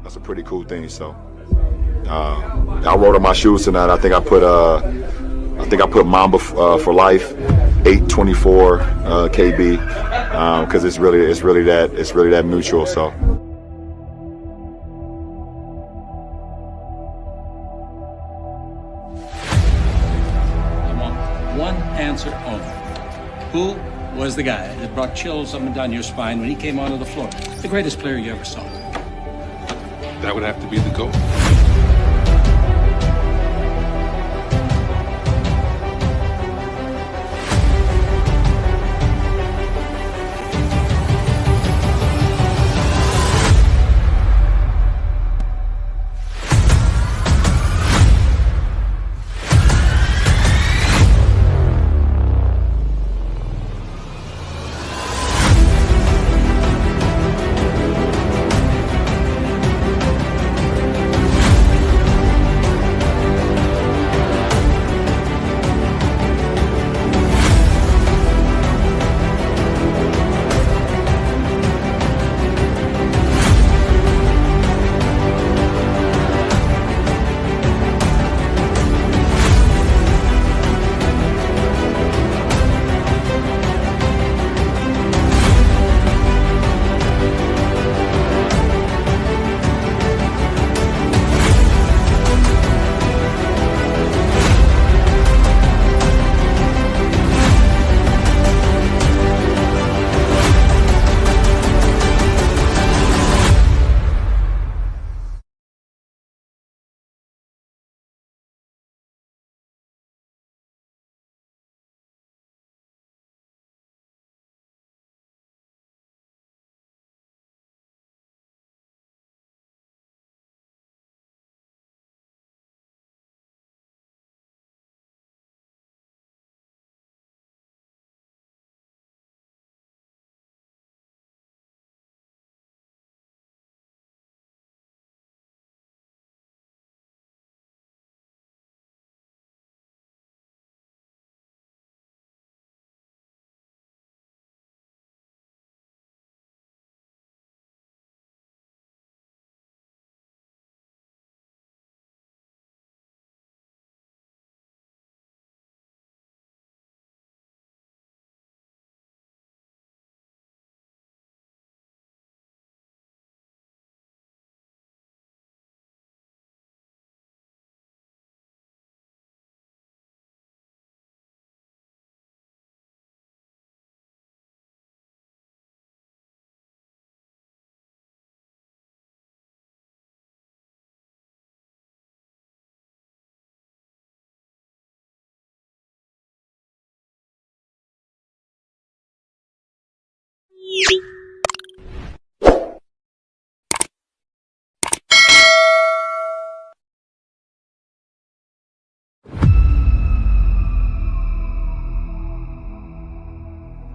That's a pretty cool thing. So I wrote on my shoes tonight. I think I put Mamba for life, 824 KB, because it's really that mutual. So. I want one answer only. Who was the guy that brought chills up and down your spine when he came onto the floor? The greatest player you ever saw. That would have to be the GOAT.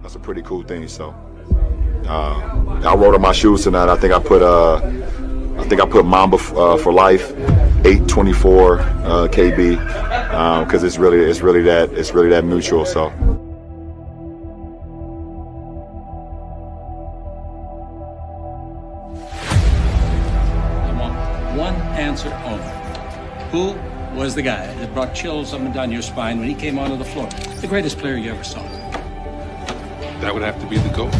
That's a pretty cool thing. So I wrote on my shoes tonight. I think I put Mamba for life, 824 KB, because it's really that mutual. So. I want one answer only. Who was the guy that brought chills up and down your spine when he came onto the floor? The greatest player you ever saw. That would have to be the GOAT.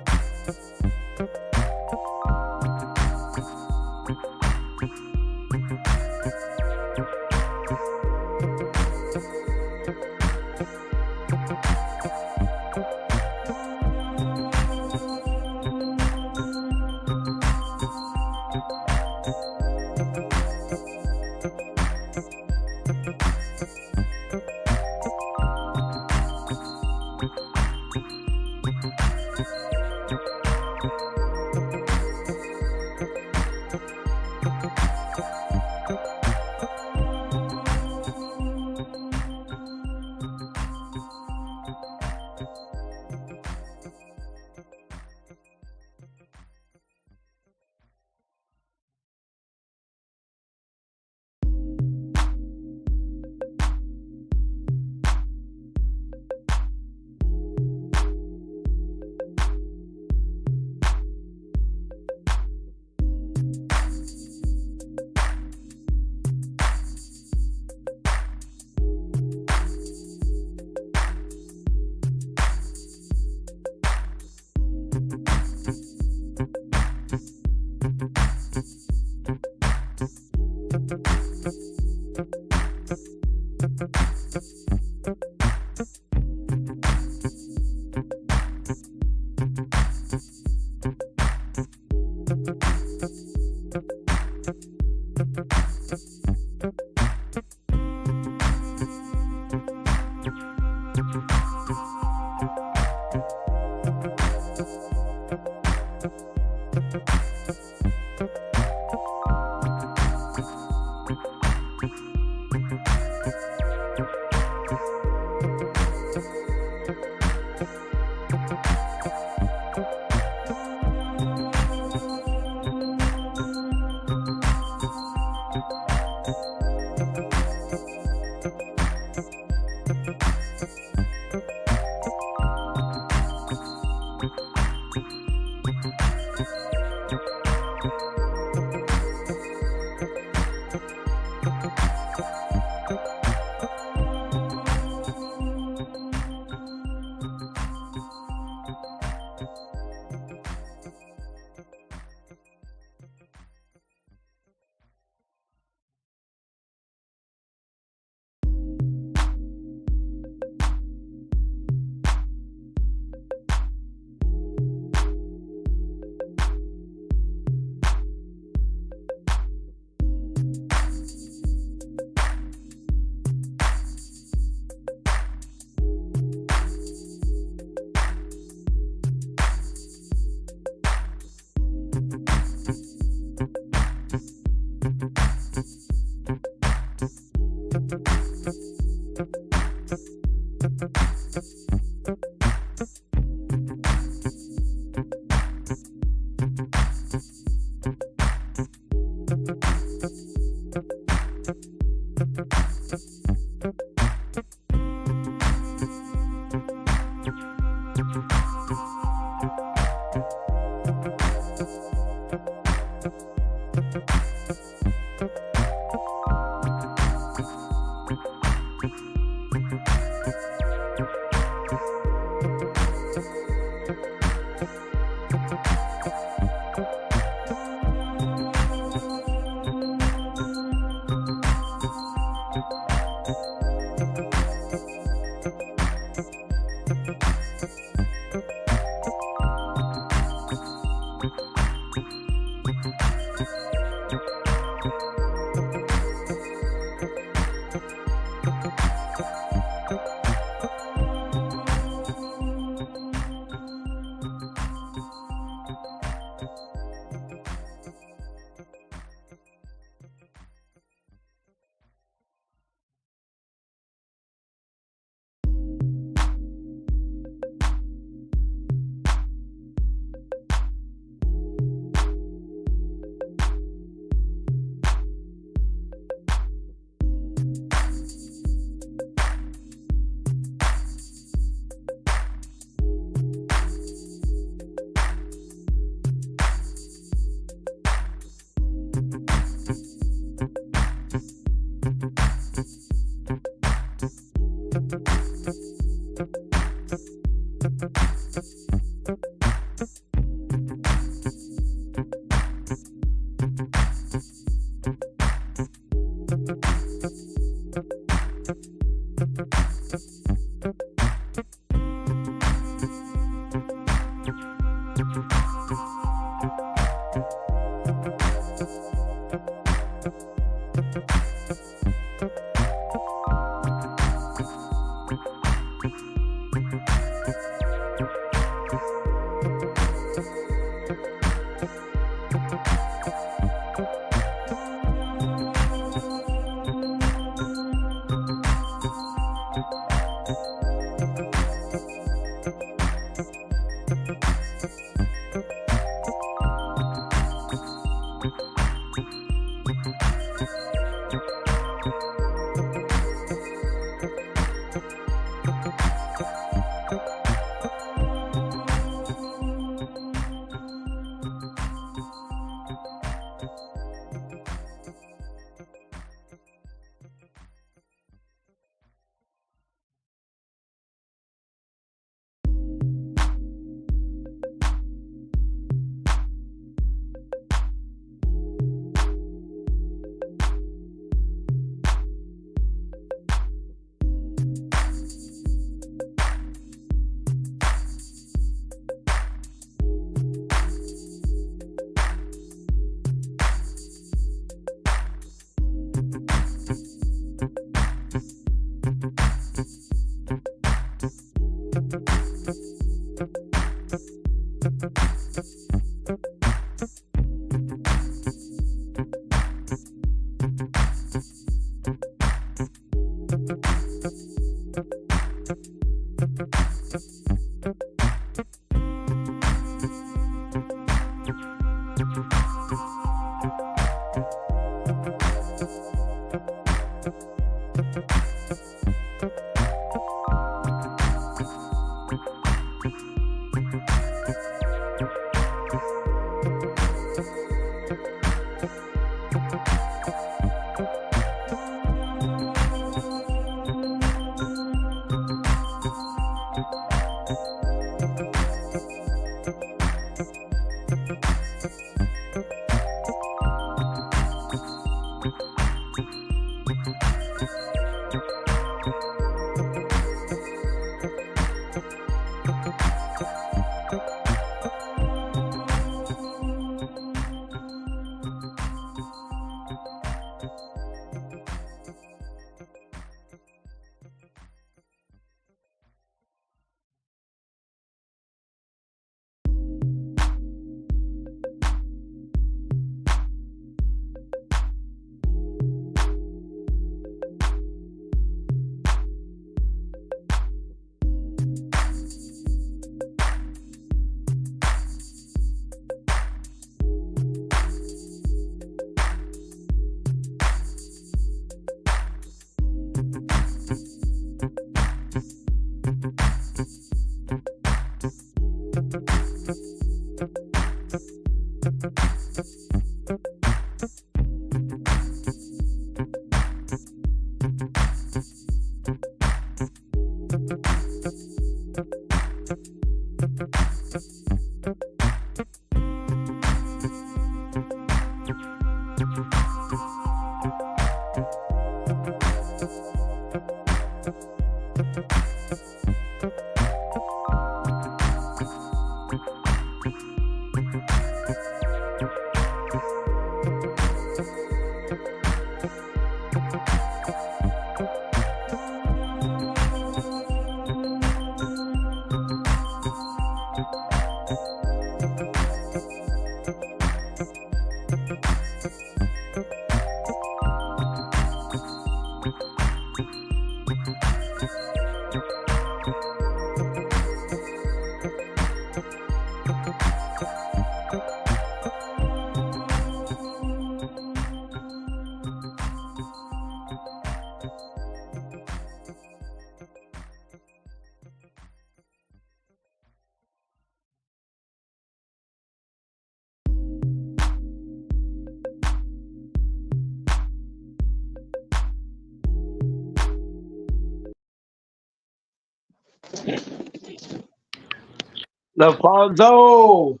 Alfonso,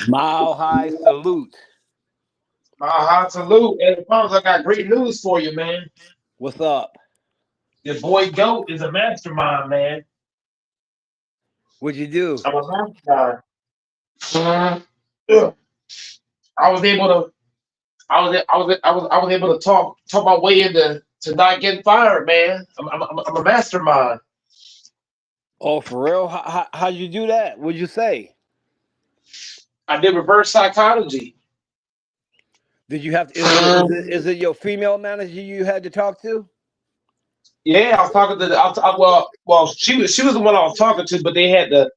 Mile high salute. my hot salute. And Alfonso, I got great news for you, man. What's up? Your boy Goat is a mastermind, man. What'd you do? I'm a mastermind. Yeah. I was able to. I was able to talk my way into not getting fired, man. I'm a mastermind. Oh, for real? How'd you do that? What'd you say? I did reverse psychology. Did you have to, is it your female manager you had to talk to? Yeah, I was talking to well, she was the one I was talking to, but they had the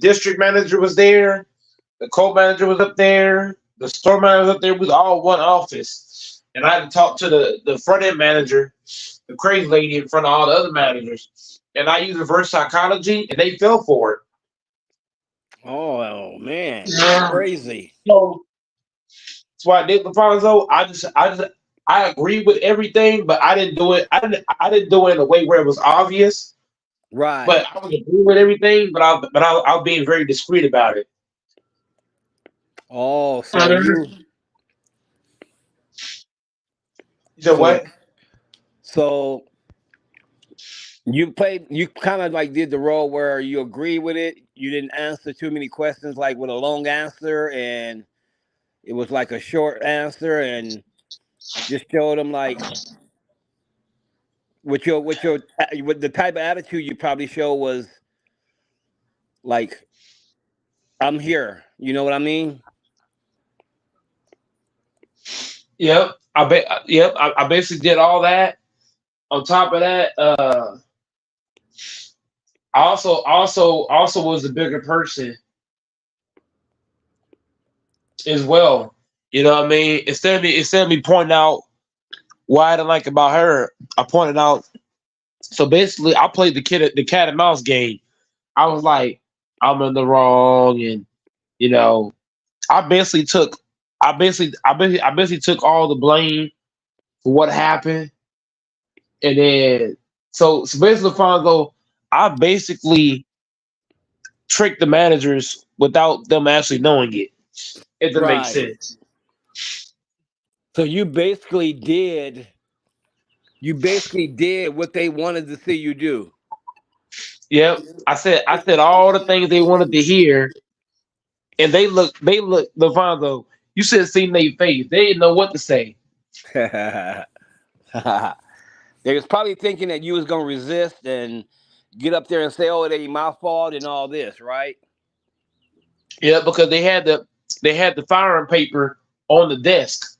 district manager was there, the co-manager was up there, the store manager was up there. We was all one office, and I had to talk to the front end manager, the crazy lady in front of all the other managers, and I used reverse psychology, and they fell for it. Oh man, Yeah. crazy. So that's why I did Alfonso. I agree with everything, but I didn't do it. I didn't do it in a way where it was obvious. Right. But I was agree with everything, but I was being very discreet about it. Oh, so You know what? So you kind of like did the role where you agree with it. You didn't answer too many questions, like with a long answer, and it was like a short answer, and just showed them like with the type of attitude you probably show was like, I'm here. You know what I mean? Yep. I basically did all that. On top of that, I also was a bigger person as well. You know what I mean? Instead of me pointing out what I didn't like about her, I pointed out. So basically, I played the cat and mouse game. I was like, I'm in the wrong, and you know, I basically took took all the blame for what happened, and then so basically, Fonzo, I basically tricked the managers without them actually knowing it. If that makes Right. sense. So you basically did what they wanted to see you do. Yep. I said all the things they wanted to hear, and they look Fonzo. You should have seen their face. They didn't know what to say. They was probably thinking that you was gonna resist and get up there and say, "Oh, it ain't my fault" and all this, right? Yeah, because they had the firing paper on the desk,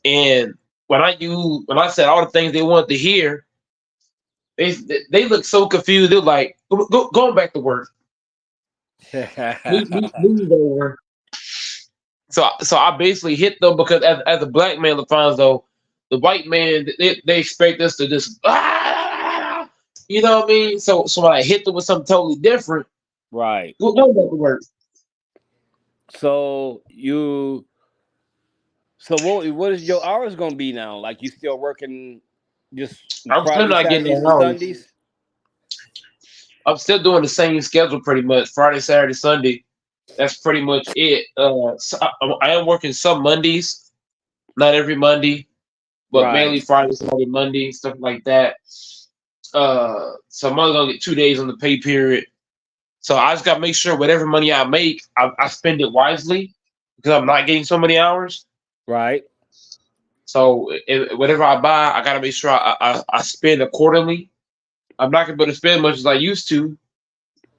and when I said all the things they wanted to hear, they looked so confused. They're like, going back to work. Move over. So I basically hit them because as a black man, Alfonso, the white man they expect us to just you know what I mean. So when I hit them with something totally different, Right. go back to work. So what is your hours gonna be now? Like, you still working just I'm still Friday, not getting Saturdays, the and hours. Sundays? I'm still doing the same schedule pretty much. Friday, Saturday, Sunday. That's pretty much it. So I am working some Mondays, not every Monday, but mainly Right. Friday, Saturday, Monday, stuff like that. So I'm only gonna get 2 days on the pay period. So I just gotta make sure whatever money I make, I spend it wisely because I'm not getting so many hours. Right. So whatever I buy, I gotta make sure I spend accordingly. I'm not gonna be able to spend as much as I used to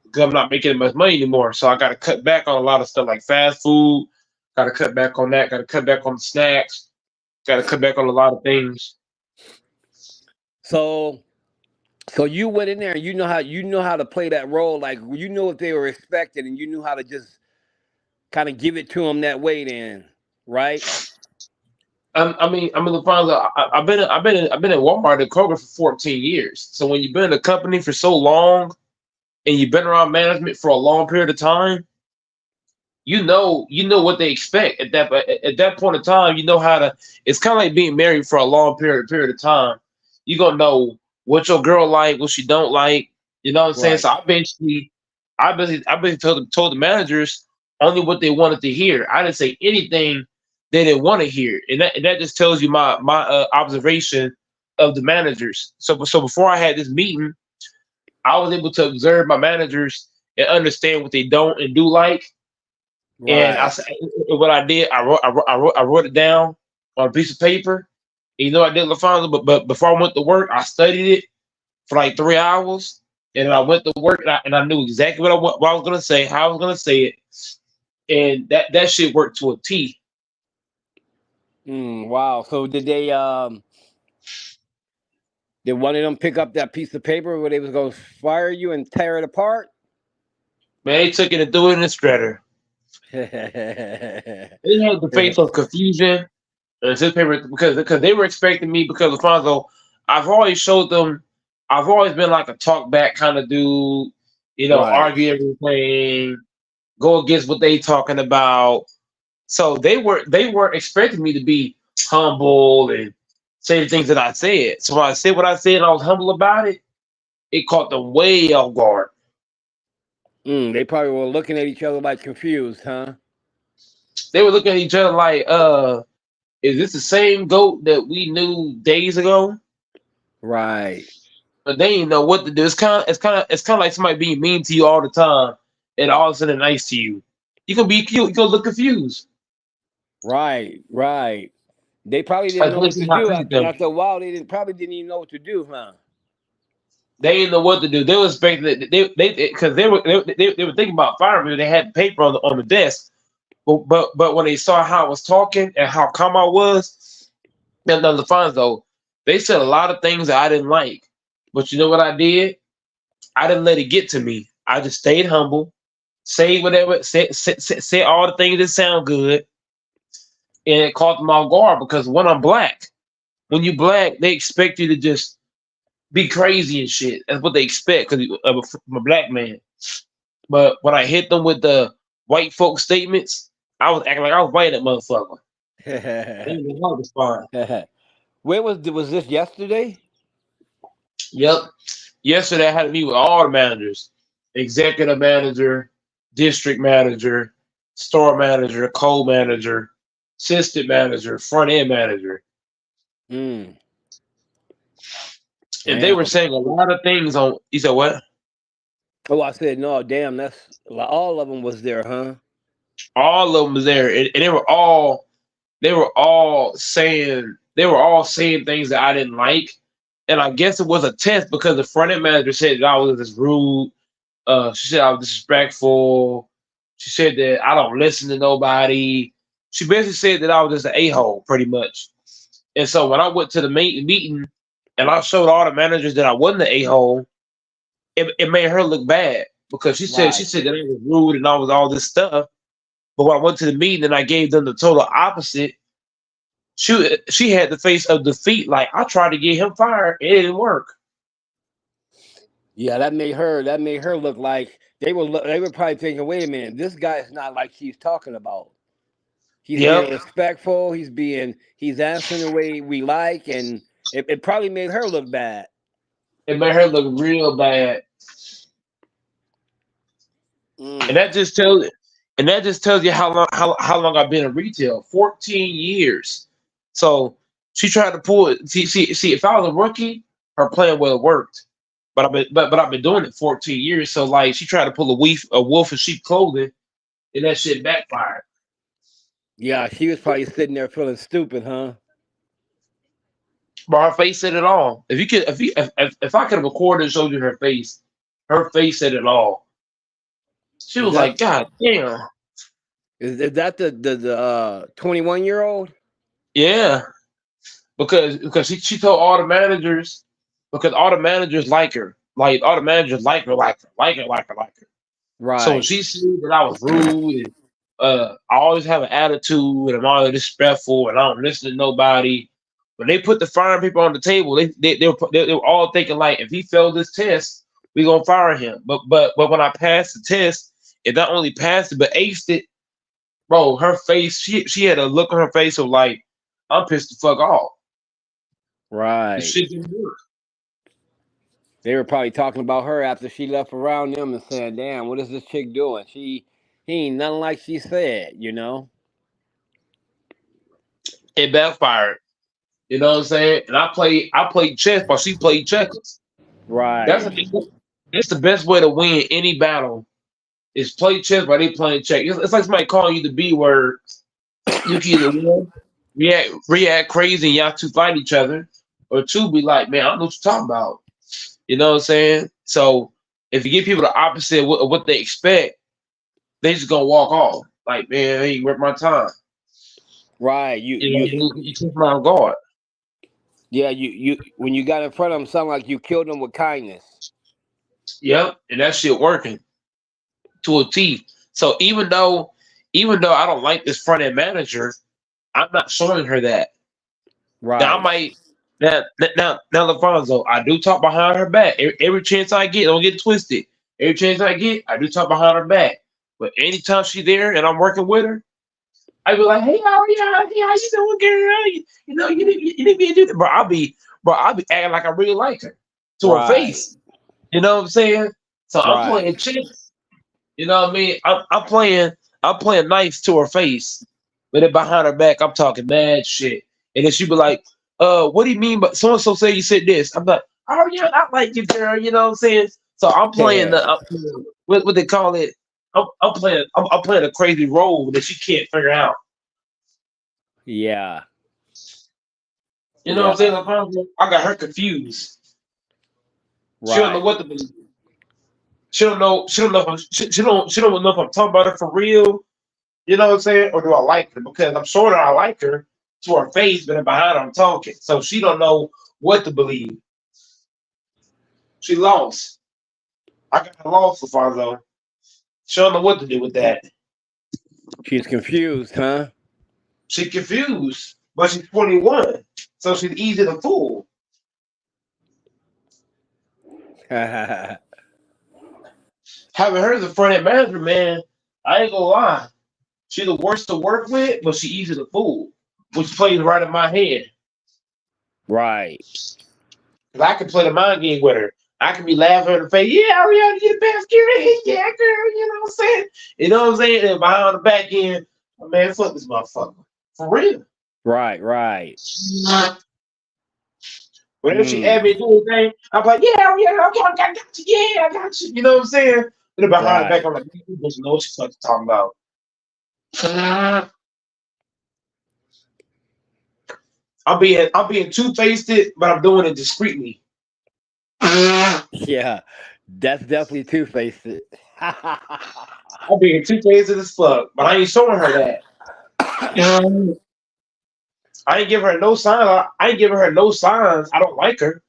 because I'm not making as much money anymore. So I gotta cut back on a lot of stuff like fast food. Gotta cut back on that. Gotta cut back on the snacks. Gotta cut back on a lot of things. So you went in there and you know how to play that role. Like you know what they were expecting, and you knew how to just kind of give it to them that way. Then, right? I mean, the final. I've been at Walmart and Kroger for 14 years. So when you've been in a company for so long and you've been around management for a long period of time, you know what they expect at that point in time. You know how to. It's kind of like being married for a long period of time. You gonna know what your girl like, what she don't like. You know what I'm saying? Right. So I basically told the managers only what they wanted to hear. I didn't say anything they didn't want to hear, and that just tells you my observation of the managers. So before I had this meeting, I was able to observe my managers and understand what they don't and do like. And Right. what I did, I wrote it down on a piece of paper. And you know what I did, LaFonso, but before I went to work, I studied it for like 3 hours, and then I went to work, and I knew exactly what I was gonna say, how I was gonna say it, and that shit worked to a T. Wow. So did one of them pick up that piece of paper where they was gonna fire you and tear it apart? Man, they took it and threw it in the shredder. They had the face of confusion and this paper because they were expecting me because LaFonso, I've always showed them, I've always been like a talk back kind of dude, Right. argue everything, go against what they talking about. So they were expecting me to be humble and say the things that I said. So when I said what I said and I was humble about it, it caught them way off guard. They probably were looking at each other like confused, huh? They were looking at each other like, is this the same goat that we knew days ago? Right. But they didn't know what to do. It's kind of like somebody being mean to you all the time, and all of a sudden nice to you. You can be cute. You can look confused. Right. Right. They probably didn't Like know what police to not do. treat And them. after a while, they probably didn't even know what to do, huh? They didn't know what to do. They were expecting that they because they were thinking about firing me. They had paper on the desk, but when they saw how I was talking and how calm I was, and the fines though, they said a lot of things that I didn't like. But you know what I did? I didn't let it get to me. I just stayed humble, say whatever, say all the things that sound good, and it caught them off guard because when I'm black, when you black, they expect you to just be crazy and shit. That's what they expect because I'm a black man. But when I hit them with the white folk statements, I was acting like I was white that motherfucker. They didn't know how to respond. Where was this yesterday? Yep. Yesterday I had to meet with all the managers, executive manager, district manager, store manager, co-manager, assistant manager, front end manager. Mm, And they were damn. saying a lot of things on. You said what? Oh, I said no. Damn, that's all of them was there, huh? All of them was there, and they were all saying things that I didn't like, and I guess it was a test because the front end manager said that I was just rude. She said I was disrespectful. She said that I don't listen to nobody. She basically said that I was just an a-hole, pretty much. And so when I went to the meeting and I showed all the managers that I wasn't an a-hole, it made her look bad because she said Right. that I was rude and I was all this stuff. But when I went to the meeting and I gave them the total opposite, she had the face of defeat. Like I tried to get him fired, it didn't work. Yeah, that made her look like they were probably thinking, wait a minute, this guy's not like she's talking about. He's being Yep, respectful. He's answering the way we like, and it probably made her look bad. it made her look real bad, and Mm. that just tells you how long I've been in retail. 14 years. So she tried to pull it. See. If I was a rookie, her plan would have worked. but I've been doing it 14 years. So like she tried to pull a wolf in sheep clothing, and that shit backfired. Yeah, she was probably sitting there feeling stupid, huh? But her face said it all. If I could have recorded and showed you her face said it all. She Is was that like, God damn. is that the 21-year-old? Yeah. Because she told all the managers, because all the managers like her. Like all the managers like her. So when Right. she said that I was rude and I always have an attitude and I'm always disrespectful and I don't listen to nobody. When they put the firing people on the table, they were all thinking like, if he failed this test, we gonna fire him. But when I passed the test, it not only passed it but aced it, bro. Her face, she had a look on her face of like, I'm pissed the fuck off. The Right. shit didn't work. They were probably talking about her after she left around them and saying, "Damn, what is this chick doing? He ain't nothing like she said, you know." It backfired. You know what I'm saying? And I played chess while she played checkers. That's Right. that's the best way to win any battle is play chess while they playing check. It's like somebody calling you the B word. You can either one react crazy and y'all two fight each other, or two be like, man, I don't know what you're talking about. You know what I'm saying? So if you give people the opposite of what they expect, they just gonna walk off. Like, man, they ain't worth my time. Right. You keep them on guard. Yeah, you when you got in front of them, sound like you killed them with kindness. Yep, and that shit working to a T. So even though I don't like this front end manager, I'm not showing her that. Now I Right. might now LaFonso, I do talk behind her back. Every chance I get, don't get it twisted. Every chance I get, I do talk behind her back. But anytime she's there and I'm working with her, I be like, "Hey, how are you? Hey, how you doing, girl? You need me to do that, bro. I'll be acting like I really like her to her Right. face. You know what I'm saying? So I'm Right. playing chess. You know what I mean? I'm playing nice to her face, but then behind her back, I'm talking mad shit. And then she be like, what do you mean? But so and so say you said this. I'm like, oh yeah, I like you, girl. You know what I'm saying? So I'm playing what they call it. I'm playing a crazy role that she can't figure out. Yeah. You know what I'm saying? Yeah. I got her confused. She don't know Right. what to believe. She don't know. She don't know if I'm talking about her for real. You know what I'm saying? Or do I like her? Because I'm showing her I like her to her face, but then behind her I'm talking. So she don't know what to believe. She lost. I got her lost, Alfonso. She don't know what to do with that. She's confused, huh? She confused, but she's 21, so she's easy to fool. Having her as a front end manager, man, I ain't gonna lie. She's the worst to work with, but she easy to fool, which plays right in my head. Right. Cause I can play the mind game with her. I can be laughing in the face. Yeah, Ariana, you the best girl. Yeah, girl. You know what I'm saying? You know what I'm saying? And behind the back end, oh, man, fuck this motherfucker. For real. Right. Right. Whenever she Mm. asked me to do anything, I'm like, yeah, Ariana, okay, I got you. Yeah, I got you. You know what I'm saying? But then behind the back, Right. I'm like, you don't know what she's fucking talking about. I'm being two-faced it, but I'm doing it discreetly. Yeah. That's definitely two-faced. I'm being two-faced as fuck, but I ain't showing her that. I ain't giving her no sign. I ain't giving her no signs. I don't like her,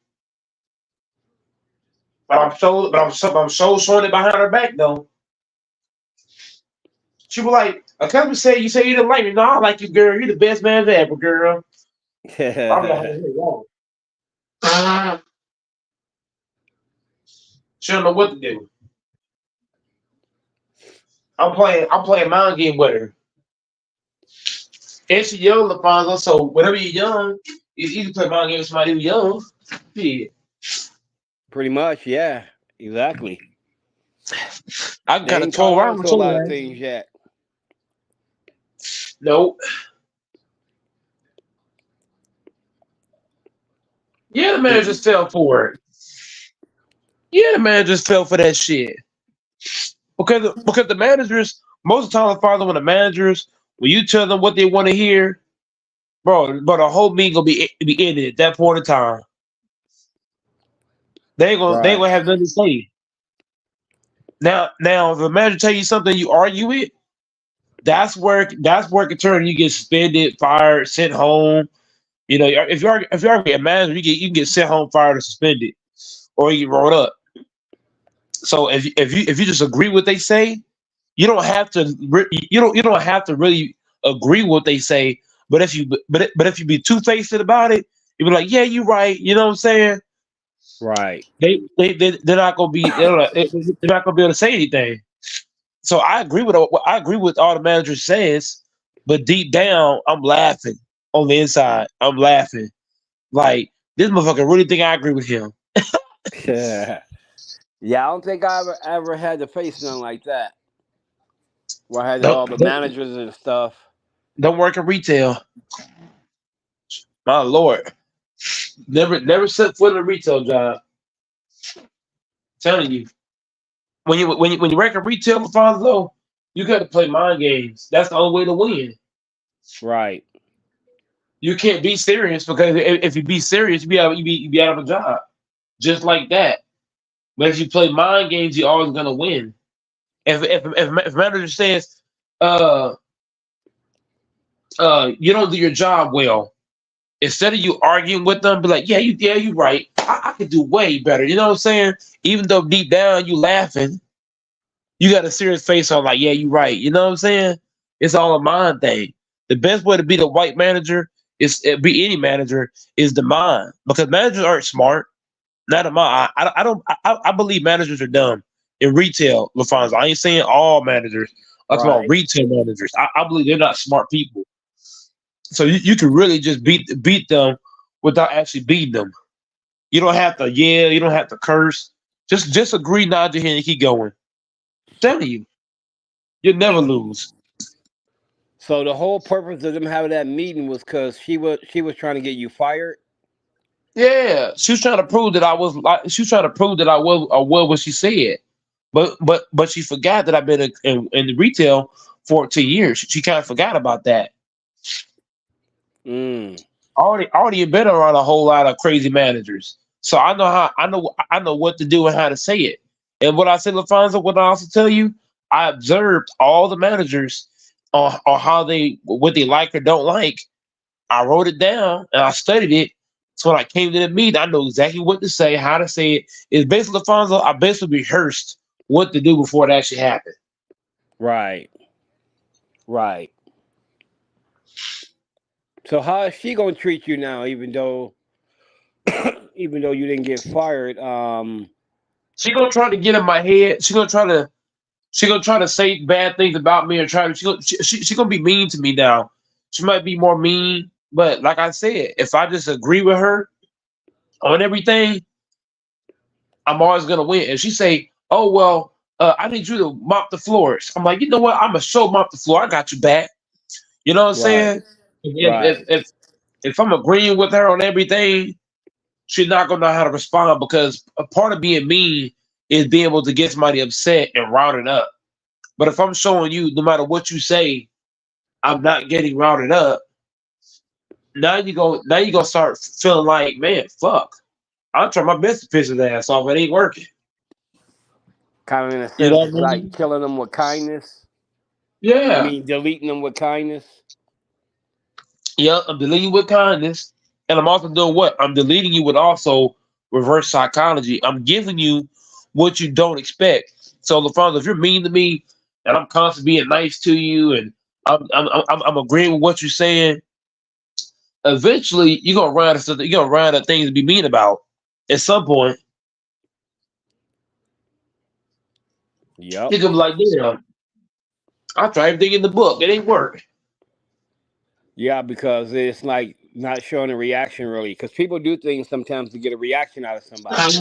but I'm so showing it behind her back though. She was like, "A cousin said you say you didn't like me. No, I like you, girl. You're the best man ever, girl." I'm like, "Hey, whoa." She don't know what to do. I'm playing mind game with her, and she young, LaFonso. So whenever you're young, it's easy to play mind game with somebody who's young. Yeah. Pretty much, yeah. Exactly. I can They kind of ain't toy caught on around to with a your lot of ass. things yet. Nope. Yeah, the man just fell for it. Yeah, the managers fell for that shit because the managers most of the time follow when the managers when you tell them what they want to hear, bro. But the whole meeting gonna be ended at that point in time. They ain't Right. gonna have nothing to say. Now, if a manager tell you something, you argue it. That's where it can turn. You get suspended, fired, sent home. You know, if you argue a manager, you can get sent home, fired, or suspended, or you get rolled up. So if you just agree with what they say, you don't have to you don't have to really agree with what they say. But if you be two faced about it, you be like, yeah, you're right. You know what I'm saying? Right. They're not gonna be they're not gonna be able to say anything. So I agree with all the manager says, but deep down I'm laughing on the inside. I'm laughing like this motherfucker really think I agree with him. Yeah. Yeah, I don't think I ever had to face nothing like that. Where I had Don't all the don't, managers and stuff. don't work in retail. My lord, never set foot in a retail job. Telling you, when you work in retail, Alfonso, you got to play mind games. That's the only way to win. Right. You can't be serious because if you be serious, you be out of a job just like that. But if you play mind games, you're always gonna win. If manager says, uh, you don't do your job well, instead of you arguing with them, be like, yeah, you right. I could do way better. You know what I'm saying? Even though deep down you laughing, you got a serious face on, like, yeah, you right. You know what I'm saying? It's all a mind thing. The best way to beat a white manager is be any manager is the mind because managers aren't smart. Not a mind. I don't. I believe managers are dumb in retail, LaFonso. I ain't saying all managers. I'm talking about Right. retail managers. I believe they're not smart people. So you can really just beat them without actually beating them. You don't have to yell. You don't have to curse. Just agree, nod your head, and keep going. I'm telling you, you'll never lose. So the whole purpose of them having that meeting was because she was trying to get you fired. Yeah, she was trying to prove that I was like. She was trying to prove that I was what she said. But she forgot that I've been in the retail 14 years. She kind of forgot about that. Mm. I already been around a whole lot of crazy managers, so I know what to do and how to say it. And what I said, Lafonso, what I also tell you, I observed all the managers on how they what they like or don't like. I wrote it down and I studied it. So when I came to the meeting, I know exactly what to say, how to say it. It's basically, Lafonso, I basically rehearsed what to do before it actually happened. Right. Right. So how is she gonna treat you now, even though you didn't get fired? She gonna try to get in my head. She gonna try to say bad things about me or try to she gonna be mean to me now. She might be more mean, but like I said, if I just agree with her on everything, I'm always gonna win. And she say, "Oh well, I need you to mop the floors." I'm like, you know what? I'm gonna show mop the floor. I got you back. You know what I'm Right. saying? If Right. if if, if I'm agreeing with her on everything, she's not gonna know how to respond because a part of being mean is being able to get somebody upset and round it up. But if I'm showing you, no matter what you say, I'm not getting rounded up. Now you go start feeling like, man, fuck. I'm trying my best to piss his ass off. It ain't working. Kind of in a You know sense, what I like mean? killing them with kindness. I Yeah. mean, deleting them with kindness. Yeah, I'm deleting you with kindness. And I'm also doing what? I'm deleting you with also reverse psychology. I'm giving you what you don't expect. So, LaFonso, if you're mean to me and I'm constantly being nice to you and I'm agreeing with what you're saying, eventually you're gonna run out of something. You're gonna run out of things to be mean about. At some point, Yep. you're gonna be like, yeah, I tried everything in the book. It ain't work. Yeah, because it's like not showing a reaction really. Because people do things sometimes to get a reaction out of somebody.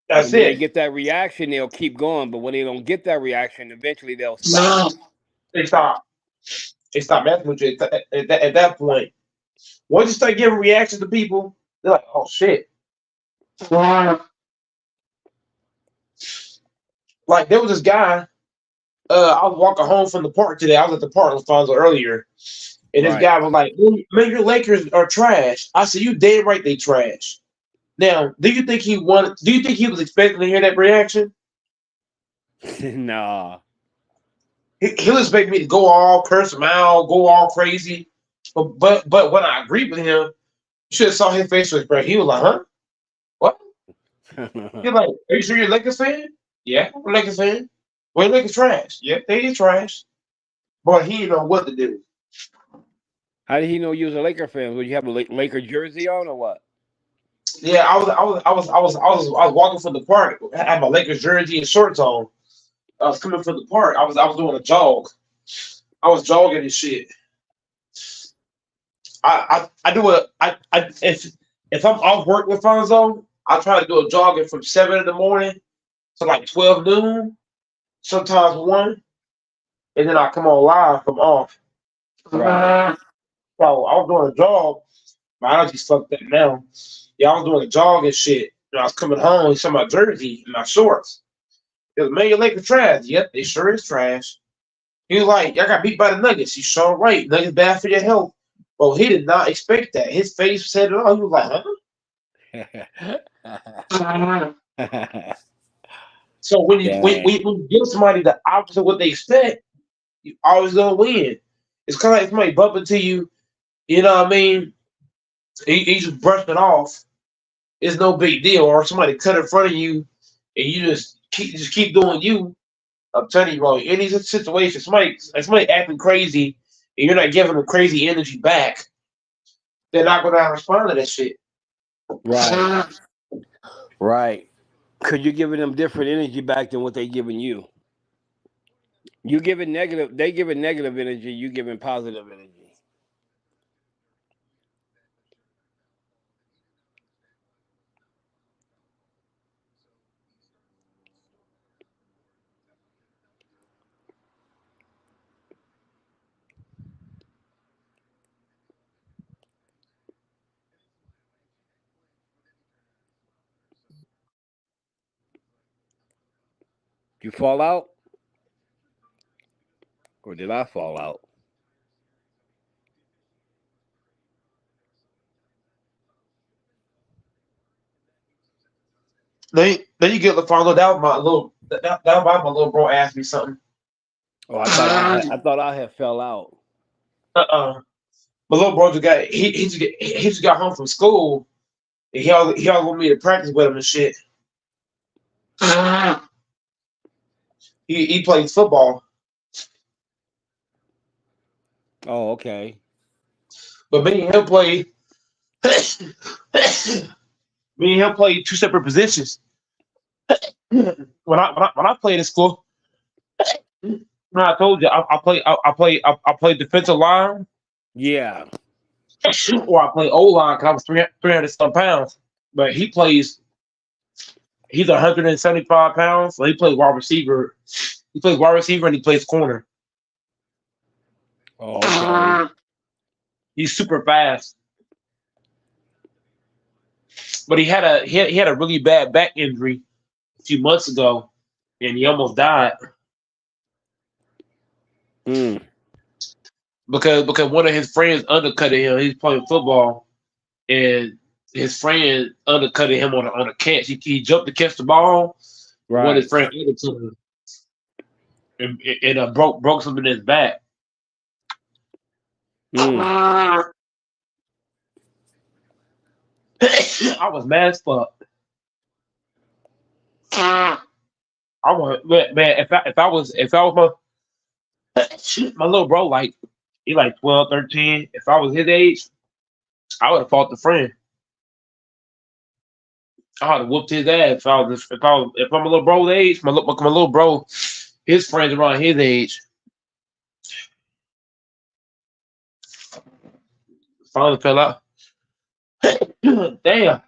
That's And when they it. get that reaction, they'll keep going. But when they don't get that reaction, eventually they'll stop. No. They stop. They stop messing with you at that point. Once you start giving reactions to people, they're like, oh shit. Like there was this guy. I was walking home from the park today. I was at the park with Fonzo earlier, and this Right. guy was like, "Man, your Lakers are trash." I said, "You damn right they trash." Now, do you think he wanted? Do you think he was expecting to hear that reaction? Nah. He'll expect me to go all curse him out, go all crazy. But when I agreed with him, you should have saw his facial expression. He was like, "Huh? What?" He's like, "Are you sure you're a Lakers fan?" "Yeah, I'm a Lakers fan." "Well, your Lakers trash." "Yeah, they is trash." But he didn't know what to do. How did he know you was a Laker fan? Would you have a Laker jersey on or what? Yeah, I was walking from the park. I had my Lakers jersey and shorts on. I was coming from the park. I was doing a jog. I was jogging and shit. I do a I if I'm off work with Fonzo, I try to do a jogging from 7 in the morning to like 12 noon, sometimes one, and then I come on live from off. So Right. I was doing a jog. My energy's fucked up now. Yeah, I was doing a jog and shit. And I was coming home, he saw my jersey and my shorts. He was, "Man, your Lakers trash." "Yep, they sure is trash." He was like, "Y'all got beat by the Nuggets." "You sure right. Nuggets bad for your health." Well, he did not expect that. His face said it all. He was like, "Huh?" So Dang. when you give somebody the opposite of what they expect, you always gonna win. It's kind of like somebody bump into you. You know what I mean? He just brushed it off. It's no big deal. Or somebody cut in front of you, and you just keep doing you. I'm telling you, bro. In these situations, somebody acting crazy, and you're not giving them crazy energy back. They're not gonna respond to that shit. Right. Right. Cause you're giving them different energy back than what they giving you. You giving negative, they giving negative energy. You giving positive energy. You fall out, or did I fall out? Then you get LaFonso. That was my little bro asked me something. Oh, I thought I had fell out. Uh-uh. My little bro just got he just got home from school. And he all want me to practice with him and shit. He plays football, Oh, okay. but me and him play two separate positions. When I played in school, I told you I play defensive line Yeah. or I play O line because I was 300 some pounds. But he's 175 pounds, so he plays wide receiver. He plays wide receiver and he plays corner. Oh, okay. He's super fast, but he had a really bad back injury a few months ago, and he almost died Mm. because one of his friends undercutted him. He's playing football, and his friend undercutted him on a catch. He jumped to catch the ball. One of Right. his friends undercut him and broke something in his back. Mm. I was mad as fuck. I want man. If I was my little bro, like he like 12, 13. If I was his age, I would have fought the friend. I would have whooped his ass. If I'm a little bro's age, my little bro, his friends around his age. Finally fell out. Damn.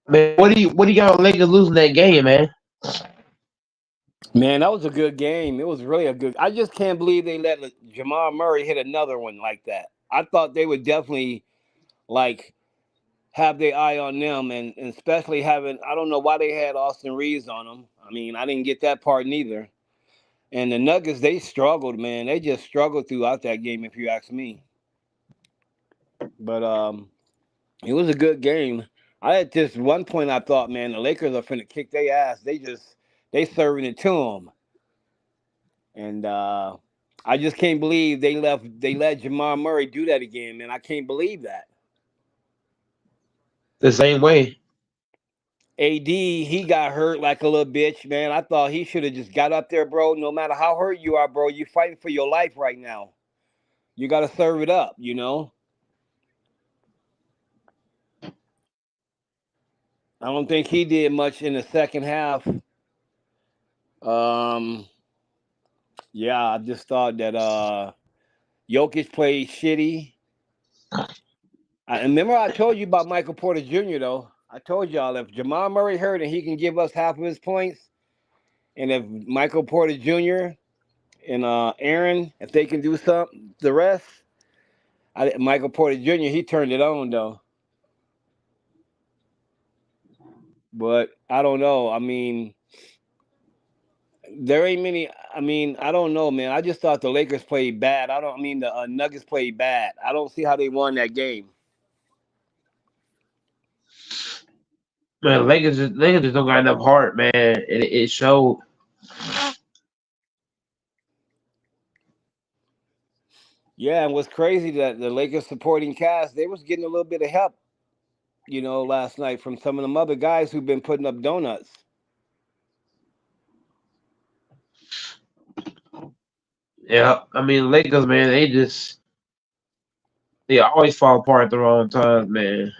Man, what do you got on Lakers losing that game, man? Man, that was a good game. It was really a good. I just can't believe they let Jamal Murray hit another one like that. I thought they would definitely like have their eye on them, and especially having. I don't know why they had Austin Reeves on them. I mean, I didn't get that part neither. And the Nuggets, they struggled, man. They just struggled throughout that game, if you ask me. But it was a good game. I at this one point I thought, man, the Lakers are finna kick their ass. They serving it to them, and I just can't believe they let Jamal Murray do that again, man. I can't believe that. The same way. AD, he got hurt like a little bitch, man. I thought he should have just got up there, bro. No matter how hurt you are, bro, you fighting for your life right now. You got to serve it up, you know. I don't think he did much in the second half. Um, yeah, I just thought that Jokic played shitty. I remember I told you about Michael Porter Jr. though. I told y'all if Jamal Murray hurt and he can give us half of his points, and if Michael Porter Jr. and Aaron, if they can do something, the rest, Michael Porter Jr. he turned it on though. But I don't know. I mean, There ain't many. I mean, I don't know, man. I just thought the Lakers played bad. I mean, the Nuggets played bad. I don't see how they won that game. Man, Lakers just don't got enough heart, man. It showed. Yeah, and what's crazy that the Lakers supporting cast, they was getting a little bit of help, last night from some of them other guys who've been putting up donuts. Yeah, I mean Lakers, man. They always fall apart at the wrong time, man.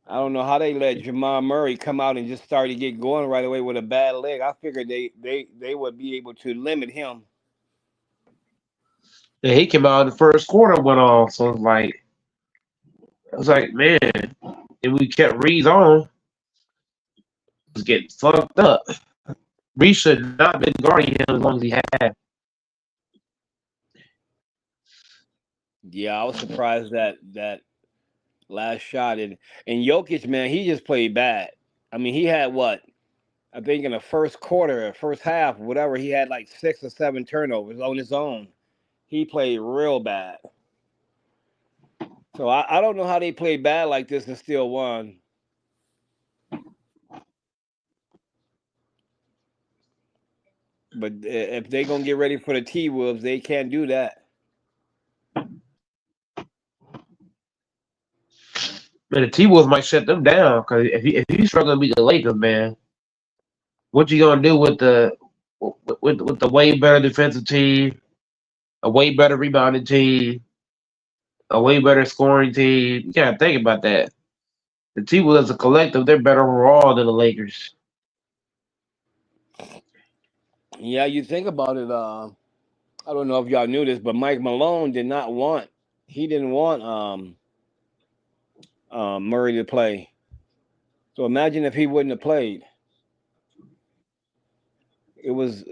I don't know how they let Jamal Murray come out and just start to get going right away with a bad leg. I figured they would be able to limit him. Yeah, he came out in the first quarter, went off. So it's like, man, if we kept Reed on, was getting fucked up. Reed should not have been guarding him as long as he had. Yeah, I was surprised that last shot and Jokic, man, he just played bad. I mean, he had what? I think in the first quarter, first half, whatever, he had like 6 or 7 turnovers on his own. He played real bad. So I don't know how they played bad like this and still won. But if they're going to get ready for the T-Wolves, they can't do that. Man, the T-Wolves might shut them down because if you struggle to beat the Lakers, man, what you gonna do with the way better defensive team, a way better rebounding team, a way better scoring team? You gotta think about that. The T-Wolves as a collective, they're better overall than the Lakers. Yeah, you think about it. I don't know if y'all knew this, but Mike Malone didn't want Murray to play. So imagine if he wouldn't have played. It was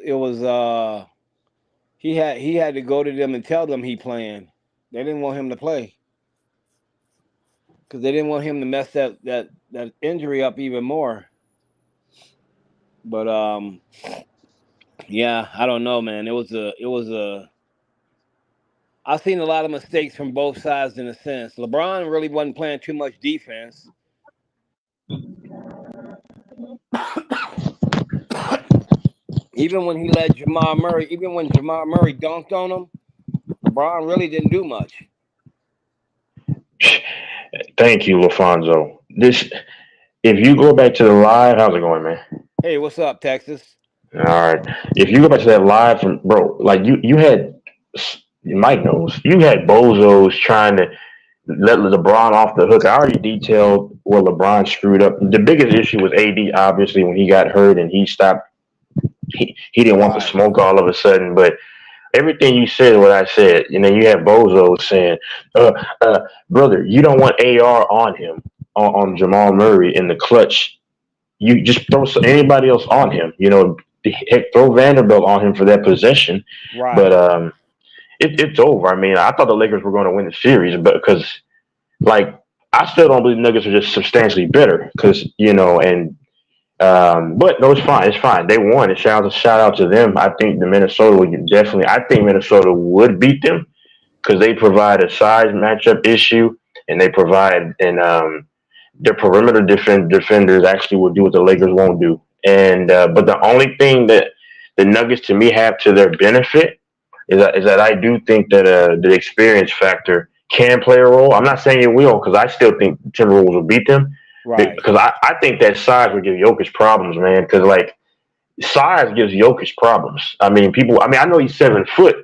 he had to go to them and tell them he playing. They didn't want him to play because they didn't want him to mess that injury up even more. But yeah, I don't know, man. It was a. I've seen a lot of mistakes from both sides in a sense. LeBron really wasn't playing too much defense. Even when Jamal Murray dunked on him, LeBron really didn't do much. Thank you, LaFonso. If you go back to the live, how's it going, man? Hey, what's up, Texas? All right. If you go back to that live from bro, like you had Mike knows you had bozos trying to let LeBron off the hook. I already detailed where LeBron screwed up. The biggest issue was AD, obviously, when he got hurt and he stopped. He didn't want the smoke all of a sudden, but everything you said, what I said, you have bozos saying, brother, you don't want AR on him, on Jamal Murray in the clutch. You just throw anybody else on him, heck, throw Vanderbilt on him for that possession. Right. But it's over. I mean, I thought the Lakers were going to win the series, but because, I still don't believe the Nuggets are just substantially better because, but no, it's fine. It's fine. They won. Shout out to them. I think Minnesota would beat them because they provide a size matchup issue and they provide their perimeter defenders actually will do what the Lakers won't do. And but the only thing that the Nuggets to me have to their benefit is that I do think that the experience factor can play a role. I'm not saying it will because I still think the Timberwolves will beat them. Right. Because I think that size would give Jokic problems, man. Because size gives Jokic problems. I mean, I know he's 7 foot,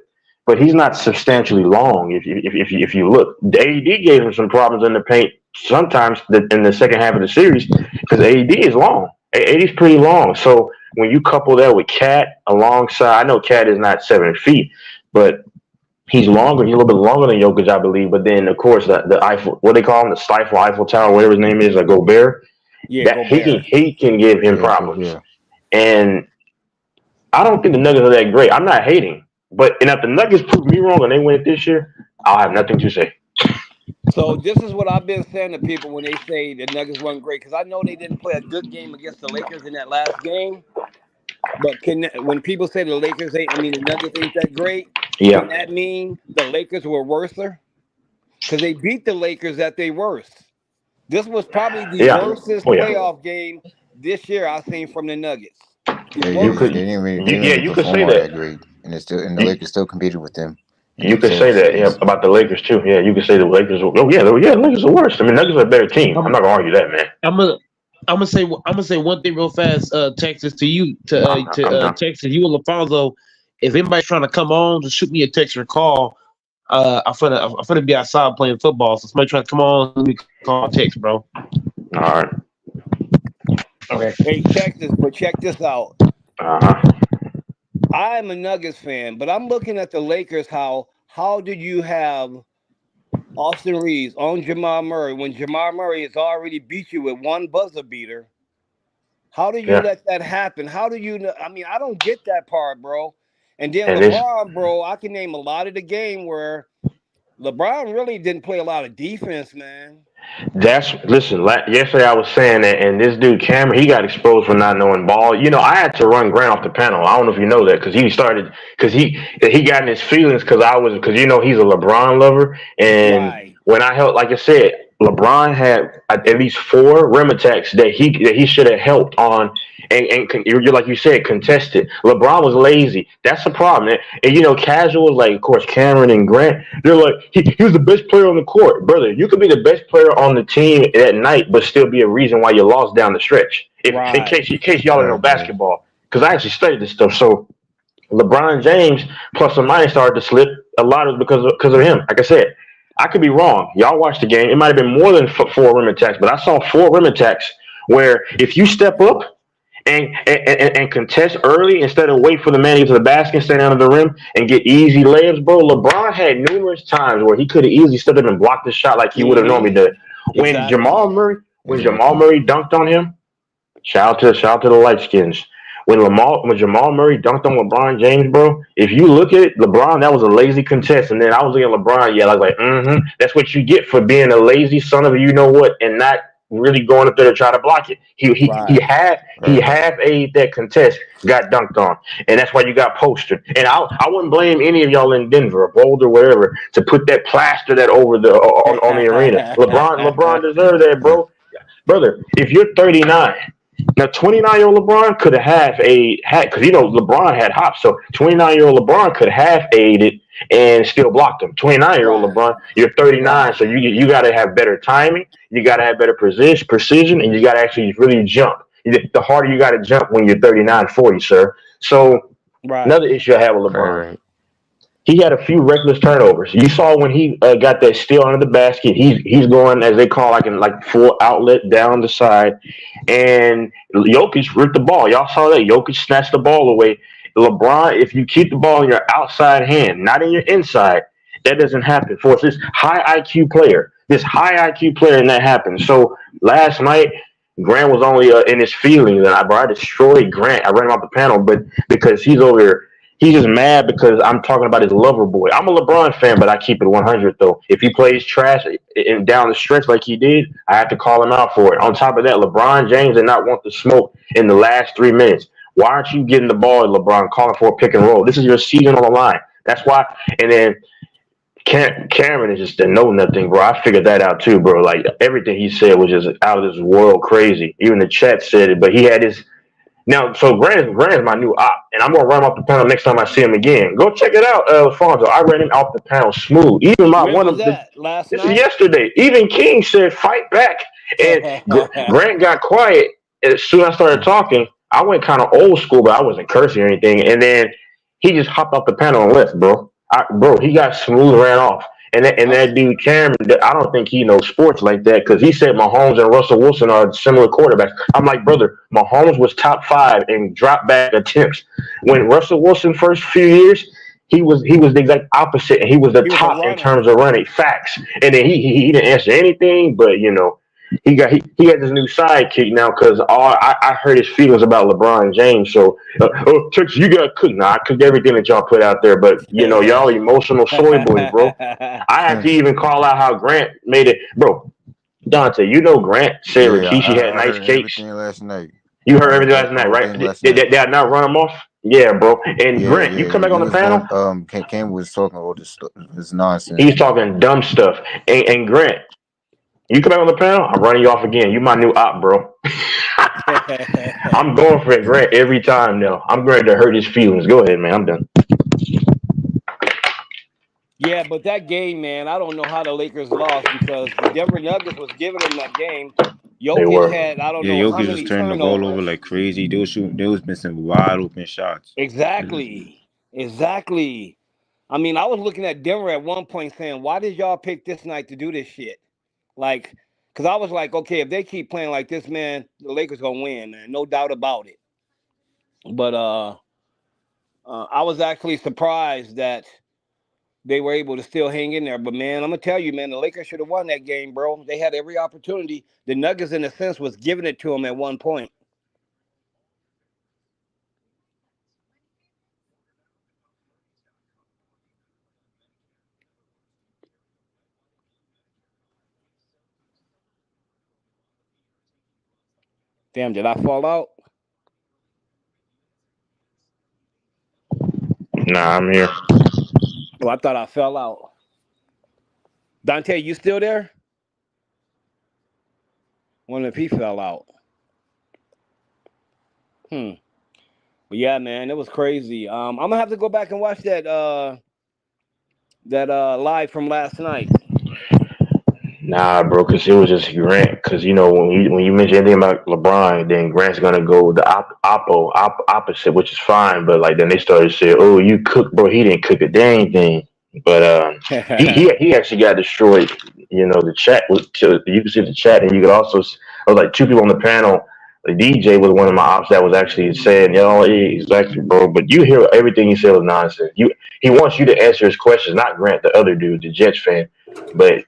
but he's not substantially long. If you look, the AD gave him some problems in the paint sometimes in the second half of the series because AD is long. AD is pretty long. So when you couple that with Cat alongside, I know Cat is not 7 feet, but he's longer. He's a little bit longer than Jokic, I believe. But then, of course, the Eiffel, what they call him, the Eiffel Tower, whatever his name is, Gobert. Yeah, Gobert. He can give him problems. Yeah. And I don't think the Nuggets are that great. I'm not hating. And if the Nuggets prove me wrong and they win it this year, I'll have nothing to say. So this is what I've been saying to people when they say the Nuggets weren't great, because I know they didn't play a good game against the Lakers in that last game. But when people say the Lakers ain't, I mean the Nuggets ain't that great, Yeah. can that mean the Lakers were worser? Because they beat the Lakers at their worst. This was probably the Yeah. worstest Oh yeah. playoff game this year I've seen from the Nuggets. Yeah, You they could. didn't really, You could perform say all that that. great, and the You, Lakers still competed with them in you the could say playoff that. Yeah, series. about the Lakers too. Yeah, you could say the Lakers. Oh yeah, the Lakers are worse. I mean, Nuggets are a better team. I'm I'm not gonna argue that, man. I'm gonna I'm gonna say one thing real fast, Texas, to you I'm done. Texas, you and LaFonso. If anybody's trying to come on, just shoot me a text or call. I'm finna be outside playing football. So somebody trying to come on, let me call text, bro. All right. Okay. Hey, Texas, but check this out. Uh-huh. I'm a Nuggets fan, but I'm looking at the Lakers. How did you have Austin Reeves on Jamal Murray when Jamal Murray has already beat you with one buzzer beater? How do you Yeah. let that happen? How do you? I mean, I don't get that part, bro. And then And it's LeBron, bro, I can name a lot of the game where LeBron really didn't play a lot of defense, man. listen. Yesterday I was saying that, and this dude Cameron, he got exposed for not knowing ball. You know, I had to run Grant off the panel. I don't know if you know that because he got in his feelings because you know he's a LeBron lover, and Right. when I helped, like I said, LeBron had at least 4 rim attacks that he should have helped on. You're like you said, contested. LeBron was lazy. That's a problem. And you know, casuals like, of course, Cameron and Grant, they're like, he was the best player on the court. Brother, you could be the best player on the team that night, but still be a reason why you lost down the stretch. In Right. case y'all don't know Right. basketball, because I actually studied this stuff. So LeBron James, plus or minus, started to slip. A lot of because of him. Like I said, I could be wrong. Y'all watched the game. It might have been more than 4 rim attacks, but I saw 4 rim attacks where if you step up and contest early instead of wait for the man to get to the basket, stand under the rim, and get easy layups, bro. LeBron had numerous times where he could have easily stood up and blocked the shot like he would have normally done. When Exactly. Jamal Murray Exactly. dunked on him, shout out to the light skins. When Jamal Murray dunked on LeBron James, bro, if you look at it, LeBron, that was a lazy contest. And then I was looking at LeBron, I was like, that's what you get for being a lazy son of a you know what and not really going up there to try to block it. He Right. had that contest, got dunked on, and that's why you got postered. And I wouldn't blame any of y'all in Denver, Boulder, whatever, to put that plaster that over the on the arena. LeBron deserved that, bro. Brother, if you're 39. Now, 29-year-old LeBron could have because you know LeBron had hops, so 29-year-old LeBron could have aided and still blocked him. 29-year-old Right. LeBron, you're 39, Right. so you got to have better timing, you got to have better precision, and you got to actually really jump. The harder you got to jump when you're 39, 40, sir. So Right. another issue I have with LeBron. Right. He had a few reckless turnovers. You saw when he got that steal under the basket. He's going, as they call, like full outlet down the side, and Jokic ripped the ball. Y'all saw that. Jokic snatched the ball away. LeBron, if you keep the ball in your outside hand, not in your inside, that doesn't happen. For this high IQ player, and that happens. So last night, Grant was only in his feelings, and I destroyed Grant. I ran him off the panel, but because he's over here. He's just mad because I'm talking about his lover boy. I'm a LeBron fan, but I keep it 100 though. If he plays trash and down the stretch like he did, I have to call him out for it. On top of that, LeBron James did not want the smoke in the last 3 minutes. Why aren't you getting the ball, LeBron, calling for a pick and roll? This is your season on the line. That's why. And then Cameron is just a know nothing, bro. I figured that out too, bro. Like everything he said was just out of this world crazy. Even the chat said it, but he had his. Now, so Grant is my new op, and I'm gonna run him off the panel next time I see him again. Go check it out, Alfonso. I ran him off the panel smooth. Even When was that? Last this is night? yesterday. Even King said fight back, and Grant got quiet as soon as I started talking. I went kind of old school, but I wasn't cursing or anything. And then he just hopped off the panel and left, bro. He got smooth, ran off. And that dude Cameron, I don't think he knows sports like that because he said Mahomes and Russell Wilson are similar quarterbacks. I'm like, brother, Mahomes was top 5 in drop back attempts. When Russell Wilson first few years, he was the exact opposite, and he was the top in terms of running facts. And then he didn't answer anything, but you know, he had this new sidekick now because I heard his feelings about LeBron James. So, Texas, you got to cook. Nah, I cooked everything that y'all put out there, but y'all emotional soy boys, bro. I have to even call out how Grant made it, bro. Dante, Grant said Yeah, Rikishi had I nice heard cakes. everything last night. You heard everything last night, right? Did I not run him off? Yeah, bro. And Yeah, Grant, you come back on he the was panel. Cam was talking all this nonsense. He's talking dumb stuff. And Grant, you come back on the panel, I'm running you off again. You my new op, bro. I'm going for it, Grant, every time now. I'm going to hurt his feelings. Go ahead, man. I'm done. Yeah, but that game, man, I don't know how the Lakers lost because the Denver Nuggets was giving them that game. They Jokic were. had I don't Yeah, know how Jokic many was turning the ball over turnovers. like crazy. They was missing wide open shots. Exactly. I mean, I was looking at Denver at one point saying, "Why did y'all pick this night to do this shit?" Like, because I was like, okay, if they keep playing like this, man, the Lakers gonna win, man, no doubt about it. But I was actually surprised that they were able to still hang in there. But man, I'm gonna tell you, man, the Lakers should have won that game, bro. They had every opportunity. The Nuggets, in a sense, was giving it to them at one point. Damn, did I fall out? Nah, I'm here. Oh, I thought I fell out. Dante, you still there? Wonder if he fell out. But yeah, man, it was crazy. I'm gonna have to go back and watch that live from last night. Nah, bro, because it was just Grant. Because when you mention anything about LeBron, then Grant's gonna go the opposite, which is fine. But like then they started to say, "Oh, you cook, bro." He didn't cook a dang thing. But he actually got destroyed. The chat was you can see the chat, and you could also I was like two people on the panel. The DJ was one of my ops that was actually saying, exactly, bro. But you hear everything he said was nonsense. He wants you to answer his questions, not Grant, the other dude, the Jets fan. But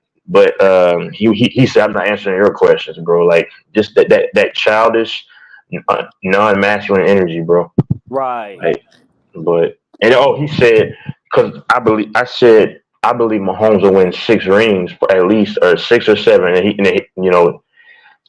he said, I'm not answering your questions, bro. Like just that childish, non-masculine energy, bro. Right. Like, he said because I believe Mahomes will win 6 rings at least, or 6 or 7, and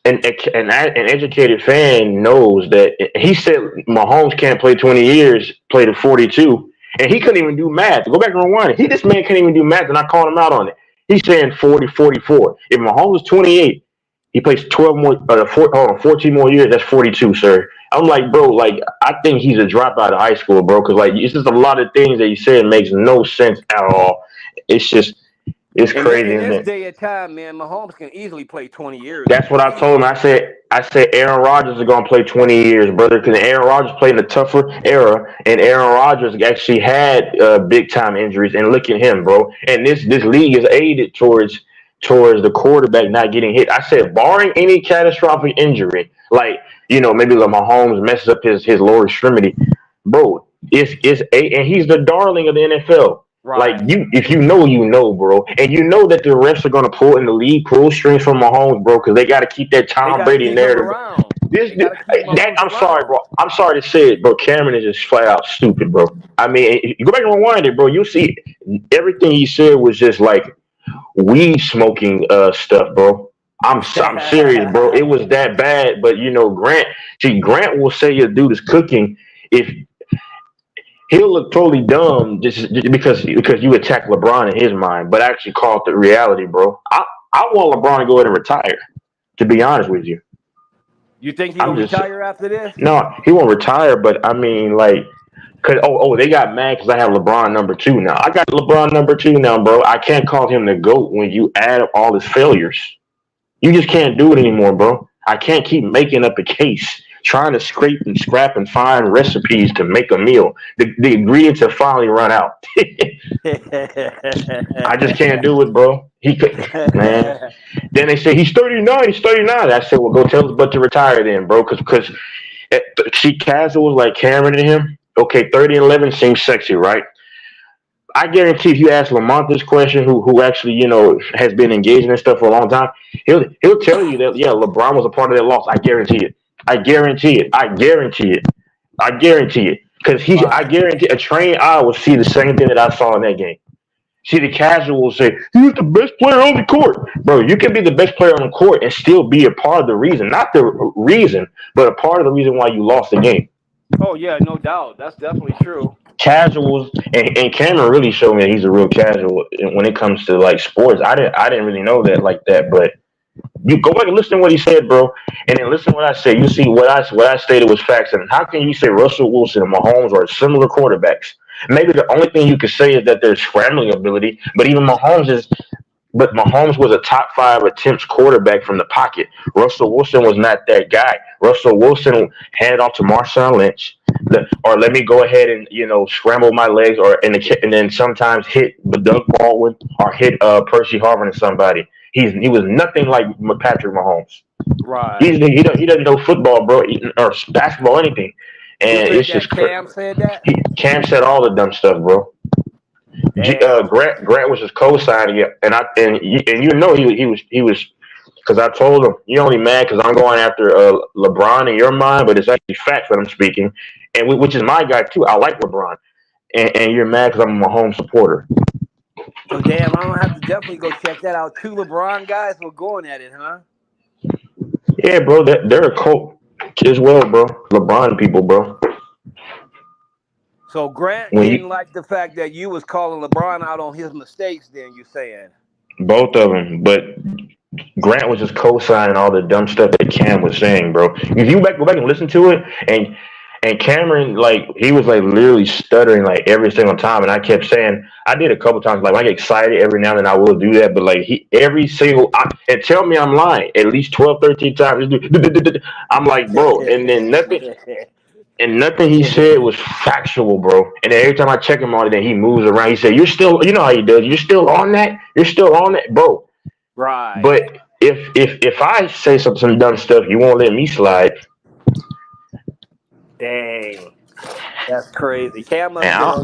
an educated fan knows that. He said Mahomes can't play 20 years, play to 42, and he couldn't even do math. Go back and rewind it. This man can't even do math, and I called him out on it. He's saying 40, 44. If Mahomes is 28, he plays 14 more years. That's 42, sir. I'm like, bro, like I think he's a dropout of high school, bro, because like it's just a lot of things that he said makes no sense at all. It's crazy. In this day and time, man, Mahomes can easily play 20 years. That's what I told him. I said Aaron Rodgers is going to play 20 years, brother, because Aaron Rodgers played in a tougher era, and Aaron Rodgers actually had big-time injuries, and look at him, bro. And this league is aided towards the quarterback not getting hit. I said, barring any catastrophic injury, like, maybe like Mahomes messes up his lower extremity, bro, and he's the darling of the NFL. Right. Like if you know, bro, and you know that the refs are gonna pull strings from Mahomes, bro, because they got to keep that Tom Brady narrative. I'm sorry, bro. I'm sorry to say it, bro. Cameron is just flat out stupid, bro. I mean, you go back and rewind it, bro. You'll see everything he said was just like weed smoking stuff, bro. I'm serious, bro. It was that bad, but Grant will say your dude is cooking if. He'll look totally dumb just because you attack LeBron in his mind, but actually call it the reality, bro. I want LeBron to go ahead and retire, to be honest with you. You think he will retire after this? No, he won't retire, but I mean, like, because they got mad because I have LeBron number 2 now. I got LeBron number 2 now, bro. I can't call him the GOAT when you add up all his failures. You just can't do it anymore, bro. I can't keep making up a case. Trying to scrape and scrap and find recipes to make a meal. The ingredients have finally run out. I just can't do it, bro. He could, man. Then they say he's 39. He's 39. I said, well, go tell his butt to retire then, bro. Because see, casuals like Cameron and him. Okay, 30 and 11 seems sexy, right? I guarantee if you ask Lamont this question, who actually has been engaged in this stuff for a long time, he'll tell you that yeah, LeBron was a part of that loss. I guarantee it. I guarantee it. I guarantee it. I guarantee it. Because I Right. guarantee a trained eye will see the same thing that I saw in that game. See, the casual say he's the best player on the court, bro. You can be the best player on the court and still be a part of the reason, not the reason, but a part of the reason why you lost the game. Oh yeah, no doubt. That's definitely true. Casuals and Cameron really showed me that he's a real casual when it comes to like sports. I didn't really know that like that, but you go back and listen to what he said, bro, and then listen to what I said. You see what I stated was facts. And how can you say Russell Wilson and Mahomes are similar quarterbacks? Maybe the only thing you could say is that there's scrambling ability, but even Mahomes is. But Mahomes was a top 5 attempts quarterback from the pocket. Russell Wilson was not that guy. Russell Wilson handed off to Marshawn Lynch, or let me go ahead and scramble my legs, and then sometimes hit Doug Baldwin or hit Percy Harvin or somebody. He was nothing like Patrick Mahomes. Right. He doesn't know football, bro, or basketball, or anything. And You it's think just that Cam said that? Cam said all the dumb stuff, bro. Grant was just co-signing it, and he was because I told him you're only mad because I'm going after LeBron in your mind, but it's actually facts that I'm speaking, and which is my guy too. I like LeBron, and you're mad because I'm a Mahomes supporter. So damn, I'm gonna have to definitely go check that out. 2 LeBron guys were going at it, huh? Yeah, bro, they're a cult as well, bro. LeBron people, bro. So Grant When didn't you, like the fact that you was calling LeBron out on his mistakes. Then you saying? both of them, but Grant was just co-signing all the dumb stuff that Cam was saying, bro. If you go back and listen to it, and Cameron, like, he was like literally stuttering like every single time, and I kept saying, I did a couple times, like I get excited every now and then, I will do that, but like and tell me I'm lying at least 12, 13 times. I'm like, bro, and then nothing he said was factual, bro. And then every time I check him on it, then he moves around. He said, "You're still, you know how he does. You're still on that. You're still on that, bro." Right. But if I say some dumb stuff, you won't let me slide. Dang, that's crazy. Cam must Man, have been on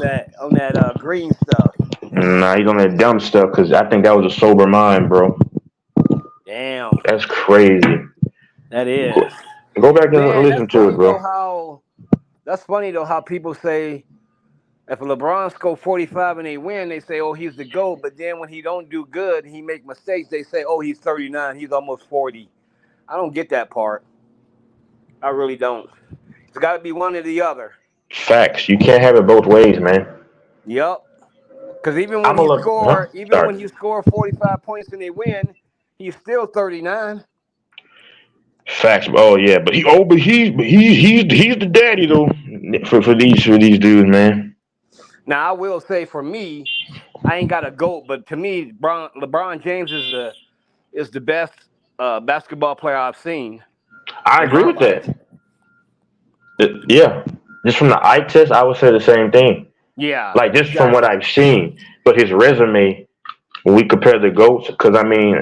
that green stuff. nah, he's on that dumb stuff because I think that was a sober mind, bro. Damn, That's crazy. that is. Go back and Man, listen that's to funny it, bro. though. That's funny though how people say if LeBron score 45 and they win, they say, "Oh, he's the GOAT." But then when he don't do good, he make mistakes. They say, "Oh, he's 39. He's almost 40." I don't get that part. I really don't. It's got to be one or the other. Facts. You can't have it both ways, man. Yep. Because even I'm when a he little. score, Huh? Sorry. when he score 45 points and they win, he's still 39. Facts. Oh yeah, but he's the daddy though for these dudes, man. Now I will say for me, I ain't got a GOAT, but to me, LeBron James is the best basketball player I've seen. I In agree my with life. that. Yeah, just from the eye test, I would say the same thing. Yeah, Like just from what exactly. I've seen, but his resume, when we compare the goats, because I mean,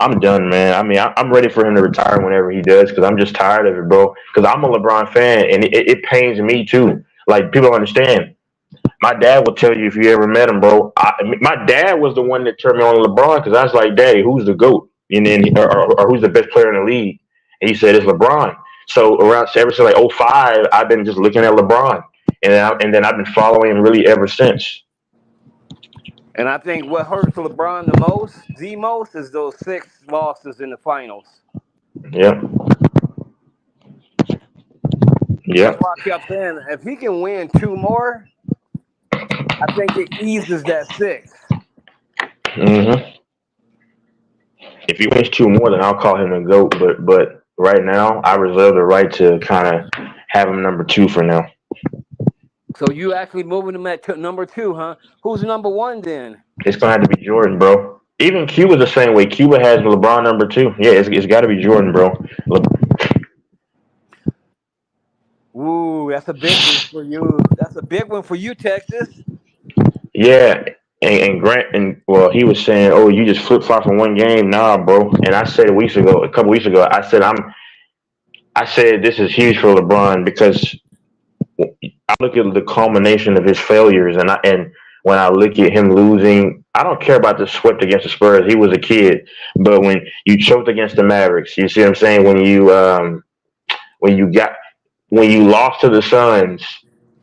I'm done, man. I mean, I'm ready for him to retire whenever he does, because I'm just tired of it, bro. Because I'm a LeBron fan, and it pains me too. Like people don't understand. My dad will tell you if you ever met him, bro. My dad was the one that turned me on to LeBron because I was like, "Daddy, who's the GOAT?" And then, or who's the best player in the league? And he said it's LeBron. So ever since like '05, I've been just looking at LeBron, and then I've been following him really ever since. And I think what hurts LeBron the most, is those 6 losses in the finals. Yep, That's yep. why I kept saying if he can win 2 more, I think it eases that 6. hmm If he wins 2 more, then I'll call him the GOAT. But right now, I reserve the right to kind of have him number 2 for now. So you actually moving him at number 2, huh? Who's number 1 then? It's gonna have to be Jordan, bro. Even Cuba's the same way. Cuba has LeBron number 2. Yeah, it's got to be Jordan, bro. Ooh, that's a big one for you. That's a big one for you, Texas. Yeah, and Grant, and well, he was saying, "Oh, you just flip flop from one game." Nah, bro. And I said a couple weeks ago, I said this is huge for LeBron because I look at the culmination of his failures, and when I look at him losing. I don't care about the swept against the Spurs. He was a kid, but when you choked against the Mavericks, you see what I'm saying? When you lost to the Suns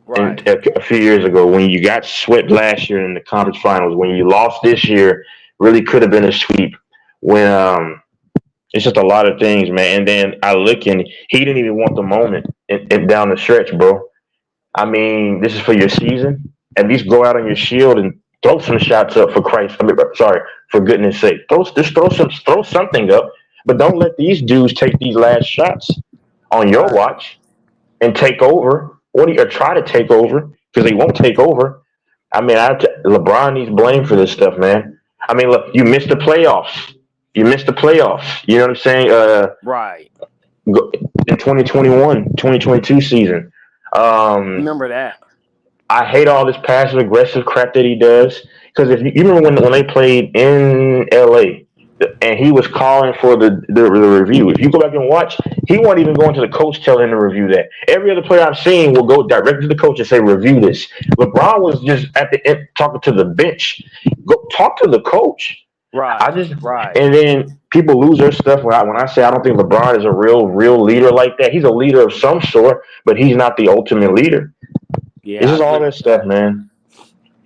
Right. a few years ago, when you got swept last year in the conference finals, when you lost this year, really could have been a sweep. When it's just a lot of things, man. And then I look and he didn't even want the moment and down the stretch, bro. I mean, this is for your season. At least go out on your shield and throw some shots up for Christ. For goodness sake, throw something up. But don't let these dudes take these last shots on your Right. watch and take over. Or try to take over because they won't take over. I mean, LeBron needs blame for this stuff, man. I mean, look, you missed the playoffs. You missed the playoffs. You know what I'm saying? Right. In 2021, 2022 season. Remember that. I hate all this passive aggressive crap that he does. Because if you remember when they played in LA and he was calling for the review, if you go back and watch, he wasn't even going to the coach telling him to review that. Every other player I've seen will go directly to the coach and say, review this. LeBron was just at the end talking to the bench. Go talk to the coach. Right. Right. And then people lose their stuff when I say I don't think LeBron is a real leader like that. He's a leader of some sort, but he's not the ultimate leader. Yeah. It's just all that stuff, man.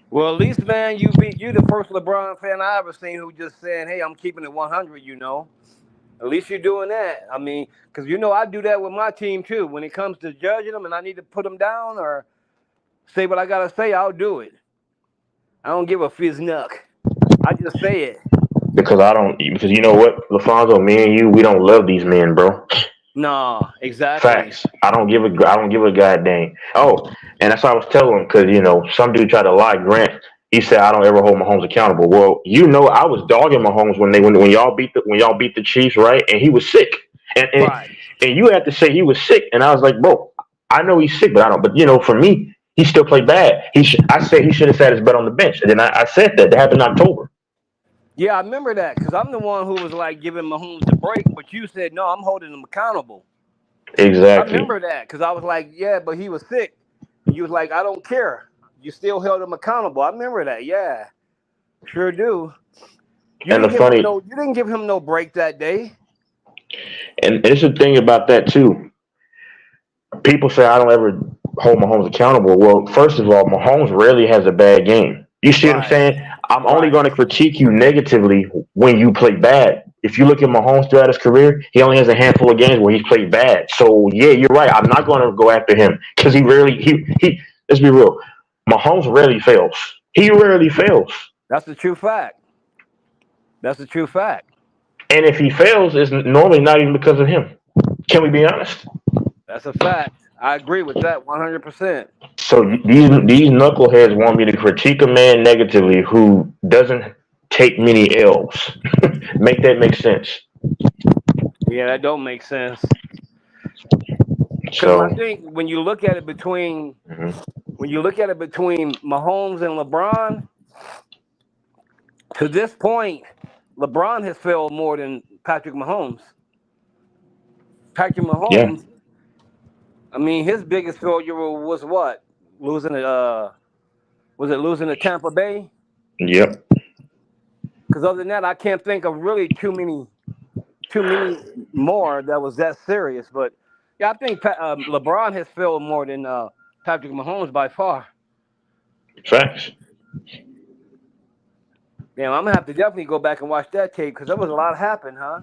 Well, at least, man, you the first LeBron fan I ever seen who just saying, "Hey, I'm keeping it 100." You know, at least you're doing that. I mean, because I do that with my team too. When it comes to judging them, and I need to put them down or say what I gotta say, I'll do it. I don't give a fizz-nuck. I just say it. Because you know what, LaFonso, me and you, we don't love these men, bro. No, exactly. Facts. I don't give a goddamn. Oh, and that's what I was telling him because some dude tried to lie. Grant, he said I don't ever hold Mahomes accountable. Well, I was dogging Mahomes when y'all beat the Chiefs, right? And he was sick, and Right. and you had to say he was sick, and I was like, bro, I know he's sick, but I don't. But for me, he still played bad. I said he should have sat his butt on the bench, and then I said that happened in October. Yeah, I remember that because I'm the one who was like giving Mahomes the break, but you said no, I'm holding him accountable. Exactly. I remember that because I was like, yeah, but he was sick. You was like, I don't care. You still held him accountable. I remember that. Yeah, sure do. You didn't give him no break that day. And it's the thing about that too. People say I don't ever hold Mahomes accountable. Well, first of all, Mahomes rarely has a bad game. You see what I'm saying? I'm only going to critique you negatively when you play bad. If you look at Mahomes throughout his career, he only has a handful of games where he's played bad. So yeah, you're right. I'm not going to go after him because he let's be real. Mahomes rarely fails. He rarely fails. That's the true fact. And if he fails, it's normally not even because of him. Can we be honest? That's a fact. I agree with that 100%. So these knuckleheads want me to critique a man negatively who doesn't take many L's. Make that make sense? Yeah, that don't make sense. So I think when you look at it between Mahomes and LeBron, to this point, LeBron has failed more than Patrick Mahomes. Patrick Mahomes, yeah. I mean, his biggest failure was what? Losing to Tampa Bay? Yep. Because other than that, I can't think of really too many more that was that serious. But yeah, I think LeBron has failed more than Patrick Mahomes by far. Facts. Damn, I'm gonna have to definitely go back and watch that tape because there was a lot happened, huh?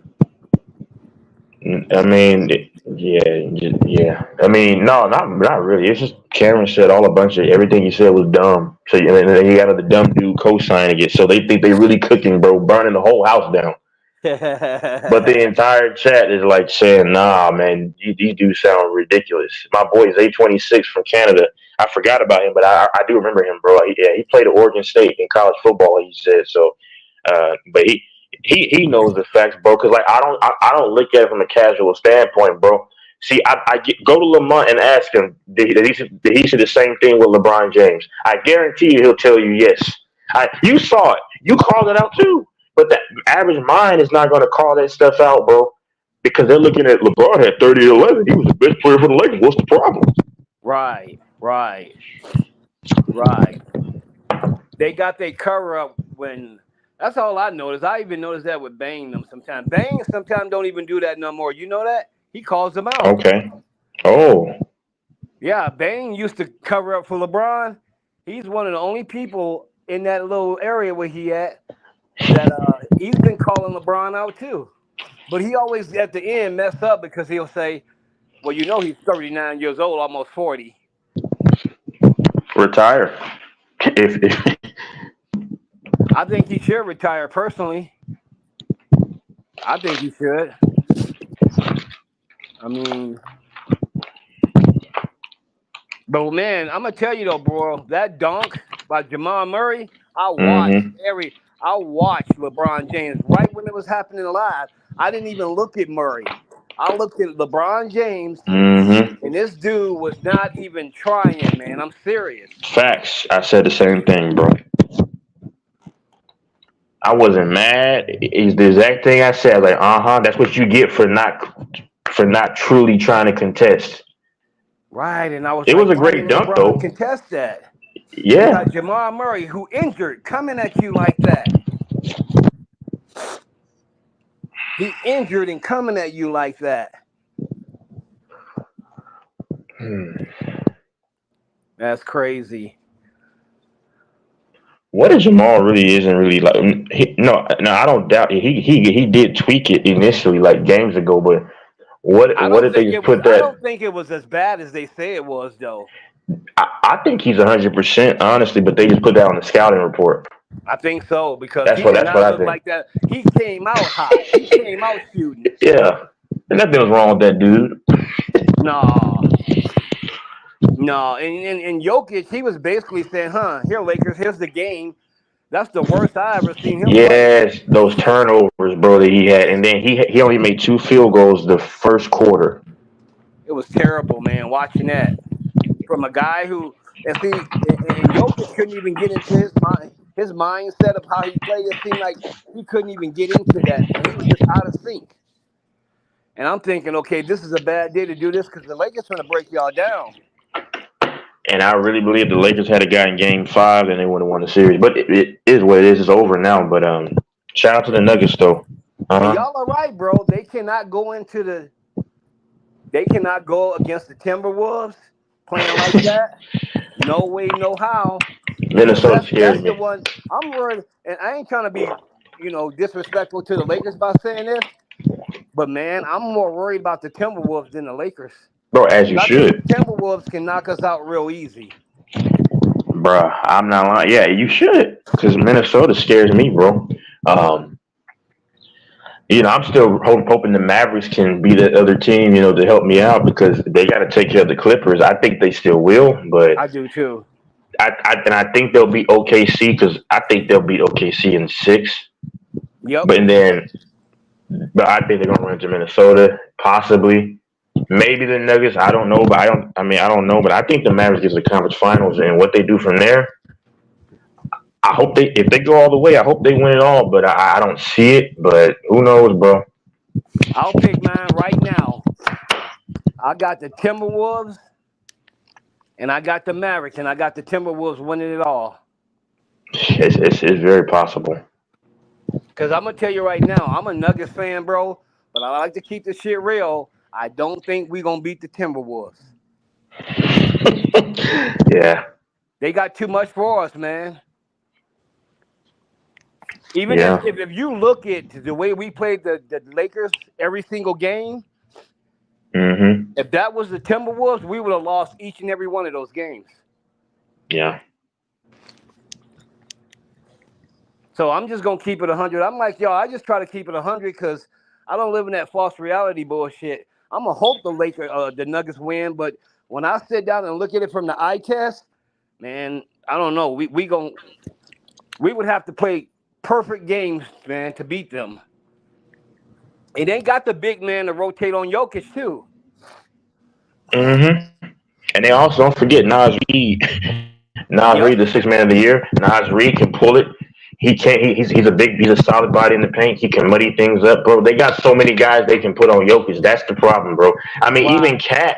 I mean, yeah. I mean, no, not really. It's just Cameron said all a bunch of everything he said was dumb. So and then you got the dumb dude co-signing it. So they think they really cooking, bro, burning the whole house down. But the entire chat is like saying, nah, man, these dudes sound ridiculous. My boy is A26 from Canada. I forgot about him, but I do remember him, bro. He played at Oregon State in college football, he said. So, but he knows the facts, bro. Because like I don't look at it from a casual standpoint, bro. See, go to Lamont and ask him did he say the same thing with LeBron James. I guarantee you he'll tell you yes. You saw it. You called it out too. But the average mind is not going to call that stuff out, bro, because they're looking at LeBron had 30-11. He was the best player for the Lakers. What's the problem? Right. they got their cover up when. That's all I noticed. I even noticed that with Bane them sometimes. Bane sometimes don't even do that no more. You know that? He calls them out. Okay. Oh. Yeah, Bane used to cover up for LeBron. He's one of the only people in that little area where he at that he's been calling LeBron out too. But he always at the end mess up because he'll say, well, you know he's 39 years old, almost 40. Retire. If I think he should retire personally. I think he should. I mean, but man, I'm gonna tell you though, bro, that dunk by Jamal Murray, I watched LeBron James right when it was happening live. I didn't even look at Murray. I looked at LeBron James, and this dude was not even trying, man. I'm serious. Facts. I said the same thing, bro. I wasn't mad. It's the exact thing I said. Like, that's what you get for not truly trying to contest. Right, and I was. It like, was a great dunk, LeBron though. Contest that. Yeah. You got Jamal Murray, who injured, coming at you like that. He injured and coming at you like that. That's crazy. What if Jamal really isn't really like? No, I don't doubt it. He did tweak it initially, like games ago. But what if they just put that? I don't think it was as bad as they say it was, though. I think he's 100%, honestly, but they just put that on the scouting report. I think so because That's he what did I not look think. like that. He came out hot. He came out shooting. Yeah, and nothing was wrong with that dude. No, and Jokic, he was basically saying, here, Lakers, here's the game. That's the worst I ever seen him Yes, those turnovers, bro, that he had. And then he only made 2 field goals the first quarter. It was terrible, man, watching that. From a guy who, and Jokic couldn't even get into his mindset of how he played. It seemed like he couldn't even get into that. And he was just out of sync. And I'm thinking, okay, this is a bad day to do this because the Lakers trying to break y'all down. And I really believe the Lakers had a guy in Game 5 and they would have won the series. But it is what it is. It's over now. But shout out to the Nuggets, though. Y'all are right, bro. They cannot go against the Timberwolves playing like that. No way, no how. Minnesota scares me. The one I'm worried, and I ain't trying to be, disrespectful to the Lakers by saying this, but man, I'm more worried about the Timberwolves than the Lakers. Bro, as you should. The Timberwolves can knock us out real easy. Bruh, I'm not lying. Yeah, you should, because Minnesota scares me, bro. I'm still hoping the Mavericks can be the other team, to help me out because they got to take care of the Clippers. I think they still will, but I do too. I think they'll beat OKC because I think they'll beat OKC in 6. Yep. But I think they're gonna run into Minnesota, possibly. Maybe the Nuggets. I don't know, but I don't know, but I think the Mavericks get to the conference finals, and what they do from there, I hope if they go all the way, I hope they win it all. But I don't see it. But who knows, bro? I'll pick mine right now. I got the Timberwolves, and I got the Mavericks, and I got the Timberwolves winning it all. It's very possible. Because I'm gonna tell you right now, I'm a Nuggets fan, bro, but I like to keep this shit real. I don't think we're going to beat the Timberwolves. Yeah. They got too much for us, man. Even if you look at the way we played the Lakers every single game, if that was the Timberwolves, we would have lost each and every one of those games. Yeah. So I'm just going to keep it 100. I'm like, y'all, I just try to keep it 100 because I don't live in that false reality bullshit. I'm going to hope the Nuggets win, but when I sit down and look at it from the eye test, man, I don't know. We would have to play perfect games, man, to beat them. And they got the big man to rotate on Jokic, too. And they also, don't forget, Naz Reid. Reid, the 6th man of the year. Naz Reid can pull it. He's a solid body in the paint. He can muddy things up, bro. They got so many guys they can put on Jokic. That's the problem, bro. I mean, even Cat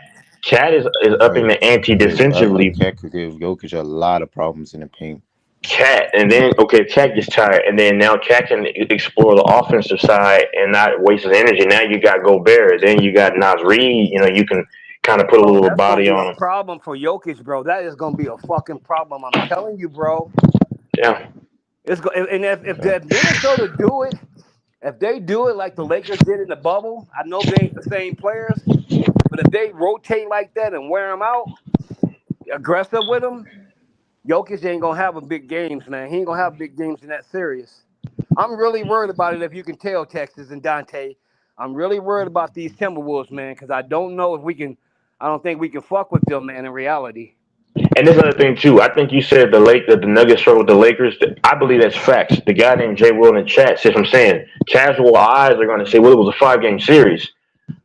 is upping the ante defensively. Cat could give Jokic a lot of problems in the paint. Cat, and then Cat gets tired, and then now Cat can explore the offensive side and not waste his energy. Now you got Gobert, then you got Nas Reed. You know, you can kind of put a Bro, little that's gonna body be on a him. problem for Jokic, bro. That is gonna be a fucking problem. I'm telling you, bro. Yeah, And if Minnesota do it, if they do it like the Lakers did in the bubble, I know they ain't the same players, but if they rotate like that and wear them out, aggressive with them, Jokic ain't gonna have a big games, man. He ain't gonna have big games in that series. I'm really worried about it. If you can tell, Texas and Dante, I'm really worried about these Timberwolves, man, because I don't know if we can. I don't think we can fuck with them, man. In reality, and there's another thing too. I think you said that the Nuggets struggled with the Lakers. I believe that's facts. The guy named Jay Will in the chat says, "I'm saying casual eyes are going to say, well, it was a 5-game series,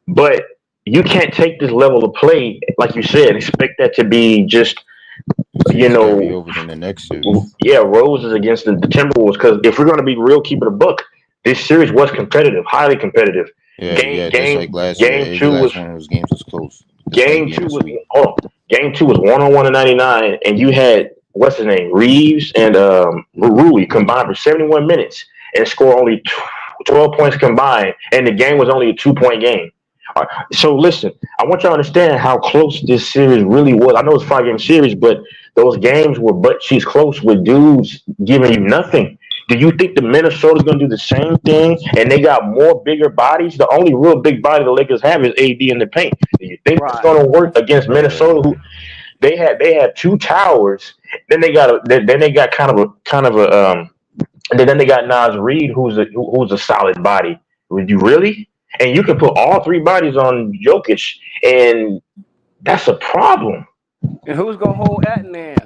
but you can't take this level of play, like you said, expect that to be just." You It's gotta be know, over in the next series. yeah, Roses against the Timberwolves. Because if we're going to be real, keep it a buck. This series was competitive, highly competitive. Yeah, just like last year. Game Every two was last one of those games was close. Just like being a sweep. game two was 101 to 99, and you had what's his name, Reeves and Rui combined for 71 minutes and score only 12 points combined, and the game was only a 2-point game. All right, so listen, I want you to understand how close this series really was. I know it's a 5-game series, but those games were butt cheeks close with dudes giving you nothing. Do you think the Minnesota's going to do the same thing? And they got more bigger bodies. The only real big body the Lakers have is AD in the paint. Do you think it's going to work against Minnesota? Who they had 2 towers. Then they got kind of a and then they got Nas Reed, who's a solid body. Would you really? And you can put all 3 bodies on Jokic, and that's a problem. and who's gonna hold Ant-Man?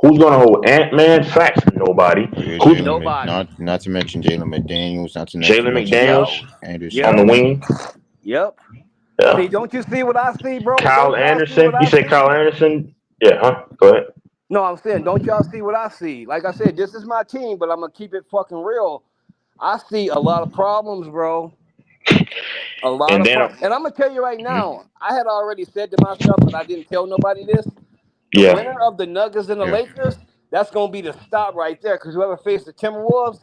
Who's gonna hold Ant-Man? Facts. Nobody. Yeah, Who's Nobody. not to mention Jalen McDaniels, not to Jalen mention McDaniels Anderson. on the wing? Yep. Yeah. See, don't you see what I see, bro? Kyle Don't y'all see Anderson. what I You say see? Kyle Anderson? Yeah, huh? Go ahead. No, I'm saying, don't y'all see what I see? Like I said, this is my team, but I'm gonna keep it fucking real. I see a lot of problems, bro. A lot And of then problems. And I'm gonna tell you right now, I had already said to myself, but I didn't tell nobody this. The yeah, winner of the Nuggets and the Yeah. Lakers, that's gonna be the stop right there. Because whoever faced the Timberwolves,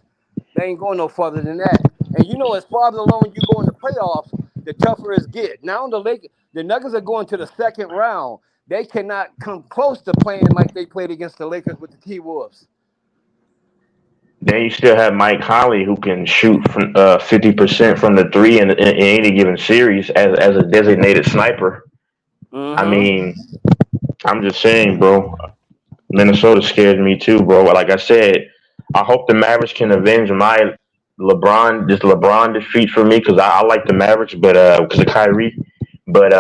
they ain't going no further than that. And you know, as farther along you go in the playoffs, the tougher it gets. Now the Nuggets are going to the second round. They cannot come close to playing like they played against the Lakers with the T-Wolves. then you still have Mike Conley, who can shoot from 50% from the 3 in any given series as a designated sniper. I mean, I'm just saying, bro. Minnesota scared me too, bro. Like I said, I hope the Mavericks can avenge my LeBron defeat for me, because I like the Mavericks, but because of Kyrie. But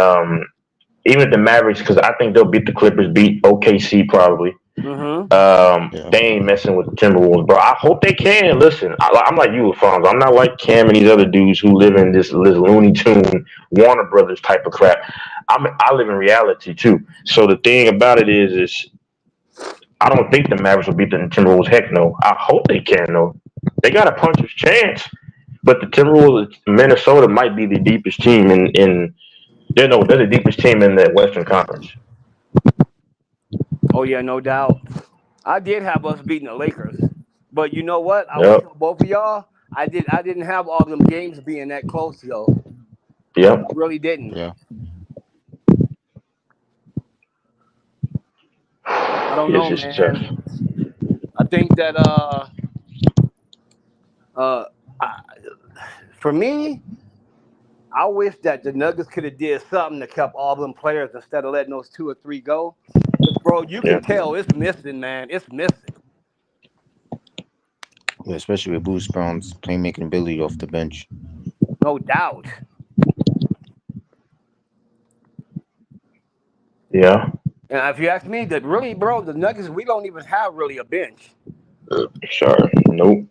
even if the Mavericks, because I think they'll beat the Clippers, beat OKC probably. They ain't messing with the Timberwolves, bro. I hope they can. Listen, I'm like you, Alfonso. I'm not like Cam and these other dudes who live in this Looney Tune Warner Brothers type of crap. I live in reality too. So the thing about it is I don't think the Mavericks will beat the Timberwolves. Heck no. I hope they can though. They got a puncher's chance, but the Timberwolves, Minnesota might be the deepest team they're the deepest team in the Western Conference. Oh yeah, no doubt. I did have us beating the Lakers, but you know what? I Yep. will tell both of y'all, I didn't have all them games being that close though. Yep. I really didn't. Yeah. I don't know, It's man. just tough. I think that for me, I wish that the Nuggets could have did something to keep all them players instead of letting those 2 or 3 go. Bro, you can tell it's missing, man. It's missing. Yeah, especially with Bruce Brown's playmaking ability off the bench. No doubt. Yeah. And if you ask me, that really, bro, the Nuggets, we don't even have really a bench. Sorry. Nope.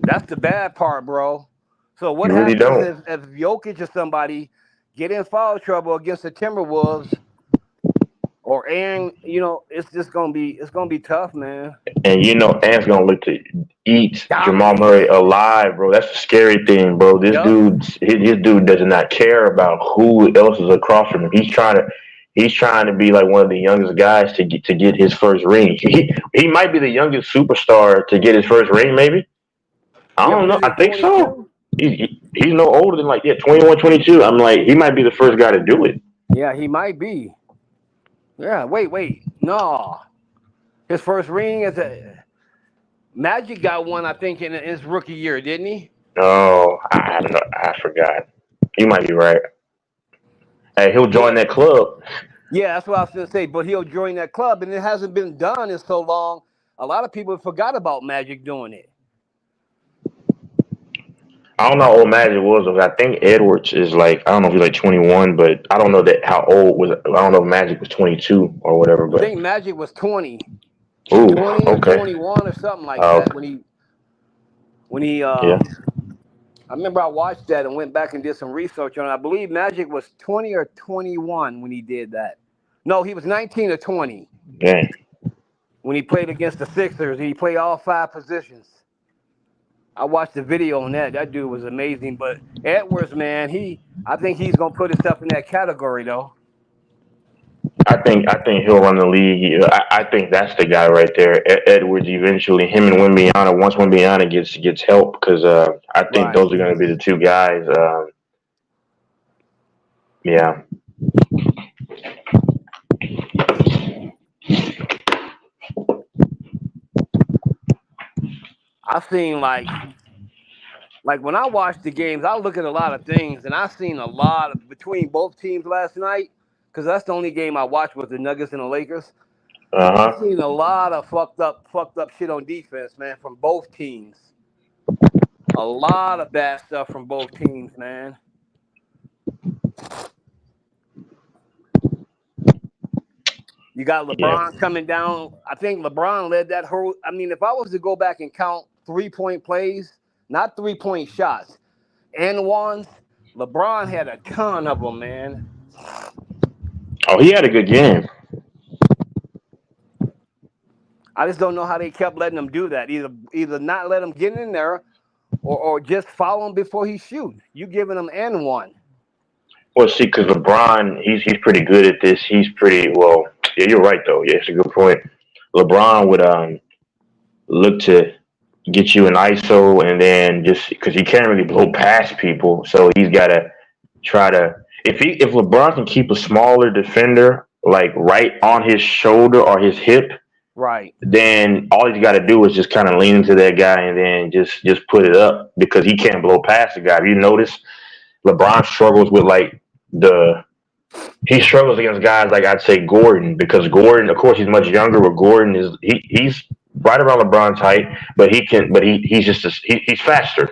That's the bad part, bro. So what You really happens if Jokic or somebody get in foul trouble against the Timberwolves or Aaron, it's gonna be tough, man. And Ant's gonna look to eat Jamal Murray alive, bro. That's the scary thing, bro. His dude does not care about who else is across from him. He's trying to he's trying to be like one of the youngest guys to get his first ring. He might be the youngest superstar to get his first ring, maybe. I Yeah, don't but know. is I he think so. 22? He's no older than like 21, 22. I'm like, he might be the first guy to do it. Yeah, he might be. Yeah, wait. No. His first ring is a Magic got one, I think, in his rookie year, didn't he? Oh, I don't know. I forgot. You might be right. Hey, he'll join Yeah. that club. Yeah, that's what I was gonna say. But he'll join that club, and it hasn't been done in so long. A lot of people forgot about Magic doing it. I don't know how old Magic was. I think Edwards is like, I don't know if he's like 21, but I don't know that how old was. I don't know if Magic was 22 or whatever. I But think Magic was 20, ooh, 20 or okay. 21 or something like Oh, that when he yeah. I remember I watched that and went back and did some research on it. I believe Magic was 20 or 21 when he did that. No, he was 19 or 20 Dang. when he played against the Sixers. He played all 5 positions. I watched the video on that. That dude was amazing. But Edwards, man, I think he's gonna put himself in that category though. I think he'll run the league. I think that's the guy right there. Edwards eventually. Him and Wimbiana. Once Wimbiana gets help, because I think Right. those are going to be the two guys. Yeah. I've seen like when I watch the games, I look at a lot of things, and I've seen a lot of, between both teams last night, because that's the only game I watched was the Nuggets and the Lakers. I've seen a lot of fucked up shit on defense, man, from both teams. A lot of bad stuff from both teams, man. You got LeBron coming down. I think LeBron led that whole. I mean, if I was to go back and count 3-point plays, not 3-point shots, and ones, LeBron had a ton of them, man. Oh, he had a good game. I just don't know how they kept letting him do that. Either not let him get in there, or just foul him before he shoot. You giving him and one. Well, see, because LeBron, he's pretty good at this. He's pretty well. Yeah, you're right though. Yeah, it's a good point. LeBron would look to get you an ISO, and then just because he can't really blow past people, so he's got to try to. If LeBron can keep a smaller defender like right on his shoulder or his hip, right, then all he's got to do is just kind of lean into that guy and then just put it up, because he can't blow past the guy. If you notice, LeBron struggles with he struggles against guys like, I'd say, Gordon, because Gordon, of course, he's much younger, but Gordon he's right around LeBron's height, but he's faster.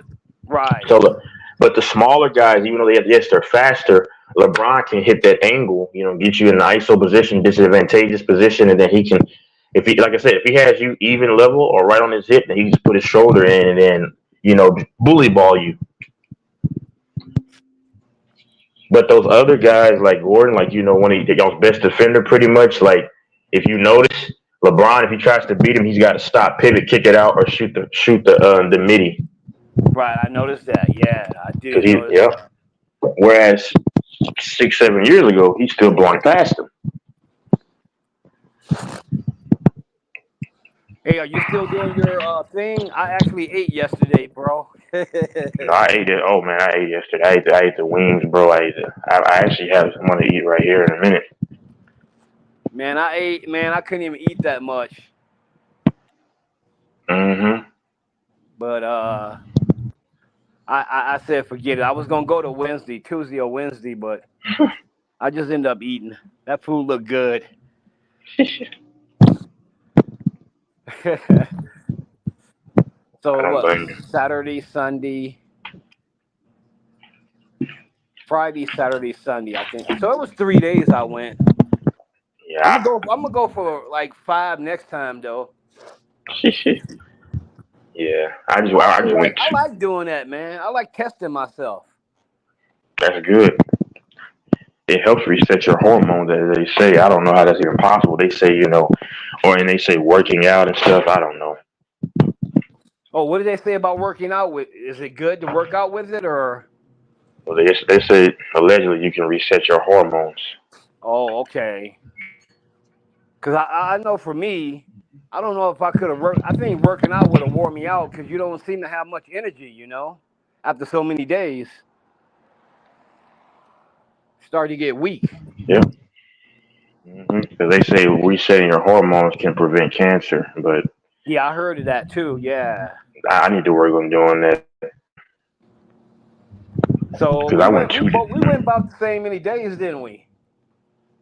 right. So, but the smaller guys, even though they're faster, LeBron can hit that angle, get you in an ISO position, disadvantageous position, and then he can, like I said, if he has you even level or right on his hip, then he can just put his shoulder in and then, bully ball you. But those other guys like Gordon, one of y'all's best defender, pretty much. Like, if you notice, LeBron, if he tries to beat him, he's got to stop, pivot, kick it out, or shoot the midi. Right, I noticed that. Yeah, I did. That. Whereas 6-7 years ago, he's still blowing past him. Hey, are you still doing your thing? I actually ate yesterday, bro. No, I ate it. Oh man, I ate yesterday. I ate the wings, bro. I actually have some to eat right here in a minute. Man, I ate. Man, I couldn't even eat that much. But I said forget it. I was gonna go to Tuesday or Wednesday, but I just ended up eating. That food looked good. So what? Saturday, Sunday, Friday, Saturday, Sunday, I think. So it was 3 days I went. Yeah. I'm gonna go for like 5 next time though. Yeah, I just went. I like doing that, man. I like testing myself. That's good. It helps reset your hormones, as they say. I don't know how that's even possible. They say, and they say working out and stuff. I don't know. Oh, what did they say about working out with? Is it good to work out with it, or? Well, they say allegedly you can reset your hormones. Oh, okay. Because I know for me, I don't know if I could have worked. I think working out would have wore me out because you don't seem to have much energy, after so many days. Start to get weak. Yeah. Because they say resetting your hormones can prevent cancer, but Yeah, I heard of that too. Yeah. I need to work on doing that So because I went two. we went about the same many days, didn't we?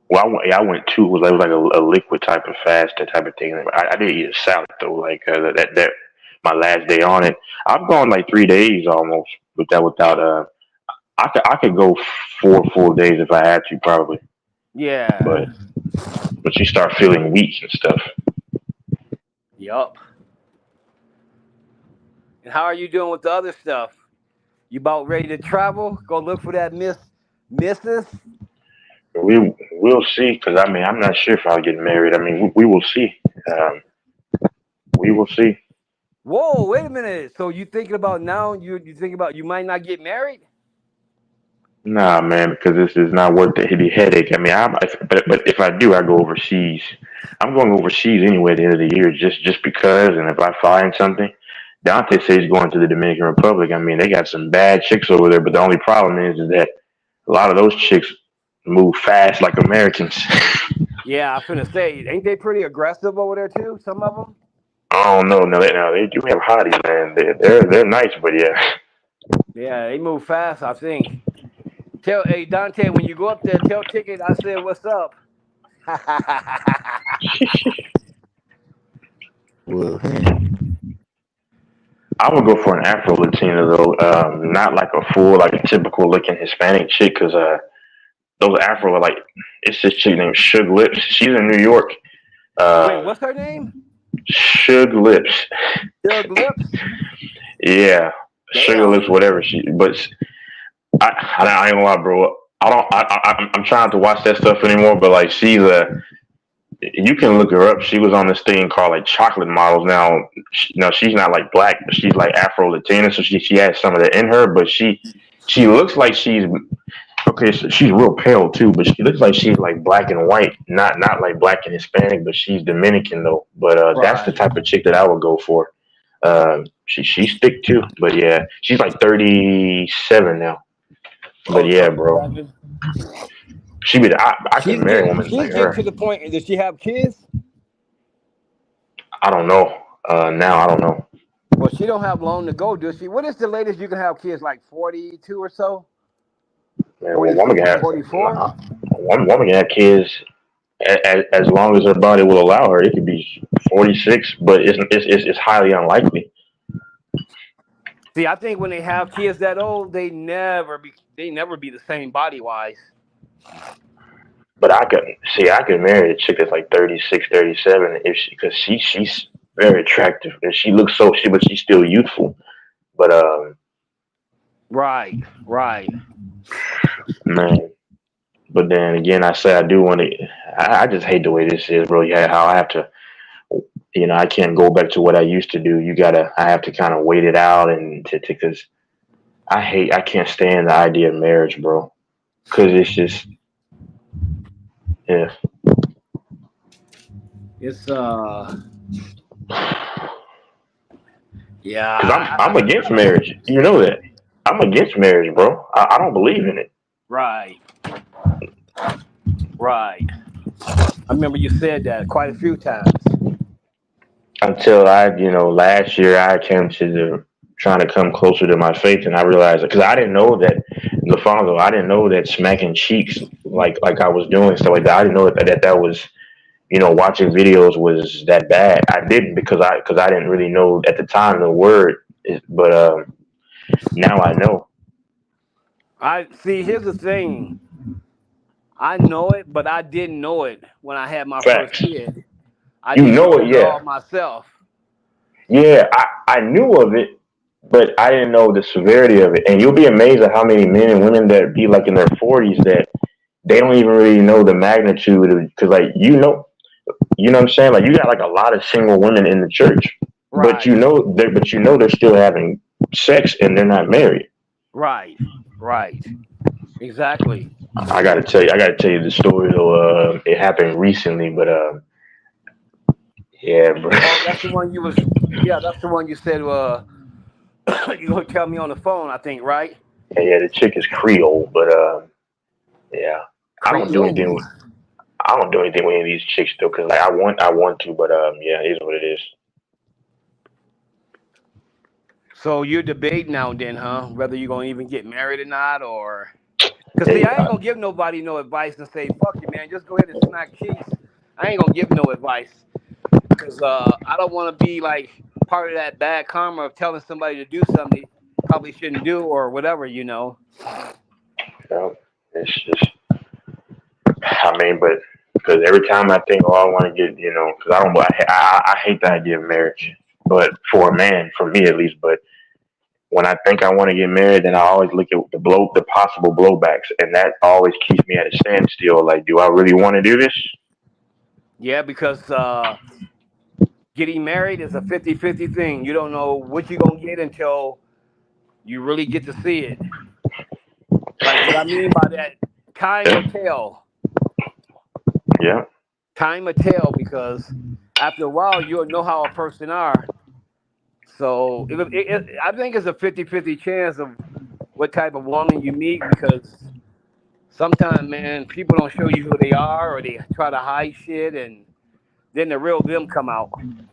Well, I went two. It was like a liquid type of fast, that type of thing. I did eat a salad though, like that. My last day on it, I've gone like 3 days almost without. I could go 4 full days if I had to, probably. Yeah. But you start feeling weak and stuff. Yup. And how are you doing with the other stuff? You about ready to travel? Go look for that missus? We'll see, because I mean, I'm not sure if I'll get married. I mean, we will see. We will see. Whoa, wait a minute. So you thinking about now? You thinking about you might not get married? Nah, man, because this is not worth the headache. I mean, but if I do, I go overseas. I'm going overseas anyway at the end of the year, just because. And if I find something, Dante says he's going to the Dominican Republic. I mean, they got some bad chicks over there, but the only problem is that a lot of those chicks move fast like Americans. Yeah, I'm finna say, ain't they pretty aggressive over there too? Some of them. I don't know. No, they do have hotties, man. They're nice, but yeah. Yeah, they move fast. I think. Hey Dante, when you go up there, tell Ticket I said what's up. Well, I would go for an Afro Latina though, not like a full, like a typical looking Hispanic chick, because those Afro are like, it's this chick named Suge Lips. She's in New York. Wait, what's her name? Suge Lips. Suge Lips. Yeah, Damn. Sugar Lips, whatever but I ain't gonna lie, bro. I'm trying to watch that stuff anymore, but like she's you can look her up. She was on this thing called like Chocolate Models. Now, she's not like black, but she's like Afro Latina, so she has some of that in her. But she looks like she's okay. So she's real pale too, but she looks like she's like black and white, not like black and Hispanic, but she's Dominican though. But that's the type of chick that I would go for. She's thick too, but yeah, she's like 37 now. But yeah, bro, she be. I can marry a woman like her. To the point. Does she have kids? I don't know. Now I don't know. Well, she don't have long to go, does she? What is the latest you can have kids? Like 42 or so? Man, woman can have 44. Woman can have kids as long as her body will allow her. It could be 46, but it's highly unlikely. See, I think when they have kids that old, they never be the same body wise. But I could marry a chick that's like 36, 37 because she's very attractive and she looks but she's still youthful. But right. Man. But then again, I say I do want to. I just hate the way this is, bro. Yeah, how I have to. I can't go back to what I used to do. I have to kind of wait it out because I can't stand the idea of marriage, bro. Because it's just, yeah. It's yeah. Because I'm against marriage. You know that. I'm against marriage, bro. I don't believe in it. Right. I remember you said that quite a few times. Until last year I came to trying to come closer to my faith, and I realized because I didn't know that LaFonso, I didn't know that smacking cheeks like I was doing stuff like that. I didn't know that was, watching videos was that bad. I didn't because I didn't really know at the time the word, but now I know. I see. Here's the thing. I know it, but I didn't know it when I had my first kid. I didn't know it, yeah. Myself. Yeah, I knew of it, but I didn't know the severity of it. And you'll be amazed at how many men and women that be like in their 40s that they don't even really know the magnitude of, because like you know what I'm saying? Like you got like a lot of single women in the church, right. but they're still having sex and they're not married. Right. Exactly. I gotta tell you the story though. It happened recently, but yeah, bro. Oh, that's the one you was. Yeah, that's the one you said. You gonna tell me on the phone? I think, right? Yeah, the chick is Creole, but yeah, I don't do anything. Creole. I don't do anything with any of these chicks though, cause like I want to, but yeah, it is what it is. So you're debating now, then, huh? Whether you're gonna even get married or not, or because see, Hey, I ain't gonna give nobody no advice and say, "Fuck you, man. Just go ahead and smack cheeks." I ain't gonna give no advice because I don't want to be like part of that bad karma of telling somebody to do something they probably shouldn't do or whatever, you know. it's just, I mean, but because every time I think, oh, I want to get, because I hate the idea of marriage, but for a man, for me at least, but when I think I want to get married, then I always look at the possible blowbacks, and that always keeps me at a standstill. Like, do I really want to do this? Yeah, because getting married is a 50-50 thing. You don't know what you're gonna get until you really get to see it. Like what I mean by that, time will tell. Yeah. Time will tell because after a while you'll know how a person are. So I think it's a 50-50 chance of what type of woman you meet because sometimes, man, people don't show you who they are or they try to hide shit and then the real them come out. And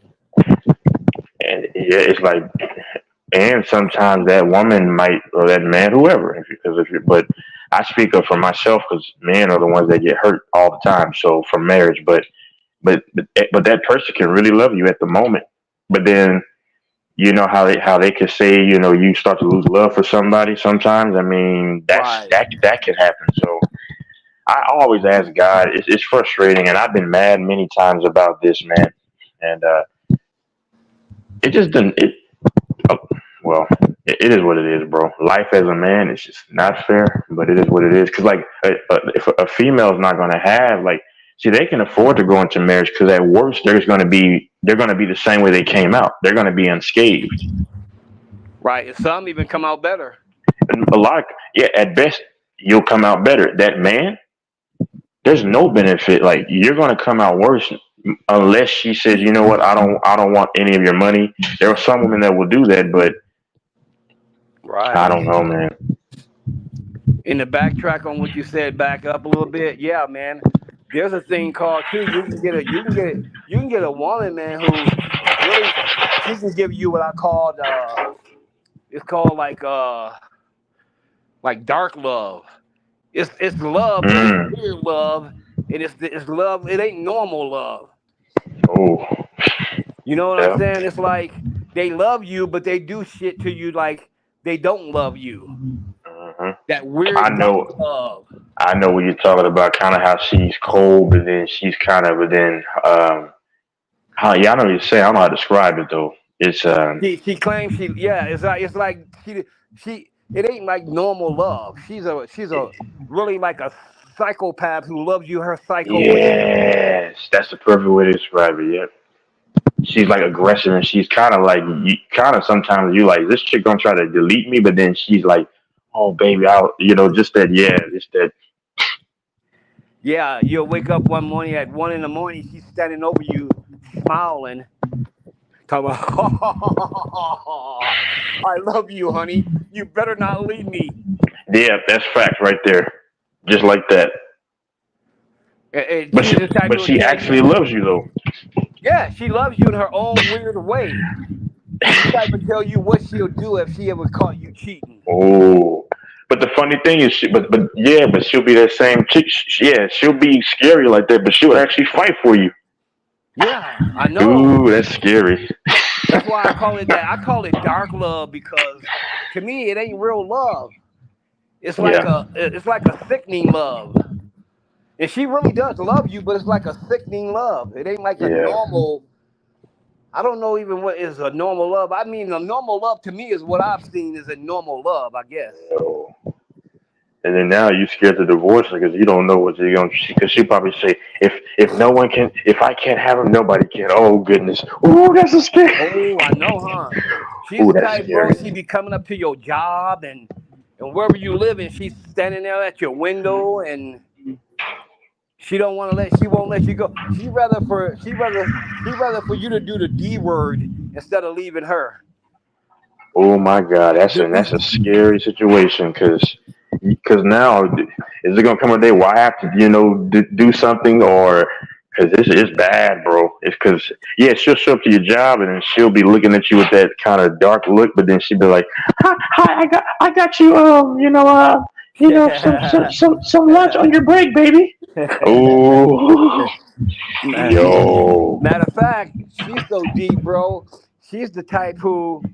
yeah, it's like, and sometimes that woman might, or that man, whoever, but I speak up for myself because men are the ones that get hurt all the time. So from marriage, but that person can really love you at the moment, but then you know how they could say, you start to lose love for somebody sometimes. I mean, Right. that can happen. So I always ask God. It's frustrating, and I've been mad many times about this, man. And it just didn't. Well, it is what it is, bro. Life as a man is just not fair, but it is what it is. Because like, if a female's not gonna have like, see, they can afford to go into marriage because at worst they're gonna be the same way they came out. They're gonna be unscathed. Right. And some even come out better. And at best you'll come out better. That man, there's no benefit. Like you're gonna come out worse unless she says, you know what, I don't want any of your money. There are some women that will do that, but right. I don't know, man. In the backtrack on what you said, back up a little bit. Yeah, man. There's a thing called too. You can get a woman, man, who really she can give you what I call it's called like dark love. It's love, but it's weird love, and it's love. It ain't normal love. Oh, you know what I'm saying? It's like they love you, but they do shit to you like they don't love you. That weird love. I know what you're talking about. Kind of how she's cold, but then she's kind of, I know what you're saying. I don't know how to describe it though. It's she claims it's like she it ain't like normal love. She's a really like a psychopath who loves you her psycho way. Yes, that's the perfect way to describe it. Yeah, she's like aggressive, and she's kind of like sometimes you like this chick gonna try to delete me, but then she's like, oh baby, just that. Yeah, you'll wake up one morning at 1 a.m. She's standing over you, smiling. Talking about, I love you, honey. You better not leave me. Yeah, that's fact right there. Just like that. But she actually loves you, though. Yeah, she loves you in her own weird way. She type to tell you what she'll do if she ever caught you cheating. Oh, but the funny thing is, but she'll be that same chick. Yeah, she'll be scary like that, but she'll actually fight for you. Yeah, I know. Ooh, that's scary. That's why I call it that. I call it dark love because to me it ain't real love. It's like it's like a sickening love. And she really does love you, but it's like a sickening love. It ain't like a normal. I don't know even what is a normal love. I mean, a normal love to me is what I've seen is a normal love, I guess. Oh. And then now you're scared to divorce her because you don't know what you're going to. Because she probably say, if I can't have him, nobody can. Oh goodness. Ooh, that's so scary. Oh, I know, huh? She's the type, bro. She be coming up to your job and and wherever you live, and she's standing there at your window, and she won't let you go. She rather for you to do the D word instead of leaving her. Oh my God, that's a scary situation because now is it gonna come a day where I have to do something or because it's bad, bro. It's because she'll show up to your job and then she'll be looking at you with that kind of dark look, but then she'll be like, hi, I got you some lunch on your break, baby. Oh, yo. Matter of fact, she's so deep, bro. She's the type who,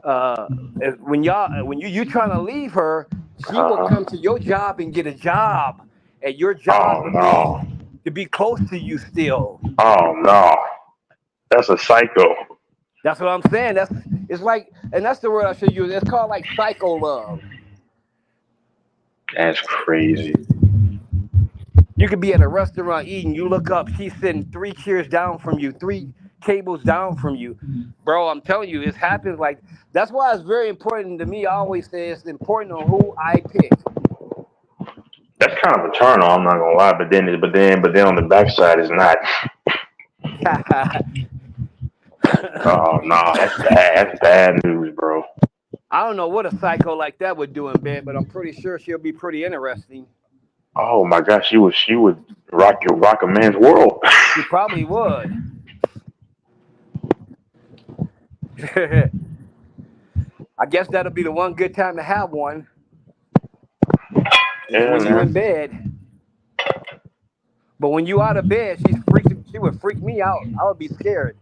when you trying to leave her, she will come to your job and get a job at your job to be close to you still. Oh no, that's a psycho. That's what I'm saying. It's like, and that's the word I should use. It's called like psycho love. That's crazy. You could be at a restaurant eating. You look up, she's sitting 3 chairs down from you, 3 tables down from you. Bro, I'm telling you, it happens like, that's why it's very important to me. I always say it's important on who I pick. That's kind of a turn on, I'm not gonna lie, but then on the backside it's not. Oh no, that's bad. That's bad news, bro. I don't know what a psycho like that would do in bed, but I'm pretty sure she'll be pretty interesting. Oh my gosh, she would rock a man's world. She probably would. I guess that'll be the one good time to have one. Yeah, when you're in bed. But when you out of bed, she would freak me out. I would be scared.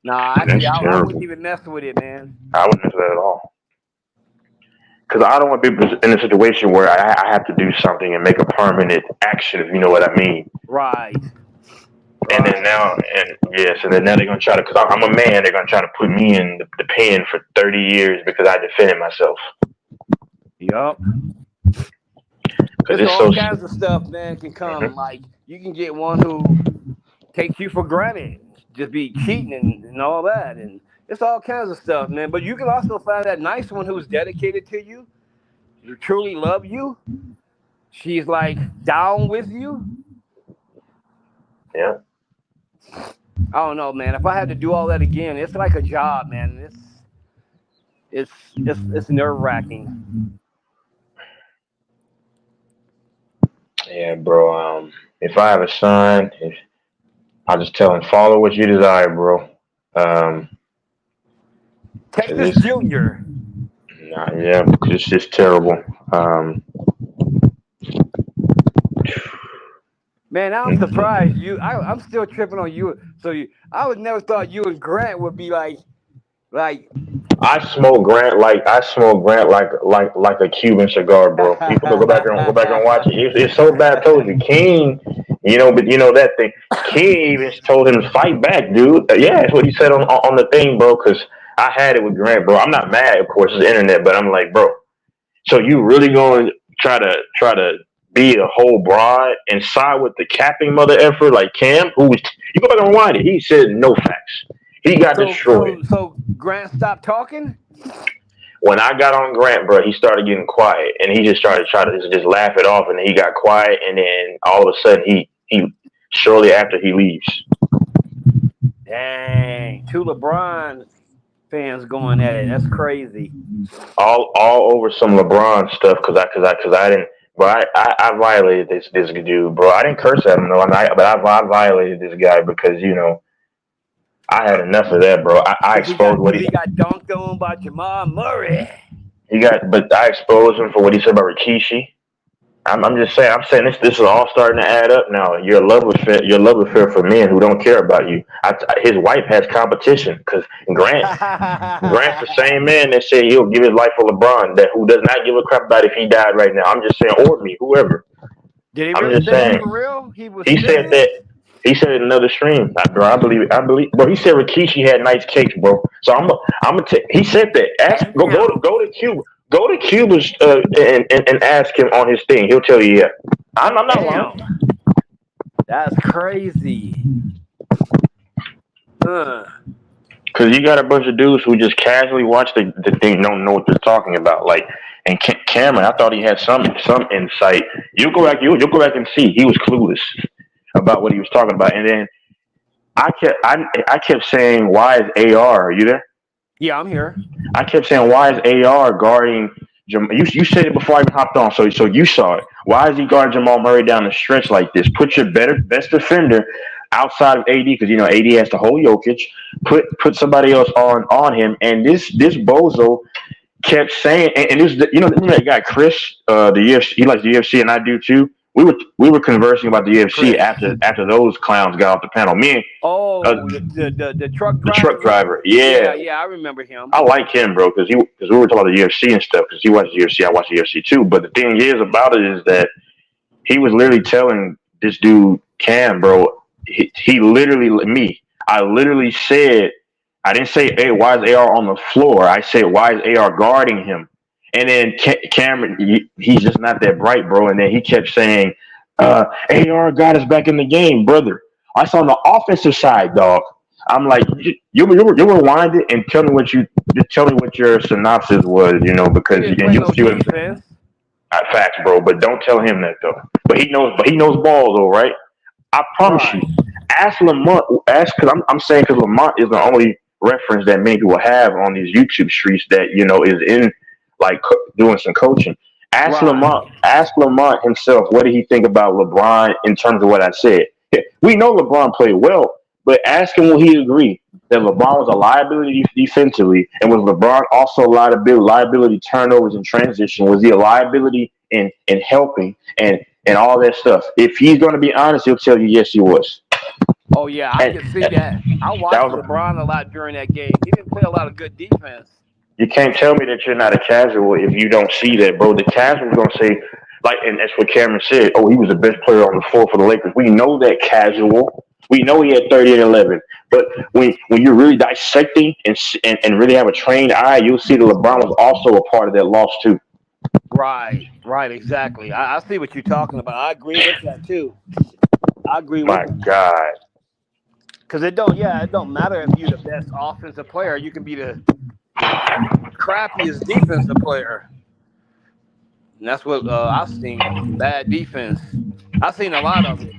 Nah, actually, I wouldn't even mess with it, man. I wouldn't mess with that at all. Because I don't want people in a situation where I have to do something and make a permanent action, if you know what I mean. Right. And then now they're going to try to, because I'm a man, they're going to try to put me in the pen for 30 years because I defended myself. Yup. There's all kinds of stuff, man, can come. Mm-hmm. Like, you can get one who takes you for granted, just be cheating and all that. And it's all kinds of stuff, man. But you can also find that nice one who's dedicated to you, who truly love you. She's, like, down with you. Yeah. I don't know, man. If I had to do all that again, it's like a job, man. It's nerve-wracking. Yeah, bro. If I have a son, I'll just tell him, follow what you desire, bro. Texas Junior. Nah, yeah, because it's just terrible. Man, I'm surprised you. I'm still tripping on you. I would never thought you and Grant would be like. I smoke Grant like a Cuban cigar, bro. People go back and watch it. It's so bad. I told you, King. But that thing. King even told him to fight back, dude. Yeah, that's what he said on the thing, bro. Because I had it with Grant, bro. I'm not mad, of course, it's the internet, but I'm like, bro. So you really going to try to be a whole broad and side with the capping mother effer like Cam, you go back and rewind it. He said no facts. He got destroyed. So Grant stopped talking? When I got on Grant, bro, he started getting quiet, and he just started trying to just laugh it off, and he got quiet, and then all of a sudden he shortly after he leaves. Dang, 2 LeBron fans going at it. That's crazy. All over some LeBron stuff because I didn't. But I violated this dude, bro. I didn't curse at him though, but I violated this guy because I had enough of that, bro. I exposed what he got dunked on by Jamal Murray. But I exposed him for what he said about Rikishi. I'm just saying. I'm saying this is all starting to add up now. Your love affair for men who don't care about you. His wife has competition because Grant's the same man that said he'll give his life for LeBron, who does not give a crap about if he died right now. I'm just saying, or me, whoever. Did he really say that for real? He said that. He said it in another stream, bro. I believe. Bro, he said Rikishi had nice cakes, bro. So I'm gonna take. He said that. Go to Cuba. Go to Cuba's and ask him on his thing. He'll tell you. Yeah, I'm not lying. That's crazy. Because Because you got a bunch of dudes who just casually watch the thing, don't know what they're talking about. Like, and Cameron, I thought he had some insight. You'll go back and see he was clueless about what he was talking about. And then I kept saying, why is AR? Are you there? Yeah, I'm here. I kept saying, why is AR guarding Jamal? You said it before I even hopped on, so you saw it. Why is he guarding Jamal Murray down the stretch like this? Put your best defender outside of AD, because AD has to hold Jokic. Put somebody else on him. And this bozo kept saying, and this, remember that guy Chris, the UFC, he likes the UFC, and I do too. We were conversing about the UFC after those clowns got off the panel. Me and the truck driver. The truck driver, yeah, I remember him. I like him, bro, because we were talking about the UFC and stuff. Because he watches the UFC, I watch the UFC too. But the thing is about it is that he was literally telling this dude Cam, bro. He literally I literally said, I didn't say, hey, why is AR on the floor? I said, why is AR guarding him? And then Cameron, he's just not that bright, bro. And then he kept saying, AR got us back in the game, brother. I saw on the offensive side, dog. I'm like, you rewind it and tell me what your synopsis was, because you'll see what I'm saying. Facts, bro. But don't tell him that though. But he knows ball though, right? I promise you. Ask Lamont. Because I'm saying, because Lamont is the only reference that many people have on these YouTube streets that is in like doing some coaching. Ask Lamont himself. What did he think about LeBron in terms of what I said? We know LeBron played well, but ask him will he agree that LeBron was a liability defensively, and was LeBron also a liability turnovers in transition? Was he a liability in helping and all that stuff? If he's going to be honest, he'll tell you yes, he was. Oh yeah, I can see that. I watched LeBron a lot during that game. He didn't play a lot of good defense. You can't tell me that you're not a casual if you don't see that, bro. The casual is going to say, like, and that's what Cameron said, he was the best player on the floor for the Lakers. We know that, casual. We know he had 30 and 11. But when you're really dissecting and really have a trained eye, you'll see that LeBron was also a part of that loss too. Right, exactly. I see what you're talking about. I agree with that too. I agree with that. My God. Because it don't matter if you're the best offensive player. You can be the crappiest defensive player. And that's what I've seen. Bad defense. I've seen a lot of it.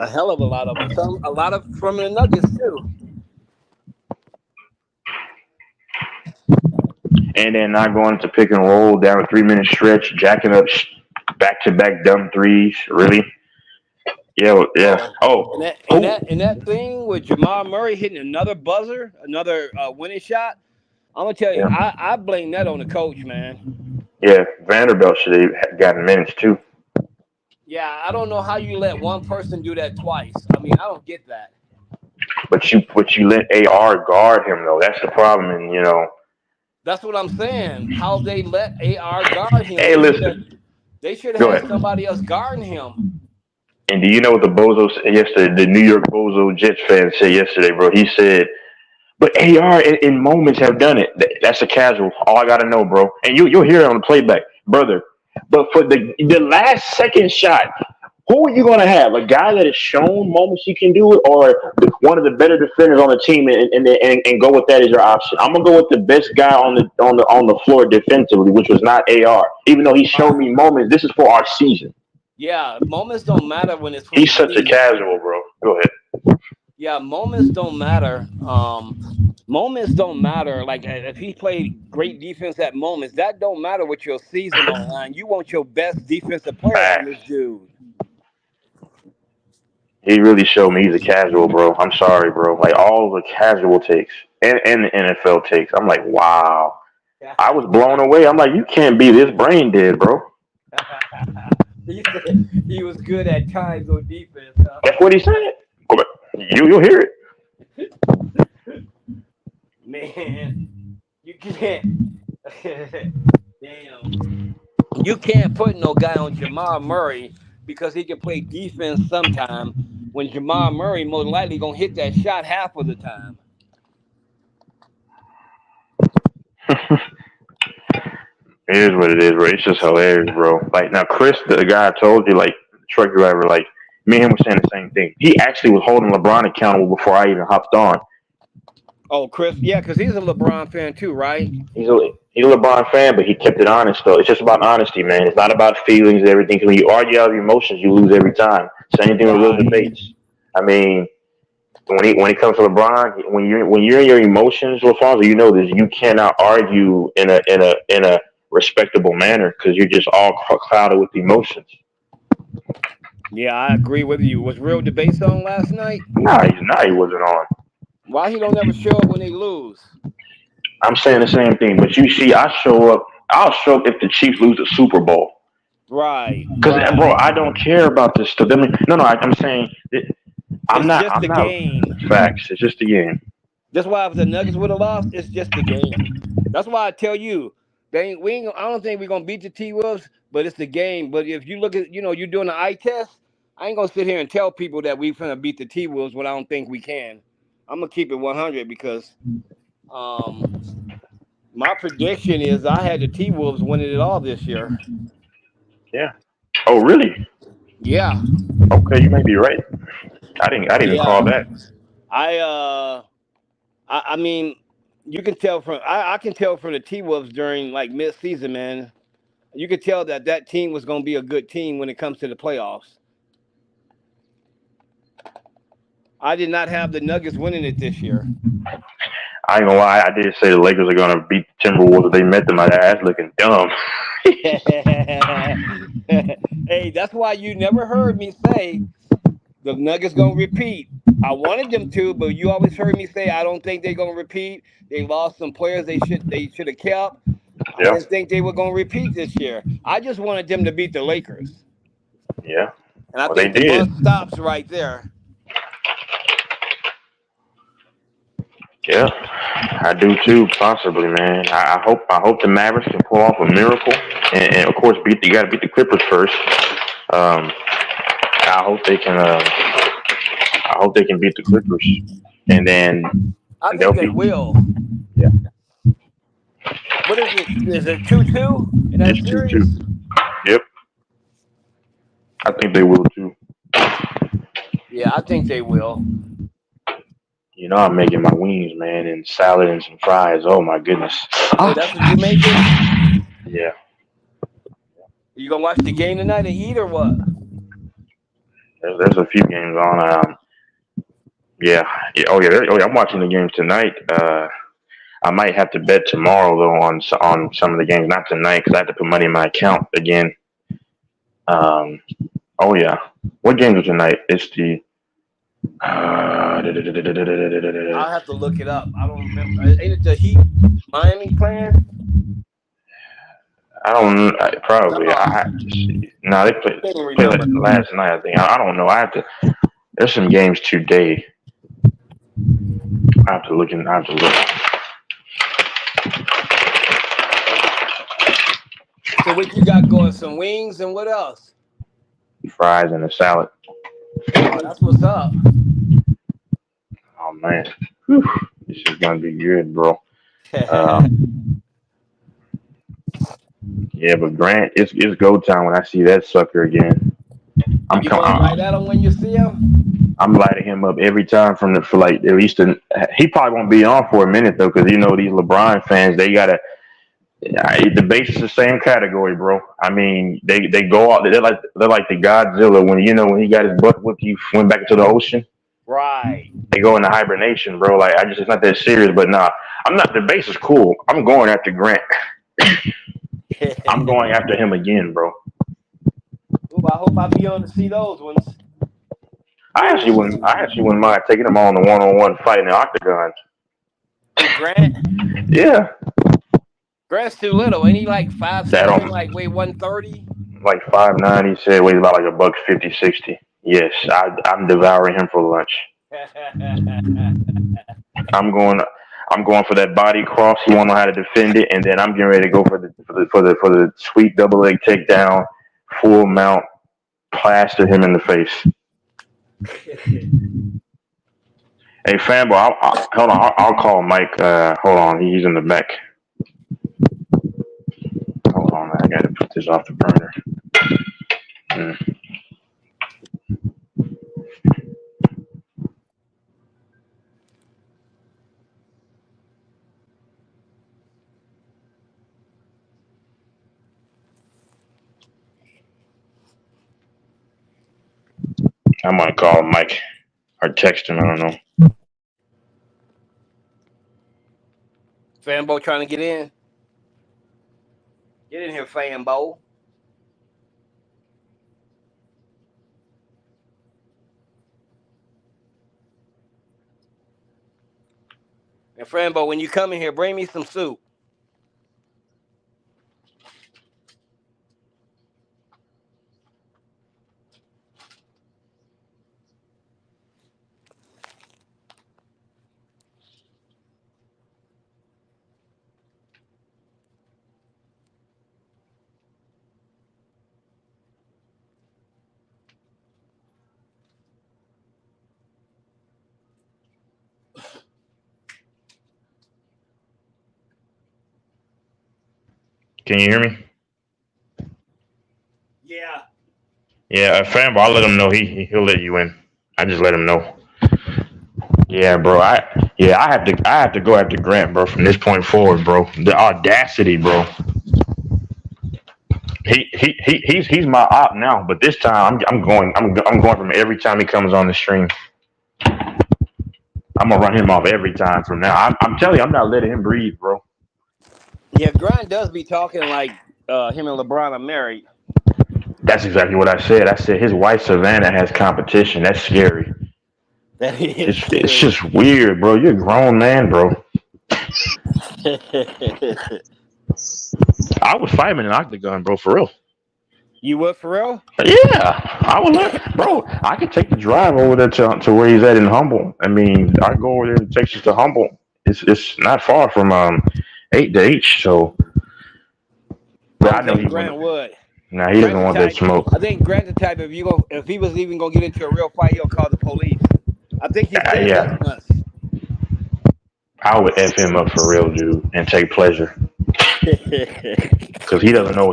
A hell of a lot of it. A lot of from the Nuggets too. And then not going to pick and roll down a 3-minute stretch, jacking up back-to-back dumb threes. Really? Yeah. Oh, and that thing with Jamal Murray hitting another buzzer, another winning shot. I'm gonna tell you, I blame that on the coach, man. Yeah, Vanderbilt should have gotten minutes too. Yeah, I don't know how you let one person do that twice. I mean, I don't get that. But you let AR guard him though. That's the problem, and That's what I'm saying. How they let AR guard him? Hey, listen. They should have had somebody else guarding him. And do you know what the bozo said yesterday? The New York Bozo Jets fan said yesterday, bro. He said, but AR in moments have done it. That's a casual. All I got to know, bro. And you'll hear it on the playback, brother. But for the last second shot, who are you going to have? A guy that has shown moments he can do it, or one of the better defenders on the team, and go with that as your option? I'm going to go with the best guy on the floor defensively, which was not AR. Even though he showed me moments, this is for our season. Yeah, moments don't matter when it's. He's such a casual, bro. Go ahead. Yeah, moments don't matter. Moments don't matter. Like if he played great defense at moments, that don't matter with your season on line. You want your best defensive player on this dude. He really showed me he's a casual, bro. I'm sorry, bro. Like all the casual takes and the NFL takes. I'm like, wow. I was blown away. I'm like, you can't be this brain dead, bro. He was good at times on defense. Huh? That's what he said. You'll hear it. Man, you can't. Damn. You can't put no guy on Jamal Murray because he can play defense sometime when Jamal Murray most likely going to hit that shot half of the time. It is what it is, bro. It's just hilarious, bro. Like, now, Chris, the guy I told you, like, the truck driver, like, me and him were saying the same thing. He actually was holding LeBron accountable before I even hopped on. Oh, Chris, yeah, because he's a LeBron fan too, right? He's a LeBron fan, but he kept it honest though. It's just about honesty, man. It's not about feelings and everything. 'Cause when you argue out of your emotions, you lose every time. Same thing with real Right. debates. I mean, when it comes to LeBron, when you're in your emotions, LaFonso, you know this. You cannot argue in a respectable manner because you're just all clouded with emotions. Yeah, I agree with you. Was real debate on last night? He wasn't on. Why he don't ever show up when they lose? I'm saying the same thing, but you see, I show up. I'll show up if the Chiefs lose the Super Bowl. Right. Because, bro, I don't care about this stuff. I'm saying It's just I'm the not. game. Facts. It's just a game. That's why if the Nuggets would have lost, it's just the game. That's why I tell you, I don't think we're gonna beat the T Wolves, but it's the game. But if you look at, you're doing the eye test, I ain't gonna sit here and tell people that we're gonna beat the T Wolves when I don't think we can. I'm gonna keep it 100 because my prediction is I had the T Wolves winning it all this year. Yeah. Oh, really? Yeah. Okay, you may be right. I didn't even call that. I mean, you can tell from I can tell from the T Wolves during like mid season, man. You could tell that team was going to be a good team when it comes to the playoffs. I did not have the Nuggets winning it this year. I ain't gonna lie, I did say the Lakers are gonna beat the Timberwolves if they met them. My ass looking dumb. Hey, that's why you never heard me say the Nuggets gonna repeat. I wanted them to, but you always heard me say I don't think they're gonna repeat. They lost some players they should have kept. I Yeah. didn't think they were gonna repeat this year. I just wanted them to beat the Lakers. Yeah. And I Well, they think the did. bus stops right there. Yeah, I do too, possibly, man. I hope the Mavericks can pull off a miracle, and of course, you got to beat the Clippers first. I hope they can. I hope they can beat the Clippers, and then I think they will. Yeah. What is it? Is it 2-2 in that It's series? 2-2. Yep. I think they will too. Yeah, I think they will. You know, I'm making my wings, man, and salad and some fries. Oh my goodness. Oh, that's what you making? Yeah. You gonna watch the game tonight and eat or what? There's a few games on. Yeah. Oh yeah. I'm watching the games tonight. I might have to bet tomorrow though on some of the games. Not tonight because I have to put money in my account again. Oh yeah. What games are tonight? It's the. I'll have to look it up. I don't remember. Ain't it the Heat Miami playing? I don't. Probably. I have to see. No, they played last night. I think. I don't know. I have to. There's some games today. I have to look. So what you got going? Some wings and what else? Fries and a salad. Oh, that's what's up. Oh man, whew. This is gonna be good, bro. Yeah, but Grant, it's go time when I see that sucker again. I'm coming right at him when you see him. I'm lighting him up every time for like at least. He probably won't be on for a minute though, because these LeBron fans, they gotta. The base is the same category, bro. I mean, they go out. They're like the Godzilla when he got his butt whipped, he went back into the ocean. Right. They go into hibernation, bro. Like it's not that serious. But nah, I'm not. The base is cool. I'm going after Grant. I'm going after him again, bro. Ooh, I hope I be on to see those ones. I actually wouldn't mind taking him on the one-on-one fight in the octagon. Grant? Yeah. Grant's too little. Ain't he like 5'7", like weigh 130? Like 5'9", he said weighs about like $150, 60. Yes, I'm devouring him for lunch. I'm going for that body cross. He won't know how to defend it, and then I'm getting ready to go for the sweet double leg takedown, full mount, plaster him in the face. Hey, Fanboy, hold on. I'll call Mike. Hold on, he's in the back. Hold on, I gotta put this off the burner. I might call Mike or text him. I don't know. Fanbo trying to get in. Get in here, Fanbo. And Fanbo, when you come in here, bring me some soup. Can you hear me? Yeah. Yeah, Fanbo, I'll let him know. He'll let you in. I just let him know. Yeah, bro. I have to go after Grant, bro. From this point forward, bro. The audacity, bro. He's my op now, but this time I'm going from every time he comes on the stream. I'm gonna run him off every time from now. I'm telling you, I'm not letting him breathe, bro. Yeah, Grant does be talking like him and LeBron are married. That's exactly what I said. I said his wife Savannah has competition. That's scary. That is It's just weird, bro. You're a grown man, bro. I would fight him in an octagon, bro, for real. You would for real? Yeah, I would let, bro. I could take the drive over there to where he's at in Humble. I mean, I go over there to Texas to Humble. It's not far from 8 to H. So, but I know he Grant would. Nah, he doesn't want that smoke. I think Grant the type if he was even gonna get into a real fight, he'll call the police. I think he's yeah. I would F him up for real, dude, and take pleasure. Because he doesn't know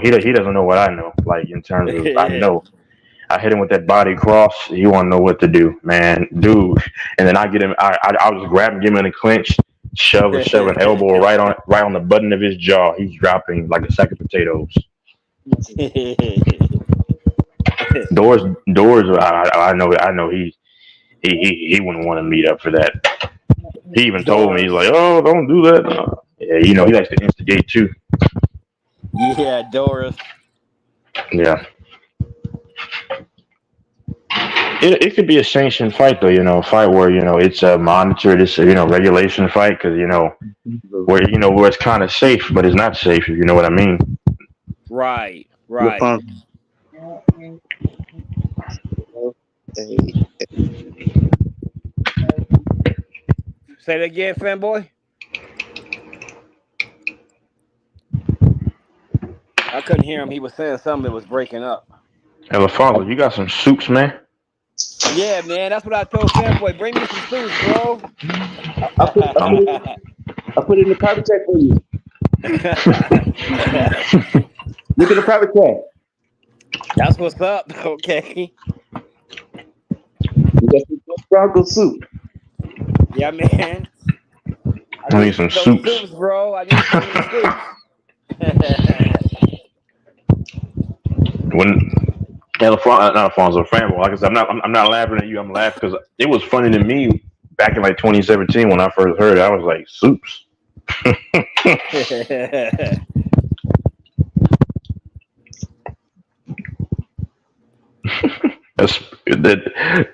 what I know. Like in terms of I know. I hit him with that body cross. He won't know what to do, man, dude. And then I get him. I was grabbing him in a clinch, shove an elbow right on the button of his jaw. He's dropping like a sack of potatoes. Doors. I know he wouldn't want to meet up for that. He even told me, he's like, "Oh, don't do that." Yeah, he likes to instigate too. Yeah, Doris. Yeah. It could be a sanctioned fight though, a fight where it's a monitored, it's a regulation fight because where it's kind of safe, but it's not safe, if you know what I mean. Right. Say that again, Fanboy. I couldn't hear him. He was saying something that was breaking up. Hey, LaFonso, you got some soups, man? Yeah, man. That's what I told Fanboy. Bring me some soups, bro. I put it in the private chat for you. Look at the private chat. That's what's up. Okay. You got some Bronco soup. Yeah, man. I need some soups, bro. I need some soups. Alfonso Fanboy, like I said, I'm not laughing at you. I'm laughing because it was funny to me back in like 2017 when I first heard it. I was like, soups.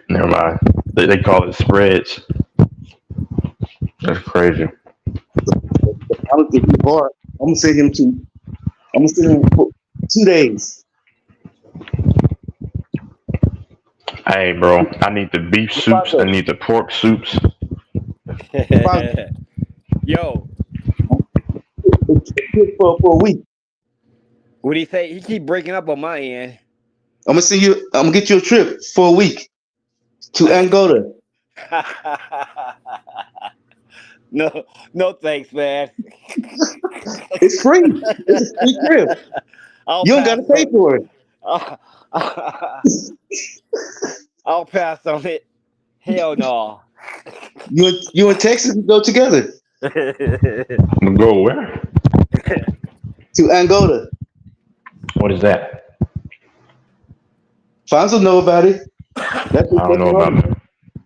Never mind. They call it spreads. That's crazy. I was getting bored. I'm gonna send him for 2 days. Hey, bro, I need the beef soups. I need the pork soups. Yo. For a week. What do you say? He keep breaking up on my end. I'm gonna get you a trip for a week to Angola. No thanks, man. It's free. It's a free trip. You don't gotta pay for it. I'll pass on it. Hell no. You and Texas can go together. Go where? To Angola. What is that? Fonzo know about it. That's I what don't know about home. that.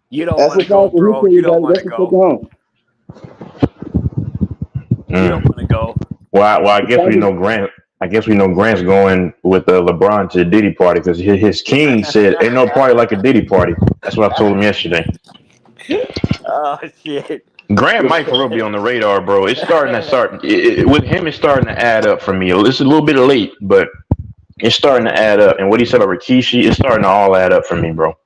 You don't That's want to what go, Johnson, bro. he You said, don't want to that's go. what home. You don't want to go. Well, I guess we know Grant. I guess we know Grant's going with LeBron to the Diddy party because his king said, "Ain't no party like a Diddy party." That's what I told him yesterday. Oh shit. Grant might for real be on the radar, bro. It's starting to with him. It's starting to add up for me. It's a little bit late, but it's starting to add up. And what he said about Rikishi, it's starting to all add up for me, bro.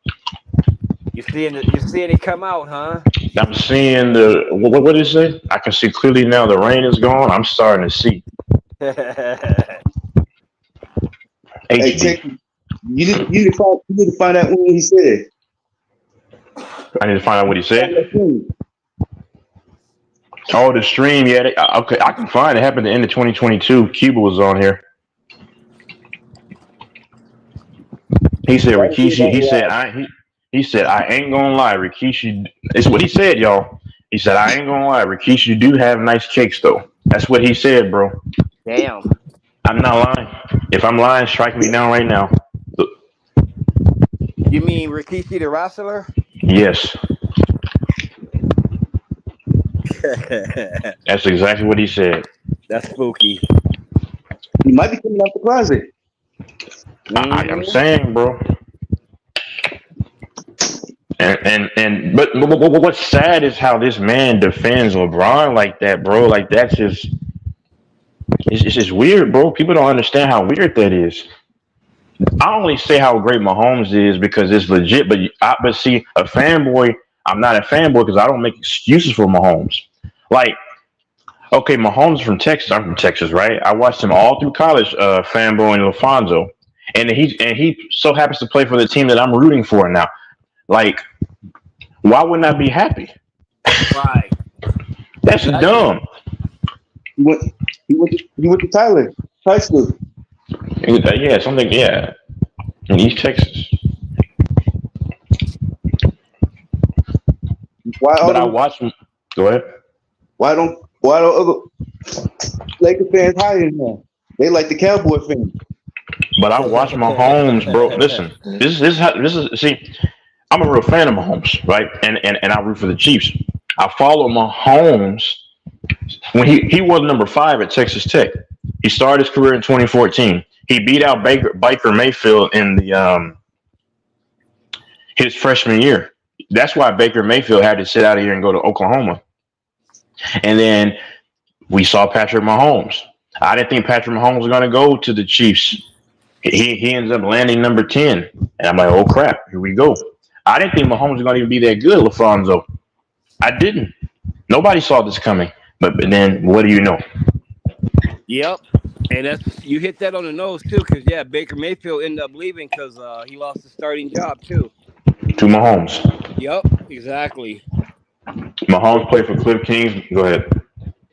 You seeing it come out, huh? I'm seeing what did it say? I can see clearly now. The rain is gone. I'm starting to see Hey, HD. Tech, you need to find out what he said. I need to find out what he Find said. that thing. Oh, the stream. Yeah, okay. I can find it. Happened at the end of 2022. Cuba was on here. He said Rikishi. He said I ain't gonna lie, Rikishi. It's what he said, y'all. He said I ain't gonna lie, Rikishi do have nice kicks though. That's what he said, bro. Damn. I'm not lying. If I'm lying, strike me down right now. You mean Rikishi the wrestler? Yes, that's exactly what he said. That's spooky. He might be coming out the closet. I'm saying, bro. But what's sad is how this man defends LeBron like that, bro. Like that's just it's just weird, bro. People don't understand how weird that is. I only say how great Mahomes is because it's legit, but see, a fanboy. I'm not a fanboy because I don't make excuses for Mahomes. Like, okay, Mahomes is from Texas. I'm from Texas, right? I watched him all through college, fanboy and LaFonso, and he so happens to play for the team that I'm rooting for now. Like, why wouldn't I be happy? Right. That's dumb. He went to Tyler high school. Yeah, something. Yeah, in East Texas. But I watched him. Go ahead. Why don't other Laker fans hire him? They like the Cowboy fans. But I watch Mahomes, bro. Listen, this is. See, I'm a real fan of Mahomes, right? And I root for the Chiefs. I follow Mahomes when he was number 5 at Texas Tech. He started his career in 2014. He beat out Baker Mayfield in the his freshman year. That's why Baker Mayfield had to sit out of here and go to Oklahoma. And then we saw Patrick Mahomes. I didn't think Patrick Mahomes was going to go to the Chiefs. He ends up landing number 10. And I'm like, oh, crap, here we go. I didn't think Mahomes was going to even be that good, LaFonso. I didn't. Nobody saw this coming. But then what do you know? Yep. And you hit that on the nose, too, because, yeah, Baker Mayfield ended up leaving because he lost his starting job, too. To Mahomes. Yep, exactly. Mahomes played for Cliff Kings. Go ahead.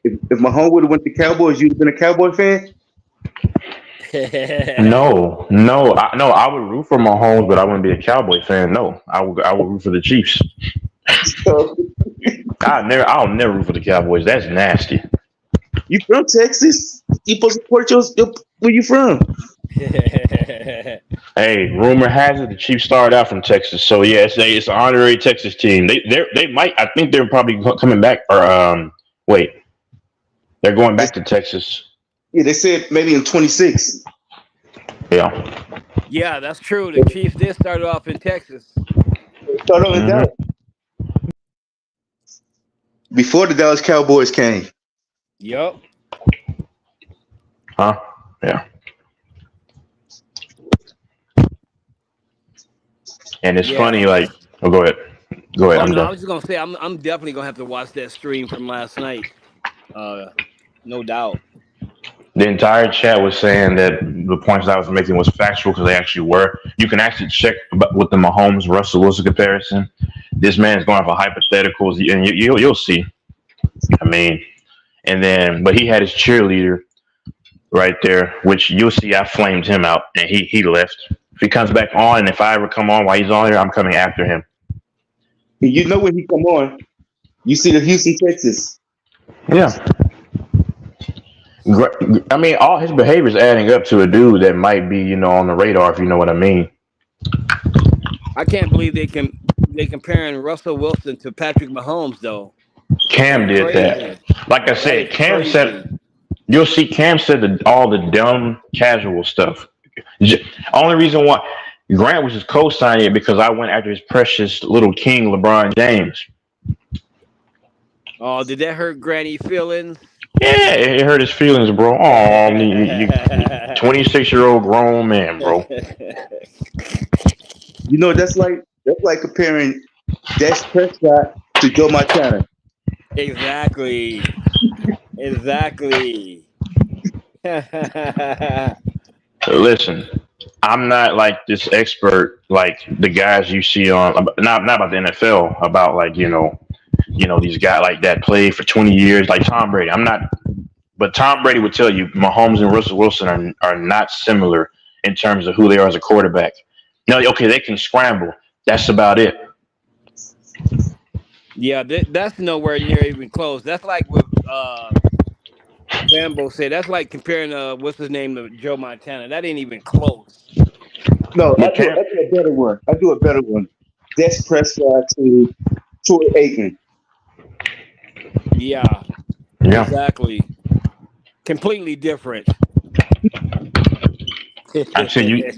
If Mahomes would have went to Cowboys, you'd have been a Cowboy fan? No. I would root for Mahomes, but I wouldn't be a Cowboy fan. No, I would root for the Chiefs. I'll never root for the Cowboys. That's nasty. You from Texas? You supposed to support where you from? Hey, rumor has it the Chiefs started out from Texas, so yeah, it's an honorary Texas team. They might. I think they're probably coming back. Or wait, they're going back to Texas. Yeah, they said maybe in 26. Yeah. Yeah, that's true. The Chiefs did start off in Texas. Start off in Dallas. Before the Dallas Cowboys came. Yep. Huh? Yeah. And it's funny, like, oh, go ahead. I'm done. I was just gonna say, I'm definitely gonna have to watch that stream from last night. No doubt. The entire chat was saying that the points I was making was factual because they actually were. You can actually check with the Mahomes Russell Wilson comparison. This man is going for hypotheticals, and you'll see. I mean, but he had his cheerleader right there, which you'll see. I flamed him out, and he left. If he comes back on, and if I ever come on while he's on here, I'm coming after him. You know when he come on, you see the Houston, Texas. Yeah. I mean, all his behavior is adding up to a dude that might be, on the radar, if you know what I mean. I can't believe they comparing Russell Wilson to Patrick Mahomes though. Cam That's did crazy. that. Like I That said, is Cam crazy. said you'll see Cam said all the dumb casual stuff. Only reason why Grant was just co-signing it because I went after his precious little king LeBron James. Oh, did that hurt Granny feelings? Yeah, it hurt his feelings, bro. Oh, you 26-year-old grown man, bro. You know, that's like comparing Dak Prescott to Joe Montana. Exactly. Listen, I'm not like this expert like the guys you see on not about the NFL, about like these guys like that played for 20 years like Tom Brady. I'm not, but Tom Brady would tell you Mahomes and Russell Wilson are not similar in terms of who they are as a quarterback. No, okay, they can scramble. That's about it. Yeah, that's nowhere near even close. That's like what Sambo said. That's like comparing what's his name to Joe Montana. That ain't even close. No, I Okay. do a better one. Dak Prescott to Troy Aikman. Yeah, Yeah. exactly. Completely different. I tell you,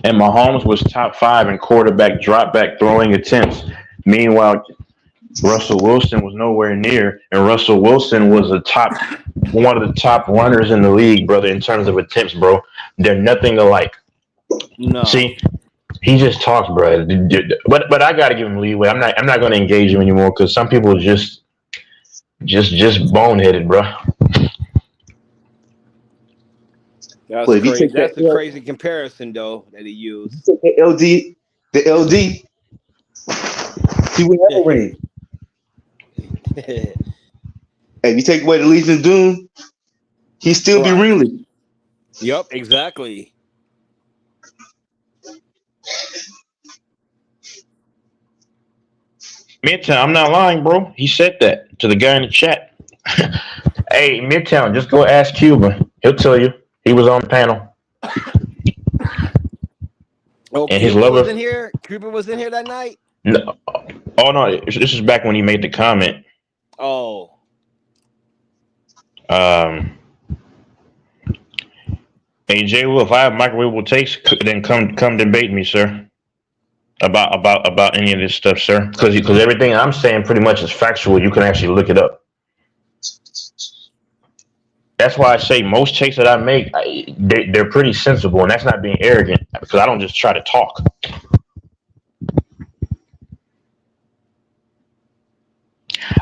and Mahomes was top 5 in quarterback dropback throwing attempts. Meanwhile, Russell Wilson was nowhere near, and Russell Wilson was one of the top runners in the league, brother, in terms of attempts, bro. They're nothing alike. No. See, he just talks, bro. But I gotta give him leeway. I'm not gonna engage him anymore because some people just boneheaded, bro. That's But if you crazy. take That's that a crazy comparison, though, that he used. the LD, he would have a ring. And if you take away the Legion of Doom, he still be Right. ringling. Yep, exactly. Midtown, I'm not lying, bro. He said that to the guy in the chat. Hey, Midtown, just go ask Cuba. He'll tell you. He was on the panel. Oh, And his Cuba lover- was in here. Cuba was in here that night. No, oh no, this is back when he made the comment. Oh, Hey Jay Will, if I have microwavable takes, then come debate me, sir. About any of this stuff, sir. Because everything I'm saying pretty much is factual. You can actually look it up. That's why I say most takes that I make, they're pretty sensible, and that's not being arrogant because I don't just try to talk.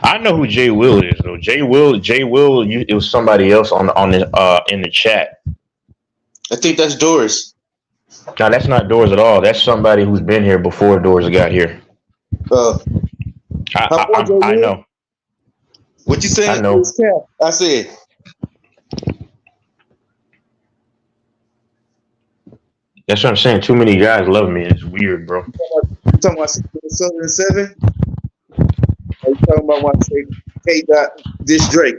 I know who Jay Will is though. Jay Will. It was somebody else in the chat. I think that's Doris. No, that's not Doors at all. That's somebody who's been here before Doors got here. I know. What you saying? I know. I said. That's what I'm saying. Too many guys love me. It's weird, bro. You talking about Southern 7? Are you talking about when I say K. This Drake?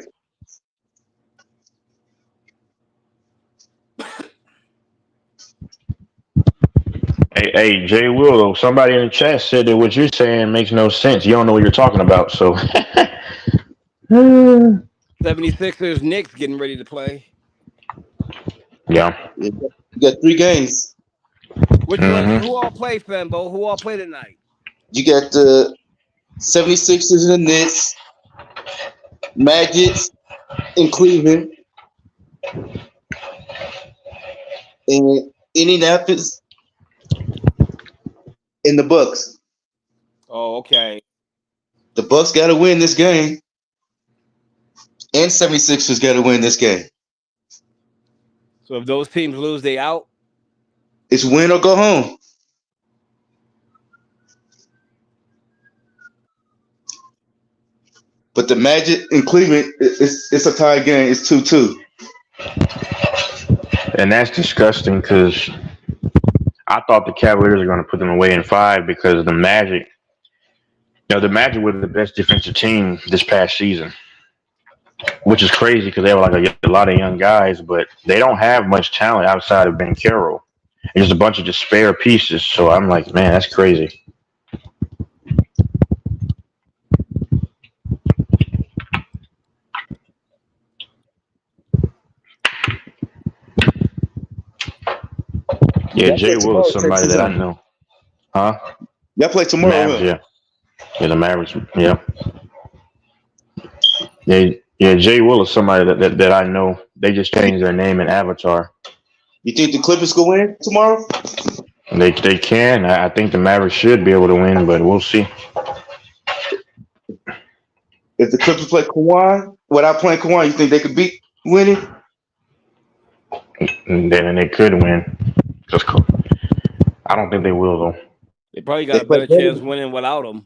Hey, Jay Will, though, somebody in the chat said that what you're saying makes no sense. You don't know what you're talking about, so. 76ers Knicks getting ready to play. Yeah. You got 3 games. Which one? Who all play, Fembo? Who all play tonight? You got the 76ers and the Knicks, Magic in Cleveland, and Indianapolis, and the Bucks. Oh, okay. The Bucks got to win this game, and 76ers got to win this game. So if those teams lose, they out? It's win or go home. But the Magic in Cleveland, it's a tie game. It's 2-2. And that's disgusting because I thought the Cavaliers were going to put them away in 5 because the Magic were the best defensive team this past season, which is crazy because they have like a lot of young guys, but they don't have much talent outside of Ben Carroll. just a bunch of just spare pieces. So I'm like, man, that's crazy. Yeah, Y'all Jay play Will tomorrow, is somebody Texas, that I huh? know. Huh? Y'all play tomorrow, Mavericks, huh? yeah. Yeah, the Mavericks, yeah. Yeah, Jay Will is somebody that I know. They just changed their name and avatar. You think the Clippers can win tomorrow? They can. I think the Mavericks should be able to win, but we'll see. If the Clippers play Kawhi without playing Kawhi, you think they could beat winning? And then they could win. Just I don't think they will though. They probably They got a play better better. chance winning without him.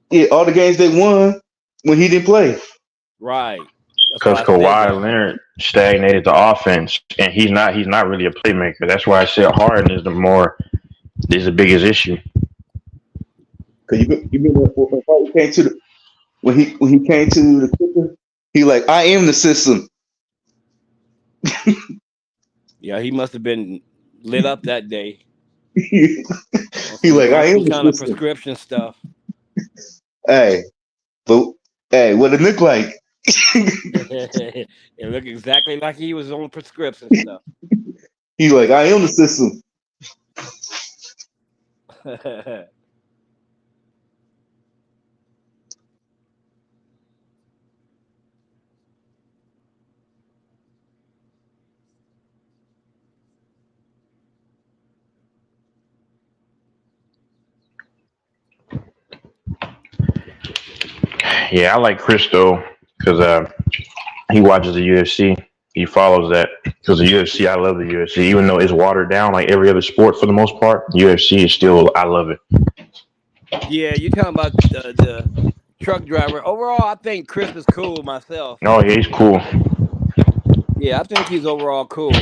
Yeah, all the games they won when he didn't play. Right. That's Because why I said Kawhi that. Leonard stagnated the offense, and he's not really a playmaker. That's why I said Harden is the biggest issue. Cause you remember when he came to the when he came to the Clippers, he like, I am the system. Yeah, he must have been lit up that day. He like, I am Some the kind of system. prescription stuff. Hey, but hey, what it look like? It looked exactly like he was on prescription stuff. He like, I am the system. Yeah, I like Chris though, because he watches the UFC. He follows that because the UFC. I love the UFC, even though it's watered down like every other sport for the most part. UFC is still. I love it. Yeah, you talking about the truck driver. Overall, I think Chris is cool myself. Oh, yeah, he's cool. Yeah, I think he's overall cool.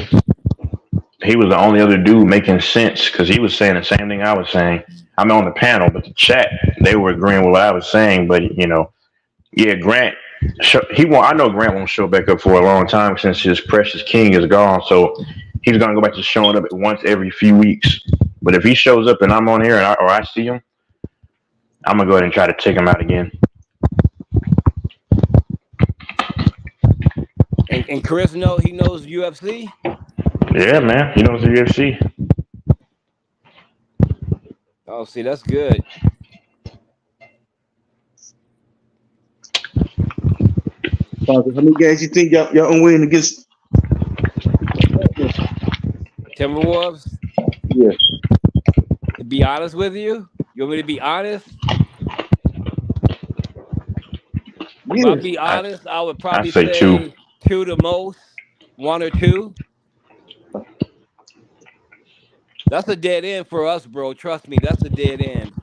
He was the only other dude making sense because he was saying the same thing I was saying. I'm on the panel, but the chat they were agreeing with what I was saying. But yeah, Grant. I know Grant won't show back up for a long time since his precious king is gone. So he's gonna go back to showing up once every few weeks. But if he shows up and I'm on here or I see him, I'm gonna go ahead and try to take him out again. And Chris he knows UFC. Yeah, man, he knows the UFC. Oh, see, that's good. How many games you think y'all gonna win against Timberwolves? Yeah. To be honest with you, you want me to be honest? If I'll be honest, I would probably say two the most, one or two. That's a dead end for us, bro. Trust me, that's a dead end.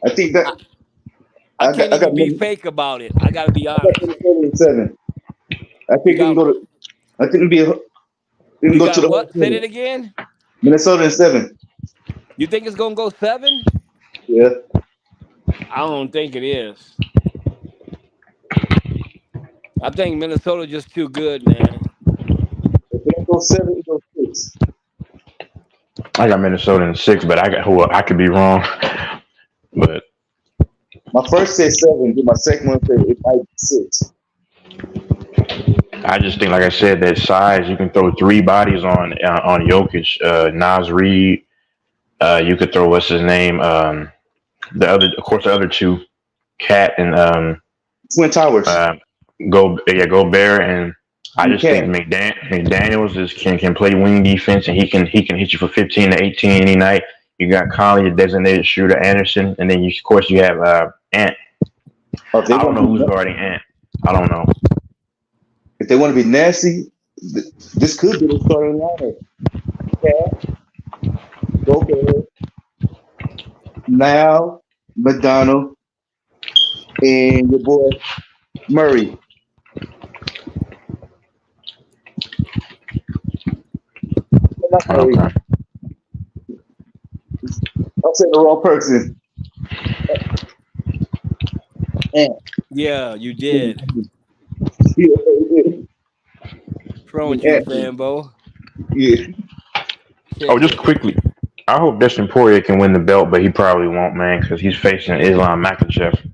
I think that I can't even be fake about it. I gotta be honest. I got 7. I think we can go to. I think we can go to the. What? Say it again. Minnesota in 7. You think it's gonna go 7? Yeah. I don't think it is. I think Minnesota just too good, man. If it don't go 7, it goes 6. I got Minnesota in 6, but I could be wrong. But my first said 7, but my second one said it might be 6. I just think, like I said, that size, you can throw 3 bodies on Jokic, Naz Reid. You could throw what's his name, the other 2, Cat and Twin Towers. Gobert, and I just think McDaniels can play wing defense, and he can hit you for 15 to 18 any night. You got Conley, your designated shooter, Anderson, and then you have Ant. I don't know who's guarding Ant. I don't know. If they want to be nasty, this could be the starting lineup. Cat, Gobert, now McDonald, and your boy Murray. Not Murray. Okay. I'm saying the wrong person. Yeah, you did. Yeah. What's wrong with you, Fambo? Yeah. Oh, just quickly. I hope Dustin Poirier can win the belt, but he probably won't, man, because he's facing Islam Makhachev.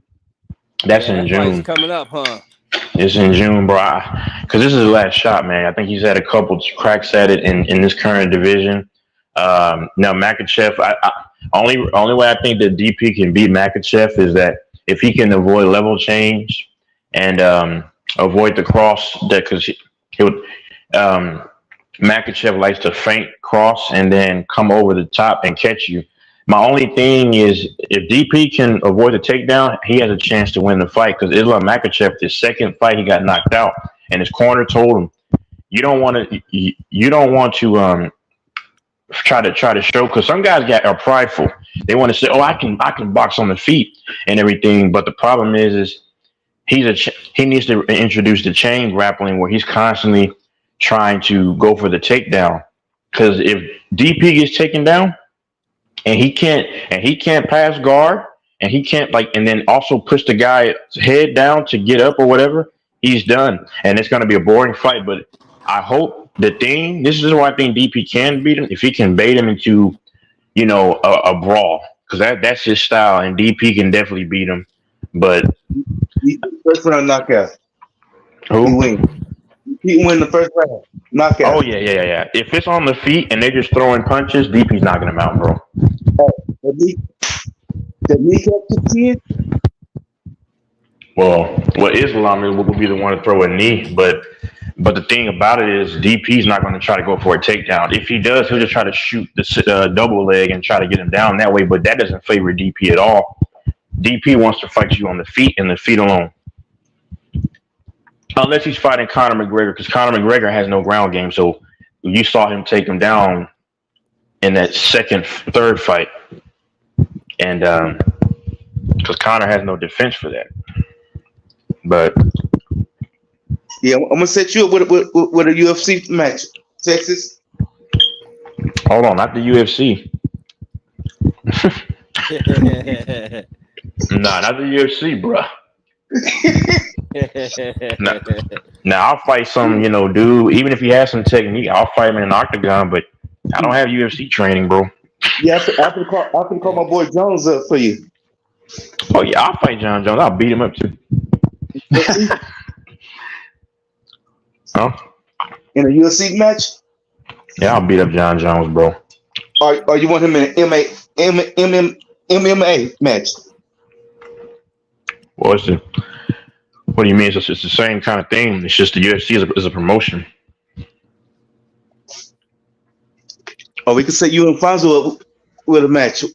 That's Yeah, in that fight's June. coming up, huh? It's in June, bro. Because this is his last shot, man. I think he's had a couple cracks at it in this current division. Now Makachev, only way I think that DP can beat Makachev is that if he can avoid level change and avoid the cross, that because he would. Makachev likes to feint cross and then come over the top and catch you. My only thing is if DP can avoid the takedown, he has a chance to win the fight because Islam Makhachev, the second fight, he got knocked out, and his corner told him, "You don't want to try to show because some guys are prideful. They want to say, "Oh, I can box on the feet and everything," but the problem is he needs to introduce the chain grappling where he's constantly trying to go for the takedown because if DP gets taken down and he can't pass guard and he can't and then also push the guy's head down to get up or whatever, he's done and it's going to be a boring fight. But I hope this is why I think DP can beat him if he can bait him into a brawl because that's his style and DP can definitely beat him. But first round knockout. who? He win the first round knockout. Oh yeah. If it's on the feet and they're just throwing punches, DP's knocking him out, bro. The kneecap kid. Well, Islam will be the one to throw a knee, but the thing about it is DP's not going to try to go for a takedown. If he does, he'll just try to shoot the double leg and try to get him down that way. But that doesn't favor DP at all. DP wants to fight you on the feet and the feet alone. Unless he's fighting Conor McGregor, because Conor McGregor has no ground game. So you saw him take him down in that third fight. And because Conor has no defense for that. But yeah, I'm going to set you up with a UFC match. Texas? Hold on, not the UFC. Nah, not the UFC, bro. Now I'll fight some, dude. Even if he has some technique, I'll fight him in an octagon. But I don't have UFC training, bro. Yeah, I can call my boy Jones up for you. Oh yeah, I'll fight John Jones. I'll beat him up too. Huh? In a UFC match? Yeah, I'll beat up John Jones, bro. Or you want him in an MMA match? Well, what do you mean? It's the same kind of thing. It's just the UFC is a promotion. Or we could set you and Fonzo up with a match.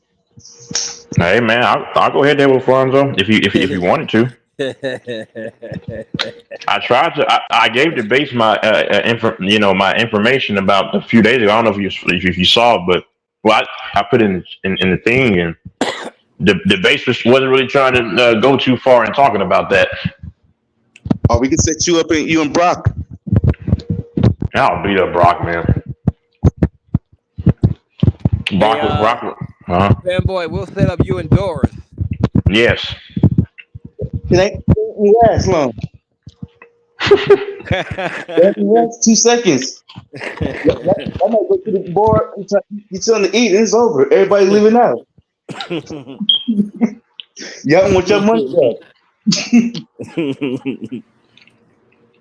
Hey man, I'll go ahead there with Fonzo if you wanted to. I tried to. I gave the base my my information about a few days ago. I don't know if you saw it, but I put it in the thing, and the base wasn't really trying to go too far in talking about that. Or we can set you up and you and Brock. I'll beat up Brock, man. Brock. Fanboy, we'll set up you and Doris. Yes. It ain't last long. That 2 seconds. I might go to the board and get something to eat and it's over. Everybody leaving out. Y'all want your money back.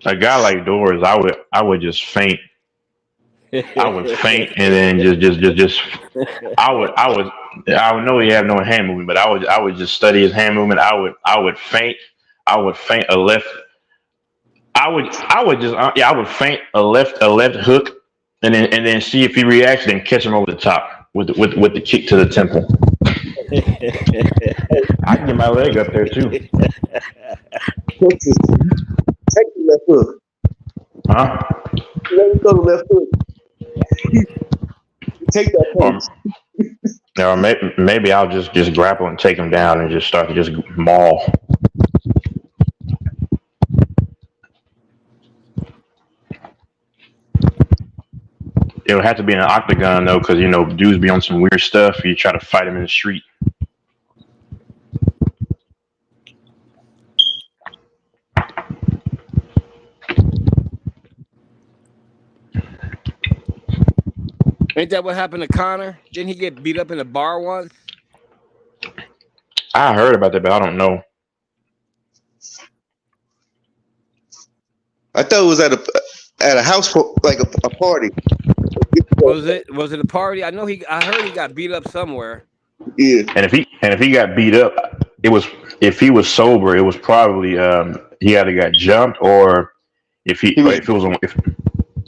A guy like Doris, I would just faint. I would faint and then just I would know he have no hand movement, but I would just study his hand movement. I would faint. I would faint a left. I would faint a left hook and then see if he reacts and catch him over the top with the kick to the temple. I can get my leg up there too. Take the left hook. Huh? Let me go to the left hook. Take that punch. Or maybe I'll just grapple and take him down and just start to just maul. It'll have to be in an octagon though, because dudes be on some weird stuff. You try to fight him in the street. Ain't that what happened to Connor? Didn't he get beat up in a bar once? I heard about that, but I don't know. I thought it was at a house like a party. Was it a party? I heard he got beat up somewhere. Yeah. And if he got beat up, if he was sober, it was probably he either got jumped or if He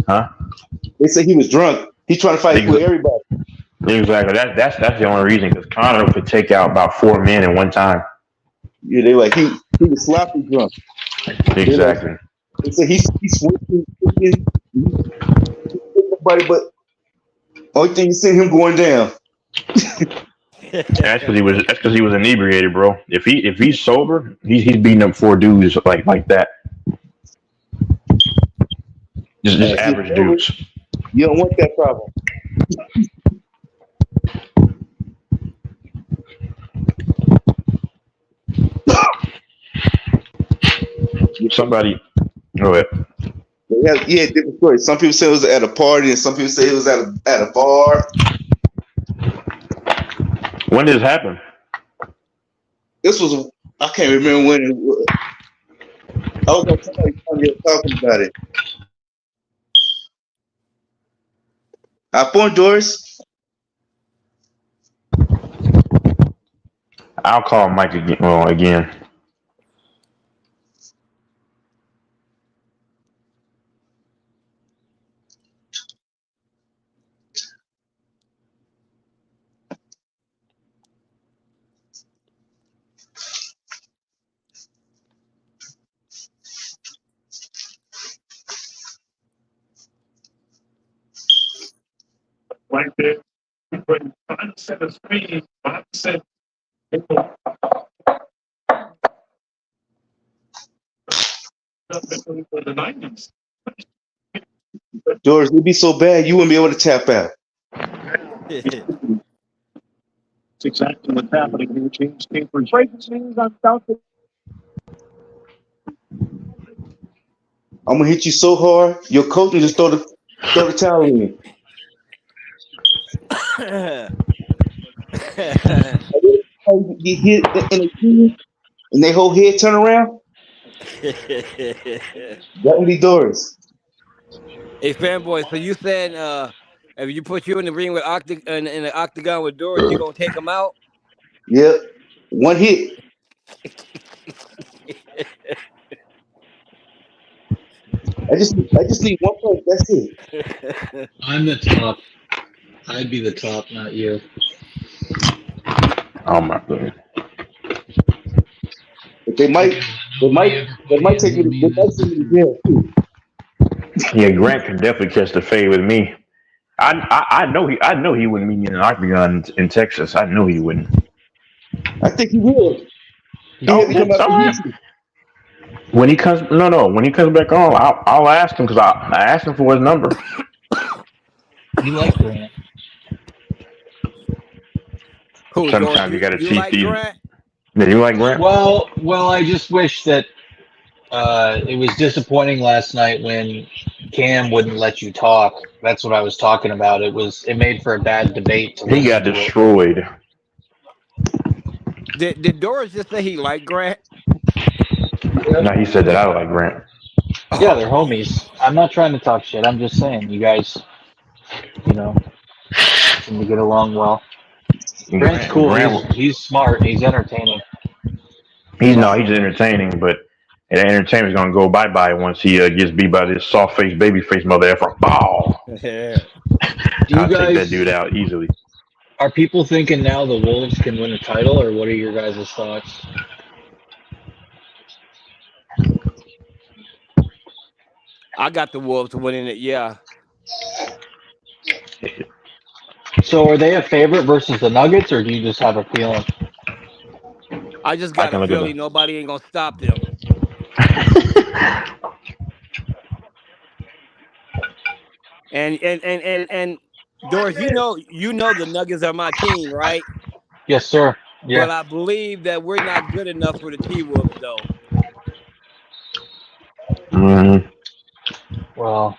huh? They say he was drunk. He trying to fight with everybody. Exactly. That's the only reason, because Connor could take out about 4 men at one time. Yeah, they like he was sloppy drunk. Exactly. They say he's switching, everybody, but only thing you see him going down. That's because he was inebriated, bro. If he's sober, he's beating up 4 dudes like that. Just average dudes. You don't want that problem. Somebody, go ahead. Yeah, different stories. Some people say it was at a party, and some people say it was at a bar. When did this happen? This was, I can't remember when it was. I was on somebody talking about it. Hop on, Doris. I'll call Mike again. Well, again. Right there, when I set a screen, I said, for the 90s. Doris, it'd be so bad you wouldn't be able to tap out. It's exactly what's happening here. James Cambridge. I'm gonna hit you so hard, your coach can just throw the towel in. You hit in a team and their whole head turn around. That would be Doris. Hey, fanboy, so you said if you put you in the ring with in the octagon with Doris, you gonna take him out? Yep, one hit. I just need one point. That's it. I'm the top. I'd be the top, not you. Oh my goodness. But they might take me to jail too. Yeah, Grant can definitely catch the fade with me. I know he wouldn't meet me in an octagon in Texas. I know he wouldn't. I think he will. When he comes back on, I'll ask him, because I asked him for his number. You like Grant? Sometimes you got to cheat like these. Grant? Yeah, you like Grant? Well, I just wish that it was disappointing last night when Cam wouldn't let you talk. That's what I was talking about. It made for a bad debate. He got destroyed. Did Doris just say he liked Grant? No, he said that I like Grant. Yeah, they're homies. I'm not trying to talk shit. I'm just saying, you guys, seem to get along well. Grant's cool. He's smart. He's entertaining. He's entertaining, but that entertainment's gonna go bye once he gets beat by this soft-faced, baby-faced mother effer. Bow. Yeah. I'll take that dude out easily. Are people thinking now the Wolves can win a title, or what are your guys' thoughts? I got the Wolves winning it, yeah. So are they a favorite versus the Nuggets, or do you just have a feeling? I just got a feeling nobody ain't gonna stop them. and Doris, you know the Nuggets are my team, right? Yes, sir. Yeah. But I believe that we're not good enough for the T-Wolves, though. Mm-hmm. Well,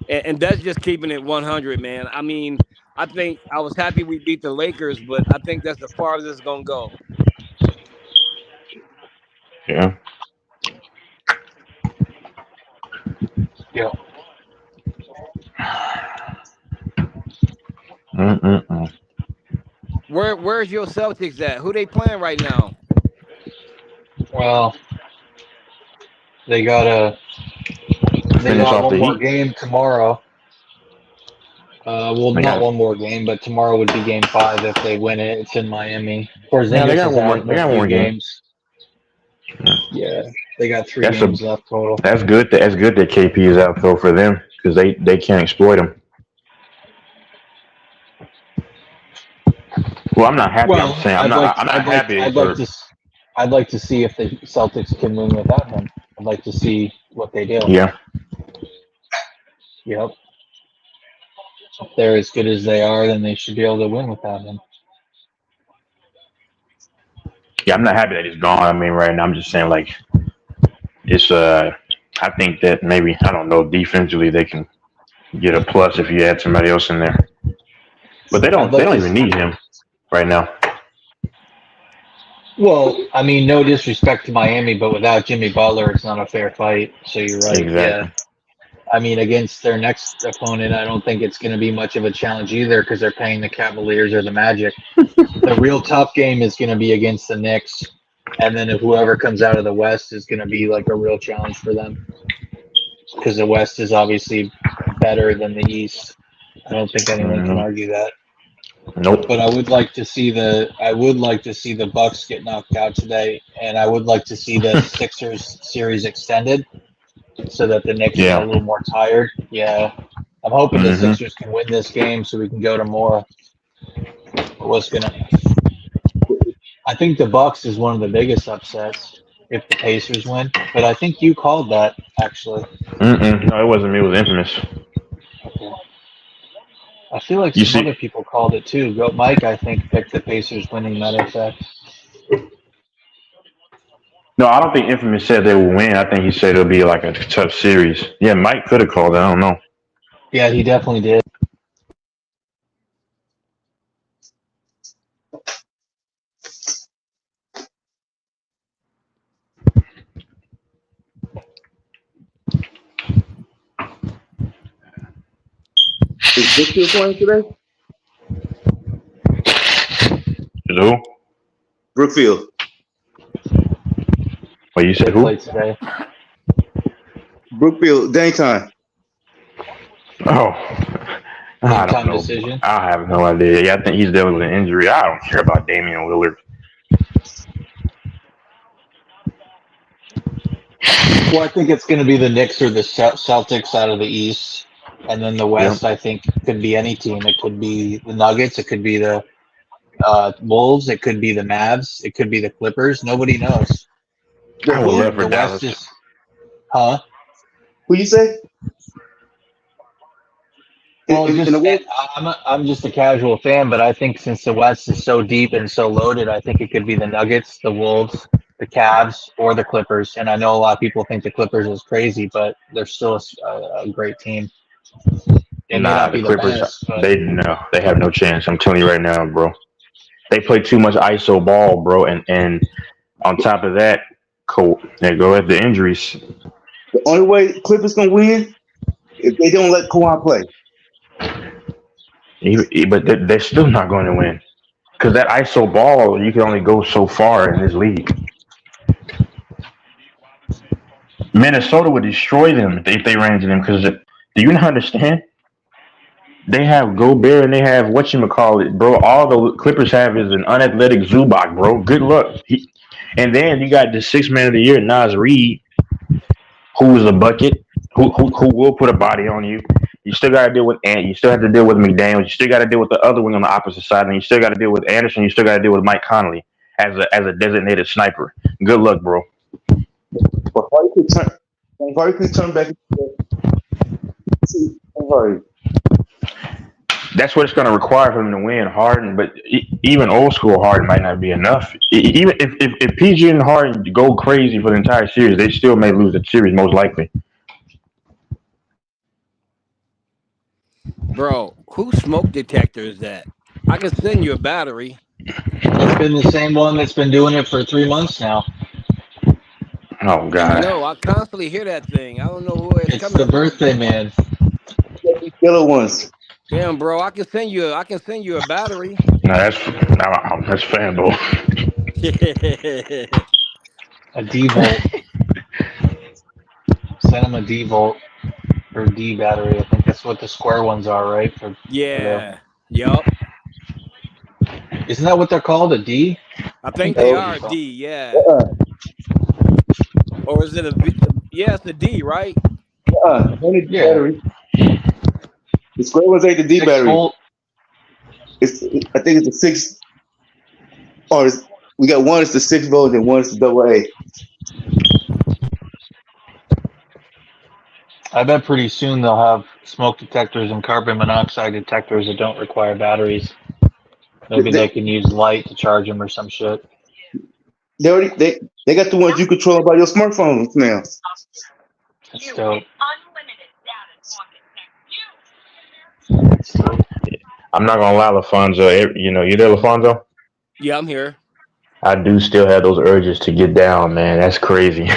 And that's just keeping it 100, man. I mean, I think I was happy we beat the Lakers, but I think that's the farthest it's gonna go. Yeah. Yeah. Where's your Celtics at? Who they playing right now? Well, they got Finish off one the more Heat. game tomorrow. Well, They not got- one more game, but tomorrow would be game 5 if they win it. It's in Miami. Porzingis Yeah, they got has one more- had they got a one few more game. games. Yeah, they got 3 That's games left total. That's good. That's good that KP is out though for them because they can't exploit him. Well, I'm not happy. I'm saying I'm not happy. I'd like to see if the Celtics can win without him. I'd like to see what they do. Yeah. Yep. If they're as good as they are, then they should be able to win without him. Yeah, I'm not happy that he's gone. I mean, right now I'm just saying like it's I think that maybe I don't know defensively they can get a plus if you add somebody else in there. But they don't even need him right now. Well, I mean, no disrespect to Miami, but without Jimmy Butler, it's not a fair fight. So you're right. Exactly. Yeah. I mean, against their next opponent, I don't think it's going to be much of a challenge either because they're paying the Cavaliers or the Magic. The real tough game is going to be against the Knicks, and then if whoever comes out of the West is going to be like a real challenge for them because the West is obviously better than the East. I don't think anyone can argue that. Nope. But I would like to see the Bucks get knocked out today, and I would like to see the Sixers series extended so that the Knicks are a little more tired. Yeah, I'm hoping the Sixers can win this game so we can go to more. I think the Bucks is one of the biggest upsets if the Pacers win, but I think you called that actually. No, it wasn't me. It was Infamous. Okay. I feel like some other people called it too. Mike, I think, picked the Pacers winning that effect. No, I don't think Infamous said they will win. I think he said it'll be like a tough series. Yeah, Mike could have called it. I don't know. Yeah, he definitely did. Is Brookfield playing today? Who? Brookfield. Well, you said who? Played today. Brookfield, Daytime. Oh, I don't know. Decision. I have no idea. Yeah, I think he's dealing with an injury. I don't care about Damian Lillard. Well, I think it's going to be the Knicks or the Celtics out of the East. And then the West, I think, could be any team. It could be the Nuggets. It could be the Wolves. It could be the Mavs. It could be the Clippers. Nobody knows. I would love for The Dallas. West is, huh? Who you say? Well, I'm just a casual fan, but I think since the West is so deep and so loaded, I think it could be the Nuggets, the Wolves, the Cavs, or the Clippers. And I know a lot of people think the Clippers is crazy, but they're still a great team. The Clippers, they have no chance. I'm telling you right now, bro. They play too much ISO ball, bro, and on top of that, they go at the injuries. The only way Clippers gonna win if they don't let Kawhi play. But they're still not going to win because that ISO ball, you can only go so far in this league. Minnesota would destroy them if they ran into them. Because do you not understand? They have Gobert and they have whatchamacallit, bro. All the Clippers have is an unathletic Zubac, bro. Good luck. And then you got the 6th man of the year, Naz Reid, who is a bucket, who will put a body on you. You still got to deal with Ant. You still have to deal with McDaniels. You still got to deal with the other wing on the opposite side, and you still got to deal with Anderson. You still got to deal with Mike Conley as a designated sniper. Good luck, bro. But Hardy could turn back. Hardy. That's what it's going to require for them to win. Harden, but even old school Harden might not be enough. Even if PG and Harden go crazy for the entire series, they still may lose the series most likely. Bro, whose smoke detector is that? I can send you a battery. It's been the same one that's been doing it for 3 months now. Oh I God. know. I constantly hear that thing. I don't know who it's It's coming the from. birthday man. Yellow ones. Damn, bro. I can send you a battery. No, that's fanboy. A D-volt. Send him a D-volt or D battery. I think that's what the square ones are, right? Yeah. Yup. Isn't that what they're called? A D? I think that's they what are it's called. D. Yeah. Or is it a V? Yeah, it's a D, right? Only D Yeah. battery. The square ones ain't the D 6 battery. volt. I think it's the 6. Or we got one is the 6 volt and one is the AA. I bet pretty soon they'll have smoke detectors and carbon monoxide detectors that don't require batteries. Maybe they can use light to charge them or some shit. They got the ones you control by your smartphone now. That's dope. I'm not gonna lie, LaFonso. You there, LaFonso? Yeah, I'm here. I do still have those urges to get down, man. That's crazy.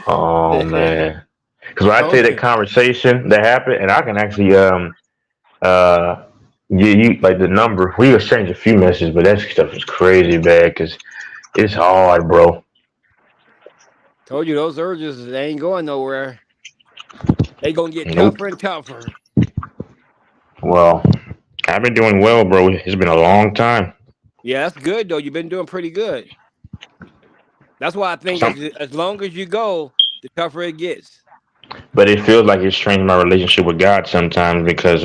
Oh man, because when I tell you that conversation that happened, and I can actually give you like the number. We exchanged a few messages, but that stuff is crazy bad because it's hard, bro. Told you those urges, they ain't going nowhere. They gonna get Nope. tougher and tougher. Well, I've been doing well, bro. It's been a long time. Yeah, that's good though. You've been doing pretty good. That's why I think as long as you go, the tougher it gets. But it feels like it's strained my relationship with God sometimes because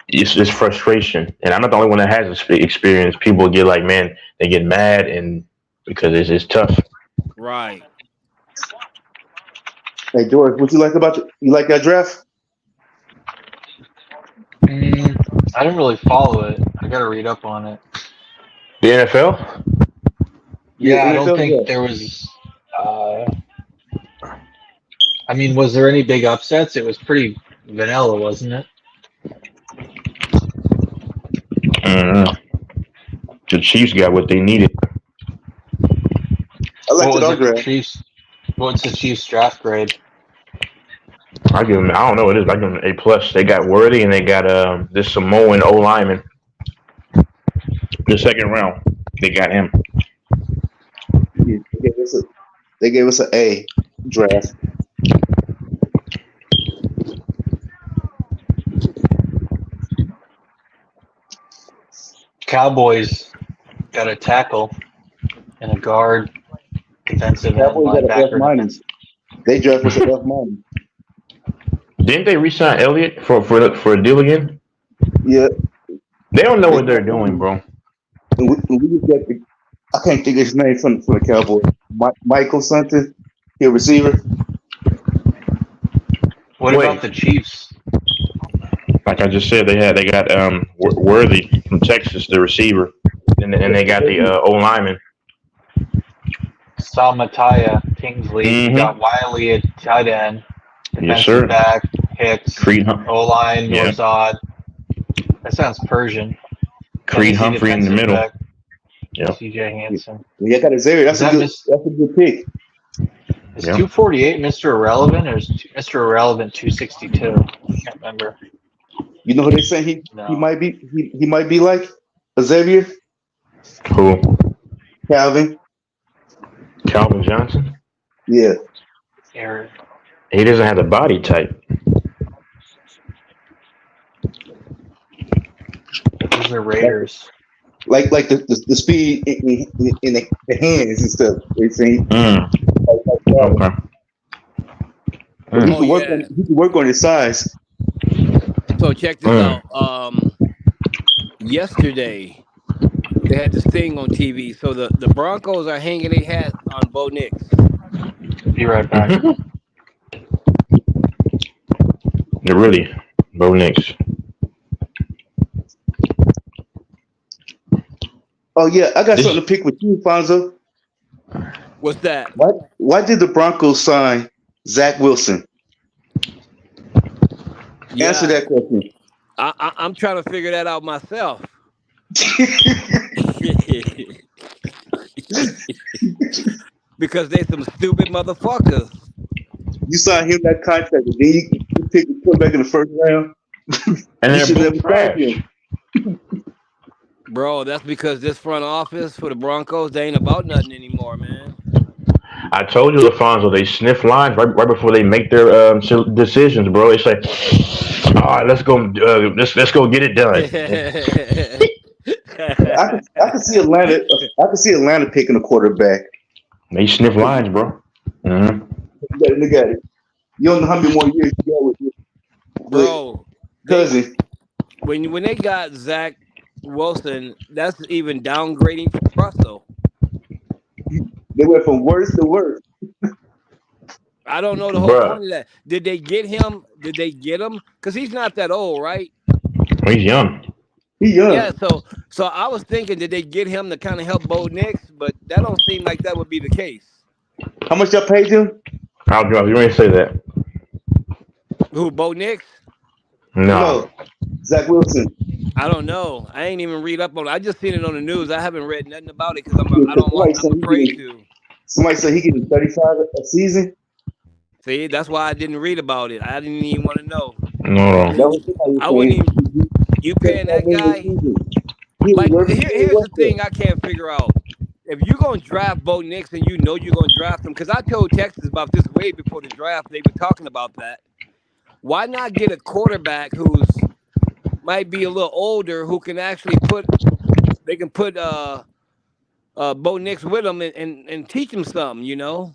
it's frustration, and I'm not the only one that has this experience. People get like, man, they get mad, and because it's tough. Right. Hey George, what you like that draft? I didn't really follow it. I gotta read up on it. The NFL? Yeah, I don't NFL, think there was. I mean, was there any big upsets? It was pretty vanilla, wasn't it? The Chiefs got what they needed. I like What our was the draft. Chiefs? What's the Chiefs draft grade? I give them. I don't know what it is. I give them an A+. They got Worthy and they got this Samoan O lineman. The second round, they got him. Yeah, they gave us an A draft. Cowboys got a tackle and a guard, defensive end Cowboys got an F linebacker. minus. They draft us an F minus. Didn't they re-sign Elliott for a deal again? Yeah. They don't know what they're doing, bro. And we just got I can't think of his name from the Cowboys. Michael something, he a receiver. What about the Chiefs? Like I just said, they got Worthy from Texas, the receiver, and they got the O lineman. Salmataya, Kingsley, you got Wiley at tight end, Yes, sir. back, Hicks, Creed, O-line, Yeah. Morzad. That sounds Persian. Creed Tennessee Humphrey in the defensive middle. back, Yeah. CJ Hansen. Yeah, I got Xavier. That's a good pick. Is 248 Mr. Irrelevant or is Mr. Irrelevant 262? I can't remember. You know who they say he might be? He might be like Xavier. Who? Calvin Johnson. Yeah. Aaron. He doesn't have the body type. These are Raiders. Like the speed in the hands and stuff. They say. Okay. He can work on his size. So check this out. Yesterday they had this thing on TV. So the Broncos are hanging their hat on Bo Nix. Be right back. They're really Bo Nix. Oh yeah, I got something to pick with you, Fonzo. What's that? Why did the Broncos sign Zach Wilson? Answer Yeah, that question. I'm trying to figure that out myself. Because they some stupid motherfuckers. You signed him that contract, and then you pick the quarterback in the first round. And You they're should both never signed trash. him. Bro, that's because this front office for the Broncos, they ain't about nothing anymore, man. I told you, Alfonso, they sniff lines right before they make their decisions, bro. It's like, all right, let's go get it done. I can see Atlanta. I can see Atlanta picking a quarterback. They sniff lines, bro. Mm-hmm. Look at it. You don't know how many more years you got with your Bro, cousin. when they got Zach Wilson, that's even downgrading from Russell. They went from worst to worst. I don't know the whole Bruh. point of that. Did they get him? Did they get him? Because he's not that old, right? He's young. He young. Yeah, so I was thinking, did they get him to kind of help Bo Nix? But that don't seem like that would be the case. How much y'all paid him? I'll drop. You ready to say that? Who, Bo Nix? No. Zach Wilson. I don't know. I ain't even read up on it. I just seen it on the news. I haven't read nothing about it because I'm afraid to. Somebody said he getting 35 a season. See, that's why I didn't read about it. I didn't even want to know. No. I wouldn't even. You paying that guy? Like, here's the thing I can't figure out. If you're going to draft Bo Nix and you know you're going to draft him, because I told Texas about this way before the draft, they were talking about that. Why not get a quarterback who's might be a little older, who can actually put Bo Nix with him and teach him something, you know?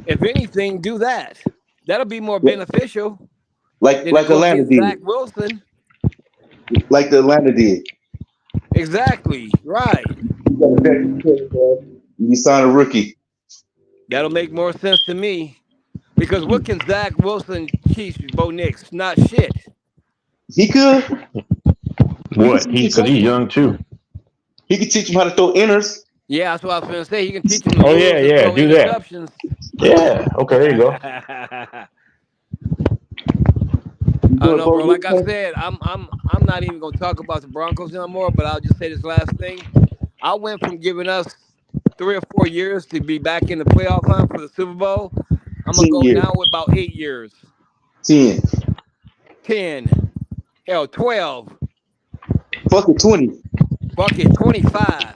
If anything, do that. That'll be more beneficial. Like Atlanta did. Zach Wilson. Like the Atlanta did. Exactly. Right. You sign a rookie. That'll make more sense to me. Because what can Zach Wilson teach Bo Nix? Not shit. He could. What? Because he's young too. He could teach him how to throw inners. Yeah, that's what I was going to say. He can teach him. Oh yeah, do that. Yeah. Okay, there you go. I don't know, bro. Like I said, I'm not even gonna talk about the Broncos anymore. But I'll just say this last thing. I went from giving us 3 or 4 years to be back in the playoff hunt for the Super Bowl. I'm gonna go now with about 8 years. 10. Hell, 12. Fuck it, 20. Fuck it, 25.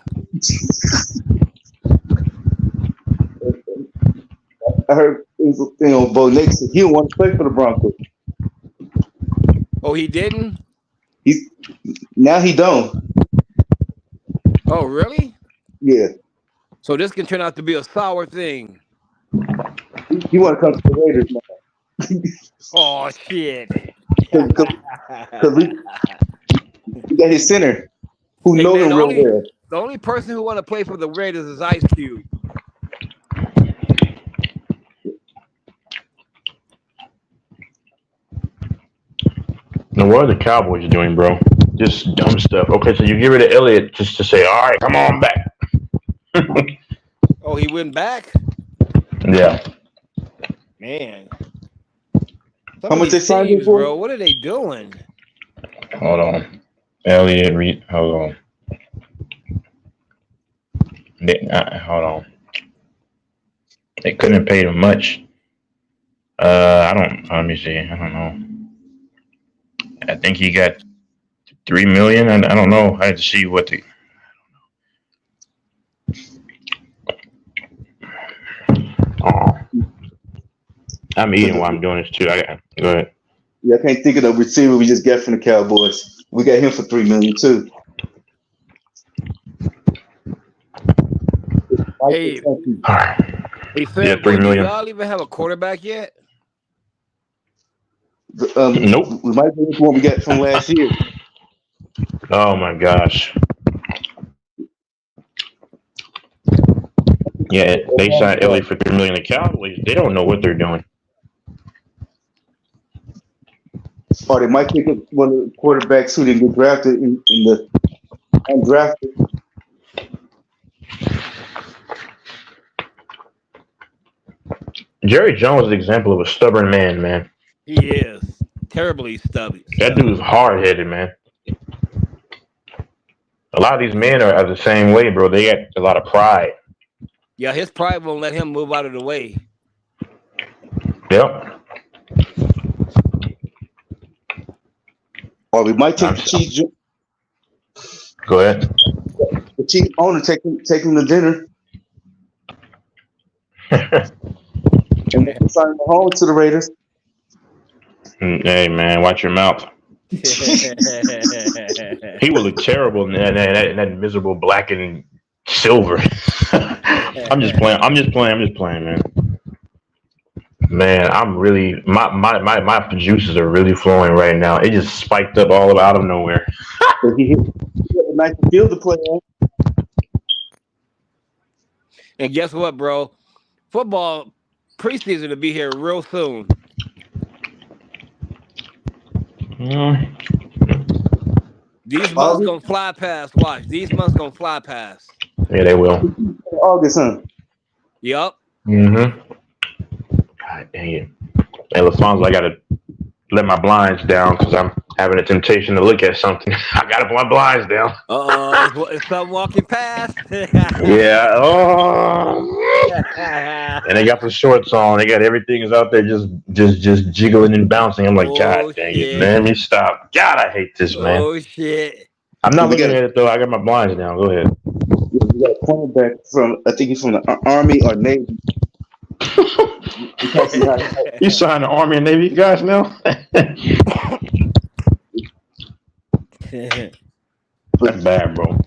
I heard Bo Nix. He didn't want to play for the Broncos. Oh, he didn't? Now he don't. Oh, really? Yeah. So this can turn out to be a sour thing. He want to come to the Raiders now. Oh shit! Because we got his center who knows him real well. The only person who want to play for the Raiders is Ice Cube. Now, what are the Cowboys doing, bro? Just dumb stuff. Okay, so you get rid of Elliott just to say, all right, come on back. Oh, he went back? Yeah. Man. How much they signed him for? Bro, what are they doing? Hold on. Elliott Reed. Hold on. Hold on. They couldn't have paid him much. Let me see. I don't know. I think he got $3 million. I don't know. I had to see what the. Oh, I'm eating while I'm doing this too. Go ahead. Yeah, I can't think of the receiver we just got from the Cowboys. We got him for $3 million too. Hey, Yeah, $3 million. Do y'all even have a quarterback yet? Nope. We might be the one we got from last year. Oh my gosh. Yeah, they signed Elliott for $3 million. The Cowboys, they don't know what they're doing. Or they might pick up one of the quarterbacks who didn't get drafted in the undrafted. Jerry Jones is an example of a stubborn man. He is. Terribly stubby. That dude's hard headed, man. A lot of these men are the same way, bro. They got a lot of pride. Yeah, his pride won't let him move out of the way. Yep. Or we might take the chief. Go ahead. The chief owner take him to dinner. And then sign the home to the Raiders. Hey, man, watch your mouth. He would look terrible in that miserable black and silver. I'm just playing, man. Man, I'm really my juices are really flowing right now. It just spiked up all out of nowhere. He had a nice field to play on. And guess what, bro? Football preseason will be here real soon. These months gonna fly past. Watch. These months gonna fly past. Yeah, they will. August, huh? Yup. Mm-hmm. God dang it. Hey, LaFonso, I gotta let my blinds down because I'm having a temptation to look at something. I gotta put my blinds down. It's something walking past. Yeah. Oh. And they got the shorts on. They got everything is out there just jiggling and bouncing. I'm like, God dang it, man. Let me stop. God, I hate this, man. Oh shit. I'm not looking at it though. I got my blinds down. Go ahead. You got a cornerback from, I think he's from the Army or Navy. You signed the Army and Navy guys now? That's bad, bro.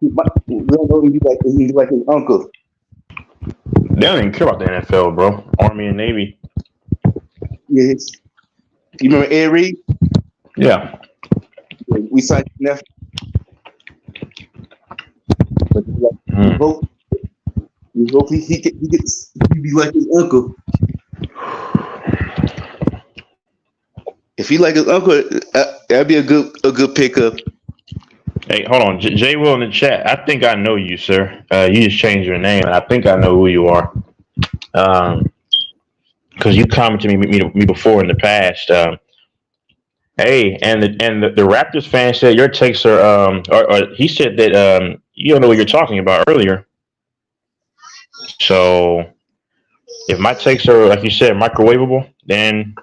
We don't know if he's like his uncle. They don't even care about the NFL, bro. Army and Navy. Yes. You remember Ed Reed? Yeah. We signed his nephew. But he hope he be like his uncle. If he like his uncle, that'd be a good pickup. Hey, hold on, Jay Will in the chat. I think I know you, sir. You just changed your name, and I think I know who you are. Because you commented me before in the past. Hey, and the Raptors fan said your takes are or he said that you don't know what you're talking about earlier. So if my takes are, like you said, microwavable, then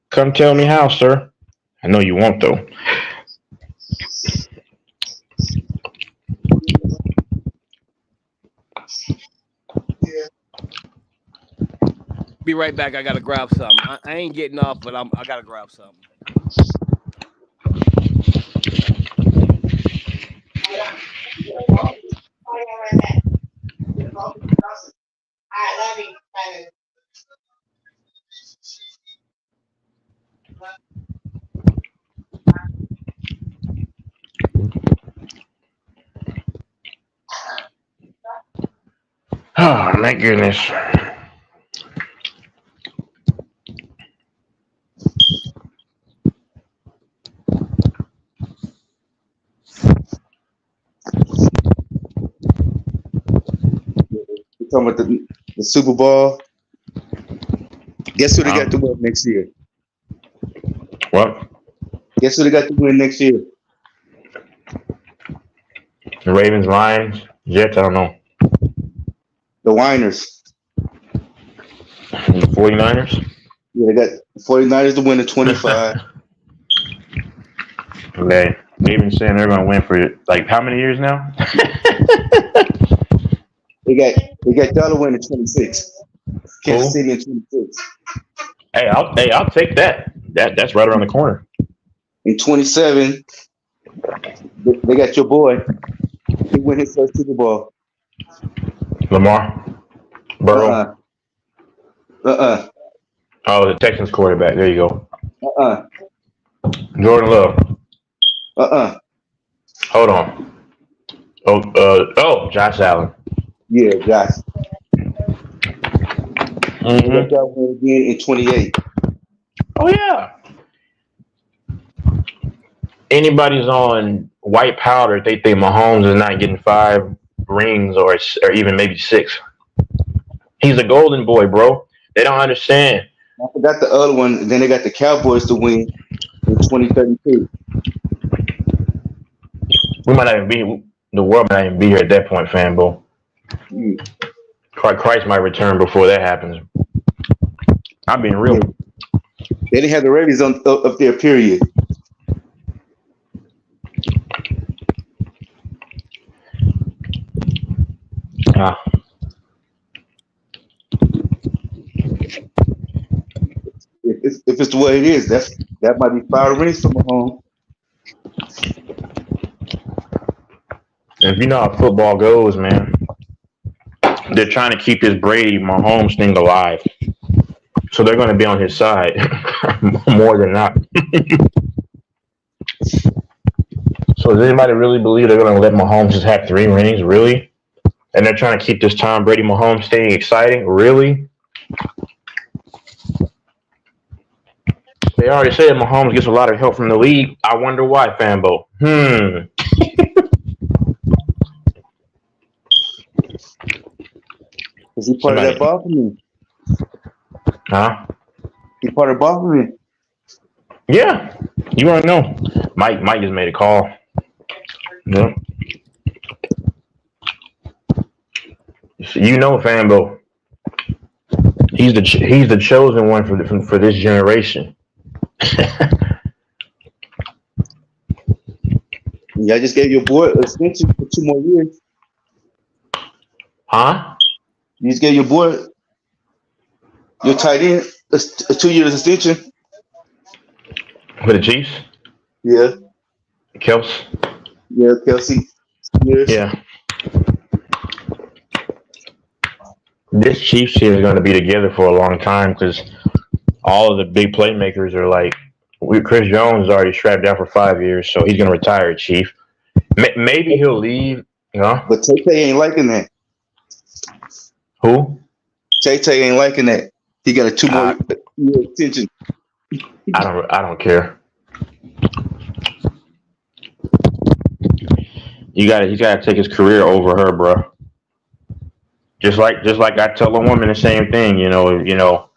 come tell me how, sir. I know you won't though. Be right back. I gotta grab something. I ain't getting off, but I gotta grab something. Oh my goodness. We're talking about the Super Bowl. Guess who they got to win next year? What? Guess who they got to win next year? The Ravens, Lions, Jets, I don't know. The Winers. The 49ers? Yeah, they got the 49ers to win the 25. Okay. They've been saying they're going to win for like how many years now? They got y'all to win the 26. Kansas City in 26. Hey, I'll take that. That's right around the corner. In 27, they got your boy. He win his first Super Bowl. Lamar? Burrow? Oh, the Texans quarterback. There you go. Jordan Love. Hold on. Josh Allen. Yeah, Josh. Mm-hmm. They got y'all win again in 28. Oh, yeah. Anybody's on white powder, they think Mahomes is not getting 5 rings or even maybe 6. He's a golden boy, bro. They don't understand. I forgot the other one. Then they got the Cowboys to win in 2032. We might not even be. The world might not even be here at that point, Fanbo. Mm. Christ might return before that happens. I'm being real. They didn't have the ratings on up there. Period. Ah. If it's the way it is, that might be 5 rings from home. If you know how football goes, man, they're trying to keep this Brady Mahomes thing alive. So they're going to be on his side more than not. So does anybody really believe they're going to let Mahomes just have 3 rings? Really? And they're trying to keep this Tom Brady Mahomes thing exciting? Really? They already said Mahomes gets a lot of help from the league. I wonder why, Fanbo. Is he part of that Boston? Huh? He part of Boston? Yeah. You want to know? Mike just made a call. Yeah. You know, Fanbo. He's the chosen one for this generation. Y'all just gave your boy an extension for 2 more years. Huh? You just gave your boy, your tight end, a 2 years extension. For the Chiefs? Yeah. Kelsey? Yeah, Kelsey. Years. Yeah. This Chiefs team is going to be together for a long time because all of the big playmakers are like, Chris Jones is already strapped down for 5 years, so he's going to retire, Chief. Maybe he'll leave, you know? But Tay ain't liking that. Who? Tay ain't liking that. He got a 2 more year extension. I don't care. You gotta take his career over her, bro. Just like I tell a woman the same thing, you know,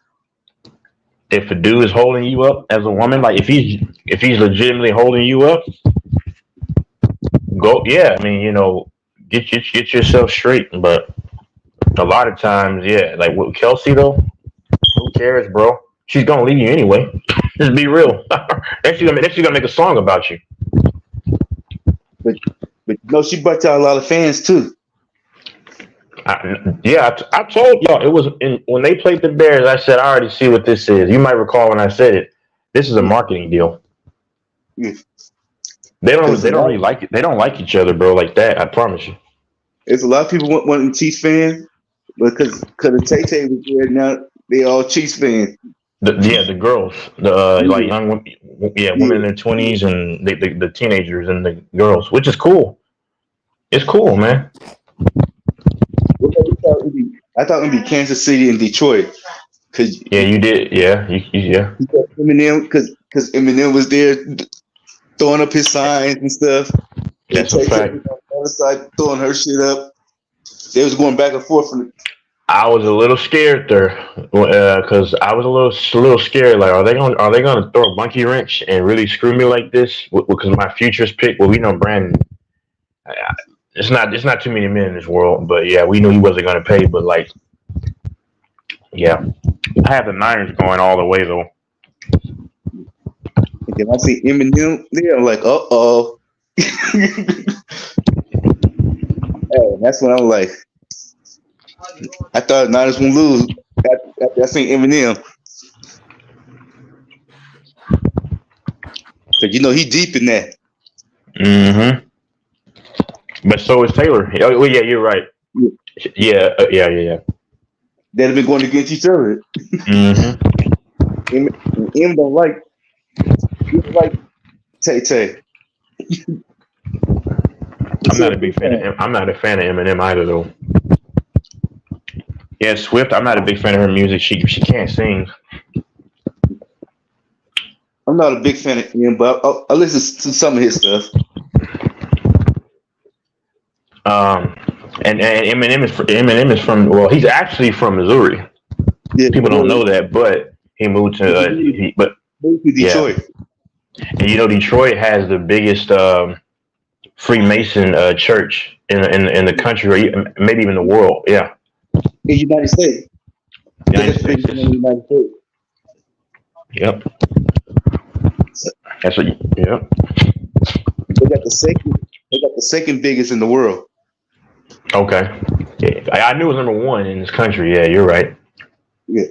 if a dude is holding you up as a woman, like if he's legitimately holding you up, go, yeah, I mean, you know, get yourself straight. But a lot of times, yeah, like with Kelsey though, who cares, bro? She's gonna leave you anyway. Just be real. Then she's gonna make a song about you. But you know, she brought out a lot of fans too. I told y'all it was when they played the Bears. I said I already see what this is. You might recall when I said it. This is a marketing deal. Yeah. They don't really like it. They don't like each other, bro. Like that. I promise you. There's a lot of people wanting Chiefs fans because the Tay was there. Now they all Chiefs fans. The girls, like young women, women in their 20s and the teenagers and the girls, which is cool. It's cool, man. I thought it'd be Kansas City and Detroit. Yeah, you did. Yeah, yeah. Eminem, because Eminem was there throwing up his signs and stuff. That's a fact. On the other side throwing her shit up. They was going back and forth from it. I was a little scared there because I was a little scared. Like, are they gonna throw a monkey wrench and really screw me like this? Because my future's pick. Well, we know Brandon. It's not too many men in this world, but yeah, we knew he wasn't gonna pay. But like, yeah, I have the Niners going all the way though. And then I see Eminem there, I'm like, oh. Hey, that's when I was like, I thought the Niners would lose. I seen Eminem. Cause you know he deep in that. Mm-hmm. But so is Taylor. Oh yeah, you're right. Yeah. They'd have been going against each other. Mm-hmm. Em don't like Tay. I'm not a big fan of him. I'm not a fan of Eminem either, though. Yeah, Swift. I'm not a big fan of her music. She can't sing. I'm not a big fan of him, but I listen to some of his stuff. And Eminem is from. Well, he's actually from Missouri. Yeah, people don't know that, but He moved to, but Moved to Detroit. and Detroit has the biggest Freemason church in the country, or maybe even the world. Yeah, In the United States. United That's bigger States. than the United States. Yep. That's what. Yep. They got the second biggest in the world. Okay. Yeah, I knew it was number one in this country. Yeah, you're right. Yeah.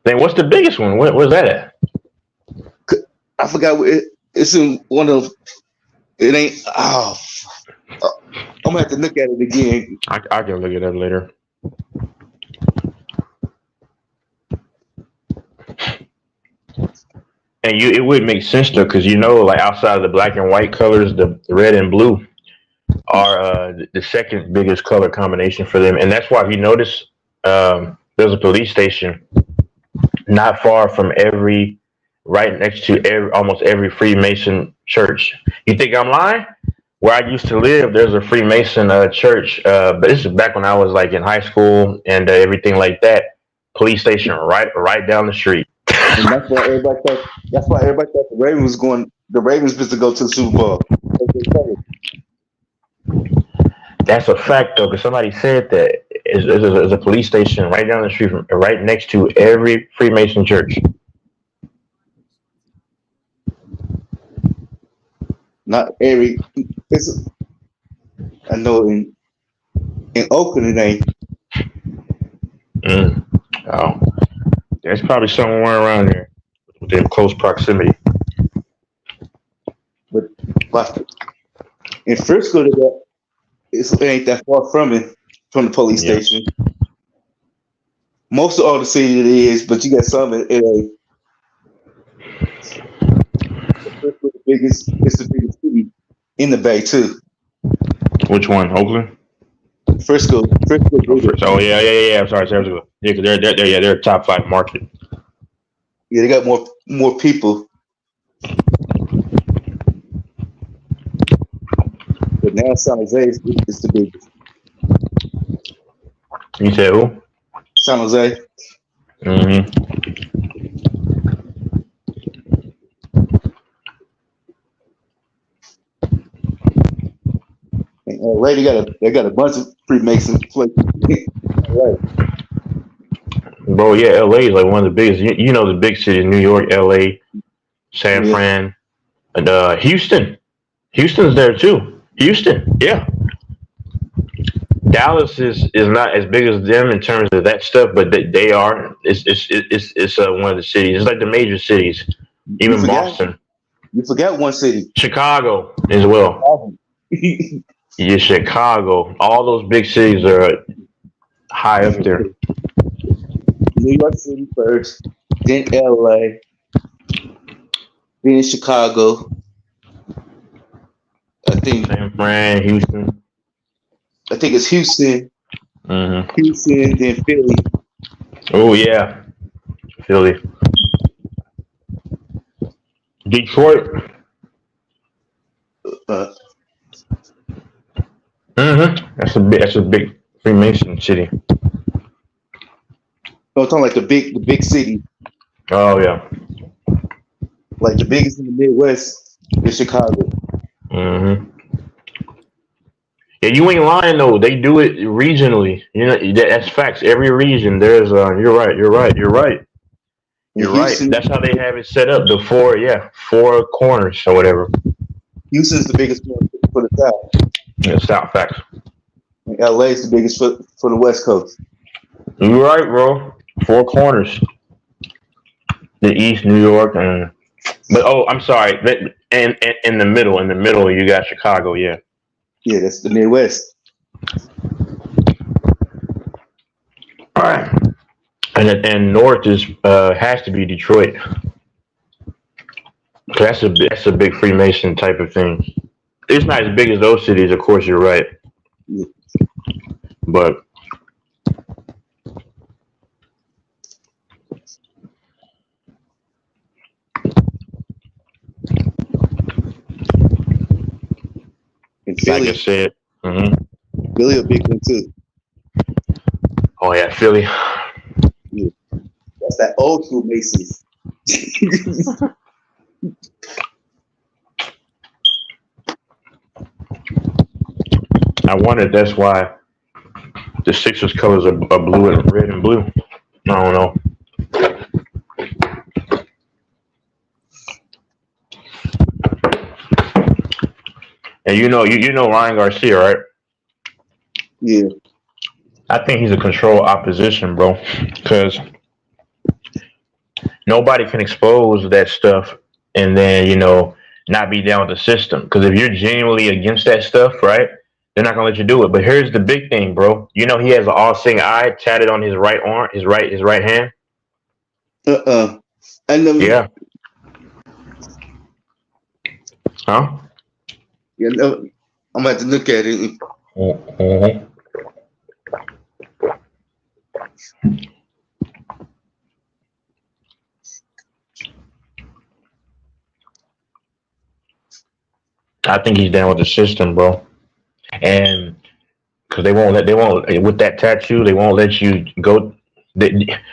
Then what's the biggest one? Where's that at? I forgot what it's in one of. It ain't. Oh, I'm gonna have to look at it again. I can look it up later. And it would make sense though, because like outside of the black and white colors, the red and blue are the second biggest color combination for them, and that's why if you notice, there's a police station not far from right next to almost every Freemason church. You think I'm lying? Where I used to live, there's a Freemason church, but this is back when I was like in high school and everything like that. Police station right down the street. And that's why everybody thought. That's why everybody thought the Ravens was going. The Ravens was to go to the Super Bowl. That's a fact though, because somebody said that there's a police station right down the street right next to every Freemason church. Not every. I know in Oakland it ain't. Oh, there's probably somewhere around there within close proximity. But in Frisco, it ain't that far from the police station. Most of all the city it is, but you got some it ain't. It's the biggest city in the Bay too. Which one? Oakland? Frisco. Oh yeah. I'm sorry, Frisco. Yeah, because they're a top 5 market. Yeah, they got more people. But now San Jose is the biggest. You said who? San Jose. And LA, they got a bunch of Freemason places. Right. Bro, yeah, LA is like one of the biggest. The big cities: New York, LA, San Fran, and Houston. Houston's there too. Houston, yeah. Dallas is not as big as them in terms of that stuff, but they are. It's one of the cities. It's like the major cities. Even Boston. You forgot one city. Chicago as well. Yeah, Chicago. All those big cities are high up there. New York City first, then LA, then Chicago. I think San Fran, Houston. I think it's Houston. Houston, then Philly. Oh yeah, Philly. Detroit. That's a big Freemason city. No, I'm talking like the big city. Oh yeah. Like the biggest in the Midwest is Chicago. Yeah, you ain't lying though. They do it regionally. That's facts. Every region there's you're right. That's how they have it set up. The four corners or whatever. Houston's the biggest one for the South. Yeah, South facts. And LA is the biggest for the West Coast. You're right, bro. 4 corners. The East, New York, I'm sorry. And in the middle, you got Chicago. Yeah. Yeah, that's the Midwest. All right. And north is has to be Detroit. That's a big Freemason type of thing. It's not as big as those cities, of course. You're right, but Philly, like I said, Philly a big one too. Oh yeah, Philly. Yeah. That's that old school Macy's. I wonder if that's why the Sixers colors are blue and red and blue. I don't know. And you know Ryan Garcia, right? Yeah. I think he's a controlled opposition, bro. Because nobody can expose that stuff and then not be down with the system. Because if you're genuinely against that stuff, right, they're not gonna let you do it. But here's the big thing, bro. You know he has an all-seeing eye tatted on his right arm, his right hand. And Yeah. Huh? Yeah, no, I'm gonna have to look at it. Mm-hmm. I think he's down with the system, bro. And because they won't with that tattoo, they won't let you go.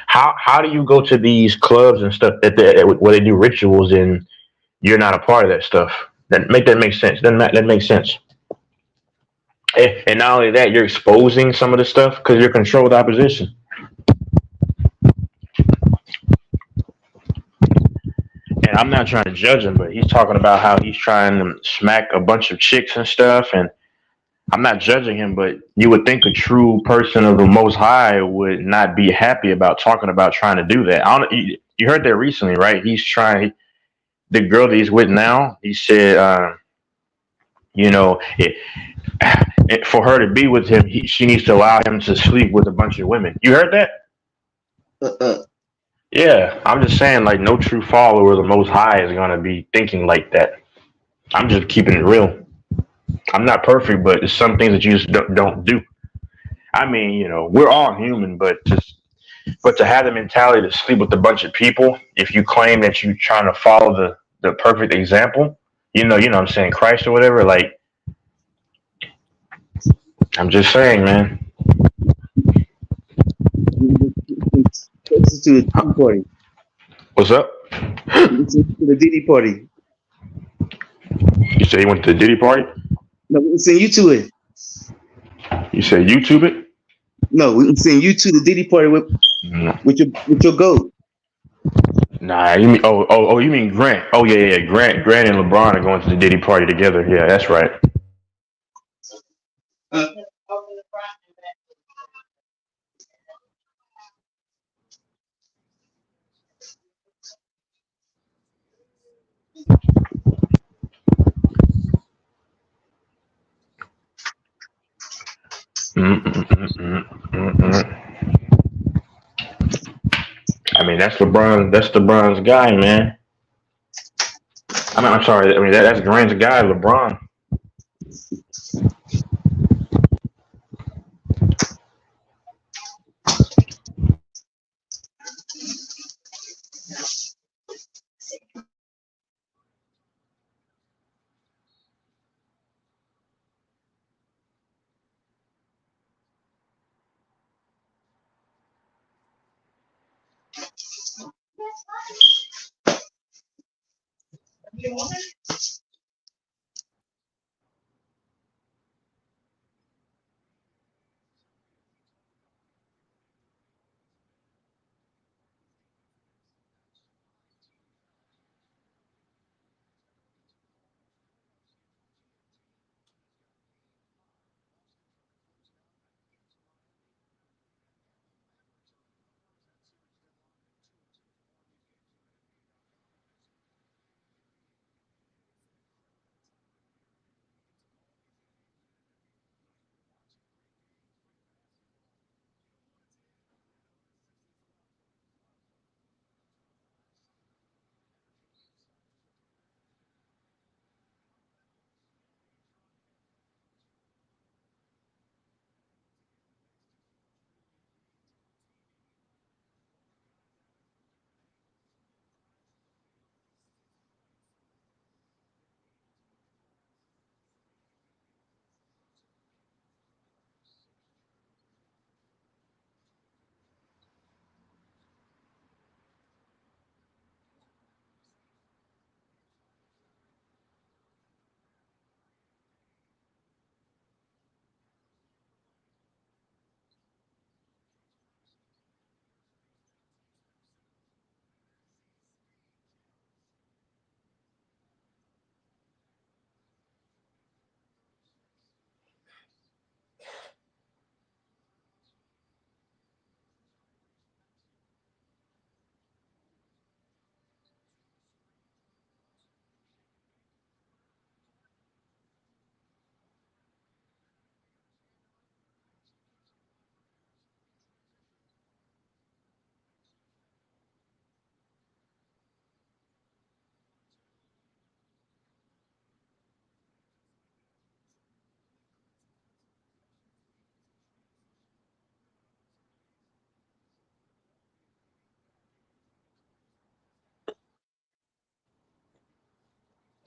How do you go to these clubs and stuff where they do rituals and you're not a part of that stuff? That make sense. That makes sense. And not only that, you're exposing some of the stuff because you're controlled opposition. And I'm not trying to judge him, but he's talking about how he's trying to smack a bunch of chicks and stuff. And I'm not judging him, but you would think a true person of the Most High would not be happy about talking about trying to do that. You heard that recently, right? He's trying. The girl that he's with now, he said, for her to be with him, she needs to allow him to sleep with a bunch of women. You heard that? Yeah, I'm just saying, like, no true follower of the Most High is gonna be thinking like that. I'm just keeping it real. I'm not perfect, but there's some things that you just don't do. I mean, we're all human, but to have the mentality to sleep with a bunch of people, if you claim that you're trying to follow the perfect example, what I'm saying, Christ or whatever, like, I'm just saying, man. To the Diddy party. What's up? To the Diddy party. You said he went to the Diddy party? No, we send you to it. You said YouTube it? No, we can send you to the Diddy party with your goat. Nah, you mean you mean Grant? Oh yeah, Grant and LeBron are going to the Diddy party together. Yeah, that's right. I mean, that's LeBron. That's LeBron's guy, man. I'm sorry. I mean, that's Grant's guy, LeBron.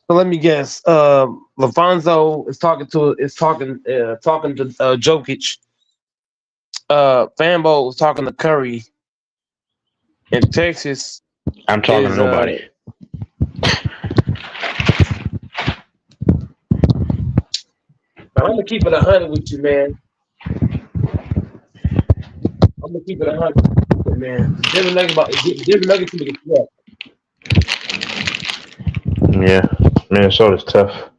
So let me guess. Lafonso is talking to Jokic. Fanbo was talking to Curry. In Texas, I'm talking to nobody. I'm gonna keep it 100 with you, man. I'm gonna keep it 100, man. Denver Nuggets can make it. Yeah, Minnesota's tough.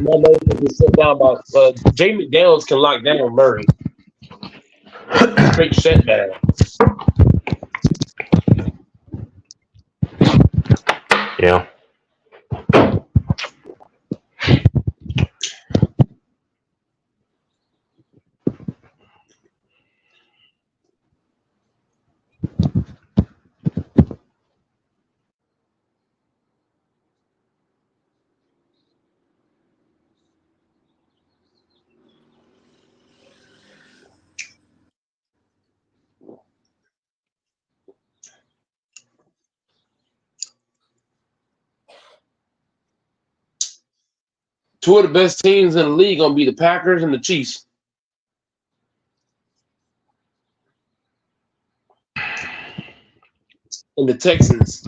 My man can get set down by Jay McDaniels can lock down Murray. Straight shutdown. Yeah. Two of the best teams in the league gonna be the Packers and the Chiefs. And the Texans.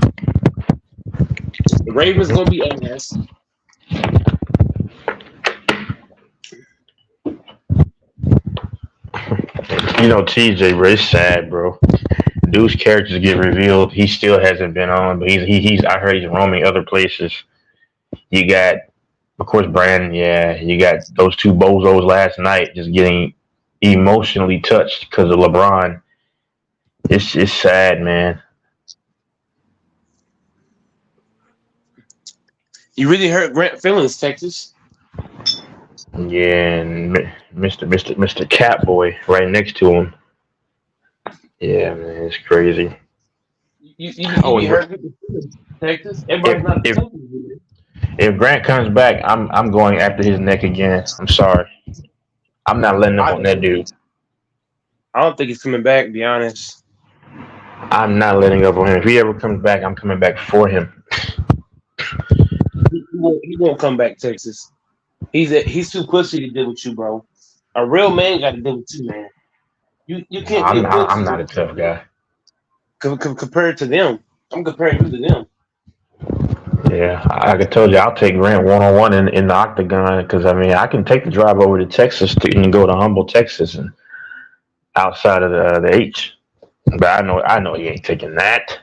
The Ravens gonna be ass. You know, TJ, bro, it's sad, bro. Dude's characters get revealed. He still hasn't been on, but he's. I heard he's roaming other places. You got, of course, Brandon. Yeah, you got those two bozos last night just getting emotionally touched because of LeBron. It's sad, man. You really hurt Grant feelings, Texas. Yeah, and Mr. Catboy right next to him. Yeah, man, it's crazy. You hurt Texas. Everybody's not Texas. If Grant comes back, I'm going after his neck again. I'm sorry. I'm not letting up on that dude. I don't think he's coming back, to be honest. I'm not letting up on him. If he ever comes back, I'm coming back for him. He won't come back, Texas. He's too pussy to deal with you, bro. A real man got to deal with you, man. You can't. I'm not a tough guy. Compared to them, I'm comparing you to them. Yeah, like I told you, I'll take Grant one-on-one in the octagon because I mean I can take the drive over to Texas and go to Humble, Texas, and outside of the H. But I know he ain't taking that.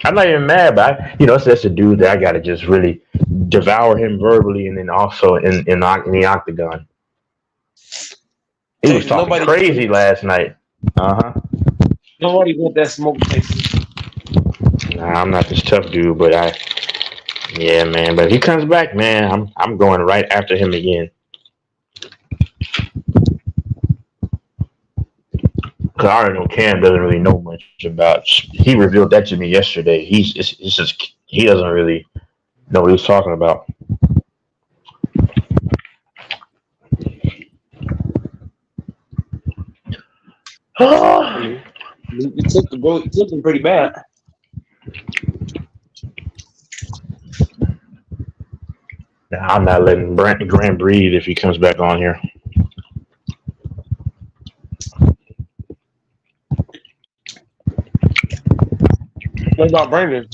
I'm not even mad, but that's a dude that I gotta just really devour him verbally and then also in the octagon. He was talking crazy last night. Nobody want that smoke, Texas. Nah, I'm not this tough dude, but yeah, man. But if he comes back, man, I'm going right after him again. Cause I already know Cam doesn't really know much about. He revealed that to me yesterday. He doesn't really know what he was talking about. You took him pretty bad. I'm not letting Grant breathe if he comes back on here. What about Brandon?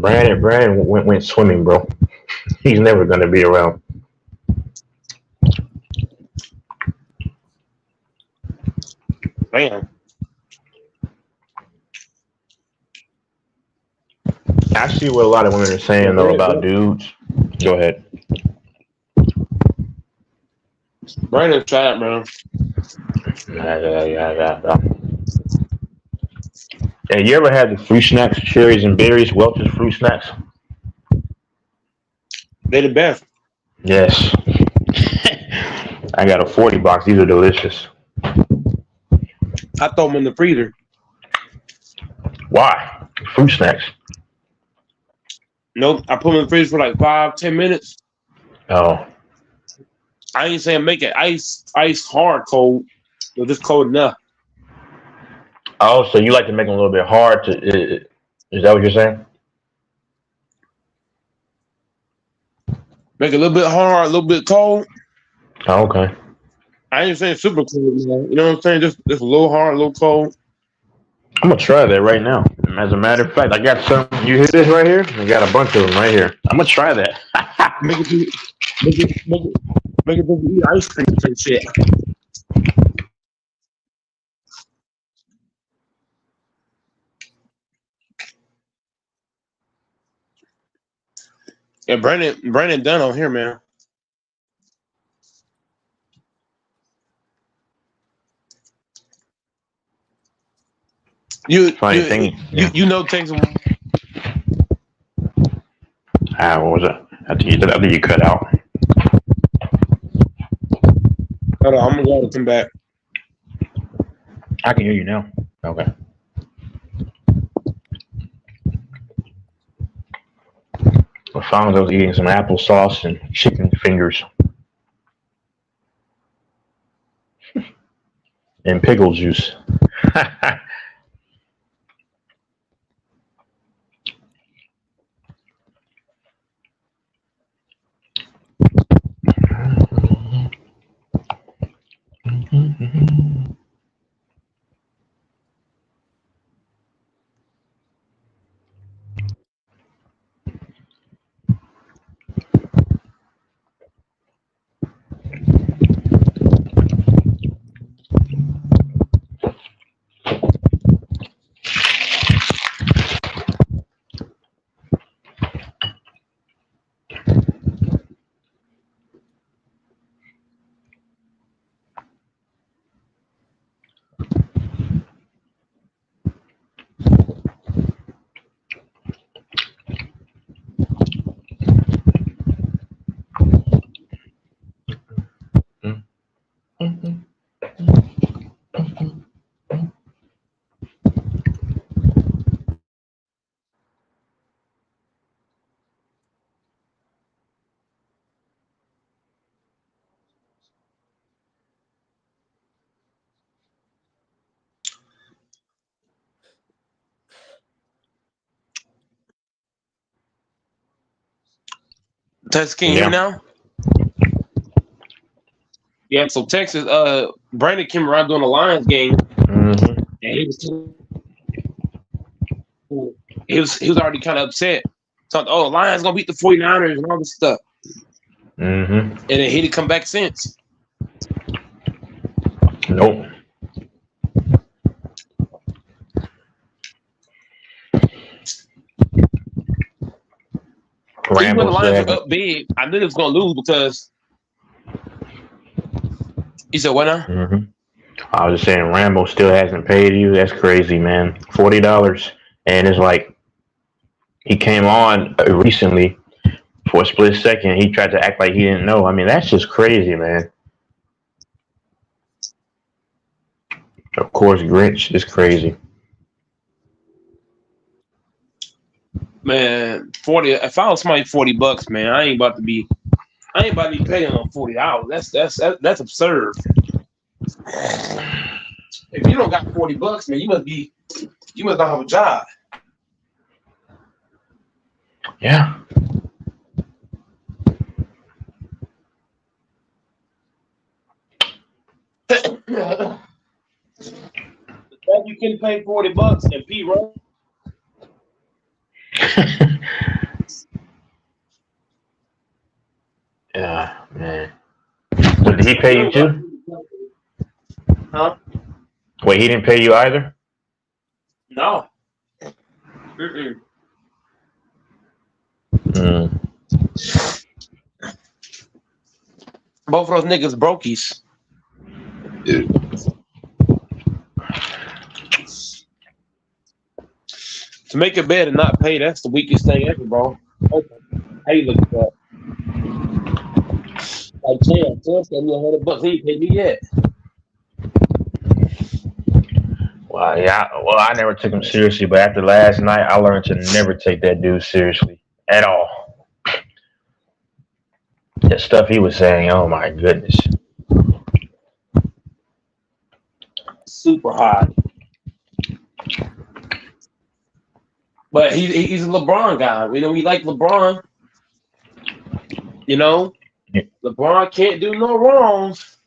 Brandon went swimming, bro. He's never gonna be around. Damn. I see what a lot of women are saying though about dudes. Go ahead. Brandon's fat, man. Yeah. Hey, you ever had the fruit snacks, cherries and berries, Welch's fruit snacks? They're the best. Yes. I got a 40 box. These are delicious. I throw them in the freezer. Why? Fruit snacks. Nope. I put them in the freezer for like 5-10 minutes. Oh. I ain't saying make it ice hard cold, but just cold enough. Oh, so you like to make them a little bit hard to? Is that what you're saying? Make it a little bit hard, a little bit cold. Oh, okay. I ain't saying super cold, man. You know what I'm saying? Just a little hard, a little cold. I'm gonna try that right now. As a matter of fact, I got some. You hear this right here? I got a bunch of them right here. I'm gonna try that. Make it eat ice cream and shit. Yeah, Brandon done on here, man. You know Texas. What was that? I think you cut out. Hold on, I'm gonna come back. I can hear you now. Okay. I found I was eating some applesauce and chicken fingers. And pickle juice. Texas, can you hear me now? Yeah, so Texas, Brandon came around doing a Lions game, and he was already kind of upset. Talking, oh, Lions gonna beat the 49ers and all this stuff. And then he didn't come back since. Nope. Even when the Lions were up big, I knew they was gonna lose because he said, "What now?" I was just saying, Rambo still hasn't paid you. That's crazy, man. $40, and it's like he came on recently for a split second. He tried to act like he didn't know. I mean, that's just crazy, man. Of course, Grinch is crazy. Man, 40. If I was somebody $40, man, I ain't about to be paying on $40. That's absurd. If you don't got $40, man, you must not have a job. Yeah. You can pay $40 and P Rose. Yeah, man. So did he pay you too? Huh? Wait, he didn't pay you either? No. Both of those niggas brokies. To make a bet and not pay, that's the weakest thing ever, bro. Okay. How you look at that? Like, Tim sent me $100. He ain't paid me yet. Well, yeah. Well, I never took him seriously, but after last night, I learned to never take that dude seriously at all. The stuff he was saying, oh my goodness. Super hot. But he's a LeBron guy. You know, we like LeBron. You know, LeBron can't do no wrongs.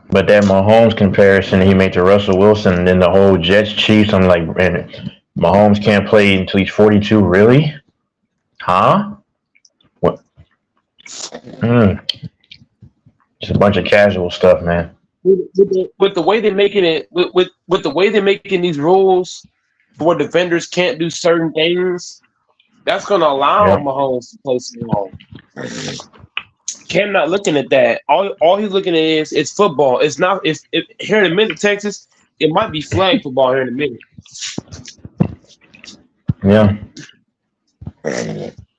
But that Mahomes comparison he made to Russell Wilson and then the whole Jets Chiefs, I'm like, man, Mahomes can't play until he's 42. Really? Huh? What? Just a bunch of casual stuff, man. With the way they're making it, with the way they're making these rules where defenders can't do certain things, that's going to allow Mahomes to play so long. Cam not looking at that. All he's looking at is football. It's not. It's here in the minute, Texas. It might be flag football here in a minute. Yeah.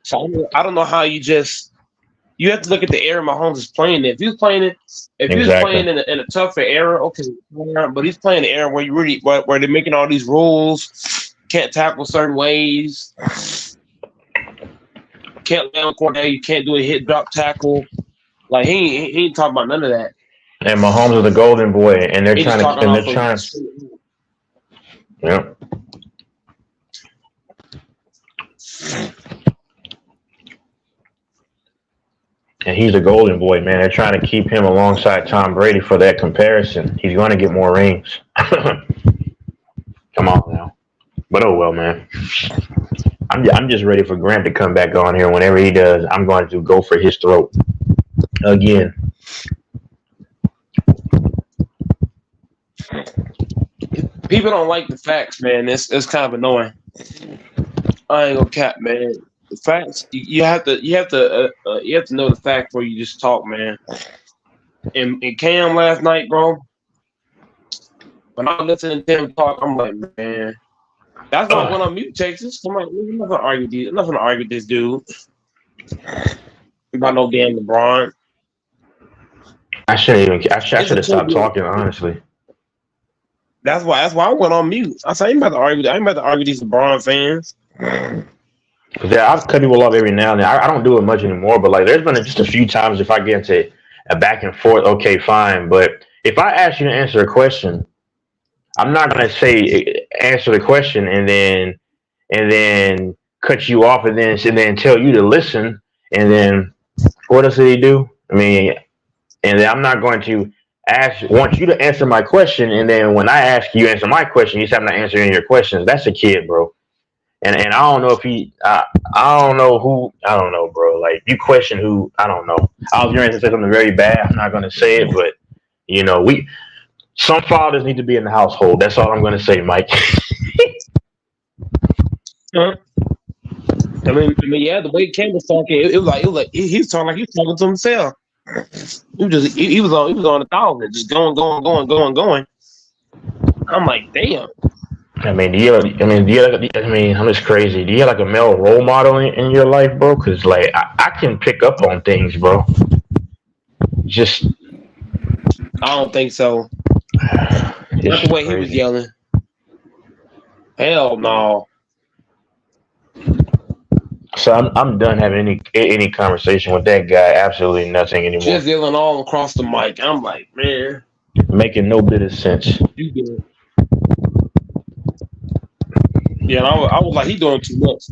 So I don't know how you have to look at the era Mahomes is playing. If he's playing it, he was playing in a tougher era, okay. But he's playing an era where you really where they're making all these rules, can't tackle certain ways, can't lay on corner, you can't do a hit drop tackle. Like he ain't talking about none of that. And Mahomes is the golden boy, and they're trying to. Yeah. And he's the golden boy, man. They're trying to keep him alongside Tom Brady for that comparison. He's going to get more rings. Come on now. But oh well, man. I'm just ready for Grant to come back on here. Whenever he does, I'm going to go for his throat again. People don't like the facts, man. It's kind of annoying. I ain't gonna cap, man. The facts, you have to know the fact before you just talk, man. And Cam last night, bro. When I listened to him talk, I'm like, man, that's why I went on mute, Texas. I'm like, I'm not gonna argue with this dude about no damn LeBron. I should have stopped talking, honestly. That's why I went on mute. I said, I ain't about to argue with these LeBron fans. Yeah, I've cut people off every now and then. I don't do it much anymore, but like there's been just a few times if I get into a back and forth, okay, fine. But if I ask you to answer a question, I'm not gonna say answer the question and then cut you off and then tell you to listen and then what else did he do? I mean, and then I'm not going to want you to answer my question and then when I ask you to answer my question, you say I'm not answering your questions. That's a kid, bro. And I don't know if I don't know who, I don't know, bro. Like, you question who, I don't know. I was going to say something very bad. I'm not going to say it, but, you know, some fathers need to be in the household. That's all I'm going to say, Mike. I mean, yeah, the way Cam was talking, it was like he was talking like he was talking to himself. He was on 1,000, just going. I'm like, damn. I'm just crazy. Do you have like a male role model in your life, bro? Because like I can pick up on things, bro. Just I don't think so. Not the way he was yelling. Hell no. So I'm done having any conversation with that guy. Absolutely nothing anymore. Just yelling all across the mic. I'm like, man, making no bit of sense. You good? Yeah, I was like, he doing too much.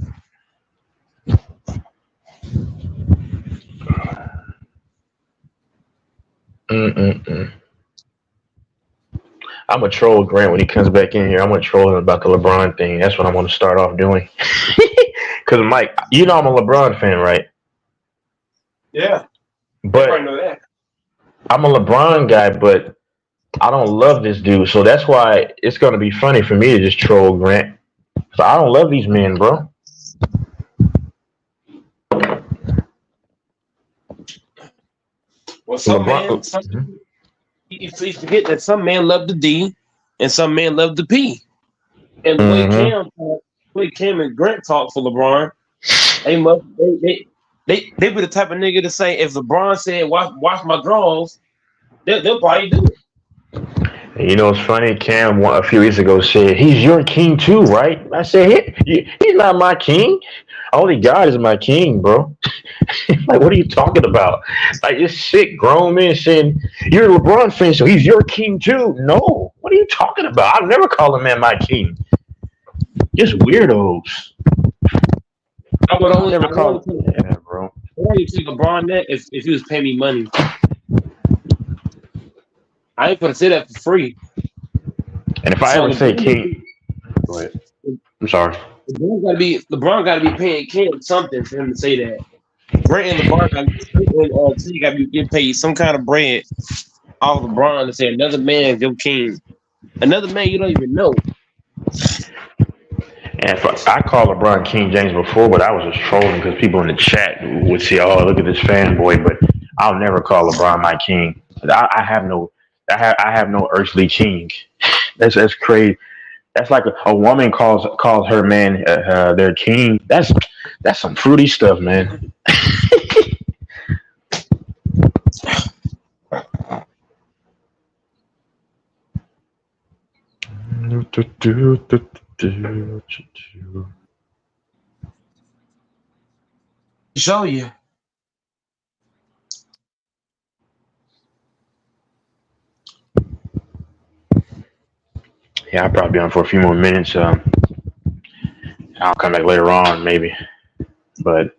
I'm gonna troll Grant when he comes back in here. I'm gonna troll him about the LeBron thing. That's what I'm gonna start off doing. Because Mike, you know I'm a LeBron fan, right? Yeah. But I know that. I'm a LeBron guy, but I don't love this dude. So that's why it's gonna be funny for me to just troll Grant. So I don't love these men, bro. Well, you forget that some men love the D and some men love the P. And the way Cam and Grant talk for LeBron, they be the type of nigga to say if LeBron said watch my draws, they'll probably do it. You know, it's funny. Cam a few weeks ago said he's your king too, right? I said he's not my king. Only God is my king, bro. Like, what are you talking about? Like, it's sick grown men saying you're a LeBron fan, so he's your king too. No, what are you talking about? I've never called a man my king. Just weirdos. I would only Never I would call. only take, Yeah, bro. I would only take LeBron that if he was paying me money. I ain't gonna say that for free. And if I So ever say king, go ahead. I'm sorry. LeBron gotta be paying Cam something for him to say that. Grant and LeBron gotta be getting paid some kind of bread off LeBron to say another man is your king. Another man you don't even know. And I called LeBron King James before, but I was just trolling because people in the chat would say, "Oh, look at this fanboy." But I'll never call LeBron my king. I have no earthly king. That's crazy. That's like a woman calls her man their king. That's some fruity stuff, man. Show you. Yeah, I'll probably be on for a few more minutes. I'll come back later on, maybe. But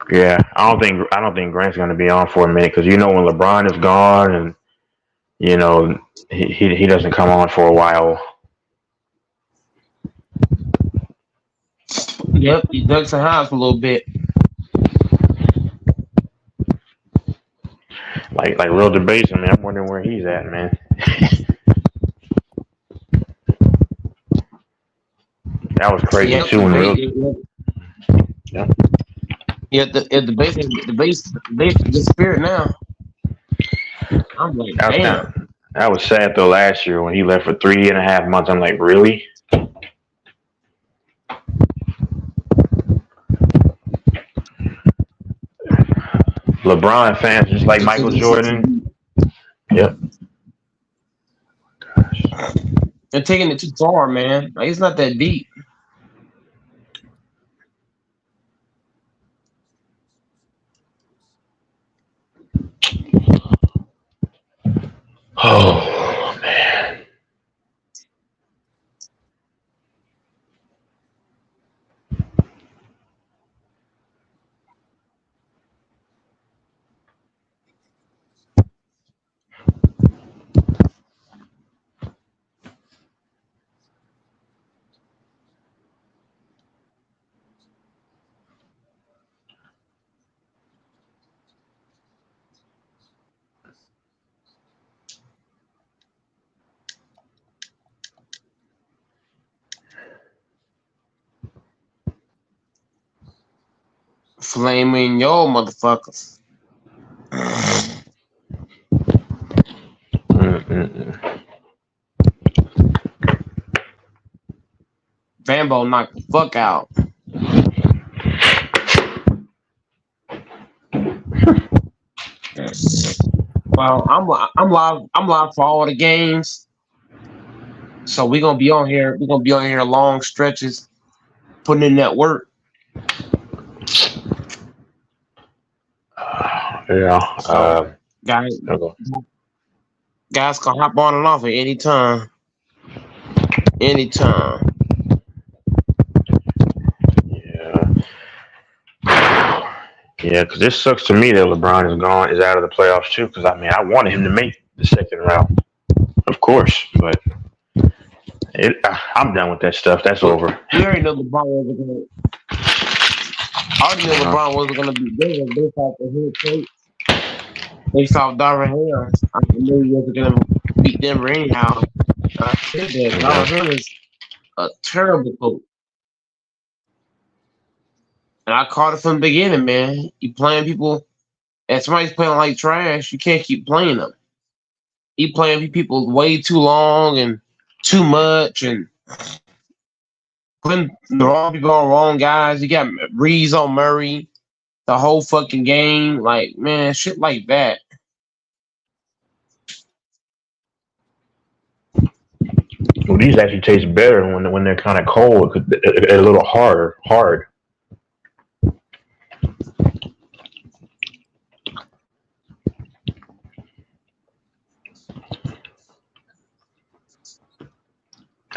yeah, I don't think Grant's gonna be on for a minute because when LeBron is gone and he doesn't come on for a while. Yep, he dug some house a little bit. Like real debates. I mean, I'm wondering where he's at, man. That was crazy too. The base the spirit now. I'm like, damn. That was sad though. Last year when he left for 3.5 months, I'm like, really? LeBron fans just like Michael Jordan. Yep. Gosh. They're taking it too far, man. Like, it's not that deep. Oh man. Flaming yo motherfuckers. Vanbo knocked the fuck out. Well, I'm live for all the games. So we're gonna be on here. We're gonna be on here long stretches, putting in that work. Yeah. Guys can hop on and off at any time. Anytime. Yeah, because this sucks to me that LeBron is out of the playoffs too. Because I wanted him to make the second round, of course, but I'm done with that stuff. That's over. You already know LeBron wasn't gonna. I already knew LeBron wasn't gonna be there based off the head coach. Based off Darvin Ham, I knew he wasn't gonna beat Denver anyhow. I said that Darvin Ham is a terrible coach. And I called it from the beginning, man. You playing people, and somebody's playing like trash, you can't keep playing them. You playing people way too long and too much, and putting the wrong people on wrong guys. You got Reeves on Murray the whole fucking game. Like, man, shit like that. Well, these actually taste better when they're kind of cold. They're a little hard.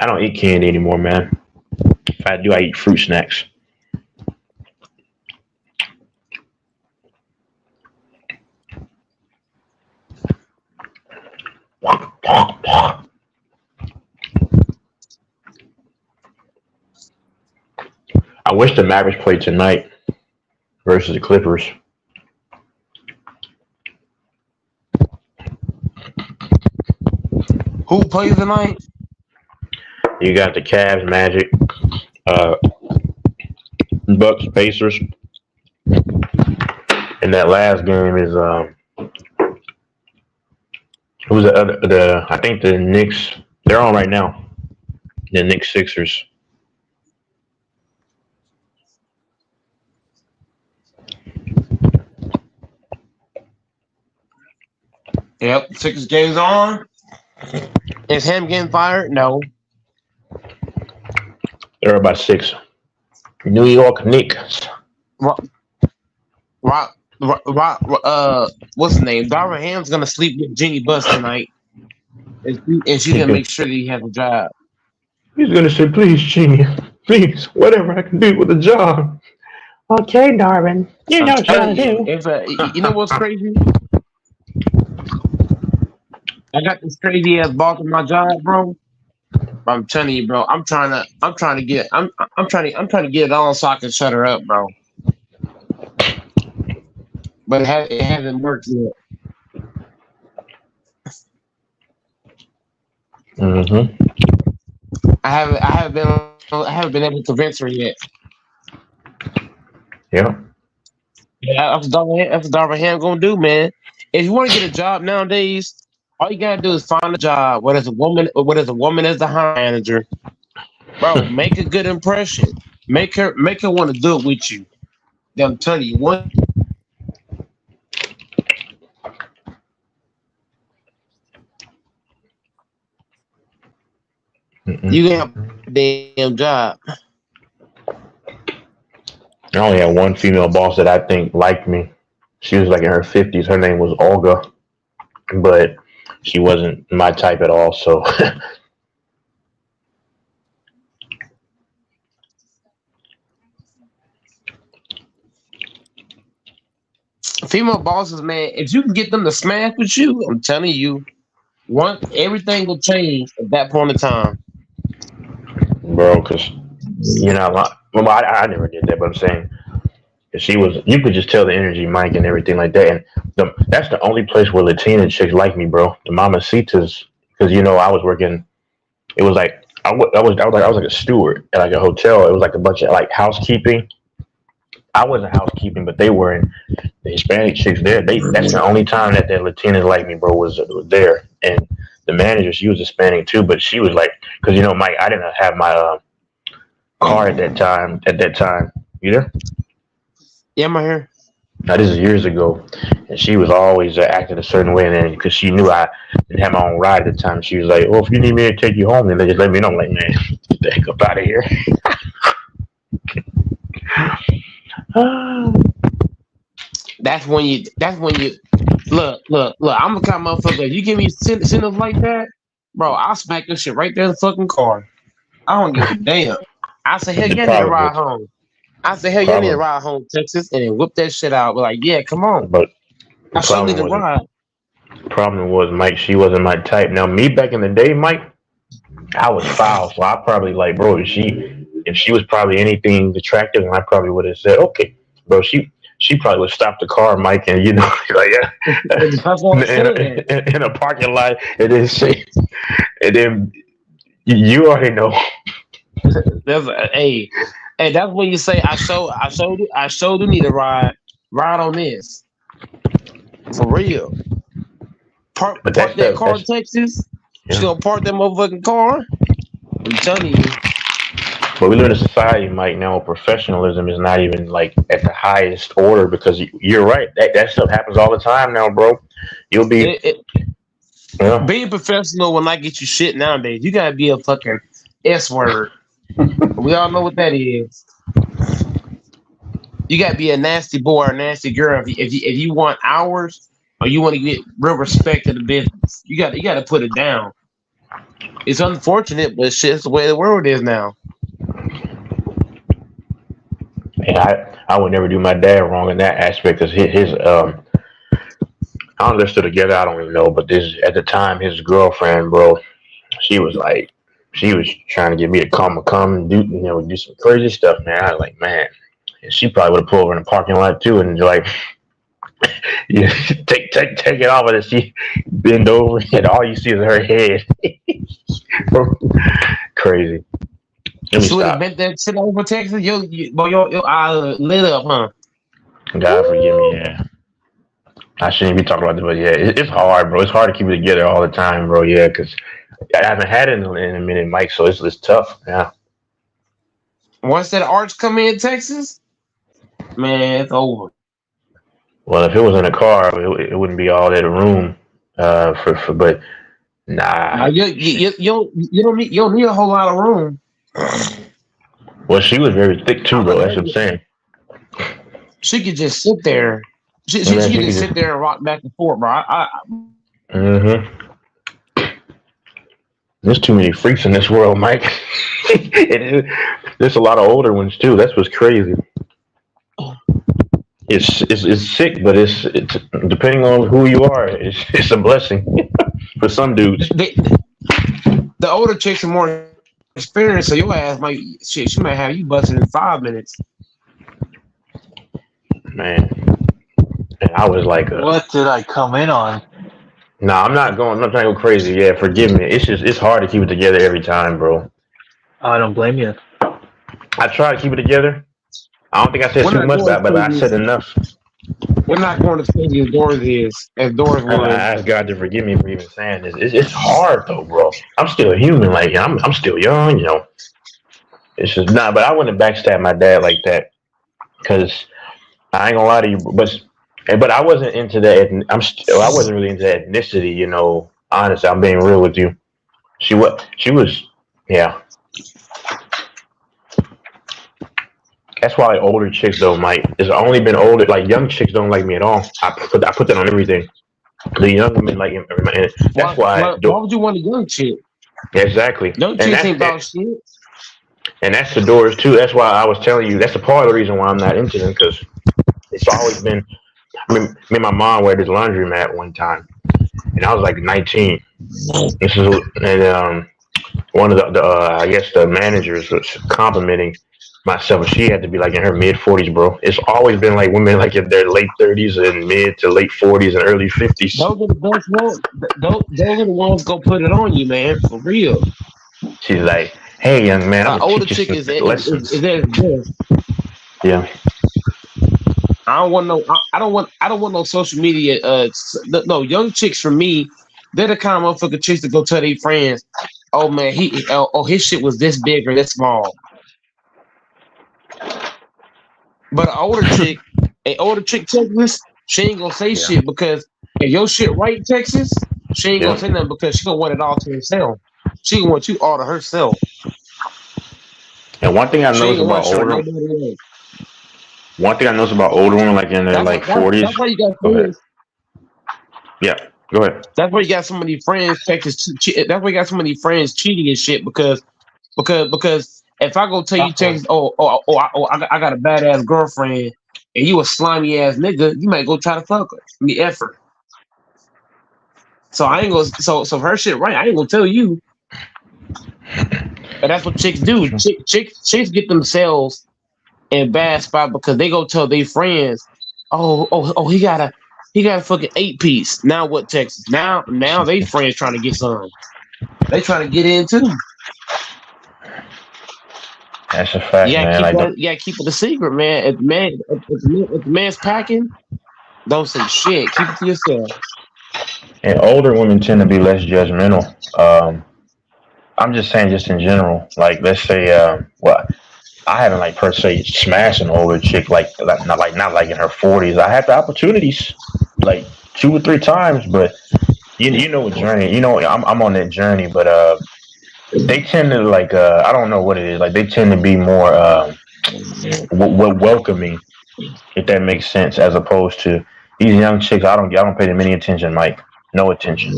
I don't eat candy anymore, man. If I do, I eat fruit snacks. I wish the Mavericks played tonight versus the Clippers. Who plays tonight? You got the Cavs, Magic, Bucks, Pacers, and that last game is who's the other? I think the Knicks. They're on right now. The Knicks Sixers. Yep, 6 games on. Is him getting fired? No. They're about 6. New York Knicks. What's his name? Darvin Ham's gonna sleep with Jenny Buss tonight, and she's gonna make sure that he has a job. He's gonna say, "Please, Jeannie, please, whatever I can do with a job." Okay, Darvin, you know what you gotta do. You know what's crazy? I got this crazy ass boss in my job, bro. I'm telling you, bro. I'm trying to get it on so I can shut her up, bro. But it hasn't worked yet. Mm-hmm. I haven't been able to convince her yet. Yeah. Yeah, that's what Darvin Ham gonna do, man. If you want to get a job nowadays, all you gotta do is find a job. Whether it's a woman as the hiring manager, bro. Make a good impression. Make her want to do it with you. I'm telling you, one. You have a damn job. I only had one female boss that I think liked me. She was like in her 50s. Her name was Olga, but she wasn't my type at all. So female bosses, man, if you can get them to smash with you, I'm telling you, everything will change at that point in time. Bro, because you know, I never did that, but I'm saying you could just tell the energy, Mike, and everything like that. And that's the only place where Latina chicks like me, bro. The Mamacitas, because you know I was working. It was like I was like a steward at like a hotel. It was like a bunch of like housekeeping. I wasn't housekeeping, but they were. In the Hispanic chicks there. That's the only time that Latinas like me, bro, was there. And the manager, she was Hispanic too, but she was like, because you know, Mike, I didn't have my car at that time. You there? Yeah, I'm here. Now this is years ago, and she was always acting a certain way, and then because she knew I didn't have my own ride at the time, she was like, "Oh, if you need me to take you home, then just let me know." I'm like, man, get the heck up out of here. That's when you look. I'm the kind of motherfucker. If you give me signals like that, bro, I'll smack this shit right there in the fucking car. I don't give a damn. I say, hell, you need to ride home. I say, hell, you need to ride home, Texas, and then whip that shit out. We're like, yeah, come on. But I still need to ride. Problem was, Mike, she wasn't my type. Now, me back in the day, Mike, I was foul, so I probably like, bro, if she was probably anything attractive, and I probably would have said, okay, bro, she probably would stop the car, Mike, and you know, like in a parking lot, and then then you already know. Hey, that's when you say I showed you need to ride on this for real. Park that car in Texas. Yeah. She gonna park that motherfucking car. I'm telling you. But we live in a society, Mike, now where professionalism is not even like at the highest order, because you're right. That stuff happens all the time now, bro. You'll be being professional will not get you shit nowadays. You gotta be a fucking S word. We all know what that is. You gotta be a nasty boy or a nasty girl if you want hours or you want to get real respect to the business. You gotta put it down. It's unfortunate, but shit's the way the world is now. Yeah, I would never do my dad wrong in that aspect because his I don't know if they're still together. I don't even know, but this at the time his girlfriend, bro, she was trying to get me to come and do some crazy stuff, man. I was like, man, and she probably would have pulled over in the parking lot too, and like, yeah, take it off of this. She bend over, and all you see is her head. Crazy. Let me She would have stop. bent that shit over Texas. Your eye lit up, huh? God forgive me. Yeah, I shouldn't be talking about this, but yeah, it's hard, bro. It's hard to keep it together all the time, bro. Yeah, because I haven't had it in a minute, Mike. So it's tough. Yeah. Once that arch come in Texas, man, it's over. Well, if it was in a car, it wouldn't be all that room. But nah. You don't need a whole lot of room. Well, she was very thick too, bro. That's what I'm saying. She could just sit there. She could just sit there and rock back and forth, bro. There's too many freaks in this world, Mike. There's a lot of older ones too. That's what's crazy. It's sick, but it's depending on who you are, it's a blessing for some dudes. The older chicks are more experienced, so your ass she might have you busted in 5 minutes. Man, and I was like, what did I come in on? Nah, I'm not trying to go crazy. Yeah, forgive me. It's hard to keep it together every time, bro. I don't blame you. I try to keep it together. I don't think I said too much, but I said enough. We're not going as crazy as Doris is. As Doris was. I ask God to forgive me for even saying this. It's hard though, bro. I'm still a human. Like I'm still young, you know. It's just not. But I wouldn't backstab my dad like that, because I ain't gonna lie to you. But I wasn't into that. I wasn't really into ethnicity, you know. Honestly, I'm being real with you. She was, yeah. That's why like older chicks though, Mike. It's only been older. Like young chicks don't like me at all. I put that on everything. The young women like him. That's why. Why would you want a young chick? Exactly. Young chicks ain't about shit. And that's the doors too. That's why I was telling you. That's a part of the reason why I'm not into them, because it's always been. I mean, me and my mom were at this laundromat one time, and I was like 19. One of the I guess the managers was complimenting myself. She had to be like in her mid 40s, bro. It's always been like women like in their late 30s and mid to late 40s and early 50s. Those are the best ones. Those are the ones gonna put it on you, man. For real. She's like, "Hey, young man, I'm older chick is at his best. Yeah. I don't want no social media. No, young chicks for me, they're the kind of motherfucking chicks that go tell their friends, "Oh man, his shit was this big or this small." But an older chick Texas, she ain't gonna say shit, because if your shit right Texas, she ain't gonna say nothing, because she gonna want it all to herself. She gonna want you all to herself. And one thing I noticed about older women, like in their 40s. That's why you got friends. Yeah, go ahead. That's why you got so many friends Texas. That's why you got so many friends cheating and shit, because if I go tell you Texas, I got a badass girlfriend, and you a slimy ass nigga, you might go try to fuck her, me effort. So I ain't gonna. So her shit right, I ain't gonna tell you. But that's what chicks do. Chicks get themselves in a bad spot because they go tell their friends, oh, he got a fucking 8-piece. Now what, Texas? Now they friends trying to get some. They trying to get in too. That's a fact, man. Keep it a secret, man. If the man's packing, don't say shit. Keep it to yourself. And older women tend to be less judgmental. I'm just saying, just in general. Like, let's say, I haven't like per se smashed an older chick not like in her 40s. I had the opportunities like 2 or 3 times, but you know a journey. You know, I'm on that journey, but they tend to like I don't know what it is. Like they tend to be more welcoming, if that makes sense, as opposed to these young chicks. I don't pay them any attention, Mike. No attention.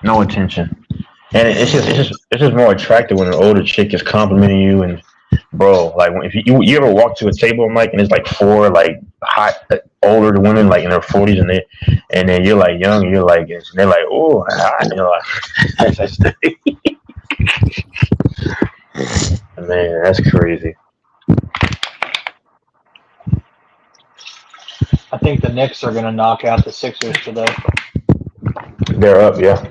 No attention. And it's just more attractive when an older chick is complimenting you and bro, like if you ever walk to a table, Mike, and it's like four like hot older women like in their 40s and then you're like young and you're like and they're like oh hot, you're like man, that's crazy. I think the Knicks are going to knock out the Sixers today. They're up, yeah.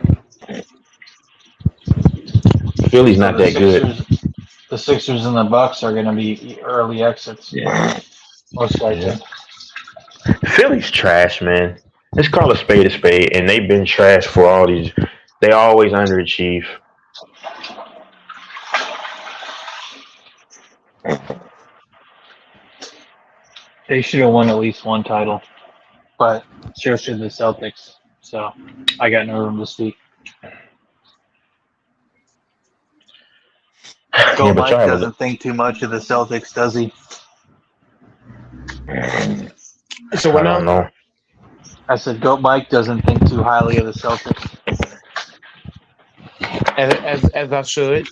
Philly's not that good. The Sixers and the Bucks are going to be early exits. Yeah. Most likely. Yeah. Philly's trash, man. Let's call a spade, and they've been trash for all these. They always underachieve. They should have won at least one title, but so should the Celtics. So I got no room to speak. Go Mike doesn't think too much of the Celtics, does he? So we're not. Know. I said, Goat Mike doesn't think too highly of the Celtics. As I should.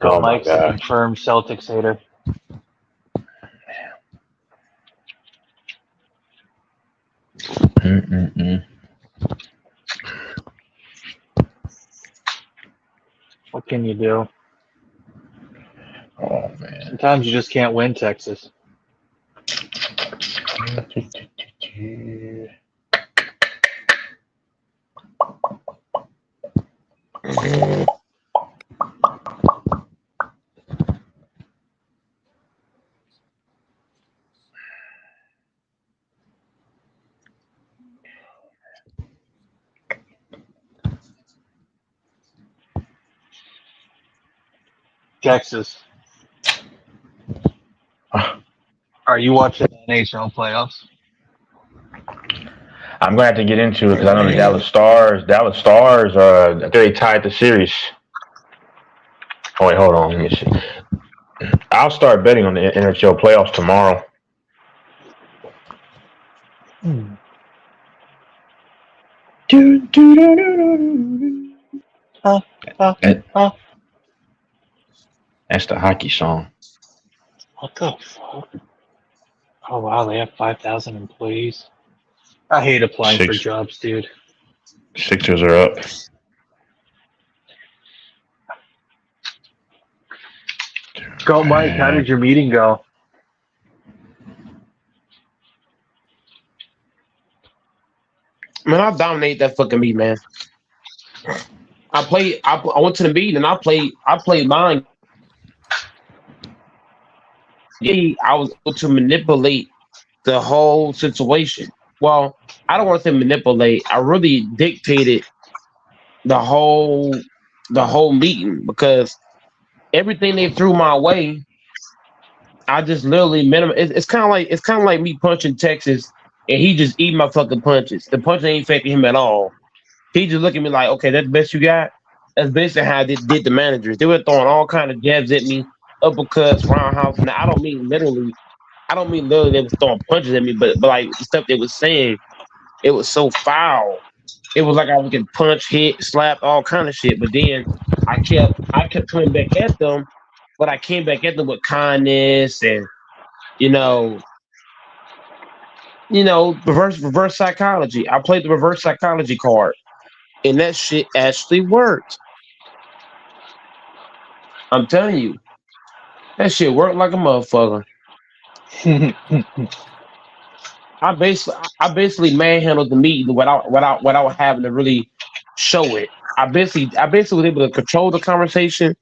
Goat Mike's a confirmed Celtics hater. What can you do? Oh man! Sometimes you just can't win, Texas. Texas. Are you watching the NHL playoffs? I'm gonna have to get into it because I know the Dallas Stars. They tied the series. Oh wait, hold on. Let me see. I'll start betting on the NHL playoffs tomorrow. That's the hockey song. What the fuck? Oh wow, they have 5,000 employees. I hate applying for jobs, dude. Sixers are up. Go, Mike. How did your meeting go? Man, I dominate that fucking meeting, man. I went to the meeting and I played mine. I was able to manipulate the whole situation. Well, I don't want to say manipulate. I really dictated the whole meeting because everything they threw my way, I just literally It's kind of like me punching Texas and he just eating my fucking punches. The punch ain't affecting him at all. He just look at me like, okay, that's the best you got. That's basically how they did the managers. They were throwing all kind of jabs at me, uppercuts, roundhouse. Now I don't mean literally they was throwing punches at me, but like the stuff they was saying, it was so foul. It was like I was getting punched, hit, slapped, all kind of shit. But then I kept coming back at them, but I came back at them with kindness and reverse psychology. I played the reverse psychology card, and that shit actually worked. I'm telling you, that shit worked like a motherfucker. I basically manhandled the meeting without having to really show it. I basically was able to control the conversation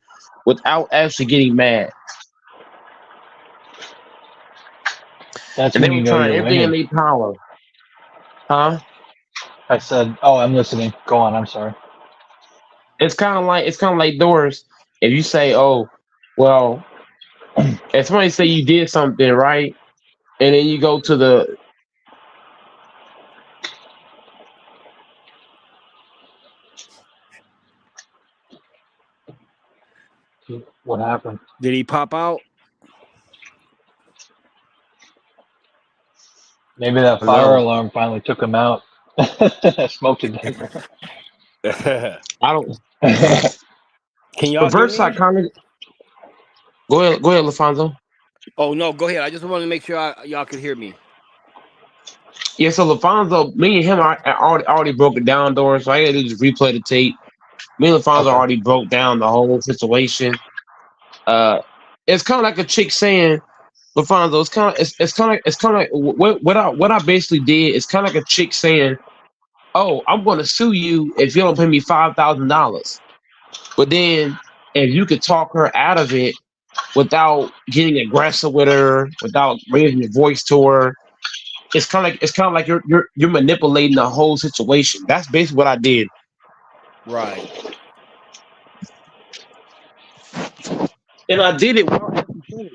without actually getting mad. That's and when they you were know trying you're everything in winning. their power. Huh? I said, "Oh, I'm listening. Go on. I'm sorry." It's kind of like Doris. If you say, "Oh, well," if somebody say you did something right, and then you go to the What happened? Did he pop out? Maybe that I fire know. alarm finally took him out. Smoked to death. I don't. Can y'all hear Reverse me? psychology. Go ahead, LaFonso. Oh no, go ahead. I just wanted to make sure y'all could hear me. Yeah, so LaFonso, me and him already broke it down, Doris. So I had to just replay the tape. Me and LaFonso Okay. already broke down the whole situation. It's kind of like a chick saying, LaFonso, it's kind of like what I basically did. It's kind of like a chick saying, "Oh, I'm going to sue you if you don't pay me $5,000." But then, if you could talk her out of it without getting aggressive with her, without raising your voice to her, it's kind of like you're manipulating the whole situation. That's basically what I did. Right. And I did it without having to.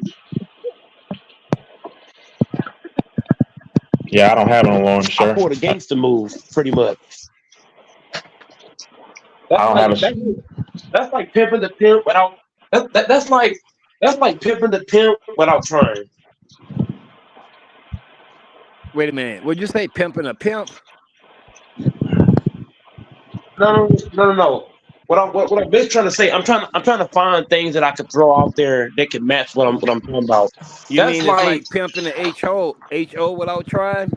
Yeah, I don't have no alarm, I sir. pulled a gangster move, pretty much. I don't have a. That's like pimping the pimp without. That's like pimping the pimp without trying. Wait a minute. Would you say pimping a pimp? No. What I'm basically trying to say, I'm trying to find things that I could throw out there that could match what I'm talking about. You That's mean it's like pimping the HO without trying?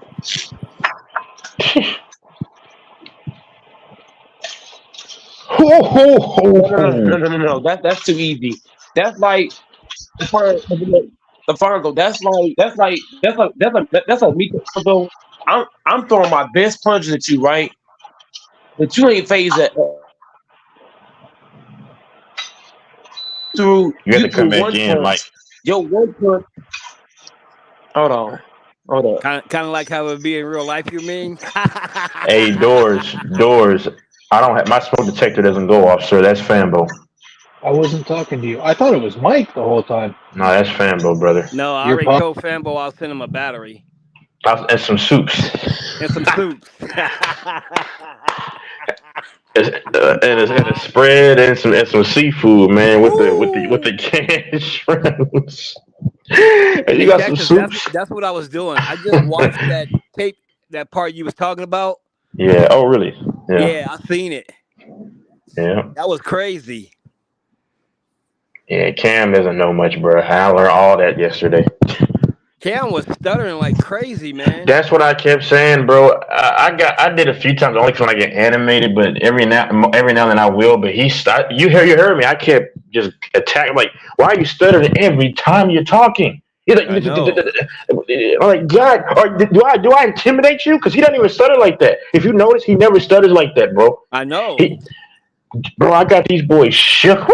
No. That's too easy. That's like LaFonso. That's like me. So I'm throwing my best punches at you, right? But you ain't phased that. You have to come back in, Mike. Yo, one punch. Hold on. Kind of like how it would be in real life. You mean? Hey, doors. I don't have my smoke detector doesn't go off, sir. That's Fambo. I wasn't talking to you. I thought it was Mike the whole time. No, that's Fambo, brother. No, I Your already told Fambo I'll send him a battery And some soups. and some soups. and a spread and some seafood, man, with the canned shrimps. And you got some soups. That's what I was doing. I just watched that tape, that part you was talking about. Yeah. Oh, really? Yeah, I seen it. Yeah. That was crazy. Yeah, Cam doesn't know much, bro. I learned all that yesterday. Cam was stuttering like crazy, man. That's what I kept saying, bro. I did a few times only when I get animated, but every now and then I will. But you heard me. I kept just attacking, like, why are you stuttering every time you're talking? He's like, I'm like, God, or do I intimidate you? Because he doesn't even stutter like that. If you notice, he never stutters like that, bro. I know. Bro, I got these boys shook.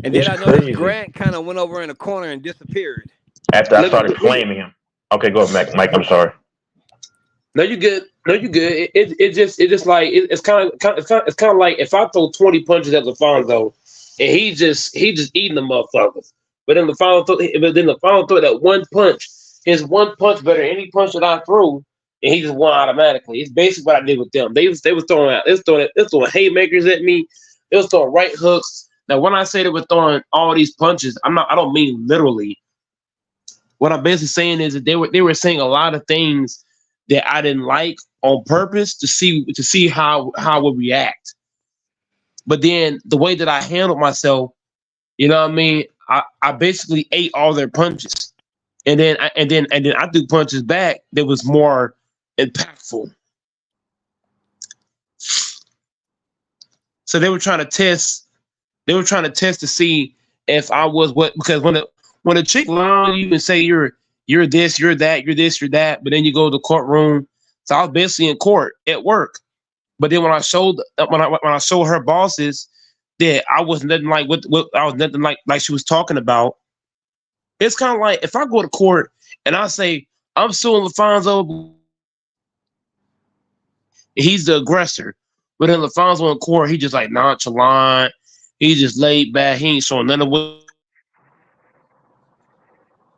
And then I noticed Grant kind of went over in a corner and disappeared. After I started flaming him. Okay, go ahead, Mike. I'm sorry. No, you good. It's kind of like if I throw 20 punches at LaFonso and he just eating the motherfuckers. But then LaFonso throw that one punch. His one punch better than any punch that I threw, and he just won automatically. It's basically what I did with them. They was throwing haymakers at me. They was throwing right hooks. Now, when I say they were throwing all these punches, I don't mean literally. What I'm basically saying is that they were saying a lot of things that I didn't like on purpose to see how I would react. But then the way that I handled myself, you know what I mean? I basically ate all their punches, and then I threw punches back that was more impactful. So they were trying to test. They were trying to test to see if I was what, because when a chick lie on you and say you're this, you're that, you're this, you're that, but then you go to the courtroom. So I was basically in court at work. But then when I showed her bosses that I was nothing like what I was nothing like she was talking about, it's kind of like if I go to court and I say I'm suing LaFonso, he's the aggressor, but then LaFonso in court, he just like nonchalant, he just laid back, he ain't showing none of what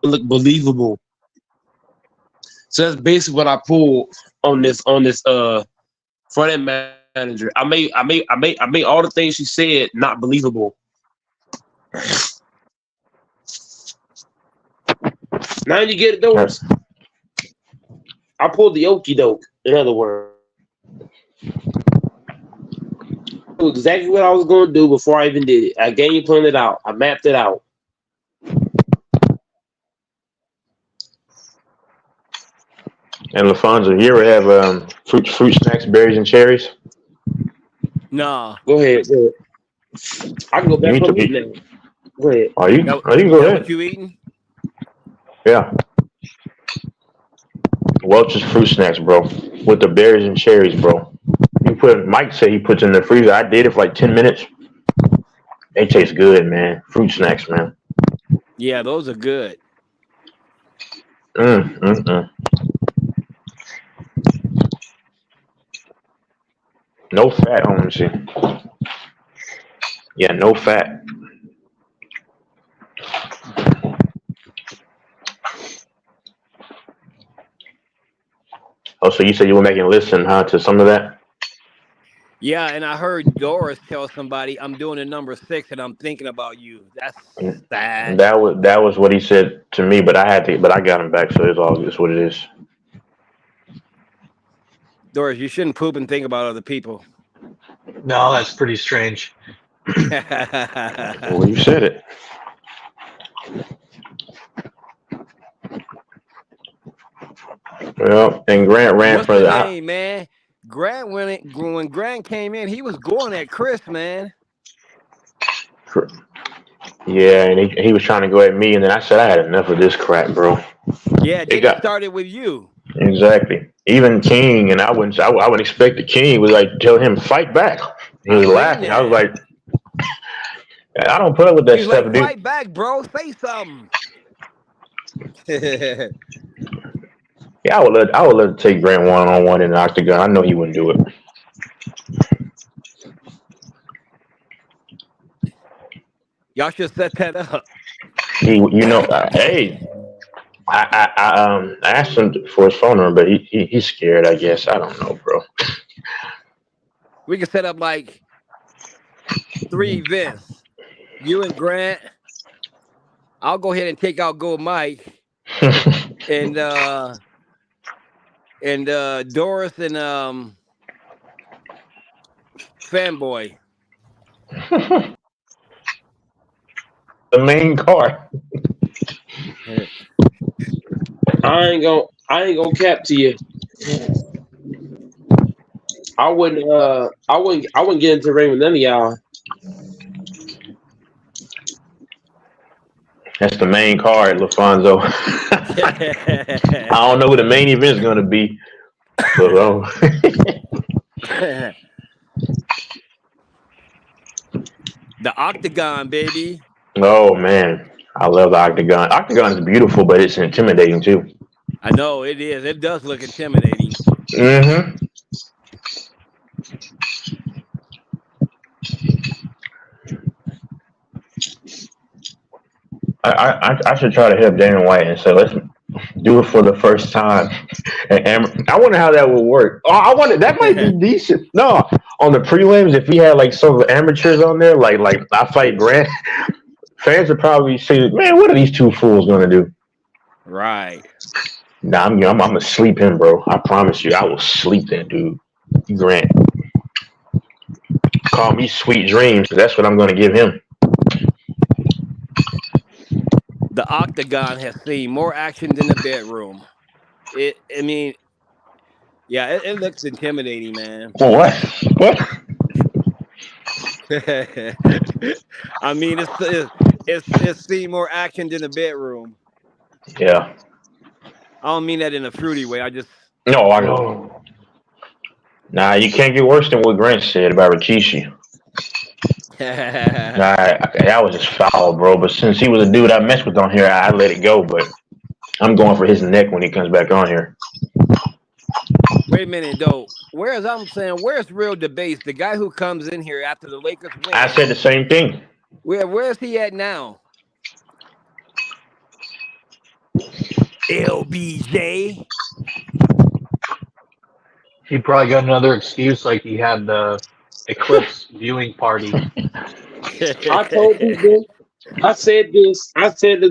look believable. So that's basically what I pulled on this front end manager. I made all the things she said not believable. Now you get it, Doris. I pulled the okie doke. In other words, I knew exactly what I was going to do before I even did it. I game planned it out. I mapped it out. And LaFonso, you ever have fruit snacks, berries, and cherries? Nah. Go ahead. I can go back on mute now. Go ahead. You can go ahead. What you eating? Yeah. Welch's fruit snacks, bro, with the berries and cherries, bro. Mike said he puts in the freezer. I did it for like 10 minutes. They taste good, man. Fruit snacks, man. Yeah, those are good. No fat, let me see. Yeah, no fat. Oh, so you said you were making a listen, to some of that? Yeah, and I heard Doris tell somebody, I'm doing a number 6 and I'm thinking about you. That's sad. That was what he said to me, but I got him back, so it's what it is. Doris, you shouldn't poop and think about other people. No, that's pretty strange. Well, you said it. Well, and Grant ran What's for the the name, man? Grant when Grant came in, he was going at Chris, man. Yeah, and he was trying to go at me, and then I said I had enough of this crap, bro. Yeah, it started with you. Exactly. Even King, and I wouldn't expect the King was like tell him fight back. He was laughing. I was like, I don't put up with that He's stuff, like, dude. fight back, bro. Say something. Yeah, I would love to take Grant one-on-one in the octagon. I know he wouldn't do it. Y'all should set that up. Hey, I asked him for his phone number, but he's scared, I guess. I don't know, bro. We can set up like 3 events. You and Grant. I'll go ahead and take out Gold Mike. and Doris and Fanboy. The main card. I ain't gonna cap to you. I wouldn't get into the ring with none of y'all. That's the main card, LaFonso. I don't know who the main event is gonna be. But, The Octagon, baby. oh man, I love the Octagon. Octagon is beautiful, but it's intimidating too. I know it is. It does look intimidating. Mm-hmm. I should try to hit up Dana White and say, let's do it for the first time. And I wonder how that would work. Oh, I wonder, that might be decent. No, on the prelims, if we had like some of the amateurs on there, like I fight Grant, fans would probably say, man, what are these two fools gonna do? Right. Nah, I'm gonna sleep him, bro. I promise you, I will sleep that dude. Grant. Call me Sweet Dreams. That's what I'm gonna give him. The Octagon has seen more action than the bedroom. It looks intimidating, man. Well, what? I mean, it's seen more action than the bedroom. Yeah. I don't mean that in a fruity way. I just No, I know. Nah, you can't get worse than what Grant said about Rikishi. Nah, that was just foul, bro. But since he was a dude I messed with on here, I let it go. But I'm going for his neck when he comes back on here. Wait a minute, though. Where's Real Debase, the guy who comes in here after the Lakers win? I said the same thing. Where's he at now? LBJ. He probably got another excuse, like he had the Eclipse viewing party. I told you this. I said this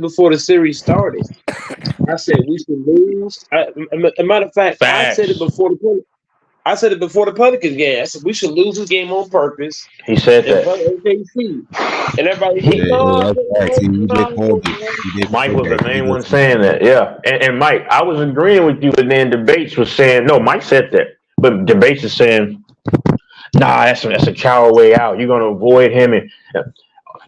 before the series started. I said we should lose. A matter of fact, I said it Facts. before the. I said it before the Pelicans game. I said we should lose this game on purpose He said in that. front of OKC. And everybody He, said, Yeah, no, that's right. See, you did call it. no. You did Mike say was that. the You main did one say saying that, yeah. And Mike, I was agreeing with you, but then Debates was saying, no, Mike said that. But Debates is saying, nah, that's a coward way out. You're gonna avoid him. And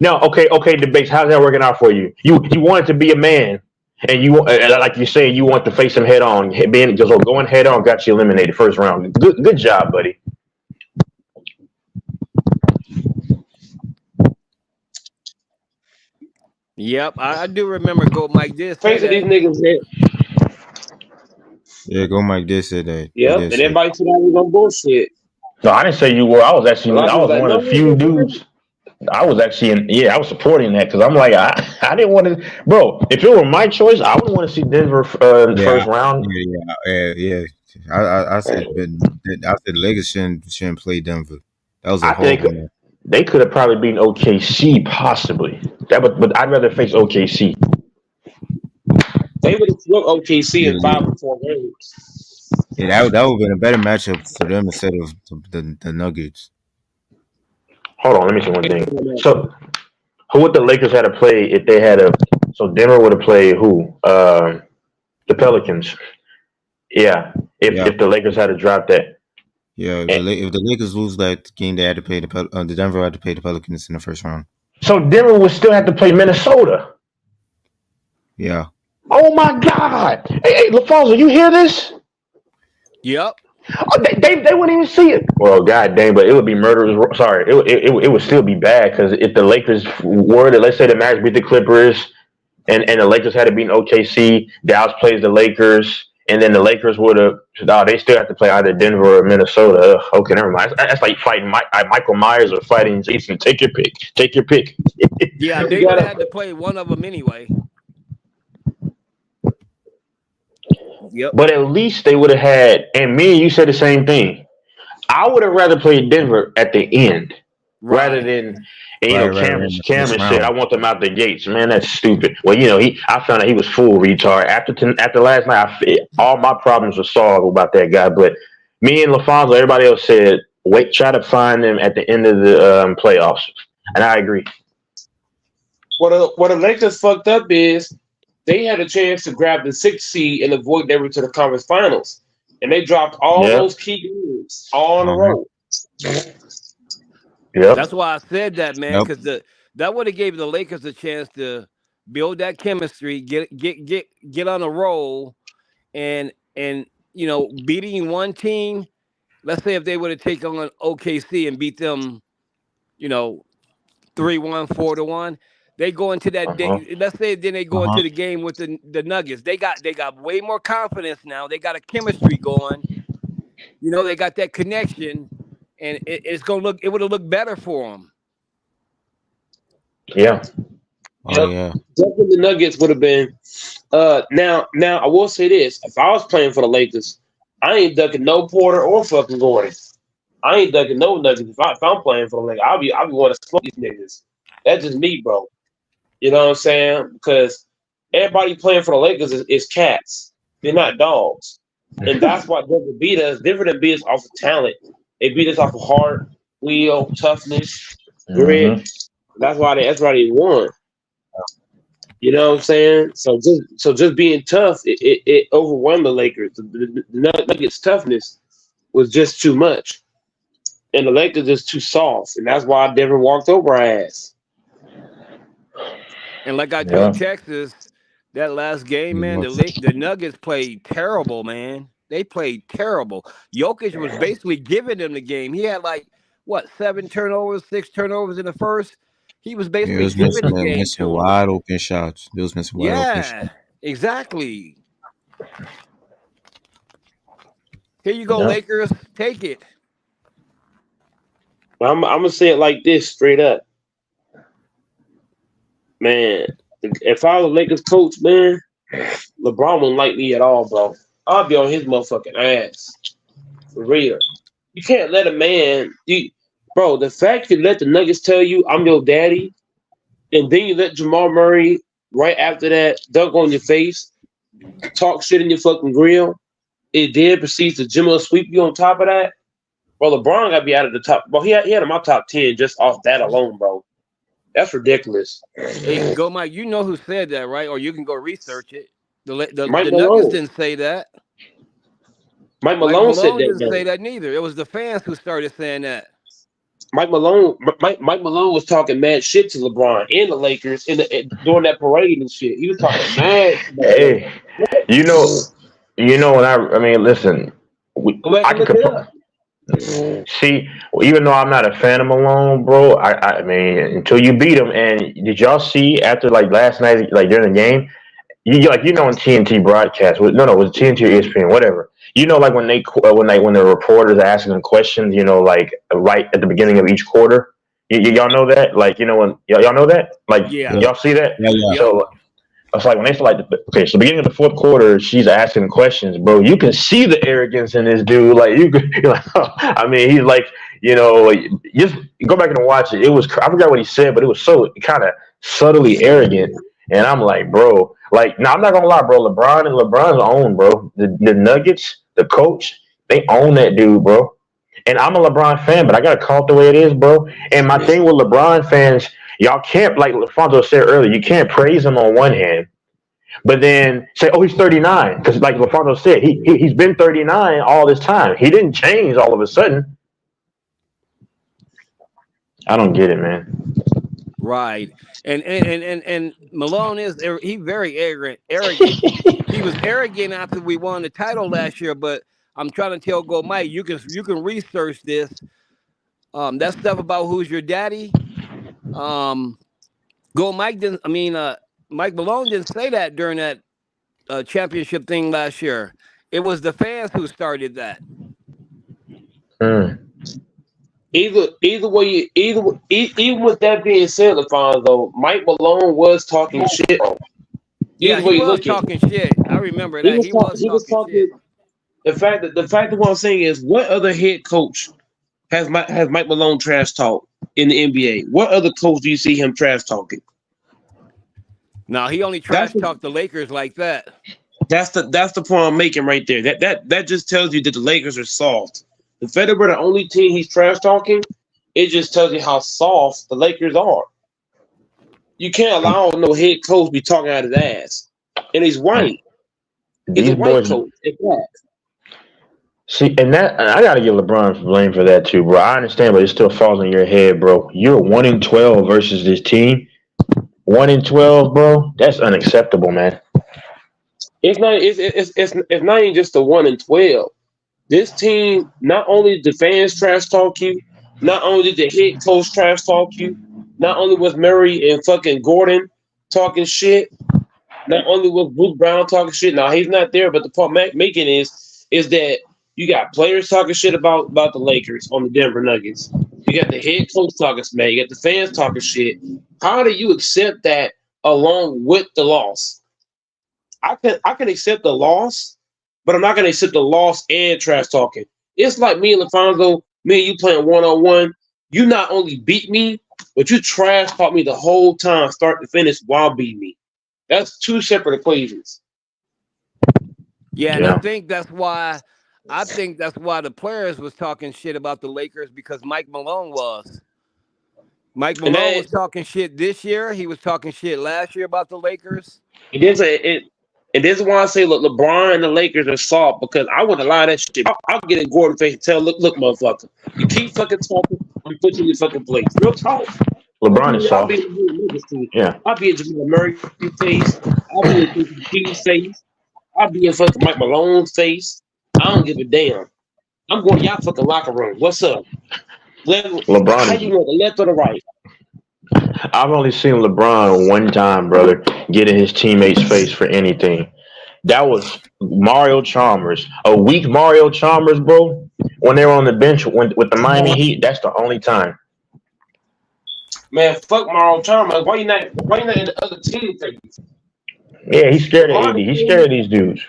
no, okay, Debates. How's that working out for you? You wanted to be a man, and you like you saying you want to face him head on. Being just going head on got you eliminated first round. Good job, buddy. Yep, I do remember Gold Mike did say Face of these that. niggas said, Yeah, Go Mike did say that. He yep. did And say. everybody said I was on bullshit. No, I didn't say you were. I was A actually lot of I people was like, one no, of the few dudes. I was actually I was supporting that because I'm like I didn't want to, bro. If it were my choice, I would want to see Denver in the Yeah, first round. yeah. I said, but I said Lakers shouldn't play Denver. That was a I think horrible match. they could have probably beaten OKC possibly. But I'd rather face OKC. They would have swept OKC in Yeah, 5 or 4 games. yeah, that would have been a better matchup for them instead of the Nuggets. Hold on, let me see one thing. So who would the Lakers had to play if they had a? So Denver would have played who? The Pelicans. Yeah, Yeah, if the Lakers had to drop that. yeah. And If the Lakers lose that game, they had to play the Denver had to play the Pelicans in the first round. so Denver would still have to play Minnesota. Yeah, Oh my God! Hey, LaFonso, you hear this? Yep. Oh, they wouldn't even see it. Well, god dang, but it would be murderous. Sorry, it would still be bad because if the Lakers were to, let's say the Mavericks beat the Clippers and the Lakers had to beat OKC, Dallas plays the Lakers, and then the Lakers would have, they still have to play either Denver or Minnesota. Ugh, okay, never mind. That's like fighting Michael Myers or fighting Jason. Take your pick. Take your pick. Yeah, You they would have gotta, had to play one of them anyway. Yep. But at least they would have had, and me and you said the same thing. I would have rather played Denver at the end rather Right. than, and you know, right Cameron in the first said, I round. want them out the gates. Man, that's stupid. Well, you know, I found out he was full retard. After last night, all my problems were solved about that guy. But me and LaFonso, everybody else said, wait, try to find them at the end of the playoffs. And I agree. what the Lakers fucked up is they had a chance to grab the 6th seed and avoid Denver to the conference finals. And they dropped all Yep. those key games all in a Uh-huh. row. Yep. That's why I said that, man, Yep. because that would have gave the Lakers a chance to build that chemistry, get on a roll, and you know, beating one team. Let's say if they would have taken on OKC and beat them, you know, 3-1, 4-1. They go into that Uh-huh. day. Let's say then they go Uh-huh. into the game with the Nuggets. They got way more confidence now. They got a chemistry going. You know, they got that connection, and it's gonna look. It would have looked better for them. Yeah. Oh Yep. yeah. Definitely the Nuggets would have been. Now I will say this: if I was playing for the Lakers, I ain't ducking no Porter or fucking Gordon. I ain't ducking no Nuggets. If I'm playing for the Lakers, I'll be wanting to smoke these niggas. That's just me, bro. You know what I'm saying? Because everybody playing for the Lakers is cats. They're not dogs. And that's why Denver beat us. Denver didn't beat us off of talent. They beat us off of heart, will, toughness, grit. Mhm. That's why they won. You know what I'm saying? So just being tough, it overwhelmed the Lakers. The Nuggets' toughness was just too much. And the Lakers just too soft. And that's why Denver walked over our ass. And like I Yeah. told Texas, that last game, man, Yes. the Nuggets played terrible, man. They played terrible. Jokic was basically giving them the game. He had like what 7 turnovers, 6 turnovers in the first. He was Yeah, it basically was giving the game missing to them. wide open shots. It was missing wide open shots. Yeah, exactly. Here you go, Yeah. Lakers. Take it. I'm gonna say it like this, straight up. Man, if I was a Lakers coach, man, LeBron wouldn't like me at all, bro. I'll be on his motherfucking ass. For real. You can't let a man, bro, the fact you let the Nuggets tell you I'm your daddy, and then you let Jamal Murray right after that dunk on your face, talk shit in your fucking grill, it then proceeds to Jimmo sweep you on top of that. Bro, LeBron got to be out of the top. Bro, he had him in my top 10 just off that alone, bro. That's ridiculous. Hey, go Mike. You know who said that, right? Or you can go research it. The Mike Nuggets Malone. didn't say that. Mike Malone said that. Didn't say that neither. It was the fans who started saying that. Mike Malone was talking mad shit to LeBron and the Lakers during that parade and shit. He was talking mad. Hey, you know what I mean, listen, I can see, even though I'm not a fan of Malone, bro, I mean, until you beat him, and did y'all see after like last night, like during the game, on TNT broadcast, it was TNT or ESPN, whatever. Like when the reporters are asking them questions, like right at the beginning of each quarter. Y'all know that? Like, when y'all know that? Like, y'all see that? Yeah. So it's like when they start so the beginning of the fourth quarter, she's asking questions, bro. You can see the arrogance in this dude. Like you're like, I mean, he's like, just go back and watch it. It was, I forgot what he said, but it was so kind of subtly arrogant. And I'm like, bro, like, now I'm not gonna lie, bro. LeBron's own, bro. The Nuggets, the coach, they own that dude, bro. And I'm a LeBron fan, but I gotta call it the way it is, bro. And my thing with LeBron fans, y'all can't, like LaFonso said earlier, you can't praise him on one hand, but then say, oh, he's 39. Because like LaFonso said, he's been 39 all this time. He didn't change all of a sudden. I don't get it, man. Right. And Malone he's very arrogant. He was arrogant after we won the title last year, but I'm trying to tell Go Mike, you can research this. That stuff about who's your daddy. Go Mike Mike Malone didn't say that during that championship thing last year. It was the fans who started that. Either way, even with that being said, LaFonso, Mike Malone was talking shit. Yeah, he was talking shit. I remember that. He was talking shit. The fact that what I'm saying is, what other head coach has Mike Malone trash talk in the NBA? What other coach do you see him trash talking? No, he only trash talked the Lakers like that. That's the point I'm making right there. That just tells you that the Lakers are soft. The fact that we're the only team he's trash talking, it just tells you how soft the Lakers are. You can't allow no head coach to be talking out his ass, and he's white. He's a white coach. See, and I gotta give LeBron blame for that too, bro. I understand, but it still falls on your head, bro. You're 1-12 versus this team. 1-12, bro. That's unacceptable, man. It's not even just the 1-12. This team, not only did the fans trash talk you, not only did the head coach trash talk you, not only was Murray and fucking Gordon talking shit, not only was Bruce Brown talking shit. Now he's not there, but the point making is that you got players talking shit about the Lakers on the Denver Nuggets. You got the head coach talking smack. You got the fans talking shit. How do you accept that along with the loss? I can accept the loss, but I'm not going to accept the loss and trash talking. It's like me and LaFonso, me and you playing one-on-one. You not only beat me, but you trash talk me the whole time, start to finish, while beating me. That's two separate equations. Yeah, and I think that's why the players was talking shit about the Lakers, because Mike Malone was. Mike Malone was talking shit this year. He was talking shit last year about the Lakers. And this is why I say, look, LeBron and the Lakers are soft, because I wouldn't allow that shit. I'll get in Gordon's face and tell, look, motherfucker, you keep fucking talking, I'm putting you in your fucking place. Real talk. LeBron is soft. I'll be in Jamal Murray's face. I'll be in King's face. I'll be in fucking Mike Malone's face. I don't give a damn. I'm going to y'all fucking locker room. What's up? LeBron. How you want, the left or the right? I've only seen LeBron one time, brother, get in his teammate's face for anything. That was Mario Chalmers. A weak Mario Chalmers, bro, when they were on the bench with the Miami Heat. That's the only time. Man, fuck Mario Chalmers. Why you not in the other team face? Yeah, he's scared of AD. He's scared of these dudes.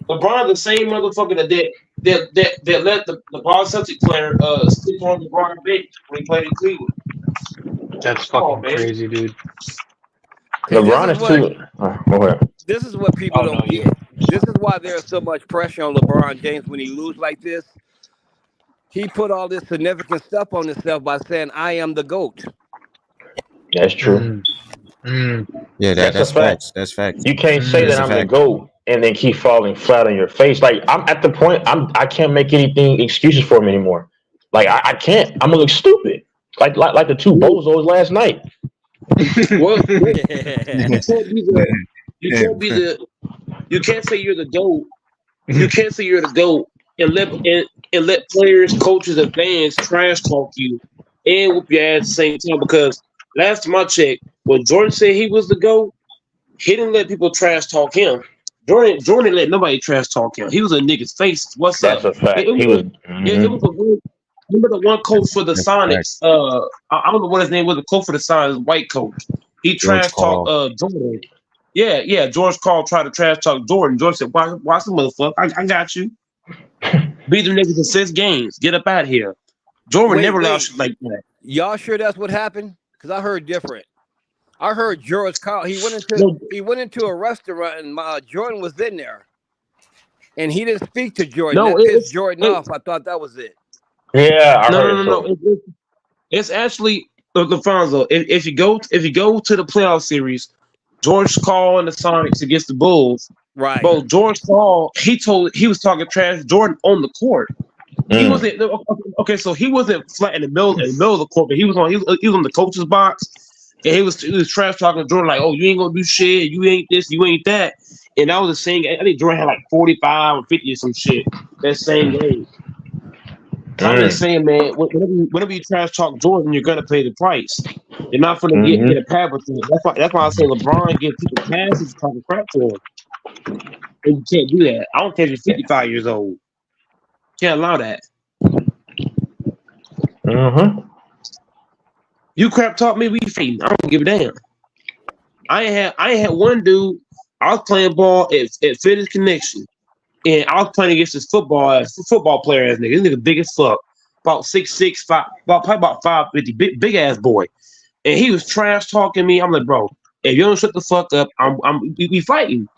LeBron, the same motherfucker that let the Boston Celtics player sleep on LeBron bench when he played in Cleveland. That's fucking crazy, dude. LeBron is too. Go ahead. this is what people Oh don't no, you. get. This is why there's so much pressure on LeBron James when he lose like this. He put all this significant stuff on himself by saying, "I am the GOAT." That's true. Yeah, That's a that's fact. facts. That's facts. You can't say That's that a I'm the fact. GOAT and then keep falling flat on your face. Like I'm at the point I can't make anything excuses for him anymore. Like I can't. I'm gonna look stupid. Like the two bozos last night. Well, you can't say you're the GOAT. You can't say you're the GOAT and let players, coaches, and fans trash talk you and whoop your ass at the same time. Because last time I checked, when Jordan said he was the GOAT, he didn't let people trash talk him. Jordan didn't let nobody trash talk him. He was a nigga's face. What's That's up? a fact. It was He was. it was a good. Remember the one coach for the That's a fact. Sonics? I don't know what his name was. The coach for the Sonics, white coach. He George trash talked Karl. Jordan. Yeah. George Karl tried to trash talk Jordan. Jordan said, "Watch the motherfucker. I got you. Beat them niggas in 6 games. Get up out of here." Jordan Wait, never allowed wait. shit like that. Y'all sure that's what happened? Because I heard different. I heard George Karl. He No, went into a restaurant and Jordan was in there, and he didn't speak to Jordan. no, That pissed Jordan off. I thought that was it. Yeah, I heard no. it It's actually LaFonso. If you go to the playoff series, George Karl and the Sonics against the Bulls. Right. Bro, George Karl, he was talking trash to Jordan on the court. He wasn't okay. So he wasn't flat in the middle of the court, but he was on the coach's box, and he was trash talking to Jordan like, "Oh, you ain't gonna do shit. You ain't this. You ain't that." And that was the same. I think Jordan had like 45 or 50 or some shit that same game. So I'm just saying, man, whenever you trash talk Jordan, you're gonna pay the price. You're not gonna get a pad with him. That's why I say LeBron gives people passes talking crap to him. And you can't do that. I don't care if you're 55 years old. Can't allow that. You crap talk me, we fighting. I don't give a damn. I ain't had one dude. I was playing ball at Fitness Connection, and I was playing against this football player ass nigga. This nigga big as fuck, about 6'6", probably about 550, big ass boy. And he was trash talking me. I'm like, bro, if you don't shut the fuck up, we fighting.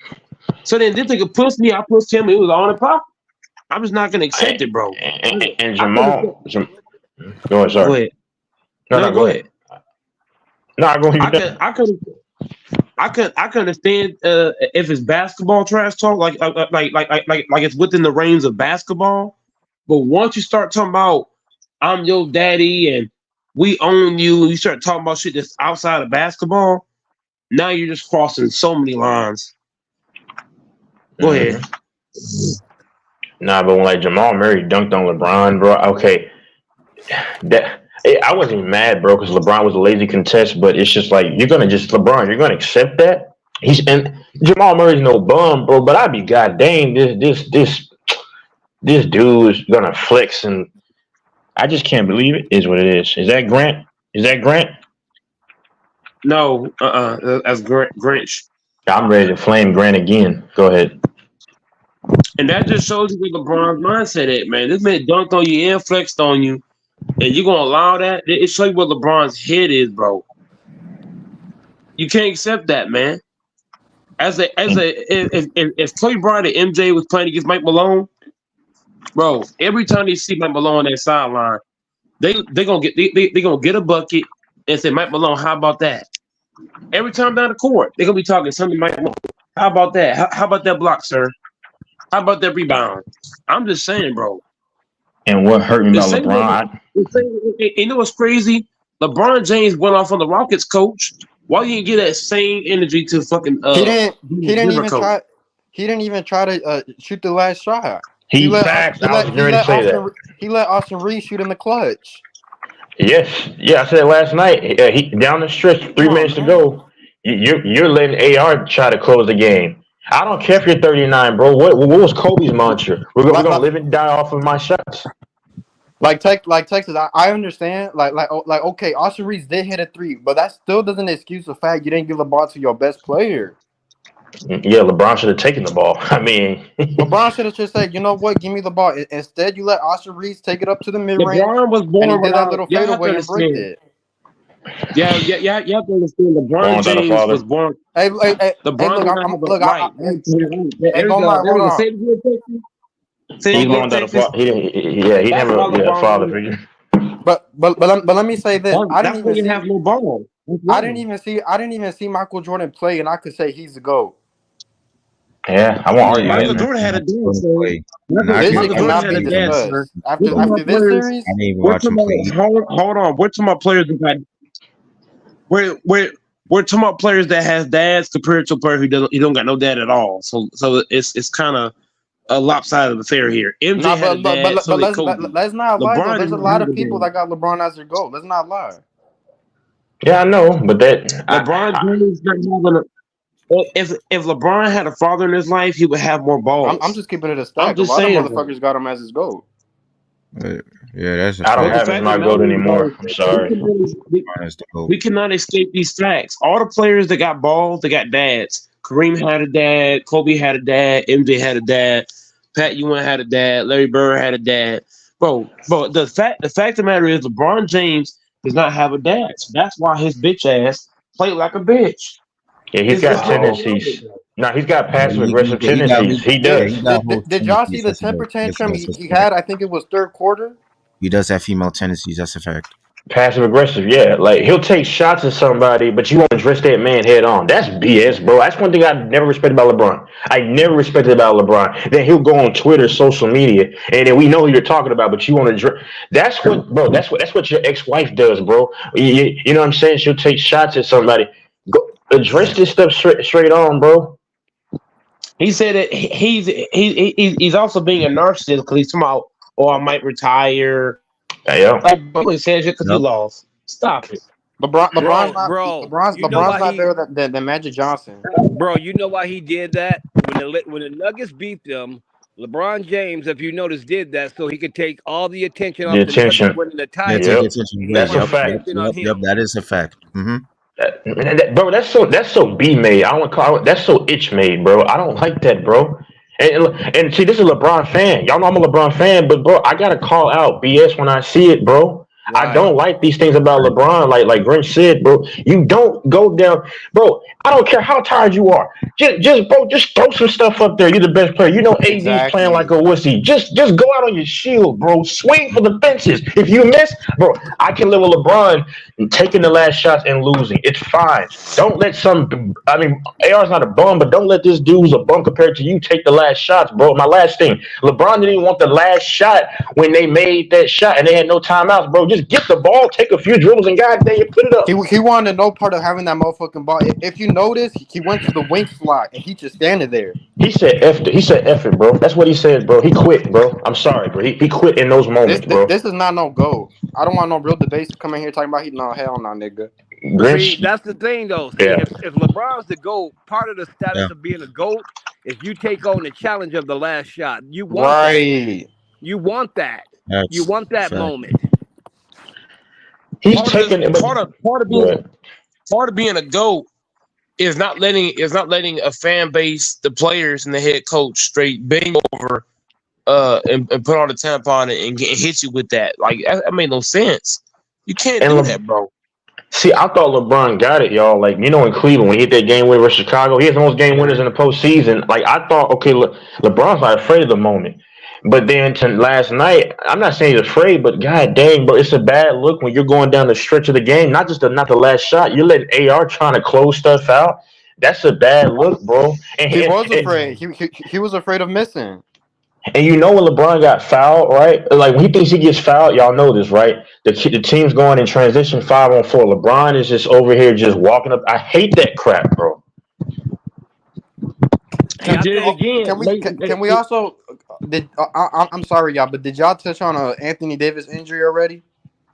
So then this nigga pushed me. I pushed him. It was on the pop. I'm just not gonna accept it, bro. And Jamal, go ahead, sorry. Go ahead. No, go ahead. No, go ahead. I can understand if it's basketball trash talk, like it's within the range of basketball. But once you start talking about I'm your daddy and we own you, and you start talking about shit that's outside of basketball, now you're just crossing so many lines. Go ahead. Nah, but when like Jamal Murray dunked on LeBron, bro, okay, I wasn't even mad, bro, because LeBron was a lazy contest. But it's just like you're gonna accept that. And Jamal Murray's no bum, bro. But I'd be goddamn this dude is gonna flex, and I just can't believe it. Is what it is. Is that Grant? No, that's Grinch. I'm ready to flame Grant again. Go ahead. And that just shows you where LeBron's mindset at, man. This man dunked on you and flexed on you, and you're gonna allow that? It shows you where LeBron's head is, bro. You can't accept that, man. If Kobe Bryant and MJ was playing against Mike Malone, bro, every time they see Mike Malone on that sideline, they gonna get a bucket and say, Mike Malone, how about that? Every time down the court, they're gonna be talking something Mike Malone. How about that? How about that block, sir? How about that rebound? I'm just saying, bro. And what hurt me about LeBron? You know what's crazy? LeBron James went off on the Rockets coach. Why you didn't get that same energy to fucking? He didn't even try to shoot the last shot. He let Austin Reeves shoot in the clutch. Yes, yeah, I said it last night. He down the stretch, 3 minutes to go. You're letting AR try to close the game. I don't care if you're 39, bro. What was Kobe's mantra? We're gonna live and die off of my shots. Like Texas, I understand. Okay, Austin Reeves did hit a 3, but that still doesn't excuse the fact you didn't give the ball to your best player. Yeah, LeBron should have taken the ball. I mean, LeBron should have just said, "You know what? Give me the ball." Instead, you let Austin Reeves take it up to the mid range. LeBron was born and he did that without little fadeaway and bricked it. You have to understand. LeBron Born without a James father. was born. Hey, LeBron look, did not have a right. hey, don't lie. Hold on. Say it again, Texas. Say it He's again, born without a Texas. father. He didn't That's have why a LeBron. father figure. But let me say this. I That's didn't why even you see. have no ball. I didn't even see Michael Jordan play, and I could say he's the GOAT. Yeah, I won't argue Michael that. Jordan had a dance, sir. Play. This Michael cannot Jordan be had a dance, sir. discussed. We're talking After about this players. series, I didn't even We're watch him talking play. about. Hold on. We're talking about players that got. We're talking about players that has dads compared to a player who don't got no dad at all. So it's kind of a lopsided affair here. MJ nah, had a dad, so did Kobe. let's not lie though. LeBron There's did a not lot have of a people dad. that got LeBron as their GOAT. Let's not lie. Yeah, I know, but LeBron James not having a. If LeBron had a father in his life, he would have more balls. I'm just keeping it a I'm stack. A just lot of saying, bro. motherfuckers got him as his GOAT. Yeah, that's a I don't But the fact. have him as fact of my the goat matter is, anymore. bro, I'm sorry. we cannot escape these facts. All the players that got balls, they got dads. Kareem had a dad. Kobe had a dad. MJ had a dad. Pat Ewing had a dad. Larry Bird had a dad. Bro, the fact of the matter is, LeBron James does not have a dad. So that's why his bitch ass played like a bitch. Yeah, he's got It's no tendencies. No, he's got passive aggressive He tendencies. He does. Did y'all see the temper tantrum he had? I think it was third quarter. He does have female tendencies. That's a fact. Passive aggressive, yeah. Like he'll take shots at somebody, but you won't address that man head on. That's BS, bro. That's one thing I never respected about LeBron. I never respected about LeBron. Then he'll go on Twitter, social media, and then we know who you're talking about, but you want to address. That's what, bro. That's what your ex-wife does, bro. You know what I'm saying? She'll take shots at somebody. Go address this stuff straight on, bro. He said that he's also being a narcissist because he's talking about, oh, I might retire. Yeah. Like, he says it because he lost. Stop it. LeBron's you know why not better than Magic Johnson. Bro, you know why he did that? When the Nuggets beat them, LeBron James, if you notice, did that so he could take all the attention off the Nuggets winning the title. That's a fact. Yep, that is a fact. Bro, that's so B made. I don't call it. That's so itch made, bro. I don't like that, bro. And see, this is a LeBron fan. Y'all know I'm a LeBron fan, but bro, I gotta call out BS when I see it, bro. I don't like these things about LeBron, like Grinch said, bro. You don't go down, bro. I don't care how tired you are. Just throw some stuff up there. You're the best player. You know AD's playing like a wussy. Just go out on your shield, bro. Swing for the fences. If you miss, bro, I can live with LeBron taking the last shots and losing. It's fine. Don't let AR's not a bum, but don't let this dude who's a bum compared to you take the last shots, bro. My last thing, LeBron didn't even want the last shot when they made that shot and they had no timeouts, bro. Just get the ball, take a few dribbles, and goddamn, you put it up. He wanted no part of having that motherfucking ball. If you notice, he went to the wing slot and he just standing there. He said F it, bro. That's what he said, bro. He quit, bro. I'm sorry, bro. He quit in those moments, bro. This is not no go. I don't want no real debates to come in here talking about hell no, nigga. See, that's the thing, though. See, if LeBron's the GOAT, part of the status of being a GOAT is you take on the challenge of the last shot. You want that. You want that. You want that moment. He's taking part of being a GOAT is not letting a fan base, the players, and the head coach straight bang over and put on the tampon and hit you with that. Like that made no sense. You can't do that, bro. See, I thought LeBron got it, y'all. Like, you know, in Cleveland, when he hit that game winner versus Chicago, he has the most game winners in the postseason. Like, I thought, okay, LeBron's not afraid of the moment. But then last night, I'm not saying he's afraid, but god dang, bro, it's a bad look when you're going down the stretch of the game. Not the last shot. You're letting AR trying to close stuff out. That's a bad look, bro. And he was afraid. He was afraid of missing. And you know when LeBron got fouled, right? Like when he thinks he gets fouled, y'all know this, right? The team's going in transition 5-on-4. LeBron is just over here just walking up. I hate that crap, bro. Can we also? I'm sorry, y'all, but did y'all touch on Anthony Davis injury already?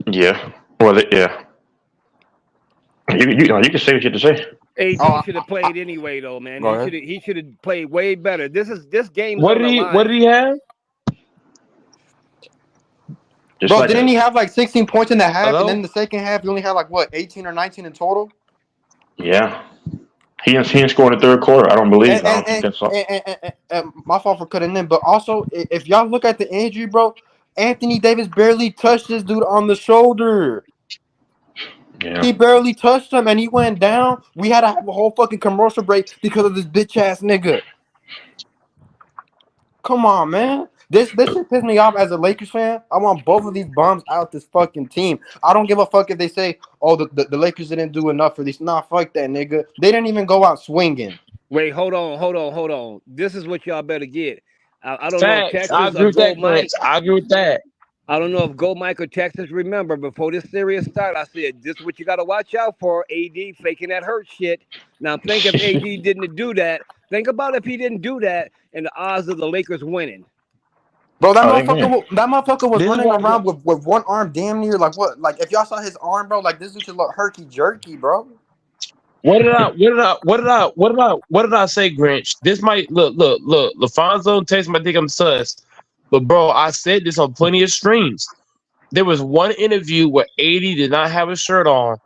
Yeah. Well, yeah. You can say what you have to say. AD should have played anyway, though, man. He should have played way better. This game. What did he have? Bro, didn't he have like 16 points in the half, and then in the second half he only had like 18 or 19 in total? Yeah. He didn't score in the third quarter. I don't believe. I don't think that's all. My fault for cutting in, but also if y'all look at the injury, bro, Anthony Davis barely touched this dude on the shoulder. Yeah. He barely touched him, and he went down. We had to have a whole fucking commercial break because of this bitch ass nigga. Come on, man. This shit pissed me off as a Lakers fan. I want both of these bums out this fucking team. I don't give a fuck if they say, "Oh, the Lakers didn't do enough for these." Nah, fuck that, nigga. They didn't even go out swinging. Wait, hold on. This is what y'all better get. I don't know if Facts. Texas I agree or with Go that, Mike. Grinch. I agree with that. I don't know if Go Mike or Texas remember before this series started. I said this is what you got to watch out for. AD faking that hurt shit. Now think if AD didn't do that. Think about if he didn't do that, and the odds of the Lakers winning. Bro, that Oh, motherfucker was This is running why- around with one arm damn near like what? Like if y'all saw his arm, bro, like this dude should look herky jerky, bro. What did I say, Grinch? This might look. LaFonso takes my think I'm sus, but bro, I said this on plenty of streams. There was one interview where AD did not have a shirt on.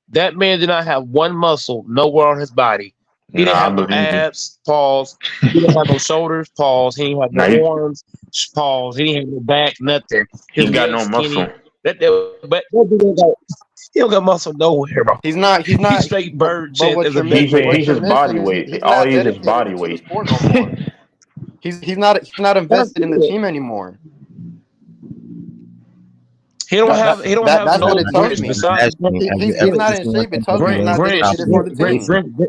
That man did not have one muscle nowhere on his body. He didn't have no abs, pause. He didn't have no shoulders, pause. He didn't have no arms, pause. He didn't have no back, nothing. He's got no muscle. But that dude he don't got muscle nowhere, bro. He's not He's straight bird but shit what as a you're big missing- man. He's just body weight. All he is body weight. He's not invested in the team anymore. He don't have that's no what it tells me. besides He's not in shape. It tells me he's not dedicated for the team.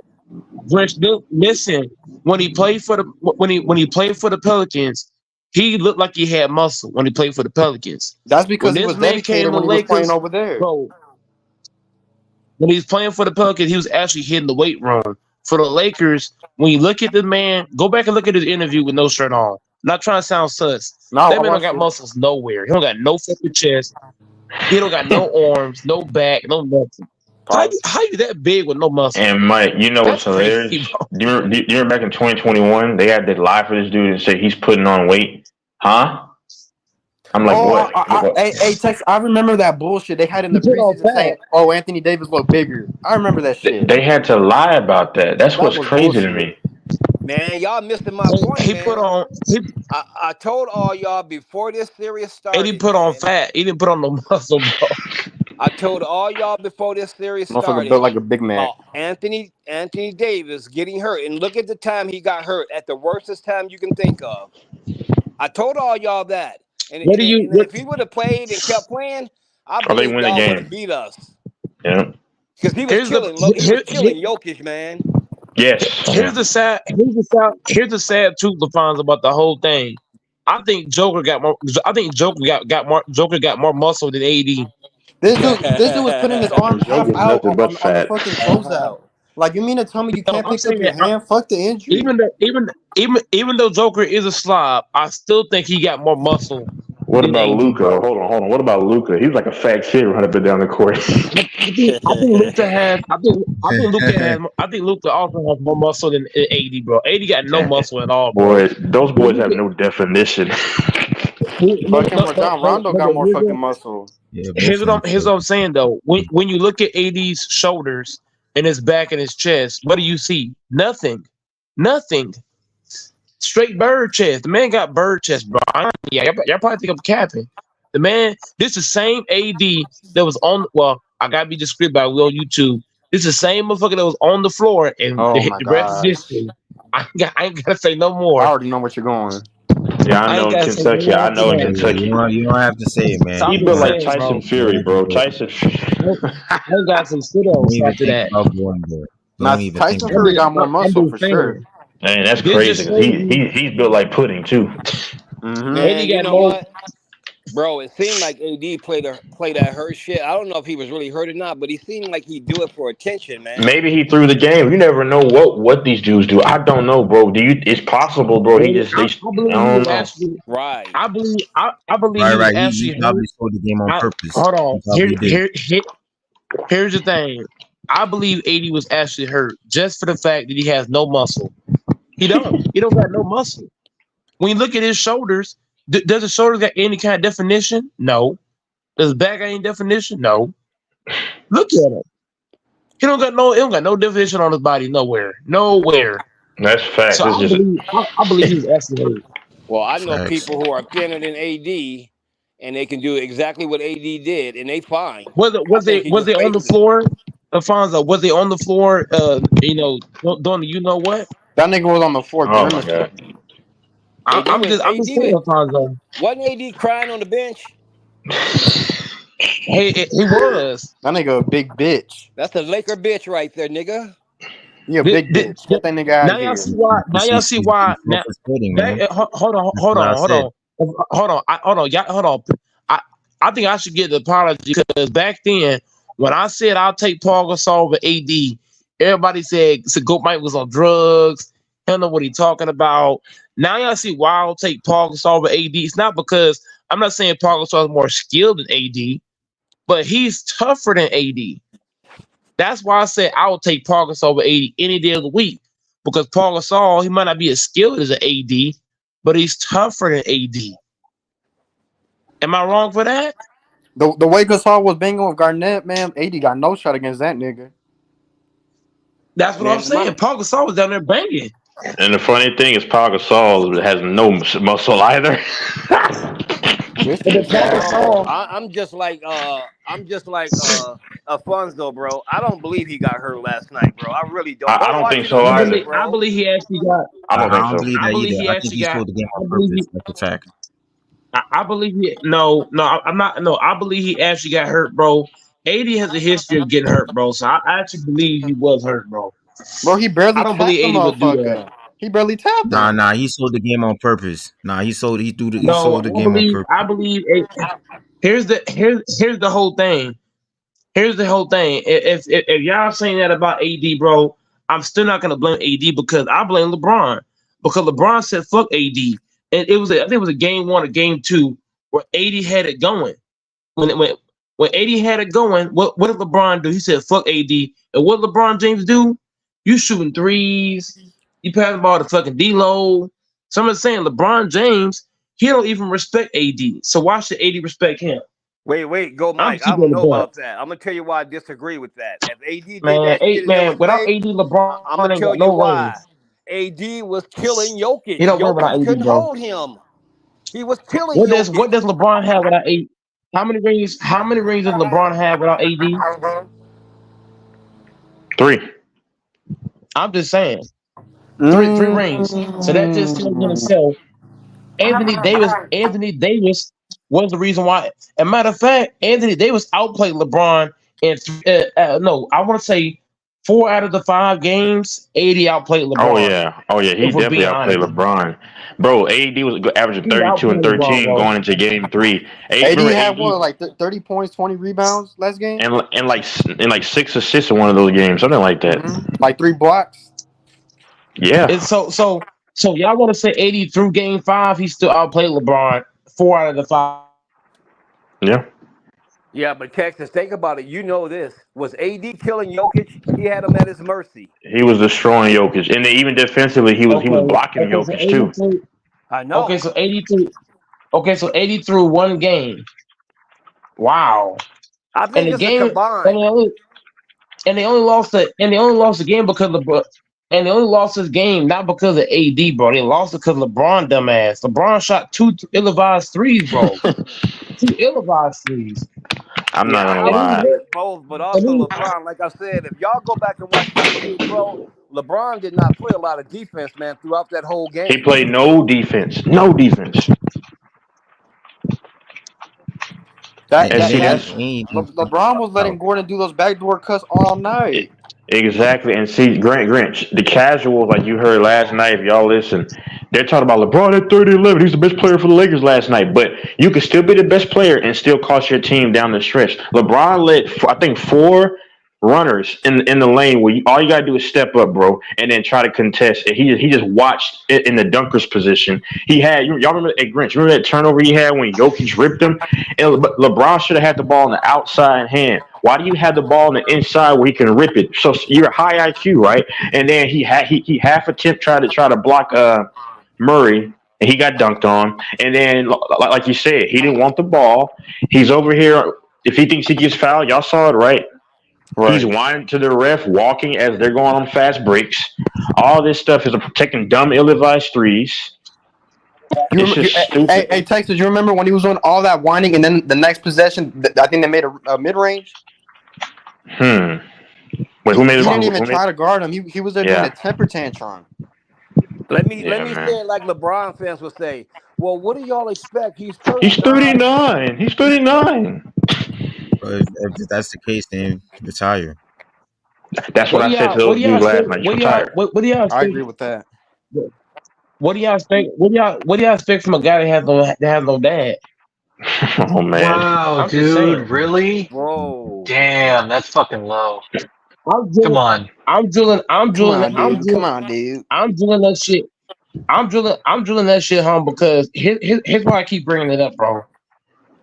Grinch, listen. When he played for the Pelicans, he looked like he had muscle when he played for the Pelicans. That's because When he this was man dedicated came to when he was Lakers, playing over there. bro, when he was playing for the Pelicans, he was actually hitting the weight room. For the Lakers, when you look at the man, go back and look at his interview with no shirt on. Not trying to sound sus. No, That man don't got muscles nowhere. He don't got no fucking chest. He don't got no arms, no back, no nothing. How you that big with no muscle? And Mike, you know what's That's hilarious? crazy, Do you remember back in 2021, they had that live for this dude and said he's putting on weight? Huh? I'm like, what? Hey, Tex, I remember that bullshit they had in the preseason saying, "Oh, Anthony Davis looked bigger." I remember that shit. They had to lie about that. That's what's was crazy bullshit. to me. Man, y'all missing my point. He man. put on. I told all y'all before this series started. And he put on fat. He didn't put on no muscle, bro. I told all y'all before this series Motherfucker started. built like a big man. Anthony Davis getting hurt, and look at the time he got hurt at the worstest time you can think of. I told all y'all that. And, What do you? and if he would have played and kept playing, I they believe win the y'all would game. have beat us. Yeah. Because he was Here's killing Jokic, man. Yes. Here's the sad truth, LaFonso, about the whole thing. I think Joker got more. I think Joker got more muscle than AD. This dude was putting his arms half Joker's out nothing on but the fat. fucking closeout. Like, you mean to tell me you can't I'm pick up your saying, hand? Fuck the injury. Even though Joker is a slob, I still think he got more muscle. What about AD, Luka? bro. Hold on. What about Luka? He's like a fat kid running up and down the court. I think Luka has. I think Luka also has more muscle than AD, bro. AD got no muscle at all, bro. Boy, those boys have no definition. Fucking Rajon Rondo got more fucking muscle. Yeah, Here's what I'm saying though. When you look at AD's shoulders and his back and his chest, what do you see? Nothing. Straight bird chest. The man got bird chest, bro. Y'all probably think I'm capping. The man, this is the same AD that was on. Well, I gotta be discreet about it. We on YouTube. This is the same motherfucker that was on the floor and the rest of history. I ain't gotta say no more. I already know what you're going. Yeah, I know in Kentucky. I know in Kentucky. You don't have to say it, man. He built like Tyson Fury, bro. Tyson Fury. I got some sit-ups after that. Now, Tyson Fury got more muscle for sure. Man, that's crazy. He's built like pudding too. Man, you know what, bro? It seemed like AD played that hurt shit. I don't know if he was really hurt or not, but he seemed like he'd do it for attention, man. Maybe he threw the game. You never know what these dudes do. I don't know, bro. It's possible, bro. I don't know. Right. I believe Right. actually He probably sold the game on purpose. Hold on. He probably did. Here's the thing. I believe AD was actually hurt just for the fact that he has no muscle. He don't got no muscle. When you look at his shoulders, does his shoulders got any kind of definition? No. Does his back got any definition? No. Look at him. He don't got no definition on his body nowhere. That's fact. So I believe he's actually hurt. Well, I know people who are thinner than AD, and they can do exactly what AD did, and they fine. Was it I think he was just it on the wasted it. floor, Alfonso? Was it on the floor? Doing the you know what? That nigga was on the floor Oh my grimacing. god. AD I'm was just AD saying, Alfonso. wasn't AD crying on the bench? Hey, he was. That nigga a big bitch. That's a Laker bitch right there, nigga. He a big bitch. Get that nigga out Now of y'all here. see why. Now y'all see why. Now, Footing, man. hold on. That's what I said. Hold on. I think I should get the apology because back then when I said I'll take Paul Gasol over AD, everybody said Goat Mike was on drugs. He don't know what he's talking about. Now y'all see why I'll take Paul Gasol over AD. It's not because I'm not saying Paul Gasol is more skilled than AD, but he's tougher than AD. That's why I said I would take Paul Gasol over AD any day of the week. Because Paul Gasol, he might not be as skilled as an AD, but he's tougher than AD. Am I wrong for that? The way Gasol was banging with Garnett, man, AD got no shot against that nigga. That's what I'm saying. Paul Gasol was down there banging. And the funny thing is, Paul Gasol has no muscle either. I'm just like Alfonso, bro. I don't believe he got hurt last night, bro. I really don't. I don't think so either. I believe he actually got. I don't think so. believe that I believe either. he I think actually he got. stole the game I on believe purpose. he. That's a fact. I believe he. No, I'm not. No, I believe he actually got hurt, bro. AD has a history of getting hurt, bro. So I actually believe he was hurt, bro. Bro, he barely I don't tapped believe the AD would do motherfucker. that. He barely tapped him. Nah, he sold the game on purpose. He sold the No, game on purpose. I believe. Here's the whole thing. Here's the whole thing. If y'all saying that about AD, bro, I'm still not gonna blame AD because I blame LeBron because LeBron said fuck AD, and I think it was a game 1 or game 2 where AD had it going. When AD had it going, what did LeBron do? He said fuck AD, and what did LeBron James do? You shooting threes, you pass the ball to fucking D-Lo. Someone's saying LeBron James, he don't even respect AD. So why should AD respect him? Wait, go Mike. I don't know about that. I'm gonna tell you why I disagree with that. If AD did that shit in LA, without AD, LeBron I'm gonna ain't tell got you no why. rings. AD was killing Jokic. He don't worry about Jokic AD, couldn't bro. hold him. He was killing What Jokic. does LeBron have without AD? How many rings does LeBron have without AD? 3. I'm just saying. Three rings. So that just tells in itself. Anthony Davis was the reason why. As a matter of fact, Anthony Davis outplayed LeBron in I want to say 4 out of the 5 games, AD outplayed LeBron. Oh yeah, he definitely outplayed LeBron. Bro, AD was averaging 32 and 13 going into game 3. AD had what, like 30 points, 20 rebounds last game? And like 6 assists in one of those games, something like that. Like 3 blocks. Yeah. And so y'all want to say 80 through game 5, he still outplayed LeBron 4 out of the 5. Yeah. Yeah, but Texas, think about it. You know this. Was AD killing Jokic? He had him at his mercy. He was destroying Jokic. And then even defensively, he was blocking Jokic too. I know. Okay, so 80 through 1 game. Wow. I think and the it's game, a combined. And they only lost the game because LeBron. And they only lost this game not because of AD, bro. They lost it because LeBron dumbass. LeBron shot 2 ill-advised threes, bro. 2 ill-advised threes. I'm not gonna lie. Both, but also LeBron. Like I said, if y'all go back and watch that game, bro, LeBron did not play a lot of defense, man, throughout that whole game. He played no defense. No defense. LeBron was letting Gordon do those backdoor cuts all night. Exactly, and see, Grant, the casuals, like you heard last night, if y'all listen, they're talking about LeBron at 30-11. He's the best player for the Lakers last night, but you can still be the best player and still cost your team down the stretch. LeBron led, I think, 4 runners in the lane where all you gotta do is step up, bro, and then try to contest. And he just watched it in the dunker's position. He had y'all remember at Grinch? Remember that turnover he had when Jokic ripped him? And LeBron should have had the ball in the outside hand. Why do you have the ball on the inside where he can rip it? So you're high IQ, right? And then he half attempt tried to block Murray, and he got dunked on. And then, like you said, he didn't want the ball. He's over here. If he thinks he gets fouled, y'all saw it, right? Right. He's whining to the ref, walking as they're going on fast breaks. All this stuff is protecting dumb, ill-advised threes. It's just stupid. Hey, Texas, you remember when he was doing all that whining and then the next possession, I think they made a mid-range? Wait, who made He it? didn't even try to guard him. He was there doing a temper tantrum. Let me man. say it like LeBron fans would say. Well, what do y'all expect? He's 39. He's 39. He's 39. But if that's the case, then retire. That's what I said to those dudes last night. Retire. What do y'all? I agree with that. What do y'all expect? What do y'all expect from a guy that has no dad? Oh man! Wow, dude, really? Whoa! Damn, that's fucking low. Come on. I'm drilling Come on, dude. I'm drilling that shit. I'm drilling that shit home because here's why I keep bringing it up, bro.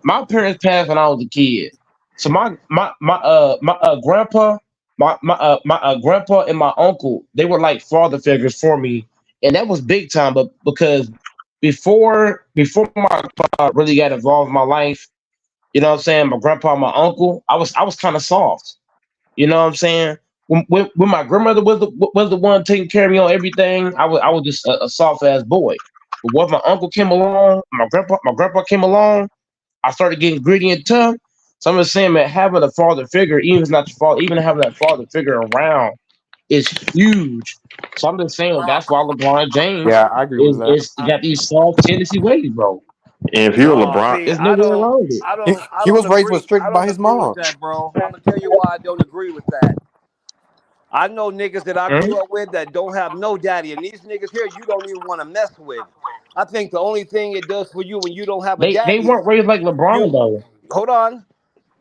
My parents passed when I was a kid, so my grandpa, my grandpa and my uncle, they were like father figures for me, and that was big time. But because before my grandpa really got involved in my life, you know what I'm saying? My grandpa and my uncle, I was kind of soft. You know what I'm saying? When my grandmother was the one taking care of me on everything, I was just a soft ass boy. But once my uncle came along, my grandpa came along, I started getting gritty and tough. So I'm just saying, man, having a father figure, even if it's not your father, even having that father figure around is huge. So I'm just saying that's why LeBron James I agree with that. is got these soft tendency ways, bro. And if you're LeBron, there's no way around it. He was raised restricted by his mom. That, bro. I'm gonna tell you why I don't agree with that. I know niggas that I grew up with that don't have no daddy, and these niggas here you don't even want to mess with. I think the only thing it does for you when you don't have a daddy, they weren't raised like LeBron though. Hold on,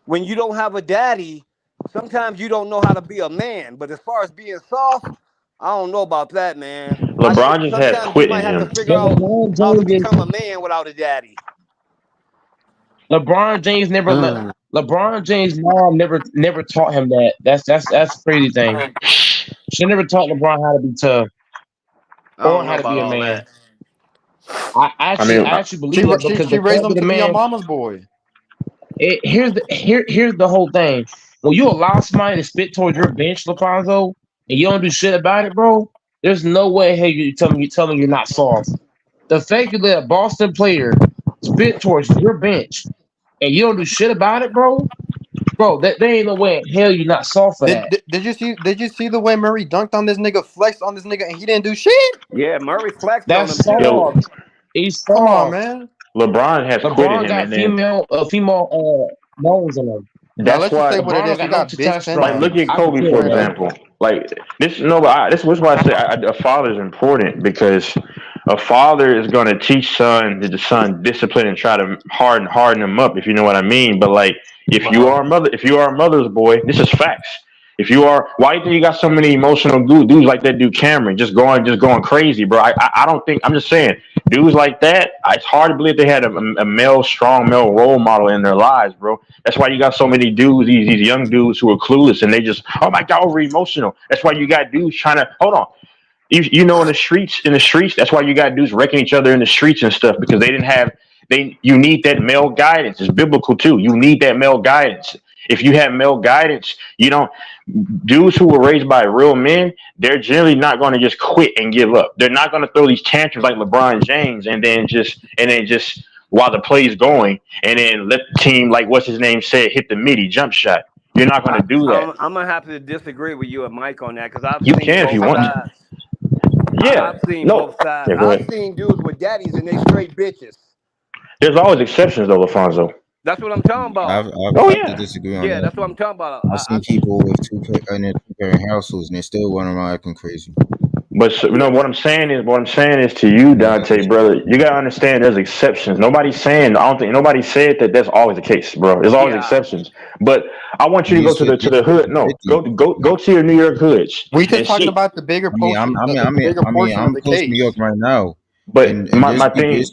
when you don't have a daddy, sometimes you don't know how to be a man. But as far as being soft, I don't know about that, man. LeBron just had Sometimes quit you might in have him. to figure out how to become a man without a daddy. LeBron James LeBron James' mom never taught him that. That's a crazy thing. She never taught LeBron how to be tough or how to be a man. I actually believe that because she raised him to be a man, mama's boy. Here's the whole thing. When you allow somebody to spit towards your bench, LaFonso, and you don't do shit about it, bro, there's no way hey you tell me you're not soft. The fact that a Boston player spit towards your bench and you don't do shit about it, bro, that there ain't no way in hell you're not soft for that. Did you see the way Murray dunked on this nigga, flexed on this nigga, and he didn't do shit? Yeah, Murray flexed That's on him. soft. He's soft. Come on, man. LeBron has quit in him, got and then female moans in him. That's why. Say what it is. He got like, look at Kobe, for example. Like this, this is why I say a father is important, because a father is going to teach the son discipline and try to harden him up, if you know what I mean. But like, if you are a mother's boy, this is facts. If you are, why do you think you got so many emotional dudes like that dude Cameron, just going crazy, bro? I don't think, I'm just saying, dudes like that, it's hard to believe they had a strong male role model in their lives, bro. That's why you got so many dudes, these young dudes who are clueless, and they just, oh my God, over emotional. That's why you got dudes trying to, hold on. You know, in the streets, that's why you got dudes wrecking each other in the streets and stuff, because you need that male guidance. It's biblical too. You need that male guidance. If you have male guidance, dudes who were raised by real men, they're generally not going to just quit and give up. They're not going to throw these tantrums like LeBron James and then just while the play's going and then let the team, like what's his name said, hit the midi jump shot. You're not going to do that. I'm gonna have to disagree with you and Mike on that, because I've you seen can if you want sides. Yeah, I've seen both sides. Yeah, I've seen dudes with daddies and they straight bitches. There's always exceptions though, LaFonso. That's what I'm talking about. I have to disagree on that. Yeah, that's what I'm talking about. I've seen people with two-parent households and they still run around acting crazy. But what I'm saying is to you, Dante, brother, you gotta understand there's exceptions. Nobody's saying, I don't think nobody said that that's always the case, bro. There's always exceptions. But I want you to go to the hood. No, go to your New York hoods. We just talking about the bigger portion. I'm close to New York right now. But my thing,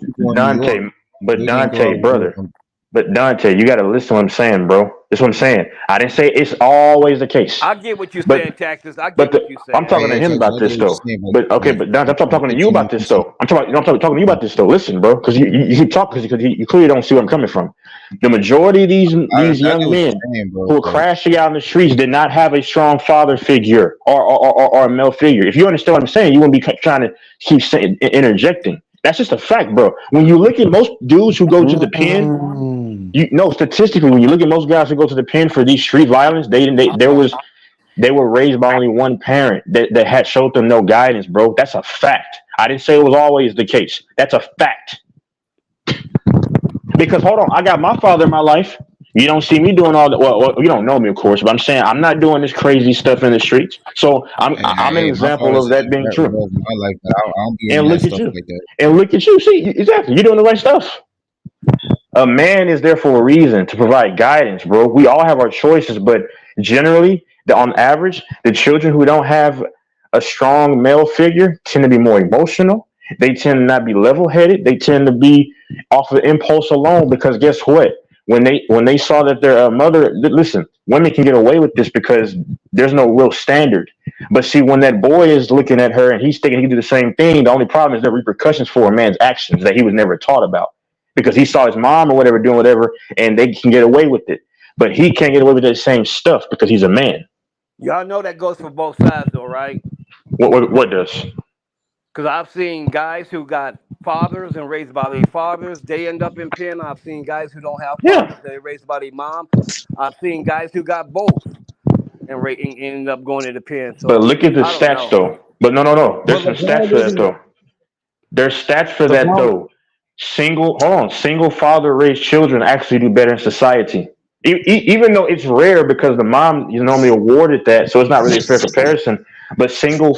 Dante, you got to listen to what I'm saying, bro. That's what I'm saying. I didn't say it's always the case. I get what you're saying, Texas. I get what you're saying. I'm talking to him about this, though. But Dante, I'm talking to you about this, though. I'm talking to you about this, though. Listen, bro, because you keep talking because you clearly don't see where I'm coming from. The majority of these young men who are crashing out in the streets did not have a strong father figure or a male figure. If you understand what I'm saying, you wouldn't be trying to keep interjecting. That's just a fact, bro. When you look at most dudes who go to the pen, you know statistically, when you look at most guys who go to the pen for these street violence, they were raised by only one parent that had showed them no guidance, bro. That's a fact. I didn't say it was always the case. That's a fact. Because hold on, I got my father in my life. You don't see me doing all that. Well, you don't know me, of course, but I'm saying I'm not doing this crazy stuff in the streets. So I'm an Hey, my example father of that said being that true. was my life, but I don't be in And that look at stuff you. like that. And look at you. See, exactly. You're doing the right stuff. A man is there for a reason to provide guidance, bro. We all have our choices, but generally, on average, the children who don't have a strong male figure tend to be more emotional. They tend to not be level-headed. They tend to be off of impulse alone because guess what? When they saw that their listen, women can get away with this because there's no real standard. But see, when that boy is looking at her and he's thinking he can do the same thing, the only problem is the repercussions for a man's actions that he was never taught about because he saw his mom or whatever doing whatever, and they can get away with it. But he can't get away with that same stuff because he's a man. Y'all know that goes for both sides, though, right? What does? Because I've seen guys who got fathers and raised by their fathers, they end up in pen. I've seen guys who don't have fathers, they raised by their mom. I've seen guys who got both and ended up going to the pen. So But look at the I don't stats, know. though. But no. There's some stats for that, though. There's stats for that, though. Single father raised children actually do better in society. Even though it's rare because the mom is normally awarded that, so it's not really a fair comparison. But single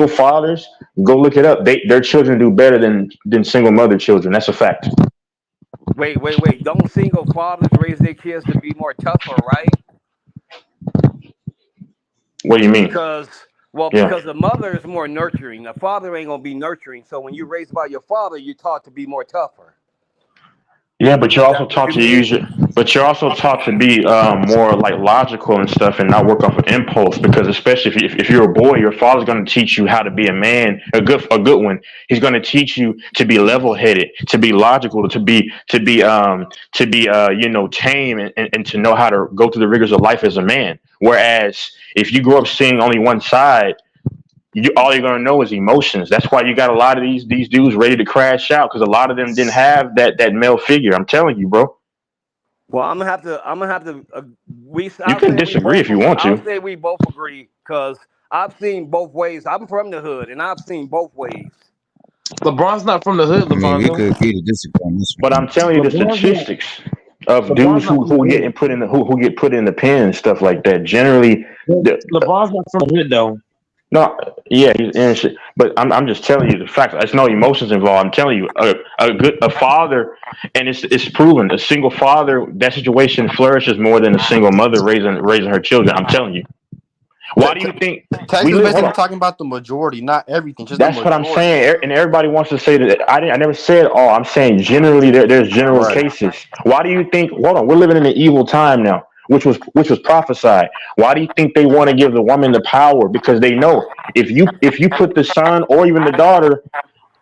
fathers, go look it up. Their children do better than single mother children. That's a fact. Wait. Don't single fathers raise their kids to be more tougher, right? What do you mean? Because the mother is more nurturing. The father ain't gonna be nurturing. So when you're raised by your father, you're taught to be more tougher. Yeah, but you're also taught to be more like logical and stuff, and not work off of impulse. Because especially if you're a boy, your father's going to teach you how to be a man, a good one. He's going to teach you to be level-headed, to be logical, to be tame, and to know how to go through the rigors of life as a man. Whereas if you grow up seeing only one side, all you're gonna know is emotions. That's why you got a lot of these dudes ready to crash out because a lot of them didn't have that male figure. I'm telling you, bro. Well, I'm gonna have to. You can disagree if you want to. I'll say we both agree because I've seen both ways. I'm from the hood, and I've seen both ways. LeBron's not from the hood. I mean, we could agree to disagree on this one. But I'm telling you the statistics of dudes who get put in the pen and stuff like that. Generally, LeBron's not from the hood though. No, yeah, he's innocent. But I'm just telling you the facts. There's no emotions involved. I'm telling you, a father, and it's proven. A single father, that situation flourishes more than a single mother raising her children. I'm telling you. Why do you think? Texas basically talking about the majority, not everything. Just that's what I'm saying. And everybody wants to say that. I never said all. I'm saying generally there's general cases. Why do you think? Hold on, we're living in an evil time now. Which was prophesied. Why do you think they want to give the woman the power? Because they know if you put the son or even the daughter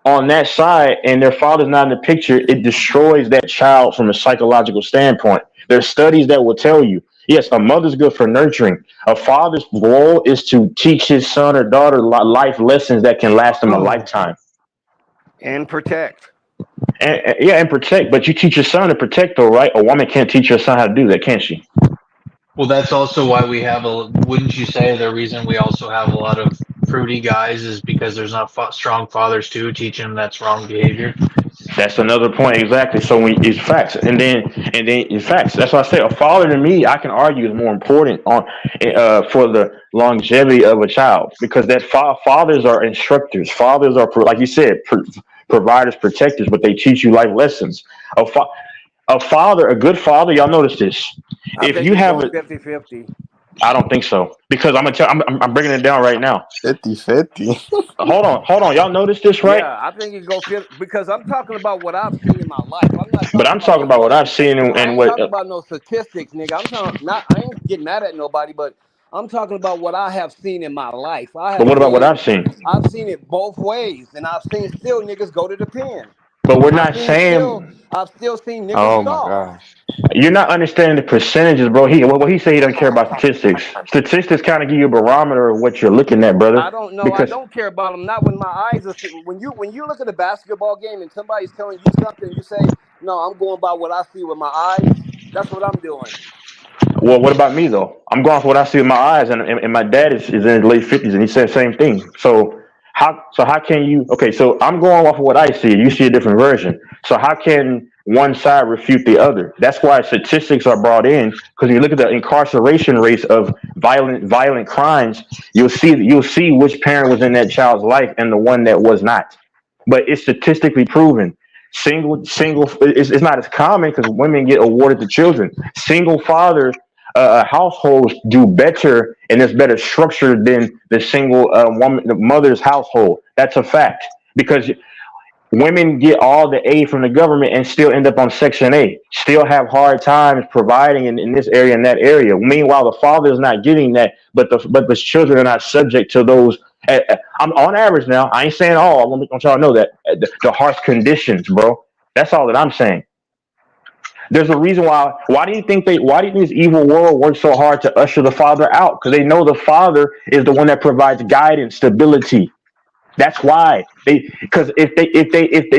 on that side and their father's not in the picture, it destroys that child from a psychological standpoint. There's studies that will tell you, yes, a mother's good for nurturing. A father's role is to teach his son or daughter life lessons that can last them a lifetime. And protect. And protect. But you teach your son to protect, though, right? A woman can't teach her son how to do that, can she? Well, that's also why we have wouldn't you say the reason we also have a lot of fruity guys is because there's not strong fathers too teaching them that's wrong behavior. That's another point, exactly. So it's facts, and then it's facts. That's why I say a father to me, I can argue, is more important for the longevity of a child because that fathers are instructors. Fathers are, like you said, providers, protectors, but they teach you life lessons. A father, a good father, y'all notice this. If you have 50-50. I don't think so because I'm breaking it down right now. 50-50. Hold on. Y'all notice this, right? Yeah, I think it goes 50 because I'm talking about what I've seen in my life. I'm talking about what I've seen and what. I'm talking about no statistics, nigga. I ain't getting mad at nobody, but I'm talking about what I have seen in my life. But what about what I've seen? I've seen it both ways, and I've seen still niggas go to the pen. But we're not I've still seen niggas Oh my soft. gosh. you're not understanding the percentages, bro. He said he doesn't care about statistics. Statistics kind of give you a barometer of what you're looking at, brother. I don't know. I Because don't care about them. Not when my eyes are sitting. When you look at a basketball game and somebody's telling you something, you say, "No, I'm going by what I see with my eyes." That's what I'm doing. well, what about me though? I'm going for what I see with my eyes, and my dad is in his late 50s, and he said the same thing. So how can you? Okay, so I'm going off of what I see. You see a different version. So how can one side refute the other? That's why statistics are brought in, because you look at the incarceration rates of violent crimes, you'll see which parent was in that child's life and the one that was not. But it's statistically proven. Single it's not as common because women get awarded to children. Single father households do better and it's better structured than the single woman, the mother's household. That's a fact, because women get all the aid from the government and still end up on Section 8, still have hard times providing in this area and that area. Meanwhile, the father is not getting that, but the children are not subject to those. I'm on average now. I ain't saying all. I want y'all to know that the harsh conditions, bro. That's all that I'm saying. There's a reason why. Why do you think this evil world works so hard to usher the father out? Because they know the father is the one that provides guidance, stability. That's why because if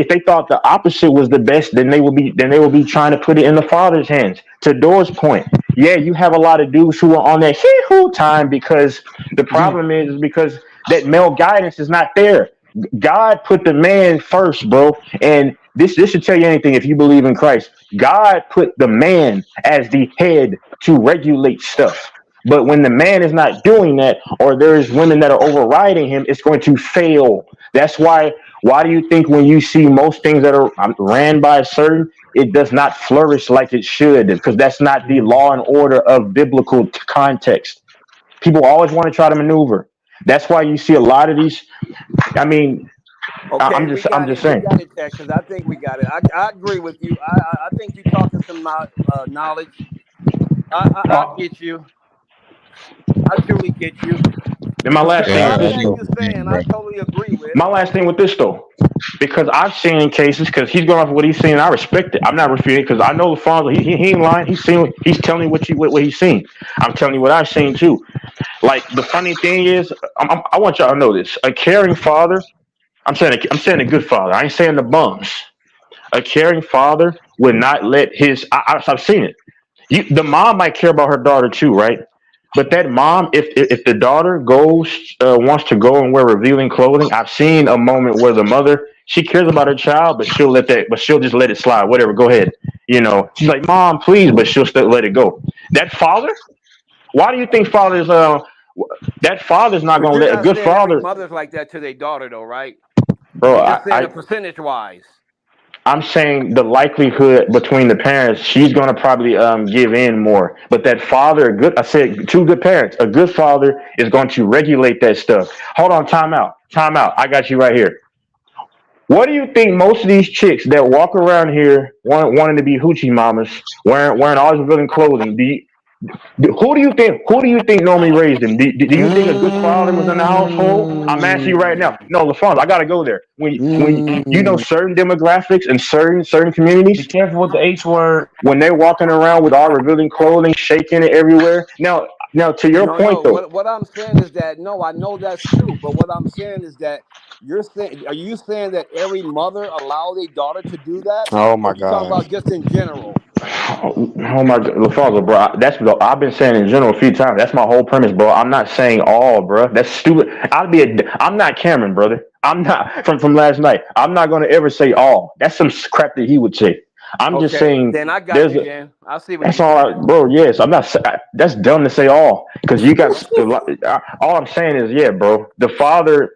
they thought the opposite was the best, then they would be trying to put it in the father's hands. To Door's point, yeah, you have a lot of dudes who are on that hee-hoo time because the problem is because that male guidance is not there. God put the man first, bro, and this should tell you anything if you believe in Christ. God put the man as the head to regulate stuff. But when the man is not doing that, or there's women that are overriding him, it's going to fail. That's why do you think when you see most things that are ran by a certain, it does not flourish like it should? Because that's not the law and order of biblical context. People always want to try to maneuver. That's why you see a lot of these. I mean, Okay, I'm just saying. We got it, Texas. I think we got it. I agree with you. I think you're talking some knowledge. I get you. I truly get you. And my last Yeah, thing, everything you're saying, I totally agree with. my last thing with this though, because I've seen in cases, because he's going off what he's seen, I respect it. I'm not refuting because I know the father. He ain't lying. He's telling me what he's seen. I'm telling you what I've seen too. Like the funny thing is, I want y'all to know this: a caring father. I'm saying a good father. I ain't saying the bums. A caring father would not let his. I've seen it. The mom might care about her daughter too, right? But that mom, if the daughter wants to go and wear revealing clothing, I've seen a moment where the mother, she cares about her child, but she'll just let it slide. Whatever, go ahead. She's like, "Mom, please," but she'll still let it go. That father, why do you think fathers? That father's not going to let a good father. Mothers like that to their daughter, though, right? Bro, I percentage wise. I'm saying the likelihood between the parents, she's gonna probably give in more. But that father, I said two good parents. A good father is going to regulate that stuff. Hold on, time out. I got you right here. What do you think most of these chicks that walk around here wanting to be hoochie mamas, wearing all this revealing clothing? Who do you think normally raised them? Do you think a good father was in the household? I'm asking you right now. No, LaFonso, I gotta go there. When you know certain demographics and certain communities. Be careful with the H word. When they're walking around with all revealing clothing, shaking it everywhere. Now to your point though. What I'm saying is that I know that's true, but what I'm saying is that are you saying that every mother allow their daughter to do that? Oh my God! You talking about just in general? Oh my God, LaFonso, bro. I've been saying in general a few times. That's my whole premise, bro. I'm not saying all, bro. That's stupid. I'm not Cameron, brother. I'm not from last night. I'm not gonna ever say all. That's some crap that he would say. I'm just saying. Then I got you, Dan. I see what. That's all, bro. Yes, I'm not. That's dumb to say all because you got. All I'm saying is, yeah, bro. The father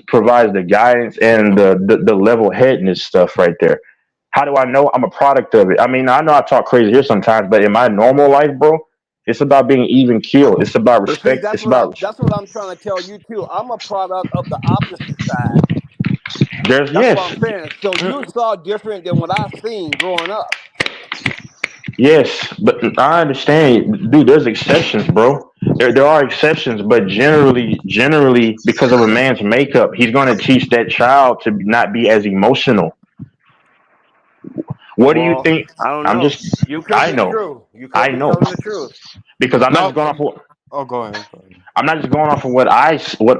provides the guidance and the level headedness stuff right there. How do I know? I'm a product of it. I mean, I know I talk crazy here sometimes, but in my normal life, bro, it's about being even keeled. It's about respect. That's what I'm trying to tell you too. I'm a product of the opposite side. That's what I'm saying. So you saw different than what I've seen growing up. Yes, but I understand, dude. There's exceptions, bro. There are exceptions, but generally, because of a man's makeup, he's going to teach that child to not be as emotional. What do you Well, think? I don't I'm know. just. You could I be know. true. You I could be know telling the truth. because I'm not No. just going off. Oh, go ahead. I'm not just going off of what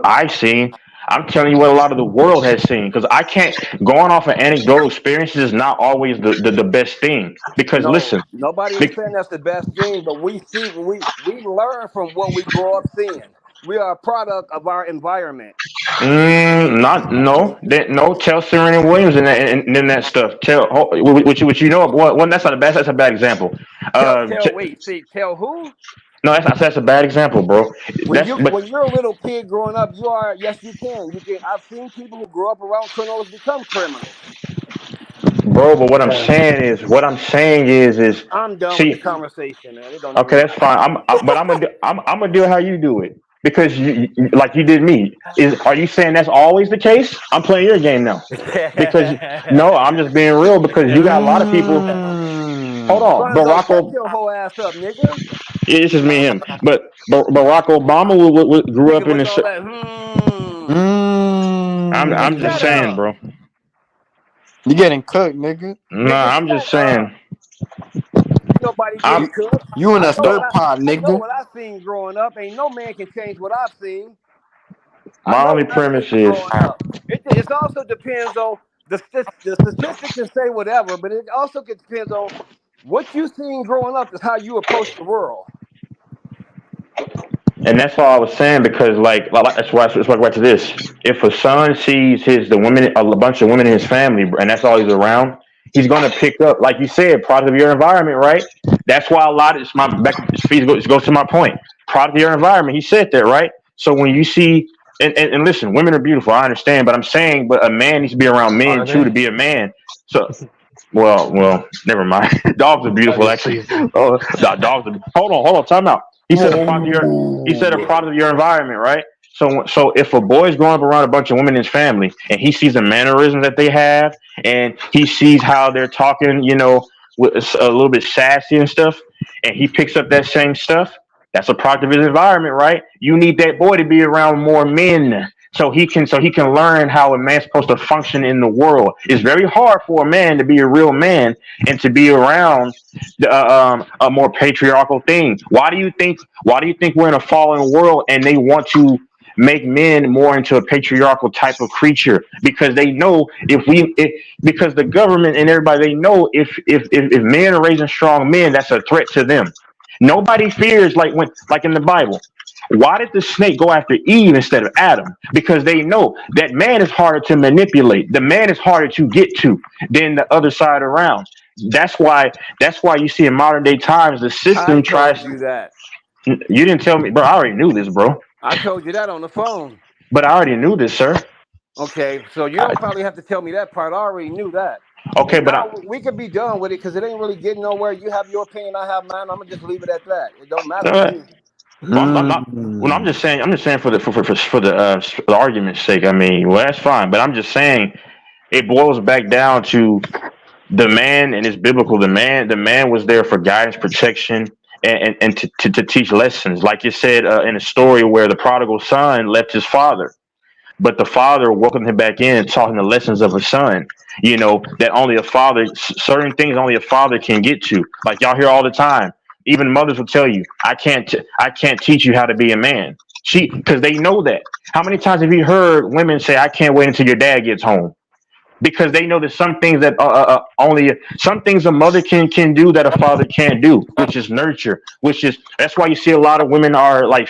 I've seen. I'm telling you what a lot of the world has seen because I can't going off of anecdotal experiences is not always the best thing. Because No, listen, nobody is bec- saying that's the best thing, but we learn from what we grow up seeing. We are a product of our environment. not no no. Tell Serena Williams and then that stuff. Tell what you know. One that's not a bad. That's a bad example. Tell who? No, that's a bad example, bro. When That's you but when you're a little kid growing up, you are yes you can. You can I've seen people who grow up around criminals become criminals. bro. But what I'm saying is I'm done with the see. conversation, man. It don't Okay, even that's matter. fine. I'm gonna do how you do it because like you did me. Are you saying that's always the case? I'm playing your game now because no, I'm just being real because you got a lot of people. Hold on, Lonzo, shut your whole ass up, nigga. yeah, it's just me and him. But Barack Obama grew up in With the. all that, I'm just shut saying, up. bro. You getting cooked, nigga. Nah, I'm just saying. Nobody I'm getting cooked. You in I a know stir pot, I know nigga. what I've seen growing up. Ain't no man can change what I've seen. I my know only what I've premise seen is growing up. It also depends on the statistics can say whatever, but it also depends on what you seen growing up is how you approach the world. And that's all I was saying because, that's why I back to this. If a son sees a bunch of women in his family, and that's all he's around, he's gonna pick up, like you said, product of your environment, right? That's why a lot of it goes to my point. Product of your environment. He said that, right? So when you see, and listen, women are beautiful. I understand, but I'm saying, but a man needs to be around men Are too to they? be a man. So. Never mind. Dogs are beautiful, actually. Oh, dogs are. Hold on. Time out. He said a product of your environment, right? So if a boy's growing up around a bunch of women in his family and he sees the mannerisms that they have and he sees how they're talking, with a little bit sassy and stuff, and he picks up that same stuff, that's a product of his environment, right? You need that boy to be around more men so he can learn how a man's supposed to function in the world. It's very hard for a man to be a real man and to be around a more patriarchal thing. Why do you think we're in a fallen world and they want to make men more into a patriarchal type of creature? Because they know because the government and everybody, they know if men are raising strong men, that's a threat to them. Nobody fears like in the Bible. Why did the snake go after Eve instead of Adam? Because they know that man is harder to manipulate. The man is harder to get to than the other side around. That's why you see in modern day times the I system told tries. you that. You didn't tell me, bro. I already knew this, bro. I told you that on the phone. But I already knew this, sir. Okay, so you don't probably have to tell me that part. I already knew that. Okay, And but now we could be done with it because it ain't really getting nowhere. You have your opinion, I have mine. I'm gonna just leave it at that. It don't matter to me. Well, I'm not. Well, I'm just saying. For the argument's sake. I mean, well, that's fine. But I'm just saying, it boils back down to the man, and it's biblical. The man was there for guidance, protection, and to teach lessons. Like you said in a story where the prodigal son left his father, but the father welcomed him back in and taught him the lessons of a son. That only a father, certain things only a father can get to. Like y'all hear all the time. Even mothers will tell you, I can't teach you how to be a man. Because they know that. How many times have you heard women say, I can't wait until your dad gets home? Because they know that some things that only some things a mother can do that a father can't do, which is nurture. That's why you see a lot of women are like.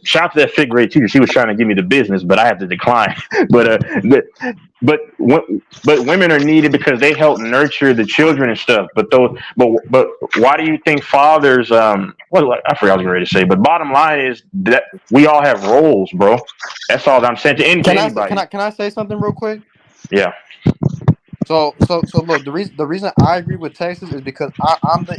Shout out to that fifth grade teacher. She was trying to give me the business, but I have to decline. But women are needed because they help nurture the children and stuff. But why do you think fathers? I forgot what I was ready to say. But bottom line is that we all have roles, bro. That's all that I'm saying to anybody. Can I say something real quick? Yeah. So look, the reason I agree with Texas is because I'm the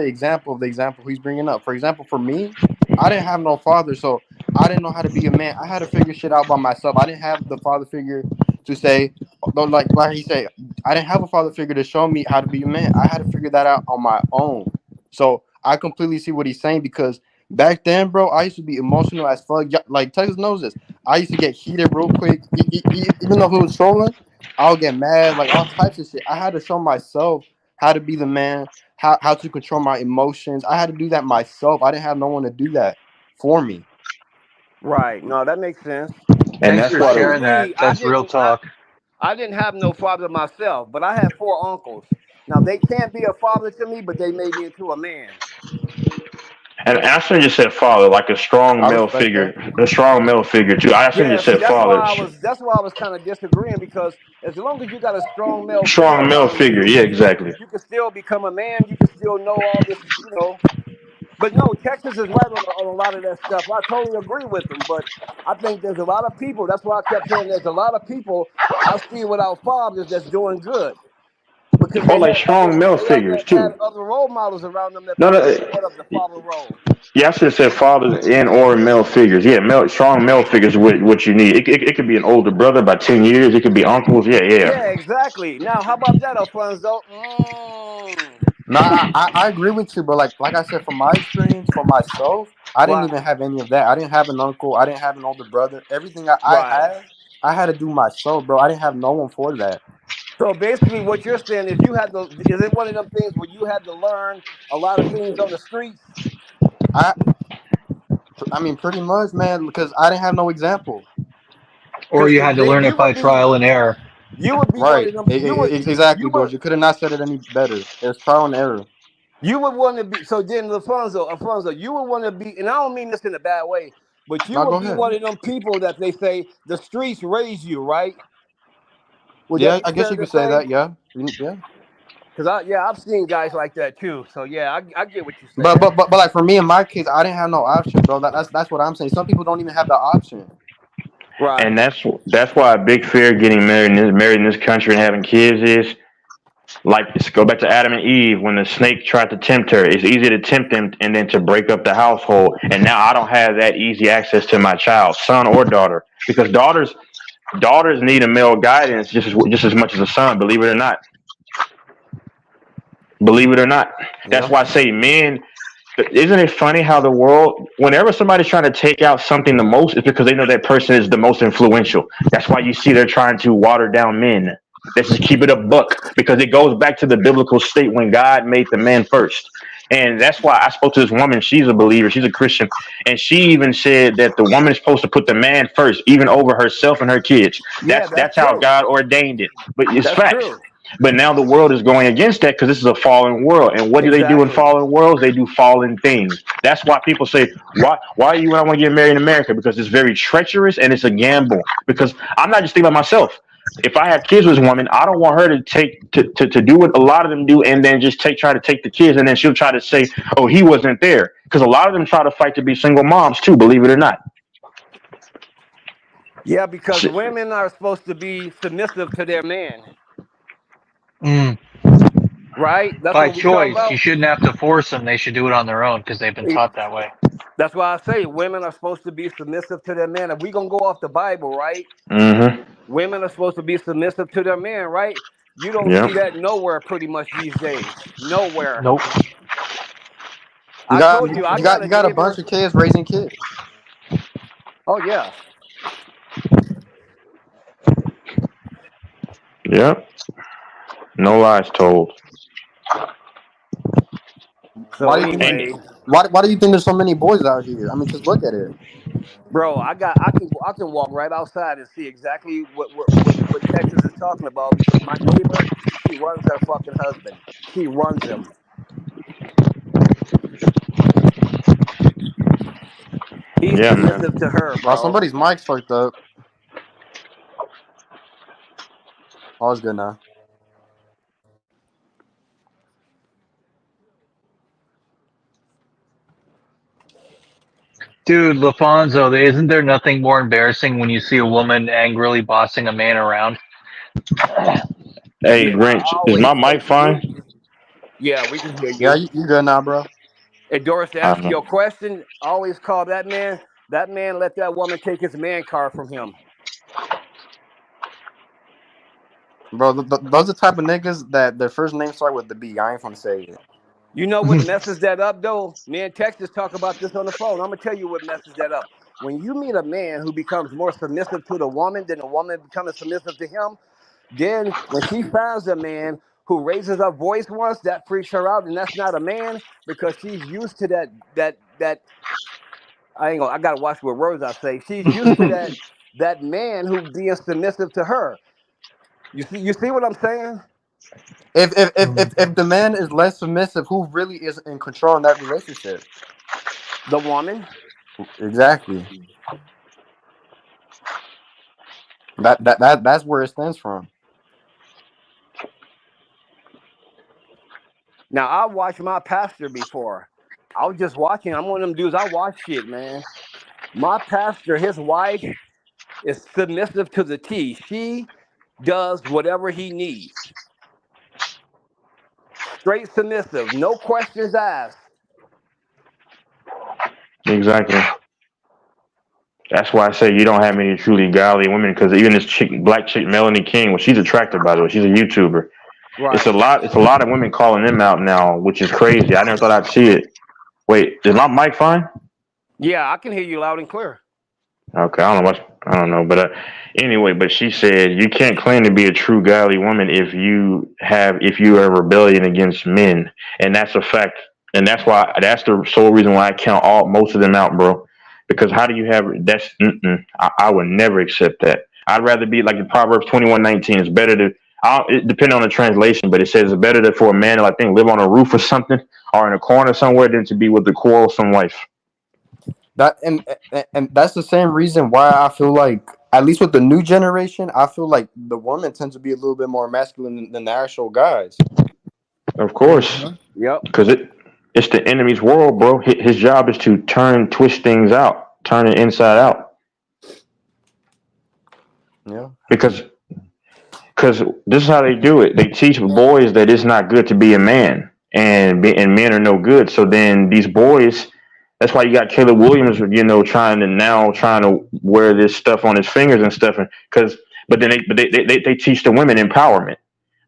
example of the example he's bringing up. For example, for me, I didn't have no father, so I didn't know how to be a man. I had to figure shit out by myself. I didn't have the father figure to say, like he said, I didn't have a father figure to show me how to be a man. I had to figure that out on my own. So I completely see what he's saying because back then, bro, I used to be emotional as fuck. Like Texas knows this. I used to get heated real quick, even though he was trolling. I'll get mad, like all types of shit. I had to show myself how to be the man, how to control my emotions. I had to do that myself. I didn't have no one to do that for me. Right. No, that makes sense. And Thanks that's for why sharing that. That's real talk. I didn't have no father myself, but I had 4 uncles. Now they can't be a father to me, but they made me into a man. and I shouldn't just said father, like a strong I male respect figure, that. a strong male figure too. I shouldn't Yeah, just see, said father. that's why I was kind of disagreeing, because as long as you got a strong male figure Strong male around figure, you, yeah, exactly. you can still become a man. You can still know all this, you know. But no, Texas is right on a lot of that stuff. I totally agree with them. But I think there's a lot of people. That's why I kept saying there's a lot of people I see without fathers that's doing good, because Or like strong male figures had too. other role models around them that No, fell no, short of the father role. yeah, I should have said fathers and or male figures. Yeah, strong male figures. What you need. It could be an older brother by 10 years. It could be uncles. Yeah, Yeah, yeah. exactly. Now, how about that, Alfonso? No, I agree with you, but like I said, from my experience, for myself, I didn't Right. even have any of that. I didn't have an uncle. I didn't have an older brother. Everything Right. I had to do myself, bro. I didn't have no one for that. So basically, what you're saying is is it one of them things where you had to learn a lot of things on the streets? I I mean, pretty much, man, because I didn't have no example. Or you had to learn it by trial and error. You would be one Right. of them. Exactly, George. You could have not said it any better. It's trial and error. You would want to be. So then, Alfonso, you would want to be, and I don't mean this in a bad way, but you No, go would be ahead. one of them people that they say the streets raise you, right? Would Yeah, that be I guess fair you to could say say? that. Yeah. Yeah. Because I've seen guys like that too. So yeah, I get what you're But, saying. but like for me in my case, I didn't have no option, bro. That's what I'm saying. Some people don't even have the option. Right. And that's why a big fear getting married in this country and having kids is like, let's go back to Adam and Eve when the snake tried to tempt her. It's easy to tempt them and then to break up the household. And now I don't have that easy access to my child, son or daughter, because daughters need a male guidance just as much as a son. Believe it or not. Believe it or not. That's why I say men. Isn't it funny how the world, whenever somebody's trying to take out something the most, it's because they know that person is the most influential. That's why you see they're trying to water down men. Let's just keep it a buck, because it goes back to the biblical state when God made the man first. And that's why I spoke to this woman. She's a believer. She's a Christian. And she even said that the woman is supposed to put the man first, even over herself and her kids. Yeah, That's how God ordained it. But it's That's facts. true. But now the world is going against that because this is a fallen world. And what do they do in fallen worlds? They do fallen things. That's why people say, why are you when I want to get married in America? Because it's very treacherous and it's a gamble. Because I'm not just thinking about myself. If I have kids with this woman, I don't want her to take to do what a lot of them do and then just try to take the kids, and then she'll try to say, oh, he wasn't there. Because a lot of them try to fight to be single moms too, believe it or not. Yeah, because women are supposed to be submissive to their man. Right? That's By what we talk choice. about. You shouldn't have to force them. They should do it on their own because they've been taught that way. That's why I say women are supposed to be submissive to their man. If we gonna go off the Bible, right? Mm-hmm. Women are supposed to be submissive to their man, right? You don't see that nowhere pretty much these days. Nowhere. Nope. You got a neighbor. bunch of kids raising kids. Oh yeah. Yep. No lies told. So why do you think there's so many boys out here? I mean, just look at it. Bro, I can walk right outside and see exactly what Texas is talking about, because my neighbor, she runs her fucking husband. She runs him. He's submissive to her, bro. Wow, somebody's mic's fucked up. Oh, it's good now. Dude, LaFonso, isn't there nothing more embarrassing when you see a woman angrily bossing a man around? Hey, Grinch, is my mic fine? Yeah, we can hear you. Yeah, you good now, bro. Hey, Doris, to answer your question, always call that man. That man let that woman take his man card from him. Bro, those are the type of niggas that their first name start with the B. I ain't gonna say it. You know what messes that up, though? Me and Texas talk about this on the phone. I'm going to tell you what messes that up. When you meet a man who becomes more submissive to the woman than the woman becoming submissive to him, Then when she finds a man who raises her voice once, that freaks her out, and that's not a man because she's used to that. I gotta watch what words I say. She's used to that man who being submissive to her. You see what I'm saying? If the man is less submissive, who really is in control in that relationship? The woman. Exactly. That's where it stems from. Now I watched my pastor before. I was just watching. I'm one of them dudes. I watch shit, man. My pastor, his wife, is submissive to the T. She does whatever he needs. Straight submissive, no questions asked. Exactly. That's why I say you don't have many truly godly women, because even this black chick Melanie King, well, she's attractive, by the way. She's a YouTuber. Right. It's a lot of women calling them out now, which is crazy. I never thought I'd see it. Wait, is my mic fine? Yeah, I can hear you loud and clear. Okay, I don't know, but anyway, but she said you can't claim to be a true godly woman if you are rebellion against men, and that's a fact, and that's the sole reason why I count most of them out, bro. Because how do you have that's? I would never accept that. I'd rather be like in Proverbs 21:19. It's better to. It depends on the translation, but it says it's better for a man to, I think, live on a roof or something, or in a corner somewhere, than to be with a quarrelsome wife. That and that's the same reason why I feel like, at least with the new generation, I feel like the woman tends to be a little bit more masculine than the actual guys. Of course. Yep. Because it's the enemy's world, bro. His job is to twist things out, turn it inside out. Yeah. Because this is how they do it. They teach boys that it's not good to be a man, and men are no good. So then these boys. That's why you got Caleb Williams, trying to wear this stuff on his fingers and stuff, but they teach the women empowerment.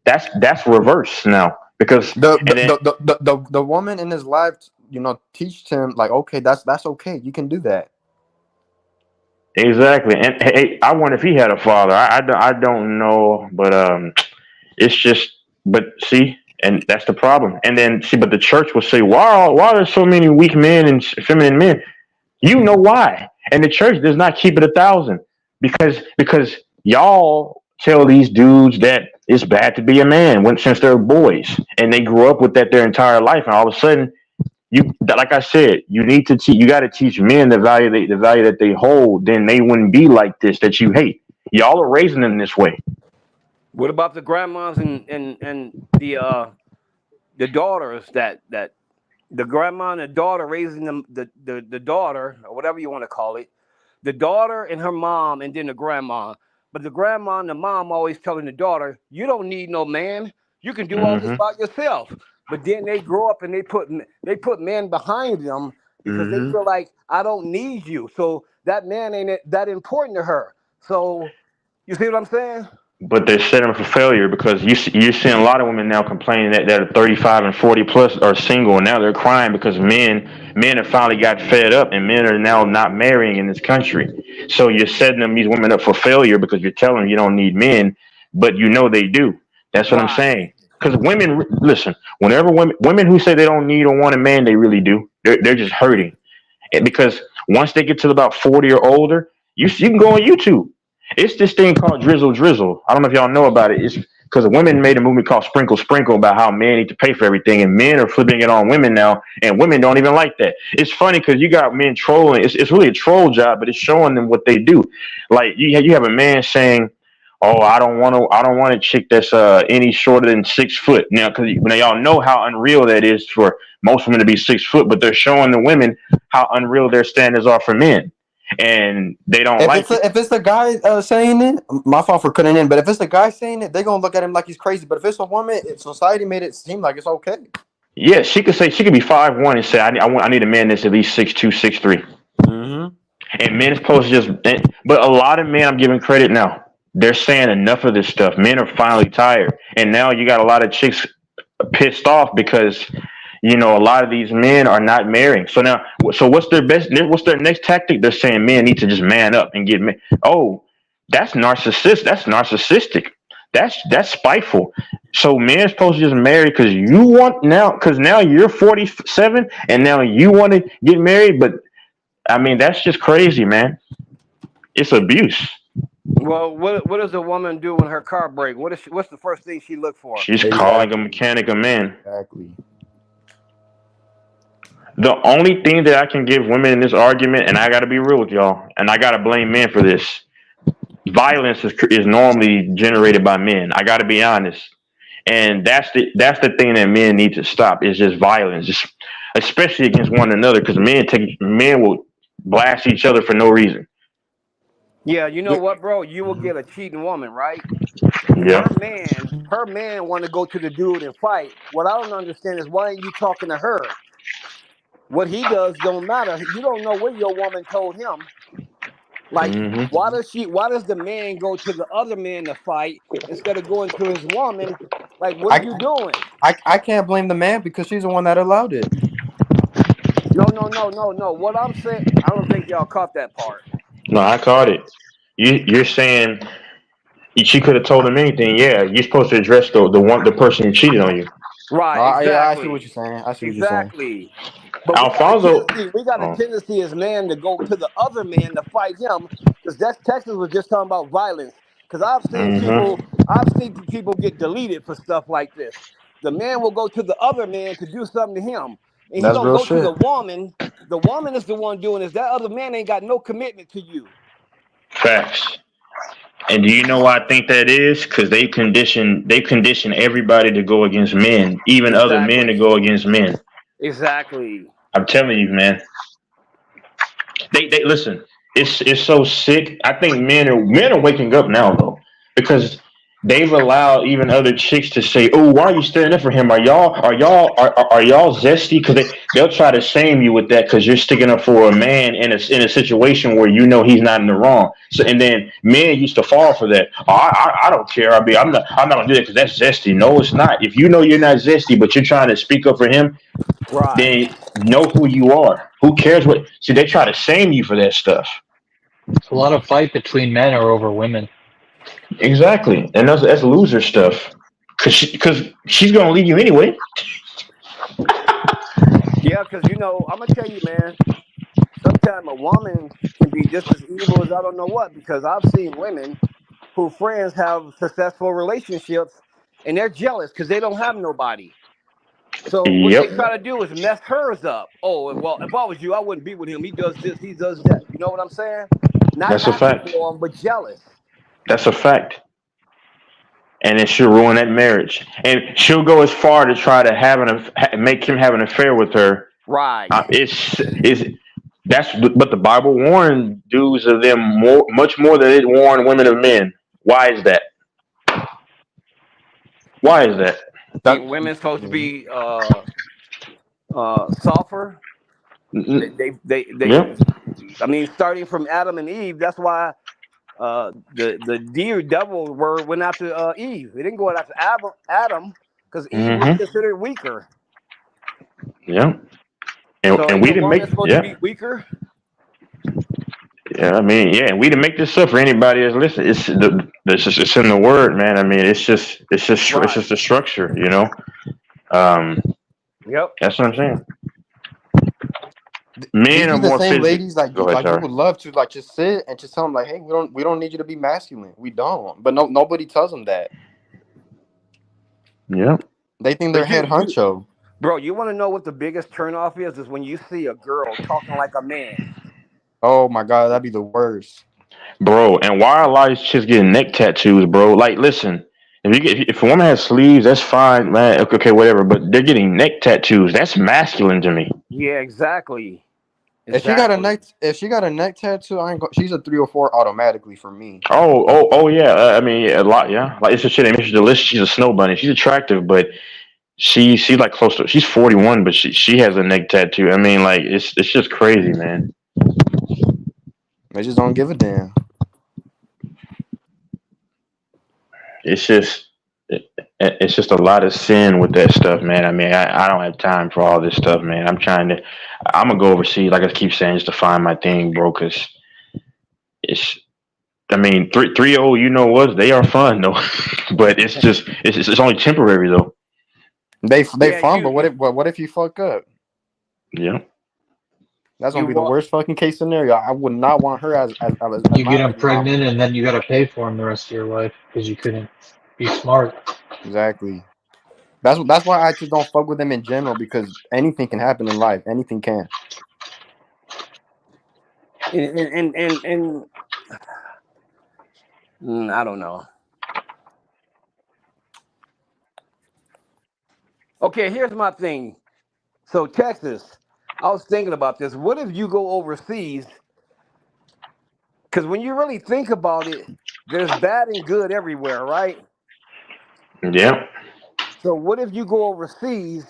That's reverse now, because the woman in his life, teach him like, okay, that's okay, you can do that. Exactly, and hey, I wonder if he had a father. I don't know, but it's just, but see. And that's the problem. And then but the church will say, why are there so many weak men and feminine men? You know why? And the church does not keep it 1,000 because y'all tell these dudes that it's bad to be a man since they're boys, and they grew up with that their entire life, and all of a sudden, like I said, you got to teach men the value that they hold. Then they wouldn't be like this that you hate. Y'all are raising them this way. What about the grandmas and the daughters that the grandma and the daughter raising them, the daughter, or whatever you want to call it, the daughter and her mom, and then the grandma. But the grandma and the mom always telling the daughter, you don't need no man. You can do all this by yourself. But then they grow up and they put men behind them because they feel like, I don't need you. So that man ain't that important to her. So you see what I'm saying? But they're setting them for failure, because you're seeing a lot of women now complaining that are 35 and 40 plus are single, and now they're crying because men have finally got fed up, and men are now not marrying in this country. So you're setting these women up for failure because you're telling them you don't need men, but they do. That's what I'm saying. Because women, listen, whenever women who say they don't need or want a man, they really do. They're just hurting, and because once they get to about 40 or older, you can go on YouTube. It's this thing called Drizzle. I don't know if y'all know about it. It's because women made a movie called Sprinkle about how men need to pay for everything, and men are flipping it on women now, and women don't even like that. It's funny because you got men trolling. It's really a troll job, but it's showing them what they do. Like you have a man saying, "Oh, I don't want a chick that's any shorter than 6 foot." Now, because y'all know how unreal that is for most women to be 6 foot, but they're showing the women how unreal their standards are for men. And they don't if it's the guy saying it, my fault for cutting in, but if it's the guy saying it, they're gonna look at him like he's crazy. But if it's a woman, society made it seem like it's okay. Yeah, she could be 5'1" and say, I need a man that's at least 6'2", 6'3". And men is supposed to just, but a lot of men, I'm giving credit now, they're saying enough of this stuff. Men are finally tired, and now you got a lot of chicks pissed off because a lot of these men are not marrying. So what's their next tactic? They're saying men need to just man up and get men. Oh, that's narcissistic. That's spiteful. So men's supposed to just marry because you want now, because now you're 47 and now you want to get married. But I mean, that's just crazy, man. It's abuse. Well, what does a woman do when her car breaks? What's the first thing she look for? She's calling a mechanic a man. Exactly. The only thing that I can give women in this argument, and I got to be real with y'all, and I got to blame men for this. Violence is normally generated by men. I got to be honest, and that's the thing that men need to stop. Is just violence, just especially against one another, because men will blast each other for no reason. Yeah, you know what, bro? You will get a cheating woman, right? Yeah. Her man want to go to the dude and fight. What I don't understand is why ain't you talking to her? What he does don't matter. You don't know what your woman told him. Like, why does the man go to the other man to fight instead of going to his woman? Like, what are you doing? I can't blame the man because she's the one that allowed it. No. What I'm saying, I don't think y'all caught that part. No, I caught it. You're saying she could have told him anything. Yeah, you're supposed to address the person who cheated on you. Right. Exactly. Yeah, I see what you're saying. Exactly. But Alfonso, we got a tendency as men to go to the other man to fight him, because Texas was just talking about violence. Because I've seen people get deleted for stuff like this. The man will go to the other man to do something to him, and he don't go to the woman. The woman is the one doing this. That other man ain't got no commitment to you. Facts. And do you know why I think that is? Because they condition everybody to go against men, even other men to go against men. Exactly. I'm telling you, man. They listen. It's so sick. I think men are waking up now though, because they've allowed even other chicks to say, "Oh, why are you standing up for him? Are y'all zesty?" Because they'll try to shame you with that because you're sticking up for a man in a situation where you know he's not in the wrong. So and then men used to fall for that. Oh, I don't care. I'm not gonna do that because that's zesty. No, it's not. If you know you're not zesty, but you're trying to speak up for him, right, then know who you are. Who cares what? See, they try to shame you for that stuff. It's a lot of fight between men or over women. Exactly, and that's loser stuff. Cause she's gonna leave you anyway. Yeah, because I'm gonna tell you, man. Sometimes a woman can be just as evil as I don't know what. Because I've seen women who friends have successful relationships, and they're jealous because they don't have nobody. So what they try to do is mess hers up. Oh, well, if I was you, I wouldn't be with him. He does this, he does that. You know what I'm saying? Not That's a fact. For him, but jealous. That's a fact. And it should ruin that marriage. And she'll go as far to try to make him have an affair with her. Right. But the Bible warned dudes of them much more than it warned women of men. Why is that? Why is that? Think women's supposed to be softer. They I mean, starting from Adam and Eve, that's why the devil word went after Eve. It didn't go after Adam because Eve was considered weaker. Yeah. And we didn't make to be weaker. Yeah, I mean, and we didn't make this up for anybody that's listening. It's in the word, man. I mean, it's just the structure, you know. Yep. That's what I'm saying. Men are the more same ladies you would love to just sit and just tell them like, hey, we don't need you to be masculine. We don't. But nobody tells them that. Yeah. They think they're head honcho. Bro, you want to know what the biggest turnoff is when you see a girl talking like a man. Oh my God, that'd be the worst. Bro, and why are a lot of chicks getting neck tattoos, bro? Like, listen, if a woman has sleeves, that's fine, man. Okay, whatever. But they're getting neck tattoos. That's masculine to me. Yeah, exactly. If she got a neck tattoo, she's a 3 or 4 automatically for me. Oh yeah. I mean, a lot. Yeah, like it's a shit. I mean, she's delicious. She's a snow bunny. She's attractive, but she's like close to. She's 41, but she has a neck tattoo. I mean, like it's just crazy, man. They just don't give a damn. It's just a lot of sin with that stuff, man. I mean, I don't have time for all this stuff, man. I'm gonna go overseas, like I keep saying, just to find my thing, bro. Cause I mean, 3-0, you know what? They are fun though, but it's only temporary though. They Yeah, fun, but what if you fuck up? Yeah. That's gonna You be the want worst fucking case scenario. I would not want her as You my get them baby mama. pregnant, and then you got to pay for them the rest of your life because you couldn't be smart. Exactly. That's why I just don't fuck with them in general, because anything can happen in life. Anything can. and I don't know. Okay, here's my thing. So Texas, I was thinking about this. What if you go overseas? Because when you really think about it, there's bad and good everywhere, right? Yeah. So what if you go overseas?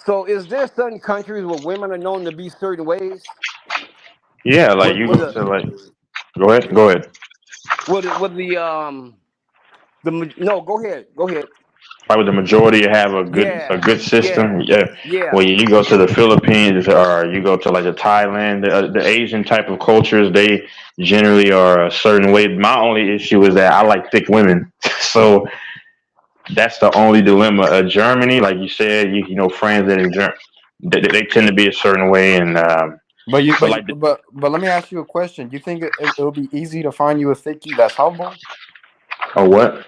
So is there certain countries where women are known to be certain ways? Yeah, like you go to like. Go ahead. No, go ahead. Like with the majority have a good system. Yeah. Well, you go to the Philippines or you go to like the Thailand, the Asian type of cultures, they generally are a certain way. My only issue is that I like thick women, so that's the only dilemma. Germany, like you said, you know, friends that in Germany, they tend to be a certain way, and But let me ask you a question. Do you think it'll be easy to find you a thickie that's humble? or what?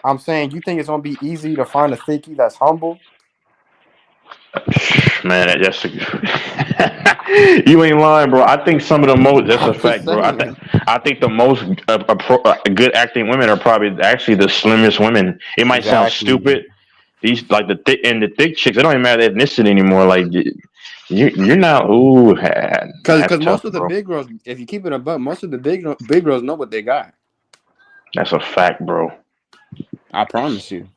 I'm saying, you think it's gonna be easy to find a thickie that's humble? Man, that's you ain't lying, bro. I think some of the most, that's a fact, bro. I think the most good acting women are probably actually the slimmest women. It might sound stupid. These like the thick chicks, they don't even matter ethnicity anymore. Like you're not because most of the big girls, if you keep it above, most of the big girls know what they got. That's a fact, bro. I promise you.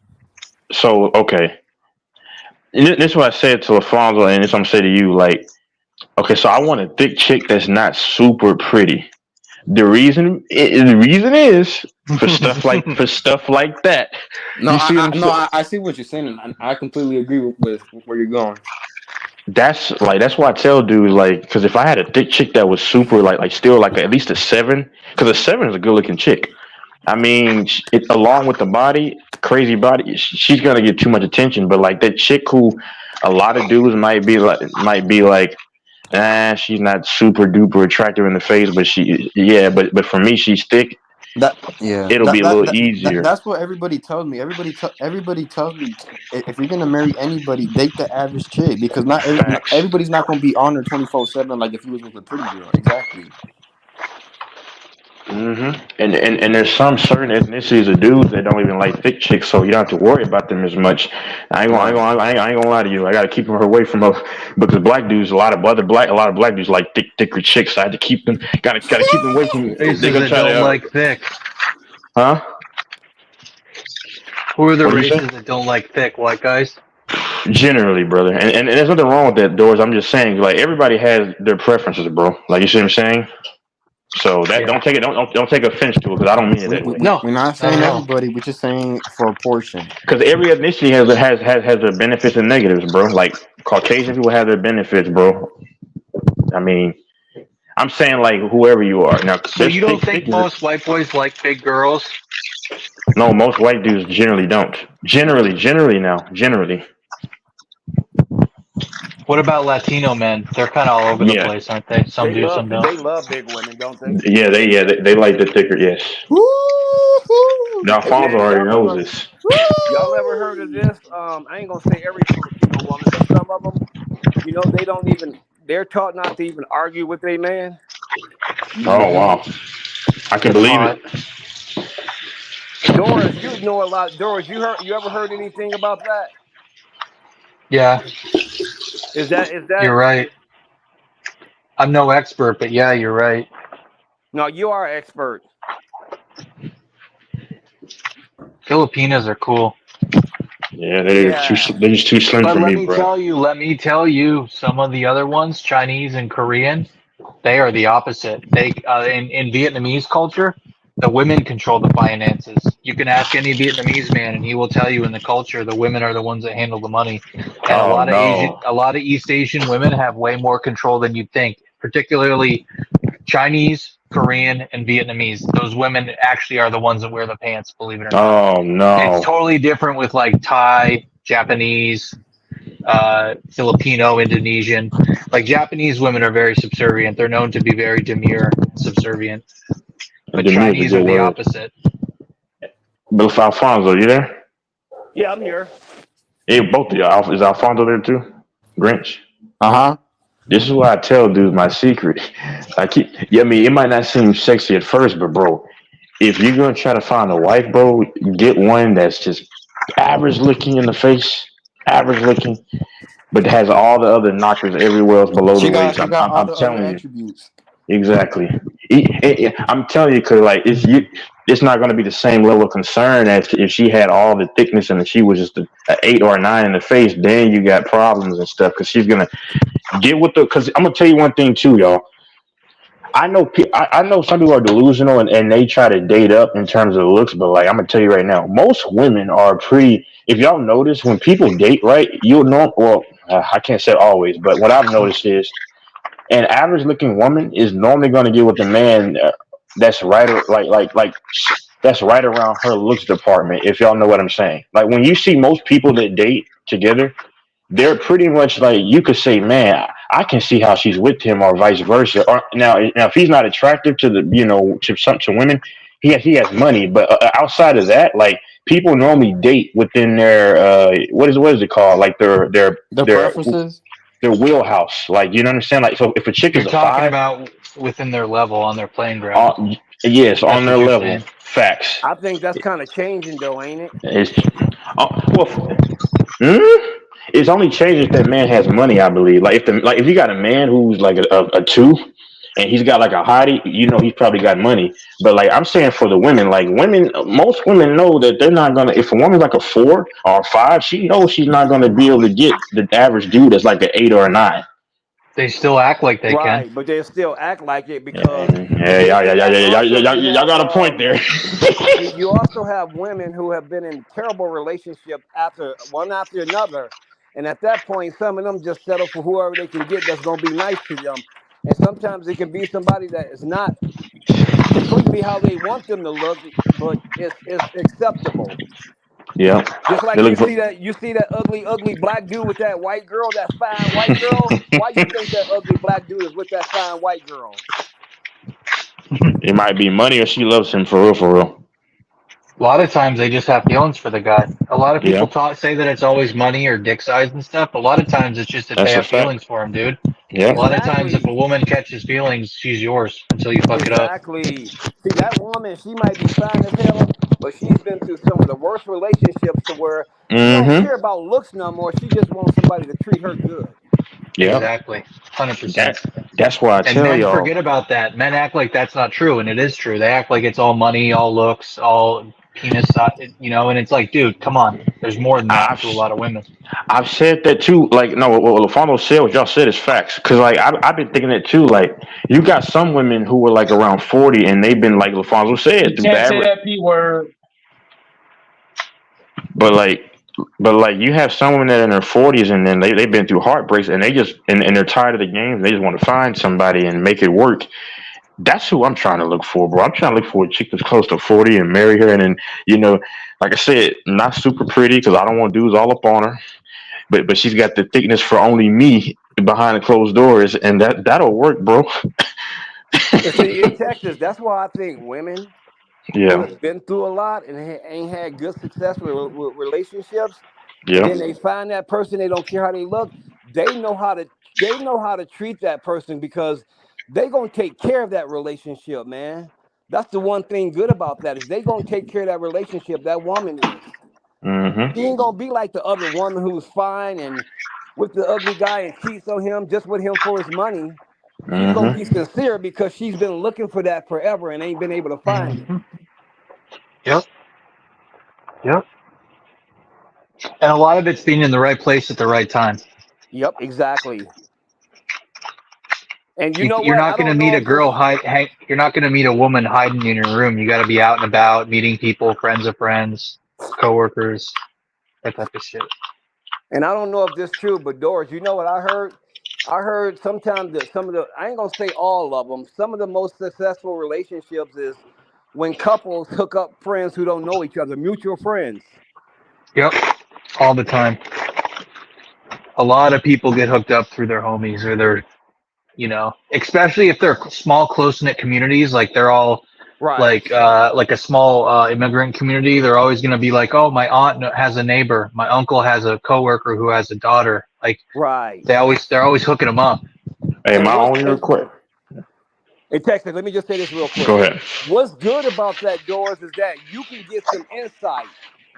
So okay. And this is what I said to Alfonso, and this I'm saying to you, like, okay, so I want a thick chick that's not super pretty. The reason is for stuff like that. No, I see what you're saying, and I completely agree with where you're going. That's why I tell dudes, like, because if I had a thick chick that was super like still like at least a 7, because a 7 is a good looking chick. I mean, along with the body, crazy body, she's gonna get too much attention. But like that chick who a lot of dudes might be like, she's not super duper attractive in the face, but but for me, she's thick. It'll be a little easier. That's what everybody tells me. Everybody tells me if you're gonna marry anybody, date the average chick, because not everybody's not gonna be on her 24/7 like if you was with a pretty girl. Exactly. Mm-hmm. And there's some certain ethnicities of dudes that don't even like thick chicks, so you don't have to worry about them as much. I ain't gonna lie to you. I gotta keep her away from her because black dudes, a lot of black dudes like thicker chicks. So I had to keep them. Gotta keep them away from. Races that don't like thick. Huh? Who are the races that don't like thick? White guys. Generally, brother, and there's nothing wrong with that, Doors. I'm just saying, like everybody has their preferences, bro. Like you see what I'm saying. So that don't take offense to it, because I don't mean it that way. No, we're not saying everybody. We're just saying for a portion. Because every ethnicity has their benefits and negatives, bro. Like Caucasian people have their benefits, bro. I mean, I'm saying like whoever you are. Now, so you don't think most white boys like big girls? No, most white dudes generally don't. Generally. What about Latino men? They're kind of all over the place, aren't they? Some do, some don't. They love big women, don't they? Yeah, they like the thicker. Yes. Now, Alfonso already knows this. Y'all ever heard of this? I ain't gonna say every Filipino woman, but some of them, they're taught not to even argue with their man. Oh wow, I can believe it. Doris, you know a lot. Doris, you ever heard anything about that? Yeah. Is that? You're right. I'm no expert, but yeah, you're right. No, you are an expert. Filipinas are cool. Yeah, they're just too slim for me, bro. Let me tell you, some of the other ones, Chinese and Korean, they are the opposite. They in Vietnamese culture, the women control the finances. You can ask any Vietnamese man, and he will tell you in the culture, the women are the ones that handle the money. And a lot of East Asian women have way more control than you'd think. Particularly Chinese, Korean, and Vietnamese. Those women actually are the ones that wear the pants, believe it or not. Oh no. It's totally different with like Thai, Japanese, Filipino, Indonesian. Like Japanese women are very subservient. They're known to be very demure, subservient. But Demure is a Chinese good are the word. opposite. But Alfonso, you there? Yeah, I'm here. Hey, both of y'all. Is Alfonso there too? Grinch. Uh-huh. This is why I tell dudes my secret. I mean, it might not seem sexy at first, but bro, if you're gonna try to find a wife, bro, get one that's just average looking in the face, average looking, but has all the other knockers everywhere else below the waist. She got all I'm the other telling you. attributes. Exactly. I'm telling you, because like it's not going to be the same level of concern as if she had all the thickness and she was just an 8 or a 9 in the face. Then you got problems and stuff because she's gonna get with the. Because I'm gonna tell you one thing too, y'all. I know some people are delusional and they try to date up in terms of looks, but like I'm gonna tell you right now, most women are pretty. If y'all notice, when people date, right, you'll know. Well, I can't say always, but what I've noticed is an average looking woman is normally going to get with a man that's right that's right around her looks department, if y'all know what I'm saying. Like when you see most people that date together, they're pretty much like you could say, man, I can see how she's with him, or vice versa. Or now if he's not attractive to to women, he has money, but outside of that, like people normally date within their what is it called, like their preferences, their wheelhouse. Like, you know what I'm saying? Like, so if a chick You're is a talking 5, about within their level, on their playing ground. yes, That's on their what you're level. saying. Facts. I think that's kind of changing, though, ain't it? It's only changed if that man has money, I believe. Like if you got a man who's like a 2 and he's got like a hottie, you know he's probably got money. But like I'm saying for the women, like most women know that they're not gonna. If a woman's like a 4 or a 5, she knows she's not gonna be able to get the average dude that's like an 8 or a 9. They still act like they Right, can. but they still act like it because Y'all got a point there. you also have women who have been in terrible relationships one after another, and at that point, some of them just settle for whoever they can get that's going to be nice to them. And sometimes it can be somebody that is not completely how they want them to look, but it's acceptable. Yeah. Just like you see that ugly black dude with that white girl, that fine white girl. Why you think that ugly black dude is with that fine white girl? It might be money, or she loves him for real, for real. A lot of times they just have feelings for the guy. A lot of people say that it's always money or dick size and stuff. A lot of times it's just that they have feelings for him, dude. Yeah. A lot of times if a woman catches feelings, she's yours until you fuck it up. Exactly. See, that woman, she might be fine as hell, but she's been through some of the worst relationships to where she don't care about looks no more. She just wants somebody to treat her good. Yeah. Exactly. 100%. That's why I tell men y'all. forget about that. Men act like that's not true, and it is true. They act like it's all money, all looks, all penis, you know, and it's like, dude, come on. There's more than that to a lot of women. I've said that too. Like, no, what LaFondo said, what y'all said is facts. Because, like, I've been thinking that too. Like, you got some women who were like around 40 and they've been, like LaFondo said, you can't say that P word. But like you have some women that are in their 40s and then they've been through heartbreaks and they just and they're tired of the game. They just want to find somebody and make it work. That's who I'm trying to look for, bro. I'm trying to look for a chick that's close to 40 and marry her. And then, you know, like I said, not super pretty because I don't want dudes all up on her. But she's got the thickness for only me behind the closed doors, and that'll work, bro. See, in Texas, that's why I think women who have been through a lot and ain't had good success with relationships, then they find that person, they don't care how they look, they know how to treat that person because they gonna take care of that relationship, man. That's the one thing good about that is they gonna take care of that relationship. That woman is. She ain't gonna be like the other woman who's fine and with the ugly guy and cheats on him just with him for his money. She's gonna be sincere because she's been looking for that forever and ain't been able to find it. Yep. And a lot of it's being in the right place at the right time. Yep, exactly. And you're not going to meet a girl you're not going to meet a woman hiding in your room. You got to be out and about, meeting people, friends of friends, coworkers, that type of shit. And I don't know if this is true, but Doris, you know what I heard? I heard sometimes that some of the, I ain't gonna say all of them, some of the most successful relationships is when couples hook up friends who don't know each other, mutual friends. Yep, all the time. A lot of people get hooked up through their homies or their, especially if they're small, close knit communities, like they're all Right. like a small immigrant community. They're always going to be like, oh, my aunt has a neighbor, my uncle has a coworker who has a daughter. Like Right. they're always hooking them up. Hey, And my what's only request. Hey, Texas, let me just say this real quick. Go ahead. What's good about that, Doors, is that you can get some insight,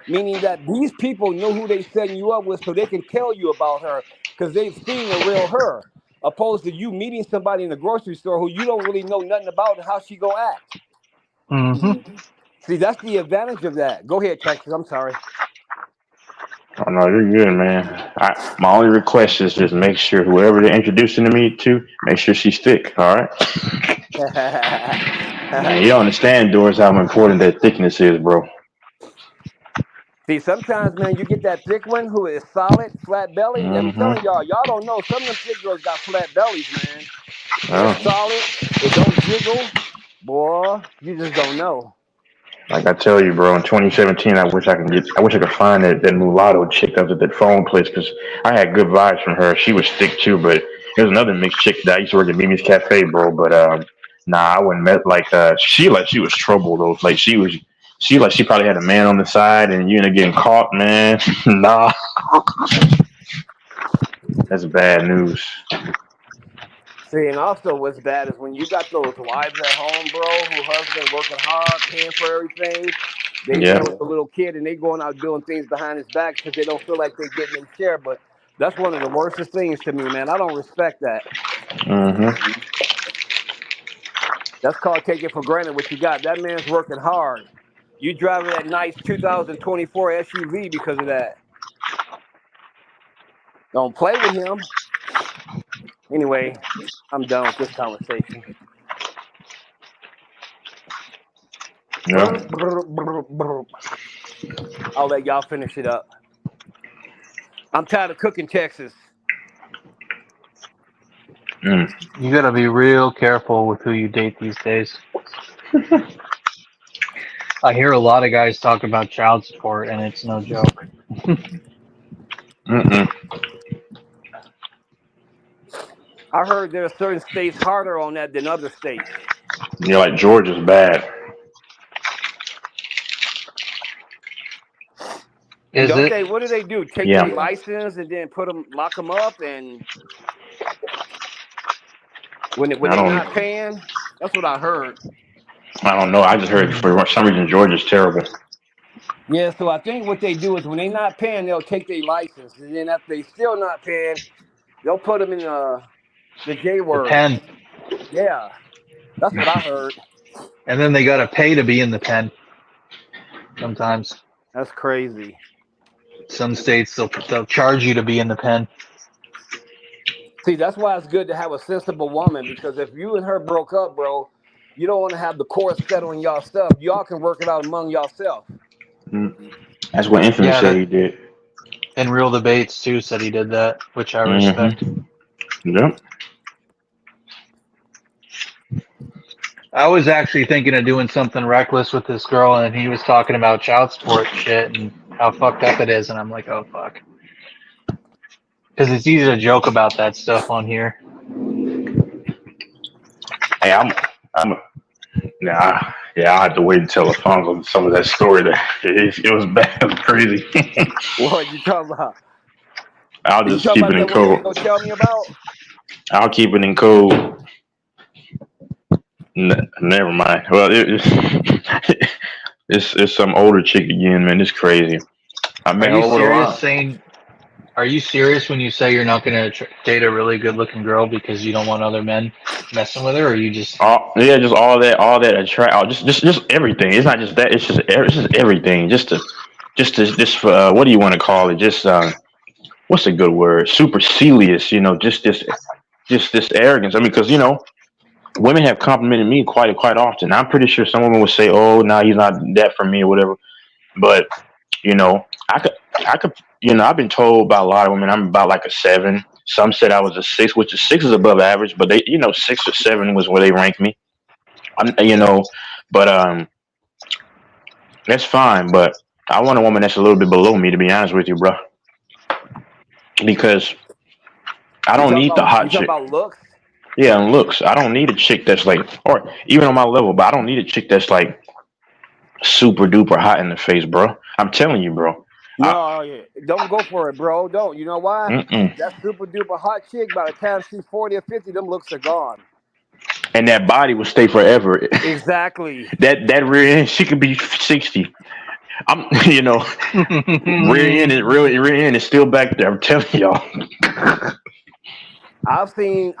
meaning that these people know who they setting you up with, so they can tell you about her because they've seen the real her, opposed to you meeting somebody in the grocery store who you don't really know nothing about and how she gonna act. Mm-hmm. See, that's the advantage of that. Go ahead, Texas. I'm sorry. Oh no, you're good, man. My only request is just make sure whoever they're introducing me to, make sure she's thick. All right. Man, you don't understand, Doris, how important that thickness is, bro. See, sometimes, man, you get that thick one who is solid, flat belly. I'm telling y'all don't know. Some of them thick girls got flat bellies, man. They're solid. It don't jiggle. Boy, you just don't know. Like I tell you, bro, in 2017, I wish I could find that mulatto chick that was at that phone place because I had good vibes from her. She was thick too, but there's another mixed chick that I used to work at Mimi's Cafe, bro. But nah, I wouldn't met she was trouble though. Like she probably had a man on the side and you end up getting caught, man. Nah, that's bad news. See, and also what's bad is when you got those wives at home, bro, who husband working hard, paying for everything. They know it's a little kid and they going out doing things behind his back because they don't feel like they're getting their share. But that's one of the worstest things to me, man. I don't respect that. Mm-hmm. That's called taking for granted what you got. That man's working hard. You driving that nice 2024 SUV because of that. Don't play with him. Anyway, I'm done with this conversation. Yeah. I'll let y'all finish it up. I'm tired of cooking Texas. You gotta be real careful with who you date these days. I hear a lot of guys talk about child support, and it's no joke. I heard there are certain states harder on that than other states. Yeah, like Georgia's bad. Don't they? What do they do? Take Yeah. their license and then lock them up, and when they're not paying. That's what I heard. I don't know. I just heard for some reason Georgia's terrible. Yeah, so I think what they do is when they're not paying, they'll take their license, and then after they still not paying, they'll put them in the J word. The pen. Yeah, that's what I heard. And then they gotta pay to be in the pen. Sometimes. That's crazy. Some states they'll charge you to be in the pen. See, that's why it's good to have a sensible woman, because if you and her broke up, bro, you don't want to have the court settling y'all stuff. Y'all can work it out among yourself. That's what Infamous said he did. And Real Debates too said he did that, which I respect. Yep. I was actually thinking of doing something reckless with this girl, and he was talking about child support shit and how fucked up it is, and I'm like, oh fuck. Because it's easy to joke about that stuff on here. Hey, I have to wait until Alfonso some of that story. That it was bad, it was crazy. What you talking about? I'll just keep it in code. What you tell me about? I'll keep it in code. Never mind. Well, it's some older chick again, man. It's crazy. I met Are you serious when you say you're not going to date a really good-looking girl because you don't want other men messing with her, or you just? Just all that attract, just everything. It's not just that. It's just everything. Just what do you want to call it? Just what's a good word? Supercilious. Just this arrogance. I mean, because women have complimented me quite often. I'm pretty sure some women would say, "Oh, no, he's not that for me," or whatever. But I could. I've been told by a lot of women I'm about like a 7. Some said I was a 6, which is 6 is above average, but they, 6 or 7 was where they ranked me. But that's fine. But I want a woman that's a little bit below me, to be honest with you, bro, because I don't need the hot You talking chick. about looks? Yeah, and looks. I don't need a chick that's like, or even on my level, but I don't need a chick that's like super duper hot in the face, bro. I'm telling you, bro. No, don't go for it, bro. Don't. You know why? Mm-mm. That super duper hot chick, by the time she's 40 or 50, them looks are gone. And that body will stay forever. Exactly. that rear end, she could be 60. I'm, rear end is still back there. I'm telling y'all. I've seen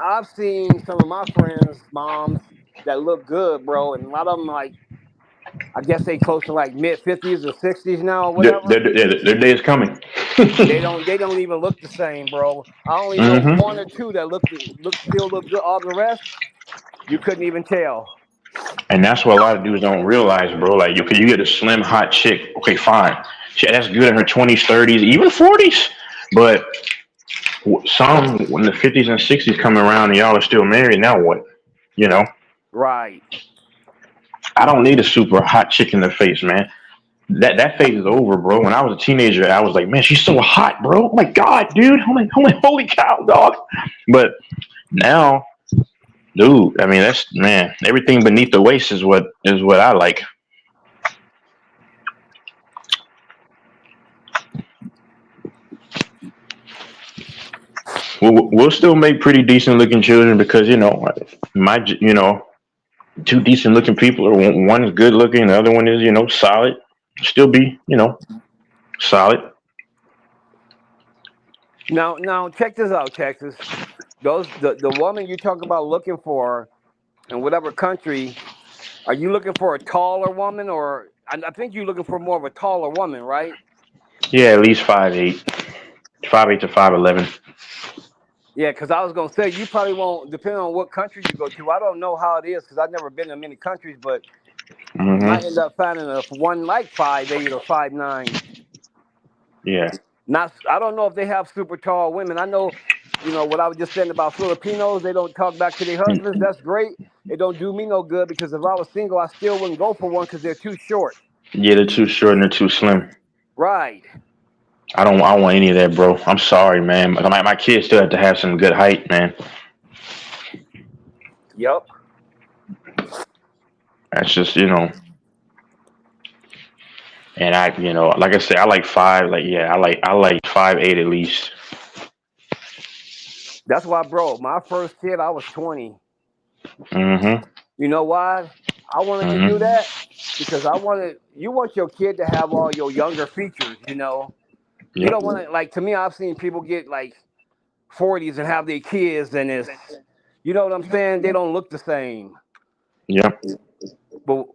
some of my friends' moms that look good, bro, and a lot of them, like, I guess they close to like mid 50s or 60s now or whatever. Their day is coming. They don't even look the same, bro. I only know one or two that still look good. All the rest, you couldn't even tell. And that's what a lot of dudes don't realize, bro. Like, you get a slim, hot chick. Okay, fine. That's good in her 20s, 30s, even 40s. But some, when the 50s and 60s come around and y'all are still married, now what? Right. I don't need a super hot chick in the face, man. That phase is over, bro. When I was a teenager, I was like, man, she's so hot, bro. Oh my God, dude. I'm like, holy cow, dog. But now, dude, I mean, everything beneath the waist is what I like. We'll still make pretty decent looking children because two decent looking people, or one is good looking, the other one is solid. Still be solid. Now check this out, Texas. The woman you talk about looking for in whatever country, are you looking for a taller woman, or I think you're looking for more of a taller woman, right? Yeah, at least 5'8", 5'8" to 5'11". Yeah, because I was gonna say you probably won't, depending on what country you go to. I don't know how it is because I've never been to many countries, but you might end up finding one like 5'8" or 5'9". Yeah. I don't know if they have super tall women. I know, what I was just saying about Filipinos, they don't talk back to their husbands. That's great. It don't do me no good because if I was single, I still wouldn't go for one because they're too short. Yeah, they're too short and they're too slim. Right. I don't want any of that, bro. I'm sorry, man. My kids still have to have some good height, man. Yep. That's just, and I, like I said, I like 5, I like 5'8" at least. That's why, bro, my first kid, I was 20. Mm-hmm. You know why I wanted to do that? Because you want your kid to have all your younger features, You don't want to, to me, I've seen people get 40s and have their kids, and it's, you know what I'm saying? They don't look the same. Yeah. But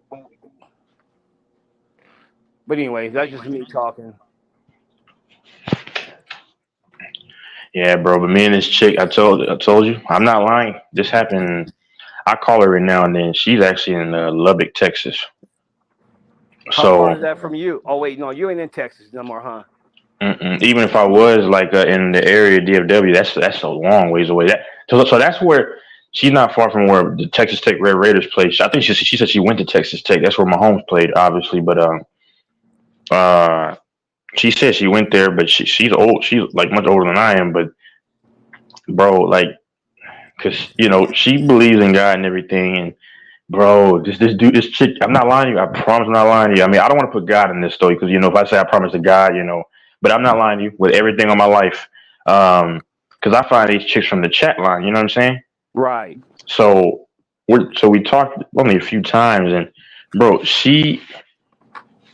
anyway, that's just me talking. Yeah, bro. But me and this chick, I told you, I'm not lying. This happened. I call her every now and then. She's actually in Lubbock, Texas. How far is that from you? Oh wait, no, you ain't in Texas no more, huh? Even if I was in the area DFW, that's a long ways away. So that's where she's not far from where the Texas Tech Red Raiders play. I think she said she went to Texas Tech. That's where Mahomes played, obviously. But she said she went there, but she's old. She's much older than I am. But bro, because she believes in God and everything. And bro, this chick, I'm not lying to you. I promise I'm not lying to you. I mean, I don't want to put God in this story because if I say I promise to God, but I'm not lying to you with everything on my life. Because I find these chicks from the chat line. You know what I'm saying? Right. So we talked only a few times, and bro, she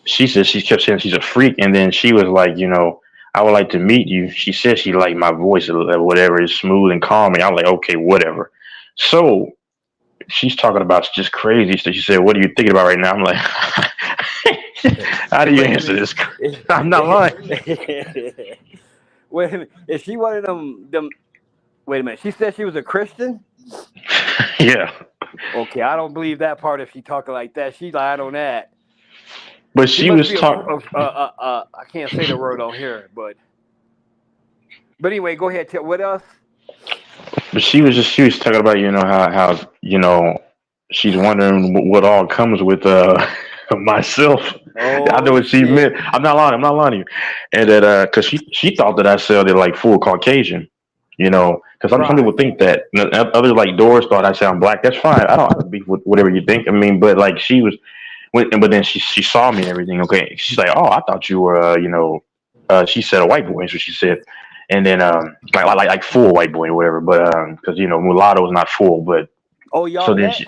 said she kept saying she's a freak, and then she was like, I would like to meet you. She said she liked my voice or whatever, is smooth and calming. I'm like, okay, whatever. So she's talking about just crazy stuff. She said, what are you thinking about right now? I'm like, how do you answer this? I'm not lying. Wait a minute. Is she one of them? Wait a minute. She said she was a Christian? Yeah. Okay, I don't believe that part if she talking like that. She lied on that. But she was talking. I can't say the word on here, but anyway, go ahead. What else? But she was talking about how she's wondering what all comes with myself. I know Oh what she shit. meant. I'm not lying to you. And that because she thought that I sounded like full Caucasian. Because some people Right. think that. Others like Doris thought I sound black. That's fine. I don't have to beef with whatever you think. I mean, but like she was, but then she saw me and everything. Okay, she's like, oh, I thought you were, she said a white boy. That's what she said. And then like full white boy or whatever. But because mulatto is not full. But Oh, so y'all then met?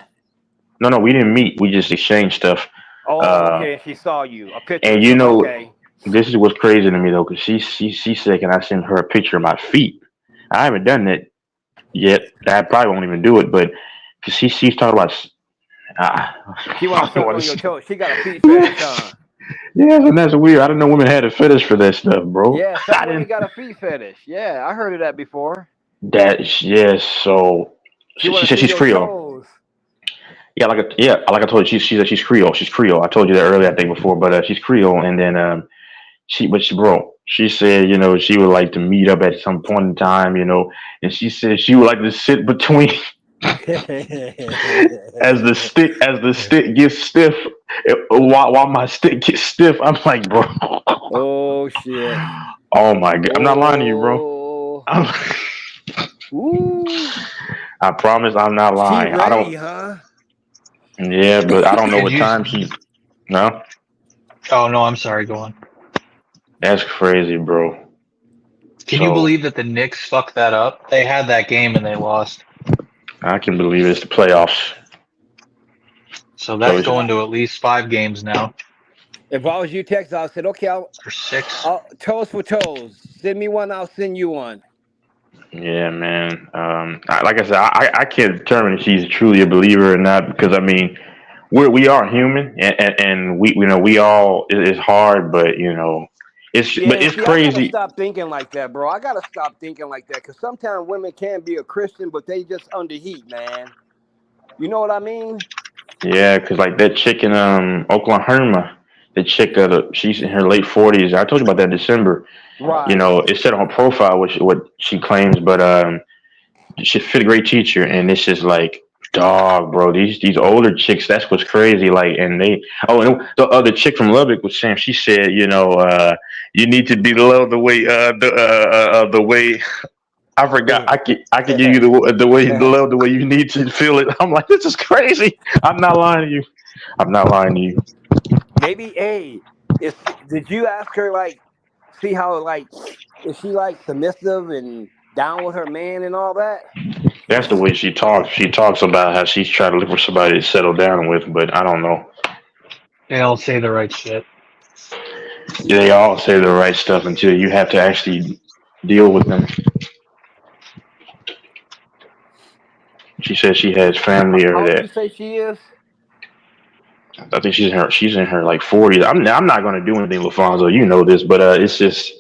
no, we didn't meet. We just exchanged stuff. Oh, okay. She saw you. A picture or And something. Okay. this is what's crazy to me though, because she said, can I send her a picture of my feet? I haven't done that yet. I probably won't even do it, but because she's talking about. She I want to don't suck want on your to. toe. She got a feet fetish, huh? Yeah, and that's weird. I didn't know women had a fetish for that stuff, bro. Yeah, I some women didn't. got a feet fetish. Yeah, I heard of that before. Yes. So She she want to said see she's your Creole. toes. Yeah, like I told you, she's Creole. She's Creole. I told you that earlier, I think before, but she's Creole. And then she said, she would like to meet up at some point in time, and she said she would like to sit between as the stick gets stiff, while my stick gets stiff. I'm like, bro. Oh shit. Oh my god, I'm not lying to you, bro. Oh. I'm- Ooh. I promise I'm not She lying. I ready, don't. huh? Yeah, but I don't know Did what you? time she. No, Oh no, I'm sorry. Go on. that's crazy, bro. Can you So believe that the Knicks fucked that up? They had that game and they lost. I can believe it's the playoffs. So So that's it's, going to at least 5 games now. If I was you, Texas, I said, okay, For 6. I'll toes for toes. Send me one, I'll send you one. yeah, man. Like I said, I can't determine if she's truly a believer or not because I mean, we are human, and we all it's hard, but it's Yeah, it's see, I gotta crazy. stop thinking like that, bro. I gotta stop thinking like that because sometimes women can be a Christian, but they just under heat, man. You know what I mean? Yeah, because like that chick in Oklahoma, the chick she's in her late 40s. I told you about that in December. Right. It said on her profile what she claims, but she's a fifth grade teacher, and it's just like dog, bro. These older chicks, that's what's crazy. Like, and and the other chick from Lubbock was saying, she said, you need to be loved the way the way. I forgot. I could give you the way the love the way you need to feel it. I'm like, this is crazy. I'm not lying to you. I'm not lying to you. Maybe, hey, did you ask her, like, see how, like, is she, like, submissive and down with her man and all that? That's the way she talks. She talks about how she's trying to look for somebody to settle down with, but I don't know. They all say the right shit. They all say the right stuff until you have to actually deal with them. She says she has family How or old you that. say she is? I think she's in her like 40s. I'm not gonna do anything, LaFonso. You know this, but it's just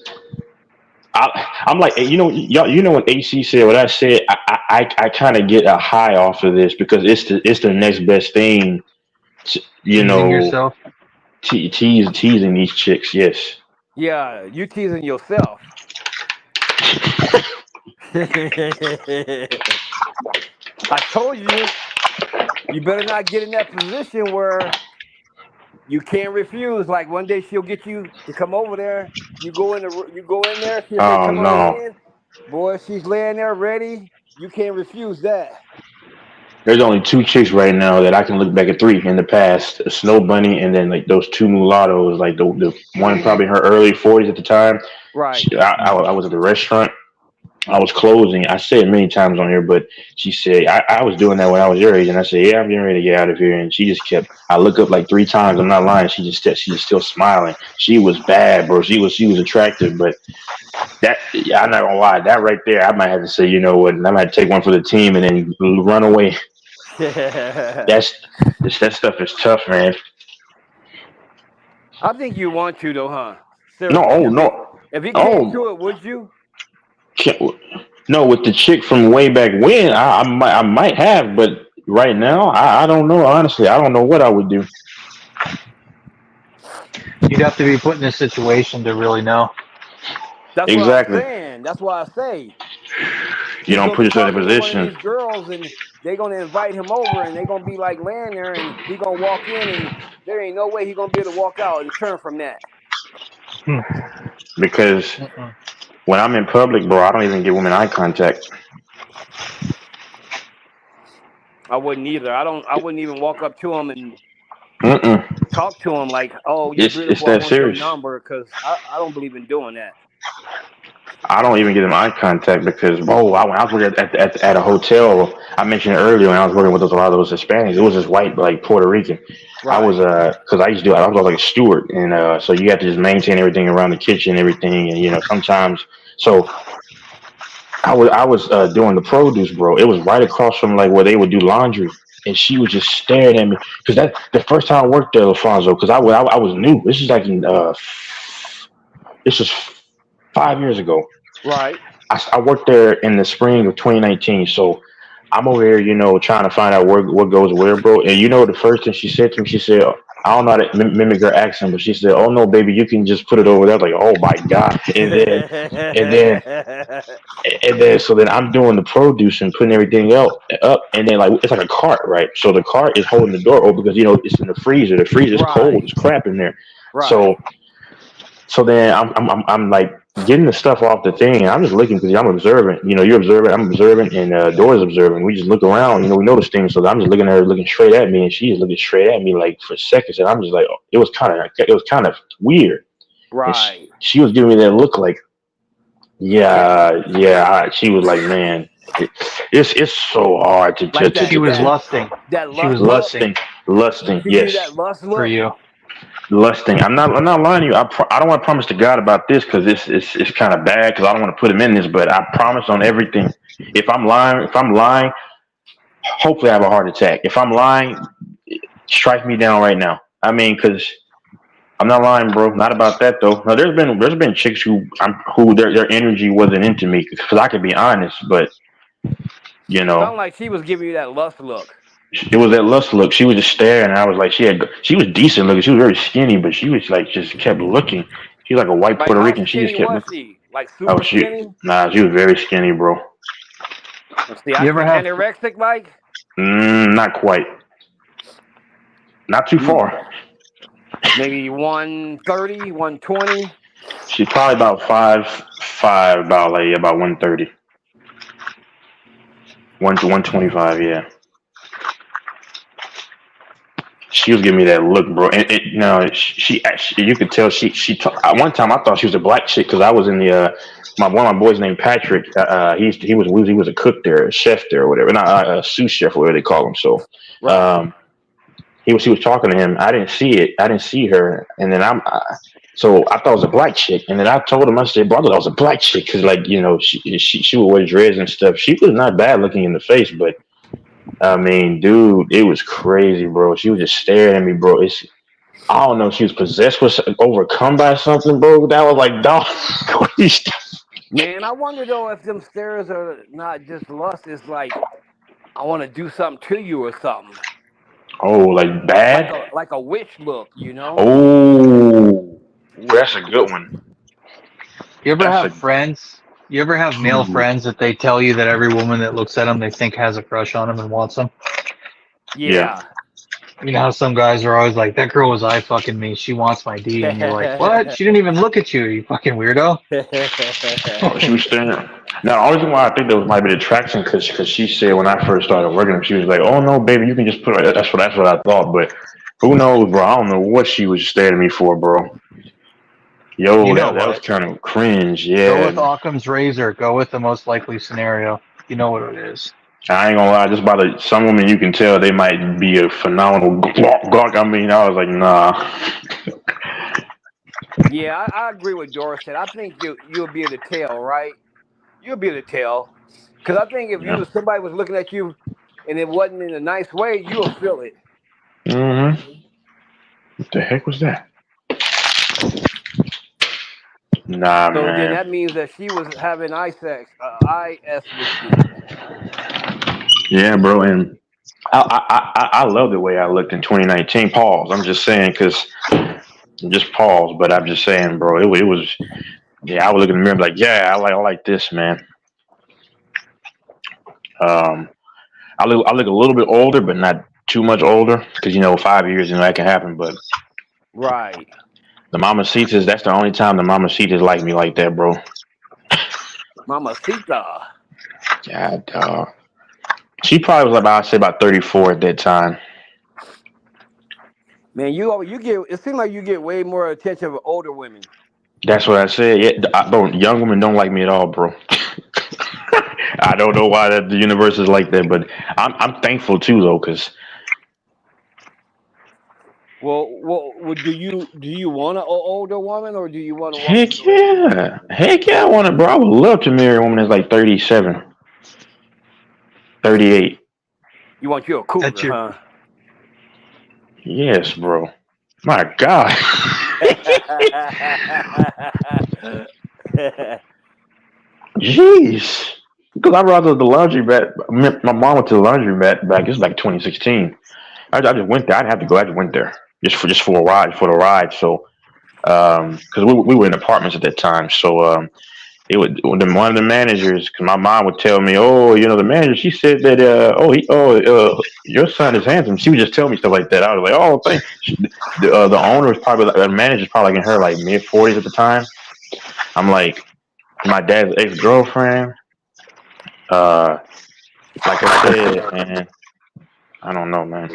I'm like, y'all, when AC said what I said, I kind of get a high off of this because it's the next best thing, to, Teasing yourself. teasing these chicks. Yes. Yeah, you teasing yourself. I told you, you better not get in that position where you can't refuse. Like one day she'll get you to come over there. You go in there. She'll say, Oh "Come on no. in." Boy, she's laying there ready. You can't refuse that. There's only 2 chicks right now that I can look back at 3 in the past: a Snow Bunny, and then like those 2 mulattoes. Like the one probably in her early 40s at the time. Right. I was at the restaurant. I was closing. I said it many times on here, but she said I was doing that when I was your age, and I said, "Yeah, I'm getting ready to get out of here." And she just kept. I look up like 3 times. I'm not lying. She's still smiling. She was bad, bro. She was attractive, but I'm not gonna lie. That right there, I might have to say, you know what? I might take one for the team and then run away. That stuff is tough, man. I think you want to though, huh? No, Seriously. no. If it came to it, would you? No, with the chick from way back when, I might have, but right now, I don't know. Honestly, I don't know what I would do. You'd have to be put in a situation to really know. That's Exactly. what I'm saying. That's why I say. You He's don't gonna put be yourself in a talking to one of position. these girls, and they're gonna invite him over, and they're gonna be like laying there, and he gonna walk in, and there ain't no way he gonna be able to walk out and turn from that. Because when I'm in public, bro, I don't even give women eye contact. I wouldn't either. I wouldn't even walk up to him and Mm-mm. talk to him like, "Oh, you're It's beautiful. I that want your serious. number," because I don't believe in doing that. I don't even give them eye contact because, bro, when I was working at a hotel, I mentioned it earlier when I was working with a lot of those Hispanics, it was this white, like Puerto Rican. I was, because I used to do, I was like a steward, and so you have to just maintain everything around the kitchen, everything, and sometimes, so I was doing the produce, bro. It was right across from like where they would do laundry, and she was just staring at me because that the first time I worked there, Alfonso, because I was new. This is like in this was 5 years ago. Right. I worked there in the spring of 2019. So I'm over here, trying to find out what goes where, bro. And the first thing she said to me, she said, I don't know how to mimic her accent, but she said, "Oh no, baby, you can just put it over there." I was like, oh my God. And then so then I'm doing the produce and putting everything else up, and then like it's like a cart, right? So the cart is holding the door open because it's in the freezer. The freezer's cold, it's crap in there. Right. So then I'm like getting the stuff off the thing, and I'm just looking because I'm observant. You're observant, I'm observant, and Dora's observant. We just look around, we notice things. So I'm just looking at her, looking straight at me, and she's looking straight at me like for seconds, and I'm just like, it was kind of weird. Right. She was giving me that look like, yeah. She was like, man, it's so hard to Like that, She was lusting. that She was lust lusting lusting. Give you Yes, that lust look. for you. lusting. I'm not lying to you. I don't want to promise to God about this because it's kind of bad because I don't want to put him in this. But I promise on everything. If I'm lying, hopefully I have a heart attack. If I'm lying, strike me down right now. I mean, because I'm not lying, bro. Not about that though. Now there's been chicks who their energy wasn't into me because I could be honest, but Sound like she was giving you that lust look. it was that lust look. She was just staring. And I was like, she was decent looking. She was very skinny, but she was like just kept looking. She's like a white Like Puerto how Rican. She just skinny kept was looking. she? Like super skinny? Nah, she was very skinny, bro. See, I ever have- anorexic, like? Not quite. Not too far. Maybe 130, 120. She's probably about 5'5", about 130. 125, yeah. She was giving me that look, bro. And she actually, you could tell at one time I thought she was a black chick because I was in the one of my boys named Patrick. He was a cook there, a chef there, or whatever, not a sous chef, whatever they call him. So, he was talking to him. I didn't see it. I didn't see her, and then so I thought it was a black chick, and then I told him, I said, "Bro, I thought I was a black chick," because she would wear dreads and stuff. She was not bad looking in the face, but I mean, dude, it was crazy, bro. She was just staring at me, bro. I don't know. She was possessed with, overcome by something, bro. That was like, dog. Man, I wonder though if them stares are not just lust. It's like I want to do something to you or something. Oh, like bad? Like a witch look, Oh, that's a good one. You ever have friends? You ever have male friends that they tell you that every woman that looks at them they think has a crush on them and wants them? Yeah. You know how some guys are always like, "That girl was eye fucking me. She wants my D," and you're like, "What? She didn't even look at you. You fucking weirdo." Oh, she was staring. Now, the only reason why I think that might be the attraction because she said when I first started working, she was like, "Oh no, baby, you can just put it." That's what I thought, but who knows, bro? I don't know what she was staring at me for, bro. Yo, that was kind of cringe. Yeah. Go with Occam's razor. Go with the most likely scenario. You know what it is. I ain't gonna lie, just by some women you can tell they might be a phenomenal gawk. I mean, I was like, nah. Yeah, I agree with Doris said. I think you'll be able to tell, right? You'll be able to tell. Because I think if somebody was looking at you and it wasn't in a nice way, you'll feel it. Mm-hmm. What the heck was that? Nah, so man. then that means that she was having IS with you. Yeah, bro, and I love the way I looked in 2019. Pause. I'm just saying because just pause, but I'm just saying, bro. It was. Yeah, I would look in the mirror and be like, yeah, I like this, man. I look a little bit older, but not too much older, because 5 years, that can happen. But Right. the Mamacitas, that's the only time the Mamacitas like me like that, bro. Mamacita. God, dog. She probably was about 34 at that time. Man, you get. It seems like you get way more attention from older women. That's what I said. Yeah, bro, young women don't like me at all, bro. I don't know why the universe is like that, but I'm thankful too, though, because. Well, do you want an older woman, or do you want a woman? Heck yeah, I want to, bro. I would love to marry a woman that's like 37, 38. You want you a cougar, huh? Yes, bro. My God. Jeez. Because I rather the laundromat. My mom went to the laundromat back. This was like 2016. I just went there. I'd have to go. I just went there just for a ride, for the ride. So, because we were in apartments at that time. So, it would one of the managers. Because my mom would tell me, the manager. She said that, your son is handsome. She would just tell me stuff like that. I was like, oh, thanks. The owner was probably the manager's probably like in her like mid-40s at the time. I'm like, my dad's ex-girlfriend. Like I said, man, I don't know, man.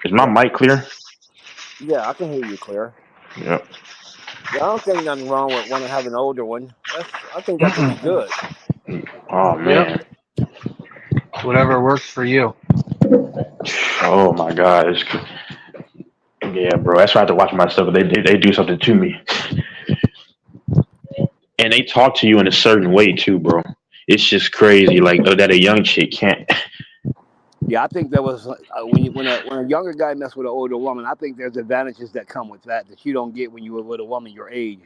Is my mic clear? Yeah, I can hear you clear. Yep. Yeah, I don't think nothing wrong with wanting to have an older one. I think that could be good. Oh man. Yep. Whatever works for you. Oh my God. Yeah, bro. That's why I have to watch myself. They do something to me. And they talk to you in a certain way too, bro. It's just crazy, like that a young chick can't. Yeah, I think there was when a younger guy mess with an older woman. I think there's advantages that come with that you don't get when you were with a woman your age.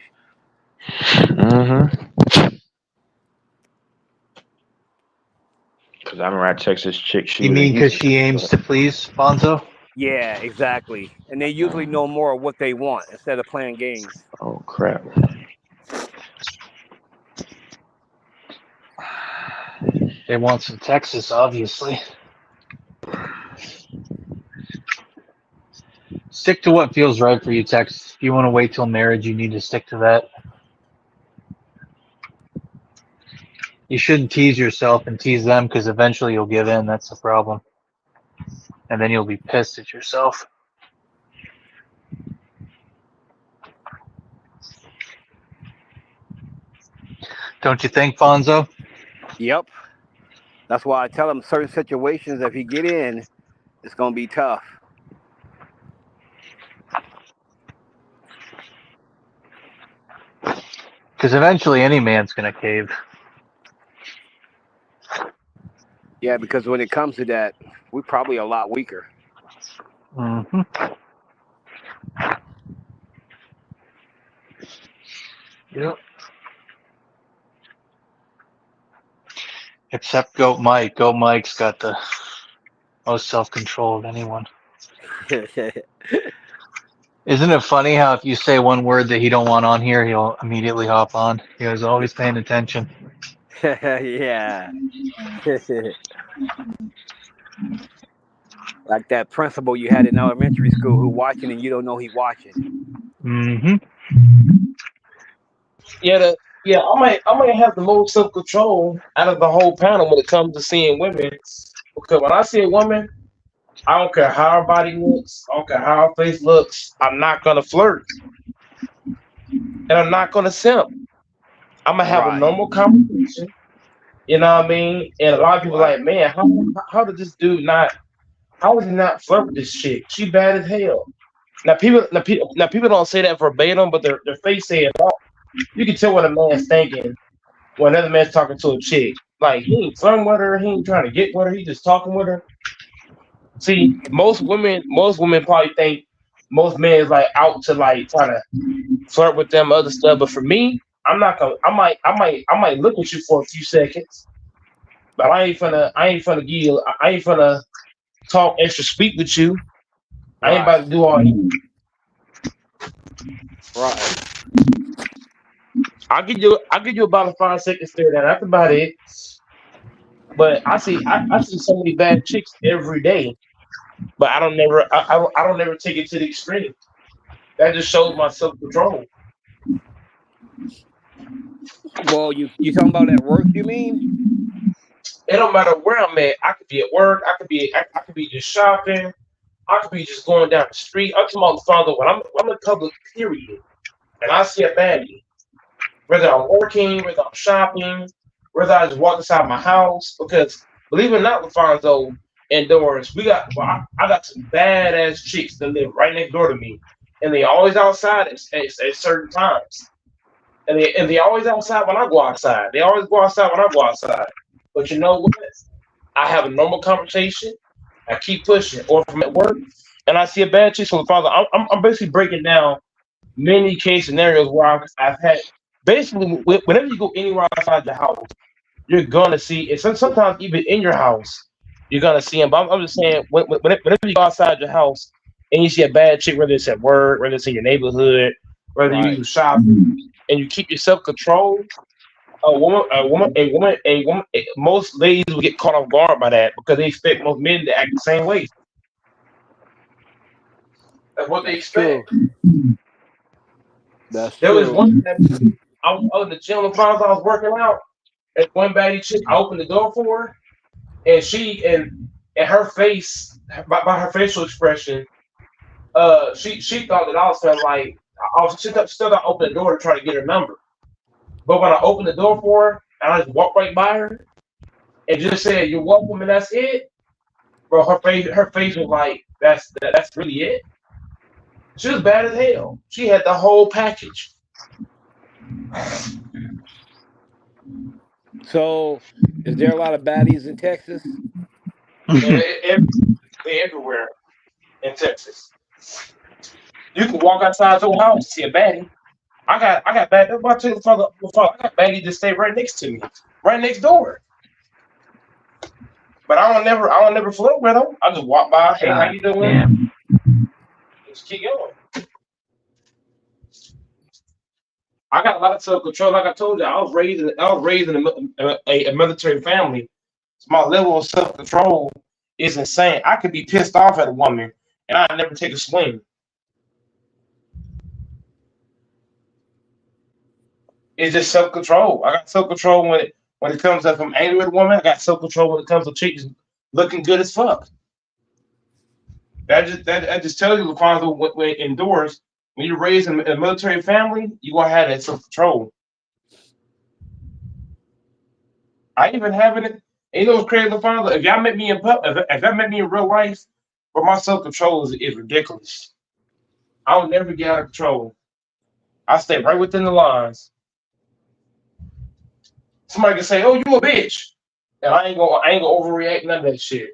Mm-hmm. Because I remember I texted this chick. You mean because she aims to please, Bonzo? Yeah, exactly. And they usually know more of what they want instead of playing games. Oh crap. They want some Texas, obviously. Stick to what feels right for you, Texas. If you want to wait till marriage, you need to stick to that. You shouldn't tease yourself and tease them, because eventually you'll give in. That's the problem. And then you'll be pissed at yourself. Don't you think, Fonzo? Yep. That's why I tell him certain situations, if you get in, it's going to be tough. Because eventually any man's going to cave. Yeah, because when it comes to that, we're probably a lot weaker. Mm-hmm. Yep. Except Goat Mike. Goat Mike's got the most self-control of anyone. Isn't it funny how if you say one word that he don't want on here, he'll immediately hop on? He was always paying attention. Yeah. Like that principal you had in elementary school who watching and you don't know he watching. Mm-hmm. Yeah, I might have the most self control out of the whole panel when it comes to seeing women. Because when I see a woman, I don't care how her body looks, I don't care how her face looks, I'm not gonna flirt. And I'm not gonna simp. I'm gonna have a normal conversation. You know what I mean? And a lot of people are like, man, how did this dude how does he not flirt with this chick? She bad as hell. Now people don't say that verbatim, but their face say it all. You can tell what a man's thinking when another man's talking to a chick. Like, he ain't flirting with her, he ain't trying to get with her, he just talking with her. See, most women probably think most men is like out to like try to flirt with them, other stuff. But for me, I'm not gonna. I might look at you for a few seconds, but I ain't finna talk extra sweet with you. I ain't about to do all that. Right. I'll give you about a 5 second stare down. That's about it. But I see so many bad chicks every day, but I don't never take it to the extreme. That just shows my self control. Well, you talking about at work? You mean? It don't matter where I'm at. I could be at work. I could be just shopping. I could be just going down the street. I'm talking about father when I'm in public, period, and I see a baddie, whether I'm working, whether I'm shopping, whether I just walk inside my house. Because believe it or not, LaFonso, indoors, I got some badass chicks that live right next door to me, and they always outside at certain times, and they always outside when I go outside. They always go outside when I go outside. But you know what? I have a normal conversation. I keep pushing, or if I'm at work and I see a bad chick from the father, I'm basically breaking down many case scenarios where I've had basically whenever you go anywhere outside the house, you're gonna see, and sometimes even in your house, you're gonna see them. But I'm just saying, whenever you go outside your house and you see a bad chick, whether it's at work, whether it's in your neighborhood, whether you shopping, and you keep your self control. Most ladies will get caught off guard by that because they expect most men to act the same way. That's what they expect. There was one time I was in the gym with I was working out, and one baddie chick, I opened the door for her, and she and her face, by her facial expression, she thought that I was feeling like I was still not open the door to try to get her number. But when I opened the door for her, and I just walked right by her and just said, "You're welcome," and that's it. Bro, her face was like, that's really it. She was bad as hell. She had the whole package. So, is there a lot of baddies in Texas? They're everywhere in Texas. You can walk outside your house, see a baddie. I got bad. I got baddie just stay right next to me, right next door. But I don't never flirt with them. I just walk by. Hey, how you doing? Just keep going. I got a lot of self control. Like I told you, I was raised in a military family. So my level of self control is insane. I could be pissed off at a woman, and I never take a swing. It's just self control. I got self control when it comes to if I'm angry with a woman. I got self control when it comes to chicks looking good as fuck. That just tells you, LaFonso, when indoors, when you're raised in a military family, you gonna have that self control. I even have it. And you know what's crazy, LaFonso? If y'all met me if y'all met me in real life, but my self control is ridiculous. I'll never get out of control. I stay right within the lines. Somebody can say, "Oh, you a bitch," and I ain't gonna overreact none of that shit.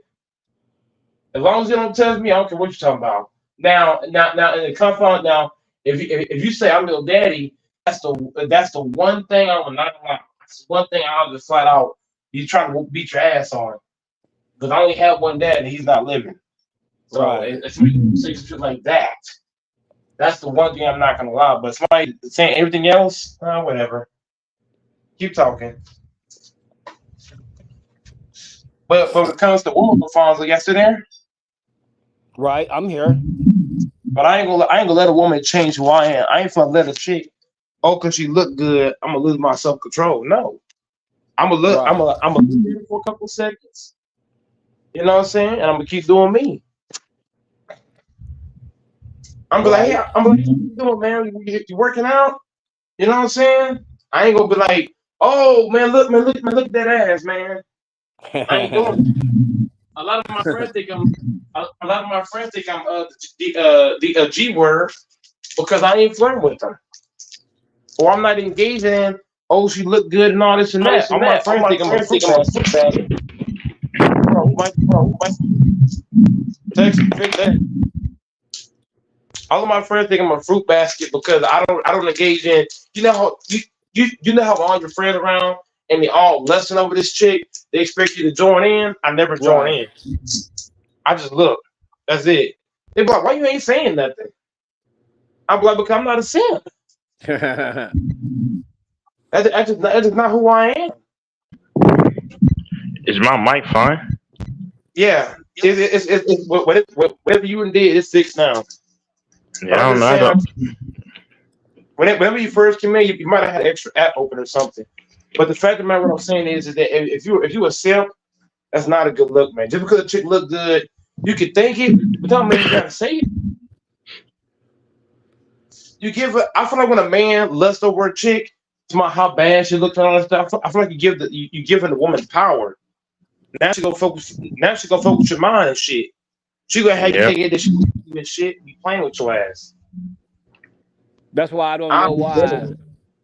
As long as you don't tell me, I don't care what you're talking about. Now, in the compound, now, if you say I'm your daddy, that's the one thing I will not allow. That's the one thing I'll just flat out. You trying to beat your ass on, because I only have one dad and he's not living. So if you say shit like that, that's the one thing I'm not gonna allow. But somebody saying everything else, whatever. Keep talking. But when it comes to woman LaFonso, you still there? Right, I'm here. But I ain't gonna let a woman change who I am. I ain't gonna let a chick, cause she look good, I'm gonna lose my self control. No. I'm gonna look there for a couple seconds. You know what I'm saying? And I'm gonna keep doing me. I'm like, hey, I'm like, what you doing, man? You working out? You know what I'm saying? I ain't gonna be like, oh man, look at that ass, man. I ain't doing it. A lot of my friends think I'm the G word because I ain't flirting with them, or I'm not engaging in. Oh, she look good and all this and that. All my friends think I'm a fruit basket. All of my friends think I'm a fruit basket because I don't engage in. You know how you know how all your friends around and they all lusting over this chick. They expect you to join in. I never join in. I just look. That's it. They be like, why you ain't saying nothing? I'm like, because I'm not a simp. That's just not who I am. Is my mic fine? Yeah, whatever you did, it's fixed now. Yeah, But I I'm don't just know. I saying, don't. whenever you first came in, you might have had an extra app open or something. But the fact of the matter, what I'm saying is that if you a simp, that's not a good look, man. Just because a chick look good, you can think it, but don't mean you gotta say it. You give her. I feel like when a man lusts over a chick, it's about how bad she looks and all that stuff. I feel like you give her the woman power. Now she gonna focus. Now she gonna focus your mind and shit. She gonna have you Yep. thinking that she and shit. Be playing with your ass. That's why I don't I'm know why.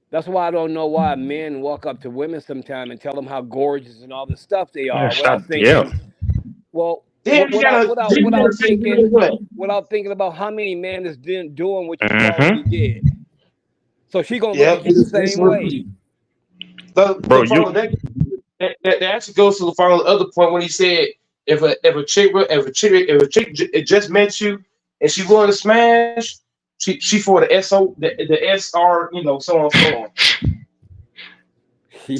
That's why I don't know why men walk up to women sometime and tell them how gorgeous and all the stuff they Yeah, are, stop. without Yeah. thinking, well, Then you gotta say without thinking about how many men is doing what you already Mm-hmm. did. So she gonna look Yep. at you the same way. Bro, you. That actually goes to the final other point when he said if a chick just met you and she wanted to smash, she for the SR, so on and so on.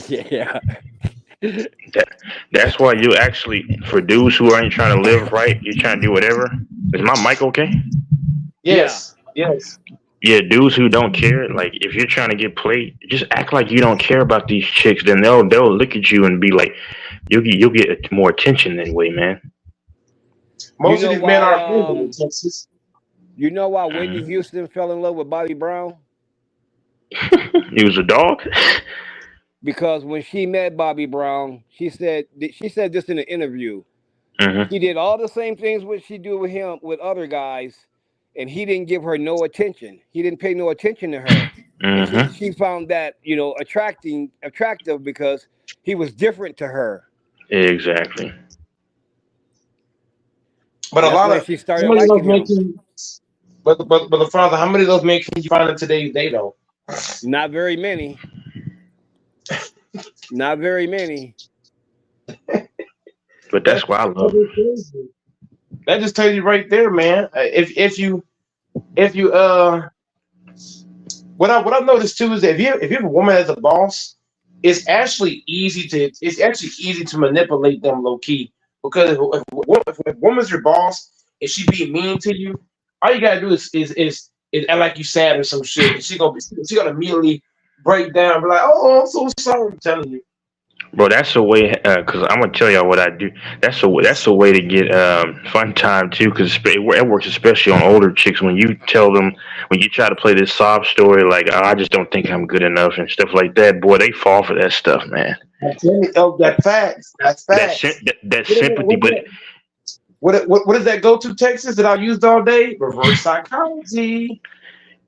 Yeah. That's why you actually, for dudes who aren't trying to live right, you're trying to do whatever. Is my mic okay? Yes. Yes. Yeah, dudes who don't care, like if you're trying to get played, just act like you don't care about these chicks. Then they'll look at you and be like, you'll get more attention anyway, man. Most of these men are why? Texas. You know why Whitney Houston fell in love with Bobby Brown? He was a dog. Because when she met Bobby Brown, she said this in an interview. Mm-hmm. She did all the same things what she do with him with other guys, and he didn't give her no attention. He didn't pay no attention to her. Mm-hmm. And she found that attractive because he was different to her. Exactly. But a lot of she started liking him. But the father, how many of those men can you find in today's day though? Not very many. Not very many. But that's why I love it. That just tells you right there, man. If you what I've noticed too is that if you have a woman as a boss, it's actually easy to manipulate them low key, because if a woman's your boss and she be mean to you, all you gotta do is act like you sad or some shit. And she gonna immediately break down, be like, "Oh, I'm so sorry," I'm telling you. Bro, that's a way. Cause I'm gonna tell y'all what I do. That's a way to get fun time too. Cause it works especially on older chicks when you tell them, when you try to play this sob story like, oh, I just don't think I'm good enough and stuff like that. Boy, they fall for that stuff, man. That's facts. That's facts. That sympathy, but what does that go to, Texas, that I've used all day? Reverse psychology.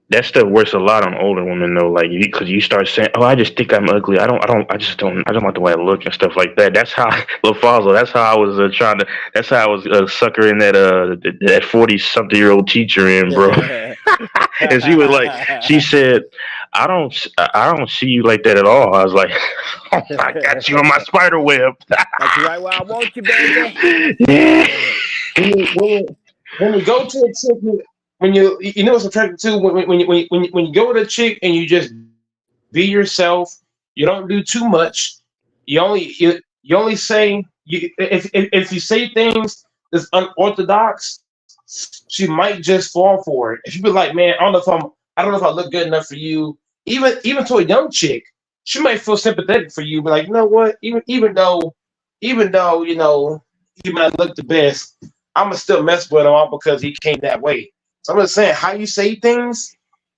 that stuff works a lot on older women though. Like, because you start saying, "Oh, I just think I'm ugly. I don't like the way I look," and stuff like that. That's how LaFazzo. That's how I was That's how I was suckering that 40-something-year-old teacher in, bro. And she was like, she said, I don't see you like that at all. I was like, oh, I got you on my spider web. That's right where I want you, baby. Yeah. When you go to a chick, when you know what's attractive too, when you go with a chick and you just be yourself, you don't do too much. You only say if you say things that's unorthodox, she might just fall for it. If you be like, man, I don't know if I look good enough for you, even to a young chick, she might feel sympathetic for you, but like, you know what? Even though you might look the best, I'm gonna still mess with him all because he came that way. So I'm just saying, how you say things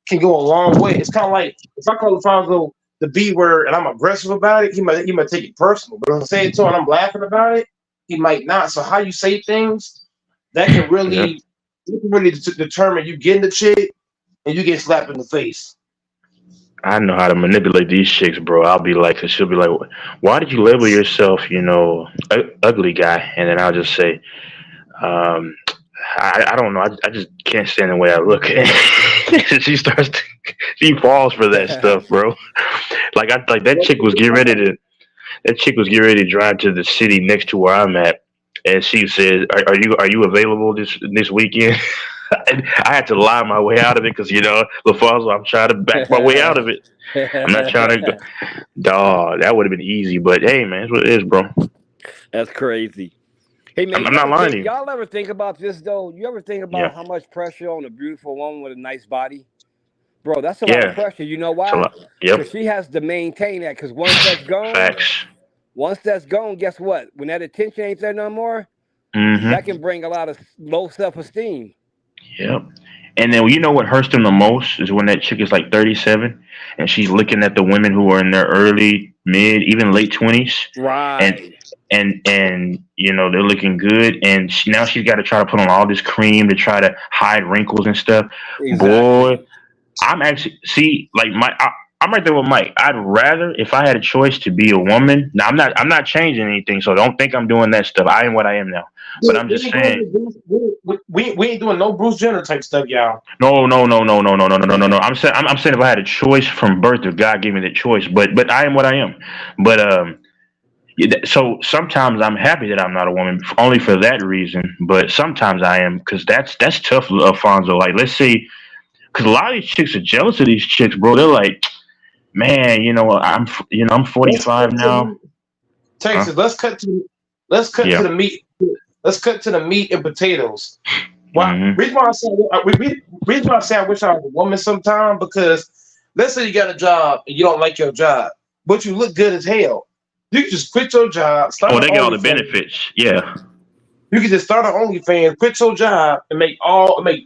can go a long way. It's kind of like if I call Alfonso the B word and I'm aggressive about it, he might take it personal. But if I say it to him and I'm laughing about it, he might not. So how you say things, that can really determine you getting the chick and you get slapped in the face. I know how to manipulate these chicks, bro. I'll be like, she'll be like, why did you label yourself, ugly guy? And then I'll just say, I don't know. I just can't stand the way I look. She falls for that stuff, bro. Like that chick was getting ready to drive to the city next to where I'm at, and she said, "Are you available this weekend?" I had to lie my way out of it because LaFazzo, I'm trying to back my way out of it. I'm not trying to. Dawg, that would have been easy, but hey, man, it's what it is, bro. That's crazy. Hey man, I'm not lying to you. y'all ever think about this though? You ever think Yeah, about how much pressure on a beautiful woman with a nice body? Bro, that's a lot of yeah, pressure. You know it's a why? lot. Yep, Because she has to maintain that. Because facts. once that's gone, guess what? When that attention ain't there no more, that Mm-hmm. can bring a lot of low self-esteem. Yep. And then you know what hurts them the most is when that chick is like 37 and she's looking at the women who are in their early, mid, even late 20s, and Right. and you know they're looking good, and now she's got to try to put on all this cream to try to hide wrinkles and stuff. Exactly. Boy, I'm actually see like I'm right there with Mike. I'd rather if I had a choice to be a woman. Now I'm not changing anything, so don't think I'm doing that stuff. I am what I am now. But We I'm we just ain't saying. doing we ain't doing no Bruce Jenner type stuff, y'all. No, no, no, no, no, no, no, no, no, no, no. I'm saying if I had a choice from birth, if God gave me the choice, but I am what I am. But yeah, so sometimes I'm happy that I'm not a woman, only for that reason. But sometimes I am because that's tough, Alfonso. Like let's say, because a lot of these chicks are jealous of these chicks, bro. They're like, man, I'm Let's 45 cut now. to Texas. Huh? Let's cut to Yeah. the meat. Let's cut to the meat and potatoes. Why? Hmm. Reason why I say I wish I was a woman sometime because let's say you got a job and you don't like your job, but you look good as hell. You can just quit your job, start Oh, an they get all the OnlyFans. benefits. Yeah. You can just start an OnlyFans, quit your job, and make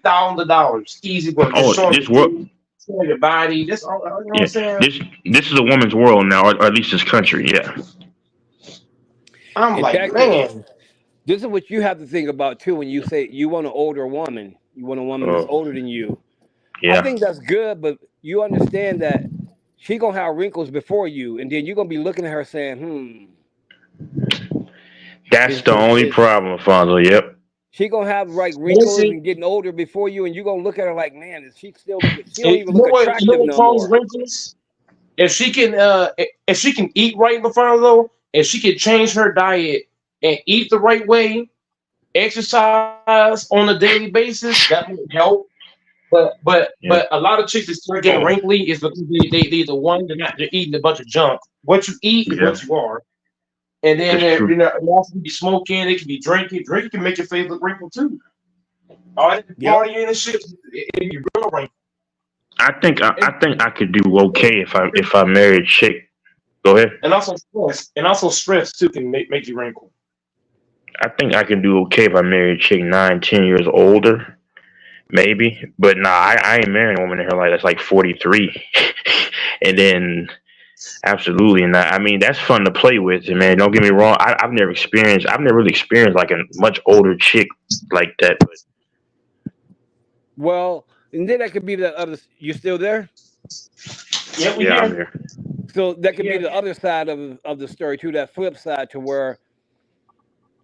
thousands of dollars. Easy work. Just Oh, showing this world. showing your body. Just you know what I'm Yeah. saying? This is a woman's world now, or at least this country. Yeah. I'm And like, Texas, man, this is what you have to think about too when you say you want an older woman. You want a woman that's Oh, older than you. I yeah. think that's good, but you understand that she gonna have wrinkles before you, and then you're gonna be looking at her saying, That's the only is problem, Alfonso. Yep. she gonna have like but it's wrinkles and getting older before you, and you're gonna look at her like, man, is she still looking? She don't you even know look what? You know attractive what no causes more. wrinkles? If she can eat right, LaFonso, if she can change her diet and eat the right way, exercise on a daily basis, that would help. Yeah. But a lot of chicks that start getting wrinkly is because they the one they're eating a bunch of junk. What you eat is Yeah. what you are. And then That's true. it also can be smoking, it can be drinking. Drinking can make your face look wrinkled too. All that Yep. partying and shit, it can be real wrinkled. I think I could do okay if I marry a chick. Go ahead. And also stress too can make you wrinkle. I think I can do okay if I marry a chick 9, 10 years older, maybe. But nah, I ain't marrying a woman in her life that's like 43, and then absolutely not. I mean, that's fun to play with, and man. Don't get me wrong. I've never really experienced like a much older chick like that. But Well, and then that could be the other. You still there? Yeah, we yeah, I'm here. here. So that could be Yeah. the other side of the story too. That flip side to where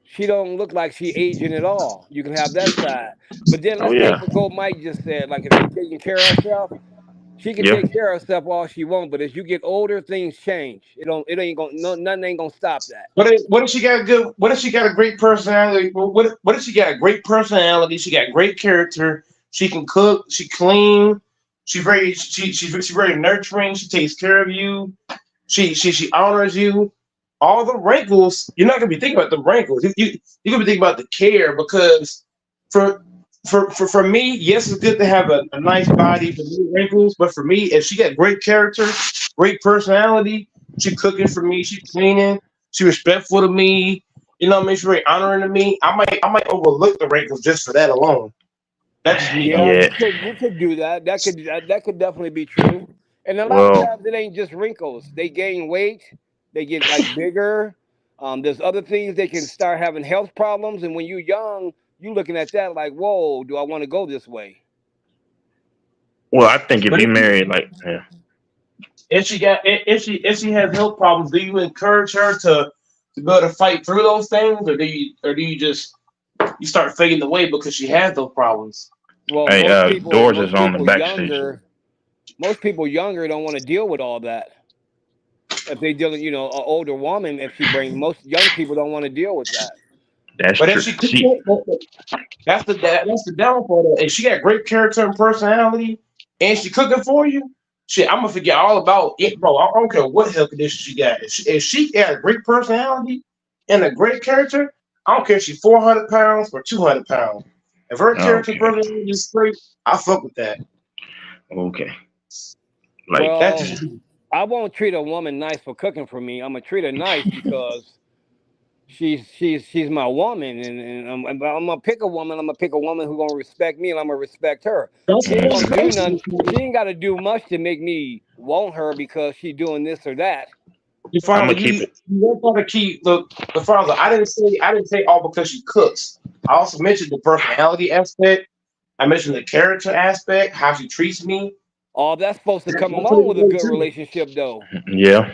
she don't look like she aging at all. You can have that side. But then Oh let's take yeah, what Gold Mike just said. Like if she's taking care of herself, she can yeah. take care of herself all she wants. But as you get older, things change. It ain't gonna no nothing ain't gonna stop that. What if she got a good? What if she got a great personality? What if she got a great personality? She got great character. She can cook. She clean. She's very nurturing. She takes care of you. She honors you. All the wrinkles, you're not gonna be thinking about the wrinkles. You're gonna be thinking about the care because for for me, yes, it's good to have a nice body for no wrinkles. But for me, if she got great character, great personality, she cooking for me, she cleaning, she respectful to me. You know what I mean? She's very honoring to me. I might overlook the wrinkles just for that alone. That's just me Yeah, though. Yeah. you could do that. That could definitely be true. And a lot of Well, times it ain't just wrinkles. They gain weight. They get like bigger. There's other things they can start having health problems. And when you're young, you looking at that like, whoa, do I want to go this way? I think if But you marry like, yeah. if she has health problems, do you encourage her to be able to fight through those things, or do you just you start fading away because she has those problems? Well, Hey, doors is on the backstage. most people younger don't want to deal with all that. If they deal, an older woman, if she brings most young people don't want to deal with that. That's But if true. she See, that's the downfall. Though. If she got great character and personality, and she cooking for you, shit, I'm gonna forget all about it, bro. I don't care what health condition she got. If she got a great personality and a great character, I don't care if she's 400 pounds or 200 pounds. If her character Okay. personality is straight, I fuck with that. Okay. Like Well, That's just I won't treat a woman nice for cooking for me. I'm gonna treat her nice because she's my woman, and I'm gonna pick a woman. I'm gonna pick a woman who's gonna respect me, and I'm gonna respect her. that's She ain't what gonna I'm do saying. nothing. She ain't got to do much to make me want her because she doing this or that. You I'm find gonna keep you it. you want to keep the father. I didn't say all because she cooks. I also mentioned the personality aspect. I mentioned the character aspect, how she treats me. All that's supposed to come That's along with a really good too. relationship, though. Yeah.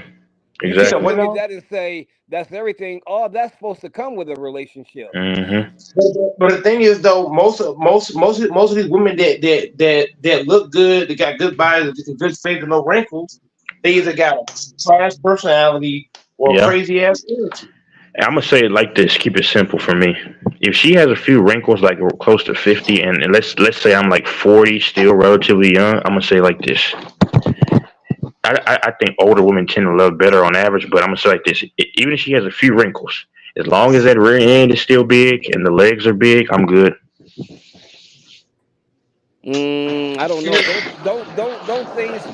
You You said can't Exactly. what look at now? that and say that's everything. All that's supposed to come with a relationship. Mm-hmm. But the thing is, though, most of these women that look good, they got good bodies, good face, and no wrinkles, they either got a trash personality or a Yeah. crazy ass attitude. And I'm gonna say it like this. Keep it simple for me. If she has a few wrinkles, like close to 50, and let's say I'm like 40, still relatively young, I'm gonna say like this. I think older women tend to love better on average, but I'm gonna say like this: even if she has a few wrinkles, as long as that rear end is still big and the legs are big, I'm good. I don't know. Don't things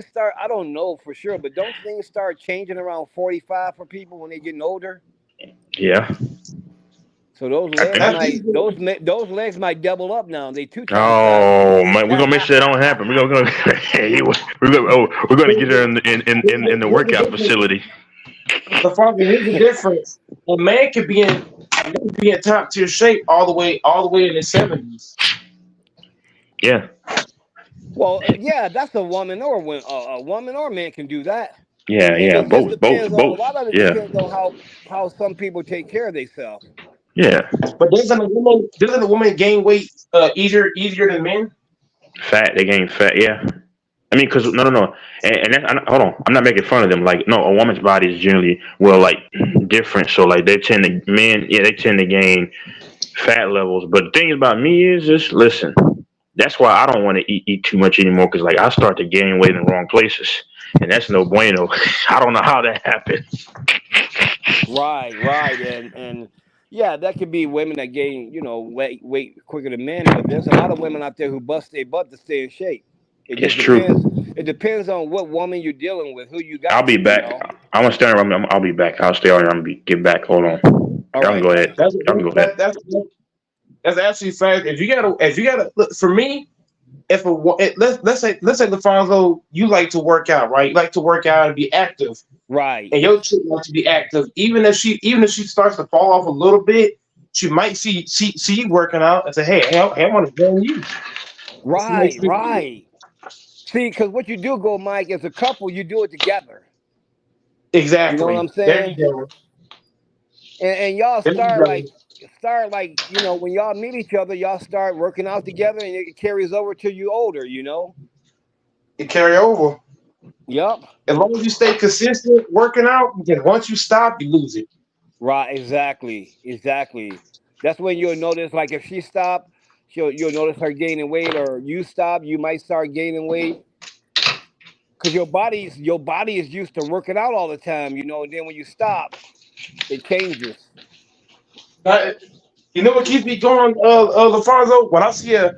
start? I don't know for sure, but don't things start changing around 45 for people when they're getting older? Yeah, So those I legs think. That's might usually those legs might double up now. They 2 times Oh man, we're faster. gonna make sure that don't happen. We're gonna get her in the here's the workout difference. facility. The father, here's the difference. A man could be in top tier shape all the way in his 70s. Yeah, Well, yeah, that's a woman or a woman or man can do that, yeah, and yeah. it just Both, both, depends on a both. lot of it Yeah, depends on how some people take care of themselves. yeah. But doesn't a woman gain weight easier than men? Fat. They gain fat. Yeah. I mean, because no, and hold on. I'm not making fun of them. Like, no, a woman's body is generally like different. So like they tend to men. Yeah, they tend to gain fat levels. But the thing about me is just listen. That's why I don't want to eat too much anymore. Because like I start to gain weight in the wrong places, and that's no bueno. I don't know how that happened. Right, and yeah, that could be women that gain weight quicker than men, but there's a lot of women out there who bust their butt to stay in shape. It It's just true. depends. It depends on what woman you're dealing with, who you I'll got. be back. I'm gonna stand around. I'll be back. I'll stay on here. get back. Hold on. All Y'all can right. go ahead. That's Y'all can go ahead. that's actually fact. If you gotta look for me, if let's say LaFonso, you like to work out, right? You like to work out and be active, Right. and your chick wants to be active. Even if she starts to fall off a little bit, she might see you working out and say, "Hey, I want to join you." Right. See, because what you do, go Mike, as a couple, you do it together. You know what I'm Exactly. There saying? you go. And y'all There you start go. like when y'all meet each other, y'all start working out together, and it carries over till you older. It carry over. Yep. As long as you stay consistent working out, because once you stop, you lose it. Right, exactly. That's when you'll notice, like if she stopped, you'll notice her gaining weight, or you stop, you might start gaining weight because your body is used to working out all the time, and then when you stop, it changes. But you know what keeps me going, LaFonso? When I see a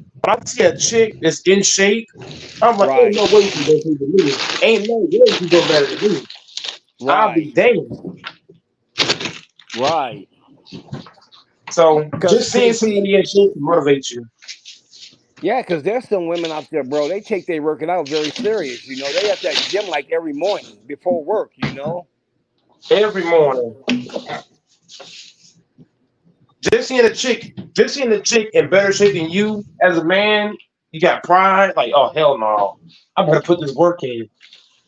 chick that's in shape, I'm like, ain't Right, no way she goes better than me. Ain't no way she go better than me. I'll be right, damned. right. So Because just seeing see, somebody in shape can motivate you yeah, because there's some women out there, bro. They take their working out very serious. They at that gym like every morning before work. every morning. Just seeing a chick in better shape than you as a man, you got pride. Like, oh hell no, I better put this work in.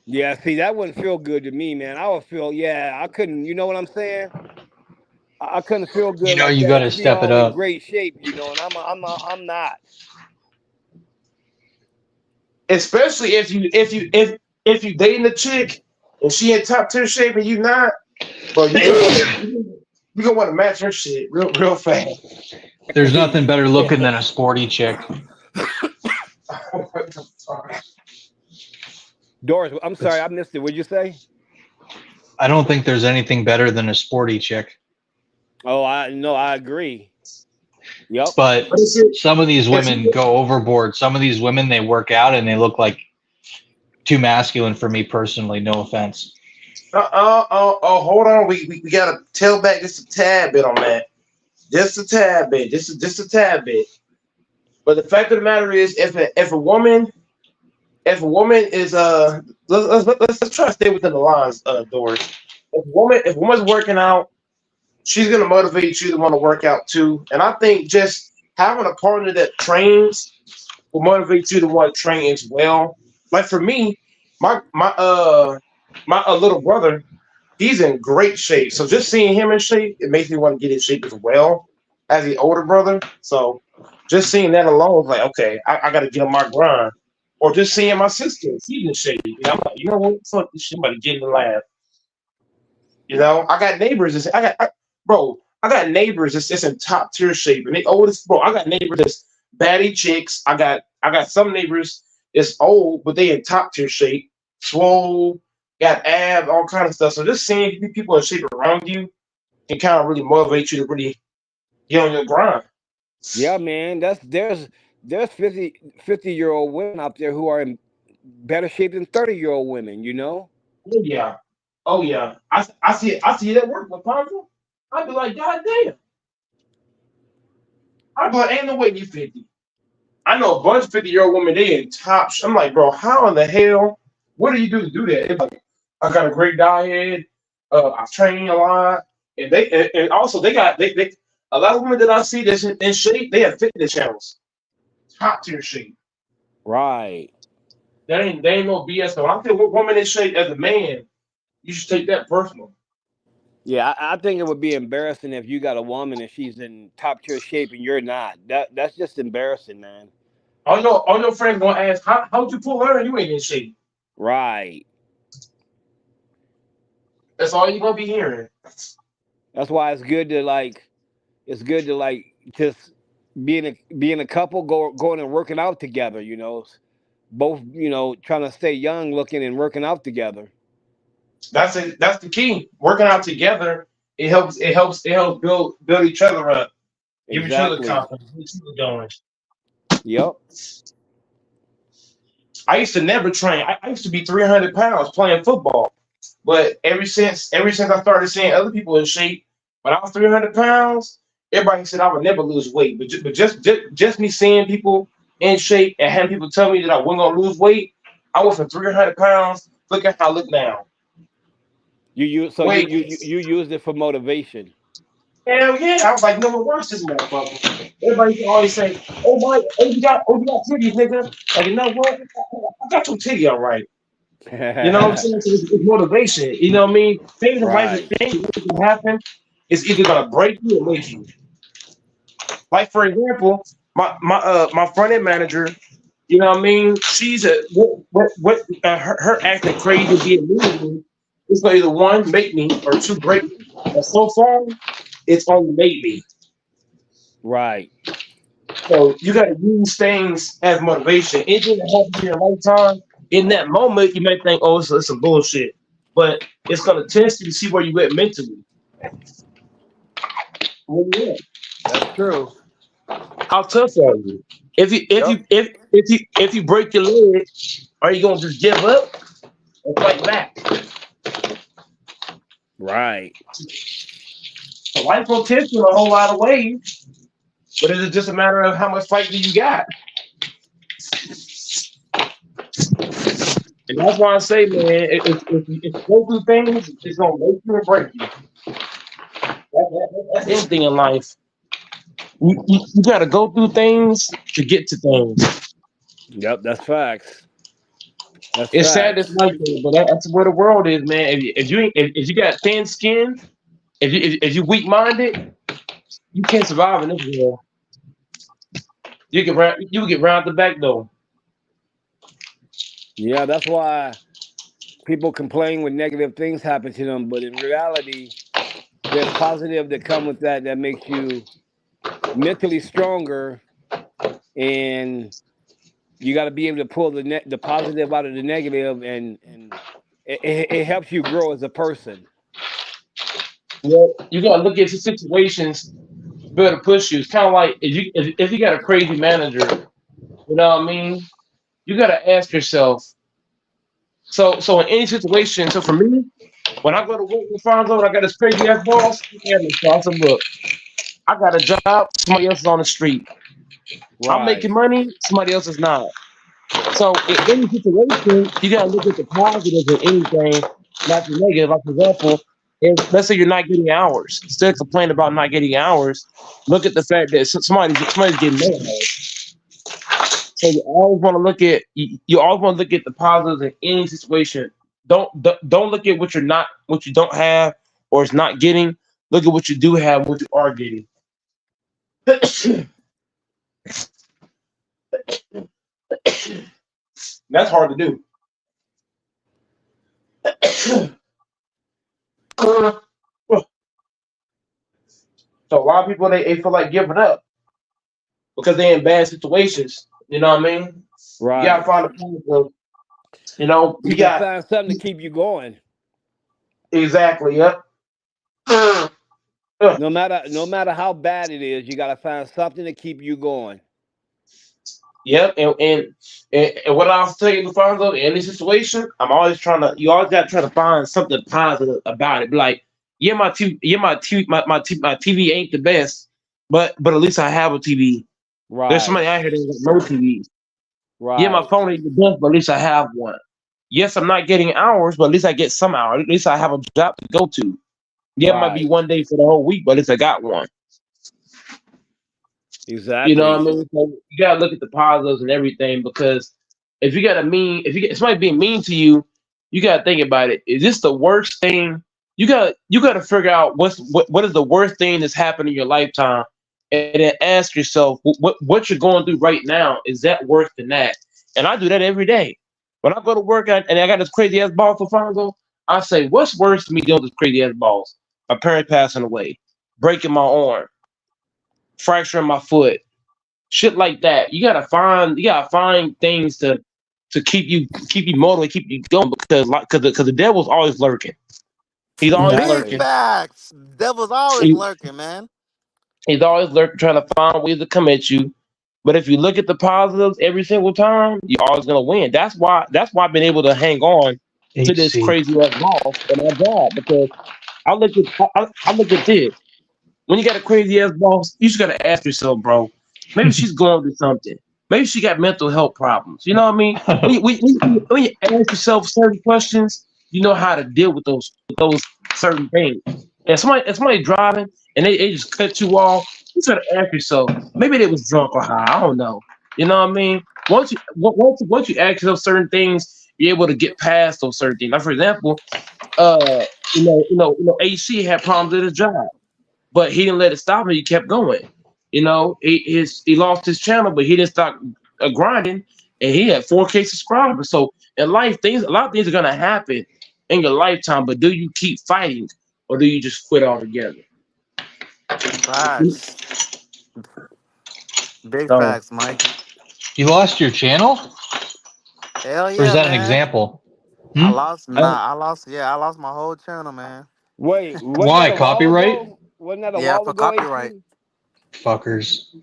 Yeah, see, that wouldn't feel good to me, man. I would feel, yeah, I couldn't. You know what I'm saying? I couldn't feel good like You that got to and be step it all in up. great shape, and I'm not. Especially if you dating a chick and she in top tier shape and you not, well, you gonna want to match her shit real fast. There's nothing better looking than a sporty chick. Doris, I'm sorry, I missed it. What'd you say? I don't think there's anything better than a sporty chick. Oh, I agree. Yep. But But it's it. some of these It's women go overboard. Some of these women, they work out and they look like too masculine for me personally. No offense. Hold on. We gotta tail back just a tad bit on that. Just a tad bit. Just a tad bit. But the fact of the matter is, if a woman is let's try to stay within the lines, Doris. If woman's working out, she's gonna motivate you to want to work out too. And I think just having a partner that trains will motivate you to want to train as well. Like for me, my little brother, he's in great shape. So just seeing him in shape, it makes me want to get in shape as well as the older brother. So just seeing that alone is like, okay, I got to get on my grind. Or just seeing my sister, she's in shape. I'm like, you know what? Fuck this shit, I'm about to get in the lab. I got neighbors. I got neighbors that's in top tier shape, and they oldest. Bro, I got neighbors that's baddie chicks. I got some neighbors that's old, but they in top tier shape, swole, got abs, all kind of stuff. So just seeing people in shape around you can kind of really motivate you to really get on your grind. Yeah, man. There's 50-year-old women out there who are in better shape than 30-year-old women. Oh yeah, oh yeah. I see it at work with Ponzo. I'd be like, God damn. I'd be like, ain't no way you 50. I know a bunch of 50-year-old women, they in top. I'm like, bro, how in the hell? What do you do to do that? It's like, I got a great diet. I train a lot, and also they a lot of women that I see that's in shape. They have fitness channels, top tier shape. Right. There ain't no BS. So when I think woman in shape as a man, you should take that personal. Yeah, I think it would be embarrassing if you got a woman and she's in top tier shape and you're not. That's just embarrassing, man. All your friends gonna ask, how'd you pull her and you ain't in shape? Right. That's all you gonna be hearing. That's why it's good to just being a couple, going and working out together. Both trying to stay young, looking and working out together. That's it. That's the key. Working out together, it helps build each other up. Give each other Exactly. confidence. Keep each other going. Yep. I used to never train. I used to be 300 pounds playing football, but ever since I started seeing other people in shape, when I was 300 pounds, everybody said I would never lose weight. But just me seeing people in shape and having people tell me that I wasn't gonna lose weight, I went from 300 pounds. Look at how I look now. You used it for motivation. Hell yeah! I was like, no one wants this motherfucker. Everybody can always say, you got titties, nigga. Like, you know what? I got your titty all right. You know what I'm saying? So it's motivation. You know what I mean? Things in life is things that can happen. It's either gonna break you or make you. Like for example, my front end manager. You know what I mean? She's her acting crazy being mean. It's gonna either one make me or two break me. And so far, it's only made me. Right. So you got to use things as motivation. Anything that happens in your lifetime, in that moment, you may think, "Oh, it's some bullshit," but it's gonna test you to see where you at mentally. Well, yeah, That's true. how tough are you? If you break your leg, are you gonna just give up or fight back? Right. So life will test you in a whole lot of ways, but it's just a matter of how much fight do you got. And that's why I say, man, if you go through things, it's gonna make you or break you. That's anything in life. You got to go through things to get to things. Yep, that's facts. It's sad it's like that, but that's where the world is, man. If you got thin skin, if you weak minded, you can't survive in this world. You get round the back door. Yeah, that's why people complain when negative things happen to them, but in reality, there's positive that come with that makes you mentally stronger, and you got to be able to pull the positive out of the negative and it helps you grow as a person. Well, you gotta look at the situations better push you. It's kind of like if you got a crazy manager, you know what I mean. You gotta ask yourself. So in any situation, so for me, when I go to work with Fonzo and I got this crazy ass boss, I said, look, I got a job, somebody else is on the street. I'm Right. making money, somebody else is not. So in any situation, you gotta look at the positives in anything, not the negative. Like for example, if let's say you're not getting hours, instead of complaining about not getting hours, look at the fact that somebody's getting more hours. So you always want to look at you always want to look at the positives in any situation. Don't look at what you don't have or is not getting. Look at what you do have, what you are getting. That's hard to do. So a lot of people they feel like giving up because they're in bad situations. You know what I mean? Right. You gotta find a positive. You know, you gotta find something to keep you going. Exactly. Yep. No matter how bad it is, you gotta find something to keep you going. Yep. And what I'll tell you, Fonzo, in any situation, you always gotta try to find something positive about it. Be like, yeah, my TV ain't the best, but at least I have a TV. Right. There's somebody out here that got no TV. Right. Yeah, my phone ain't the best, but at least I have one. Yes, I'm not getting hours, but at least I get some hours. At least I have a job to go to. Yeah, it might be one day for the whole week, but at least I got one. Exactly. You know what I mean? So you gotta look at the positives and everything because if you get somebody being mean to you, you gotta think about it. Is this the worst thing? You gotta figure out what is the worst thing that's happened in your lifetime, and then ask yourself what you're going through right now. Is that worse than that? And I do that every day. When I go to work and I got this crazy ass boss for Fonzo, I say, what's worse than me dealing with this crazy ass boss? My parents passing away, breaking my arm, fracturing my foot, shit like that. You gotta find things to keep you motivated, keep you going because the devil's always lurking. He's always Big lurking. facts. Devil's always lurking, man. He's always lurking, trying to find ways to come at you. But if you look at the positives every single time, you're always gonna win. That's why I've been able to hang on to this crazy ass boss and my job because I look at this. When you got a crazy ass boss, you just gotta ask yourself, bro. Maybe she's going through something. Maybe she got mental health problems. You know what I mean? When you ask yourself certain questions, you know how to deal with those certain things. And somebody driving and they just cut you off, you gotta ask yourself, maybe they was drunk or high. I don't know. You know what I mean? Once you ask yourself certain things, you're able to get past those certain things. Like for example, AC had problems at his job, but he didn't let it stop him. He kept going. You know, he lost his channel, but he didn't stop grinding, and he had 4K subscribers. So in life, a lot of things are gonna happen in your lifetime. But do you keep fighting, or do you just quit altogether? Facts. Big facts, Mike. You lost your channel? Hell yeah, Or is that man. an example? I lost my whole channel, man. Wait, why? Copyright? Wasn't that a Yeah, while for ago? copyright. Fuckers.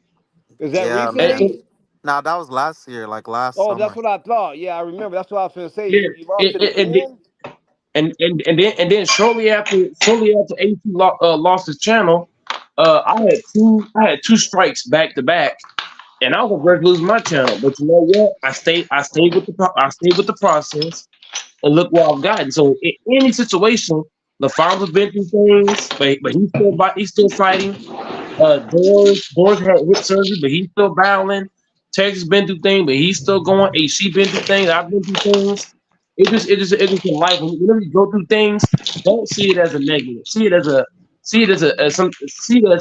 Is that Yeah, recently? man. No, that was last year, like last Oh, summer. that's what I thought. Yeah, I remember. That's what I was going to say. Yeah, You lost it again? and then shortly after AC lost his channel, I had two strikes back to back, and I was going to lose my channel. But you know what? I stayed with the process, and look where I've gotten. So in any situation, LaFonzo's been through things, but he's still fighting. Doors had hip surgery, but he's still battling. Texas been through things, but he's still going. AC been through things. I've been through things. It just in life. Whenever you go through things, don't see it as a negative. See it as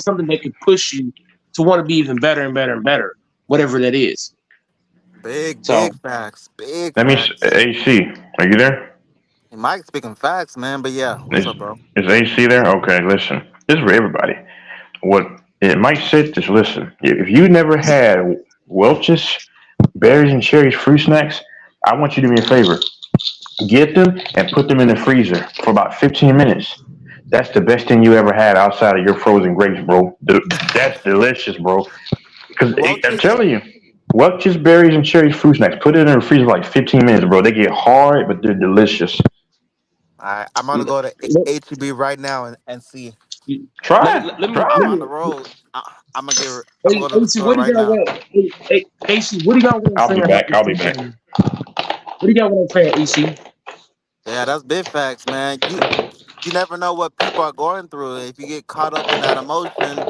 something that could push you to want to be even better and better and better, whatever that is. Big facts. Big That means facts. AC. Are you there? Mike's speaking facts, man. But yeah, what's up, bro? Is AC there? Okay, listen. This is for everybody. What Mike said, just listen. If you never had Welch's berries and cherries fruit snacks, I want you to do me a favor. Get them and put them in the freezer for about 15 minutes. That's the best thing you ever had outside of your frozen grapes, bro. That's delicious, bro. Because I'm Welch's. telling you, Welch's berries and cherry fruit snacks. Put it in the freezer for like 15 minutes, bro. They get hard, but they're delicious. I'm gonna go to let, HEB right now and see. Try let, it. let, let me Try I'm let it. on me. the road. I'm gonna get. I'm Hey, going to the AC, store what do you right got? now. AC, what do you got? What I'm I'll saying be about back. this I'll be shit, back. man? What do you got? What I'm saying, AC? Yeah, that's big facts, man. You never know what people are going through. If you get caught up in that emotion,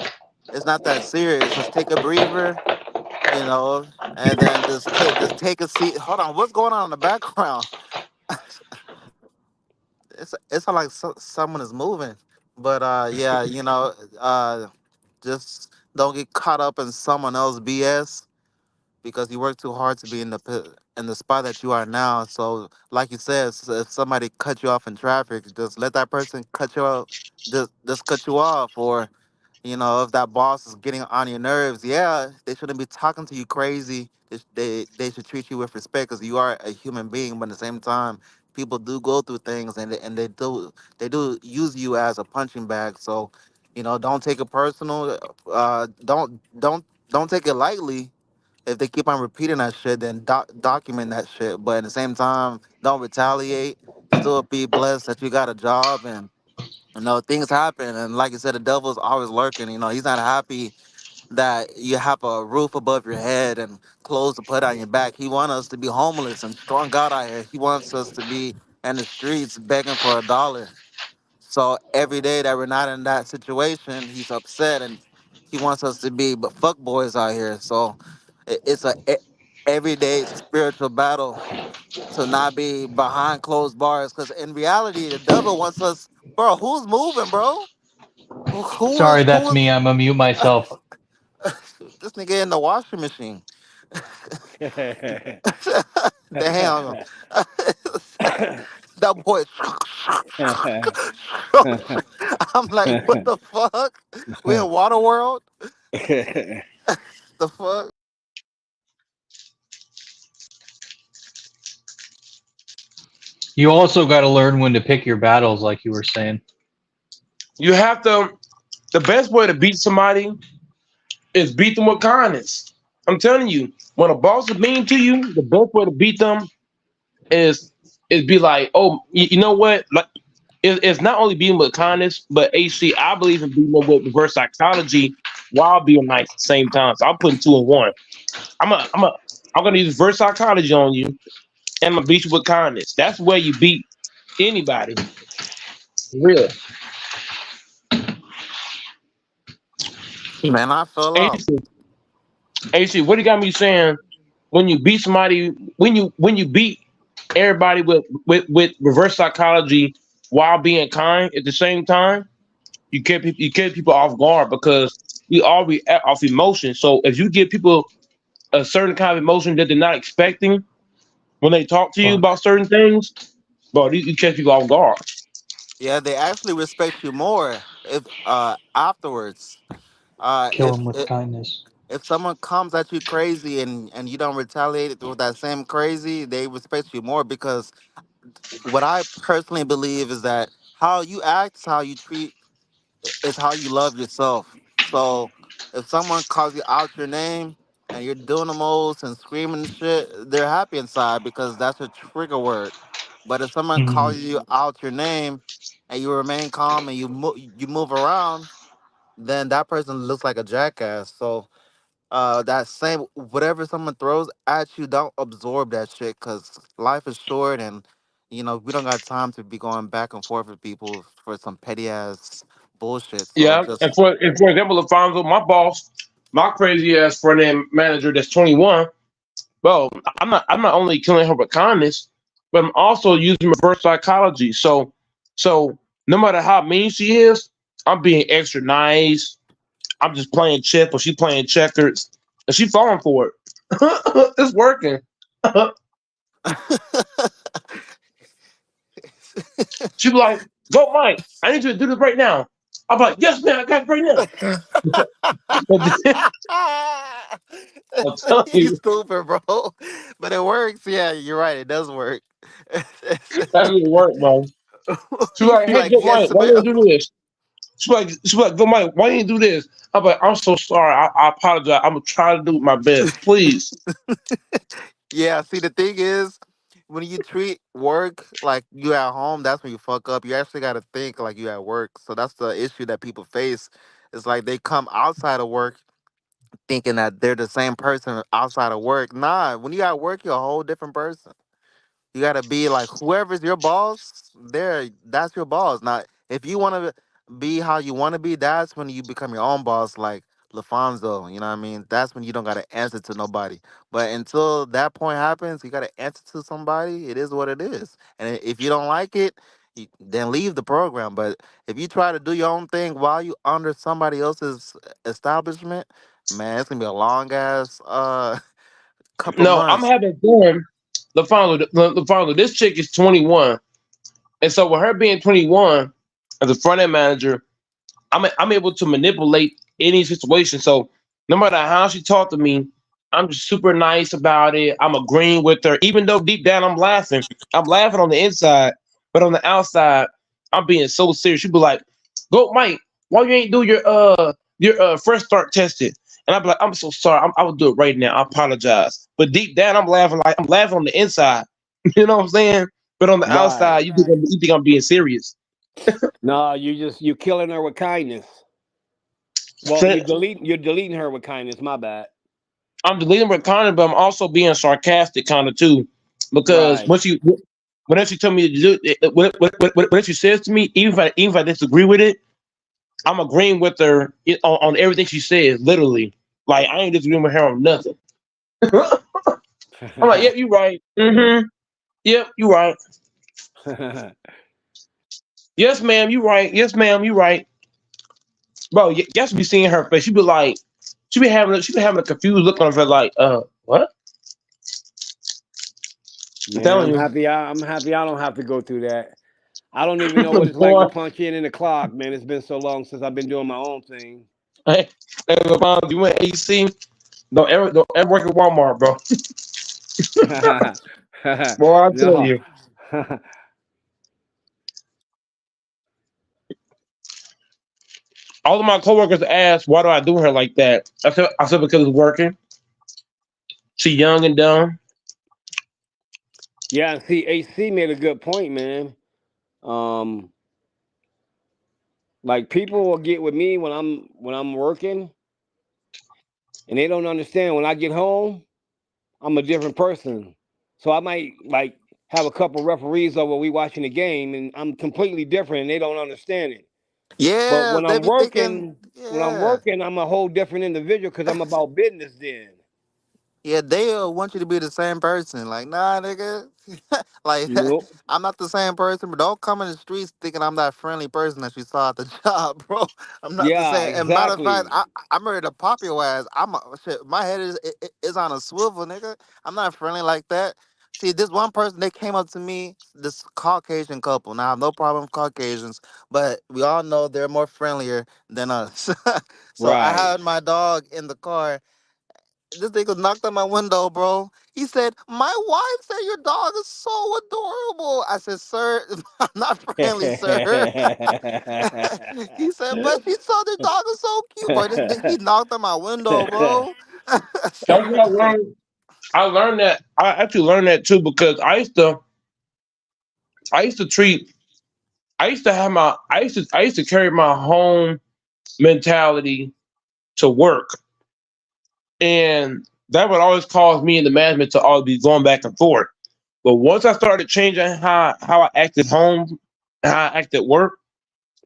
it's not that serious. Just take a breather, and then just take a seat. Hold on, what's going on in the background? It's like someone is moving, but yeah, just don't get caught up in someone else's BS because you work too hard to be in the spot that you are now. So, like you said, if somebody cut you off in traffic, just let that person cut you off. Just cut you off, or if that boss is getting on your nerves, yeah, they shouldn't be talking to you crazy. They should treat you with respect because you are a human being. But at the same time, people do go through things, and they do use you as a punching bag. So, don't take it personal. Don't take it lightly. If they keep on repeating that shit, then document that shit. But at the same time, don't retaliate. Still be blessed that you got a job and things happen, and like you said, the devil's always lurking. He's not happy that you have a roof above your head and clothes to put on your back. He wants us to be homeless and strung out out here. He wants us to be in the streets begging for a dollar. So every day that we're not in that situation, he's upset and he wants us to be but fuck boys out here. So it's everyday spiritual battle to not be behind closed bars. Because in reality, the devil wants us, bro. Who's moving, bro? Who Sorry, is that's me. I'm gonna mute myself. this nigga in the washing machine? Damn, that boy. I'm like, what the fuck? We in Water World? The fuck? You also got to learn when to pick your battles, like you were saying. You have to. The best way to beat somebody is beat them with kindness. I'm telling you, when a boss is mean to you, the best way to beat them is be like, oh, you know what? Like, it's not only beating with kindness, but AC, I believe in beating them with reverse psychology while being nice at the same time. So I'm putting two in one. I'm gonna use reverse psychology on you, and I'm gonna beat you with kindness. That's where you beat anybody. For real. Man, I fell off. AC, what do you got me saying? When you beat somebody, when you beat everybody with reverse psychology while being kind at the same time, you get people off guard because we all react off emotion. So if you give people a certain kind of emotion that they're not expecting when they talk to you Fuck. about certain things, bro, you catch people off guard. Yeah, they actually respect you more if afterwards. Uh, Kill if him with if kindness. if someone comes at you crazy and you don't retaliate with that same crazy, they respect you more because what I personally believe is that how you act is how you treat is how you love yourself. So if someone calls you out your name and you're doing the most and screaming and shit, they're happy inside because that's a trigger word. But if someone calls Mm. you out your name and you remain calm and you move around, then that person looks like a jackass. So that same whatever someone throws at you, don't absorb that shit because life is short and we don't got time to be going back and forth with people for some petty ass bullshit. So Yeah, and just for example, Alfonso, my boss, my crazy ass front end manager that's 21. Well, I'm not only killing her with kindness, but I'm also using reverse psychology. So no matter how mean she is, I'm being extra nice. I'm just playing chess, or she playing checkers, and she falling for it. It's working. She be like, "Go, Mike! I need you to do this right now." I'm like, "Yes, man, I got it right now." But then, I'll tell you you, stupid, bro. But it works. Yeah, you're right. It does work. That didn't work, bro. She was He's like, "Hey, like, Good yes, Mike, why ma'am. don't you do this?" She was like, Good Mike, why didn't you do this? I'm like, I'm so sorry. I apologize. I'm gonna try to do my best, please. Yeah, see, the thing is, when you treat work like you at home, that's when you fuck up. You actually got to think like you at work. So that's the issue that people face. It's like they come outside of work thinking that they're the same person outside of work. Nah, when you at work, you're a whole different person. You gotta be like whoever's your boss, that's your boss. Now, if you wanna be how you wanna be, that's when you become your own boss, like LaFonso, you know what I mean? That's when you don't gotta answer to nobody. But until that point happens, you gotta answer to somebody. It is what it is. And if you don't like it, then leave the program. But if you try to do your own thing while you under somebody else's establishment, man, it's gonna be a long ass couple No, I'm months. having fun. The final. This chick is 21, and so with her being 21 as a front end manager, I'm able to manipulate any situation. So no matter how she talked to me, I'm just super nice about it. I'm agreeing with her, even though deep down I'm laughing. I'm laughing on the inside, but on the outside, I'm being so serious. She'd be like, "Go, Mike. Why you ain't do your fresh start testing?" And I'd be like, "I'm so sorry. I will do it right now. I apologize." But deep down, I'm laughing on the inside. You know what I'm saying? But on the outside, Right. you think I'm being serious. No, you killing her with kindness. Well, you're deleting her with kindness. My bad. I'm deleting with kind but I'm also being sarcastic kind of too, because Right. whenever she tell me to do it, whenever she says to me, even if I disagree with it, I'm agreeing with her on everything she says. Literally, like I ain't disagreeing with her on nothing. I'm like, yep, you right. Yep, you right. Yes, ma'am, you right. Yes, ma'am, you right. Bro, yes, be seeing her face. She be having a confused look on her, like, what? I'm Man, telling I'm you. happy. I'm happy. I don't have to go through that. I don't even know what it's like to Boy, punch in the clock, man. It's been so long since I've been doing my own thing. hey, you went AC. Don't ever work at Walmart, bro. Boy, I tell No. you, all of my coworkers ask, why do I do her like that? I said because it's working. She young and dumb. Yeah, see, AC made a good point, man. Um, like people will get with me when I'm working, and they don't understand. When I get home, I'm a different person. So I might like have a couple referees over we watching the game, and I'm completely different, and they don't understand it. But Yeah, when they I'm be thinking, working, yeah. I'm a whole different individual because I'm about business then. Yeah, they want you to be the same person. Like, nah, nigga. Like, Nope. I'm not the same person, but don't come in the streets thinking I'm that friendly person that you saw at the job, bro. I'm not the Yeah, same. And matter of fact, exactly. I'm ready to pop your ass. Shit. My head is on a swivel, nigga. I'm not friendly like that. See, this one person, they came up to me, this Caucasian couple. Now, I have no problem with Caucasians, but we all know they're more friendlier than us. So I Right. had my dog in the car. This nigga knocked on my window, bro. He said, "My wife said your dog is so adorable." I said, "Sir, I'm not friendly, sir." He said, "But she said the dog is so cute, bro." He knocked on my window, bro. That's what I learned. I learned that. I actually learned that too because I used to treat. I used to carry my home mentality to work, and that would always cause me and the management to always be going back and forth. But once I started changing how I acted home, and how I act at work,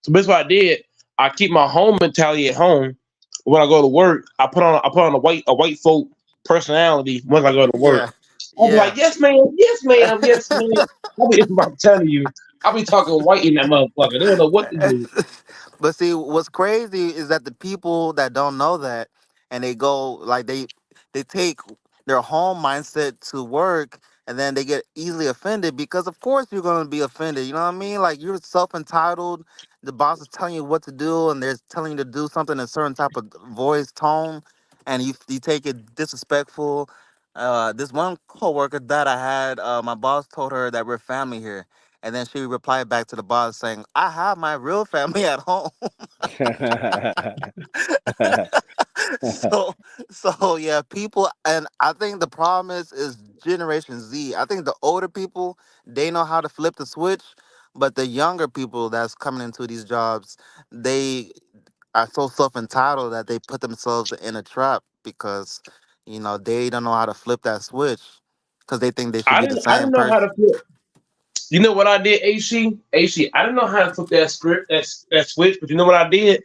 so that's what I did. I keep my home mentality at home. When I go to work, I put on a white folk personality when I go to work. Yeah, I'll be yeah. like, yes, ma'am, yes, ma'am, yes, ma'am. I'm telling you, I'll be talking white in that motherfucker. They don't know what to do. But see, what's crazy is that the people that don't know that and they go like they take their home mindset to work and then they get easily offended because of course you're gonna be offended. You know what I mean? Like you're self entitled. The boss is telling you what to do and they're telling you to do something in a certain type of voice tone, and you take it disrespectful. This one coworker that I had, my boss told her that we're family here, and then she replied back to the boss saying, "I have my real family at home." so so yeah, people, and I think the problem is Generation Z. I think the older people, they know how to flip the switch, but the younger people that's coming into these jobs, they are so self entitled that they put themselves in a trap because they don't know how to flip that switch because they think they should be the I same didn't know how person. to flip. You know what I did, AC? I didn't know how to flip that script, that switch, but you know what I did?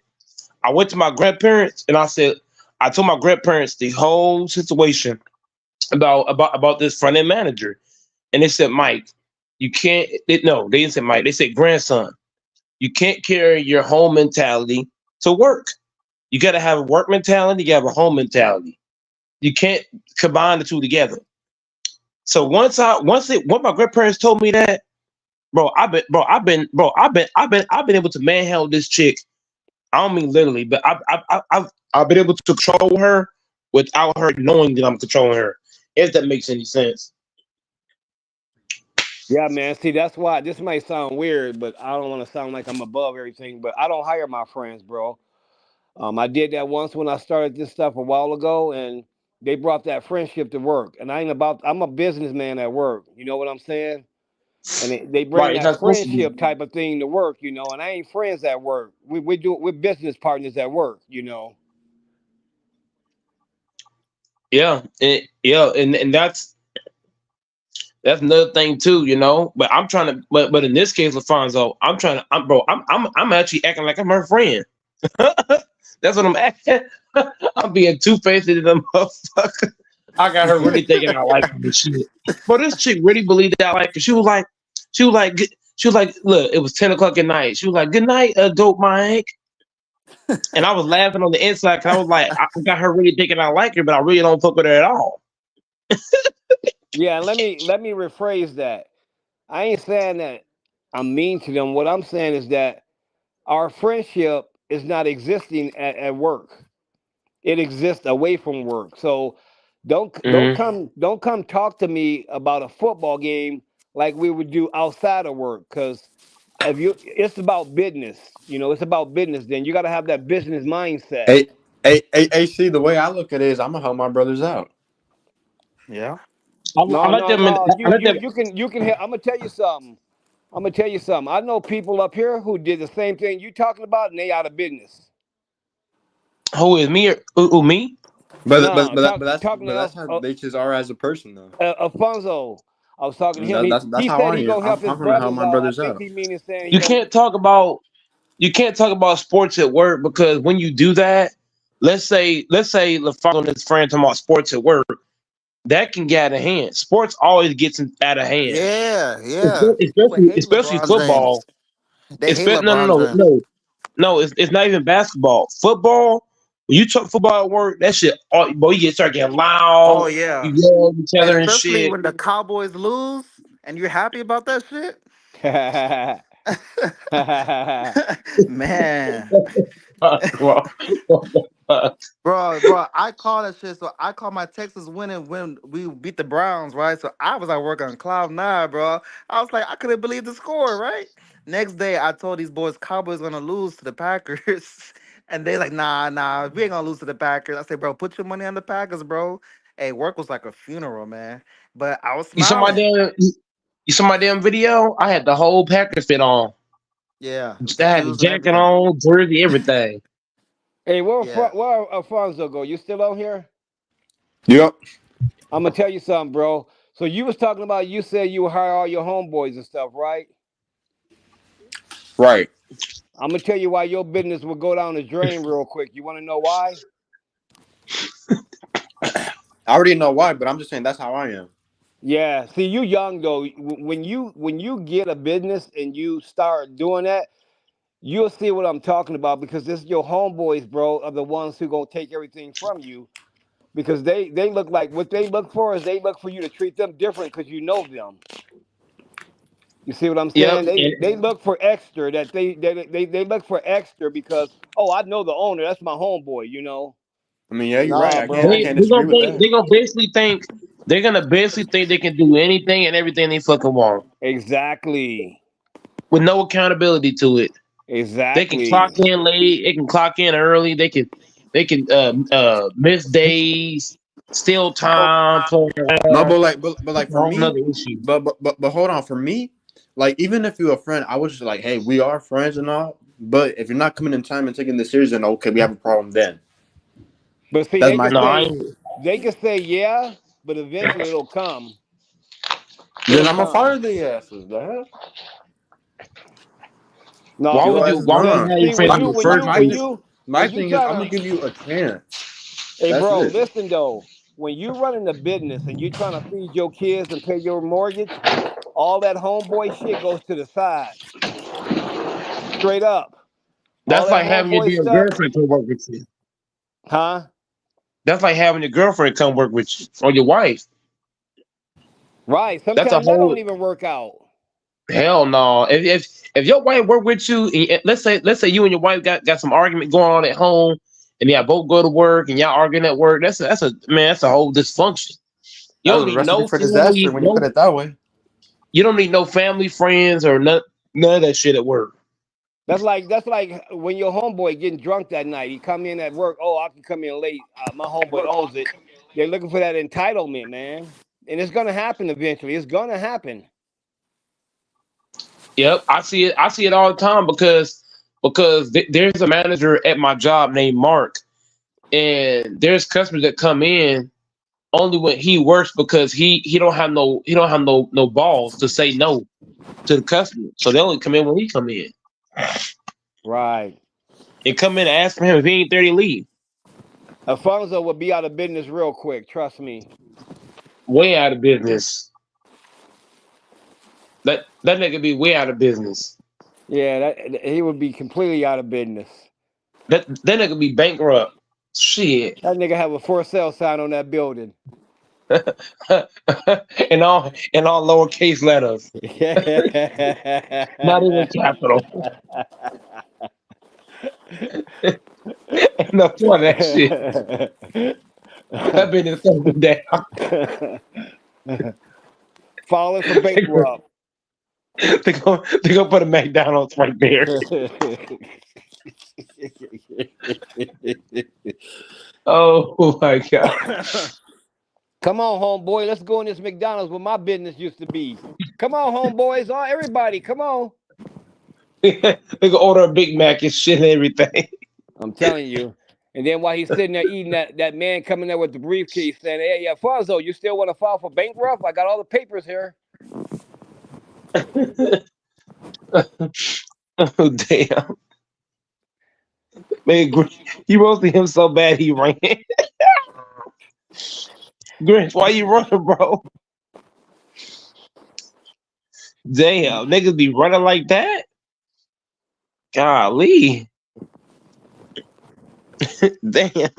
I went to my grandparents and I told my grandparents the whole situation about this front end manager, and they said, Mike, you can't. No, they didn't say Mike. They said grandson. You can't carry your home mentality to work. You got to have a work mentality. You got to have a home mentality. You can't combine the two together. So once my grandparents told me that, I've been able to manhandle this chick. I don't mean literally, but I've been able to control her without her knowing that I'm controlling her. If that makes any sense. Yeah, man. See, that's why this might sound weird, but I don't want to sound like I'm above everything. But I don't hire my friends, bro. I did that once when I started this stuff a while ago, and they brought that friendship to work. And I'm a businessman at work. You know what I'm saying? And they bring Right, it's that not supposed to be. friendship type of thing to work, and I ain't friends at work. We're business partners at work. And that's another thing too. But I'm trying to, but in this case, Lafonso, I'm actually acting like I'm her friend. That's what I'm acting. I'm being two-faced to the motherfucker. I got her really thinking I like her shit. But this chick really believed that I like her. She was like, look, it was 10 o'clock at night. She was like, good night, dope Mike. And I was laughing on the inside because I was like, I got her really thinking I like her, but I really don't fuck with her at all. Yeah, let me rephrase that. I ain't saying that I'm mean to them. What I'm saying is that our friendship is not existing at work. It exists away from work. So Mm-hmm. don't come talk to me about a football game like we would do outside of work. Because it's about business. It's about business. Then you got to have that business mindset. AC, the way I look at it is I'm gonna help my brothers out. Yeah. I No, let no, them. no. I let them. You can. I'm gonna tell you something. I know people up here who did the same thing you talking about, and they out of business. Who is me? Or me? No, talking to That's how they just are as a person though. Alfonso. I was talking to And him. that's He how said I he am. gonna help his I'm gonna help brothers my out. I brothers think out. he meaning saying he You gonna. can't talk about sports at work because when you do that, let's say LaFonso and his friend talking about sports at work, that can get out of hand. Sports always gets out of hand, Yeah, yeah. People hate especially LeBron football. James. They hate No, no, LeBron no, James. no, no. It's not even basketball. Football. When you talk football at work, that shit, boy, you start getting loud. Oh yeah. You yell at each other and Especially shit. when the Cowboys lose and you're happy about that shit. Man. Well, Bro, I call that shit. So I call my Texas winning when we beat the Browns, right? So I was at work on cloud nine, bro. I was like, I couldn't believe the score, right? Next day, I told these boys Cowboys gonna lose to the Packers, and they like, nah, we ain't gonna lose to the Packers. I said, bro, put your money on the Packers, bro. Hey, work was like a funeral, man. But I was you saw my smiling. damn. You saw my damn video. I had the whole Packers fit on. Yeah, I the had the shoes and jacket everything. on, jersey, everything. Hey, Yeah. where Alfonso go? You still on here? Yep. I'm gonna tell you something, bro. So you was talking about you said you would hire all your homeboys and stuff, right? Right. I'm gonna tell you why your business will go down the drain real quick. You want to know why? I already know why, but I'm just saying that's how I am. Yeah. See, you young though. When you get a business and you start doing that, you'll see what I'm talking about because this your homeboys, bro, are the ones who gonna take everything from you because they look like what they look for is they look for you to treat them different because you know them. You see what I'm Yep. saying? And They look for extra that they look for extra because I know the owner. That's my homeboy. I mean, yeah, you're right. Nah, I bro. can't disagree with that. they gonna basically think They're gonna basically think they can do anything and everything they fucking want Exactly. with no accountability to it. They can clock Exactly. in late. They can clock in early. They can miss days, steal time, play No, around. but like That's a for whole me, nother issue. but hold on. For me, like even if you're a friend, I was just like, hey, we are friends and all. But if you're not coming in time and taking this serious, then okay, we have a problem then. But see, That's my No, I thing. ain't. they can say yeah, but eventually it'll come. Then It'll I'm gonna come. fire the asses. The hell? No, Why would Your because ass you? is Why would because you wrong. have your see friends in the first place? My when you thing is, I'm trying gonna to give you a chance. hey That's bro, it. listen though. When you running a business and you trying to feed your kids and pay your mortgage, all that homeboy shit goes to the side. Straight up. All That's that like having your homeboy damn stuff, girlfriend come work with you. huh? That's like having your girlfriend come work with you or your wife. Right. That's a Sometimes that whole don't even work out. hell no. If your wife work with you, let's say you and your wife got some argument going on at home, and y'all both go to work and y'all arguing at work. That's a whole dysfunction. You That's don't a need recipe no for disaster family, when you put it that way. you don't need no family, friends, or none of that shit at work. That's like when your homeboy getting drunk that night. He come in at work. Oh, I can come in late. My homeboy owns it. They're looking for that entitlement, man, and it's gonna happen eventually. It's gonna happen. Yep, I see it. I see it all the time because there's a manager at my job named Mark, and there's customers that come in only when he works because he don't have no balls to say no to the customer. So they only come in when he come in. Right. And come in and ask for him if he ain't there, they leave. Alfonso would be out of business real quick. Trust me. Way out of business. That nigga be way out of business. Yeah, that he would be completely out of business. That nigga be bankrupt. Shit. That nigga have a for sale sign on that building. and all lowercase letters. Not even capital. Ain't no fun that shit. That business coming down. Falling for bankrupt. They gonna put a McDonald's right there. Oh my god. Come on, homeboy. Let's go in this McDonald's where my business used to be. Come on, homeboys. All everybody, come on. They can order a Big Mac and shit and everything. I'm telling you. And then while he's sitting there eating, that man coming there with the briefcase saying, "Hey, Alfonso, you still want to file for bankrupt? I got all the papers here." Oh damn. Man, he roasted him so bad he ran. Grinch, why you running, bro? Damn, niggas be running like that? Golly. Damn.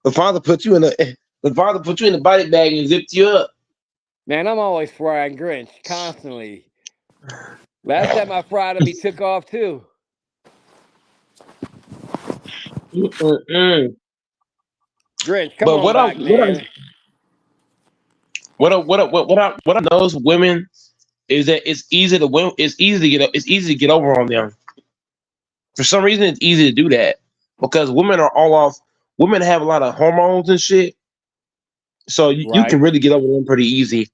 The father put you in the body bag and zipped you up. Man, I'm always frying Grinch constantly. Last time I fried him, he took off too. Mm-mm. Grinch, come on back, man. What I know is women is that it's easy to win. It's easy to get over on them. For some reason, it's easy to do that because women are all off. Women have a lot of hormones and shit, so you can really get over them pretty easy.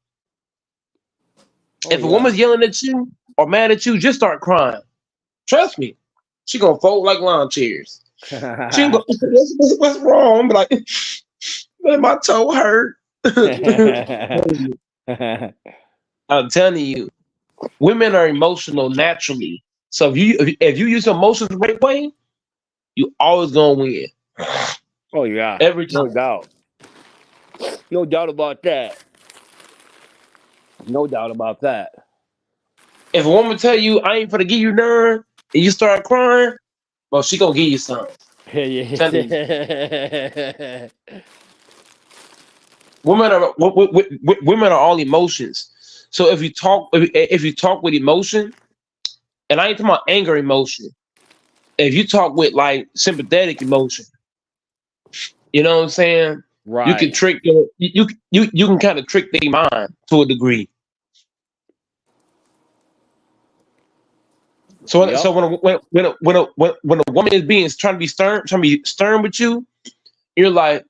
If a woman's yelling at you or mad at you, just start crying. Trust me, she gonna fold like lawn chairs. She gonna go, what's wrong? I'm like, man, my toe hurt. I'm telling you, women are emotional naturally. So if you use emotions the right way, you always gonna win. Oh yeah, every time. No doubt about that. No doubt about that. If a woman tell you I ain't gonna give you none, and you start crying, well, she gonna give you something. Women are all emotions. So if you talk with emotion, and I ain't talking about anger emotion. If you talk with like sympathetic emotion, you know what I'm saying? You can Right. trick you can kind of trick their mind to a degree. So Yep. when a woman is being trying to be stern with you, you're like,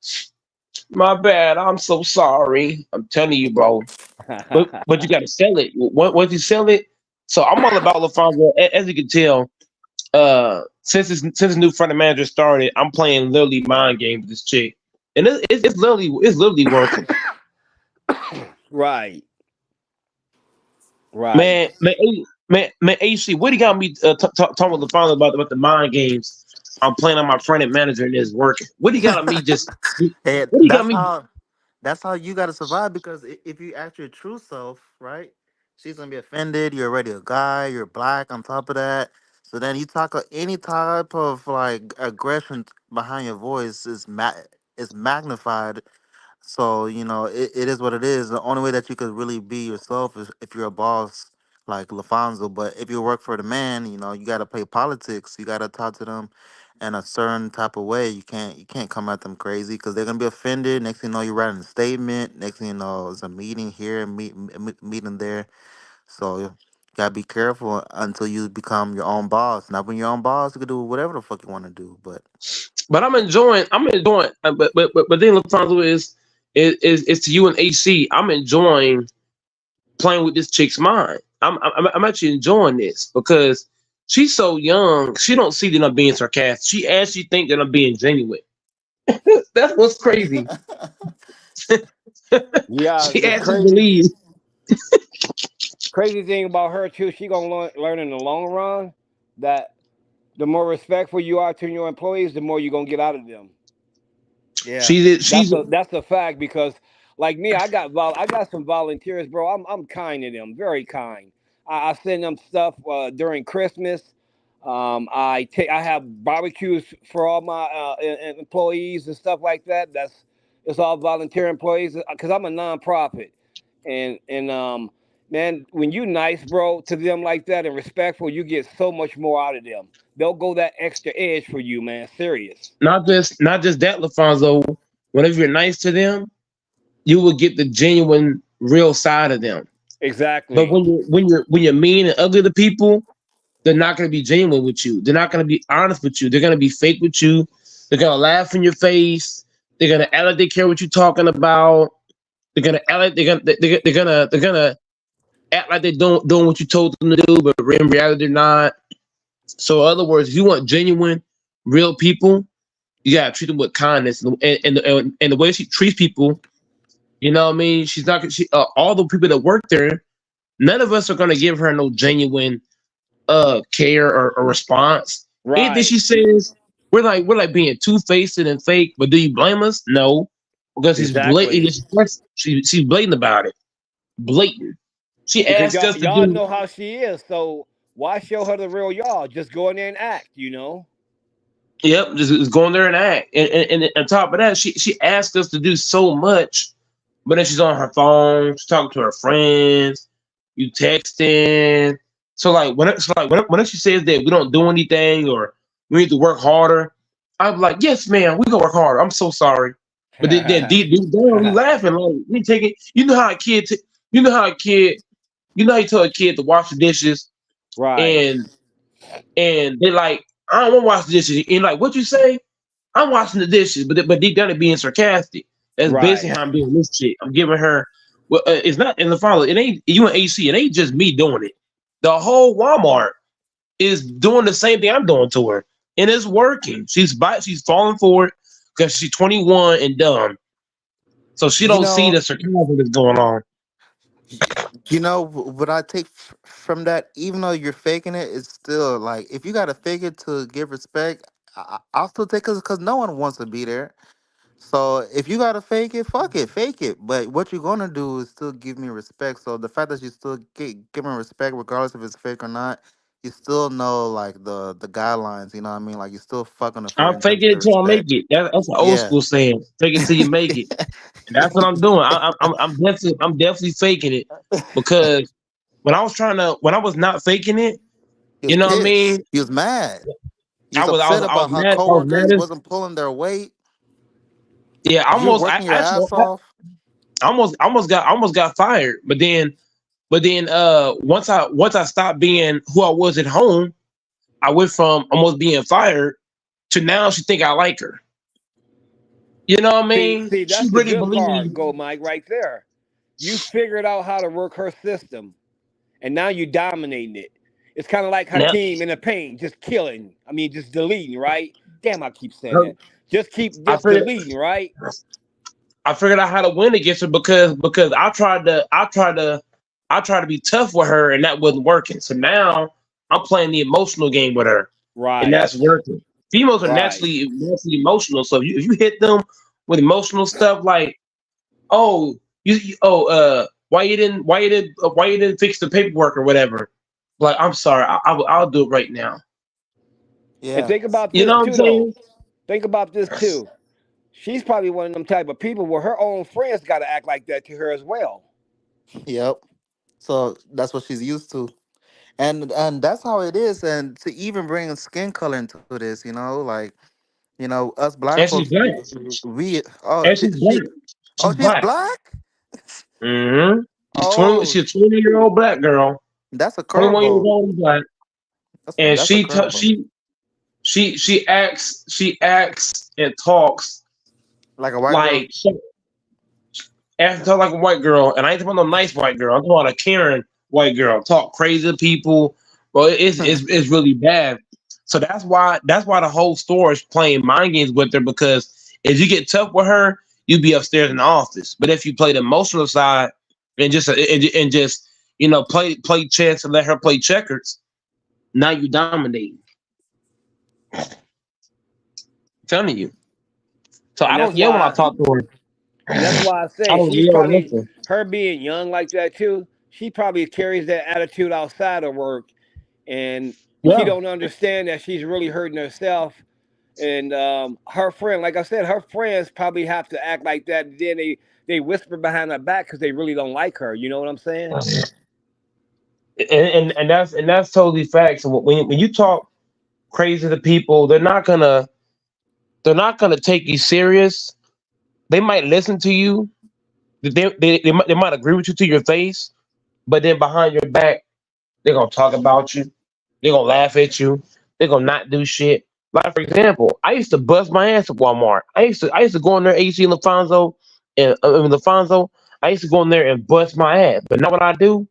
my bad, I'm so sorry. I'm telling you, bro. But you got to sell it. Once you sell it, so I'm all about LaFonso. As you can tell, since his new front manager started, I'm playing literally mind games with this chick, and it's literally working. Right. Right. Man, AC, what do you got me talking with LaFonso about the mind games? I'm playing on my front end manager and it's working. What do you got on me just? Hey, What do you got me? that's how you gotta survive because if you act your true self, right, she's gonna be offended. You're already a guy. You're black. On top of that, so then you talk any type of like aggression behind your voice is magnified. So, it is what it is. The only way that you could really be yourself is if you're a boss like LaFonso. But if you work for the man, you gotta play politics. You gotta talk to them in a certain type of way. You can't come at them crazy because they're gonna be offended. Next thing you know, you're writing a statement. Next thing you know, it's a meeting here and meeting there. So you gotta be careful until you become your own boss. Now when you're your own boss, you can do whatever the fuck you want to do. But I'm enjoying. But then LaFonso is to you and AC. I'm enjoying playing with this chick's mind. I'm actually enjoying this because she's so young. She don't see that I'm being sarcastic. She actually think that I'm being genuine. That's what's crazy. Yeah. She The actually believes. crazy thing about her too, she gonna learn in the long run that the more respectful you are to your employees, the more you're gonna get out of them. Yeah. That's a fact because like me, I got some volunteers, bro. I'm kind to them, very kind. I send them stuff during Christmas. I have barbecues for all my employees and stuff like that. It's all volunteer employees because I'm a nonprofit, and man, when you nice, bro, to them like that and respectful, you get so much more out of them. They'll go that extra edge for you, man. Serious. Not just that, LaFonso. Whenever you're nice to them, you will get the genuine, real side of them. Exactly. But when you're mean and ugly to people, they're not going to be genuine with you. They're not going to be honest with you. They're going to be fake with you. They're going to laugh in your face. They're going to act like they care what you're talking about. They're going to act like they're gonna act like they're doing what you told them to do, but in reality they're not. So, in other words, if you want genuine, real people, you gotta treat them with kindness, and the way she treats people, you know what I mean. She's not. All the people that work there, none of us are gonna give her no genuine care or response. Right. Anything she says, we're like being two-faced and fake. But do you blame us? No, because she's Exactly. blatant. She's blatant about it. Blatant. She Because asked us to y'all do. know how she is, so why show her the real y'all? Just go in there and act, you know? Yep, just go in there and act. And on top of that, she asked us to do so much, but then she's on her phone, she's talking to her friends, you texting. So when she says that we don't do anything or we need to work harder, I'm like, yes, man, we gonna work harder. I'm so sorry. But then deep down, we laughing like we take it. You know how a kid, you know how you tell a kid to wash the dishes, Right. and they're like, I don't want to wash the dishes. And like, what you say? I'm washing the dishes, but deep down it being sarcastic. That's basically Right. how I'm doing this shit. I'm giving her. Well, it's not in the follow. It ain't you and AC. It ain't just me doing it. The whole Walmart is doing the same thing I'm doing to her, and it's working. She's falling for it because she's 21 and dumb, so she You don't see know, the sarcasm that's going on. what I take from that, even though you're faking it, it's still like if you gotta fake it to give respect, I'll still take it because no one wants to be there. So if you gotta fake it, fuck it, fake it. But what you're gonna do is still give me respect. So the fact that you still giving respect, regardless if it's fake or not, you still know like the guidelines. You know what I mean? Like you're still fucking a fair I'm and faking it transparent till I make respect. it. That's an old Yeah. school saying. Fake it till you make it. And that's what I'm doing. I'm definitely faking it because when I was not faking it, He was you know what I pissed. mean? He was mad. He I was was I was upset I was about how mad. I was coworkers mad as wasn't pulling their weight. Yeah, You're almost. working your Actually, ass off. almost got fired. But then, once I stopped being who I was at home, I went from almost being fired to now she think I like her. You know what I mean? See, She that's the really good part, believes. Go Mike, right there. You figured out how to work her system, and now you dominating it. It's kind of like Now, Hakeem in the paint, just killing. I mean, just deleting, right? Damn, I keep saying her- that. Just keep I just figured deleting, right? I figured out how to win against her because I tried to be tough with her and that wasn't working. So now I'm playing the emotional game with her, and Right, that's working. Females are right. naturally emotional, so if you hit them with emotional stuff like, oh, why you didn't fix the paperwork or whatever, like, I'm sorry, I'll do it right now. And Yeah. think about You this know what I'm too, though. saying? Think about this too. She's probably one of them type of people where her own friends got to act like that to her as well. Yep. So that's what she's used to. And that's how it is. And to even bring skin color into this, like, us black And she's folks, black. we oh And she she's she black. oh She's she's black. black. Mm-hmm. Oh, She's a 20-year-old black girl, that's a 21 years curveball. old and black, and That's a curveball. she acts and talks Like a white girl. like acts and talk like a white girl, and I ain't talking about no nice white girl. I'm talking about a Karen white girl. Talk crazy to people, but it's really bad. So that's why the whole store is playing mind games with her, because if you get tough with her, you be upstairs in the office. But if you play the emotional side and just play chess and let her play checkers, now you dominate. I'm telling you. So I And that's don't yell when I why talk to her. And that's why I I say don't she's yell or probably nothing. her being young like that too. She probably carries that attitude outside of work, and she Yeah. don't understand that she's really hurting herself. And her friend, like I said, her friends probably have to act like that. And then they whisper behind her back because they really don't like her. You know what I'm saying? And that's totally facts. And when you talk crazy to people, they're not gonna take you serious. They might listen to you. They might agree with you to your face, but then behind your back, they're gonna talk about you. They're gonna laugh at you. They're gonna not do shit. Like, for example, I used to bust my ass at Walmart. I used to go in there, AC LaFonso and LaFonso. I used to go in there and bust my ass. But now what I do,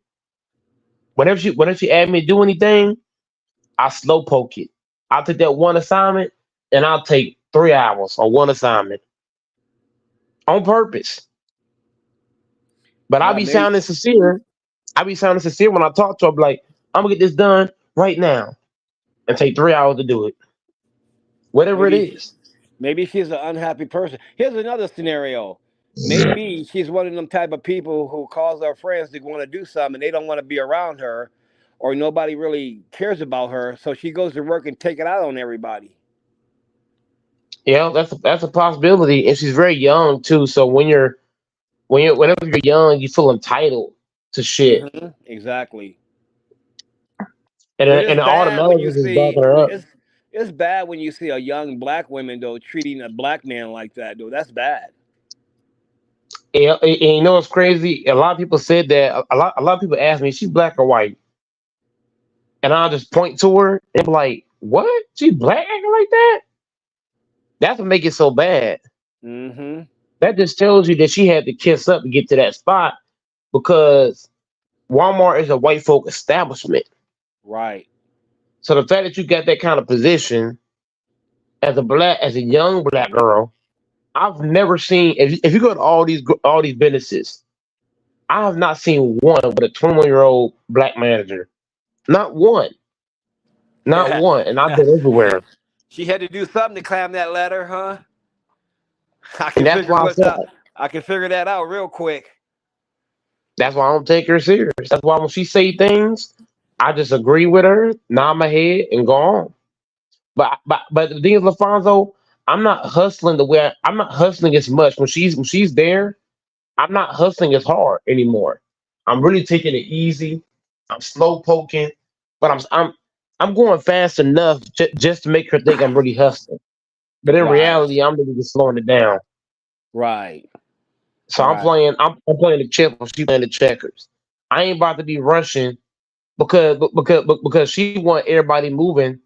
whenever she asked me to do anything, I slow poke it. I'll take that one assignment and I'll take 3 hours on one assignment on purpose. But I Yeah, be maybe sounding sincere. I be sounding sincere when I talk to her. I'm like, I'm gonna get this done right now and take 3 hours to do it, whatever it maybe is. maybe she's an unhappy person. Here's another scenario. Maybe she's one of them type of people who calls her friends to want to do something and they don't want to be around her, or nobody really cares about her, so she goes to work and take it out on everybody. Yeah, that's a possibility, and she's very young too. So whenever you're young, you feel entitled to shit, Exactly. and But it, it's and it bad when you automatically just see backing her up. it's bad when you see a young black woman though treating a black man like that though. That's bad. And you know what's crazy? A lot of people said that. A lot of people ask me, "She black or white?" And I'll just point to her and be like, "What? She black acting like that?" That's what make it so bad. Hmm. That just tells you that she had to kiss up to get to that spot, because Walmart is a white folk establishment. Right. So the fact that you got that kind of position as a young black girl, I've never seen. If you go to all these businesses, I have not seen one with a 21-year-old black manager. Not one. Not one. And I've been everywhere. She had to do something to climb that ladder, huh? I And can that's figure why I what's said out. I can figure that out real quick. that's why I don't take her serious. That's why when she say things, I just agree with her, nod my head, and go on. But the thing is, Lafonso, I'm not hustling as much when she's there. I'm not hustling as hard anymore. I'm really taking it easy. I'm slow poking, but I'm going fast enough just to make her think I'm really hustling. But in Right. reality, I'm really just slowing it down. Right. So I'm Right. playing. I'm playing the chess. She playing the checkers. I ain't about to be rushing because she want everybody moving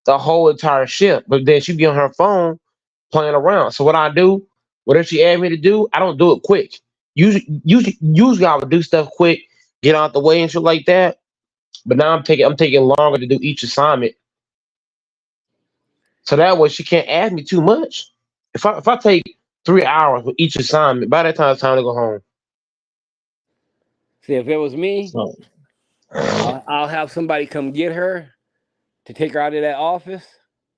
the whole entire ship. But then she be on her phone playing around. So what I do, whatever she asked me to do, I don't do it quick. Usually I would do stuff quick, get out the way and shit like that. But now I'm taking longer to do each assignment. So that way she can't ask me too much. If I take 3 hours for each assignment, by that time it's time to go home. See, if it was me, So I'll have somebody come get her to take her out of that office.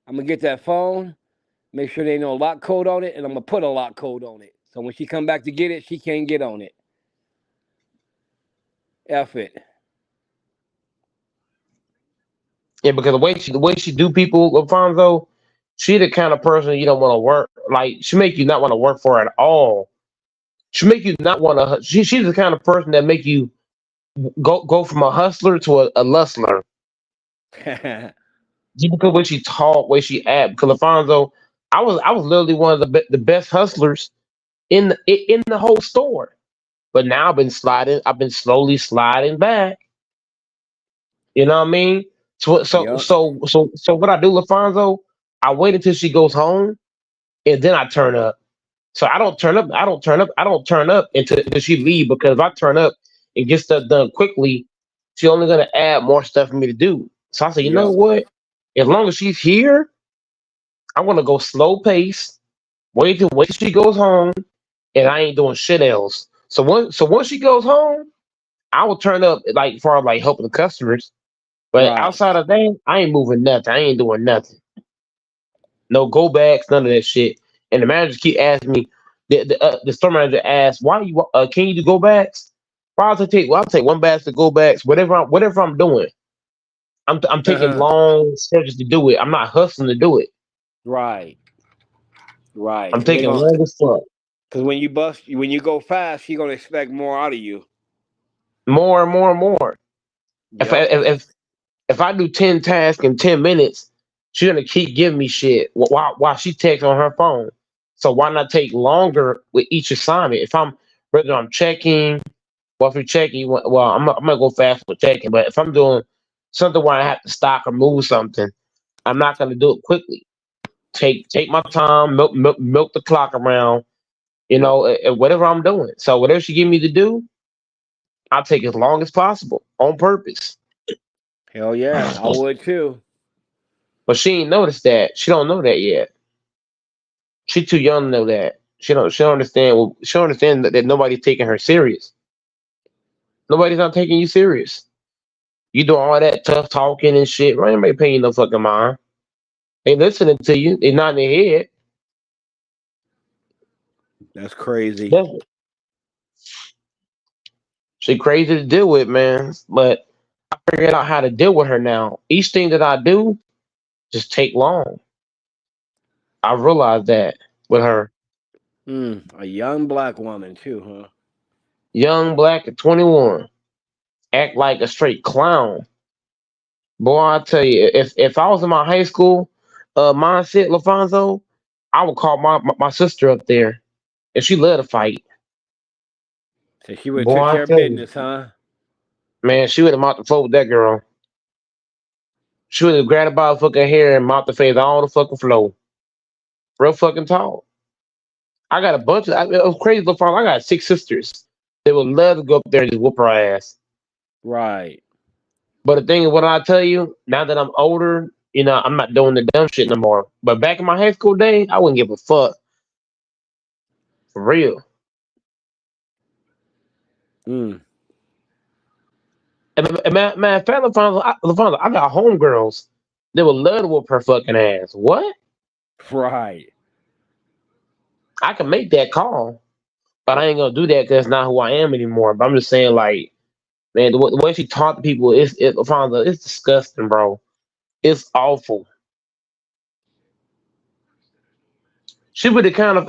I'm gonna get that phone, make sure there ain't no lock code on it, and I'm gonna put a lock code on it. So when she come back to get it, she can't get on it. F it. yeah, because the way she do people, Alfonso, she the kind of person you don't want to work. Like she make you not want to work for her at all. She make you not want to. She's the kind of person that make you go from a hustler to a lustler. Just because when she talk, way she act. Because Alfonso, I was literally one of the best hustlers in the whole store. But now I've been sliding. I've been slowly sliding back. You know what I mean? Yep. So what I do, Lafonso, I wait until she goes home and then I turn up. So I don't turn up. I don't turn up until she leave because if I turn up and get stuff done quickly, she only gonna add more stuff for me to do. So I say, you know Yep. what? As long as she's here, I'm gonna go slow pace. Wait till she goes home, and I ain't doing shit else. So once she goes home, I will turn up like for like helping the customers. But Right. outside of that, I ain't moving nothing. I ain't doing nothing. No go backs, none of that shit. And the manager keep asking me. The store manager asked, "Why you can you do go backs?" I'll take one basket of go backs. Whatever I'm doing, I'm taking long stretches to do it. I'm not hustling to do it. Right. Right. I'm Cause they taking gonna long as fuck. cause when you go fast, she gonna expect more out of you. More and more and more. If I, Yep. if I do 10 tasks in 10 minutes, she's gonna keep giving me shit while she texts on her phone. So why not take longer with each assignment? If I'm whether I'm checking, well, if you're checking, well, I'm gonna go fast with checking. But if I'm doing something where I have to stop or move something, I'm not gonna do it quickly. Take my time, milk the clock around, whatever I'm doing. So whatever she give me to do, I'll take as long as possible on purpose. Hell yeah, I would too. But she ain't noticed that. She don't know that yet. She too young to know that. She don't understand. Well, she don't understand that nobody's taking her serious. Nobody's not taking you serious. You do all that tough talking and shit. Right? Ain't paying you no fucking mind. They listening to you. They not in their head. That's crazy. That's, she crazy to deal with, man. But I figured out how to deal with her now. Each thing that I do just take long. I realized that with her. A young black woman too, huh? Young black at 21. Act like a straight clown. Boy, I tell you, if I was in my high school mindset, LaFonso, I would call my sister up there, and she loved to fight. So she would have Boy, took I care of tell you, business, huh? man, she would have mopped the floor with that girl. She would have grabbed her by the fucking hair and mopped the face all the fucking floor. Real fucking tall. I got a bunch of. It was crazy, LaFonso. I got 6 sisters. They would love to go up there and just whoop her ass. Right. But the thing is, what I tell you, now that I'm older, I'm not doing the dumb shit no more. But back in my high school day, I wouldn't give a fuck. For real. Mm. And man, fat LaFonso, I got homegirls that would love to whoop her fucking ass. What? Right. I can make that call, but I ain't gonna do that because it's not who I am anymore. But I'm just saying, like, man, the way she talk to people, LaFonso, it's disgusting, bro. It's awful. She should be the kind of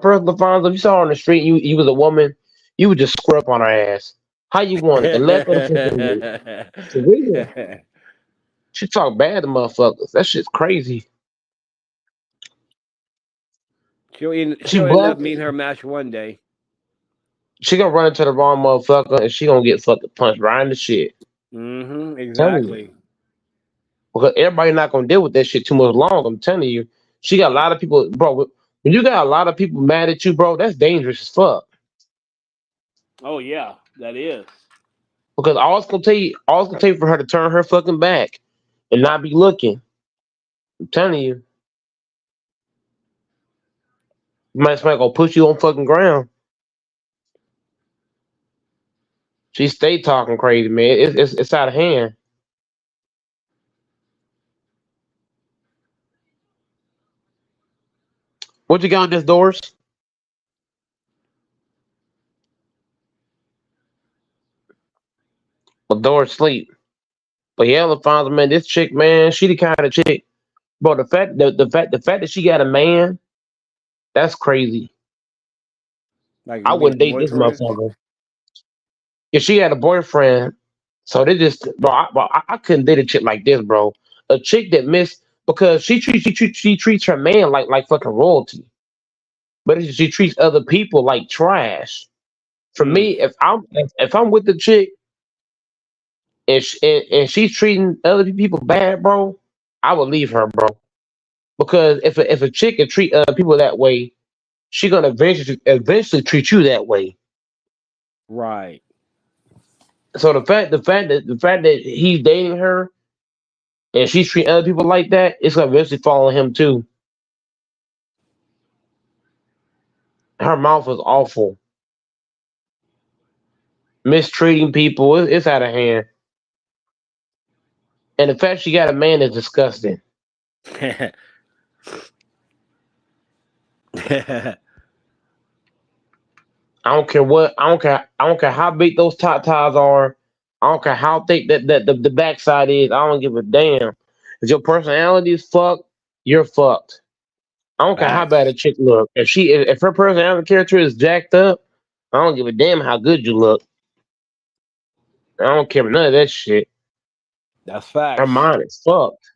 person, LaFonso. If you saw her on the street, you was a woman, you would just scrub on her ass. How you want it? The left or the fucking right? For real. She talk bad to motherfuckers. That shit's crazy. She She'll end up black. meeting her match one day. She gonna run into the wrong motherfucker and she gonna get fucking punched right in the shit. Mm-hmm. Telling you. Exactly. Because everybody not gonna deal with that shit too much long. I'm telling you. She got a lot of people, bro. When you got a lot of people mad at you, bro, that's dangerous as fuck. Oh yeah, that is. Because all it's gonna take for her to turn her fucking back and not be looking. I'm telling you. Somebody gonna push you on fucking ground. She stay talking crazy, man. It's out of hand. What you got on this doors? A door sleep. But yeah, LaFonso, man, this chick, man, she the kind of chick. Bro, the fact that she got a man, that's crazy. Like I you mean wouldn't her date this boyfriend? motherfucker. If she had a boyfriend, so they just I couldn't date a chick like this, bro. A chick that missed because she treats her man like fucking royalty. But she treats other people like trash. For Mm. me, if I'm with the chick and she's treating other people bad, bro, I would leave her, bro. Because if a chick can treat other people that way, she gonna eventually treat you that way. Right. So the fact that he's dating her and she's treating other people like that, it's gonna eventually fall on him too. Her mouth is awful, mistreating people. It's out of hand. And the fact she got a man is disgusting. I don't care what. I don't care. I don't care how big those top ties are. I don't care how thick the backside is. I don't give a damn. If your personality is fucked, you're fucked. I don't care how bad Facts. a chick look. If her personality character is jacked up, I don't give a damn how good you look. I don't care about none of that shit. That's Her facts. mind is fucked.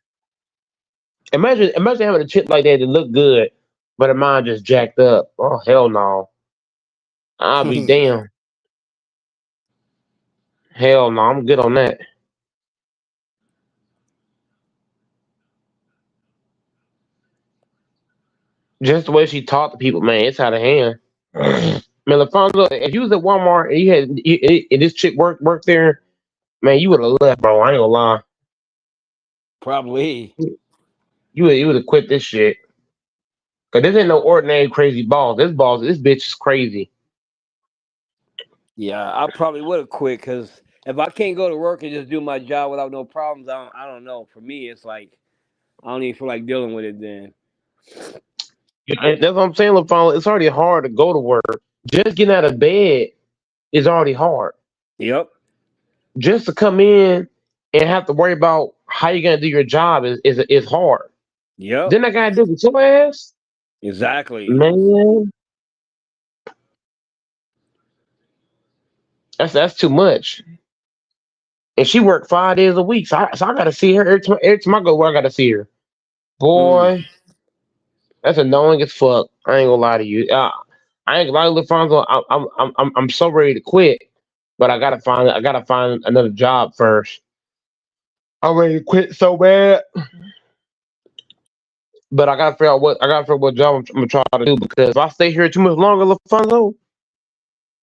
Imagine having a chick like that that look good, but her mind just jacked up. Oh hell no. I'll be damned. Hell no, I'm good on that. Just the way she talked to people, man, it's out of hand. Man, LaFonso, if you was at Walmart and and this chick worked there, man, you would have left, bro. I ain't gonna lie. Probably. You would have quit this shit. Cause this ain't no ordinary crazy boss. This bitch is crazy. Yeah, I probably would have quit because if I can't go to work and just do my job without no problems, I don't know. For me, it's like I don't even feel like dealing with it then. And that's what I'm saying, LaFonso. It's already hard to go to work. Just getting out of bed is already hard. Yep. Just to come in and have to worry about how you're gonna do your job is hard. Yep. Then I gotta do it with your ass, Exactly. man. That's too much. And she worked 5 days a week, so I gotta see her every time I go where I gotta see her. Mm. Boy, that's annoying as fuck. I ain't gonna lie to you. I ain't gonna lie to LaFonso. I'm so ready to quit, but I gotta find another job first. I'm ready to quit so bad, but I gotta figure out what job I'm gonna try to do because if I stay here too much longer, LaFonso,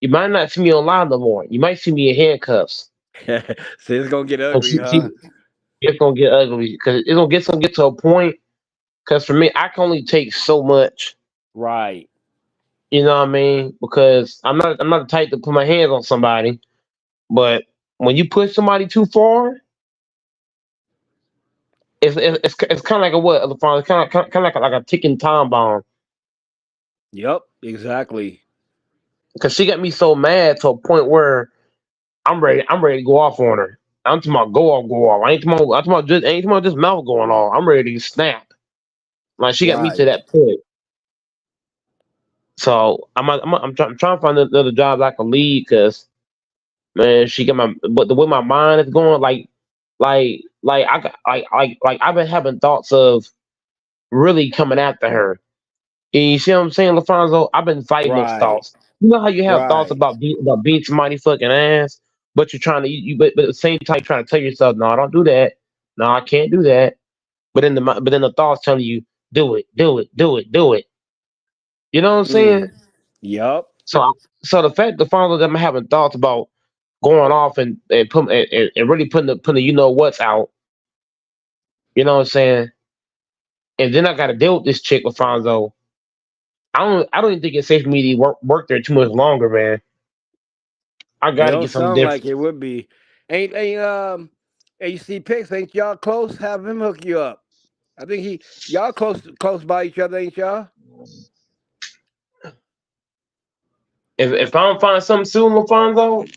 you might not see me online no more. You might see me in handcuffs. So it's gonna get And ugly, huh? it's gonna get ugly because it's gonna get to a point. Because for me, I can only take so much. Right. You know what I mean? Because I'm not the type to put my hands on somebody. But when you push somebody too far, it's kind of like a what? It's kind of like a ticking time bomb. Yep. Exactly. Because she got me so mad to a point where I'm ready to go off on her. I'm talking about go off. I ain't talking about just mouth going off. I'm ready to snap. Like she got me to Right. that point. So I'm trying to find another job I can leave because man, she got but the way my mind is going, like I've been having thoughts of really coming after her. And you see what I'm saying, LaFonso? I've been fighting those Right. thoughts. You know how you have thoughts Right. about beating somebody fucking ass, but you're trying to but at the same time you're trying to tell yourself, no, don't do that. No, I can't do that. But then the thoughts telling you, do it, do it, do it, do it. You know what I'm saying? Yup. So the fact LaFonso that I'm having thoughts about going off and really putting the you know what's out. You know what I'm saying? And then I got to deal with this chick, LaFonso. I don't even think it's safe for me to work there too much longer, man. I It got to don't get something sound like different. it would be. Ain't AC Picks, ain't y'all close? Have him hook you up. I think y'all close by each other, ain't y'all? If I don't find something soon, LaFonso,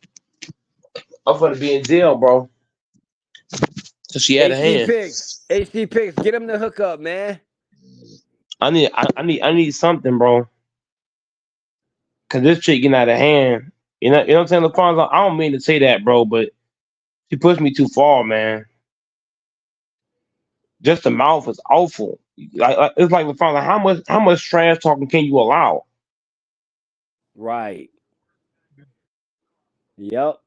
I'm gonna be in jail, bro. So she had a AC hand. Picks. AC Picks, get him the hook up, man. I need something, bro. Cause this chick getting out of hand. You know what I'm saying, LaFonso? I don't mean to say that, bro, but she pushed me too far, man. Just the mouth is awful. It's like LaFonso, how much trash talking can you allow? Right. Yep.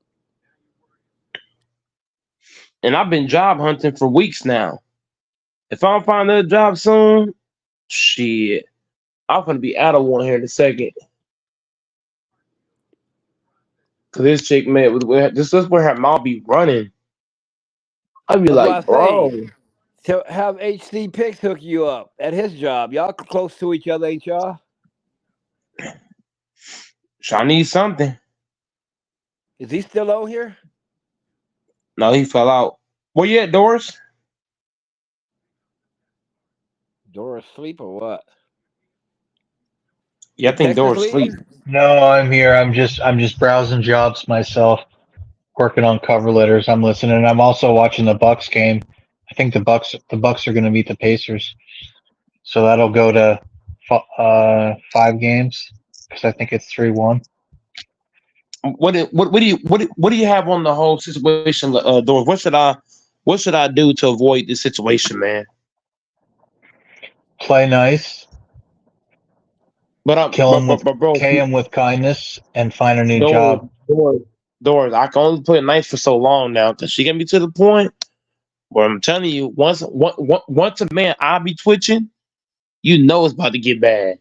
And I've been job hunting for weeks now. If I don't find another job soon, shit, I'm gonna be out of one here in a second. Cause this chick, man, this is where her mouth be running. I'd be That's what I like, say. bro, So have HC Picks hook you up at his job. Y'all close to each other, ain't y'all? I need something. Is he still on here? No, he fell out. Where you at, Doris? Doris sleep or what? Yeah, I Did think Texas Doris sleep. leave? No, I'm here. I'm just browsing jobs myself, working on cover letters. I'm listening. I'm also watching the Bucks game. I think the Bucks are going to beat the Pacers, so that'll go to 5 games because I think it's 3-1. What do you have on the whole situation, Doris? What should I do to avoid this situation, man? Play nice, But bro, K him with kindness, and find a new Doris, job. Doris, Doris, I can only play nice for so long now because she get me to the point where I'm telling you, once a man I be twitching, you know it's about to get bad.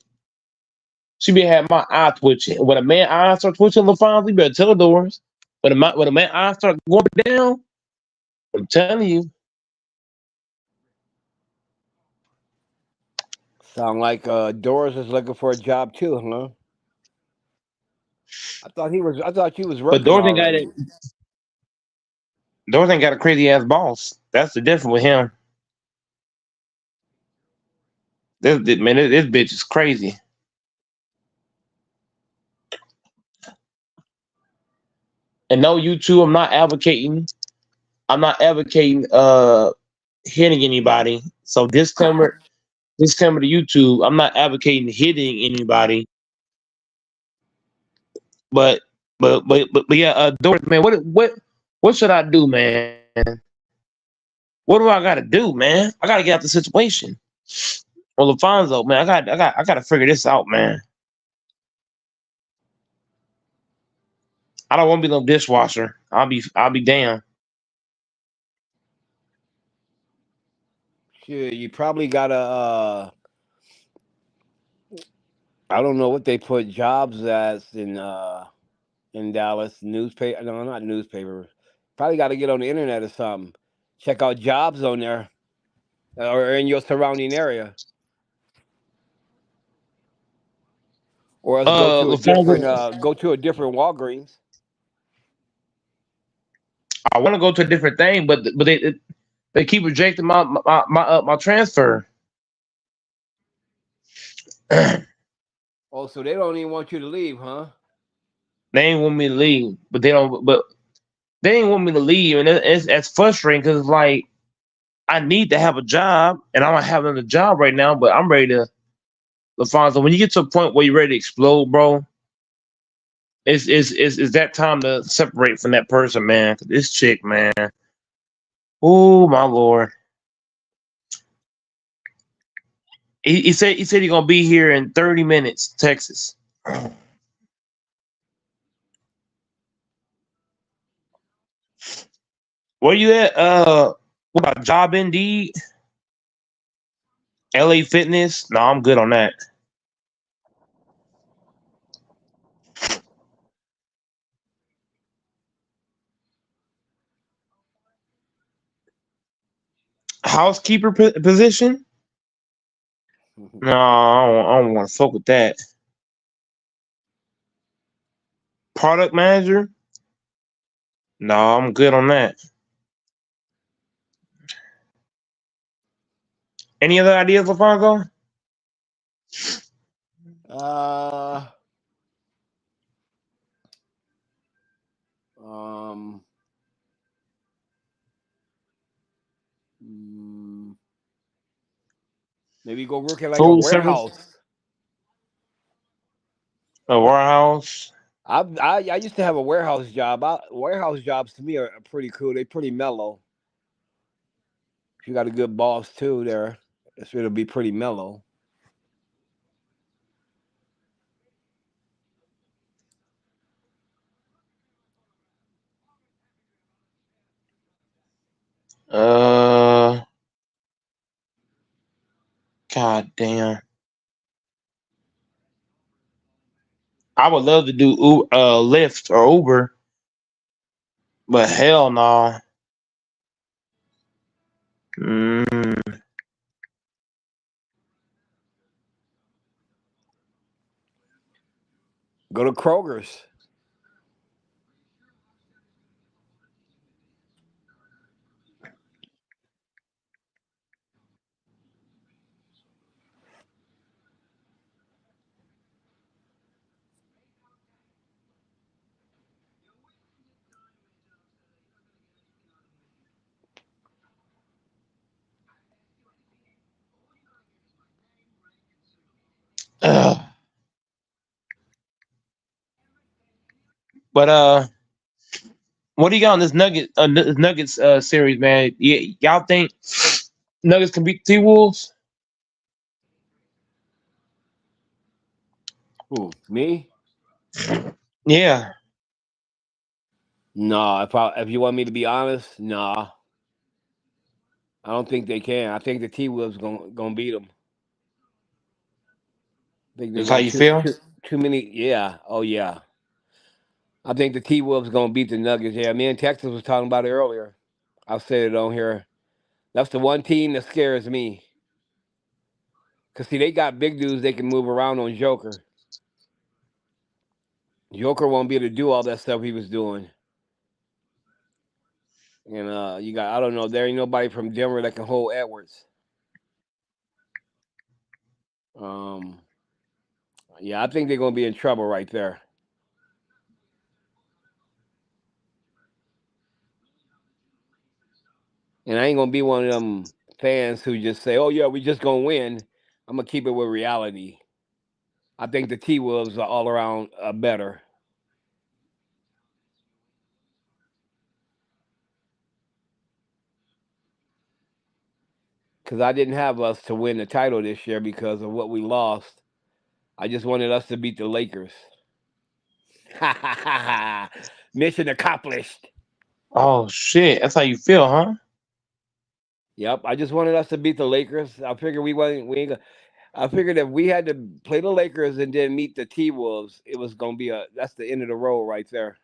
She be having my eye twitching. When a man eyes start twitching, LaFonso, you better tell Doris. When a man eyes start going down, I'm telling you. Sound like Doris is looking for a job too, huh? I thought you was But working already. Doris ain't got a crazy ass boss. That's the difference with him. This bitch is crazy. And no, you two, I'm not advocating hitting anybody. So disclaimer to YouTube, I'm not advocating hitting anybody. But yeah, Doris, man, what should I do, man? What do I gotta do, man? I gotta get out the situation. Well, LaFonso, man, I gotta figure this out, man. I don't want to be no dishwasher. I'll be damned. Shit, you probably gotta I don't know what they put jobs as in Dallas newspaper. No, not newspaper. Probably got to get on the internet or something. Check out jobs on there or in your surrounding area, or else LaFonso, go to a different Walgreens. I want to go to a different thing, but they keep rejecting my transfer. They Oh, so they don't even want you to leave, huh? ain't want me to leave, but they ain't want me to leave, and it's frustrating because it's like I need to have a job, and I don't have another job right now, but I'm ready to. LaFonso, when you get to a point where you're ready to explode, bro, it's that time to separate from that person, man. This chick, man. Oh my lord. He said he's gonna be here in 30 minutes, Texas. Where you at? What about Job Indeed? LA Fitness? No, I'm good on that. Housekeeper position? No, I don't want to fuck with that. Product manager? No, I'm good on that. Any other ideas, LaFonso? Uh, um, maybe go work at like a Food service? warehouse. A warehouse? I used to have a warehouse job. Warehouse jobs to me are pretty cool. They're pretty mellow. If you got a good boss too, there, it'll be pretty mellow. God damn. I would love to do Lyft or Uber, but hell no. Go to Kroger's. But what do you got on this Nuggets series, man? Y'all think Nuggets can beat the T-Wolves? Who, me? Yeah. No, if you want me to be honest, nah. I don't think they can. I think the T Wolves gonna beat them. I think they That's how got you feel? too many. Yeah. Oh yeah. I think the T Wolves gonna beat the Nuggets. Yeah, me and Texas was talking about it earlier. I said it on here. That's the one team that scares me. Cause see, they got big dudes they can move around on Joker. Joker won't be able to do all that stuff he was doing. And you got, I don't know, there ain't nobody from Denver that can hold Edwards. Yeah, I think they're gonna be in trouble right there. And I ain't gonna be one of them fans who just say, "Oh yeah, we just gonna win." I'm gonna keep it with reality. I think the T Wolves are all around better. Because I didn't have us to win the title this year because of what we lost. I just wanted us to beat the Lakers. Mission accomplished. Oh shit, that's how you feel, huh? Yep, I just wanted us to beat the Lakers. I figured I figured if we had to play the Lakers and then meet the T Wolves, it was gonna be that's the end of the road right there.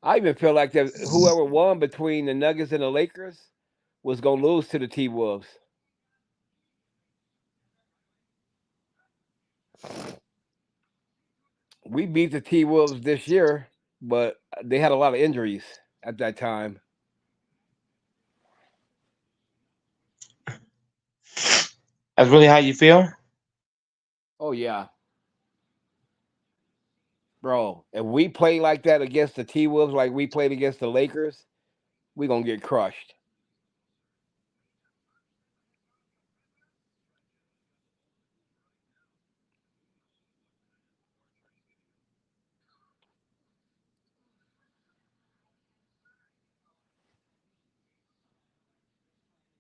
I even feel like that whoever won between the Nuggets and the Lakers was gonna lose to the T Wolves. We beat the T Wolves this year, but they had a lot of injuries at that time. That's really how you feel? Oh yeah, bro. If we play like that against the T Wolves, like we played against the Lakers, we gonna get crushed.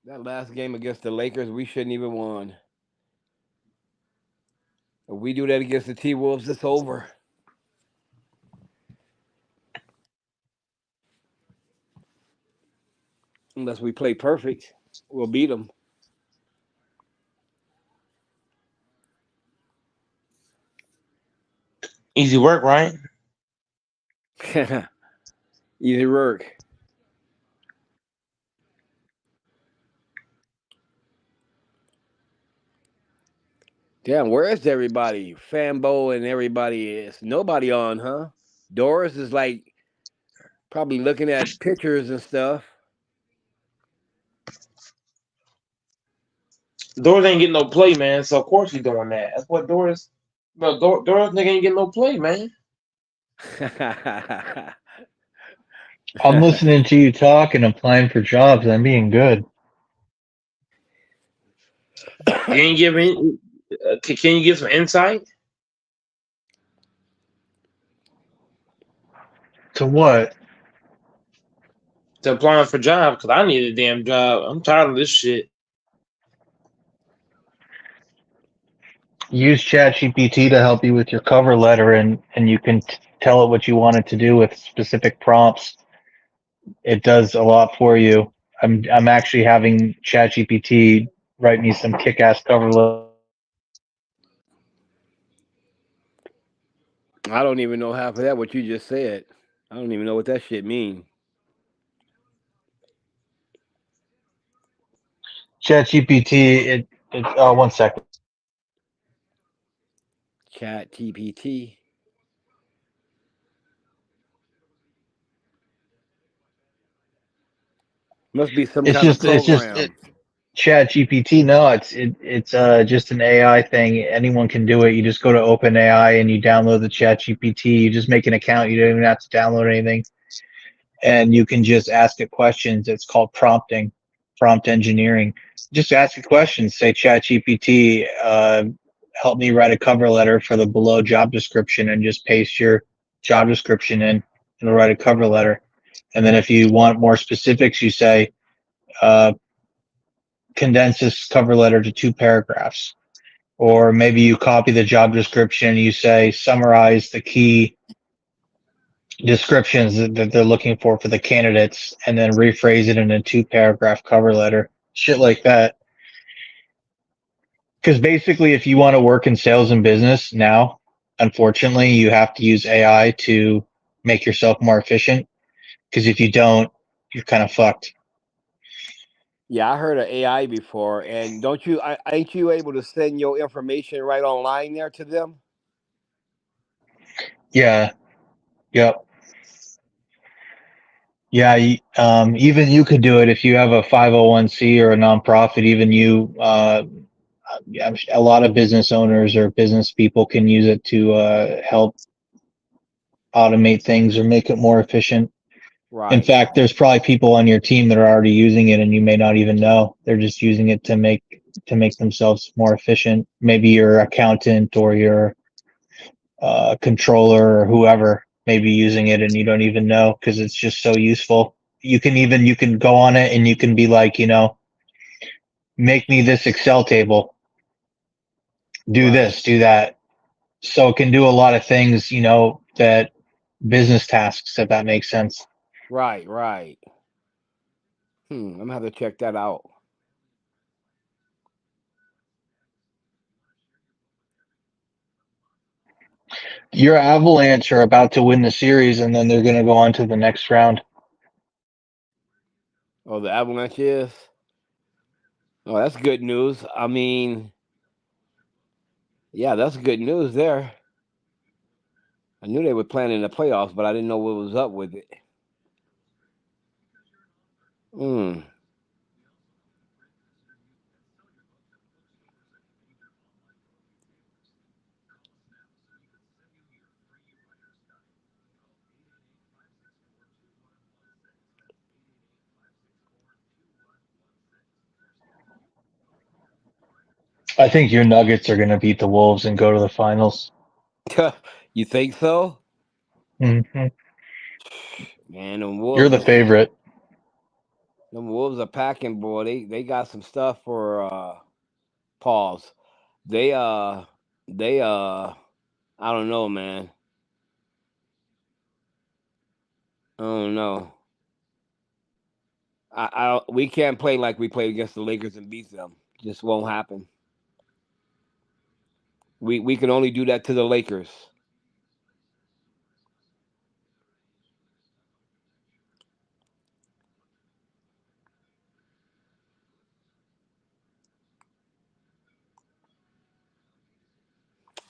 That last game against the Lakers, we shouldn't even won. we do that against the T Wolves, it's over. Unless we play perfect, we'll beat them. Easy work, right? Easy work. Damn, where is everybody? Fambo and everybody is. Nobody on, huh? Doris is like probably looking at pictures and stuff. Doris ain't getting no play, man. So of course he's doing that. That's what Doris. No, Doris nigga ain't getting no play, man. I'm listening to you talk and applying for jobs. I'm being good. You ain't giving. Can you give some insight To what? to applying for jobs? Because I need a damn job. I'm tired of this shit. Use ChatGPT to help you with your cover letter, and you can tell it what you want it to do with specific prompts. It does a lot for you. I'm actually having ChatGPT write me some kick-ass cover letter. I don't even know half of that, what you just said. I don't even know what that shit mean. ChatGPT, it 1 second. ChatGPT. Must be some It's kind of just program. ChatGPT. No, it's just an AI thing. Anyone can do it. You just go to OpenAI and you download the ChatGPT. You just make an account. You don't even have to download anything, and you can just ask it questions. It's called prompting, prompt engineering. Just ask it questions. Say, ChatGPT, help me write a cover letter for the below job description, and just paste your job description in, and it'll write a cover letter. And then if you want more specifics, you say, condense this cover letter to 2 paragraphs. Or maybe you copy the job description and you say, summarize the key descriptions that they're looking for the candidates, and then rephrase it in a 2-paragraph cover letter. Shit like that. Because basically, if you want to work in sales and business now, unfortunately, you have to use AI to make yourself more efficient. Because if you don't, you're kind of fucked. Yeah, I heard of AI before, and ain't you able to send your information right online there to them? Yeah. Yep. Yeah. Even you could do it if you have a 501c or a nonprofit. Even you, a lot of business owners or business people can use it to help automate things or make it more efficient. Right. In fact, there's probably people on your team that are already using it and you may not even know. They're just using it to make themselves more efficient. Maybe your accountant or your controller or whoever may be using it and you don't even know, because it's just so useful. You can go on it and you can be like, make me this Excel table. Do this, do that. So it can do a lot of things, that business tasks, if that makes sense. Right. I'm gonna have to check that out. Your Avalanche are about to win the series, and then they're going to go on to the next round. Oh, the Avalanche is? Oh, that's good news. I mean, yeah, that's good news there. I knew they were playing in the playoffs, but I didn't know what was up with it. I think your Nuggets are going to beat the Wolves and go to the finals. You think so? Mm-hmm. Man, them Wolves. You're the favorite. Them Wolves are packing, boy. They got some stuff for pause. They They I don't know, man. I don't know. We can't play like we played against the Lakers and beat them. Just won't happen. We can only do that to the Lakers.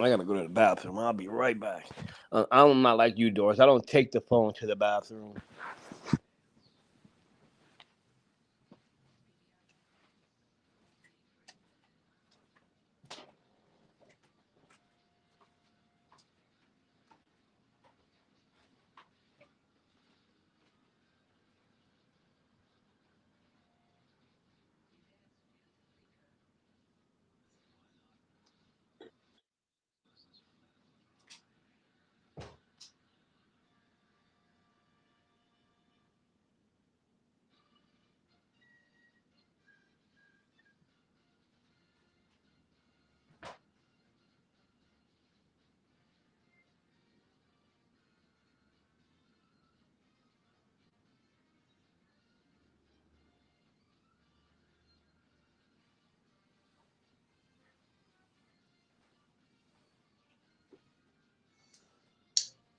I gotta go to the bathroom. I'll be right back. I'm not like you, Doris. I don't take the phone to the bathroom.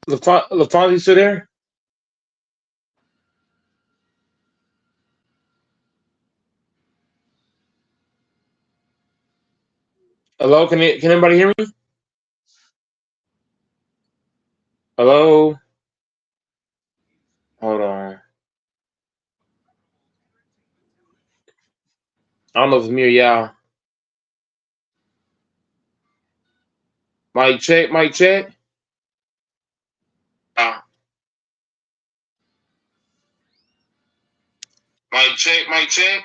LaFont, you still there? Hello, can anybody hear me? Hello? Hold on. I don't know if it's me or y'all. Mic check, mic check. Ah. Mic check, mic check.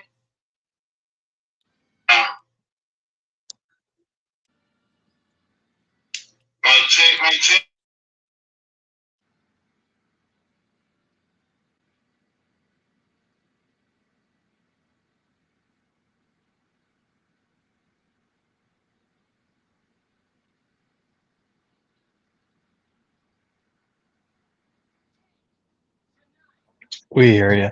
Ah. Mic check, mic check. We hear you.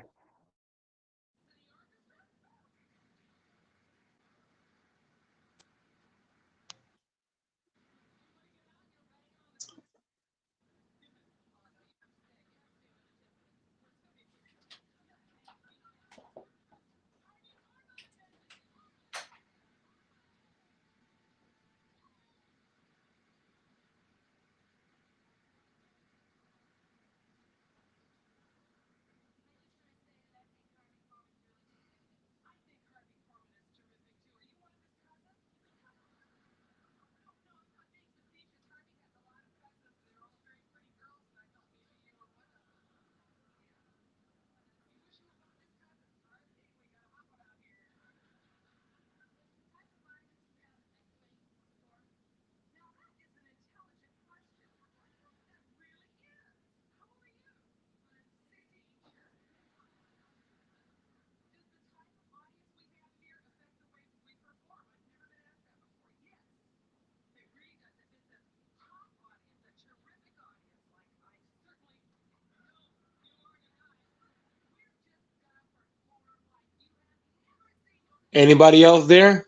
Anybody else there?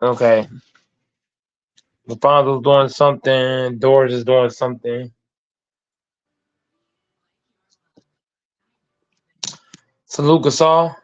Okay. LaFonzo's doing something. Doors is doing something. Salute Gasol.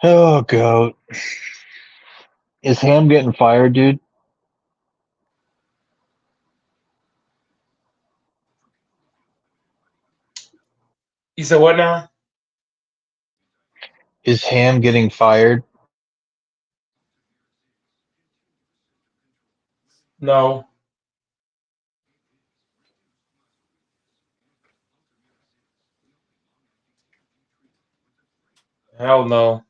Oh, goat. Is Ham getting fired, dude? You said what now? Is Ham getting fired? No. Hell no.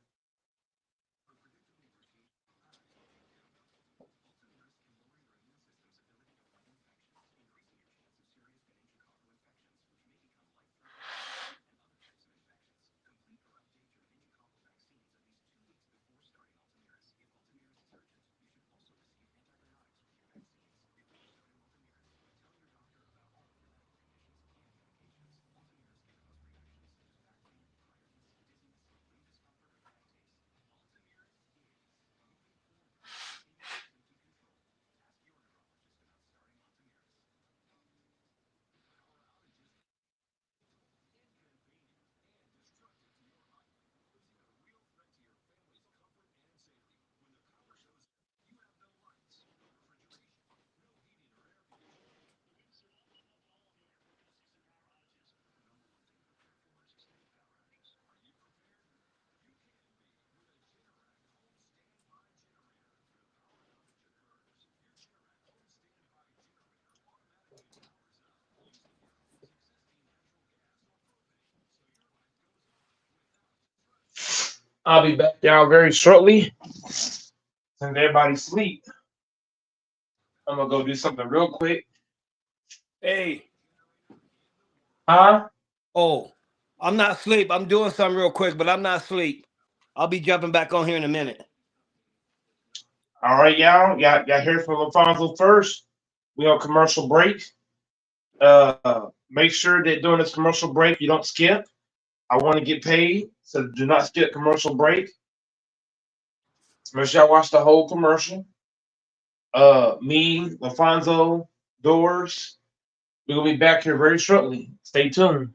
I'll be back down very shortly. Since everybody sleep, I'm gonna go do something real quick. Hey. Huh? Oh, I'm not asleep. I'm doing something real quick, but I'm not asleep. I'll be jumping back on here in a minute. All right, y'all. Y'all hear from LaFonso first. We on commercial break. Make sure that during this commercial break you don't skip. I want to get paid, so do not skip commercial break. Make sure y'all watch the whole commercial. Me, LaFonso, Doors. We're gonna be back here very shortly. Stay tuned.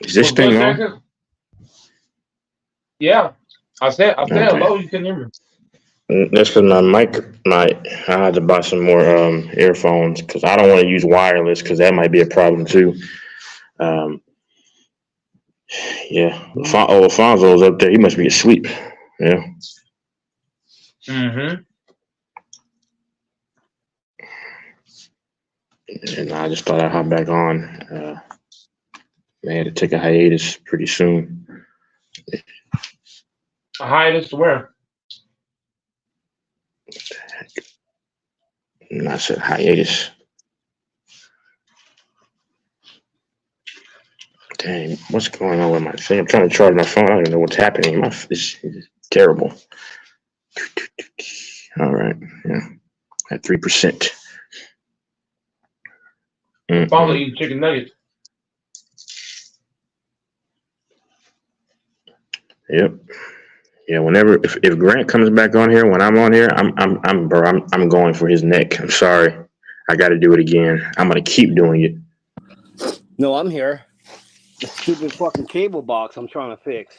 Is this thing on? Yeah, I said Okay. hello. You can hear me. That's because my mic might. I had to buy some more earphones because I don't want to use wireless because that might be a problem too. Yeah. Alfonso's up there. He must be asleep. Yeah. Mm-hmm. And I just thought I'd hop back on. May have to take a hiatus pretty soon. A hiatus to where? And I said hiatus. Dang, what's going on with my thing? I'm trying to charge my phone. I don't even know what's happening. This is terrible. All right. Yeah. At 3%. Follow eating chicken nuggets. Yep. Yeah. Whenever if Grant comes back on here, when I'm on here, I'm going for his neck. I'm sorry. I got to do it again. I'm gonna keep doing it. No, I'm here. The stupid fucking cable box I'm trying to fix.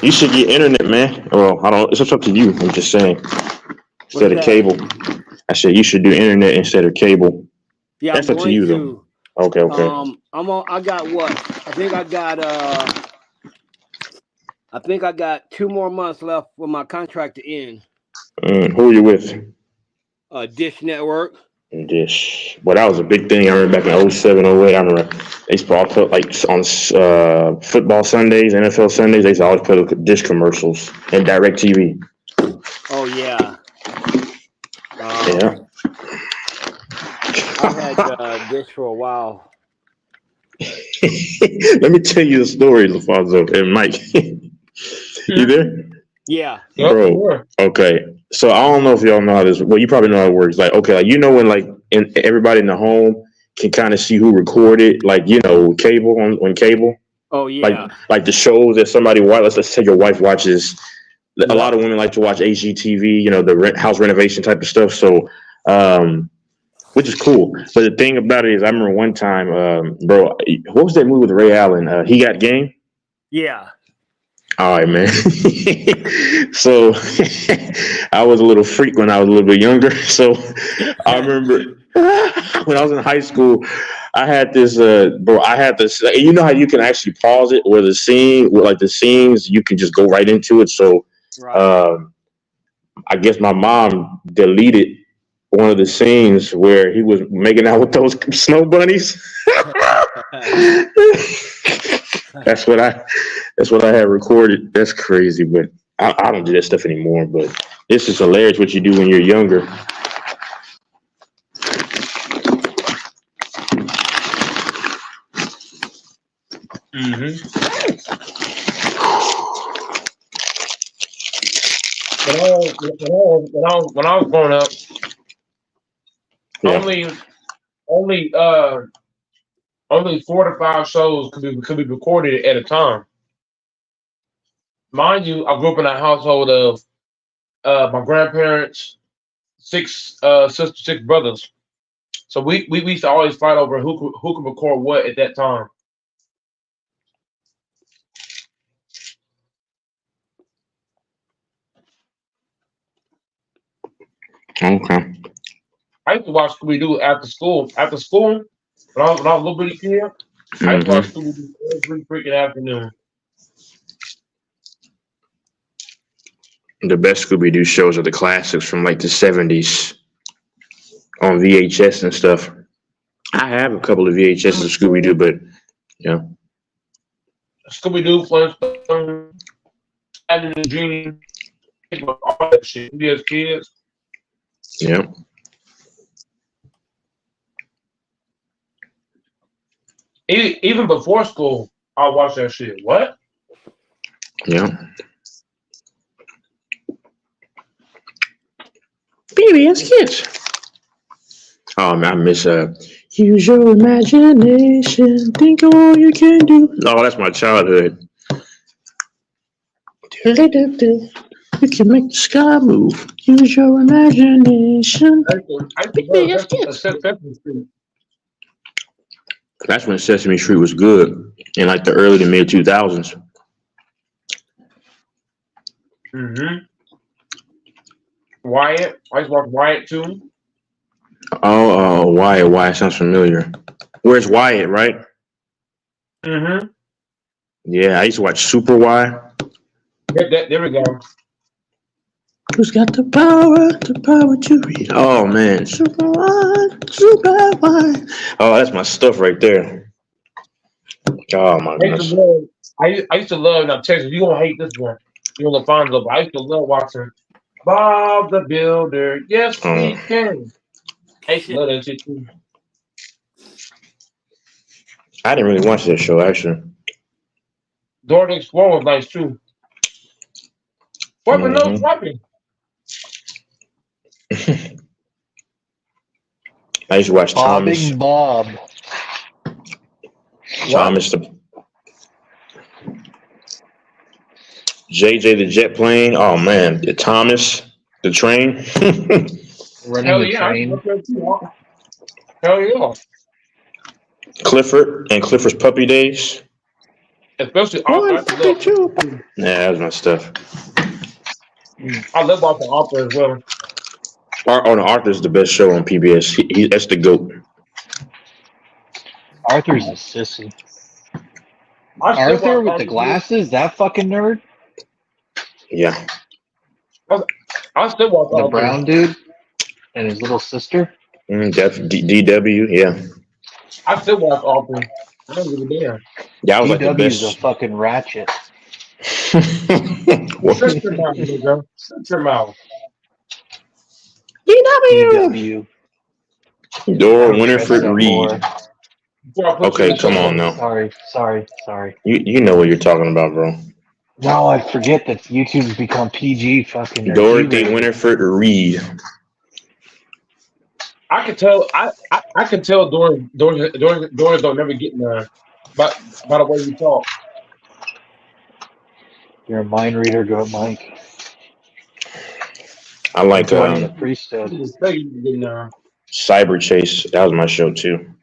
You should get internet, man. Well, I don't. It's up to you. I'm just saying. Instead of cable, I said you should do internet instead of cable. Yeah, that's I'm up to you, going though. Okay. I got what? I think I got 2 more months left for my contract to end. Who are you with? Dish Network. Dish. Well, that was a big thing. I remember back in 07, 08. I remember they used to all put like on football Sundays, NFL Sundays. They used to always put Dish commercials and DirecTV. Oh yeah. Yeah. I had Dish for a while. Let me tell you the story, Alfonso and Mike. You there? Yeah. Bro. Okay. So I don't know if y'all know how this. Well, you probably know how it works. Like, okay, like when everybody in the home can kind of see who recorded, cable on cable. Oh yeah. Like the shows that somebody watches. Let's say your wife watches. A lot of women like to watch HGTV. The house renovation type of stuff. So, which is cool. But the thing about it is, I remember one time, bro. What was that movie with Ray Allen? He Got Game. Yeah. All right, man. So I was a little freak when I was a little bit younger. So I remember when I was in high school, I had this, bro. I had this. You know how you can actually pause it, where the scene, with like the scenes, you can just go right into it. So, Right. I guess my mom deleted one of the scenes where he was making out with those snow bunnies. That's what I had recorded. That's crazy, but I don't do that stuff anymore. But this is hilarious what you do when you're younger. Mm-hmm. When I was growing up, Yeah. only 4 to 5 shows could be recorded at a time. Mind you, I grew up in a household of my grandparents, 6 sisters, 6 brothers. So we used to always fight over who could record what at that time. Okay. I used to watch Scooby Doo after school. After school, when I was a little bitty kid, I used to watch Scooby Doo every freaking afternoon. The best Scooby Doo shows are the classics from like the 70s on VHS and stuff. I have a couple of VHSs of Scooby Doo, but yeah. Scooby Doo, Flintstones, Saturday Night Junior, all that shit. We as kids. Yeah. Even before school, I watched that shit. What? Yeah. PBS Kids. Oh man, I miss use your imagination, think of all you can do. Oh, that's my childhood. You can make the sky move. Use your imagination. PBS Kids. That's when Sesame Street was good in like the early to mid 2000s. Mm-hmm. Wyatt. I used to watch Wyatt too. Oh, Wyatt. Wyatt sounds familiar. Where's Wyatt, right? Mm-hmm. Yeah, I used to watch Super Y. There we go. Who's got the power to read? Oh man, Super Y, Super Y. Oh, that's my stuff right there. Oh my goodness. I used to love. Now, Texas, you gonna hate this one. You're gonna find it. I used to love watching Bob the Builder. Yes, we can. I used to love that shit too. I didn't really watch that show actually. Dora the Explorer was nice too. Swiping, no swiping. I used to watch Thomas. Bob. Thomas the JJ the jet plane. Oh man, the Thomas the train. Running the train. Hell yeah. Clifford and Clifford's Puppy Days. Especially Yeah, that was my stuff. I love watching Arthur as well. Arthur's the best show on PBS. That's the GOAT. Arthur's a sissy. Arthur with the glasses, that fucking nerd. Yeah. I still watch The Arthur. brown dude and his little sister. DW, yeah. I still watch Arthur. I don't give a damn. Yeah, I was like the DW's a best. fucking ratchet. Shut your mouth, nigga. Shut your mouth. DW. Dora Winifred Reed. Okay, come on now. Sorry. You know what you're talking about, bro. No, I forget that YouTube's become PG fucking. Dorothy Winifred Reed. I can tell. I can tell. Doris don't never get in there. But by the way you talk, You're a mind reader, go Mike. I like the priesthood. Cyber Chase. That was my show too.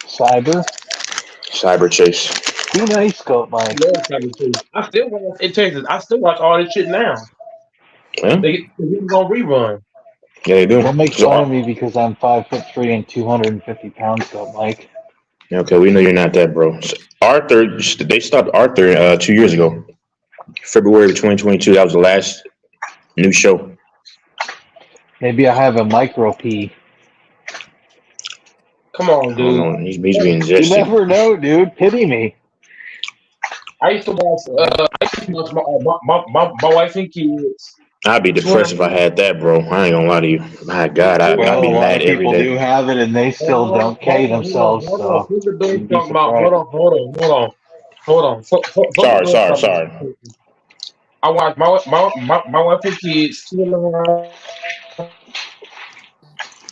Cyber Chase. Be nice, Goat Mike. I still watch in Texas. I still watch all this shit now. Yeah. They on rerun. Yeah, they do. Don't make So, fun of me because I'm 5'3" and 250 pounds, though, Mike. okay, we know you're not that, bro. So Arthur, they stopped Arthur 2 years ago, February of 2022. That was the last new show. Maybe I have a micro P. Come on, I don't dude. know. He's being You zesty. never know, dude. Pity me. I used to watch. My wife and kids. I'd be depressed if I had that, bro. I ain't gonna lie to you. My God, I'd Well, be a lot mad of every people day. do have it, and they still don't K themselves. So Who's the dude you'd be talking about? surprised. Hold on. Sorry. I watched my wife and kids. 2.5.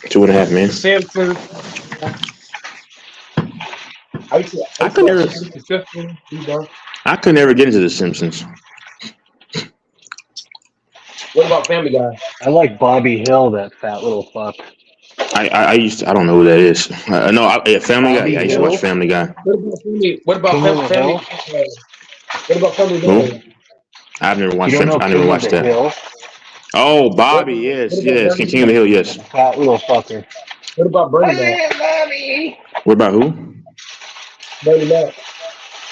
2.5, man. Simpsons. I could never get into The Simpsons. What about Family Guy? I like Bobby Hill, that fat little fuck. I don't know who that is. No, Family Guy. Yeah, I used to watch Family Guy. What about Family? What about Family Guy? I've never watched You don't know Simpsons. I never King of watched the that. Hill? Oh, Bobby, yes. King of the Hill, yes. Fat little fucker. What about Bernie Mac? What about who? Bernie Mac.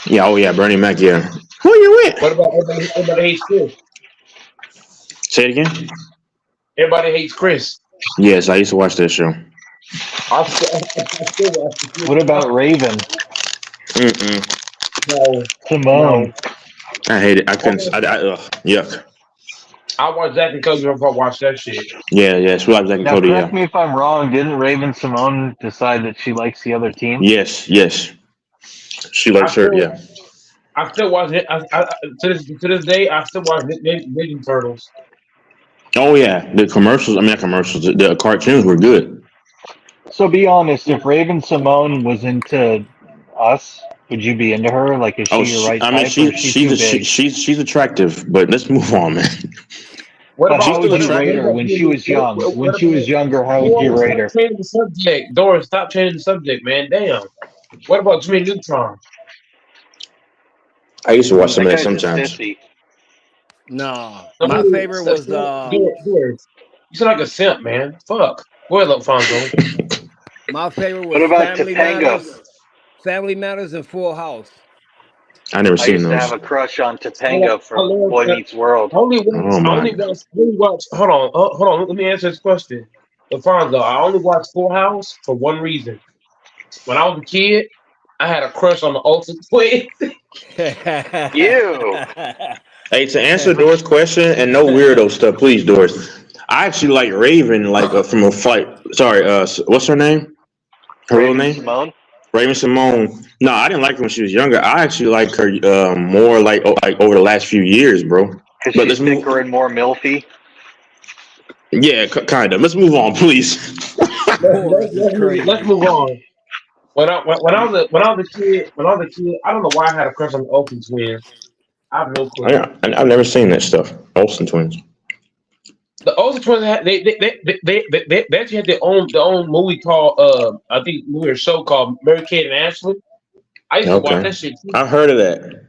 Yeah, oh yeah, Bernie Mac, yeah. Who you with? What about everybody hates Chris? Say it again? Everybody hates Chris. Yes, I used to watch that show. I still watch it. What about Raven? No. Simone. I hate it. I couldn't. Yuck. I watched Zack and Cody before I watched that shit. Yeah, it's Zack and Now, Cody. correct Yeah. me if I'm wrong. Didn't Raven Simone decide that she likes the other team? Yes. She likes her. Yeah. I still watch it. To this day, I still watch Ninja Turtles. Oh yeah, the commercials. I mean, not commercials. The cartoons were good. So be honest. If Raven Simone was into us, would you be into her? Like, is she your right type? Or is she too big? she's attractive, but let's move on, man. How would you rate her when she was young? When she was younger, how would you rate her? Stop changing the subject, Doris. Stop changing the subject, man. Damn. What about Jimmy Neutron? I used to watch some of that sometimes. No, my favorite was You sound like a simp, man. Fuck. Go ahead, Alfonso. my favorite was What about Family Topanga? Matters. Family Matters and Full House. I never I seen used to those. have a crush on Topanga from Boy Meets World. Only watch. Hold on. Let me answer this question. Alfonso, I only watched Full House for one reason. When I was a kid, I had a crush on the Olsen twins. You. Hey, to answer Doris' question and no weirdo stuff, please, Doris. I actually like Raven, from a fight. Sorry, what's her name? Her real name? Simone? Raven Simone. No, I didn't like her when she was younger. I actually like her more like over the last few years, bro. Because she's thicker and more milfy. Yeah, kind of. Let's move on, please. Let's move on. When I was a kid, I don't know why I had a crush on the Olsen twins. I have no clue. I've never seen that stuff. Olsen twins. The Olsen twins they actually had their own movie called I think movie or show called Mary-Kate and Ashley. I used to watch that shit too. I've heard of that.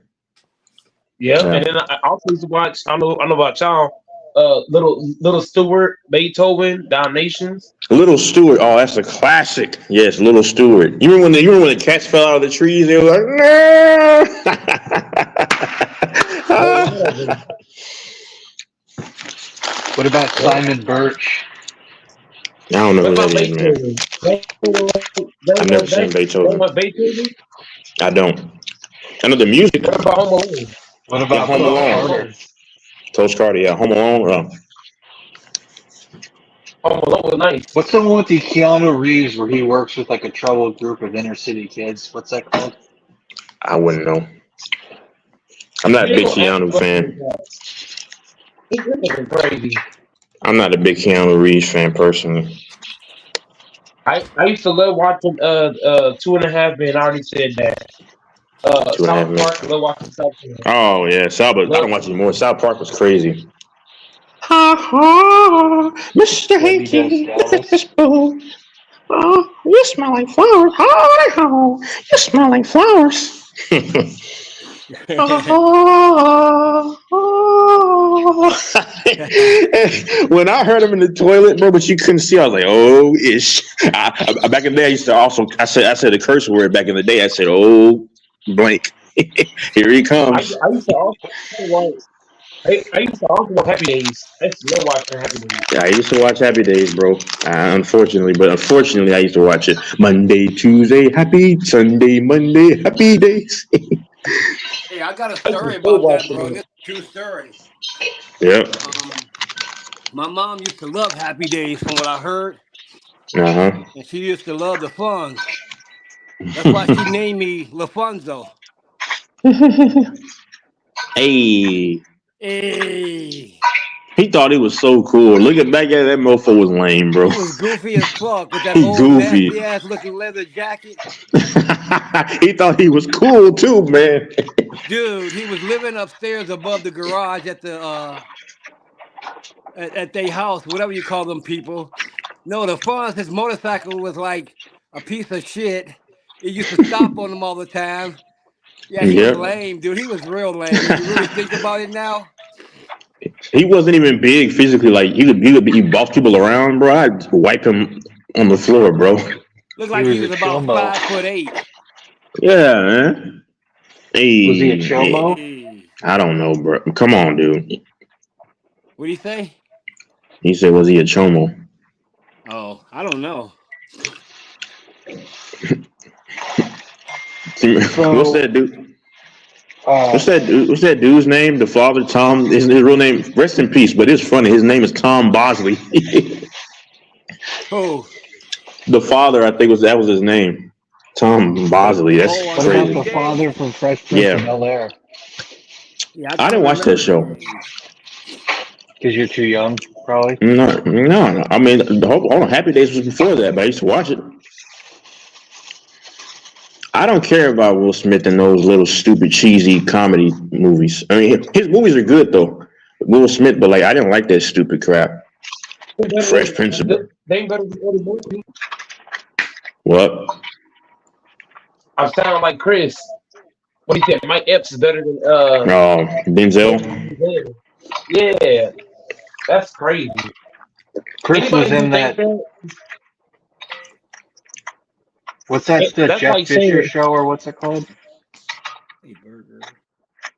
Yeah, and then I also used to watch. I don't know about y'all. Little Stewart, Beethoven, Dalmatians. Little Stewart. Oh, that's a classic. Yes, Little Stewart. You remember when the cats fell out of the trees? They were like, no. What about Simon Birch? I don't know who that is, man. I've never seen Beethoven. I don't. I know the music. What about Home Alone? What about Home Alone? Toast Carter, yeah. Home Alone. Home Alone was nice. What's the one with the Keanu Reeves where he works with like a troubled group of inner city kids? What's that called? I wouldn't know. I'm not a big Keanu fan. He's crazy. I'm not a big Keanu Reeves fan personally. I used to love watching 2.5 Men. I already said that. 2.5 South Park, love watching South Park. Oh yeah, South Park. I don't watch anymore. South Park was crazy. Mr. Hanky, oh, you smell like flowers. Oh, you smell like flowers. When I heard him in the toilet, bro, but you couldn't see, I was like, "Oh, ish." Back in the day, I used to also I said a curse word back in the day. I said, "Oh, blank." Here he comes. I used to also watch. I used to also watch Happy Days. I used to love watching Happy Days. Yeah, I used to watch Happy Days, bro. Unfortunately, I used to watch it Monday, Tuesday, happy Sunday, Monday, Happy Days. Hey, I got a I used story to still about that, watch bro. it. This is a true story. Yep. My mom used to love Happy Days, from what I heard, Uh and she used to love the Fonz. That's why she named me LaFonzo. huh. Hey, Hey, he thought he was so cool. Looking back at that mofo was lame, bro. he was goofy as fuck with that He old goofy. nasty ass looking leather jacket. He thought he was cool too, man. Dude, he was living upstairs above the garage at the at their house, whatever you call them people. No, the Fonz, his motorcycle was like a piece of shit. It used to stop on him all the time. Yeah, he was Yep. lame, dude. He was real lame. When you really think about it now, He wasn't even big physically. Like he boss people around, bro. I'd wipe him on the floor, bro. looked like he was about 5'8". Yeah, man. Hey, Was he a chomo? Hey. I don't know, bro. Come on, dude. What do you say? He said, "Was he a chomo?" Oh, I don't know. What's that dude? What's that dude's name? The father, Tom. His real name. Rest in peace. But it's funny. His name is Tom Bosley. Oh, The father, I think that was his name. Tom Bosley. That's on What about crazy. the father from Fresh Prince Yeah. of Bel-Air? yeah. I didn't watch that show. Because you're too young, probably. No. I mean, the whole Happy Days was before that, but I used to watch it. I don't care about Will Smith and those little stupid cheesy comedy movies. I mean, his movies are good though. Will Smith, but like I didn't like that stupid crap. Fresh Prince of They ain't better than Eddie Murphy. what? I'm sounding like Chris. What do you think? Mike Epps is better than Denzel. Yeah, that's crazy. Chris Anybody was in who that. think What's that? The that's Jeff like Fisher saying, show, or what's it called? Hey, burger.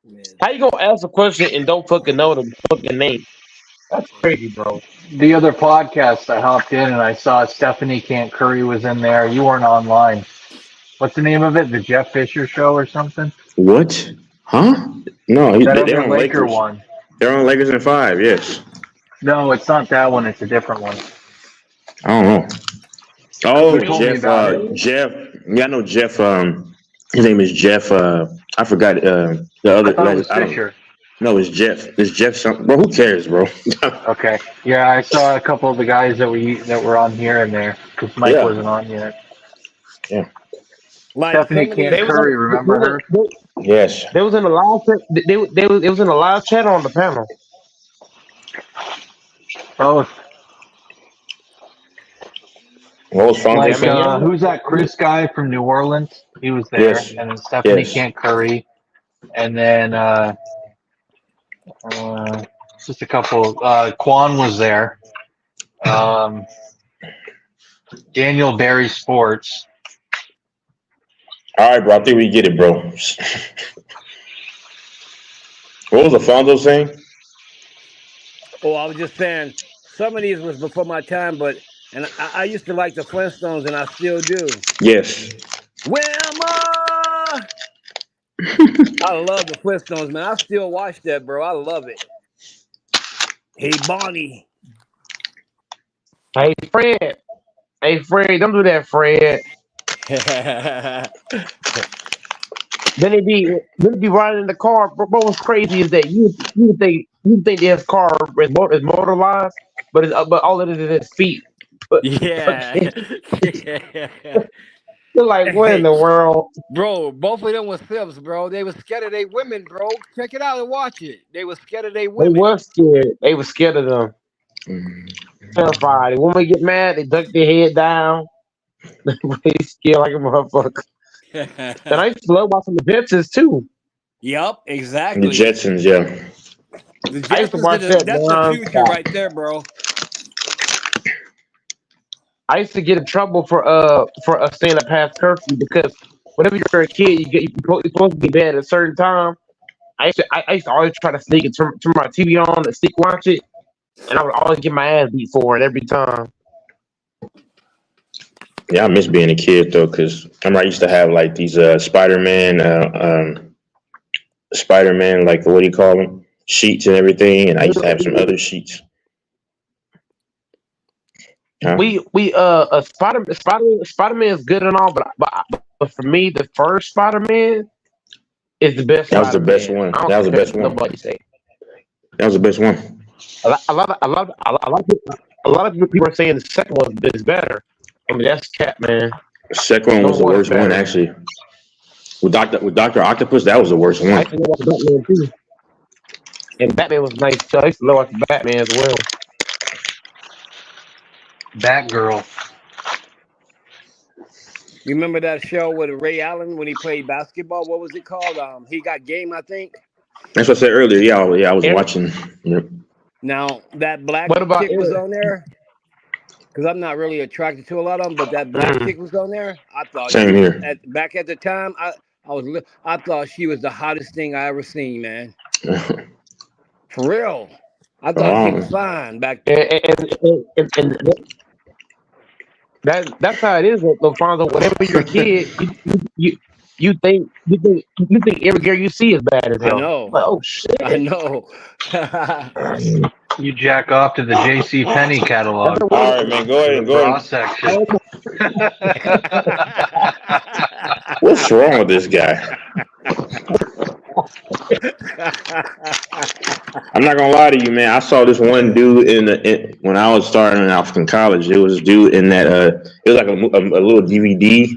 With how you gonna ask a question and don't fucking know the fucking name? That's crazy, bro. The other podcast I hopped in and I saw Stephanie Kent Curry was in there. You weren't online. What's the name of it? The Jeff Fisher show or something? What? Huh? No, That they're other on Laker Lakers. one. They're on Lakers in 5. Yes. No, it's not that one. It's a different one. I don't know. Oh, You told me about it. Jeff. Yeah, I know Jeff. His name is Jeff. I forgot. The other. I thought it was I don't- Fisher. No, it's Jeff. It's Jeff. Something. Bro, who cares, bro? Okay. Yeah, I saw a couple of the guys that were on here and there because Mike Yeah. wasn't on yet. Yeah. like Stephanie some of these- Kent Curry, remember her? Yes. They was in the live chat. They was in the live chat on the panel. Oh, What was Fonzo like saying? who's that Chris guy from New Orleans? He was there, Yes. and then Stephanie Yes. Kent Curry, and then just a couple. Quan was there. Daniel Barry Sports. All right, bro. I think we get it, bro. What was Alfonso saying? Oh, I was just saying, some of these was before my time, but I used to like the Flintstones, and I still do. Yes. Wilma! I love the Flintstones, man. I still watch that, bro. I love it. Hey, Bonnie. Hey, Fred. Hey, Fred. Don't do that, Fred. Then they be riding in the car. But what's crazy is that you think this car is motorized, but all it is his feet. But, Yeah. You're like, what in the world? Bro, both of them was simps, bro. They was scared of their women, bro. Check it out and watch it. They was scared of their They women. was scared. They was scared of them. Terrified. The woman get mad, they duck their head down. They scared like a motherfucker. And I used to love watching the Jetsons too. Yup, The exactly. Jetsons, yeah. The I used to Jetsons watch that that's the future nonstop. right there, bro. I used to get in trouble for staying up past curfew because whenever you're a kid, you're supposed to be bed at a certain time. I used to always try to sneak and turn my TV on and sneak watch it, and I would always get my ass beat for it every time. Yeah, I miss being a kid though, because I used to have like these Spider-Man, like what do you call them, sheets and everything, and I used to have some other sheets. Huh? Spider-Man is good and all, but for me, the first Spider-Man is the best. That was the best one. That was the best one. Nobody say. That was the best one. A lot of people are saying the second one is better. I mean, that's cap, man. The second one was the worst one, actually. With Dr. Octopus, that was the worst one. I used to watch Batman too. And Batman was nice too. I used to watch Batman as well. Batgirl. You remember that show with Ray Allen when he played basketball? What was it called? He Got Game, I think. That's what I said earlier. Yeah, I was watching. Yep. Now that black What about chick was Eric? on there. Because I'm not really attracted to a lot of them, but that black chick was on there. I thought Same here. Back at the time, I thought she was the hottest thing I ever seen, man. For real. I thought she was fine back then. And that's how it is, Lofonso. Whenever you're a kid, you think every girl you see is bad as hell. I know. Like, oh shit. I know. You jack off to the J.C. Penney catalog. All right, man. Go ahead. Bra section. What's wrong with this guy? I'm not gonna lie to you, man. I saw this one dude when I was starting out in college. It was a dude in that it was like a little DVD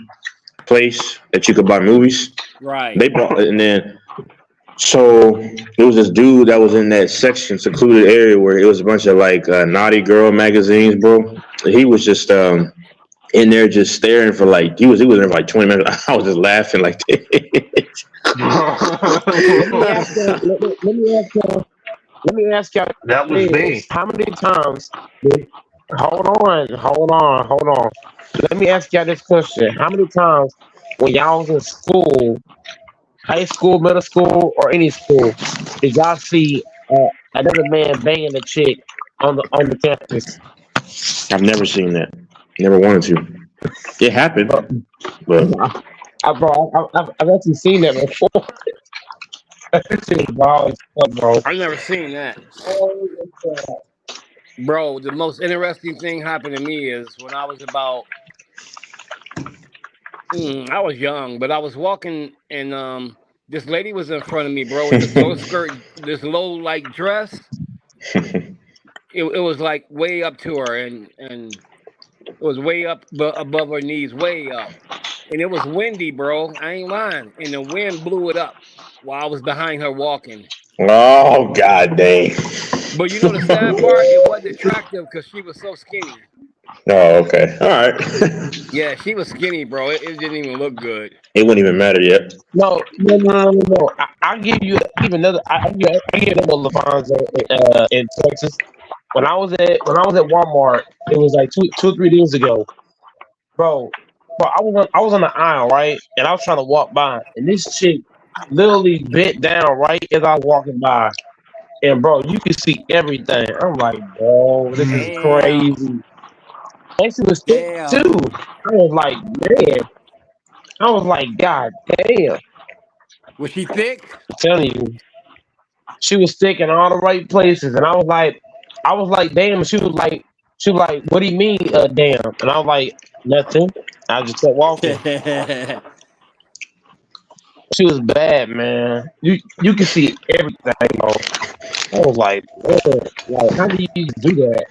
place that you could buy movies. Right. They bought, and then so there was this dude that was in that section, secluded area where it was a bunch of like naughty girl magazines, bro. He was just in there just staring for like he was there for like 20 minutes. I was just laughing like Let me ask y'all. That was me. How many times? Hold on. Let me ask y'all this question. How many times when y'all was in school, high school, middle school, or any school, did y'all see another man banging a chick on the campus? I've never seen that. Never wanted to. It happened, but I've actually seen that before. That shit is wild as fuck, bro. I've never seen that. Bro, the most interesting thing happened to me is when I was about I was young, but I was walking and this lady was in front of me, bro, with this low skirt, this low like dress. It was like way up to her and it was way up above her knees, way up. And it was windy, bro. I ain't lying. And the wind blew it up while I was behind her walking. Oh, god dang. But you know the sad part? It wasn't attractive because she was so skinny. Oh, okay. All right. Yeah, she was skinny, bro. It didn't even look good. It wouldn't even matter yet. No. I'll give you another. I give you another Lofonso in Texas. When I was at Walmart, it was like two or 3 days ago, bro. I was on the aisle, right, and I was trying to walk by, and this chick literally bent down right as I was walking by, and bro, you can see everything. I'm like, bro, this is crazy. And she was thick too. I was like, man. I was like, god damn. Was she thick? I'm telling you, she was thick in all the right places, and I was like, damn. She was like, what do you mean, damn? And I was like, nothing. I just kept walking. She was bad, man. You can see everything, bro. I was like, how do you do that?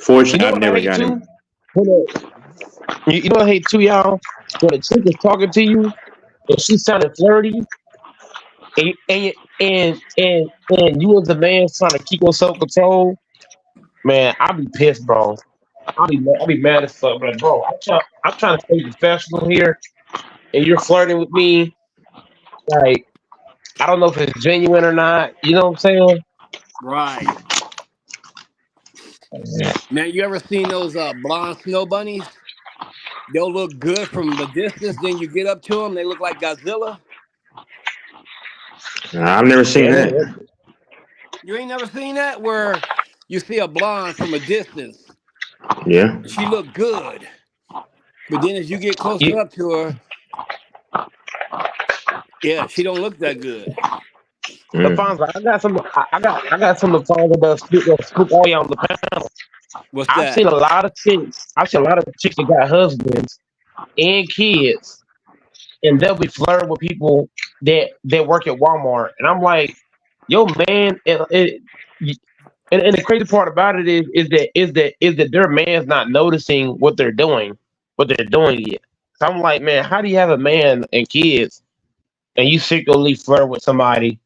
Fortunately, I've never got him. You know what I hate too, y'all? When a chick is talking to you and she sounded flirty, and you as a man trying to keep your self-control, man, I'll be pissed, bro. I'll be mad as fuck, but bro, I'm trying to stay professional here, and you're flirting with me, like I don't know if it's genuine or not. You know what I'm saying? Right. Now, you ever seen those blonde snow bunnies? They'll look good from the distance. Then you get up to them, they look like Godzilla. I've never seen Yeah. that. You ain't never seen that where you see a blonde from a distance. Yeah. She look good, but then as you get closer up to her, yeah, she don't look that good. Alfonso, I got some. I got some Alfonso that spook all y'all on the panel. What's I've that? seen a lot of chicks. I've seen a lot of chicks that got husbands and kids, and they'll be flirting with people that work at Walmart. And I'm like, yo, man. And the crazy part about it is that their man's not noticing what they're doing yet. So I'm like, man, how do you have a man and kids, and you secretly flirt with somebody?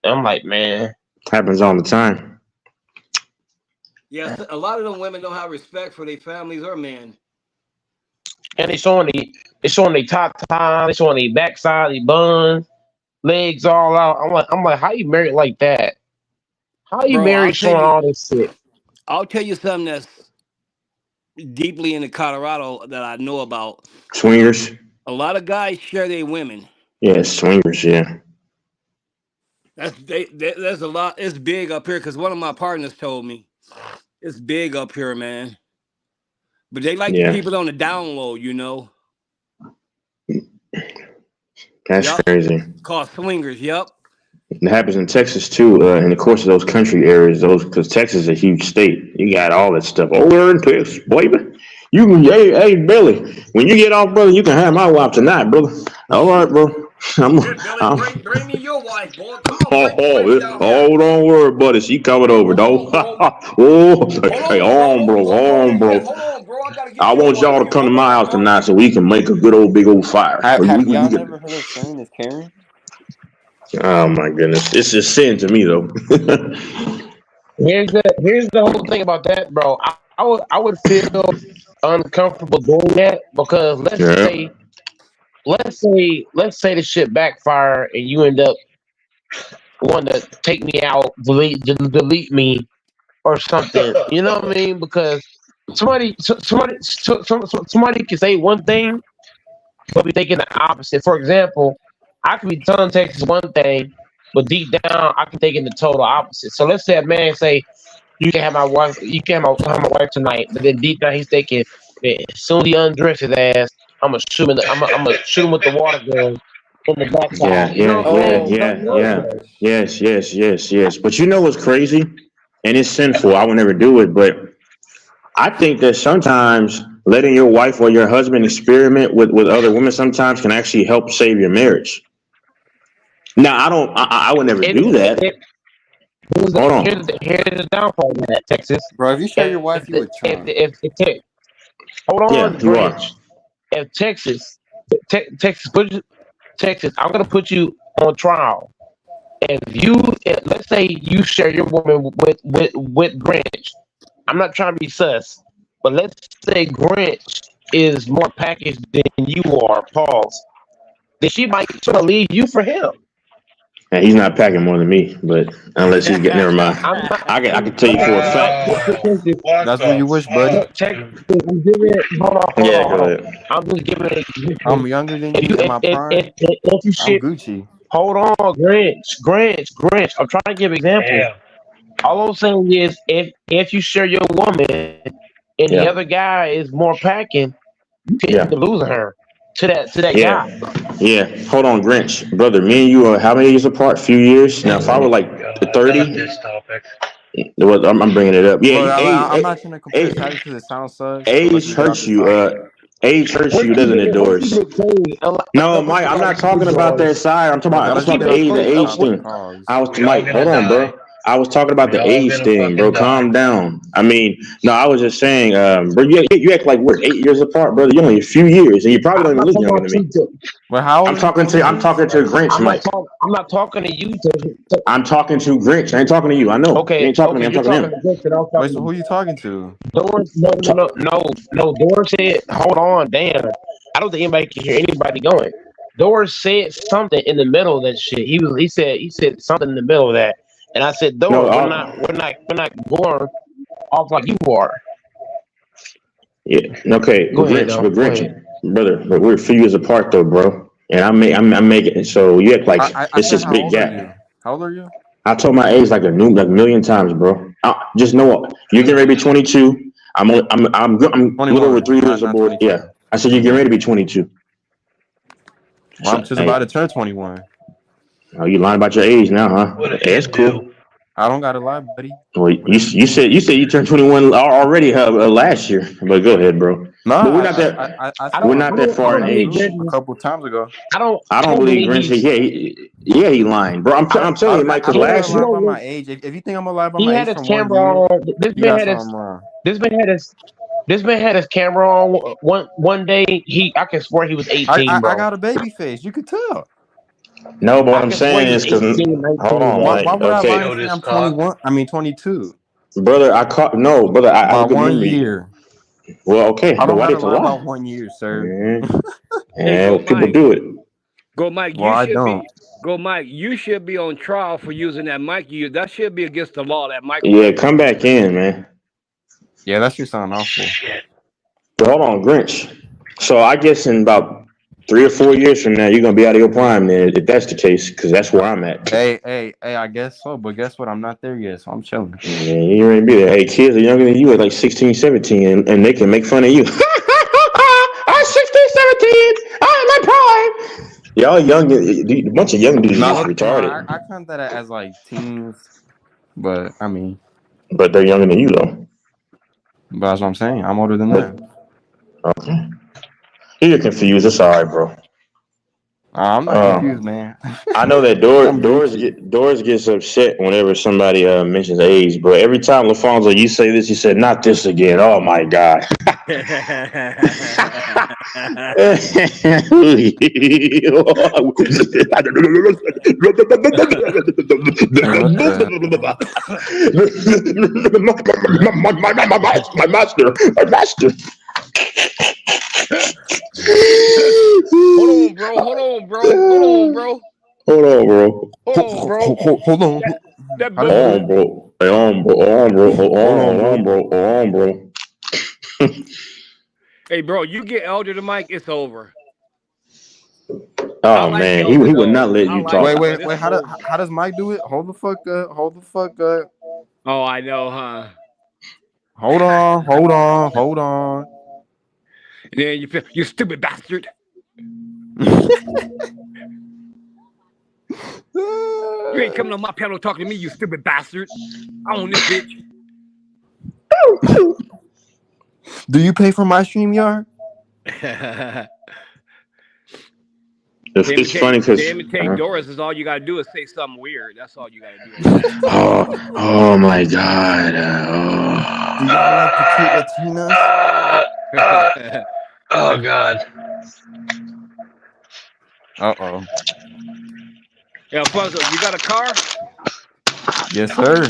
And I'm like, man, happens all the time. Yes, a lot of them women don't have respect for their families or men. And they showing their top tie, they showing their backside, their buns, legs all out. I'm like, how you married like that? How you Bro, married showing all this shit? I'll tell you something that's deeply into Colorado that I know about. Swingers. A lot of guys share their women. Yeah, swingers. Yeah. That's a lot. It's big up here because one of my partners told me it's big up here, man. But they like to keep it on the down low, you know. That's crazy. It's called swingers. Yep. It happens in Texas too. In the course of those country areas, because Texas is a huge state, you got all that stuff over in Texas, baby. You can, hey, Billy, when you get off, brother, you can have my wife tonight, brother. All right, bro. Bring me your wife, boy. Don't worry, buddy. She coming over, dog. Hey, on, bro. I want y'all to come to my house tonight so we can make a good old big old fire. Have y'all never heard of saying is Karen? Oh my goodness, it's just sin to me though. Here's the whole thing about that, bro. I would feel uncomfortable doing that because let's say the shit backfire and you end up wanting to take me out, delete me or something. You know what I mean? Because somebody can say one thing but be thinking the opposite. For example, I could be telling Texas one thing, but deep down I can think in the total opposite. So let's say a man say, "You can have my wife. You can have my wife tonight," but then deep down he's thinking, "Man, as soon as he undress his ass, I'm gonna shoot him. I'm gonna shoot him with the water gun in the backside." Yes. But you know what's crazy, and it's sinful. I would never do it, but I think that sometimes letting your wife or your husband experiment with other women sometimes can actually help save your marriage. Now, I would never do that. Hold on. Here's the downfall of that, Texas. Bro, if you share your wife, you would try. Hold on, yeah, you are. If Texas, I'm gonna put you on trial. Let's say you share your woman with Grinch. I'm not trying to be sus, but let's say Grinch is more packaged than you are, pause. Then she might try to leave you for him. And he's not packing more than me, but unless he's getting, never mind. I can tell you for a fact. That's what you wish, buddy. Hold on. Ahead. I'm just giving it. I'm younger than you in my prime. If you shit, I'm Gucci. Hold on, Grinch. I'm trying to give examples. Damn. All I'm saying is, if you share your woman and the other guy is more packing, you can end up losing her to that guy. Yeah. Hold on, Grinch, brother. Me and you are how many years apart? Few years. Now, if I were like 30, This topic. I'm bringing it up. Yeah, I'm not trying to compare because it sounds sus. Age hurts you. Age hurts you, doesn't it, Doris? No, Mike, I'm not talking about that side. I'm talking about the age thing. Mike, hold on, bro. I was talking about the age thing, bro. Calm down. I mean, no, I was just saying, bro, you act like we're 8 years apart, brother. You're only a few years, and you probably don't even look younger than me. Well, how I'm talking to Grinch, Mike. I'm not talking to you. I'm talking to Grinch. I ain't talking to you. I know. Okay. You ain't talking to me. I'm talking to him. Wait, so who are you talking to? Doris, no. Doris said, "Hold on, damn. I don't think anybody can hear anybody going." Doris said something in the middle of that shit. He said something in the middle of that, and I said, No, Doris, we're not going off like you are. yeah, okay, Go but ahead, Grinch, though. but Go ahead. Grinch, brother, but we're a few years apart though, bro. And I'm making it. So you act like I it's said, just how big old are gap. you? How old are you? I told my age like a million times, bro. Just know you're getting ready to be 22. I'm a little over 3 years not aboard. 22. Yeah, I said you're getting ready to be 22. Well, I'm just about to turn 21. Oh, you lying about your age now, huh? That's cool. I don't gotta lie, buddy. Well, you said you turned 21 already last year, but go ahead, bro. No, but we're not that. We're not that far in age. A couple times ago. I don't believe Grinch. Yeah, he lying, bro. I'm telling you, Mike, because last year. About my age. If you think I'm gonna lie about he my had age his from camera 1 year, on. This man had his camera on one day. I can swear he was 18, bro. I got a baby face. You could tell. No, but what I'm saying is because hold on, why Mike. would Okay. I lie and say I'm 21? I mean 22. Brother, I have a good 1 memory. year. Well, okay, I don't but why gotta did you lie lie? about 1 year, sir. Yeah, people do it. Go, Mike. Well, I don't. Go, Mike. You should be on trial for using that mic. That should be against the law. That mic. Yeah, come back in, man. Yeah, that should sound awful. But hold on, Grinch. So I guess in about 3 or 4 years from now, you're gonna be out of your prime, then, if that's the case, because that's where I'm at. Hey, I guess so, but guess what? I'm not there yet, so I'm chilling. Yeah, you ain't be there. Hey, kids are younger than you at like 16, 17, and they can make fun of you. I'm 16, 17. I'm in my prime. Y'all young, a bunch of young dudes is retarded. I count that as like teens, but I mean, but they're younger than you though. But that's what I'm saying. I'm older than that. Okay. You're confused. It's all right, bro. I'm not confused, man. I know that Doris gets upset whenever somebody mentions age, bro. Every time LaFonso, you say this, you said, not this again. Oh my God. my master. Hold on, bro. Hold on, bro. Hey, bro, you get elder to Mike, it's over. Oh man, he would not let you talk. Wait. How does Mike do it? Hold the fuck up. Oh, I know, huh? Hold on. And then you stupid bastard. You ain't coming on my panel talking to me, you stupid bastard. I own this bitch. Do you pay for my StreamYard? It's funny because to imitate Doris is all you gotta do is say something weird. That's all you gotta do. Oh my God. Do y'all like petite Latinas? Oh God. Uh-oh. Yeah, Alfonso, you got a car? Yes, sir.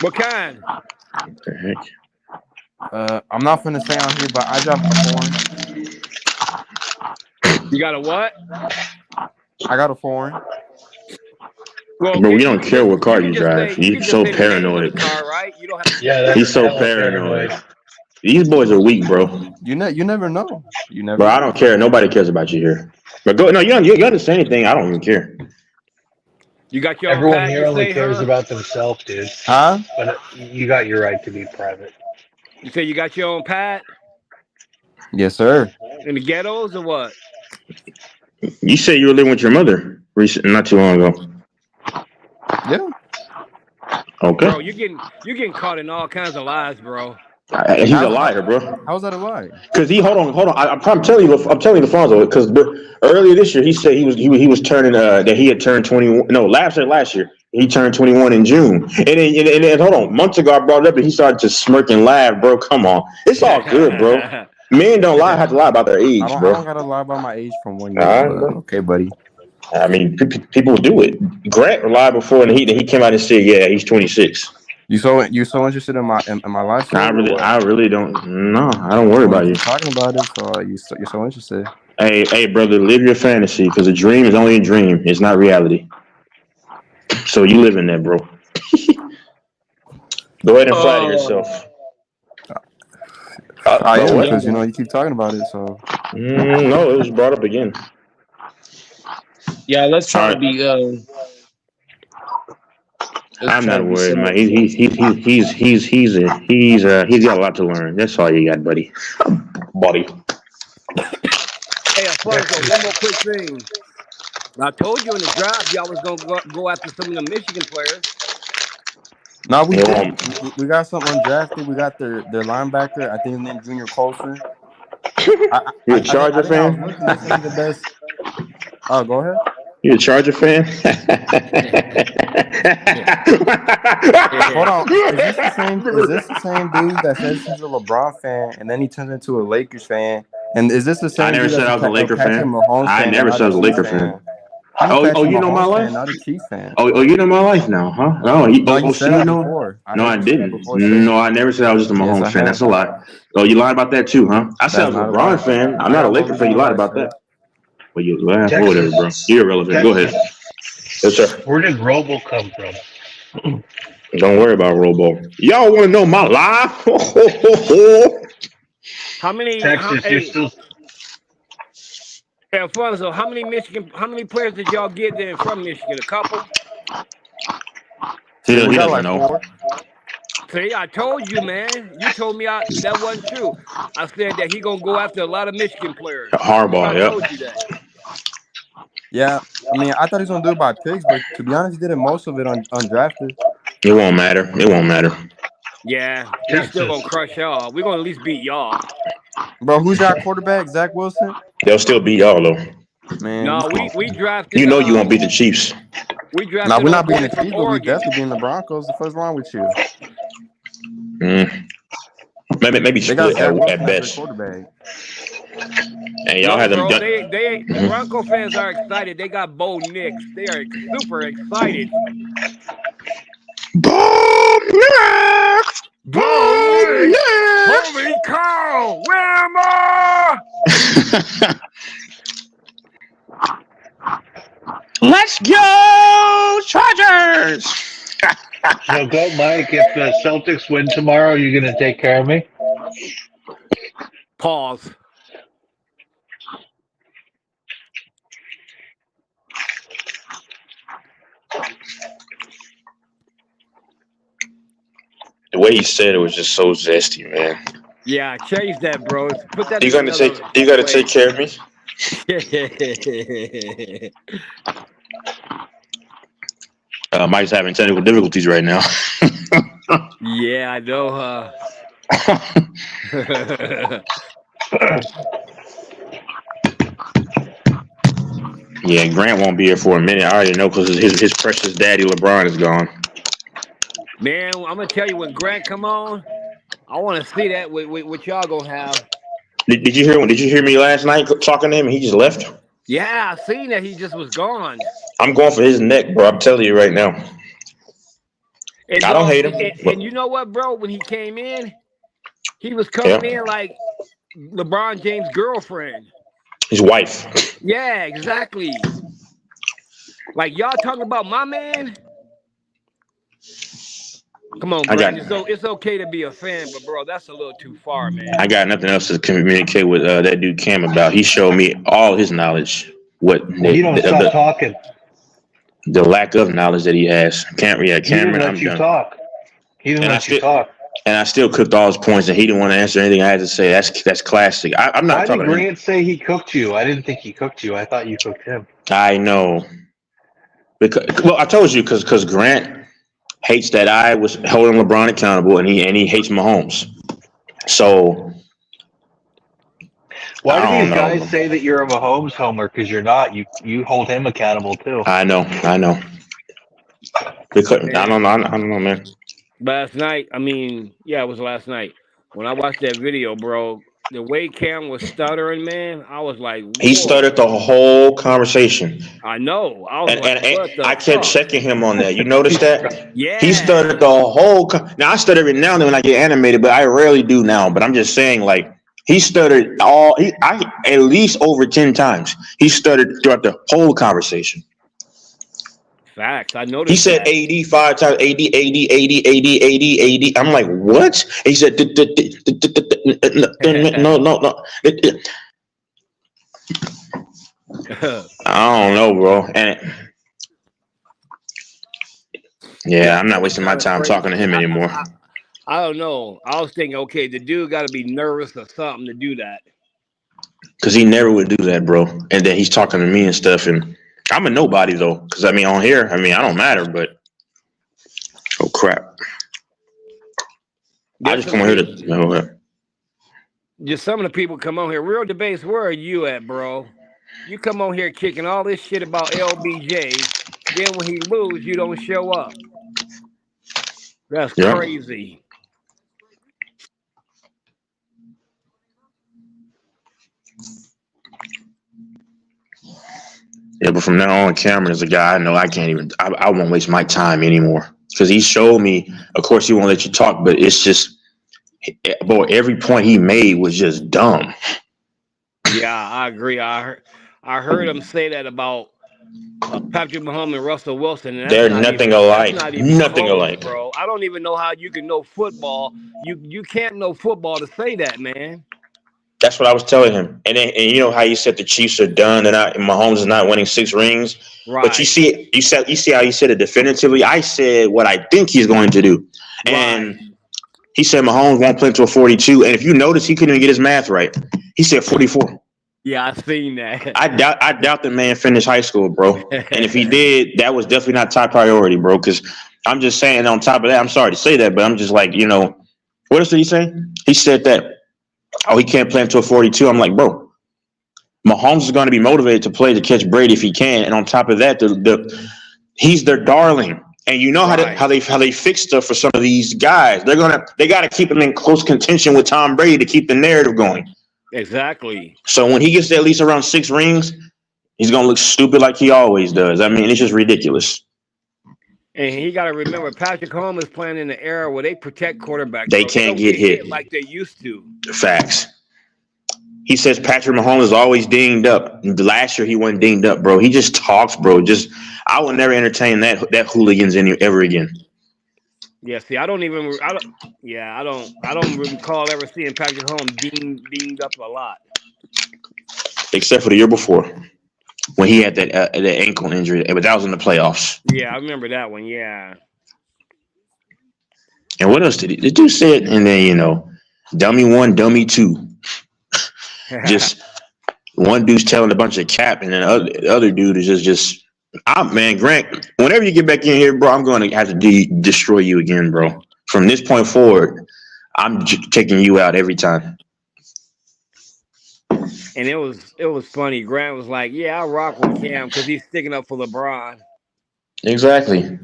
What kind? What the heck? I'm not finna say on here, but I drive a foreign. You got a what? I got a foreign. Well, bro, we don't care what car you drive. He's so paranoid. Car, right? You don't have to Yeah, he's so paranoid. These boys are weak, bro. You never know. Bro, I don't care. Nobody cares about you here. But go. No, you don't say anything. I don't even care. You got your Everyone own here only cares about themselves, dude. Huh? But you got your right to be private. You say you got your own pad? Yes, sir. In the ghettos or what? You said you were living with your mother not too long ago. Yeah. Okay. Bro, you're getting caught in all kinds of lies, bro. He's a liar, bro. How's that a lie? Because hold on. I'm telling you, LaFonso. Because earlier this year, he said he was turning that he had turned 21. No, last year he turned 21 in June. And hold on, months ago I brought it up, and he started to smirk and laugh, bro. Come on, it's all good, bro. Men don't have to lie about their age, bro. I don't gotta lie about my age from 1 year. Okay, buddy. I mean, people do it. Grant lied before, and he came out and said, "Yeah, he's 26." You so interested in my life? I really don't. No, I don't worry about you. Talking about it, so you're so interested. Hey, brother, live your fantasy because a dream is only a dream. It's not reality. So you live in that, bro. Go ahead and flatter yourself. I am what? because you keep talking about it. So No, it was brought up again. Yeah, let's try All to be. I'm not worried, man. He's got a lot to learn. That's all you got, buddy. Buddy. Hey, Alfonso, one more quick thing. I told you in the draft y'all was gonna go after some of the Michigan players. no, we didn't. We got something undrafted. We got their linebacker. I think his name Junior Colson. You a Charger fan? I think the best. Oh, go ahead. You a Charger fan? Hold on. Is this the same dude that says he's a LeBron fan and then he turns into a Lakers fan? And is this the same? I never dude said I was a Laker fan. I never said I was a Laker fan. Oh, you know my life? Not a Chiefs fan. Oh, you know my life now, huh? You said that before. No, I didn't. No, I never said I was just a Mahomes fan. That's a lie. Oh, you lied about that too, huh? I said I was a LeBron fan. I'm not a Laker fan. You lied about that. Well, you lied. Whatever, bro. You're irrelevant. Go ahead. Yes, sir. Where did Robo come from? Don't worry about Robo. Y'all want to know my life? How many? Texas, you're still. Hey, Alfonso, how many players did y'all get there from Michigan? A couple? He doesn't know. See, I told you, man. You told me that wasn't true. I said that he gonna go after a lot of Michigan players. Harbaugh, I told you that. Yeah, I mean, I thought he was gonna do it by picks, but to be honest, he did most of it undrafted. It won't matter. Yeah, he's still gonna crush y'all. We're gonna at least beat y'all. Bro, who's our quarterback? Zach Wilson? They'll still beat y'all though. Man, no, we drafted. You know you won't beat the Chiefs. We drafted. No, we're not beating the Chiefs, but we definitely beating the Broncos. The first round with you. Maybe split at best. And y'all had them. Bro, the Bronco fans are excited. They got Bo Nix. They are super excited. Bo Nix! Holy cow! Where am I? Let's go, Chargers! So go, Mike. If the Celtics win tomorrow, you're gonna take care of me. Pause. The way he said it was just so zesty, man. Yeah, change that, bro. Put that. You gotta take care of me. Mike's having technical difficulties right now. Yeah, I know. Yeah, Grant won't be here for a minute. I already know because his precious daddy LeBron is gone. Man, I'm gonna tell you when Grant come on, I want to see that what y'all gonna have. Did you hear me last night talking to him? And he just left. Yeah, I seen that he just was gone. I'm going for his neck, bro. I'm telling you right now. And I don't hate him. And you know what, bro? When he came in, he was coming in like LeBron James' girlfriend. His wife. Yeah, exactly. Like y'all talking about my man. Come on, Grant. It's okay to be a fan, but bro, that's a little too far, man. I got nothing else to communicate with that dude Cam about. He showed me all his knowledge. You don't stop talking. The lack of knowledge that he has. Cameron, he didn't let you talk. He didn't let you talk. And I still cooked all his points, and he didn't want to answer anything I had to say. That's classic. I'm not talking. Why did Grant say he cooked you? I didn't think he cooked you. I thought you cooked him. I know. I told you because Grant hates that I was holding LeBron accountable, and he hates Mahomes. So why do these guys say that you're a Mahomes homer? Because you're not. You hold him accountable too. I know. Because I don't know, man. Last night, it was last night when I watched that video, bro. The way Cam was stuttering, man, I was like, whoa. He stuttered the whole conversation. I know. I kept checking him on that. You noticed that? Yeah. He stuttered the whole. Now I stutter every now and then when I get animated, but I rarely do now. But I'm just saying, like, He stuttered at least over 10 times. He stuttered throughout the whole conversation. Facts. I noticed. He said that. 80 5 times, 80, 80, 80, 80, 80, 80. I'm like, what? He said, no. I don't know, bro. And yeah, I'm not wasting my time talking to him anymore. I don't know. I was thinking, okay, the dude got to be nervous or something to do that. Because he never would do that, bro. And then he's talking to me and stuff. And I'm a nobody, though. Because, I mean, on here, I mean, I don't matter, but. Oh, crap. I just come on here to. Just some of the people come on here. Real debates, where are you at, bro? You come on here kicking all this shit about LBJ. Then when he lose, you don't show up. That's crazy. Yeah, but from now on, Cameron is a guy I know I can't even. I won't waste my time anymore because he showed me. Of course, he won't let you talk, but it's just, boy, every point he made was just dumb. Yeah, I agree. I heard him say that about Patrick Mahomes and Russell Wilson. And they're nothing alike. Nothing alike, bro. I don't even know how you can know football. You can't know football to say that, man. That's what I was telling him. And you know how you said the Chiefs are done and Mahomes is not winning 6 rings. Right. But you see how he said it definitively. I said what I think he's going to do, and he said Mahomes won't play until 42. And if you notice, he couldn't even get his math right. He said 44. Yeah, I seen that. I doubt the man finished high school, bro. And if he did, that was definitely not top priority, bro. Because I'm just saying, on top of that, I'm sorry to say that, but I'm just like, you know, what else did he say? He said that, oh, he can't play until 42. I'm like, bro, Mahomes is going to be motivated to play to catch Brady if he can. And on top of that, he's their darling. And you know how they fix stuff for some of these guys. They got to keep him in close contention with Tom Brady to keep the narrative going. Exactly. So when he gets to at least around 6 rings, he's gonna look stupid like he always does. I mean, it's just ridiculous. And he got to remember, Patrick Mahomes is playing in the era where they protect quarterbacks. They can't get hit like they used to. Facts. He says Patrick Mahomes is always dinged up. Last year he wasn't dinged up, bro. He just talks, bro. I will never entertain that hooligans ever again. Yeah, see, I don't recall ever seeing Patrick Mahomes dinged up a lot. Except for the year before, when he had that ankle injury, but that was in the playoffs. Yeah, I remember that one. Yeah. And what else did he? The dude said, and then, you know, dummy 1, dummy 2. Just one dude's telling a bunch of cap, and then the other dude is just. Man, Grant, whenever you get back in here, bro, I'm going to have to destroy you again, bro. From this point forward, I'm taking you out every time. And it was funny. Grant was like, yeah, I rock with Cam because he's sticking up for LeBron. Exactly.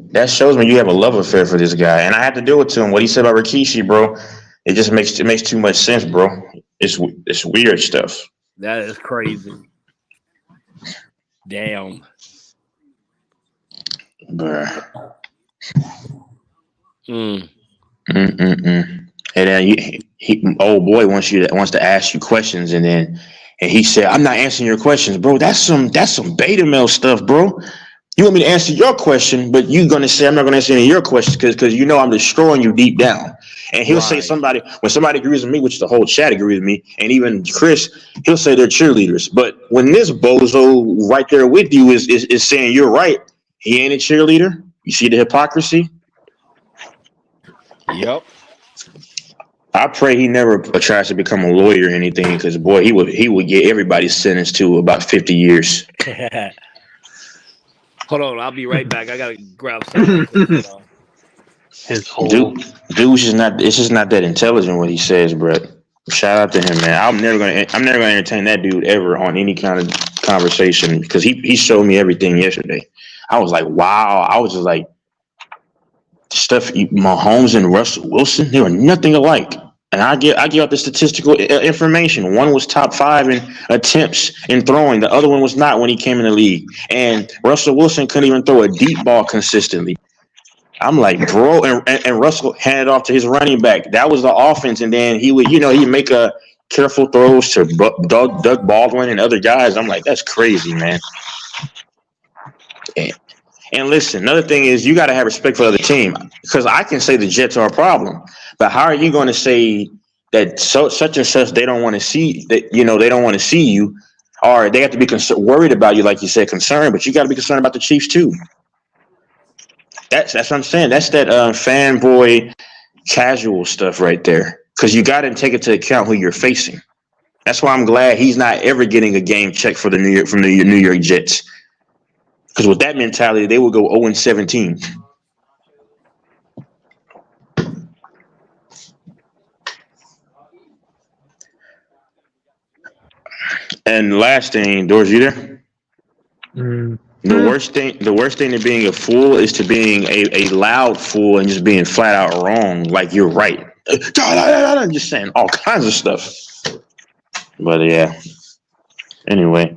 That shows me you have a love affair for this guy. And I had to do it to him. What he said about Rikishi, bro, it just makes too much sense, bro. It's weird stuff. That is crazy. Damn. Bruh. Mm. And then old boy wants to ask you questions, and he said, "I'm not answering your questions, bro. That's some beta male stuff, bro. You want me to answer your question, but you're gonna say I'm not gonna answer any of your questions because you know I'm destroying you deep down." And he'll say when somebody agrees with me, which the whole chat agrees with me, and even Chris, he'll say they're cheerleaders. But when this bozo right there with you is saying you're right, he ain't a cheerleader. You see the hypocrisy? Yep. I pray he never tries to become a lawyer or anything, because boy, he would get everybody sentenced to about 50 years. Hold on, I'll be right back. I gotta grab something. His whole dude's just not. It's just not that intelligent what he says, bro. Shout out to him, man. I'm never gonna entertain that dude ever on any kind of conversation because he showed me everything yesterday. I was like, wow. I was just like, stuff. Mahomes and Russell Wilson, they were nothing alike. And I give out the statistical information. One was top 5 in attempts in throwing. The other one was not when he came in the league. And Russell Wilson couldn't even throw a deep ball consistently. I'm like, bro, and Russell handed off to his running back. That was the offense, and then he would, he'd make a careful throws to Doug Baldwin and other guys. I'm like, that's crazy, man. And listen, another thing is you got to have respect for the other team, because I can say the Jets are a problem, but how are you going to say that such and such they don't want to see that, they don't want to see you, or they have to be worried about you, like you said, concerned, but you got to be concerned about the Chiefs too. That's what I'm saying. That's that fanboy casual stuff right there, because you got to take it to account who you're facing. That's why I'm glad he's not ever getting a game check for the New York Jets. Because with that mentality, they will go 0-17. And last thing, Doris, you there? The worst thing to being a fool is to being a loud fool and just being flat out wrong. Like you're right. Just saying all kinds of stuff. But yeah. Anyway.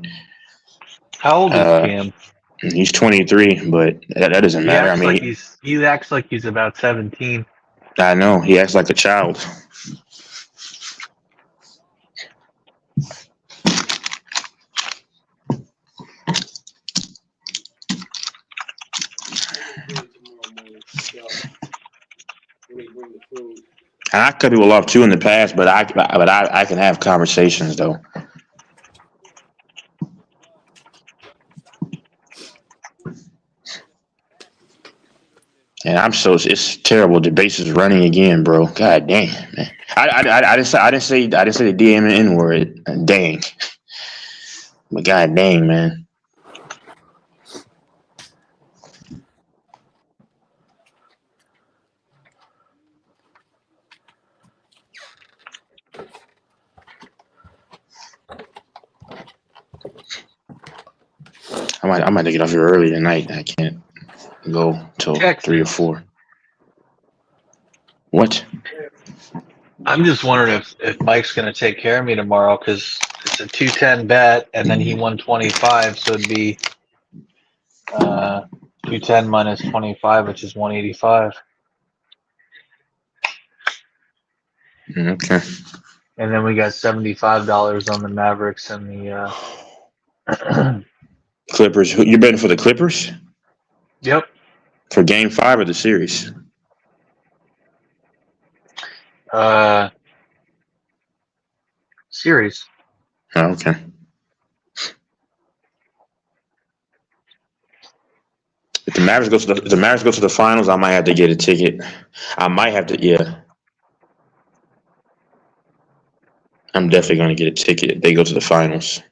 How old is Cam? He's 23, but that doesn't matter. He acts like he's about 17. I know. He acts like a child. And I cut people off too in the past, but I can have conversations though. And it's terrible. The base is running again, bro. God damn, man. I didn't say the DM and N word. Dang. But god dang, man. I might have to get off here early tonight. I can't go till 3 or 4. What? I'm just wondering if Mike's going to take care of me tomorrow, because it's a 210 bet, and then he won 25, so it'd be 210 minus 25, which is 185. Okay. And then we got $75 on the Mavericks and the Clippers. You're betting for the Clippers? Yep. For Game 5 of the series? Series. Oh, okay. If the Mavericks go to the finals, I might have to get a ticket. I might have to, yeah. I'm definitely going to get a ticket if they go to the finals.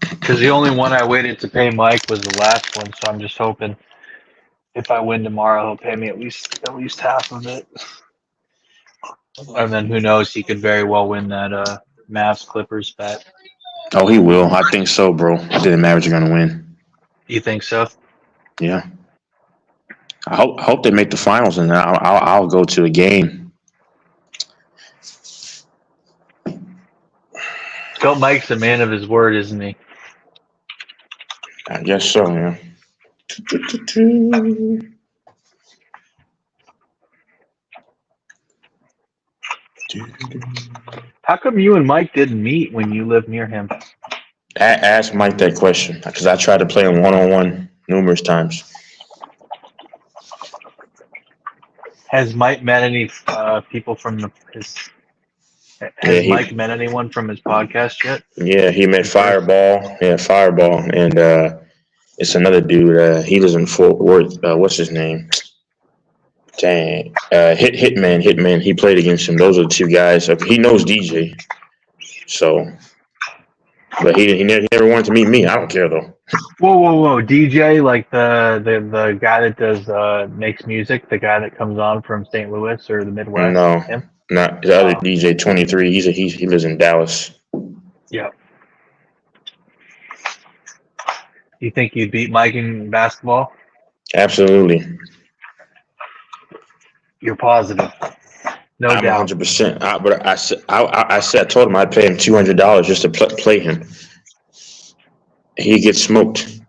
Because the only one I waited to pay Mike was the last one, so I'm just hoping if I win tomorrow, he'll pay me at least half of it. And then who knows, he could very well win that Mavs Clippers bet. Oh, he will. I think so, bro. I think the Mavericks are going to win. You think so? Yeah. I hope they make the finals, and I'll go to a game. Phil Mike's a man of his word, isn't he? I guess so, yeah. How come you and Mike didn't meet when you lived near him? Ask Mike that question, because I tried to play him one-on-one numerous times. Has Mike met any people from his? Has Mike met anyone from his podcast yet? Yeah, he met Fireball. Yeah, Fireball, and it's another dude. He lives in Fort Worth. What's his name? Dang, Hitman. He played against him. Those are the two guys. He knows DJ. So, but he never wanted to meet me. I don't care though. Whoa! DJ, like the guy that does makes music, the guy that comes on from St. Louis or the Midwest. No, him? not the other DJ 23. He lives in Dallas. Yeah. You think you'd beat Mike in basketball? Absolutely. You're positive. No I'm doubt. 100%. But I told him I'd pay him $200 just to play him. He gets smoked.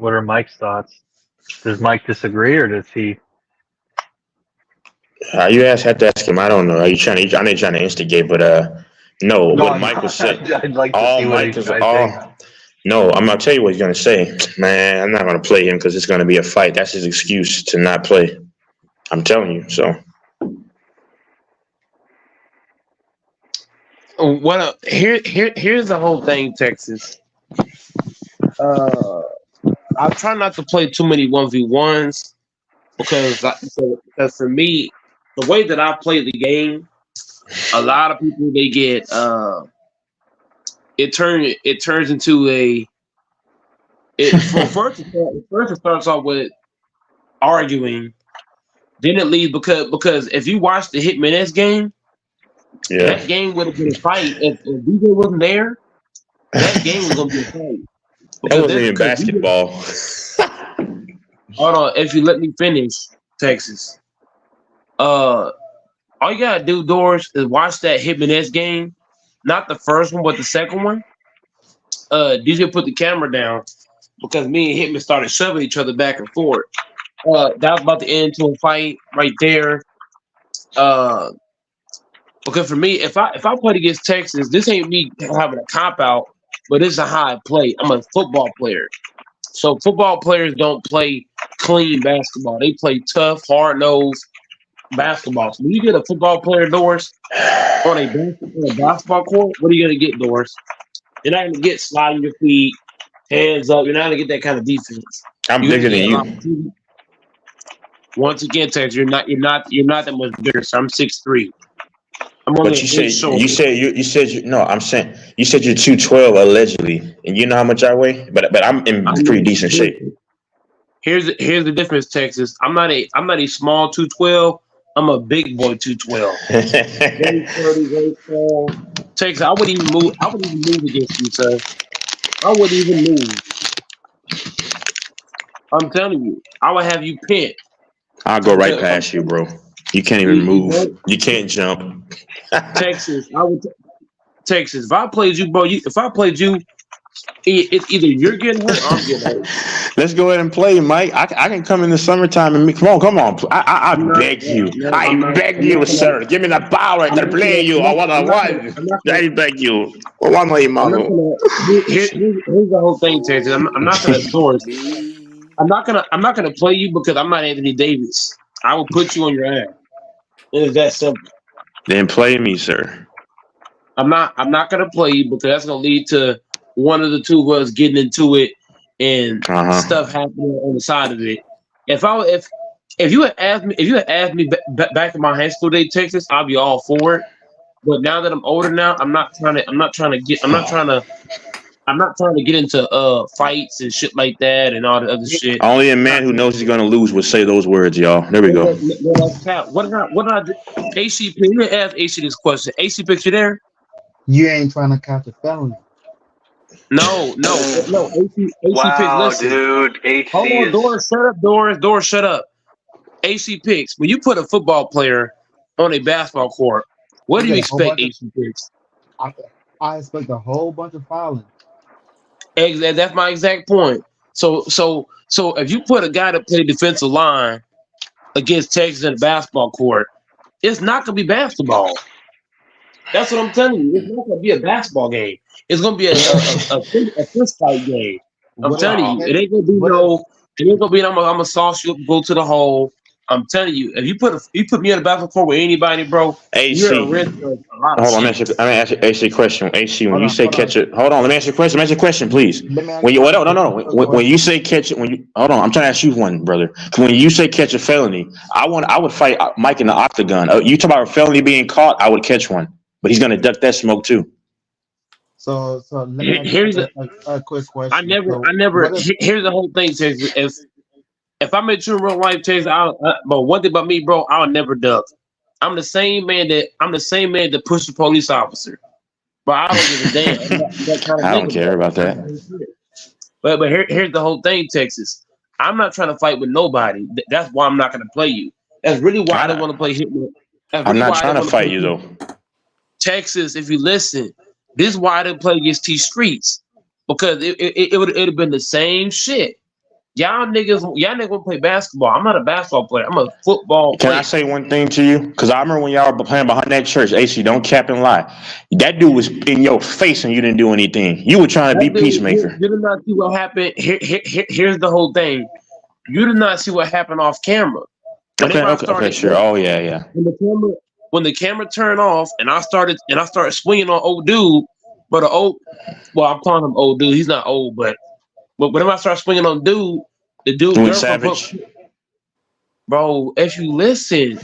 What are Mike's thoughts? Does Mike disagree, or does he? You have to ask him. I don't know. Are you trying to? I know you're trying to instigate, but no. No, What I'm Mike not. was saying. I'd like to All see what Mike he's is trying to all. No, I'm gonna tell you what he's gonna say. Man, I'm not gonna play him because it's gonna be a fight. That's his excuse to not play. I'm telling you. So Here's the whole thing, Texas. I try not to play too many 1v1s because for me, the way that I play the game, a lot of people they get it turns into first it starts off with arguing, then it leads because if you watch the Hitman game, that game would have been a fight if DJ wasn't there. That game was gonna be a fight. that wasn't even basketball. Hold on, if you let me finish, Texas. All you gotta do, Doris, is watch that Hitman game. Not the first one, but the second one. DJ put the camera down because me and Hitman started shoving each other back and forth. That was about to end into a fight right there. Because for me, if I played against Texas, this ain't me having a cop out, but this is how I play. I'm a football player. So football players don't play clean basketball. They play tough, hard-nosed basketball. So when you get a football player, Doris, on a basketball court, what are you going to get, Doris? You're not going to get sliding your feet, hands up. You're not going to get that kind of defense. I'm bigger than you. Once again, Texas, you're not that much bigger. So I'm 6'3". But you said I'm saying you said you're 212 allegedly, and you know how much I weigh. But I'm in pretty decent shape. Here's the difference, Texas. I'm not a small 212. I'm a big boy 212. Very 30, very tall. Texas, I wouldn't even move against you, sir. I wouldn't even move. I'm telling you, I would have you pinned. I'll go right past you, bro. You can't even move. You can't jump. Texas, Texas. If I played you, bro, it's either you're getting hurt or I'm getting hurt. Let's go ahead and play, Mike. I can come in the summertime and come on. I beg you. I beg you, sir. Give me the ball right there. Play you. I want. I beg you. Here's the whole thing, Texas. I'm not gonna endorse. I'm not gonna play you because I'm not Anthony Davis. I will put you on your ass. It is that simple. Then play me, sir. I'm not gonna play you because that's gonna lead to one of the two of us getting into it and stuff happening on the side of it. If you had asked me back in my high school day, Texas, I'll be all for it. But now that I'm older now, I'm not trying to get into fights and shit like that and all the other shit. Only a man who knows he's gonna lose would say those words, y'all. There we go. What did I do? ACP, let me ask AC this question. AC picture there? You ain't trying to catch a felony. No. AC wow, picks, listen. dude. AC hold on, Doris, shut up, Doris, shut up. AC picks. When you put a football player on a basketball court, what do you expect, AC picks? I expect a whole bunch of fouling. That's my exact point. So if you put a guy to play defensive line against Texas in a basketball court, it's not gonna be basketball. That's what I'm telling you. It's not gonna be a basketball game. It's gonna be a fist fight game. I'm telling you, it ain't gonna be I'm gonna sauce you up and go to the hole. I'm telling you, if you put me in a basketball court with anybody, bro, AC. you're a risk of a lot of Hold on, let me ask you AC a question. AC, when you say catch it, hold on, let me ask you a question. Ask you a question, please. When you say catch it, hold on, I'm trying to ask you one, brother. When you say catch a felony, I would fight Mike in the octagon. You talk about a felony being caught, I would catch one, but he's gonna duck that smoke too. So let me here's a quick question. I never. Here's the whole thing, Chase. If I met you in real life, Chase, but one thing about me, bro, I'll never duck. I'm the same man that pushed the police officer. But I don't give a damn. I don't care about that. But here's the whole thing, Texas. I'm not trying to fight with nobody. That's why I'm not going to play you. That's really why I don't want to play Hitman. I'm not trying to fight you though. Texas, if you listen, this is why I didn't play against T Streets, because it would have been the same shit. y'all niggas want to play basketball. I'm not a basketball player. I'm a football Can player. I say one thing to you? Because I remember when y'all were playing behind that church, AC, don't cap and lie. That dude was in your face and you didn't do anything. You were trying to be That dude, peacemaker. you did not see what happened. Here's the whole thing. You did not see what happened off camera. Okay, sure. Oh yeah. When the camera turned off and I started swinging on old dude, but I'm calling him old dude. He's not old, but whenever I started swinging on dude, the dude girlfriend Savage. bro, if you listen,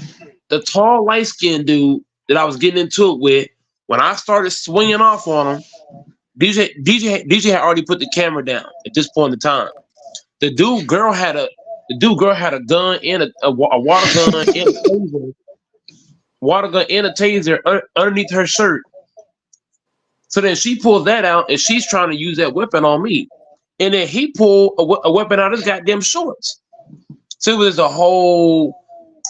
the tall light skinned dude that I was getting into it with, when I started swinging off on him, DJ had already put the camera down at this point in time. The dude girl had a gun and a water gun and a taser. Water gun and a taser underneath her shirt. So then she pulls that out and she's trying to use that weapon on me. And then he pulled a weapon out of his goddamn shorts. So it was a whole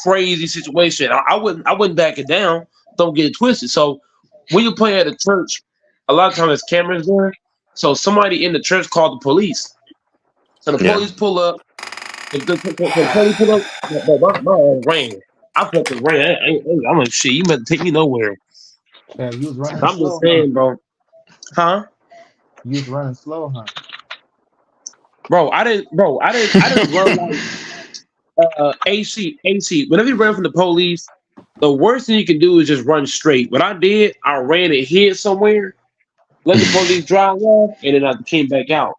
crazy situation. I wouldn't back it down. Don't get it twisted. So when you play at a church, a lot of times there's cameras there. So somebody in the church called the police. So the police pull up. The police pull up. My ran. I fucking ran. I'm like, shit, you better take me nowhere. Yeah, you was running I'm slow, just saying, bro. Huh? You was running slow, huh? Bro, I didn't run like AC. Whenever you run from the police, the worst thing you can do is just run straight. What I did, I ran and hid somewhere, let the police drive off, and then I came back out.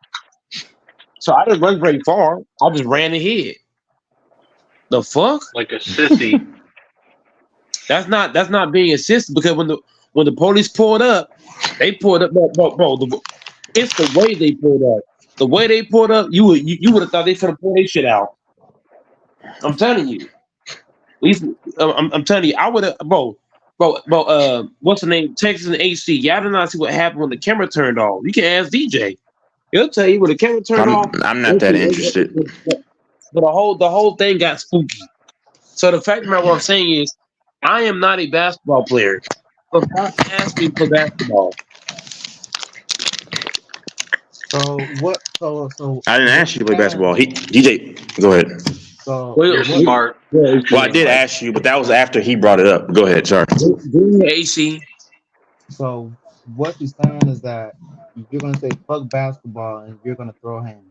So I didn't run very far. I just ran and hid. The fuck? Like a sissy. That's not being a sister, because when the police pulled up, they pulled up, bro. It's the way they pulled up. The way they pulled up, you would have thought they could have pulled their shit out. I'm telling you. I'm telling you, I would have, bro. What's the name? Texas and AC. Y'all did not see what happened when the camera turned off. You can ask DJ. He'll tell you when the camera turned off. I'm not that interested. But the whole thing got spooky. So the fact of what I'm saying is, I am not a basketball player. So stop asking for basketball. So what? So I didn't ask you to play basketball. DJ, go ahead. So You're smart. Well, I did ask you, but that was after he brought it up. Go ahead, sorry. AC. So what you're saying is that you're gonna say fuck basketball and you're gonna throw hands.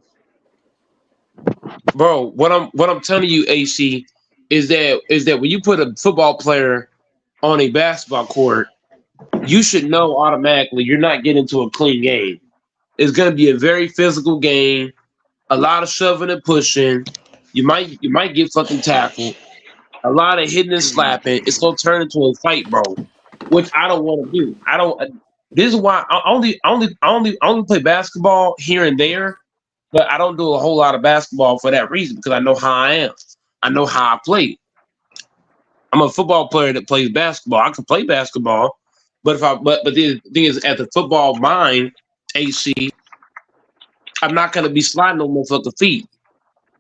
Bro, what I'm telling you, AC, is that when you put a football player on a basketball court, you should know automatically you're not getting into a clean game. It's gonna be a very physical game, a lot of shoving and pushing. You might get fucking tackled, a lot of hitting and slapping. It's gonna turn into a fight, bro, which I don't want to do. I don't. This is why I only play basketball here and there, but I don't do a whole lot of basketball for that reason, because I know how I am. I know how I play. I'm a football player that plays basketball. I can play basketball, but the thing is, at the football mind, AC, I'm not gonna be sliding no motherfucking feet.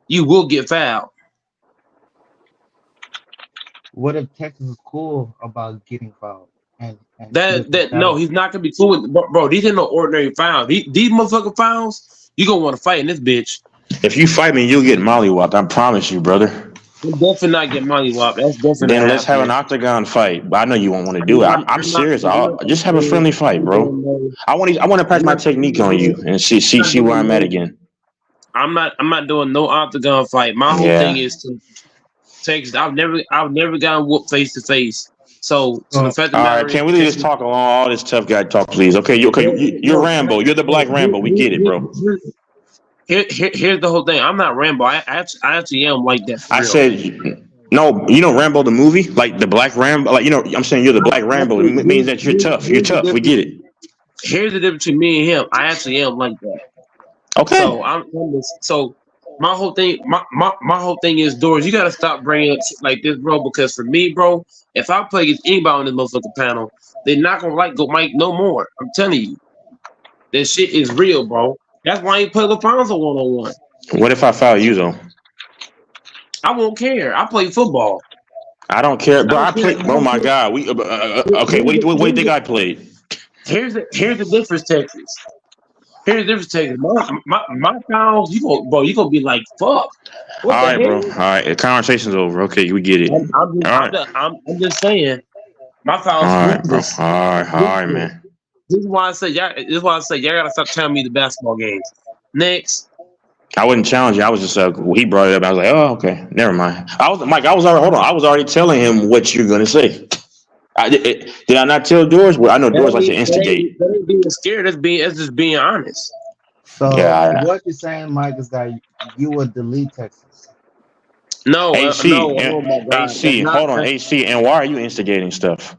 You will get fouled. What if Texas is cool about getting fouled? And No, he's not gonna be cool with, bro. These ain't no ordinary fouls. These motherfucking fouls, you gonna want to fight in this bitch. If you fight me, you'll get mollywopped. I promise you, brother. You'll definitely not get mollywopped. That's definitely. Then let's have an octagon fight. But I know you won't want to do it. I'm serious. I'll just have a friendly fight, bro. I want to pass my technique on you and see where I'm at again. I'm not doing no octagon fight. My whole thing is to Texas. I've never gotten whooped face to face. So the fact all right, can we leave this talk along? All this tough guy talk, please. Okay, you're Rambo. You're the Black Rambo. We get it, bro. Here's the whole thing. I'm not Rambo. I actually am like that. I said, no, you know Rambo the movie, like the Black Rambo. Like, you know, I'm saying you're the Black Rambo. It means that you're tough. You're tough. We get it. Here's the difference between me and him. I actually am like that. Okay. So my whole thing, my whole thing is, Doris, you gotta stop bringing up shit like this, bro. Because for me, bro, if I play against anybody on this motherfucking panel, they're not gonna like Mike no more. I'm telling you, that shit is real, bro. That's why I ain't play LaFonso 1-on-1. What if I foul you though? I won't care. I play football. I don't care, bro. I play. Oh my God. We okay. What do you think I played? Here's the difference, Texas. Here's the difference, Texas. My fouls, you gonna be like, fuck. What All the right, bro. hell? All right, the conversation's over. Okay, we get it. I'm All right, just saying, my all fouls right, bro. ruthless. All right, man. This is why I say y'all. This is why I say y'all gotta stop telling me the basketball games. Next, I wouldn't challenge you. I was just he brought it up. I was like, oh, okay, never mind. I was already hold on. I was already telling him what you're gonna say. Did I not tell Doris? Well, I know Doris likes to instigate. that ain't being scared. That's just being honest. So Yeah, what you're saying, Mike, is that you would delete Texas. No, AC, no. Oh my God, AC. Hold on, AC. And why are you instigating stuff?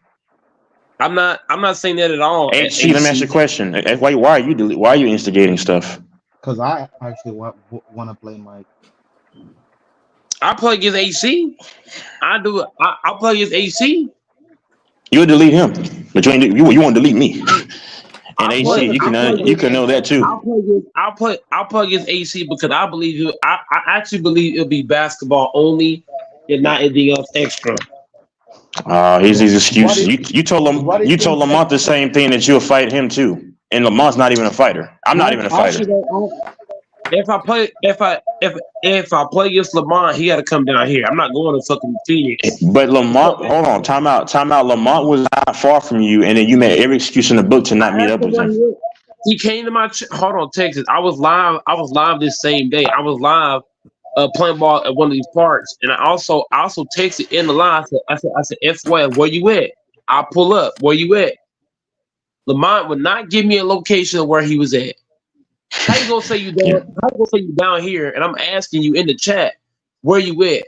I'm not saying that at all. AC, let me ask you a question. Why are you instigating stuff? Because I actually want to play Mike. I play against AC. I do. I play against AC. You'll delete him, but you won't delete me. And AC, you can know that too. I'll play against AC because I believe you. I actually believe it'll be basketball only and not anything else extra. Here's these excuses. You told Lamont the same thing, that you'll fight him too. And Lamont's not even a fighter. I'm not even a fighter. If I play against Lamont, he got to come down here. I'm not going to fucking Phoenix. But Lamont, hold on, time out. Lamont was not far from you, and then you made every excuse in the book to not meet up with him. He came to my hold on, Texas. I was live this same day. I was live playing ball at one of these parks, and I also texted in the line. I said, FY, where you at? I'll pull up. Where you at? Lamont would not give me a location of where he was at. How you gonna say you down? How you gonna say you down here? And I'm asking you in the chat, where you at?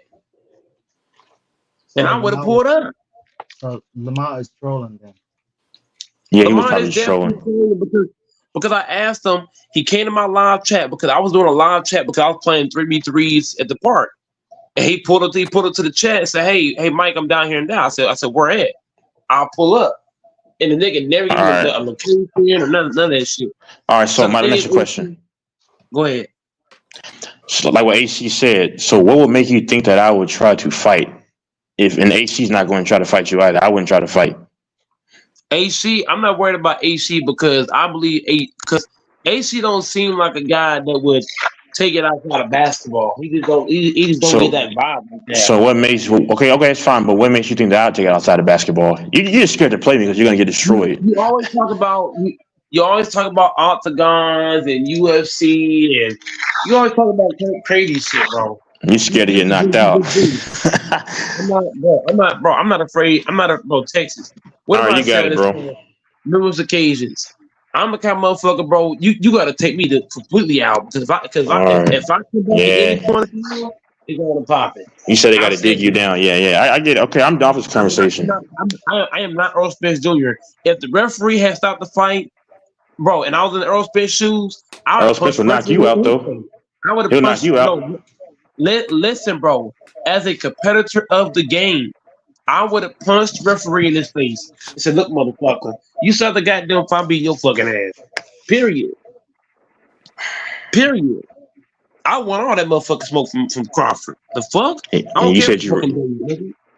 And I would have pulled up. So Lamont is trolling then. Yeah, he was probably trolling. Because I asked him, he came to my live chat because I was doing a live chat because I was playing 3v3s at the park. And he pulled up to the chat and said, Hey Mike, I'm down here now. I said, where at? I'll pull up. And the nigga never gave me a location or none of that shit. All right, so my next question. Go ahead. So like what AC said, so what would make you think that I would try to fight? If an AC's not going to try to fight you either, I wouldn't try to fight. AC, I'm not worried about AC because I believe because AC don't seem like a guy that would take it outside of basketball. He just don't get that vibe like that. So what makes okay, it's fine, but what makes you think that I'll take it outside of basketball? You're just scared to play me because you're gonna get destroyed. You always talk about octagons and UFC and you always talk about crazy shit, bro. You scared to get knocked out. I'm not afraid. Bro, Texas. What all right, you got it, bro. Numerous occasions. I'm the kind of motherfucker, bro. You got to take me to completely out because if I come back to any point of view, it's gonna pop it. You said they got to dig you down. Yeah. I get it. Okay, I'm down for this conversation. I am not Earl Spence Jr. If the referee had stopped the fight, bro, and I was in the Earl Spence shoes, Earl Spence will knock you out, though. I would have knocked you out. Listen, bro. As a competitor of the game, I would have punched the referee in his face and said, "Look, motherfucker, you saw the goddamn fight beat your fucking ass." Period. I want all that motherfucking smoke from Crawford. The fuck? You said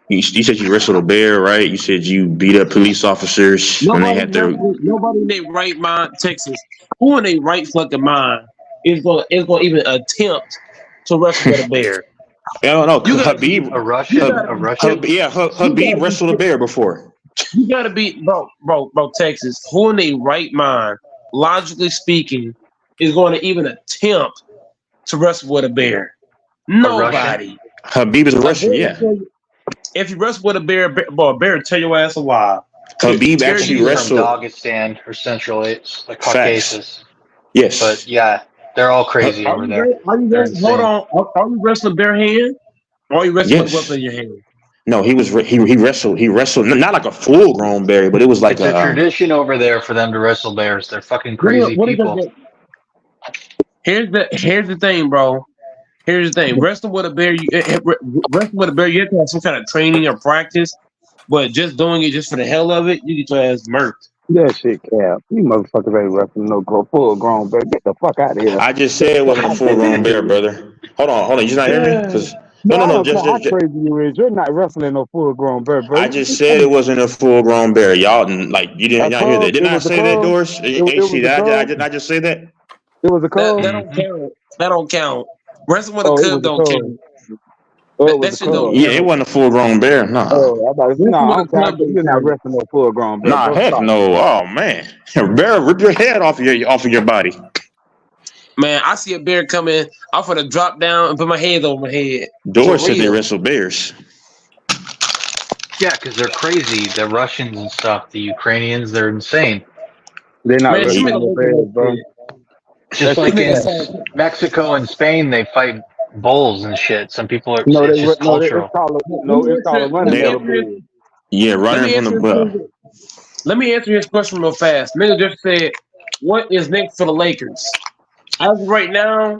you said you wrestled a bear, right? You said you beat up police officers when they had their. Nobody in their right mind, Texas. Who in their right fucking mind is going even attempt to wrestle with a bear? I don't know. Habib, a Russian. Habib wrestled a bear before. You gotta be, bro, Texas. Who in their right mind, logically speaking, is going to even attempt to wrestle with a bear? Nobody. Habib is a Russian, yeah. If you wrestle with a bear will tear your ass alive. Habib actually wrestled from Dagestan or Central Caucasus. Yes, but yeah, they're all crazy over there. Hold on. Are you wrestling bare hand? Or are you wrestling with a weapon in your hand? No, he wrestled not like a full grown bear, but it was like it's a tradition over there for them to wrestle bears. They're fucking crazy people. Here's the thing, bro. Here's the thing. Wrestling with a bear, you have to have some kind of training or practice. But just doing it just for the hell of it, you get your ass murked. That shit, Cap. You motherfuckers ain't wrestling no full grown bear. Get the fuck out of here. I just said it wasn't a full grown bear, brother. Hold on. You not hearing me? No. Just crazy you is. You're not wrestling no full grown bear, bro. I just said it wasn't a full grown bear. Y'all, like you didn't hear that. Didn't I say that, Doris? AC, did I just say that? It was a That call. don't count. That don't count. Wrestling with a Oh, it cub was a don't call. count. Oh, it That, was that a shit don't call. Yeah, it count. wasn't a full grown bear. Nah. Oh, I about to say, Wrestling nah, I with a don't care. club don't You're not count. wrestling no full grown bear, Nah, bro. heck Stop. no. Oh man. Bear, rip your head off of your body. Man, I see a bear coming. I'm finna drop down and put my hands over my head. For Doris said they real. wrestle bears. Yeah, because they're crazy. The Russians and stuff, the Ukrainians, they're insane. They're not Man, show me wrestling the no link of bears, that bro. shit. Just That's like in Show Mexico and Spain, they fight bulls and shit. Some people are. no, It's just no, it's cultural. called Let me it's called a answer. Let running me They of the answer his. bulls. yeah, Let running me from the answer bull. his. Let me answer his question real fast. Nigga just said, "What is next for the Lakers?" As of right now,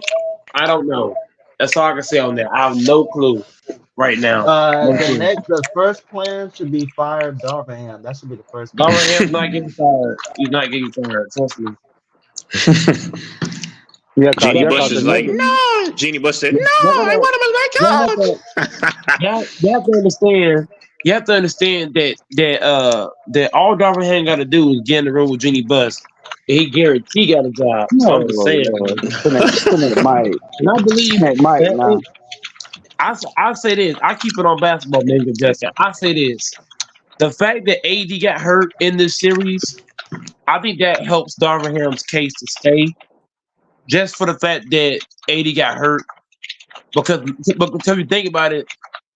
I don't know. That's all I can say on that. I have no clue right now. No clue. The first plan should be fired Darvin Ham. That should be the first plan. Darvin Ham's not getting fired. He's not getting fired. Trust me. Yeah, Jeannie cause Buss the is like, niggas. no. Jeannie Buss said, no, Y'all I want him as my coach. you have to understand. You have to understand that all Darvin Ham got to do is get in the room with Jeannie Buss, and he guaranteed got a job. So Oh I'm just saying. Lord, Finna Mike, And I believe Mike that now. I say this. I keep it on basketball, man, Justin. I say this. The fact that AD got hurt in this series, I think that helps Darvin Ham's case to stay. Just for the fact that AD got hurt. Because you think about it,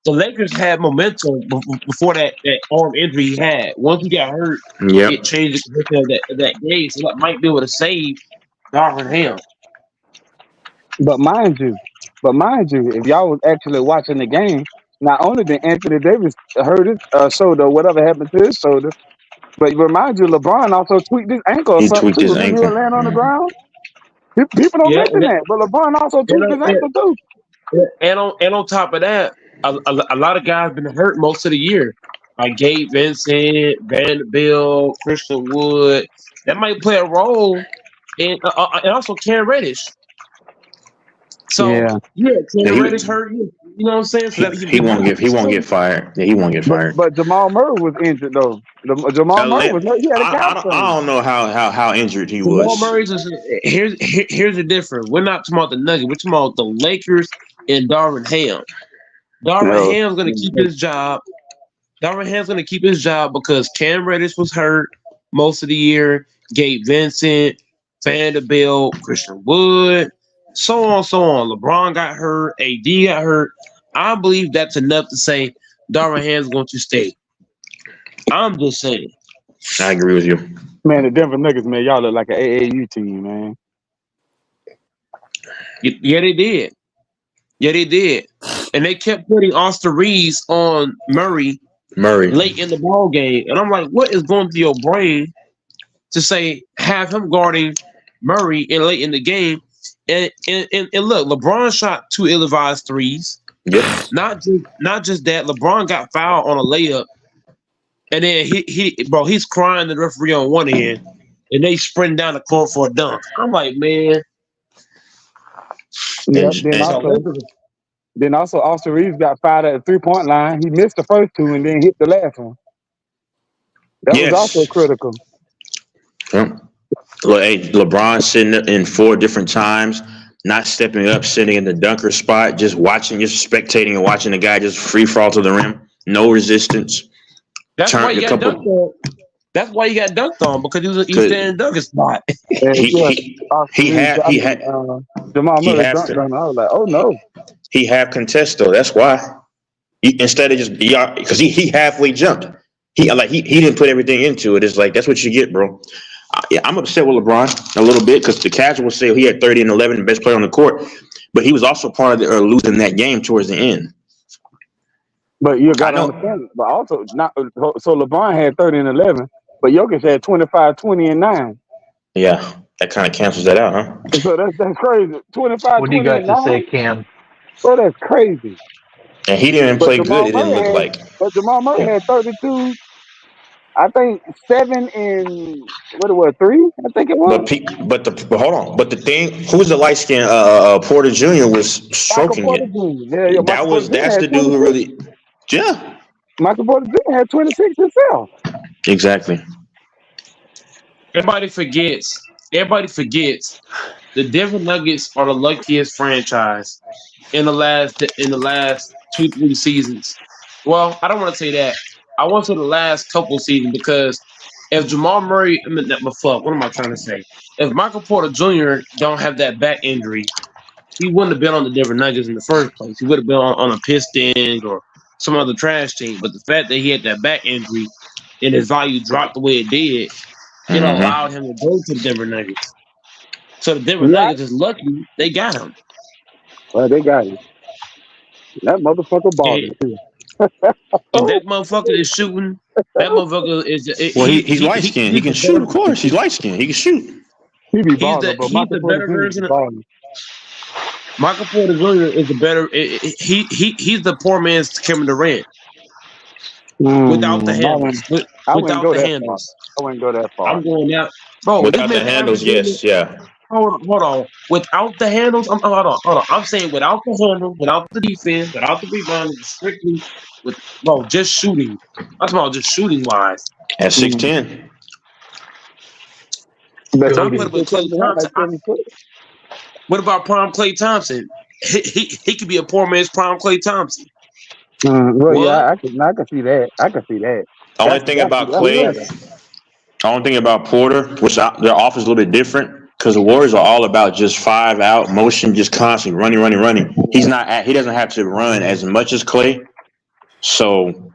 the Lakers had momentum before that arm injury he had. Once he got hurt, Yep. it changed the position of that game. So that might be able to save Darvin Ham. But mind you, if y'all was actually watching the game, not only did Anthony Davis hurt his shoulder, or whatever happened to his shoulder, but remind you, LeBron also tweaked his ankle or He something tweaked too. his Remember he was ankle. laying on the ground? People don't Yeah, mention that, but LeBron also tweaked his ankle too. and on top of that, a lot of guys been hurt most of the year. Like Gabe Vincent, Vanderbilt, Christian Wood. That might play a role in and also Cam Reddish. So Yeah. Cam Reddish hurt. You know what I'm saying? So He won't get fired. Yeah, he won't get fired. But Jamal Murray was injured though. Jamal Murray was hurt. He had a calf I strain. don't know how injured he Jamal was. Murray's here's the difference. We're not talking about the Nuggets. We're talking about the Lakers and Darvin Ham. Darvin Ham's gonna keep his job. Darvin Ham's gonna keep his job because Cam Reddish was hurt most of the year. Gabe Vincent, Vanderbilt, Christian Wood, so on, so on. LeBron got hurt. AD got hurt. I believe that's enough to say Darvin Ham's going to stay. I'm just saying. I agree with you. Man, the Denver Nuggets, man, y'all look like an AAU team, man. Yeah, they did. Yeah, they did. And they kept putting Austin Reeves on Murray late in the ball game. And I'm like, what is going through your brain to say have him guarding Murray late in the game? And look, LeBron shot 2 ill-advised threes. Yep. Not just that. LeBron got fouled on a layup. And then he's crying to the referee on one end, and they sprint down the court for a dunk. I'm like, man. Yeah. Then also Austin Reeves got fouled at the 3-point line. He missed the first 2 and then hit the last one. That was also critical. Yep. Well, hey, LeBron sitting in 4 different times, not stepping up, sitting in the dunker spot, just watching, just spectating and watching the guy just free fall to the rim, no resistance. That's why you got dunked on. That's why you got dunked on, because he was standing in the dunker spot. He had Jamal Murray dunked on him. I was like, oh no. He had contest though. That's why. Instead of just because he halfway jumped. He didn't put everything into it. It's like that's what you get, bro. I'm upset with LeBron a little bit because the casuals say he had 30 and 11, the best player on the court, but he was also part of losing that game towards the end. But you got to understand. But also, so LeBron had 30 and 11, but Jokic had 25, 20, and 9. Yeah, that kind of cancels that out, huh? So that's crazy. 25, What do you 20, got and to 9? say, Cam? So that's crazy. And he didn't play good. It didn't look like. But Jamal Murray had 32. I think 7 and 3. I think it was. But hold on. But the thing, who's the light skin? Porter Jr. was stroking it. Yeah, That's the dude who really. Yeah. Michael Porter Jr. had 26 himself. Exactly. Everybody forgets The Denver Nuggets are the luckiest franchise in the last 2-3 seasons. Well, I don't want to say that. I want to say the last couple seasons because if Jamal Murray, what am I trying to say? If Michael Porter Jr. don't have that back injury, he wouldn't have been on the Denver Nuggets in the first place. He would have been on a Pistons or some other trash team. But the fact that he had that back injury and his value dropped the way it did, it allowed him to go to the Denver Nuggets. So the Denver Nuggets is lucky they got him. Well, they got it. That motherfucker balling too. If that motherfucker is shooting, that motherfucker is. He's light skinned. He can shoot, of course. He's light skinned. He can shoot. He be He's balling, but the better version of Michael Porter Jr. is the better. He's the poor man's Kevin Durant without the handles. Without the handles. I wouldn't go that far. I'm going out, bro. Without the handles, yes, yeah. Hold on. Without the handles, hold on. I'm saying without the handles, without the defense, without the rebounding, strictly with just shooting. I'm talking about just shooting wise. At 6'10". What about prime Klay Thompson? He could be a poor man's prime Klay Thompson. Yeah, I can see that. The only thing about Klay, the only thing about Porter, which their offense is a little bit different, because the Warriors are all about just 5 out motion, just constantly running. He doesn't have to run as much as Klay. So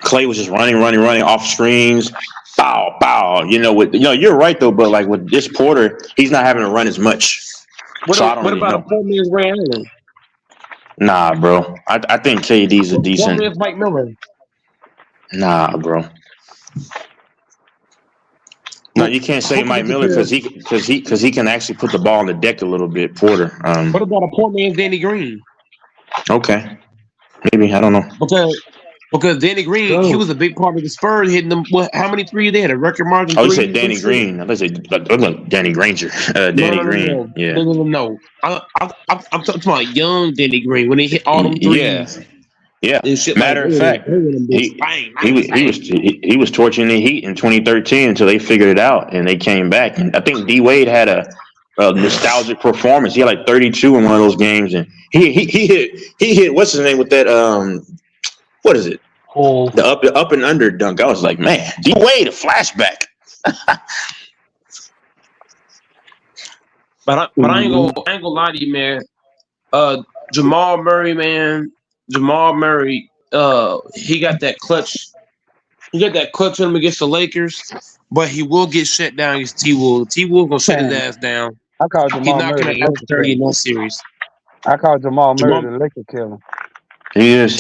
Klay was just running off screens, bow. You're right though, but like with this Porter, he's not having to run as much. What about a poor man's Ray Allen? Nah, bro. I think KD's a decent. Poor man's Mike Miller. Nah, bro. No, you can't say Mike Miller because he can actually put the ball on the deck a little bit. Porter. What about a poor man's Danny Green? Okay, maybe I don't know. Because Danny Green, he was a big part of the Spurs hitting them. How many threes they had? A record margin. Oh, you said Danny Green. I thought you said Danny Granger. Danny Green. Yeah. No. I'm talking about young Danny Green when he hit all them threes. Yeah. Matter of fact, he was torching the Heat in 2013 until they figured it out and they came back. And I think D Wade had a nostalgic performance. He had like 32 in one of those games, and he hit what's his name with that what is it? Oh, the up and under dunk. I was like, man, D Wade a flashback. But I ain't gonna lie to you, man. Jamal Murray, he got that clutch. He got that clutch on him against the Lakers, but he will get shut down against T-Wolves. T-Wolves gonna shut his ass down. I call Jamal Murray the Lakers 30 in that series. I call Jamal Murray the Lakers killer. He is.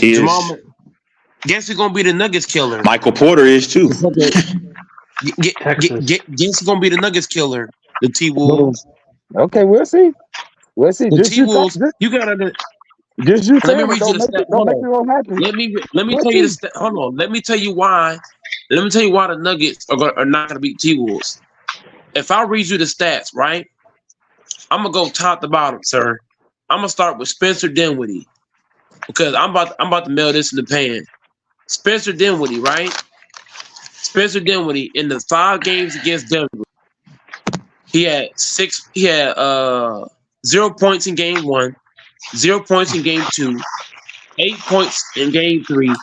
Guess who's gonna be the Nuggets killer? Michael Porter is too. Guess who's gonna be the Nuggets killer? The T-Wolves. Okay, we'll see. The T-Wolves. You gotta. Just you. Let me read you the stat. Don't make it all happen. Let me tell you the. Hold on. Let me tell you why. Let me tell you why the Nuggets are not going to beat T-Wolves. If I read you the stats, right, I'm gonna go top to bottom, sir. I'm gonna start with Spencer Dinwiddie because I'm about to mail this in the pan. Spencer Dinwiddie, right? Spencer Dinwiddie in the 5 games against Denver, he had 0 points in game 1, 0 points in game 2, 8 points in game 3,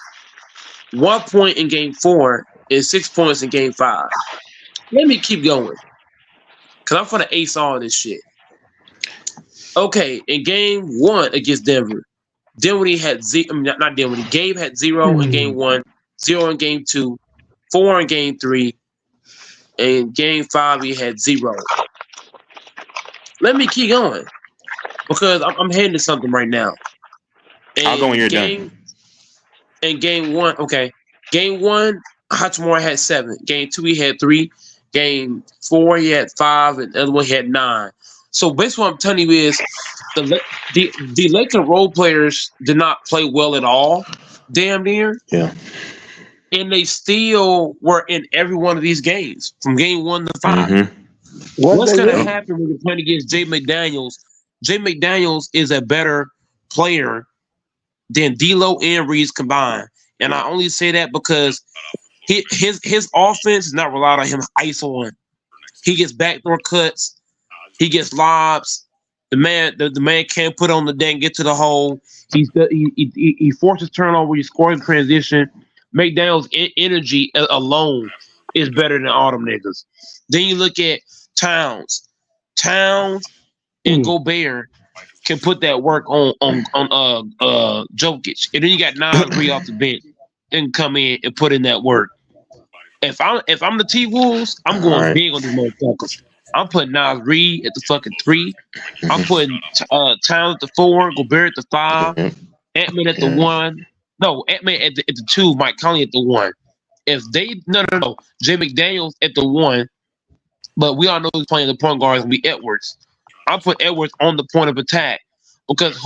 1 point in game 4, and 6 points in game 5. Let me keep going, cause I'm gonna ace all this shit. Okay, in game 1 against Denver, Dinwiddie had not Dinwiddie. Gabe had 0 in game 1, 0 in game 2, 4 in game 3, and game 5 he had 0. Let me keep going because I'm heading to something right now. I'll go when you're done. In game 1, okay. Game 1, Hachimura had 7. Game 2, he had 3. Game 4, he had 5, and the other one he had 9. So basically what I'm telling you is the Laker role players did not play well at all, damn near. Yeah. And they still were in every one of these games from game 1 to 5. Mm-hmm. What's going to happen when you're playing against Jay McDaniels? Jay McDaniels is a better player than D'Lo and Reeves combined. And I only say that because his offense is not relied on him isoing. He gets backdoor cuts. He gets lobs. The man can't put on the dang, get to the hole. He forces turnover. He scores in transition. McDaniel's energy alone is better than all them niggas. Then you look at Towns and Gobert can put that work on Jokic, and then you got Nas Reed off the bench and come in and put in that work. If I'm the T-Wolves, I'm going big on these motherfuckers. I'm putting Nas Reed at the fucking 3. I'm putting Towns at the 4, Gobert at the 5, Ant-Man at the 1. No, Ant-Man at the 2, Mike Conley at the 1. If they no, Jay McDaniels at the 1, but we all know who's playing the point guard is gonna be Edwards. I put Edwards on the point of attack because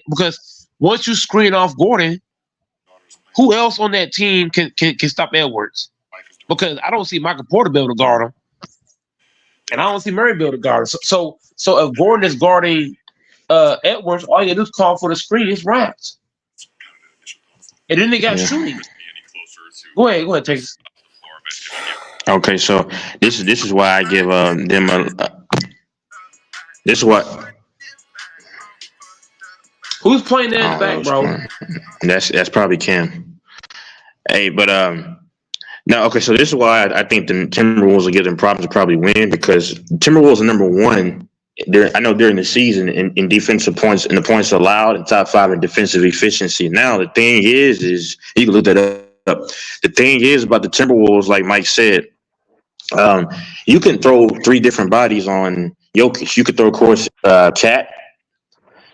because once you screen off Gordon, who else on that team can stop Edwards? Because I don't see Michael Porter be able to guard him, and I don't see Murray be able to guard him. So if Gordon is guarding Edwards, all you do is call for the screen. It's wrapped, and then they got shooting. Go ahead, Texas. Okay, so this is why I give them a. This is what. Who's playing that back, bro? That's probably Cam. Hey, but no, okay. So this is why I think the Timberwolves will give them problems to probably win because Timberwolves are number 1. I know during the season in defensive points and the points allowed and top 5 in defensive efficiency. Now the thing is you can look that up. The thing is about the Timberwolves, like Mike said, you can throw 3 different bodies on Jokic. You could throw, of course, Cat.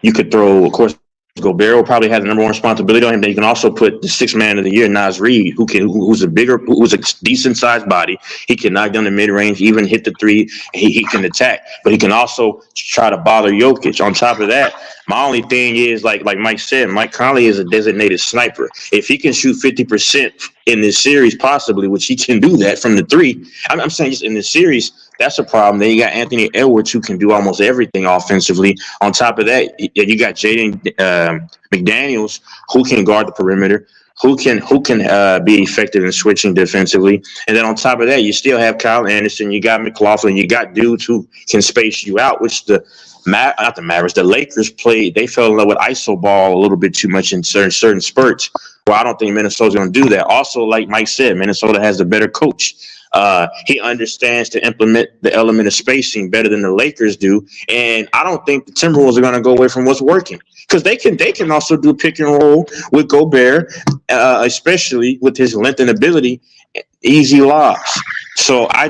You could throw, of course, Gobert will probably have the number 1 responsibility on him. Then you can also put the 6th man of the year, Nas Reed, who's a decent sized body. He can knock down the mid range, even hit the 3. He can attack, but he can also try to bother Jokic. On top of that, my only thing is like Mike said, Mike Conley is a designated sniper. If he can shoot 50% in this series, possibly, which he can do that from the 3. I'm saying just in this series. That's a problem. Then you got Anthony Edwards, who can do almost everything offensively. On top of that, you got Jaden McDaniels, who can guard the perimeter, who can be effective in switching defensively. And then on top of that, you still have Kyle Anderson. You got McLaughlin. You got dudes who can space you out, which the Lakers played. They fell in love with iso ball a little bit too much in certain spurts. Well, I don't think Minnesota's going to do that. Also, like Mike said, Minnesota has the better coach. He understands to implement the element of spacing better than the Lakers do, and I don't think the Timberwolves are going to go away from what's working because they can also do pick and roll with Gobert, especially with his length and ability, easy lobs. So I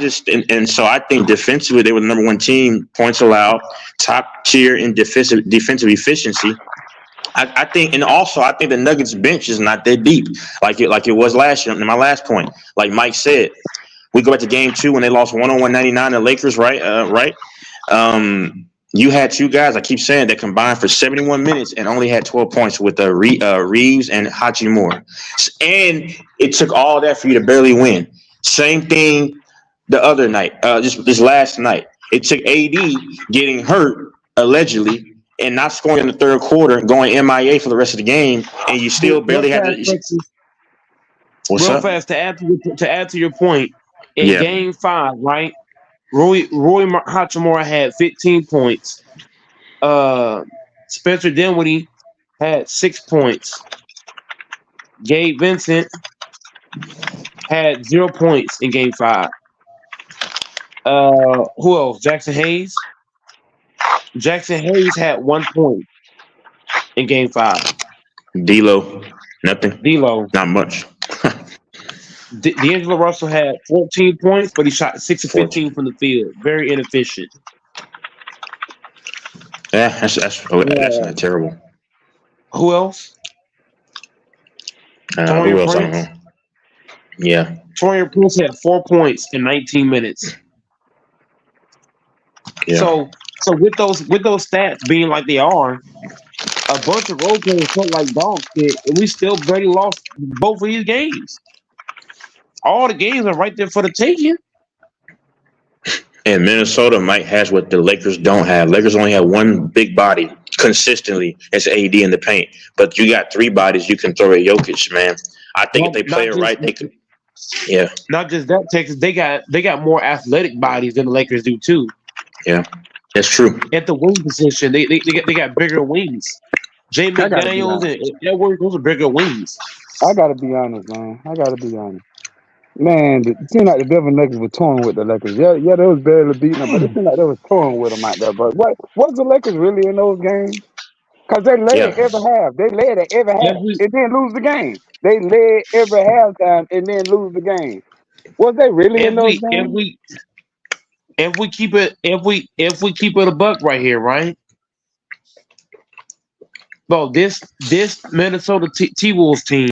think defensively they were the number 1 team, points allowed, top tier in defensive efficiency. I think the Nuggets bench is not that deep like it was last year. In my last point, like Mike said. We go back to game 2 when they lost 101-99 to Lakers, right? You had 2 guys, I keep saying, that combined for 71 minutes and only had 12 points with Reeves and Hachimura. And it took all that for you to barely win. Same thing the other night, this last night. It took AD getting hurt, allegedly, and not scoring in the 3rd quarter, going MIA for the rest of the game, and you still barely had to. What's up? Fast to add to your point. In game 5, right? Roy Hachimura had 15 points. Spencer Dinwiddie had 6 points. Gabe Vincent had 0 points in game 5. Who else? Jackson Hayes. Jackson Hayes had 1 point in game 5. D'Lo, nothing. D'Lo, not much. D'Angelo Russell had 14 points, but he shot 6 of 15 from the field. Very inefficient. Yeah, that's not terrible. Who else? Who else? I don't know. Yeah. Torian Prince had 4 points in 19 minutes. Yeah. So with those stats being like they are, a bunch of role players felt like dog shit, and we still barely lost both of these games. All the games are right there for the taking. And Minnesota might have what the Lakers don't have. Lakers only have 1 big body consistently. It's AD in the paint. But you got 3 bodies you can throw at Jokic, man. I think if they play it right, they could. Yeah. Not just that, Texas. They got more athletic bodies than the Lakers do too. Yeah. That's true. At the wing position. They got bigger wings. Jay I gotta be McDaniels honest. and Edwards, those are bigger wings. I gotta be honest, man. I gotta be honest. Man, it seemed like the Denver Nuggets were torn with the Lakers. Yeah, they was barely beating them, but it seemed like they was torn with them out there. But what was the Lakers really in those games? Because they led Yeah. every half. They led at every half Every and then lose the game. They led every halftime and then lose the game. Was they really in those games? if we keep it a buck right here, right? Bro, this Minnesota T-Wolves team,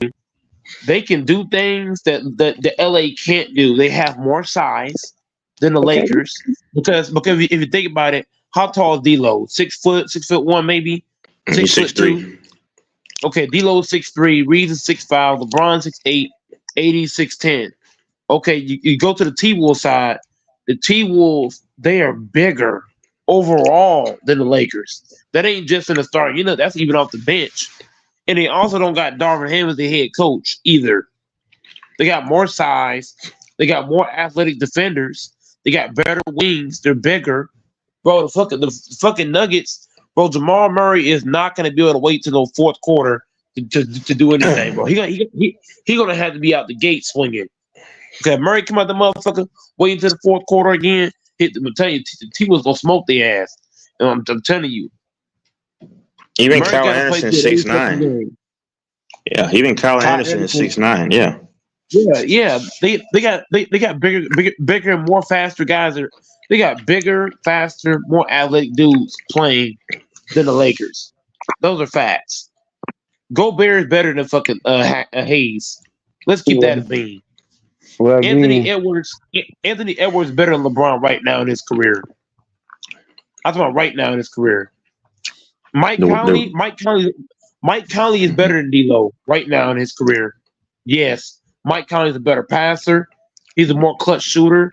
they can do things that the LA can't do. They have more size than the Okay. Lakers because if you think about it, how tall is D'Lo? 6 foot, 6'1", maybe He's 6'2". 6'3". Okay, D'Lo 6'3", Reeves is 6'5", LeBron 6'8", AD 6'10". Okay, you go to the T-Wolves side. The T-Wolves, they are bigger overall than the Lakers. That ain't just in the start. You know, that's even off the bench. And they also don't got Darvin Ham as the head coach either. They got more size. They got more athletic defenders. They got better wings. They're bigger. Bro, the fucking Nuggets, bro, Jamal Murray is not going to be able to wait till the fourth quarter to do anything, bro. He gonna have to be out the gate swinging. Okay, Murray come out the motherfucker, wait until the fourth quarter again. I'm telling you, T was gonna smoke their ass. And I'm telling you. Even Murray Kyle gotta play Anderson good every fucking 6'9". game. Yeah, even Kyle Kyle Anderson is Anderson, 6'9". Yeah. yeah. They got bigger and more faster guys. They got bigger, faster, more athletic dudes playing than the Lakers. Those are facts. Gobert is better than fucking Hayes. Let's keep that as being. Well, Anthony again, Edwards is better than LeBron right now in his career. I'm talking about right now in his career. Mike Conley is better than D'Lo right now in his career. Yes, Mike Conley is a better passer. He's a more clutch shooter.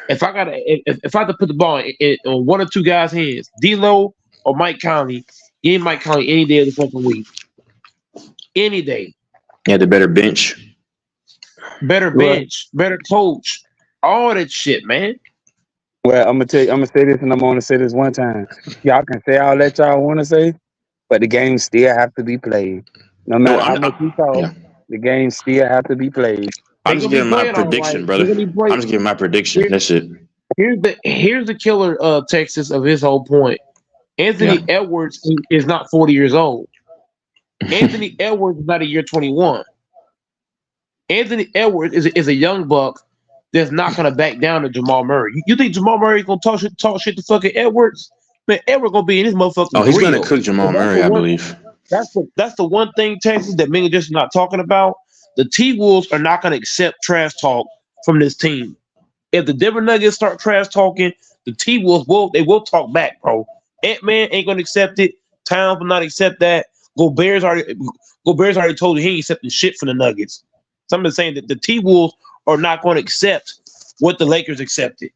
If I had to put the ball in one or two guys' hands, D'Lo or Mike Conley, give me Mike Conley any day of the fucking week. Any day. He had the better bench. Better bench, better coach, all that shit, man. well, I'm gonna say this, and I'm gonna say this one time. Y'all can say all that y'all want to say, but the game still have to be played. No No, matter how much you talk, yeah. the game still have to be played. I'm just giving my prediction, brother. I'm just giving my prediction. That's it. Here's the killer, Texas, of his whole point. Anthony Edwards is not 40 years old. Anthony Edwards is not a year 21. Anthony Edwards is a young buck that's not going to back down to Jamal Murray. You think Jamal Murray is going to talk shit to fucking Edwards? Man, Edwards going to be in his motherfucking Oh, he's grill. going to cook Jamal Murray, I believe. That's the one thing, Texas, that Minga just not talking about. The T-Wolves are not going to accept trash talk from this team. If the Denver Nuggets start trash talking, the T-Wolves will talk back, bro. Ant-Man ain't going to accept it. Towns will not accept that. Gobert's already told you he ain't accepting shit from the Nuggets. Somebody saying that the T-Wolves are not going to accept what the Lakers accepted.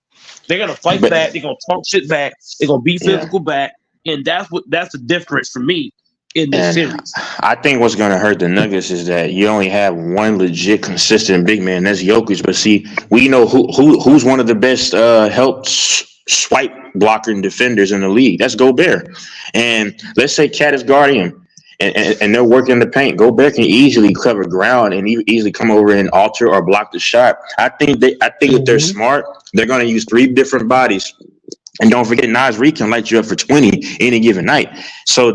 They're going to fight back. They're going to talk shit back. They're going to be physical back. And that's the difference for me in this series. I think what's going to hurt the Nuggets is that you only have one legit consistent big man. That's Jokic. But see, we know who's one of the best help swipe blocking defenders in the league. That's Gobert. And let's say Cat is guarding him. And they're working in the paint. Gobert can easily cover ground and easily come over and alter or block the shot. I think if they're smart, they're going to use 3 different bodies. And don't forget, Naz Reid can light you up for 20 any given night. So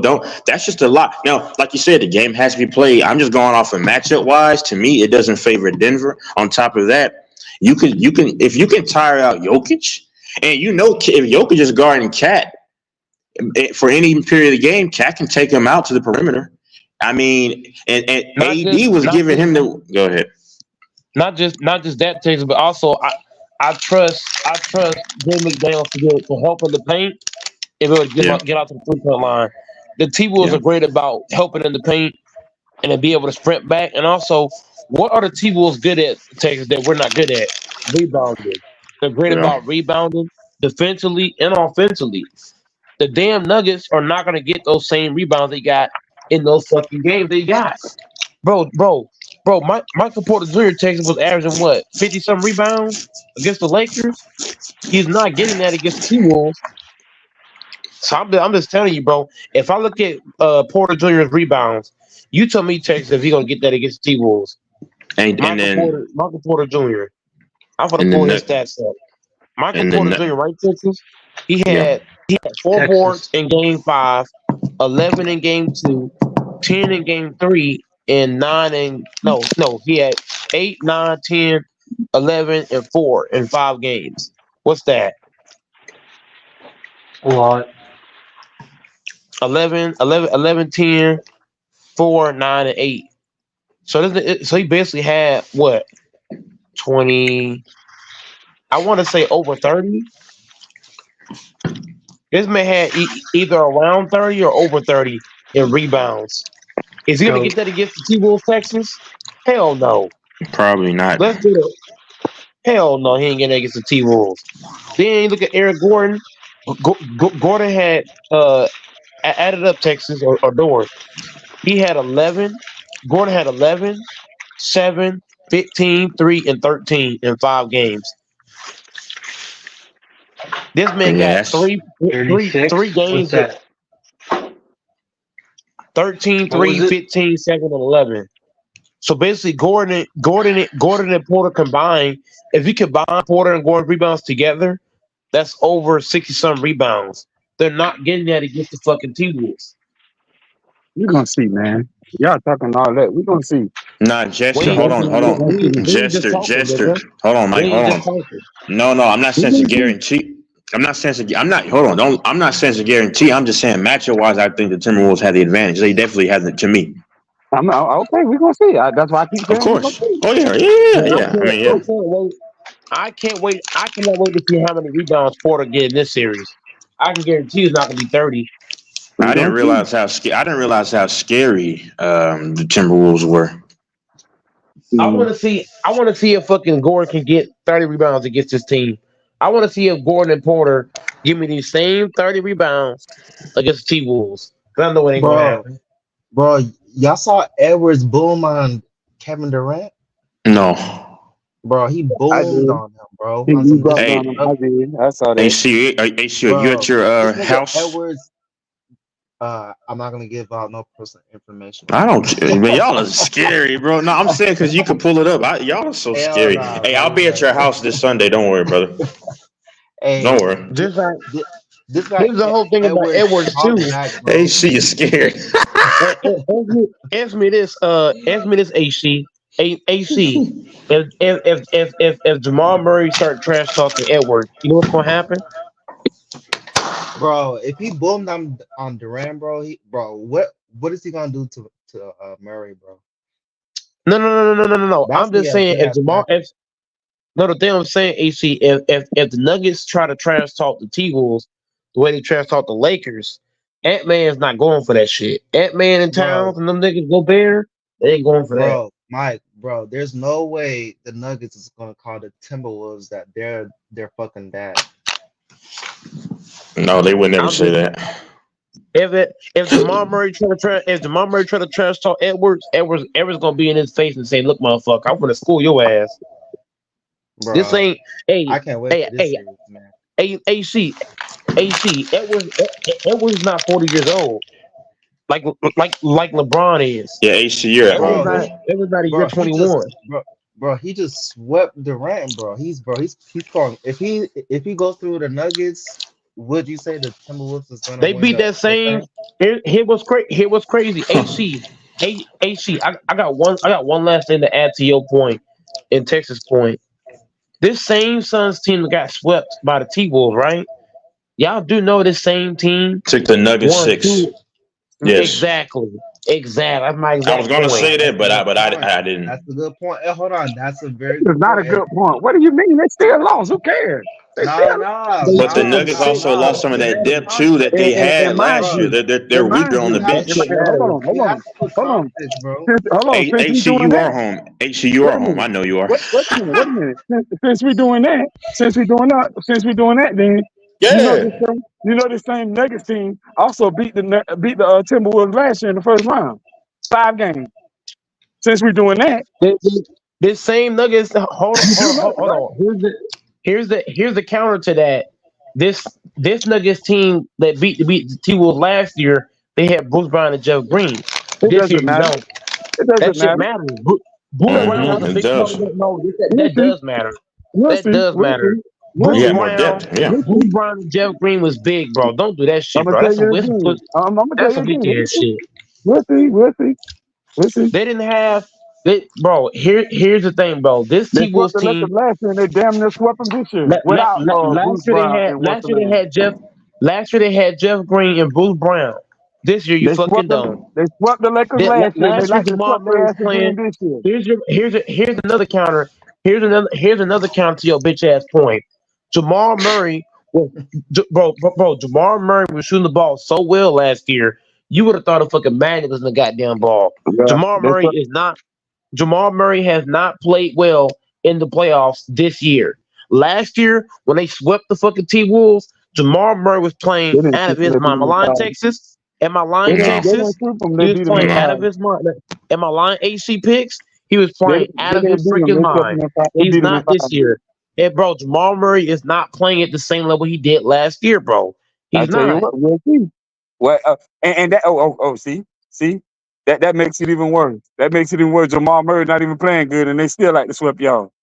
that's just a lot. Now, like you said, the game has to be played. I'm just going off of matchup wise. To me, it doesn't favor Denver. On top of that, if you can tire out Jokic, and if Jokic is guarding Cat for any period of the game, Cat can take him out to the perimeter. I mean, and AD was giving him the go ahead. Not just that, Texas, but also I trust Jay McDaniels to help in the paint if it would get out to the 3-point line. The T-Wolves are great about helping in the paint and to be able to sprint back. And also, what are the T-Wolves good at, Texas, that we're not good at? Rebounding. They're great about rebounding defensively and offensively. The damn Nuggets are not going to get those same rebounds they got in those fucking games they got. Bro, Michael Porter Jr. Texas was averaging what, 50-something rebounds against the Lakers? He's not getting that against the T-Wolves. So I'm just telling you, bro. If I look at Porter Jr.'s rebounds, you tell me, Texas, if he gonna get that against the T Wolves. And then Michael Porter Jr. I'm gonna and pull then his stats up. Michael and Porter then Jr. right, Texas. He yeah. had 4 Texas. boards in Game 5, 11 in Game 2, 10 in Game 3, and 9 in no. He had 8, 9, 10, 11, and 4 in 5 games. What's that? A lot. 11, 10, 4, 9, and 8. So he basically had what 20? I want to say over 30. This man had either around 30 or over 30 in rebounds. Is he gonna Go. get that against the T-Wolves, Texas? Hell no. Probably not. Let's do it. Hell no, he ain't getting that against the T-Wolves. Then you look at Eric Gordon. Gordon had added up Texas or Dorn. He had 11. Gordon had 11, 7, 15, 3, and 13 in 5 games. This man got 3 games. What's that? 13, What was 3, it? 15, 7, and 11. So basically, Gordon and Porter combined, if you combine Porter and Gordon rebounds together, that's over 60-some rebounds. They're not getting that against the fucking T-Wolves. We're gonna see, man. Y'all talking all that. We're gonna see. Nah, Jester, hold on. Jester. Hold on, Mike, hold on. No, I'm not saying it's a guarantee. I'm not saying it's a guarantee. I'm just saying matchup wise, I think the Timberwolves have the advantage. They definitely have it to me. I'm not, okay. We're gonna see. That's why I keep saying. Of course. Oh yeah. I mean, yeah. I can't wait. I cannot wait to see how many rebounds Porter get in this series. I can guarantee it's not going to be 30. I didn't realize how scary the Timberwolves were. I want to see if fucking Gordon can get 30 rebounds against this team. I want to see if Gordon and Porter give me these same 30 rebounds against the T-Wolves. Because I know it ain't going to happen. Bro, y'all saw Edwards boom on Kevin Durant? No. Bro, he boomed on him, bro. I saw that. AC, you at your house? Edwards, I'm not gonna give out no personal information. I don't. Man, y'all are scary, bro. No, I'm saying because you can pull it up. Y'all are so scary. Nah, hey, I'll be at your house this Sunday. Don't worry, brother. Hey, don't worry. This guy. Here's the whole thing about Edwards too. AC is scary. Ask me this. AC. AC. If Jamal Murray start trash talking Edwards, you know what's gonna happen? Bro, if he boomed on Durant, bro, what is he gonna do to Murray, bro? No. I'm just saying the thing I'm saying, AC, if the Nuggets try to trash talk the T-Wolves the way they trash talk the Lakers, Ant-Man's not going for that shit. Ant-Man in Towns and them niggas go Bear, they ain't going for that. Mike, bro, there's no way the Nuggets is gonna call the Timberwolves that they're fucking bad. No, they would never say that. If Jamal Murray try to trash talk Edwards gonna be in his face and say, "Look, motherfucker, I'm gonna school your ass." Bro, this ain't. Hey, I can't wait for this series, man. AC. Edwards is not 40 years old. Like LeBron is. Yeah, AC, you're at home, bro. Edwards not a year 21. Bro, he just swept Durant, bro. He's calling. If he goes through the Nuggets, would you say the Timberwolves is gonna? They beat that same. Here was crazy. AC. I got one last thing to add to your point, and Texas point. This same Suns team that got swept by the T-Wolves, right? Y'all do know this same team took the Nuggets 6. Yes, exactly. That's my exact I was gonna point. say that, but I didn't. That's a good point. Hold on, that's a very. It's not a good point. What do you mean? They still lost. Who cares? But the Nuggets also lost some of that depth too that they had last year. They're weaker on the bench. Hold on. AC, you are home. AC, you are home. I know you are. Wait a minute. Since we're doing that, then you know the same Nuggets team also beat the Timberwolves last year in the first round, 5 games. Since we're doing that, this same Nuggets. Hold on. Here's the counter to that. this Nuggets team that beat the T-Wolves last year, they had Bruce Brown and Jeff Green. It This year doesn't you matter. don't. It That doesn't shit matter. matters. Bruce Brown was a It big part of that. No, We'll that see. does matter. We'll That see. does We'll matter. see. We'll Bruce see. Yeah, more Brown, depth. Yeah. We'll Bruce see. Brown and Jeff Green was big, bro. Don't do that shit, I'm gonna bro. tell That's you some again. I'm gonna tell that's you some weak again. ass shit. We'll see. We'll see. We'll see. They didn't have bro. Here's the thing, bro. This They T swept Wolves the Lakers team last year, and they damn near swept them this year without Bruce Brown and what's the name. last year they had Jeff Green and Bruce Brown. This year you They fucking swept them. don't. They swept the Lakers last year. They Last year like to Jamal sweep their Murray was ass again playing. this year. Here's another counter. Here's another counter to your bitch ass point. Jamal Murray was bro. Jamal Murray was shooting the ball so well last year. You would have thought a fucking magnet was in the goddamn ball. Yeah, Jamal Murray has not played well in the playoffs this year. Last year, when they swept the fucking T-Wolves, Jamal Murray was playing they didn't out of sweep them. his They beat mind. Am I them in lying, 5. Texas? Am I They lying, didn't. They Texas? didn't sweep them. They He was beat them in playing out of 5. his mind. Am I lying, AC Picks? He was They playing out of didn't his beat them. freaking They swept them mind. in 5. They He's beat them in not this 5. year. And bro, Jamal Murray is not playing at the same level he did last year, bro. I He's tell you not. what, we'll see. Well, and that see that makes it even worse. That makes it even worse. Jamal Murray not even playing good, and they still like to sweep y'all.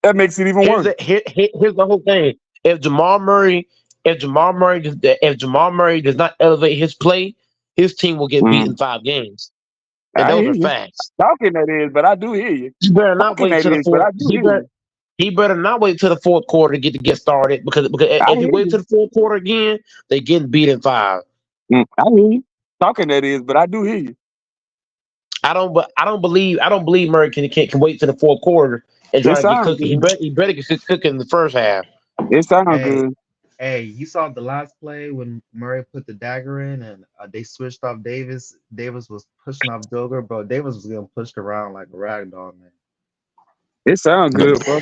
That makes it even worse. Here's the whole thing. If Jamal Murray does not elevate his play, his team will get beat in 5 games. And I those hear are you. facts. Talking that is, but I do hear you. He better not Talking wait that till the is, but fourth. I do hear you. He better not wait till the fourth quarter to get started because I if he hear waits you. till the fourth quarter again, they getting beat in 5. I hear you. Talking that is, but I do hear you. I don't believe Murray can wait till the fourth quarter and try It to get sounds cooking. good. He better get cooking in the first half. It sounds Hey, good. hey, you saw the last play when Murray put the dagger in and they switched off Davis. Davis was pushing off Joker, bro. Davis was getting pushed around like a rag doll, man. It sounds good, bro.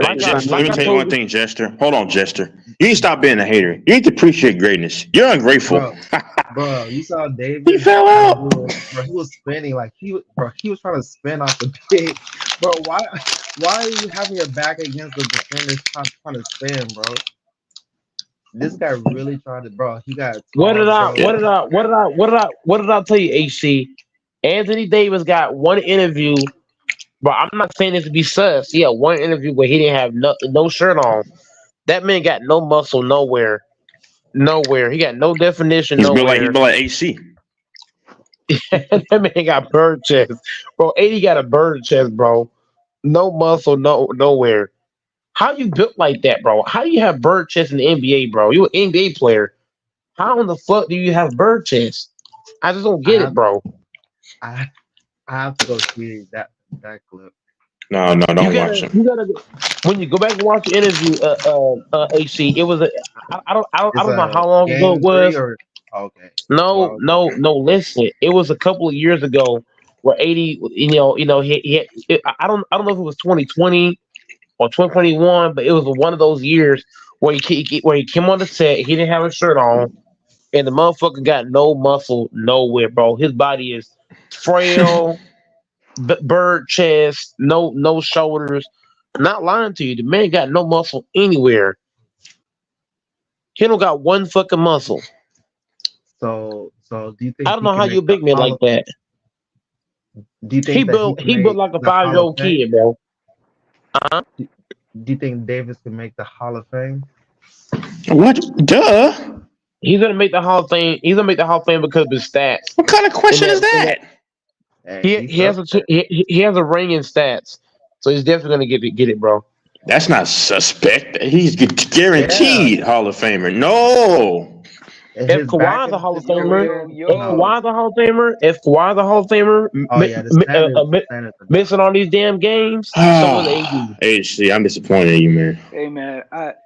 Hey, Jester, let me tell you one thing, Jester. Hold on, Jester. You need to stop being a hater. You need to appreciate greatness. You're ungrateful. Bro, you saw Davis. He fell out. Bro, he was spinning like he was trying to spin off the pig. Bro, why are you having your back against the defenders trying to spin, bro? This guy really tried to, bro. He got What did I tell you, AC? Anthony Davis got one interview, but I'm not saying this to be sus. He had one interview where he didn't have no shirt on. That man got no muscle nowhere. He got no definition He's nowhere. built like AC. That man got bird chest, bro. 80 got a bird chest, bro. No muscle, nowhere. How you built like that, bro? How do you have bird chest in the NBA, bro? You an NBA player. How in the fuck do you have bird chest? I just don't get it, bro. I have to go see that clip. No, don't watch him. You gotta when you go back and watch the interview, AC. It was I don't know how long ago it was. Okay. No. Listen, it was a couple of years ago where 80. I don't know if it was 2020 or 2021, but it was one of those years where he came on the set. He didn't have a shirt on, and the motherfucker got no muscle nowhere, bro. His body is frail. Bird chest, no shoulders. Not lying to you, the man got no muscle anywhere. He don't got one fucking muscle. So do you think I don't know how you a big man like that? Do you think he built like a 5-year-old kid, bro? Do you think Davis can make the Hall of Fame? What? Duh. He's gonna make the Hall of Fame. He's gonna make the Hall of Fame because of his stats. What kind of question is that? He has a ring in stats, so he's definitely gonna get it, bro. That's not suspect. He's guaranteed Hall of Famer. No. If Kawhi's a Hall of Famer, missing all these damn games, so was AD. HC, I'm disappointed in you, man. Hey man,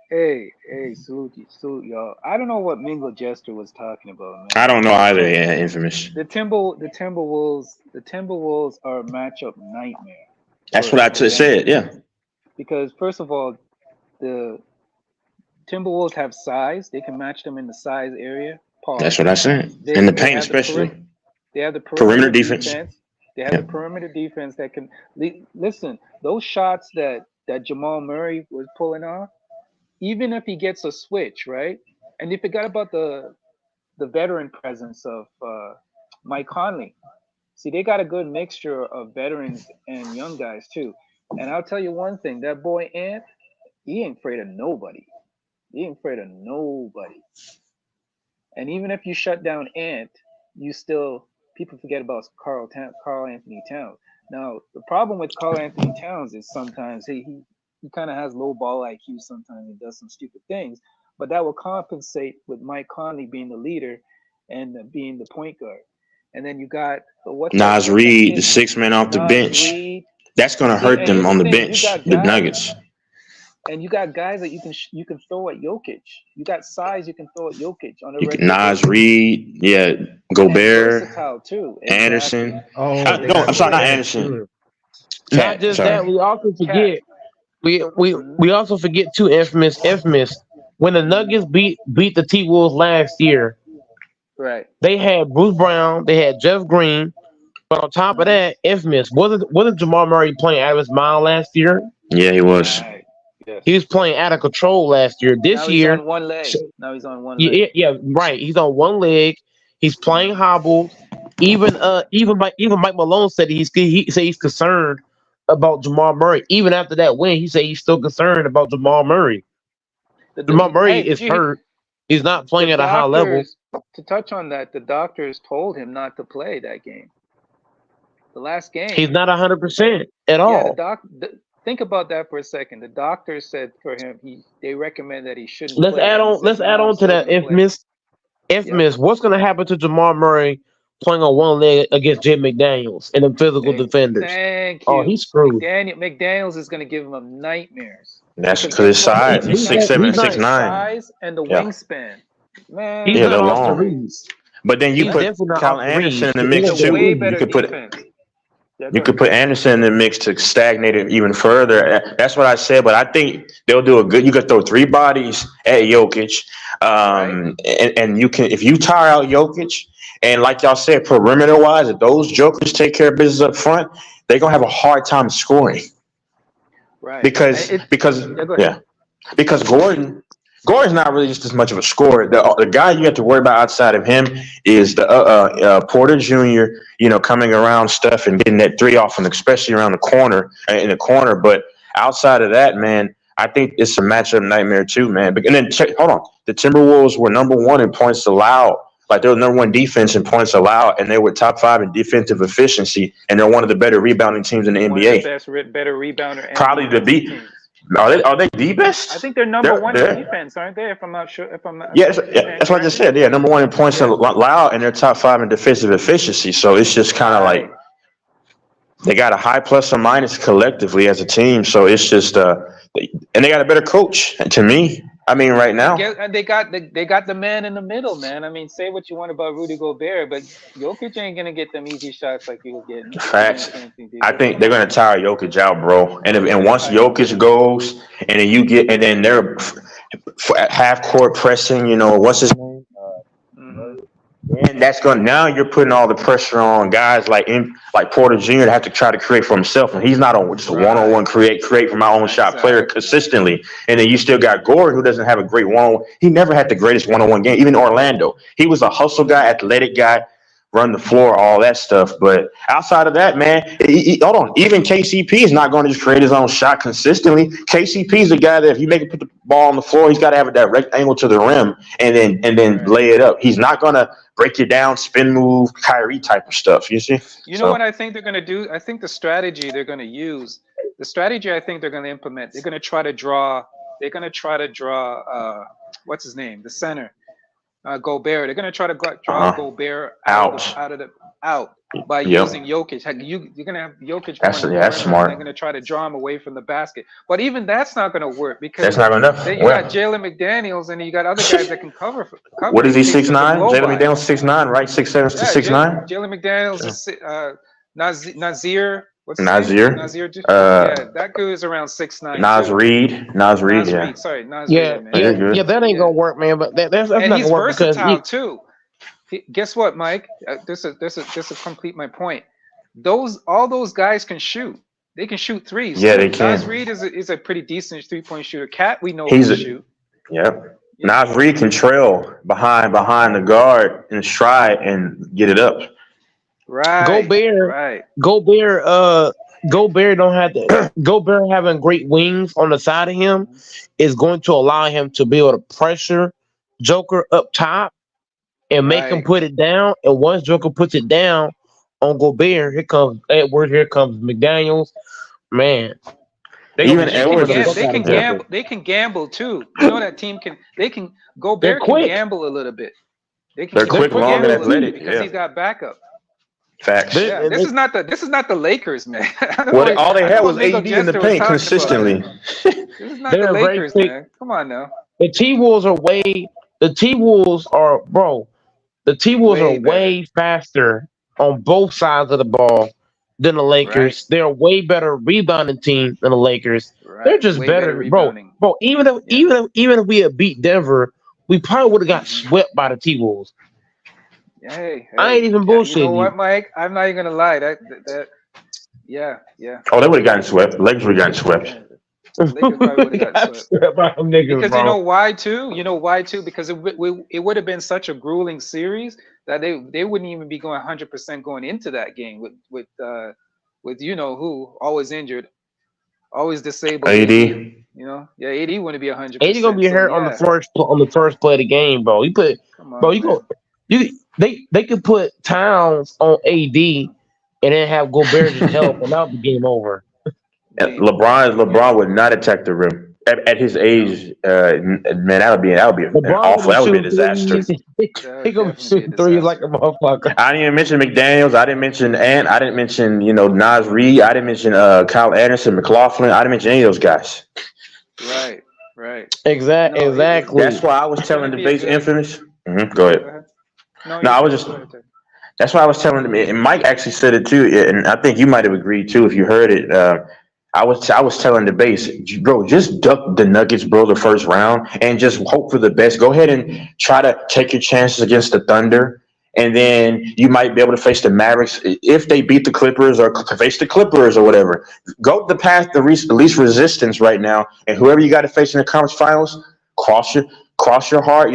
hey, salute y'all. I don't know what Mingo Jester was talking about, man. I don't know either. Yeah, infamous. The Timberwolves are a matchup nightmare. That's what I said. Yeah. Because first of all, the Timberwolves have size. They can match them in the size area. Pause. That's what I said. In the paint, especially. They have the perimeter defense. They have the perimeter defense that can listen. Those shots that Jamal Murray was pulling off, even if he gets a switch, right? And you forgot about the veteran presence of Mike Conley. See, they got a good mixture of veterans and young guys too. And I'll tell you one thing: that boy Ant, he ain't afraid of nobody. He ain't afraid of nobody. And even if you shut down Ant, you still people forget about Carl Anthony Towns. Now the problem with Carl Anthony Towns is sometimes he kind of has low ball IQ. Sometimes he does some stupid things, but that will compensate with Mike Conley being the leader and being the point guard. And then you got Nas Reed, the 6 man off the Nas bench. Reed. That's going to See, hurt and them here's on the the thing: you bench, got the guys, Nuggets. and you got guys that you can throw at Jokic. You got size you can throw at Jokic on a regular Nas basis. Reed, yeah, And Gobert, versatile too. Exactly. Anderson. Oh, they No, got I'm sorry, not Gobert Anderson. too. Not Cat, just that, sorry. we also Cat. forget we also forget too infamous when the Nuggets beat the T Wolves last year. Right. They had Bruce Brown, they had Jeff Green, but on top of that, infamous wasn't Jamal Murray playing out of his mind last year? Yeah, he was. Right. Yes. He was playing out of control last year. This Now he's year, on one leg. Now he's on one leg. yeah, right. He's on one leg. He's playing hobbled. Even Mike Malone said he said he's concerned about Jamal Murray. Even after that win, he said he's still concerned about Jamal Murray. Jamal Murray is hurt. He's not playing at a high level. To touch on that, the doctors told him not to play that game. The last game. He's not 100% at all. Yeah, think about that for a second. The doctors said for him, they recommend that he shouldn't. Let's play. add on to that. Infamous. What's going to happen to Jamal Murray playing on one leg against Jay McDaniels and the physical defenders? Thank you. Oh, he's screwed. McDaniels is going to give him nightmares. That's because his size. He's 6'7", 6'9". Size and the wingspan. Man, yeah, they're long. But then you put Kyle Anderson in the mix too. You could put Anderson in the mix to stagnate it even further. That's what I said. But I think they'll do a good. You could throw 3 bodies at Jokic, and you can, if you tire out Jokic, and like y'all said, perimeter wise, if those jokers take care of business up front, they're gonna have a hard time scoring. Right. Because Gordon's not really just as much of a scorer. The guy you have to worry about outside of him is the Porter Jr. Coming around stuff and getting that 3 off, and especially around the corner in the corner. But outside of that, man, I think it's a matchup nightmare too, man. And then hold on, the Timberwolves were number 1 in points allowed. Like they were number 1 defense in points allowed, and they were top 5 in defensive efficiency, and they're one of the better rebounding teams in the NBA. One of the best, better rebounder. And probably the beat. Are they the best? I think they're number 1 in defense, aren't they? If I'm not sure. That's what I just said. Yeah, number 1 in points allowed, and they're top 5 in defensive efficiency. So it's just kind of like they got a high plus or minus collectively as a team. So it's just and they got a better coach to me. I mean, right now. And they got the man in the middle, man. I mean, say what you want about Rudy Gobert, but Jokic ain't gonna get them easy shots like he was getting. Facts. I think they're gonna tire Jokic out, bro. And once Jokic goes, and then they're half court pressing. What's his name? And that's now you're putting all the pressure on guys like Porter Jr. to have to try to create for himself, and he's not just a one-on-one create for my own shot player consistently. And then you still got Gordon, who doesn't have a great one-on-one. He never had the greatest one-on-one game. Even Orlando, he was a hustle guy, athletic guy, run the floor, all that stuff. But outside of that, man, hold on. Even KCP is not going to just create his own shot consistently. KCP is a guy that if you make him put the ball on the floor, he's got to have a direct angle to the rim and then lay it up. He's not going to break you down, spin move, Kyrie type of stuff. You see? You know what I think they're going to do? I think the strategy they're going to use, I think they're going to implement. They're going to try to draw. What's his name? The center. Gobert. They're going to try to draw Gobert out by using Jokic. You're going to have Jokic. That's smart. They're going to try to draw him away from the basket. But even that's not going to work because that's not enough. You got Jalen McDaniels and you got other guys that can cover. What is he, 6'9"? Jalen McDaniels 6'9", right? 6'7" to 6'9". Jalen McDaniels is Nazir. What's Nazir? That dude is around 6'9". Nas Reed, yeah. Sorry, Nas Reed, man. Yeah, that ain't gonna work, man. But that's not gonna work because versatile too. Guess what, Mike? This will complete my point. All those guys can shoot. They can shoot threes. Yeah, too. they can. Nas Reed is a pretty decent 3-point shooter. Cat, we know He's he a can shoot. Yep. Nas Reed can trail behind the guard and stride and get it up. Right. Gobert don't have to. Gobert having great wings on the side of him is going to allow him to be able to pressure Joker up top and make him put it down. And once Joker puts it down on Gobert, here comes Edwards, here comes McDaniels. Man, They can gamble too. You know that team can. They can. Gobert can gamble a little bit. They're quick, long, and athletic. Because he's got backup. Facts. Yeah, this is not the Lakers, man. Well, all they had was AD in the paint consistently. This is not the Lakers, man. Come on now. The T-Wolves are way way faster on both sides of the ball than the Lakers. They're a way better rebounding team than the Lakers. They're just better, bro. Even if we had beat Denver, we probably would have got swept by the T-Wolves. Hey, I ain't even bullshitting. You know what, Mike? I'm not even gonna lie. Yeah. Oh, they would have gotten swept. The Lakers would have gotten swept. Lakers probably would have gotten swept. Because you know why too? Because it would have been such a grueling series that they wouldn't even be going 100% going into that game with you know who, always injured, always disabled. AD. You know, yeah, AD wouldn't be 100%. AD gonna be hurt on the first play of the game, bro. They could put Towns on AD and then have Gobert just help, and that'll be game over. LeBron would not attack the rim at his age. Man, that would be awful. That would be a disaster. He gonna shoot threes like a motherfucker. I didn't even mention McDaniels. I didn't mention Ant. I didn't mention Nas Reed. I didn't mention Kyle Anderson, McLaughlin. I didn't mention any of those guys. Right. Exactly. That's why I was telling the base infamous. Go ahead. That's why I was telling him, and Mike actually said it too, and I think you might have agreed too if you heard it. I was telling the base, bro, just duck the Nuggets, bro, the first round, and just hope for the best. Go ahead and try to take your chances against the Thunder, and then you might be able to face the Mavericks if they beat the Clippers or face the Clippers or whatever. Go the path the least resistance right now, and whoever you got to face in the conference finals, cross your heart,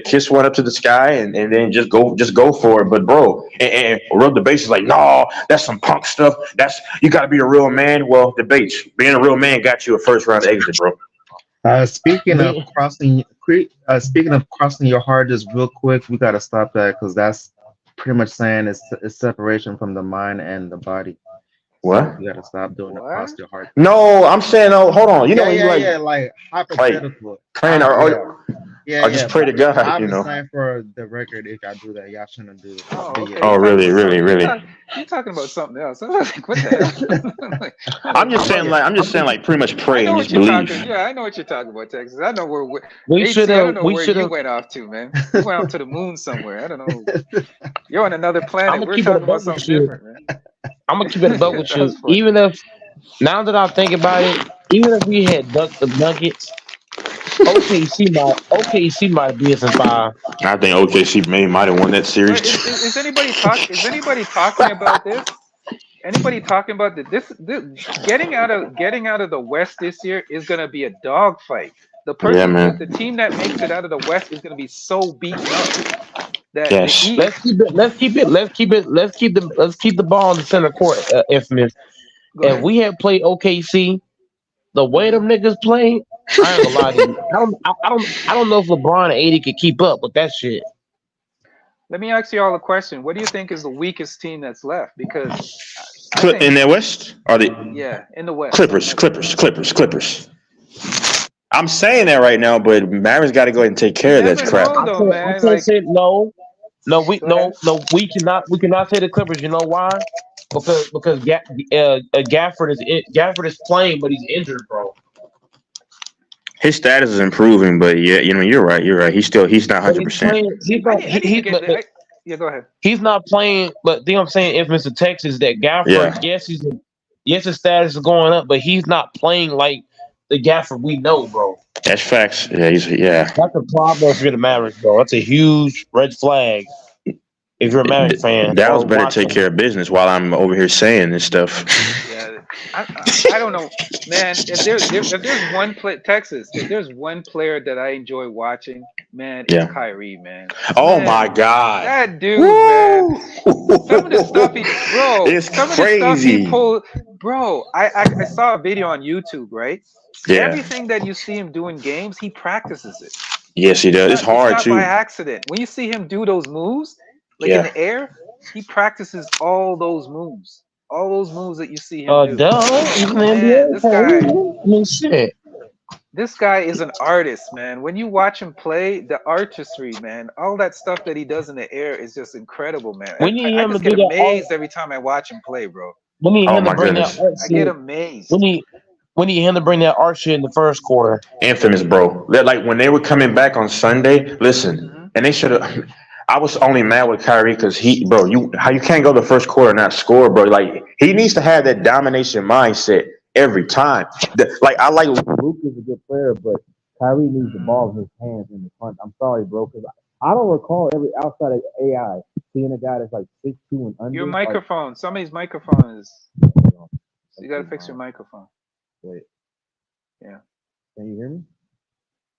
kiss one up to the sky, and then just go for it. But bro, and rub the bases like, no, that's some punk stuff. You got to be a real man. Well, the base, being a real man got you a first round exit, bro. Speaking of crossing your heart, just real quick, we gotta stop that because that's pretty much saying it's separation from the mind and the body. What? You gotta stop doing it across your heart. No, I'm saying, hold on. Like hypothetical. Praying or just pray to God. I'm just saying for the record, if I do that, y'all shouldn't do it. Oh, really? You're talking about something else. I was like, what the hell? I'm just saying, pretty much pray and just believe. I know what you're talking about, Texas. I know where you went off to, man. You went off to the moon somewhere. I don't know. You're on another planet. We're talking about something different, man. I'm gonna keep it above with you. Even if, now that I think about it, even if we had ducked the Nuggets, OKC might be in 5. I think OKC might have won that series. Is anybody talking about this? Anybody talking about this? Getting out of the West this year is gonna be a dogfight. The team that makes it out of the West is gonna be so beaten up. Let's keep the ball in the center court, infamous. If we had played OKC, the way them niggas play, I ain't gonna lie to you. I don't know if LeBron and AD could keep up with that shit. Let me ask you all a question. What do you think is the weakest team that's left? Because in the West, are they? Yeah, in the West. Clippers. I'm saying that right now, but Mavericks got to go ahead and take care of that crap. I can't say no. We cannot say the Clippers. You know why? Because Gafford is playing, but he's injured, bro. His status is improving, but you're right. He's not 100%. Yeah, go ahead. He's not playing, but the thing I'm saying, infamous to Texas, that Gafford, yes, his status is going up, but he's not playing like the Gafford we know, bro. That's facts. That's a problem if you're the Mavericks, bro. That's a huge red flag if you're a Mavericks fan. Dallas better take care of business while I'm over here saying this stuff. I don't know, man. If there's one Texas, if there's one player that I enjoy watching, man, it's Yeah. Kyrie, man. Oh Man, my God. that dude, man. Some of the stuff he, bro. It's Some of the stuff he crazy. pulled, bro. I saw a video on YouTube, right? Yeah. Everything that you see him do in games, he practices it. Yes, he does. It's hard not too. by accident. When you see him do those moves, like in Yeah. the air, he practices all those moves. All those moves that you see him do. Duh. He's in the Man, NBA. this guy, I mean, shit. this guy is an artist, man. When you watch him play, the artistry, man, all that stuff that he does in the air is just incredible, man. We need I him to just do get that. amazed every time I watch him play, bro. We need Oh him my to bring goodness. that art I get shit. amazed. We need him to bring that art shit in the first quarter. Infamous, bro. Like when they were coming back on Sunday, listen, and they should have. I was only mad with Kyrie because you can't go the first quarter and not score, bro. Like he needs to have that domination mindset every time. I like Luke is a good player, but Kyrie needs the ball in his hands in the front. I'm sorry, bro, because I don't recall every outside of AI seeing a guy that's like 6'2" and under. Your microphone. Somebody's microphone is. You gotta fix your microphone. Wait. Yeah. Can you hear me?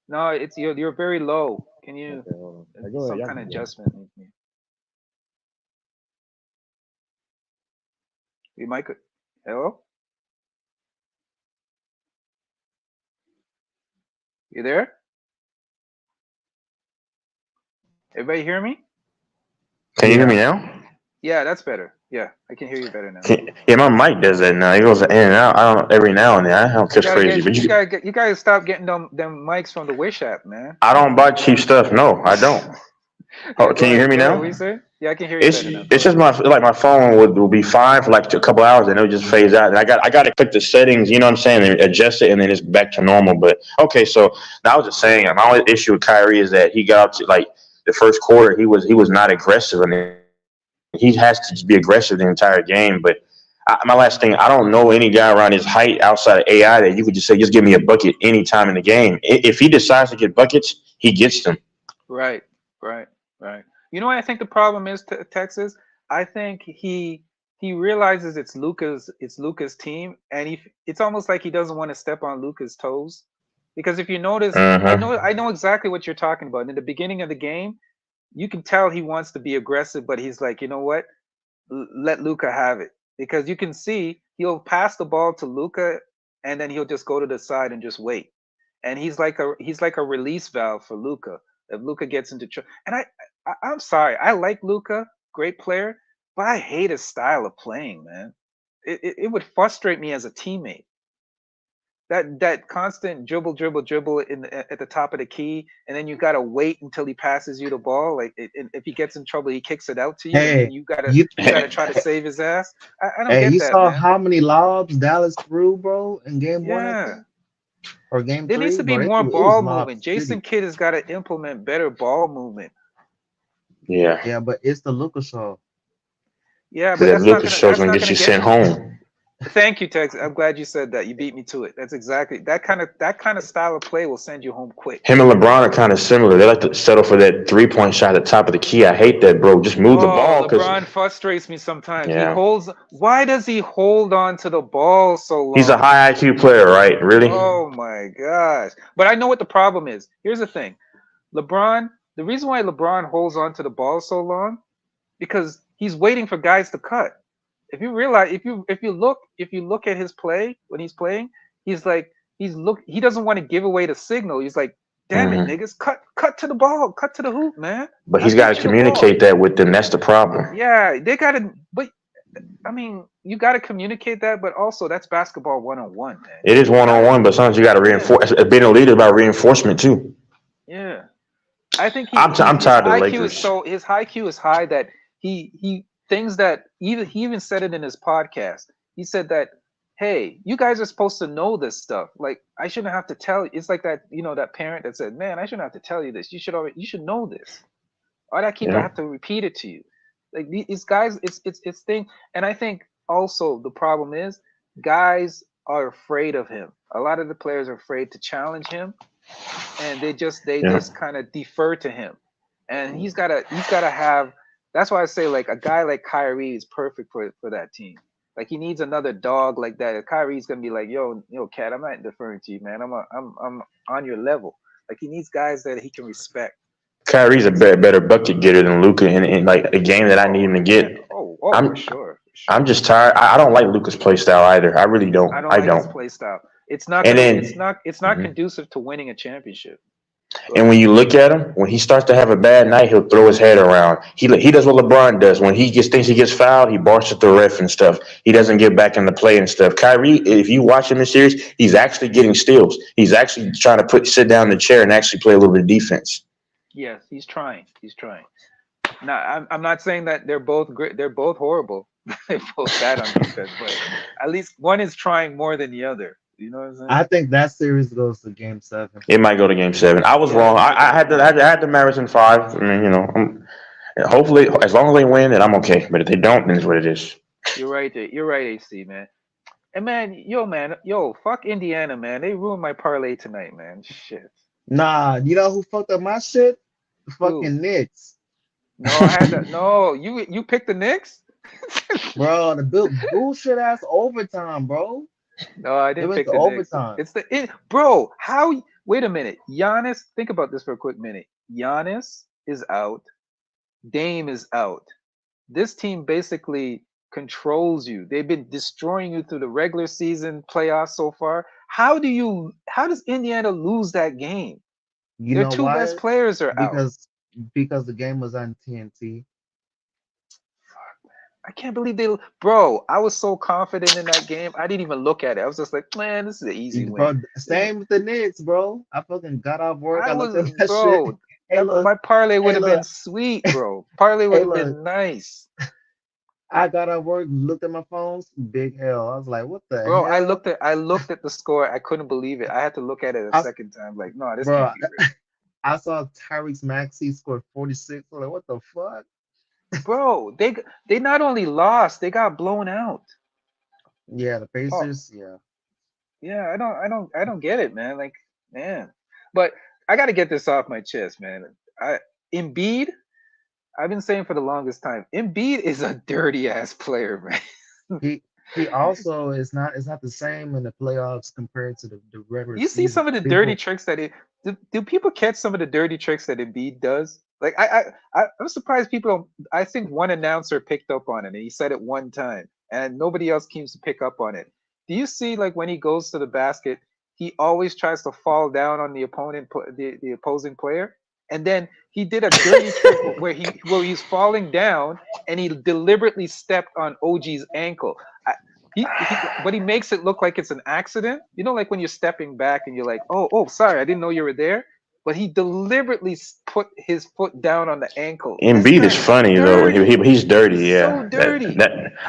No, it's you're very low. Can you? Okay, hold on. Go ahead. Some Y'all kind of can go. adjustment. You might. Hello. You there? Everybody hear me? Can you hear me now? Yeah, that's better. Yeah, I can hear you better now. Yeah, my mic does that now. It goes in and out. I don't know, every now and then. I don't catch crazy, but You gotta stop getting them mics from the Wish app, man. I don't buy cheap stuff. No, I don't. Oh, can you hear me now? What you say? Yeah, I can hear you better now. It's just my phone will be fine for like a couple hours and it'll just phase out. And I got to click the settings, you know what I'm saying, and adjust it, and then it's back to normal. But okay, so now I was just saying, my only issue with Kyrie is that he got up to like the first quarter, he was not aggressive, and he has to just be aggressive the entire game. But my last thing, I don't know any guy around his height outside of AI that you could just say, just give me a bucket any time in the game. If he decides to get buckets, he gets them. Right. You know what I think the problem is, Texas? I think he realizes it's Luka's team, and it's almost like he doesn't want to step on Luka's toes. Because if you notice, I know exactly what you're talking about. In the beginning of the game, you can tell he wants to be aggressive, but he's like, you know what? Let Luka have it. Because you can see he'll pass the ball to Luka, and then he'll just go to the side and just wait. And he's like a release valve for Luka. If Luka gets into trouble, and I'm sorry, I like Luka, great player, but I hate his style of playing, man. It would frustrate me as a teammate. That constant dribble at the top of the key, and then you gotta wait until he passes you the ball. Like if he gets in trouble, he kicks it out to you, and then you gotta try to save his ass. I don't get you that, saw man. how many lobs Dallas threw, bro, in game one, I Yeah. think? Or game There three? needs to be Bro, more it was ball lob movement. city. Jason Kidd has got to implement better ball movement. Yeah. Yeah, but it's the Luka show. Yeah, but That that's not Lucas gonna show's gonna get you sent home. Thank you, Tex. I'm glad you said that. You beat me to it. That's exactly that kind of style of play will send you home quick. Him and LeBron are kind of similar. They like to settle for that 3-point shot at the top of the key. I hate that, bro. Just move the ball. LeBron frustrates me sometimes. Yeah. Why does he hold on to the ball so long? He's a high IQ player, right? Really? Oh my gosh. But I know what the problem is. Here's the thing. The reason why LeBron holds on to the ball so long, because he's waiting for guys to cut. If you realize, if you look at his play when he's playing, he doesn't want to give away the signal. He's like, damn it, niggas, cut to the ball, cut to the hoop, man. But he's got to communicate that with them. That's the problem. Yeah, they gotta. But I mean, you gotta communicate that. But also, that's basketball 101, man. It is 1-on-1, but sometimes you got to reinforce. Being a leader about reinforcement too. Yeah, I think I'm tired of the Lakers. His IQ is high that he things that he even said it in his podcast. He said that, hey, you guys are supposed to know this stuff. Like, I shouldn't have to tell you. It's like that, that parent that said, man, I shouldn't have to tell you this. You should know this. Why do I have to repeat it to you? Like these guys, it's thing. And I think also the problem is guys are afraid of him. A lot of the players are afraid to challenge him, and they just kind of defer to him. And he's gotta have. That's why I say, like, a guy like Kyrie is perfect for that team. Like he needs another dog like that. Kyrie's gonna be like, yo, Cat, I'm not deferring to you, man. I'm on your level. Like he needs guys that he can respect. Kyrie's a better bucket getter than Luka in like a game that I need him to get. Oh, I'm for sure. I'm just tired. I don't like Luka's play style either. I really don't. I don't I like his don't. play style. It's not And gonna. then, It's not Mhm. conducive to winning a championship. and when you look at him, when he starts to have a bad night, he'll throw his head around. He does what LeBron does. When thinks he gets fouled, he barks at the ref and stuff. He doesn't get back in the play and stuff. Kyrie, if you watch him in series, he's actually getting steals. He's actually trying to sit down in the chair and actually play a little bit of defense. Yes, he's trying. He's trying. Now, I'm not saying that they're both great. They're both horrible. They're both bad on defense, but at least one is trying more than the other. You know what I'm saying? I think that series goes to Game 7. It might go to Game 7. I was wrong. I had the Mavericks in 5. I mean, hopefully, as long as they win, then I'm okay. But if they don't, then it's what it is. You're right. You're right, AC, man. And man, fuck Indiana, man. They ruined my parlay tonight, man. Shit. Nah, you know who fucked up my shit? The fucking Knicks. No, I had that. No, you picked the Knicks, bro. The bullshit ass overtime, bro. No, I didn't pick the overtime. Knicks. Bro. How? Wait a minute. Giannis. Think about this for a quick minute. Giannis is out. Dame is out. This team basically controls you. They've been destroying you through the regular season playoffs so far. How does Indiana lose that game? Their two best players are out. Because the game was on TNT. I can't believe bro, I was so confident in that game. I didn't even look at it. I was just like, man, this is an easy win. Same with the Knicks, bro. I fucking got off work. I looked at that shit. Hey, my parlay would have been sweet, bro. Parlay would have been nice. I got off work, looked at my phones, big L. I was like, what the bro, hell? I looked at the score. I couldn't believe it. I had to look at it a second time. Like, no, this can't be real. I saw Tyrese Maxey scored 46. I'm like, what the fuck? Bro, they not only lost, they got blown out. Yeah, the Pacers. Yeah, I don't get it, man. Like, man. But I got to get this off my chest, man. Embiid, I've been saying for the longest time, Embiid is a dirty ass player, man. He also is not the same in the playoffs compared to the regular You see some of the dirty tricks that do people catch some of the dirty tricks that Embiid does? Like I'm surprised people don't. I think one announcer picked up on it and he said it one time and nobody else seems to pick up on it. Do you see, like, when he goes to the basket, he always tries to fall down on the opponent, the opposing player, and then he did a dirty trick where he's falling down and he deliberately stepped on OG's ankle. But he makes it look like it's an accident. You know, like when you're stepping back and you're like, oh, sorry, I didn't know you were there. But he deliberately put his foot down on the ankle. Embiid is funny though. He's dirty. Yeah, so dirty.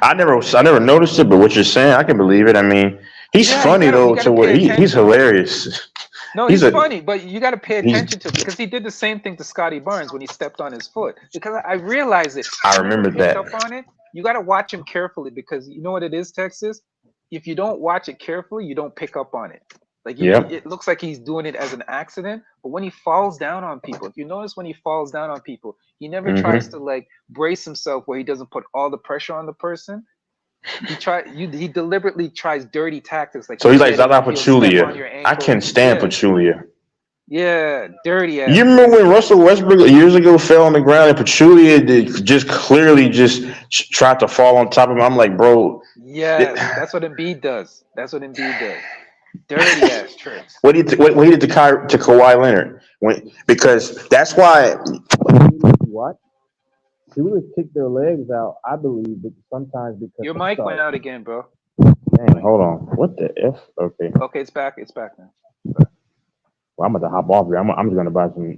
I never noticed it, but what you're saying, I can believe it. I mean, he's funny though. To where he's hilarious. No, he's funny, but you got to pay attention to it because he did the same thing to Scotty Barnes when he stepped on his foot. Because I realized it. I remember that. Up on it. You got to watch him carefully because you know what it is, Texas? If you don't watch it carefully, you don't pick up on it. Like, it looks like he's doing it as an accident, but when he falls down on people, if you notice when he falls down on people, he never tries to, like, brace himself where he doesn't put all the pressure on the person. He deliberately tries dirty tactics. Like, so he's like Zaza Pachulia. I can't stand Pachulia. Yeah, dirty ass. You remember when Russell Westbrook years ago fell on the ground and Pachulia just clearly tried to fall on top of him? I'm like, bro. Yeah, that's what Embiid does. Dirty ass tricks. What he did to Kawhi Leonard? Because that's why. What? He would have kicked their legs out, I believe, but sometimes because your mic went out again, bro. Dang, hold on. What the F? Okay. Okay, it's back. It's back now. Well, I'm about to hop off here. I'm just gonna buy some,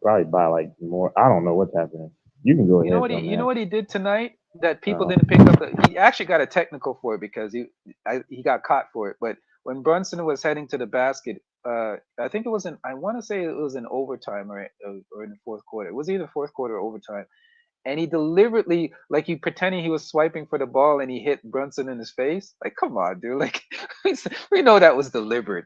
probably buy more. I don't know what's happening. You can go ahead. You know what he did tonight that people didn't pick up? He actually got a technical for it because he got caught for it. But when Brunson was heading to the basket, I think it was I want to say it was in overtime or in the fourth quarter. It was either fourth quarter or overtime. And he deliberately, like, he pretending he was swiping for the ball and he hit Brunson in his face. Like, come on, dude. Like, we know that was deliberate.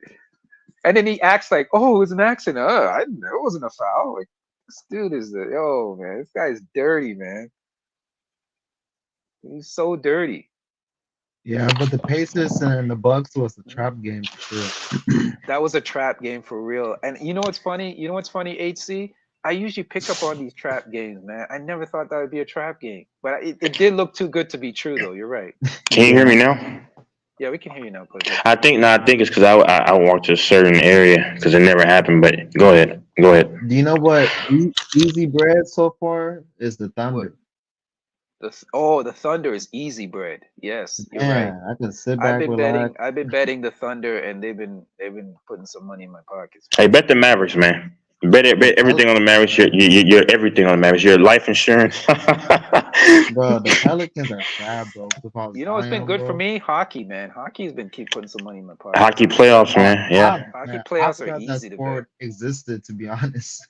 And then he acts like, oh, it was an accident. I didn't know it wasn't a foul. Like, this dude is man, this guy's dirty, man. He's so dirty. Yeah, but the Pacers and the Bucks was a trap game for sure. That was a trap game for real. And you know what's funny? You know what's funny, HC? I usually pick up on these trap games, man. I never thought that would be a trap game, but it did look too good to be true, though. You're right. Can you hear me now? Yeah, we can hear you now, Clifford. I think it's because I walked to a certain area because it never happened. But go ahead. Do you know what easy bread so far is? The Thunder. The Thunder is easy bread. Yes, you're Yeah, right. I can sit I've back, been relax. betting the Thunder, and they've been putting some money in my pockets. Hey, bet the Mavericks, man. Bet everything on the Mavericks. You're everything on the Mavericks. Your life insurance. Bro, the Pelicans are bad, bro. You know what's been good for me? Hockey, man. Hockey's been keep putting some money in my pocket. Hockey playoffs, man. Yeah. Hockey I playoffs are forgot that easy to bet. sport existed, to be honest.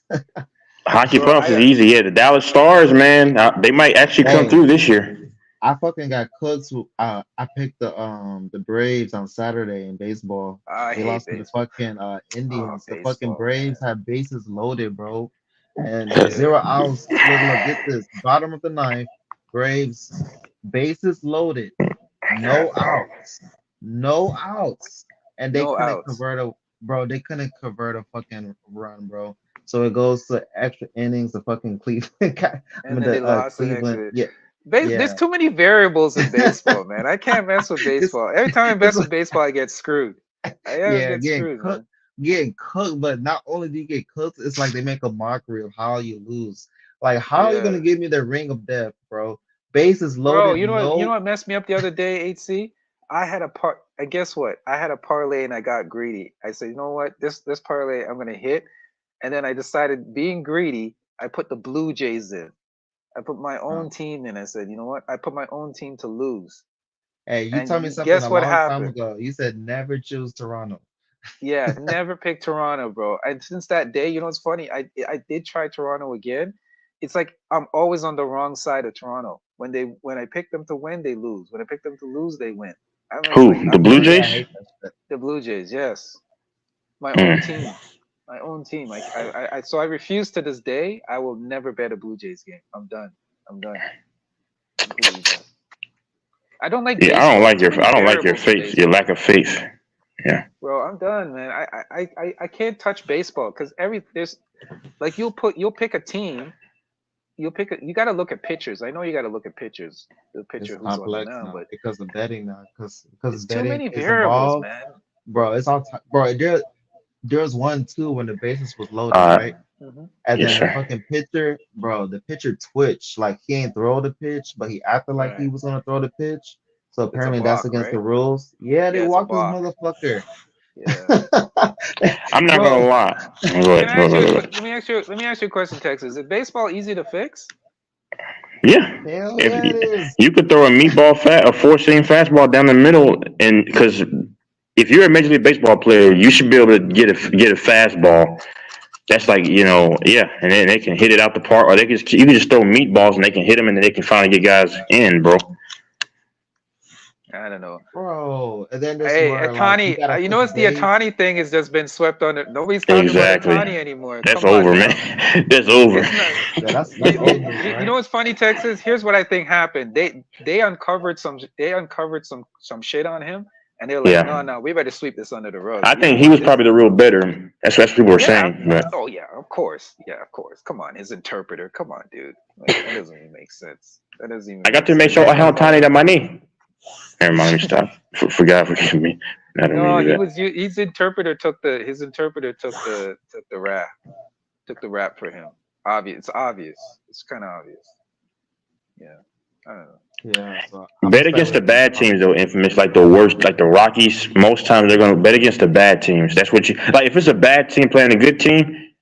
Hockey Bro, playoffs is easy. Yeah, the Dallas Stars, man. They might actually come Hey, through this year. I fucking got cooked. I picked the Braves on Saturday in baseball. I They hate lost to the baseball. fucking Indians. The fucking baseball, Braves had bases loaded, bro, and 0 outs. Look, get this. Bottom of the ninth, Braves bases loaded, no outs, and they No couldn't outs. convert a bro. They couldn't convert a fucking run, bro. So it goes to extra innings. The fucking Cleveland, And then they lost the next Cleveland, week. yeah. There's too many variables in baseball, man. I can't mess with baseball. Every time I mess with baseball, I get screwed. I always Yeah, get getting screwed, cooked, man. getting cooked. But not only do you get cooked, it's like they make a mockery of how you lose. Like, how are you gonna Yeah. give me the ring of death, bro? Bases Bro, loaded, you know no. what messed me up the other day, HC? I had a part. I guess what? I had a parlay and I got greedy. I said, you know what? This parlay I'm gonna hit, and then I decided, being greedy, I put the Blue Jays in. I put my own team in. I said, you know what? I put my own team to lose. Hey, you And told me something guess a what long time happened? ago. You said never choose Toronto. Yeah, never pick Toronto, bro. And since that day, you know what's funny? I did try Toronto again. It's like I'm always on the wrong side of Toronto. When I pick them to win, they lose. When I pick them to lose, they win. Who? The Blue Yeah, I Jays? hate that shit. The Blue Jays, yes. My Mm. own team. My own team. So I refuse to this day. I will never bet a Blue Jays game. I'm done. Completely done. I don't like Yeah, baseball. I don't like Too many your variables in faith, your lack of faith. Yeah. Bro, I'm done, man. I can't touch baseball because there's like you'll pick a team. You got to look at pitchers. I know you got to look at pitchers. The pitcher It's who's on complex now, now but because of betting now. Because it's too betting many is variables, involved, man. bro. It's all bro. There's one too when the bases was loaded, Uh, right? Mhm. And Yes, then the sir. fucking pitcher, bro, the pitcher twitched like he ain't throw the pitch, but he acted like he Right. was gonna throw the pitch. So It's a apparently that's balk, against the right? rules. Yeah, they Yeah, it's a walked this balk. motherfucker. Yeah. I'm not Bro, gonna lie. Go Can ahead. I ask Go you? ahead. Let me ask you a question, Texas. Is baseball easy to fix? Yeah. hell If yeah, it is. you could throw a a 4-seam fastball down the middle, and because if you're a Major League Baseball player, you should be able to get a fastball. That's like, yeah, and then they can hit it out the park, or you can just throw meatballs and they can hit them, and then they can finally get guys in, bro. I don't know. Bro, and then there's Hey, where like you Atani, gotta you fix know it's the base. Atani thing has just been swept under. Nobody's talking Exactly. about Atani anymore. That's Come on over, now. man. That's over. It's not. Yeah, that's You, over, you right? know what's funny, Texas? Here's what I think happened. They uncovered some shit on him, and they were like, Yeah. no, we better sweep this under the rug. I We think don't he want was this. probably the real better. That's what people were Yeah. saying. But Oh yeah, of course. Yeah, of course. Come on, his interpreter. Come on, dude. Like, that doesn't even make sense. That doesn't even. I got to make sure I held Tiny to my knee. Never mind, let me stop. Forgive me. I didn't No, mean to do that. his interpreter took the rap. Took the rap for him. It's obvious. It's kind of obvious. Yeah. I don't know. Yeah, so Bet against the bad teams though, Infamous, like the worst, like the Rockies. Most times they're gonna bet against the bad teams. That's what you like. If it's a bad team playing a good team,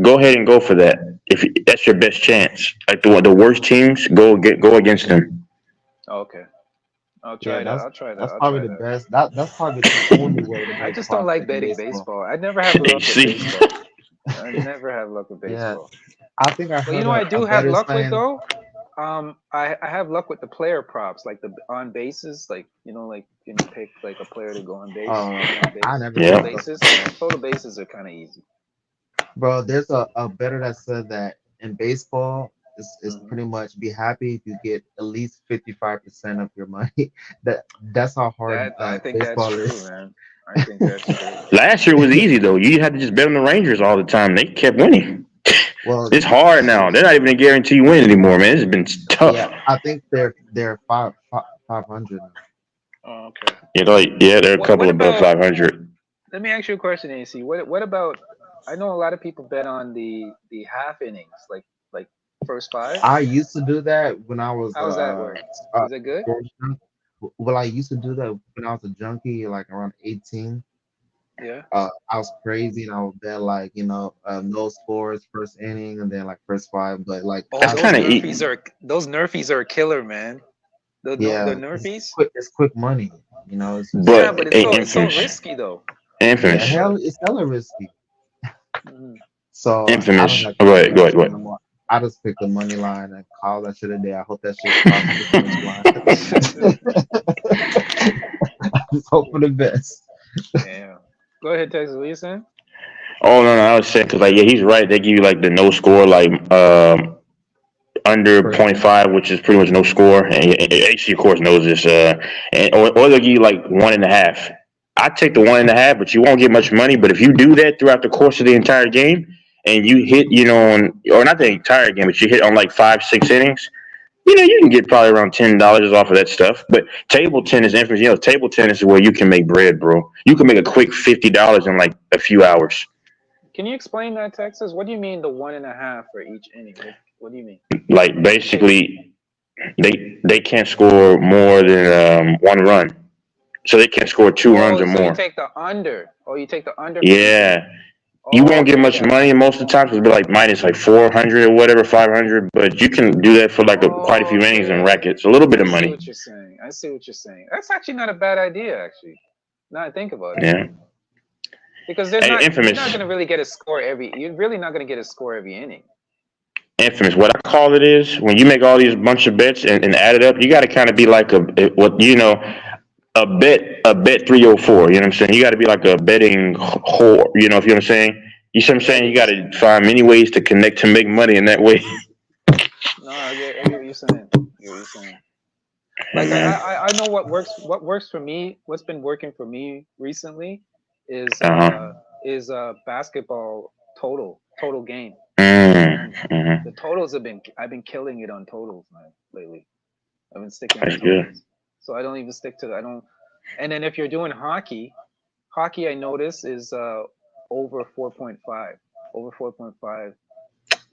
go ahead and go for that. If that's your best chance, like the worst teams, go against them. Okay. I'll try that. I'll try that. That's I'll probably try the that. best. That's probably the only way to I make just don't like profit in betting baseball. baseball. I never have luck with See? baseball. I never have luck with Yeah, baseball. I think I But you heard know what I a do have better luck with saying. though? I have luck with the player props, like the on bases, like like you can pick like a player to go on base. On base. I never Yeah. Total bases. Total bases are kind of easy. Bro, there's a better that said that in baseball, It's pretty much be happy if you get at least 55% of your money. That's how hard I think that's baseball true, is. man. I think that's true. Last year was easy though. You had to just bet on the Rangers all the time. They kept winning. Well, It's hard now. They're not even a guarantee win anymore, man. It's been tough. yeah, I think they're 500 now. Oh, okay. They're a What couple what above about? 500. Let me ask you a question, AC. What about? I know a lot of people bet on the half innings, like first five. I used to do that when I was How does that work? Is that good? sports junk. Well, I used to do that when I was a junkie, like around 18. Yeah. I was crazy, and I would bet like no scores first inning, and then like first five. But like Oh, That's those kind of Nerfies are a killer, man. The yeah, Nerfies. it's quick money. It's just, Yeah, But but it's so infamous, risky though. yeah, infamous, it's hella risky. Mhm. So I infamous. don't have Go to ahead, do go that ahead, go shit no ahead. more. I just pick the money line and call that shit a day. I hope that shit crosses the finish line. I just hope for the best. Damn. Go ahead, Texas. What you saying? Oh no, I was saying because he's right. They give you like the no score under First, 0.5, which is pretty much no score. And AC of course knows this. Or they'll give you like 1.5. I take the 1.5, but you won't get much money. But if you do that throughout the course of the entire game, and you hit, or not the entire game, but you hit on like 5, 6 innings, you can get probably around $10 off of that stuff. But table tennis, infamous. Table tennis is where you can make bread, bro. You can make a quick $50 in like a few hours. Can you explain that, Texas? What do you mean the 1.5 for each inning? What do you mean? Like basically, they can't score more than 1 run, so they can't score 2 runs or So you more. take the under. Oh, you take the under for each Yeah, inning. you Oh, won't get okay, much gotcha. money most of the time. It'll be like minus like 400 or whatever, 500. But you can do that for like quite a few innings and rack Okay. it. It's a little bit I of see money. what you're saying. I see what you're saying. That's actually not a bad idea, actually. Now I think about it. Yeah. Because Hey, you're not infamous, gonna really get a score you're really not gonna get a score every inning. infamous. What I call it is when you make all these bunch of bets and add it up, you got to kind of be like a bet 304. You know what I'm saying? You got to be like a betting whore. If you know what I'm saying. You see what I'm saying? You got to find many ways to connect to make money in that way. No, I get what you're saying. I get what you're saying. Like Man. I know what works for me. What's been working for me recently is Uh-huh. basketball total game. Mm-hmm. The totals I've been killing it on totals, man, lately. I've been sticking That's to good. totals. So I don't even stick to I don't. And then if you're doing hockey I notice is over 4.5. Over 4.5 is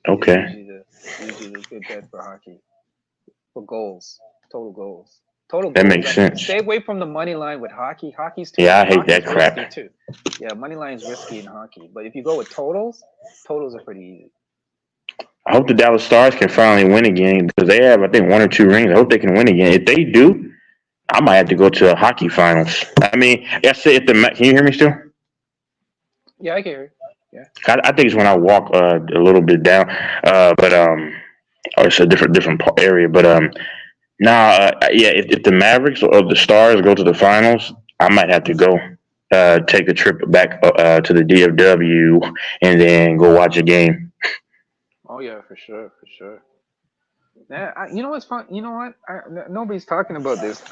Okay. usually the good bet for hockey. For goals, total goals. Total That goals. makes sense. Stay away from the money line with hockey. Hockey's too. Yeah, I hate that Hockey's crap. risky too. Yeah, money line's risky in hockey. But if you go with totals are pretty easy. I hope the Dallas Stars can finally win again because they have, I think, 1 or 2 rings. I hope they can win again. If they do, I might have to go to hockey finals. I mean, I said can you hear me still? Yeah, I can hear you. Yeah. I think it's when I walk a little bit down, but or it's a different area. But yeah. If the Mavericks or the Stars go to the finals, I might have to go take a trip back to the DFW and then go watch a game. Oh yeah, for sure. Yeah, you know what's fun? You know what? Nobody's talking about this.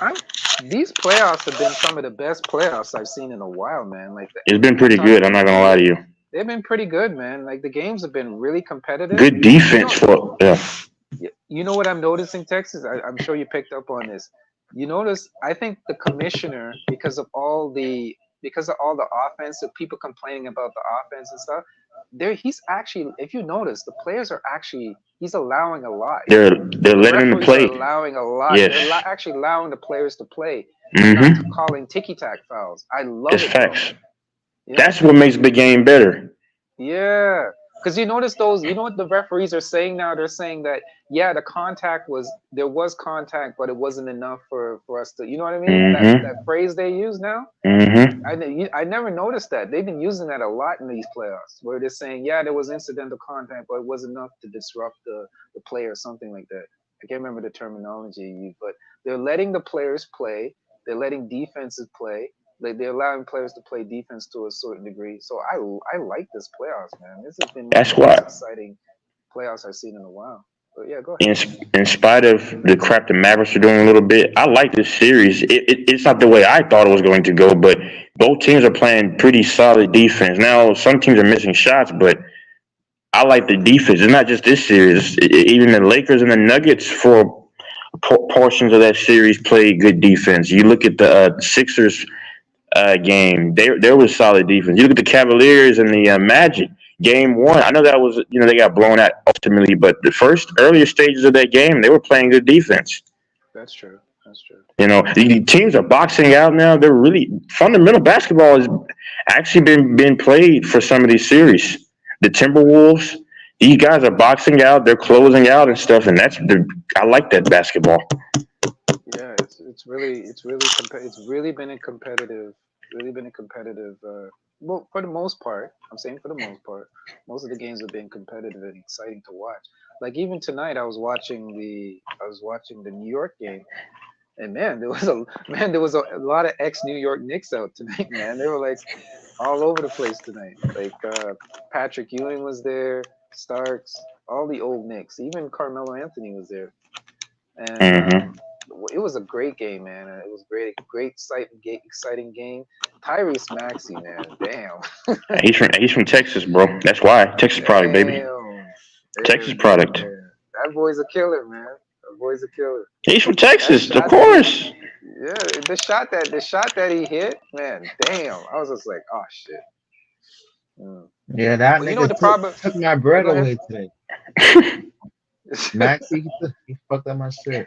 These playoffs have been some of the best playoffs I've seen in a while, man. Like It's been pretty good. I'm not gonna lie to you. they've been pretty good, man. Like the games have been really competitive. Good defense for yeah. You know what I'm noticing, Texas? I'm sure you picked up on this. You notice? I think the commissioner, because of all the offense, of people complaining about the offense and stuff. He's actually, if you notice, the players are actually he's allowing a lot. They're letting them play. Are allowing a lot. Yes. They're actually allowing the players to play. Mm-hmm. Not calling ticky-tack fouls. I love It's it. facts. Yeah. That's what makes the game better. Yeah. Because you notice you know what the referees are saying now? They're saying that, yeah, there was contact, but it wasn't enough for us to, you know what I mean? Mm-hmm. That phrase they use now? Mm-hmm. I never noticed that. They've been using that a lot in these playoffs, where they're saying, yeah, there was incidental contact, but it was enough to disrupt the play or something like that. I can't remember the terminology, but they're letting the players play. They're letting defenses play. They're allowing players to play defense to a certain degree. So I like this playoffs, man. This has been one That's of the most why. exciting playoffs I've seen in a while. Yeah, go ahead. in spite of the crap the Mavericks are doing a little bit, I like this series. It's not the way I thought it was going to go, but both teams are playing pretty solid defense. Now, some teams are missing shots, but I like the defense. It's not just this series. Even the Lakers and the Nuggets for portions of that series played good defense. You look at the Sixers game; there was solid defense. You look at the Cavaliers and the Magic. Game one, I know that was, they got blown out ultimately, but the earlier stages of that game, they were playing good defense. That's true. That's true. The teams are boxing out now. They're really fundamental basketball has actually been played for some of these series. The Timberwolves, these guys are boxing out. They're closing out and stuff, and I like that basketball. Yeah, it's really been a competitive. Well, for the most part, I'm saying for the most part, most of the games have been competitive and exciting to watch. Like even tonight, I was watching the New York game, and man, there was a lot of ex-New York Knicks out tonight. Man, they were like all over the place tonight. Like Patrick Ewing was there, Starks, all the old Knicks, even Carmelo Anthony was there, and it was a great game, man. It was great, exciting game. Tyrese Maxey, man, damn. He's from Texas, bro. That's why Texas product, baby. Texas product. That boy's a killer, man. That boy's a killer. He's from Texas, of course. Yeah, the shot that he hit, man, damn. I was just like, oh shit. Yeah, that Well, nigga took my bread away today. Maxie, he fucked up my shit.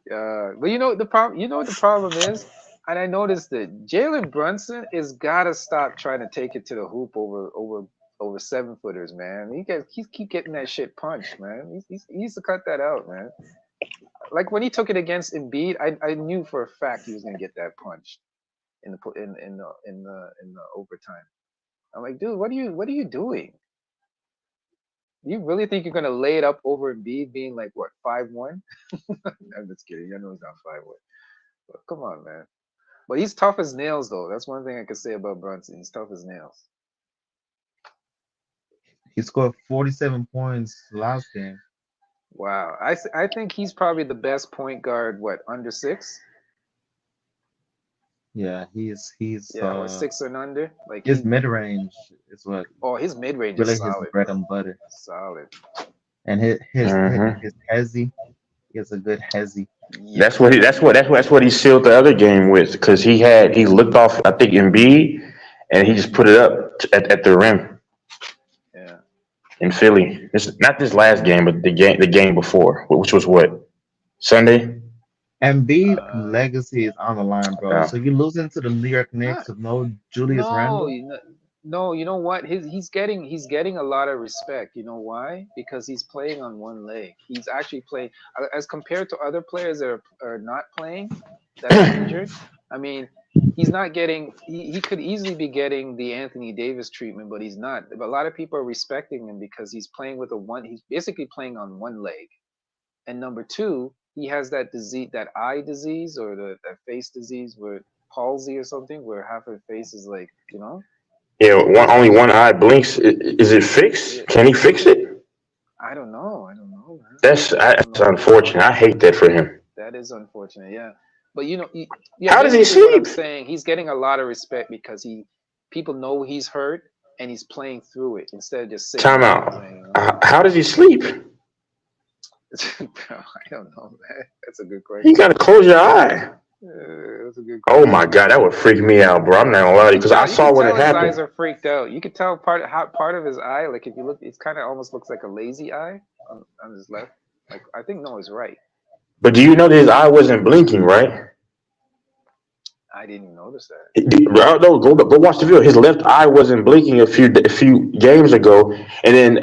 But the problem is, and I noticed that Jalen Brunson is gotta stop trying to take it to the hoop over 7-footers, man. He keep getting that shit punched, man. He needs to cut that out, man. Like when he took it against Embiid, I knew for a fact he was gonna get that punched in the overtime. I'm like, dude, what are you doing? You really think you're gonna lay it up over Embiid being like what 5'1"? I'm just kidding. I know he's not 5'1". But come on, man. But he's tough as nails, though. That's one thing I could say about Brunson. He's tough as nails. He scored 47 points last game. Wow. I think he's probably the best point guard. What, under 6? Yeah, he's or 6 and under. Like his mid range is what. Oh, his mid range really is solid. His bread and butter. Solid. And his hezzy, he has a good hezzy. Yeah. That's what he sealed the other game with, because he looked off, I think, Embiid, and he just put it up at the rim. Yeah. In Philly, not this last game, but the game before, which was what, Sunday. Embiid legacy is on the line, bro. Yeah. So you're losing to the New York Knicks with no Julius Randle. No, you know what? He's getting a lot of respect. You know why? Because he's playing on one leg. He's actually playing as compared to other players that are not playing, that are injured. I mean, he's not getting. He could easily be getting the Anthony Davis treatment, but he's not. But a lot of people are respecting him because he's playing with He's basically playing on one leg, and number two, he has that disease, that eye disease or that face disease, where palsy or something, where half of the face is like, Yeah, only one eye blinks. Is it fixed? Can he fix it? I don't know, man. That's unfortunate. I hate that for him. That is unfortunate, yeah. But how does he sleep? What I'm saying, he's getting a lot of respect because people know he's hurt and he's playing through it instead of just sitting. Time out. How does he sleep? I don't know, man. That's a good question. You gotta close your eye. That's a good question. Oh my god, that would freak me out, bro. I'm not gonna lie to you, because I saw when it happened. His eyes are freaked out. You could tell part of his eye, like if you look, it's kind of almost looks like a lazy eye on his left. Like I think Noah's right. But do you know that his eye wasn't blinking, right? I didn't even notice that. No, go watch the video. His left eye wasn't blinking a few games ago, and then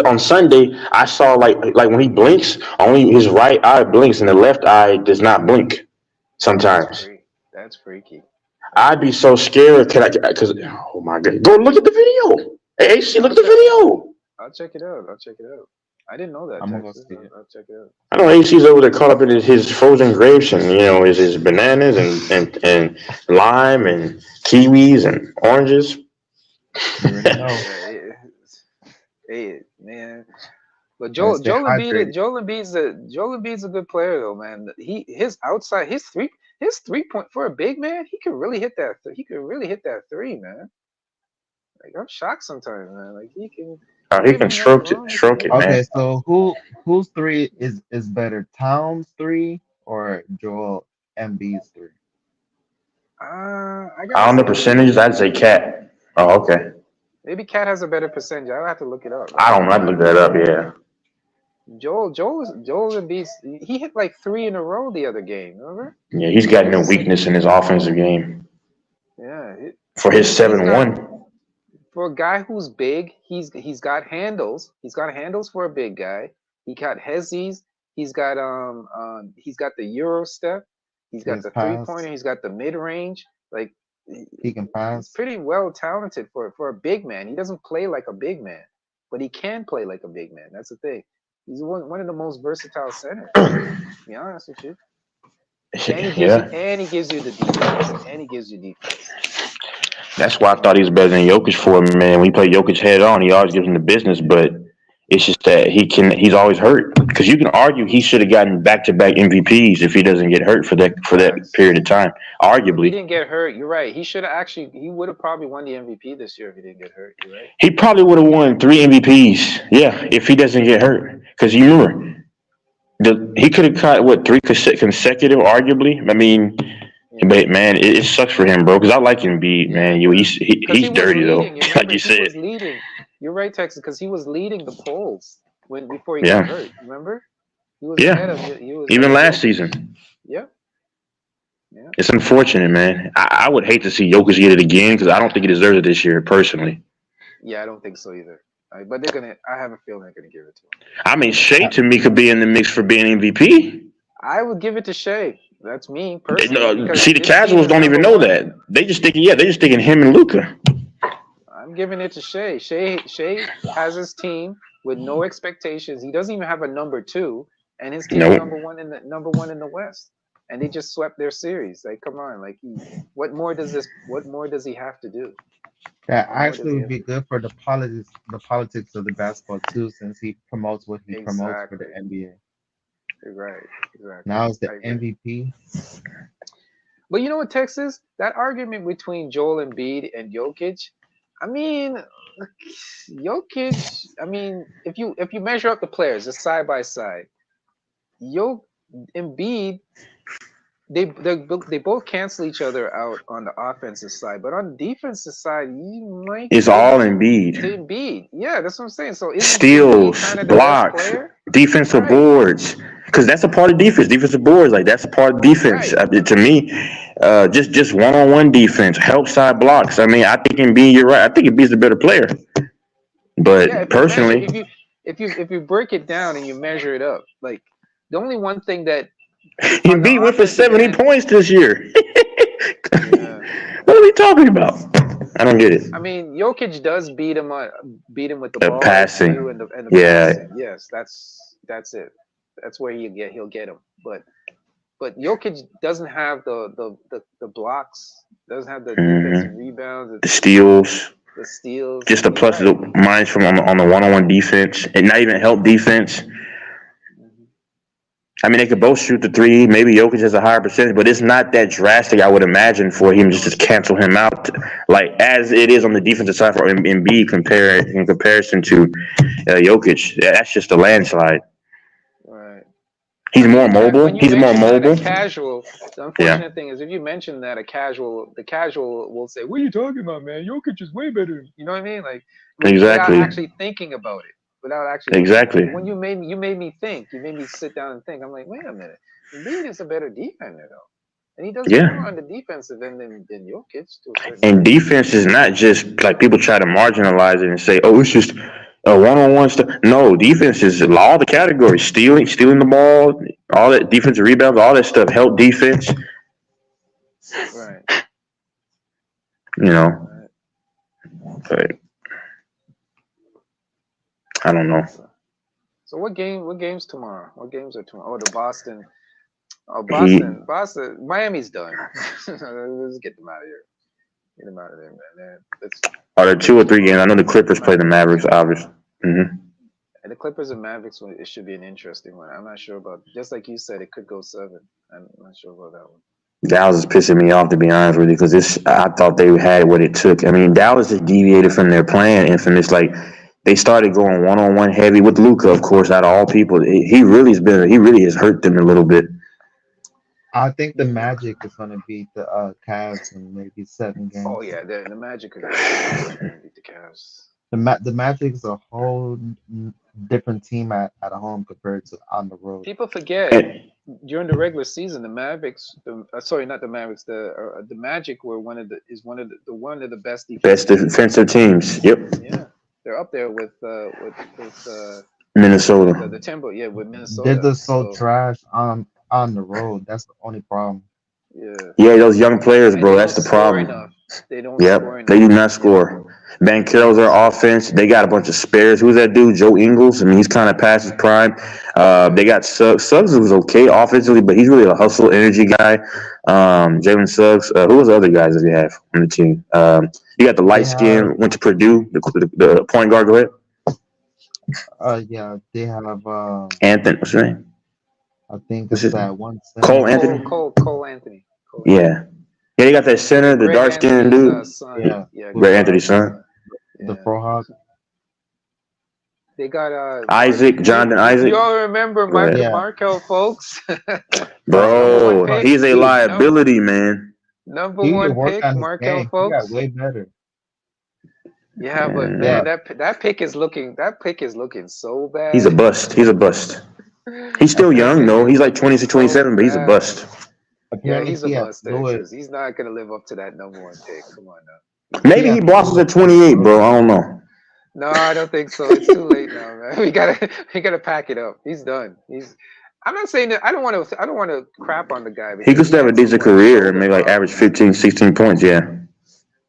on Sunday I saw like when he blinks, only his right eye blinks and the left eye does not blink. Sometimes. That's freaky. I'd be so scared. Because oh my god, go look at the video. Hey, AC, look at the video. I'll check it out. I didn't know that. I'm gonna go see it. I'll check it out. I know AC's over there caught up in his frozen grapes and his bananas and lime and kiwis and oranges. Hey man, But Gotta stay Joel hydrated. Joel Embiid's a good player though, man. His outside his 3-point for a big man, he could really hit that. He could really hit that three, man. Like I'm shocked sometimes, man. Like he can. He Give can him that stroke long, he can it, hit man. Okay, so whose three is better, Towns' three or Joel Embiid's three? I On gotta the say percentages, I'd say Cat. Oh, okay. maybe Cat has a better percentage. I'll have to look it up. I don't know. I'd look that up. Yeah. Joel Embiid, he hit like 3 in a row the other game. Remember? Yeah, he's got no weakness in his offensive game. Yeah. For his 7-1. For a guy who's big, he's got handles. He's got handles for a big guy. He got hezzies. He's got the Euro step. He's got His the pass. 3-pointer. He's got the mid range. Like He can pass. he's pretty well talented for a big man. He doesn't play like a big man, but he can play like a big man. That's the thing. He's one of the most versatile centers. To be honest with you. And he gives you the defense. That's why I thought he was better than Jokic for him, man. When he played Jokic head on, he always gives him the business, but it's just that he's always hurt. Because you can argue he should have gotten back-to-back MVPs if he doesn't get hurt for that period of time. Arguably. He didn't get hurt. You're right. He would have probably won the MVP this year if he didn't get hurt. You're right. He probably would have won 3 MVPs, yeah, if he doesn't get hurt. Because you remember, he could have caught, 3 consecutive, arguably? I mean, but, man, it sucks for him, bro, because I like Embiid, man. He's dirty, though, like you said. You're right, Texas, because he was leading the polls before he got hurt. Remember? He was ahead of Even last season. Yeah. It's unfortunate, man. I would hate to see Jokic get it again because I don't think he deserves it this year, personally. Yeah, I don't think so either. But I have a feeling they're gonna give it to him. I mean, Shea to me could be in the mix for being MVP. I would give it to Shea. That's me personally. See, the casuals don't even know that. They just thinking him and Luka. I'm giving it to Shea. Shea has his team with no expectations. He doesn't even have a number 2, and his team is number one in the West. And they just swept their series. Like, come on, like what more does he have to do? That actually would be good for the politics of the basketball too, since he promotes what he promotes for the NBA. Right, exactly. Now it's the MVP. But you know what, Texas? That argument between Joel Embiid and Jokic, I mean, Jokic. I mean, if you measure up the players, just side by side, Embiid. They both cancel each other out on the offensive side, but on the defensive side, you might. It's all Embiid. Embiid, yeah, that's what I'm saying. So steals, blocks, defensive boards, because that's a part of defense. Defensive boards, like that's a part of defense. To me, just one-on-one defense, help side blocks. I mean, I think Embiid. You're right. I think Embiid's a better player, but personally, if you break it down and you measure it up, like the only one thing that. Embiid went for 70 points this year. What are we talking about? I don't get it. I mean, Jokic does beat him with the ball passing. And the passing. Yes, that's it. That's where he'll get him. But Jokic doesn't have the blocks, doesn't have the defensive rebounds, the steals. The steals. Just the plus minus from on the one-on-one defense, and not even help defense. I mean, they could both shoot the 3. Maybe Jokic has a higher percentage, but it's not that drastic, I would imagine, for him just to cancel him out, like as it is on the defensive side for Embiid in comparison to Jokic. That's just a landslide. Right. He's more mobile. He's more mobile. Casual. The unfortunate thing is, if you mention that the casual will say, "What are you talking about, man? Jokic is way better." You know what I mean? Like exactly. Without actually thinking about it. Without actually exactly. When you made me think, you made me sit down and think. I'm like, wait a minute, Embiid is a better defender though, and he does more on the defensive end than Jokic. And defense is not just like people try to marginalize it and say, oh, it's just a one-on-one stuff. No, defense is all the categories: stealing the ball, all that defensive rebounds, all that stuff. Help defense. Right. You know, but. I don't know. So what games tomorrow? What games are tomorrow? Oh, the Boston. Oh, Boston. Miami's done. Let's get them out of here. Get them out of there, man. Are there 2 or 3 games? I know the Clippers play the Mavericks, obviously. Mm-hmm. And the Clippers and Mavericks, it should be an interesting one. I'm not sure about. Just like you said, it could go 7. I'm not sure about that one. Dallas is pissing me off, to be honest with you, because I thought they had what it took. I mean, Dallas has deviated from their plan and from this, like, they started going one-on-one heavy with Luka, of course, out of all people. He really has hurt them a little bit. I think the Magic is going to beat the Cavs in maybe 7 games. Oh yeah, the Magic could beat the Cavs. The Magic is a whole different team at home compared to on the road. People forget during the regular season, the Mavericks. Sorry, not the Mavericks. The Magic were one of the best defensive teams. Yep. Yeah, they're up there with Minnesota. The Timber. Yeah, with Minnesota. They're just so trash on the road. That's the only problem. Yeah, those young players, bro. That's the problem. They don't. Yep, they do not score. Ben Carroll's their offense. They got a bunch of spares. Who's that dude? Joe Ingles. I mean, he's kind of past his prime. They got Suggs. Suggs was okay offensively, but he's really a hustle, energy guy. Jalen Suggs. Who was the other guys that they have on the team? You got the light skin. Went to Purdue. The point guard. Go ahead. Yeah, they have Anthony. What's his name? I think it's that one. Cole Anthony. Cole Anthony. Yeah. Yeah, they got that center, the dark skinned dude. Ray Anthony's son. The Pro Hawk. They got Jonathan Isaac. You all remember Markel, folks? Bro, he's a liability, man. Number 1 pick, Markel, folks. He got way better. Yeah, but man, that pick is looking so bad. He's a bust. He's still young though. He's like 26, 27, but he's a bust. Yeah, he's a bust. He's not gonna live up to that number 1 pick. Come on now. Maybe he blossoms at 28, bro. I don't know. No, I don't think so. It's too late now, man. We gotta pack it up. He's done. I'm not saying that I don't want to crap on the guy. He could still have a decent career and maybe like average 15, 16 points. Yeah.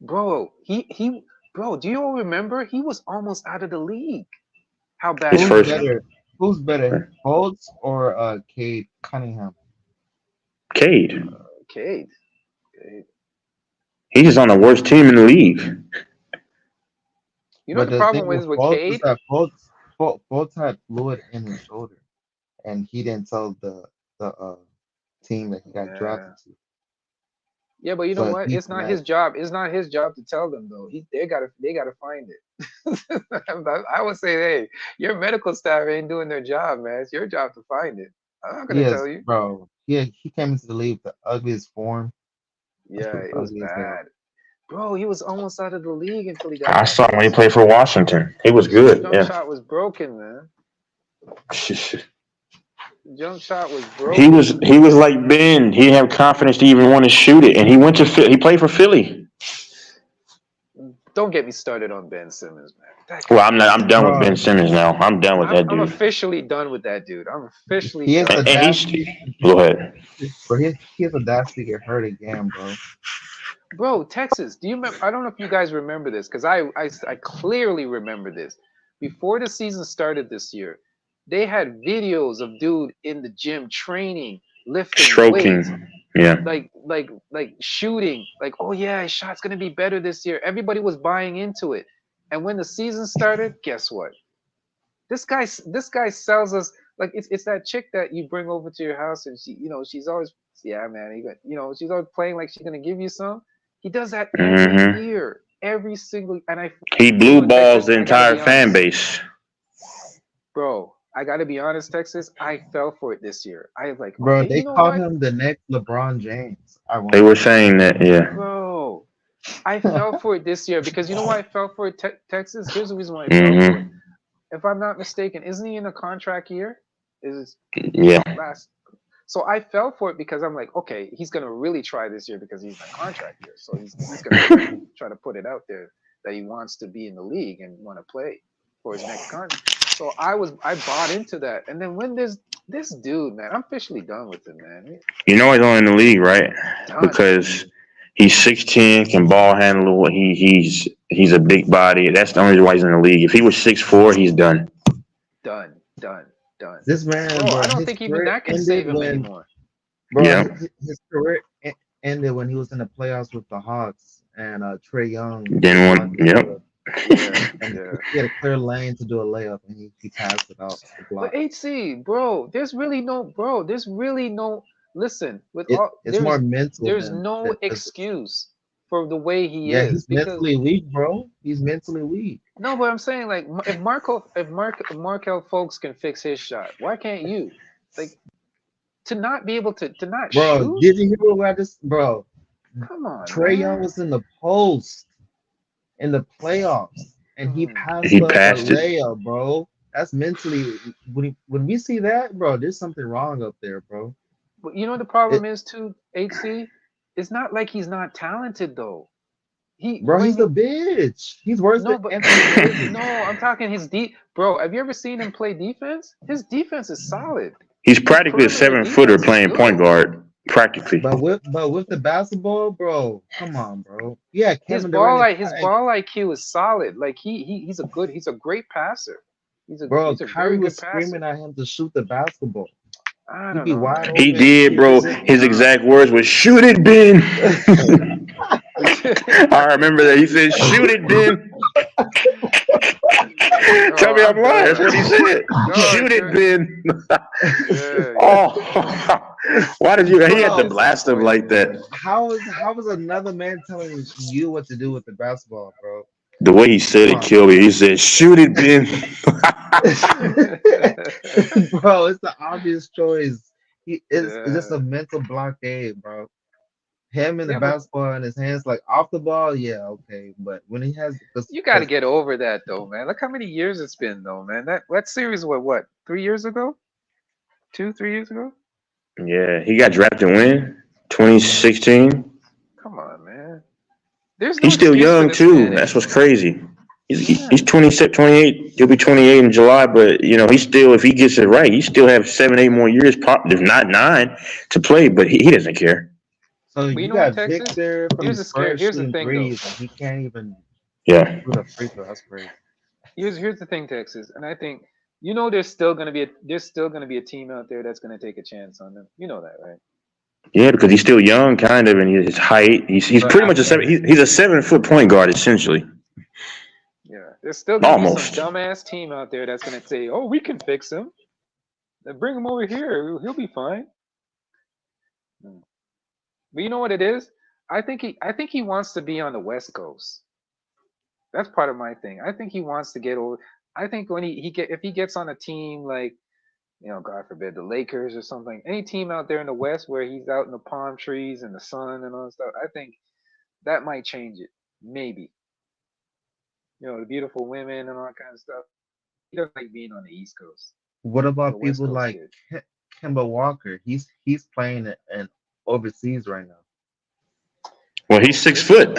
Bro, bro, do you all remember? He was almost out of the league. How bad? Who's better, Fultz or Cade Cunningham? Cade. Cade. He's just on the worst team in the league. You know what the problem is with Cade? Fultz had fluid in his shoulder, and he didn't tell the team that he got drafted to. Yeah, but you know what? It's not his job. It's not his job to tell them though. They gotta find it. I would say, hey, your medical staff ain't doing their job, man. It's your job to find it. I'm not gonna tell you, bro. Yeah, he came into the league with the ugliest form. Yeah, it was bad. Bro, he was almost out of the league until he got. I saw him when he played for Washington. He was good. His jump shot was broken, man. Jump shot was broken. He was like Ben. He didn't have confidence to even want to shoot it, and he went to he played for Philly. Don't get me started on Ben Simmons, man. Well, I'm done with Ben Simmons now. I'm done with that dude. I'm officially done with that dude. I'm officially. Done. Go ahead. Bro, he has a audacity to get hurt again, bro. Bro, Texas. Do you remember? I don't know if you guys remember this because I clearly remember this. Before the season started this year, they had videos of dude in the gym training, lifting, stroking, weights, yeah, like shooting. Like, oh yeah, his shot's gonna be better this year. Everybody was buying into it. And when the season started, guess what? This guy sells us like it's that chick that you bring over to your house and she's always man, she's always playing like she's gonna give you some. He does that every year, every single he blue balls the entire fan base. Bro, I gotta be honest, Texas. I fell for it this year. I was like, bro, they called him the next LeBron James. They were saying that, yeah. Bro, I fell for it this year because you know why I fell for it, Texas? Here's the reason why I fell for it. If I'm not mistaken, isn't he in a contract year? So I fell for it because I'm like, okay, he's gonna really try this year because he's in a contract year. So he's gonna try to put it out there that he wants to be in the league and want to play for his next contract. So I bought into that. And then when there's this dude, man, I'm officially done with him, man. You know he's only in the league, right? Because he's 6'10", can ball handle. He's a big body. That's the only reason why he's in the league. If he was 6'4", he's done. Done. This man, bro, I don't think even that can save him anymore. Bro, his career ended when he was in the playoffs with the Hawks and Trae Young. Didn't want. Yep. Yeah, And yeah. he had a clear lane to do a layup, and he passed it out the But block. HC, bro, there's really no. Listen, with all It's more mental there's than no physical. excuse for the way he Yeah, is he's because mentally weak, bro. He's mentally weak. no, but I'm saying like if Markel Folks can fix his shot, why can't you? Like to not be able to not Bro, shoot? did you hear what I just, bro? Come on, Trey Young man. was in the post in the playoffs, and he passed He up a passed it. layup, bro. That's mentally when we see that, bro. There's something wrong up there, bro. But you know what the problem is too, HC? It's not like he's not talented though. Bro, When he's a bitch. He's worse no, than but Anthony Davis. no, I'm talking his bro. Have you ever seen him play defense? His defense is solid. He's practically a perimeter 7-footer defense is playing good. point guard. Practically. But with the basketball, bro, come on, bro. Yeah, His Kevin ball Durant. his ball IQ is solid. Like he's a great passer. He's a Bro, very Kyrie was good passer. screaming at him to shoot the basketball. I He'd don't be know, wide man. open. He did, bro. His exact words was "Shoot it, Ben." I remember that. He said, "Shoot it, Ben." Tell me I'm lying. That's what he said. Shoot it, Ben. Oh, why did you? He had to blast him like that. How is another man telling you what to do with the basketball, bro? The way he said it killed me. He said, "Shoot it, Ben." Bro, it's the obvious choice. It's just a mental blockade, bro. Him and the Yeah, but- basketball in his hands, like off the ball, yeah, okay. But when he has, You got to get over that though, man. Look how many years it's been though, man. That series was what 3 years ago, 2-3 years ago. Yeah, he got drafted when 2016. Come on, man. There's no He's still excuse for young this too. man. That's what's crazy. He's 27, 28. He'll be 28 in July. But you know, he still, if he gets it right, he still have 7-8 more years, if not 9, to play. But he doesn't care. So But you know what, got Texas? Victor from Here's the the scare. Spurs Here's the shooting thing, threes, though. and he can't even Yeah. shoot a free throw. That's crazy. Here's the thing, Texas, and I think there's still gonna be a team out there that's gonna take a chance on them. You know that, right? Yeah, because he's still young, kind of, and his height. He's pretty much a 7. He's a 7-foot point guard essentially. Yeah, there's still gonna Almost. be some dumbass team out there that's gonna say, "Oh, we can fix him. Then bring him over here. He'll be fine." But you know what it is? I think he wants to be on the West Coast. That's part of my thing. I think he wants to get over. I think when if he gets on a team like, God forbid, the Lakers or something, any team out there in the West where he's out in the palm trees and the sun and all that stuff, I think that might change it. Maybe. The beautiful women and all that kind of stuff. He doesn't like being on the East Coast. What about The West people Coast like kid. Kemba Walker? He's playing in overseas right now. Well, he's 6 foot.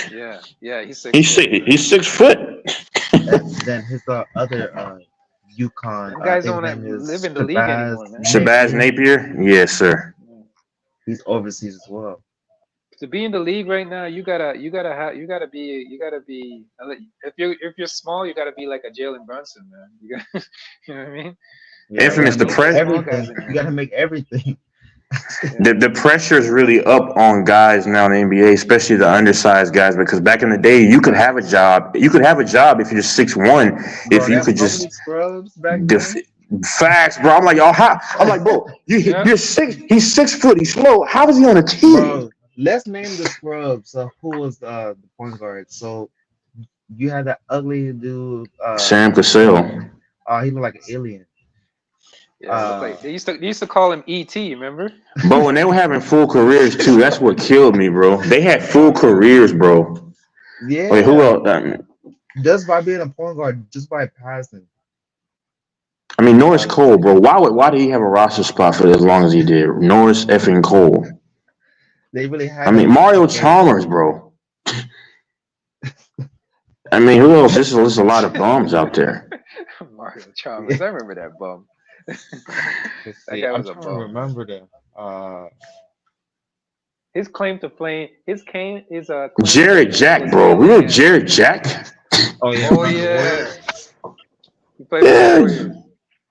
Yeah, he's 6 He's foot. he's 6 foot. Then his other UConn. Them guys his don't name is live in the league anymore, man. Shabazz Napier. Yes, sir. He's overseas as well. To be in the league right now, you gotta be. If you're small, you gotta be like a Jalen Brunson, man. You got, you know what I mean? Infamous. The press. Everything. You gotta make everything. The pressure is really up on guys now in the NBA, especially the undersized guys. Because back in the day, you could have a job. You could have a job if you're 6'1". If you could just scrubs back then. facts, bro. I'm like, bro, you're 6. He's 6 foot. He's slow. How is he on a team? Bro, let's name the scrubs. So who was the point guard? So you had that ugly dude. Sam Cassell. He looked like an alien. Yeah, like they used to call him ET. Remember? Bro, and they were having full careers too. That's what killed me, bro. They had full careers, bro. Yeah. Wait, who else? Just by being a point guard, just by passing. I mean, Norris Cole, bro. Why did he have a roster spot for as long as he did? Norris effing Cole. They really had. I mean, Mario Chalmers, bro. I mean, who else? There's a lot of bums out there. Mario Chalmers. I remember that bum. That guy I'm was a trying to bum. remember them. His claim to fame. Jared Jack, bro. Remember Jared Jack? Oh yeah. Oh yeah. He played with the Warriors.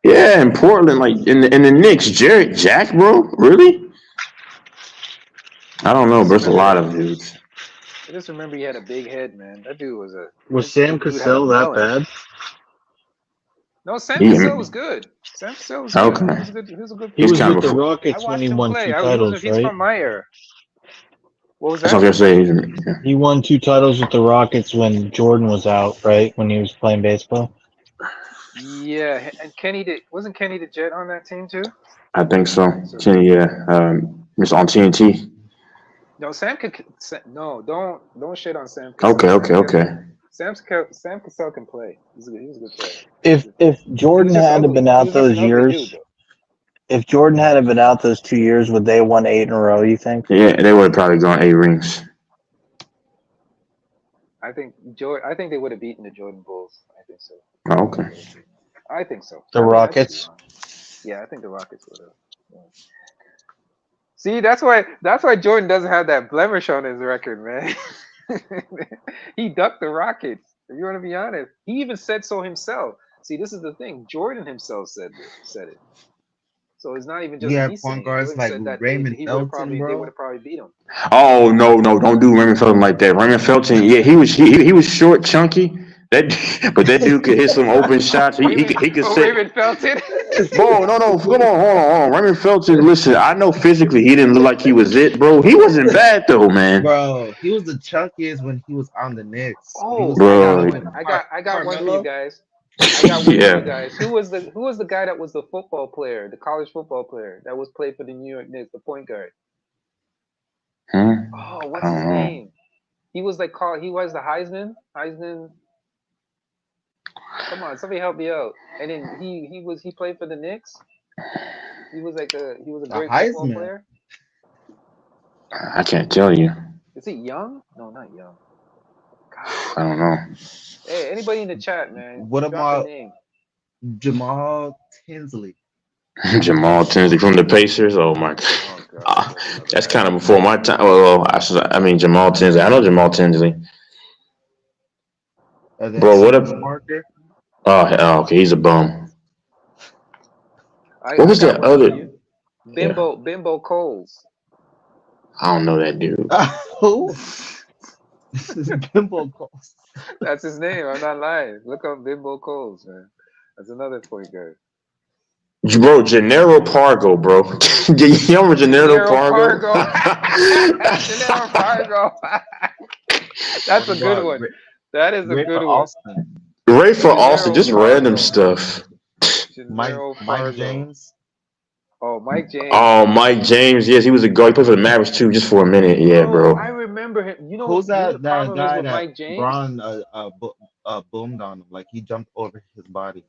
Yeah, in Portland, like in the Knicks. Jared Jack, bro. Really? I don't know, but there's a lot of dudes. I just remember he had a big head, man. That dude was a. Was Sam Dude had a Cassell that melon. bad? No, Sam Yeah. Cassell was good. Sam Cassell was good. He Okay. was a good. He was a good He He's was player. kind with of the a. I Rockets when watched he him won play. 2 He titles, he's right? from my era. What was That's what I that? was gonna say. He won 2 titles with the Rockets when Jordan was out, right? When he was playing baseball. Yeah, and wasn't Kenny the Jet on that team too? I think so. Yeah. It's on TNT. No, no, don't shit on Sam Cassell. Okay. Sam Cassell can play. He was a good player. If Jordan just hadn't ugly. been He out was just those an ugly dude, years, though. if Jordan hadn't been out those 2 years, would they have won 8 in a row? You think? Yeah, they would have probably gone 8 rings. I think they would have beaten the Jordan Bulls. I think so. Oh, okay. I think so. The Rockets. Yeah, I think the Rockets would have. Yeah. See, that's why Jordan doesn't have that blemish on his record, man. He ducked the Rockets. If you want to be honest, he even said so himself. See, this is the thing. Jordan himself said it. So it's not even just You me have saying point it. guards Jordan like said that Raymond they Felton, would bro. have probably beat him. Oh no, don't do Raymond Felton like that. Raymond Felton, yeah, he was short, chunky. But that dude could hit some open shots. He could set. Raymond Felton. Bro, no, come on, hold on. Raymond Felton, listen, I know physically he didn't look like he was it, bro. He wasn't bad though, man. Bro, he was the chunkiest when he was on the Knicks. Oh, Bro. I got one for you Carmelo? guys. I got one for Yeah. you guys. Who was the guy that was the football player, the college football player that was played for the New York Knicks, the point guard? Oh, what's his name? He was he was the Heisman. Come on, somebody help me out. And then he played for the Knicks. He was a great football Heisman. player. I can't tell you. Is he young? No, not young. I don't know. Hey, anybody in the chat, man? What drop about the name. Jamal Tinsley? Jamal Tinsley from the Pacers. Oh my God. That's kind of before my time. Well, I mean Jamal Tinsley. I know Jamal Tinsley. Bro, what up? Parker? Oh, okay, he's a bum. What was that other? Bimbo Coles. I don't know that dude. Who? Bimbo Coles. That's his name. I'm not lying. Look up Bimbo Coles, man. That's another point guard. Bro, Gennaro Pargo, bro. You remember Gennaro Pargo? Gennaro Pargo. That's a good one. That is a good one. Ray for Austin, just random stuff. Mike James. Oh, Mike James. Oh, Mike James. Yes, he was a guard. He played for the Mavericks too, just for a minute. Yeah, bro. I remember him. You know Who's that the problem guy is with that Mike James? Braun boomed on him? Like he jumped over his body.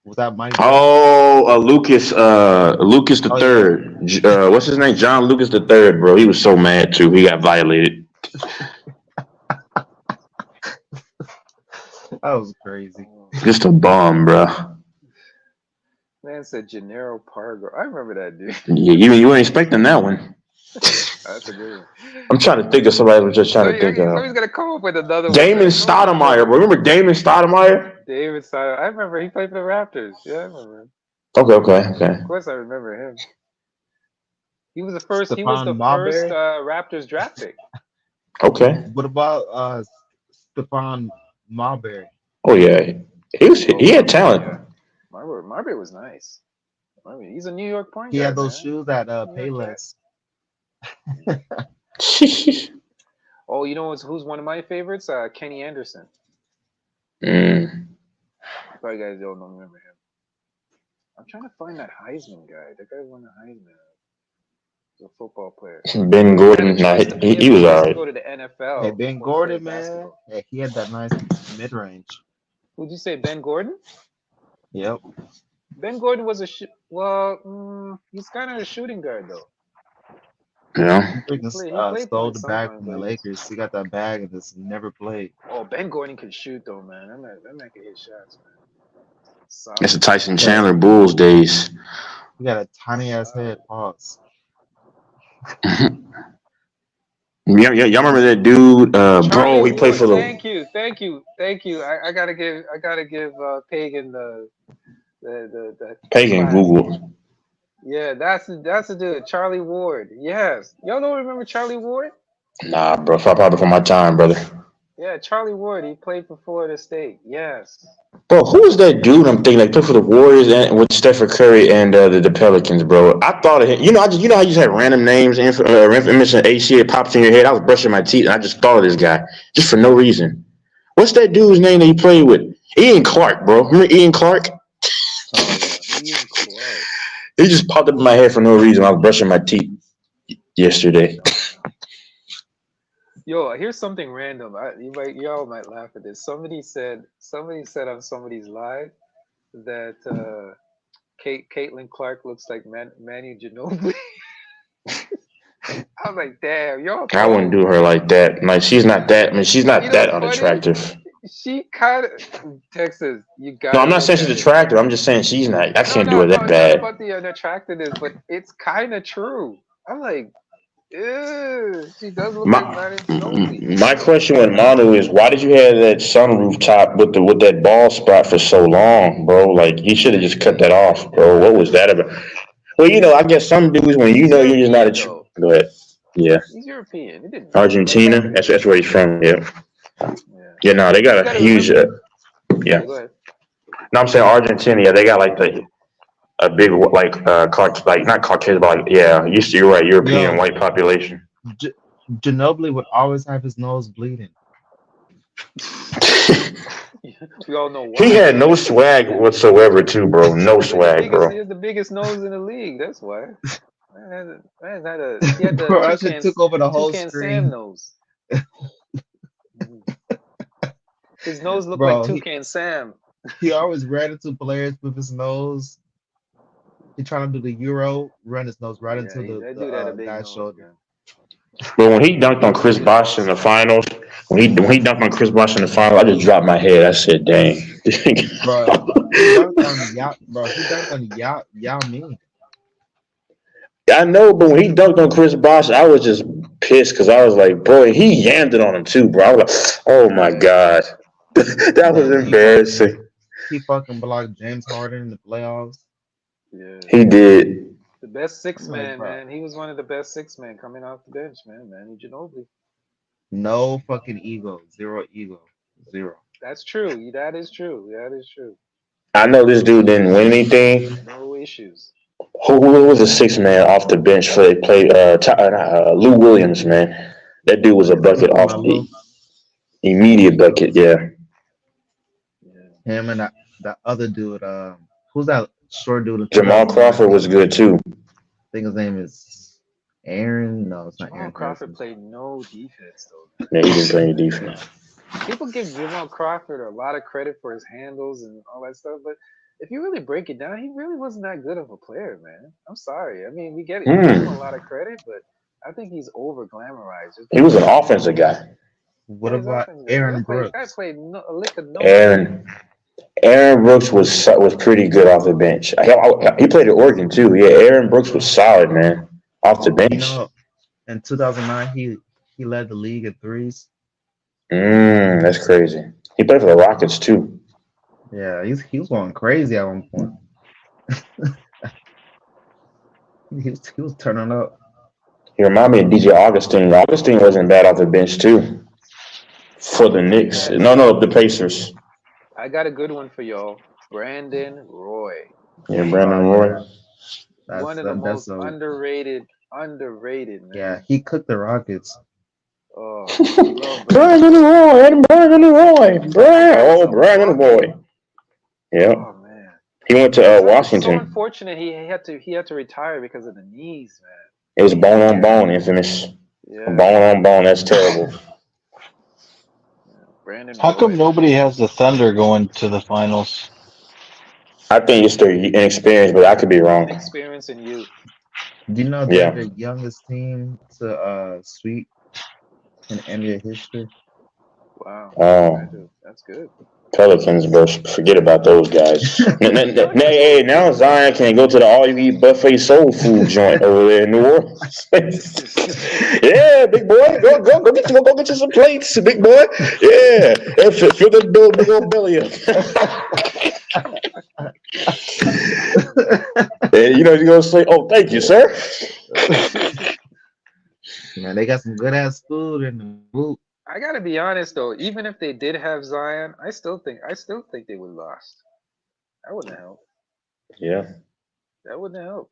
Was that Mike? Oh, Lucas the third. What's his name? John Lucas the third, bro. He was so mad too. He got violated. That was crazy. Just a bum, bro. Man said Gennaro Pargo. I remember that dude. Yeah, you weren't expecting that one. That's a good one. I'm trying to think of somebody. I was just trying to think of. Somebody's gonna come up with another Damon one. Stoudemire, bro. Remember Damon Stoudemire? David Stoudemire. I remember he played for the Raptors. Yeah, I remember him. Okay. Of course, I remember him. He was the first. Stephon Raptors draft pick. Okay. What about Stephon Marbury? Oh yeah, he had talent. Yeah. Marbury was nice. He's a New York point guard. He had those man. shoes that Payless. Oh, you know who's one of my favorites? Kenny Anderson. Mm. Probably you guys don't remember him. I'm trying to find that Heisman guy. That guy won the Heisman. He's a football player. Ben Gordon, he was alright. Go to the NFL. Hey, Ben Gordon, man. Hey, he had that nice mid range. Would you say Ben Gordon? Yep. Ben Gordon was he's kind of a shooting guard though. Yeah. He stole the bag from the Lakers. He got that bag and just never played. Oh, Ben Gordon can shoot though, man. That man can hit shots, man. Solid. It's the Tyson Chandler Bulls days. He got a tiny ass head. Pause. Y'all remember that dude, bro? He played for the. Thank you. I gotta give Pagan the Pagan class. Google. Yeah, that's the dude, Charlie Ward. Yes, y'all don't remember Charlie Ward? Nah, bro. Probably for my time, brother. Yeah, Charlie Ward. He played for Florida State. Yes. Bro, who is that dude? I'm thinking like played for the Warriors and with Stephen Curry and the Pelicans, bro. I thought of him. You know, how you just have random names, information, AC. It pops in your head. I was brushing my teeth and I just thought of this guy just for no reason. What's that dude's name that he played with? Ian Clark, bro. Remember Ian Clark? Ian Clark. He just popped up in my head for no reason. I was brushing my teeth yesterday. Yo, here's something random. Y'all might laugh at this. Somebody said on somebody's live that Caitlin Clark looks like Manu Ginobili. I was like, damn, y'all. I wouldn't do her like that. Like she's not that. I mean, she's not that funny? unattractive. She kind of Texas. You got. No, I'm not saying she's attractive. I'm just saying she's not. I can't do her that bad. Not about the unattractiveness, but it's kind of true. I'm like, ew, she does look like Manu Ginobili. My question with Manu is, why did you have that sunroof top with that ball spot for so long, bro? Like you should have just cut that off, bro. What was that about? Well, you know, I guess some dudes when you know you're just not a. Go ahead. Yeah. He's European. He didn't. Argentina. That's where he's from. Yeah. Yeah. No, they got a huge. Yeah. Go ahead. No, I'm saying Argentina. Yeah, they got like a big like not Caucasian, but like you're right, European white population. Ginobili would always have his nose bleeding. We all know why. He had no swag whatsoever, too, bro. No swag, bro. He has the biggest nose in the league. That's why. Man had a bro, I should took over the whole screen. Sam nose. His nose looked like Toucan Sam. He always ran into players with his nose. He trying to do the Euro, run his nose right into the guy's shoulder. But when he dunked on Chris Bosh in the finals, when he dunked on Chris Bosh in the finals, I just dropped my head. I said, "Dang." Bro, he dunked on Yao Ming. I know, but when he dunked on Chris Bosh, I was just pissed because I was like, "Boy, he yammed it on him too, bro." I was like, "Oh my god, that was embarrassing." He fucking blocked James Harden in the playoffs. Yeah, he did. The best six man. He was one of the best six men coming off the bench, man. Manu Ginobili. No fucking ego. Zero. That's true. That is true. I know this dude didn't win anything. No issues. Who was a six man off the bench for they played? Lou Williams, man. That dude was a bucket off the immediate bucket. Yeah. Him and that other dude. Who's that short dude? Jamal Crawford was good too. I think his name is Aaron. No, it's not Jamal Aaron. Crawford played no defense though. Yeah, he didn't play any defense. People give Jamal Crawford a lot of credit for his handles and all that stuff, but if you really break it down, he really wasn't that good of a player, man. I'm sorry. I mean, we get it. We give him a lot of credit, but I think he's over glamorized. He was an offensive guy. What about Aaron Brooks? That played a lick of no. Aaron Brooks was pretty good off the bench. He played at Oregon too. Yeah, Aaron Brooks was solid, man, off the bench. You know, in 2009, he led the league in threes. That's crazy. He played for the Rockets too. Yeah, he was going crazy at one point. he was turning up. He reminded me of DJ Augustine. Augustine wasn't bad off the bench too. For the Knicks. No, the Pacers. I got a good one for y'all. Brandon Roy. Yeah, Brandon Roy. One of the most underrated, man. Yeah, he cooked the Rockets. Oh, Brandon Roy. Brandon Roy. Yeah. Oh man. He went to Washington. So unfortunate he had to retire because of the knees, man. It was bone on bone, infamous. Yeah. Bone on bone. That's terrible. How come nobody has the Thunder going to the finals? I think it's their inexperience, but I could be wrong. Experience and youth. Do you know they're the youngest team to sweep in NBA history? Wow. Oh. That's good. Pelicans, bro. Forget about those guys. Now Zion can't go to the all-you-eat buffet soul food joint over there in New Orleans. Yeah, big boy, go get you some plates, big boy. Yeah, fill the big old belly up. And you're gonna say, "Oh, thank you, sir." Man, they got some good ass food in the boot. I gotta be honest though. Even if they did have Zion, I still think they would have lost. That wouldn't help. Yeah. That wouldn't help.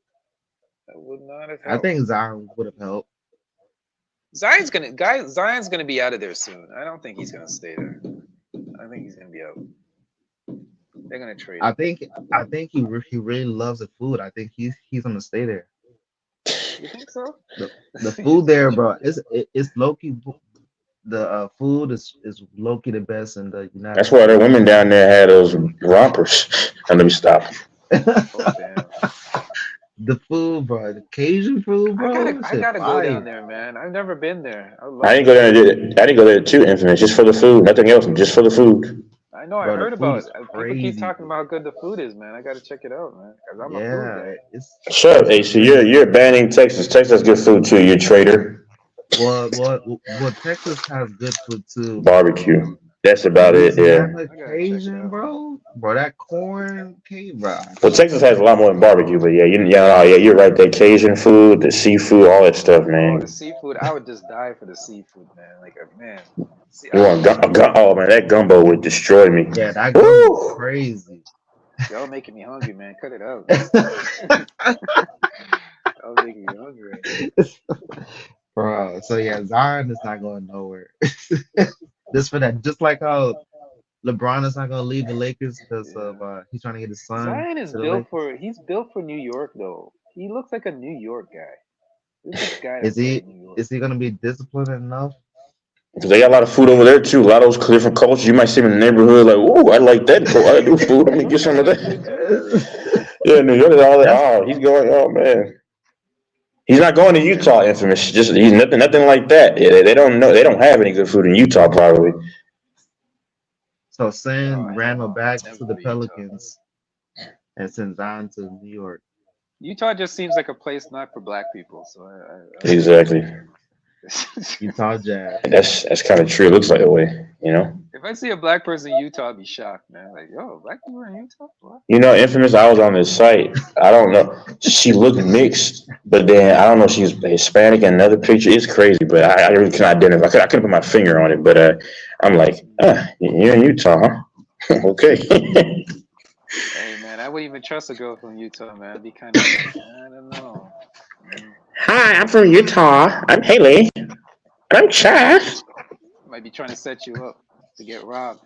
That would not have I helped. think Zion would have helped. Zion's gonna be out of there soon. I don't think he's gonna stay there. I think he's gonna be out. They're gonna trade I him. think he really loves the food. I think he's gonna stay there. You think so? The food there, bro, it's low key. The food is low key the best in the United. That's why the women down there had those rompers. And let me stop. The food, bro, the Cajun food, bro. I gotta go down there, man. I've never been there. I didn't go there. I didn't go there too, Infamous, just for the food, nothing else, just for the food. I know. I heard about it. People keep talking about how good the food is, man. I gotta check it out, man. Cause I'm a food guy. Shut up, AC. You're banning Texas. Texas has good food too. You traitor. Well, Texas has good food too. Barbecue. That's about it. Yeah. Cajun, bro. Bro, that corn, bro. Well, Texas has a lot more than barbecue, but you're right. That Cajun food, the seafood, all that stuff, man. The seafood, I would just die for the seafood, man. Like, man. You want oh man, that gumbo would destroy me. Yeah, that gumbo is crazy. Y'all making me hungry, man. Cut it out. Y'all making me hungry. Bro, so yeah, Zion is not going nowhere. Just for that, just like how LeBron is not gonna leave the Lakers because of he's trying to get his son. Zion is built for New York though. He looks like a New York guy. This guy Is he gonna be disciplined enough? Because they got a lot of food over there too. A lot of those different cultures. You might see them in the neighborhood like, "Ooh, I like that. I do food. Let me get some of that." Yeah, New York is all that. Oh, he's going. Oh man, he's not going to Utah. Infamous. Just he's nothing like that. Yeah, they don't know. They don't have any good food in Utah, probably. So send Randall back to the Pelicans and send Zion to New York. Utah just seems like a place not for black people. So Exactly. Utah Jazz. That's kind of true. It looks like a way, you know. If I see a black person in Utah, I'd be shocked, man. Like, yo, black people in Utah? What? You know, Infamous. I was on this site. I don't know. She looked mixed, but then I don't know. She's Hispanic. In another picture, it's crazy, but I really cannot identify. I couldn't put my finger on it, but I'm like, you're in Utah, huh? Okay. Hey, man, I wouldn't even trust a girl from Utah, man. I'd be kind of, like, I don't know. Hi, I'm from Utah. I'm Haley. I'm Chad. Might be trying to set you up to get robbed.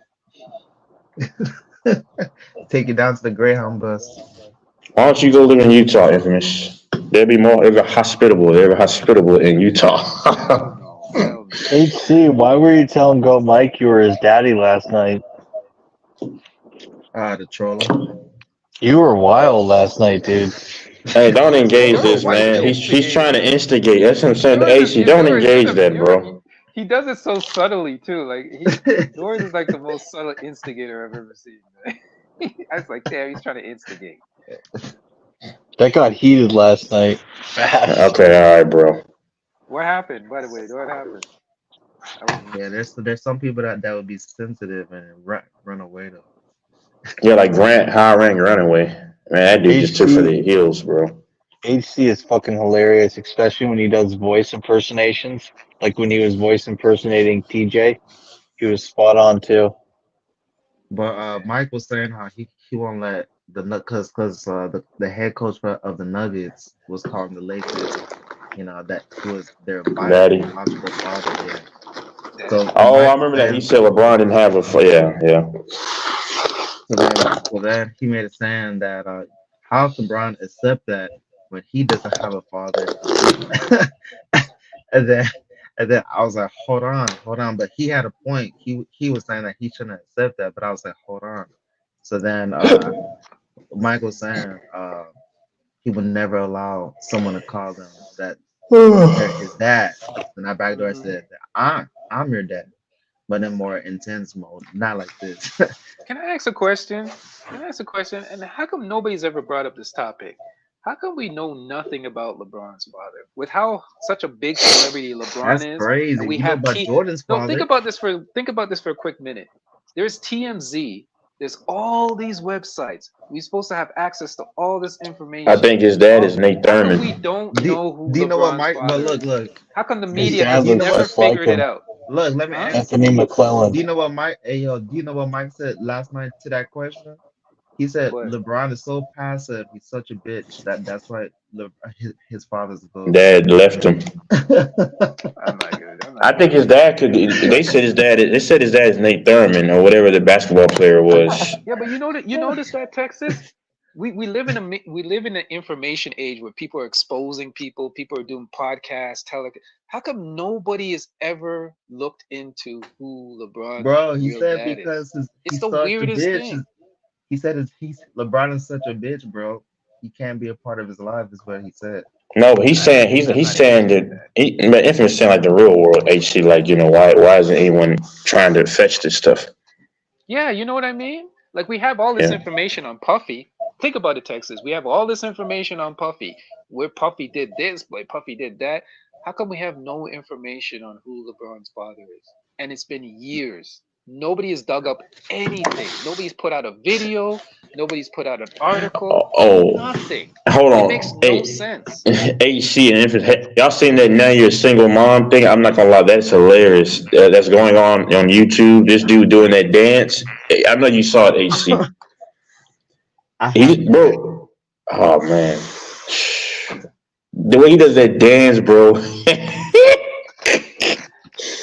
Take you down to the Greyhound bus. Why don't you go live in Utah, Infamous? They'll be more hospitable. They're hospitable in Utah. HC, why were you telling Go Mike you were his daddy last night? The troller. You were wild last night, dude. Hey, don't engage this, man. He's trying to instigate. That's what I'm saying to AC. Don't engage that, bro. He does it so subtly too. Like Doris is like the most subtle instigator I've ever seen. I was like, damn, he's trying to instigate. That got heated last night. Okay, all right, bro. What happened, by the way? What happened? Yeah, there's some people that would be sensitive and run away though. Yeah, like Grant, high rank runaway. Man, that dude just took for the heels, bro. HC is fucking hilarious, especially when he does voice impersonations. Like when he was voice impersonating TJ, he was spot on too. But Mike was saying how he won't let because the head coach of the Nuggets was calling the Lakers, you know, that was their biological father. Yeah. So I remember that he said LeBron didn't have a yeah. So then he made a saying that how can LeBron accept that when he doesn't have a father? and then I was like, hold on. But he had a point. He was saying that he shouldn't accept that, but I was like, hold on. So then Mike was saying he would never allow someone to call them that they're his dad. And I backdoor said that I'm your dad, but in more intense mode, not like this. Can I ask a question? And how come nobody's ever brought up this topic? How come we know nothing about LeBron's father? With how such a big celebrity LeBron That's is, crazy. and we You know have about Jordan's father. think about this for a quick minute. There's TMZ. There's all these websites. We're supposed to have access to all this information. I think his dad is Nate How come we Thurman. don't know who Do you know what LeBron's Mike? But father look, is? look. How come the His media dad has You know looks never what? just like figured it him. out? Look, let me Huh? ask Anthony you. McClellan. Do you know what Mike? Hey, yo, do you know what Mike said last night to that question? He said What? LeBron is so passive. He's such a bitch. That's why his father's the GOAT. Dad left him. I'm not good. I'm I not think his dad could. They said his dad. They said his dad is Nate Thurman or whatever the basketball player was. Yeah, but you notice that Texas, we live in an information age where people are exposing people. People are doing podcasts, How come nobody has ever looked into who LeBron's Bro, he real said dad is? because It's he's the such a weirdest bitch. thing. He said LeBron is such a bitch, bro. He can't be a part of his life. Is what he said. No, but he's saying he's saying that but Infamous saying like the real world HC, like, you know, why isn't anyone trying to fetch this stuff? Yeah, you know what I mean? Like, we have all this Yeah. information on Puffy. Think about it, Texas. We have all this information on Puffy, where Puffy did this, where Puffy did that. How come we have no information on who LeBron's father is? And it's been years. Nobody has dug up anything. Nobody's put out a video. Nobody's put out an article. Oh, Nothing. hold It on. makes no sense. HC and Infamous, y'all seen that now you're a single mom thing? I'm not gonna lie, that's hilarious. That's going on YouTube. This dude doing that dance. I know you saw it, HC. Bro. Oh man, the way he does that dance, bro.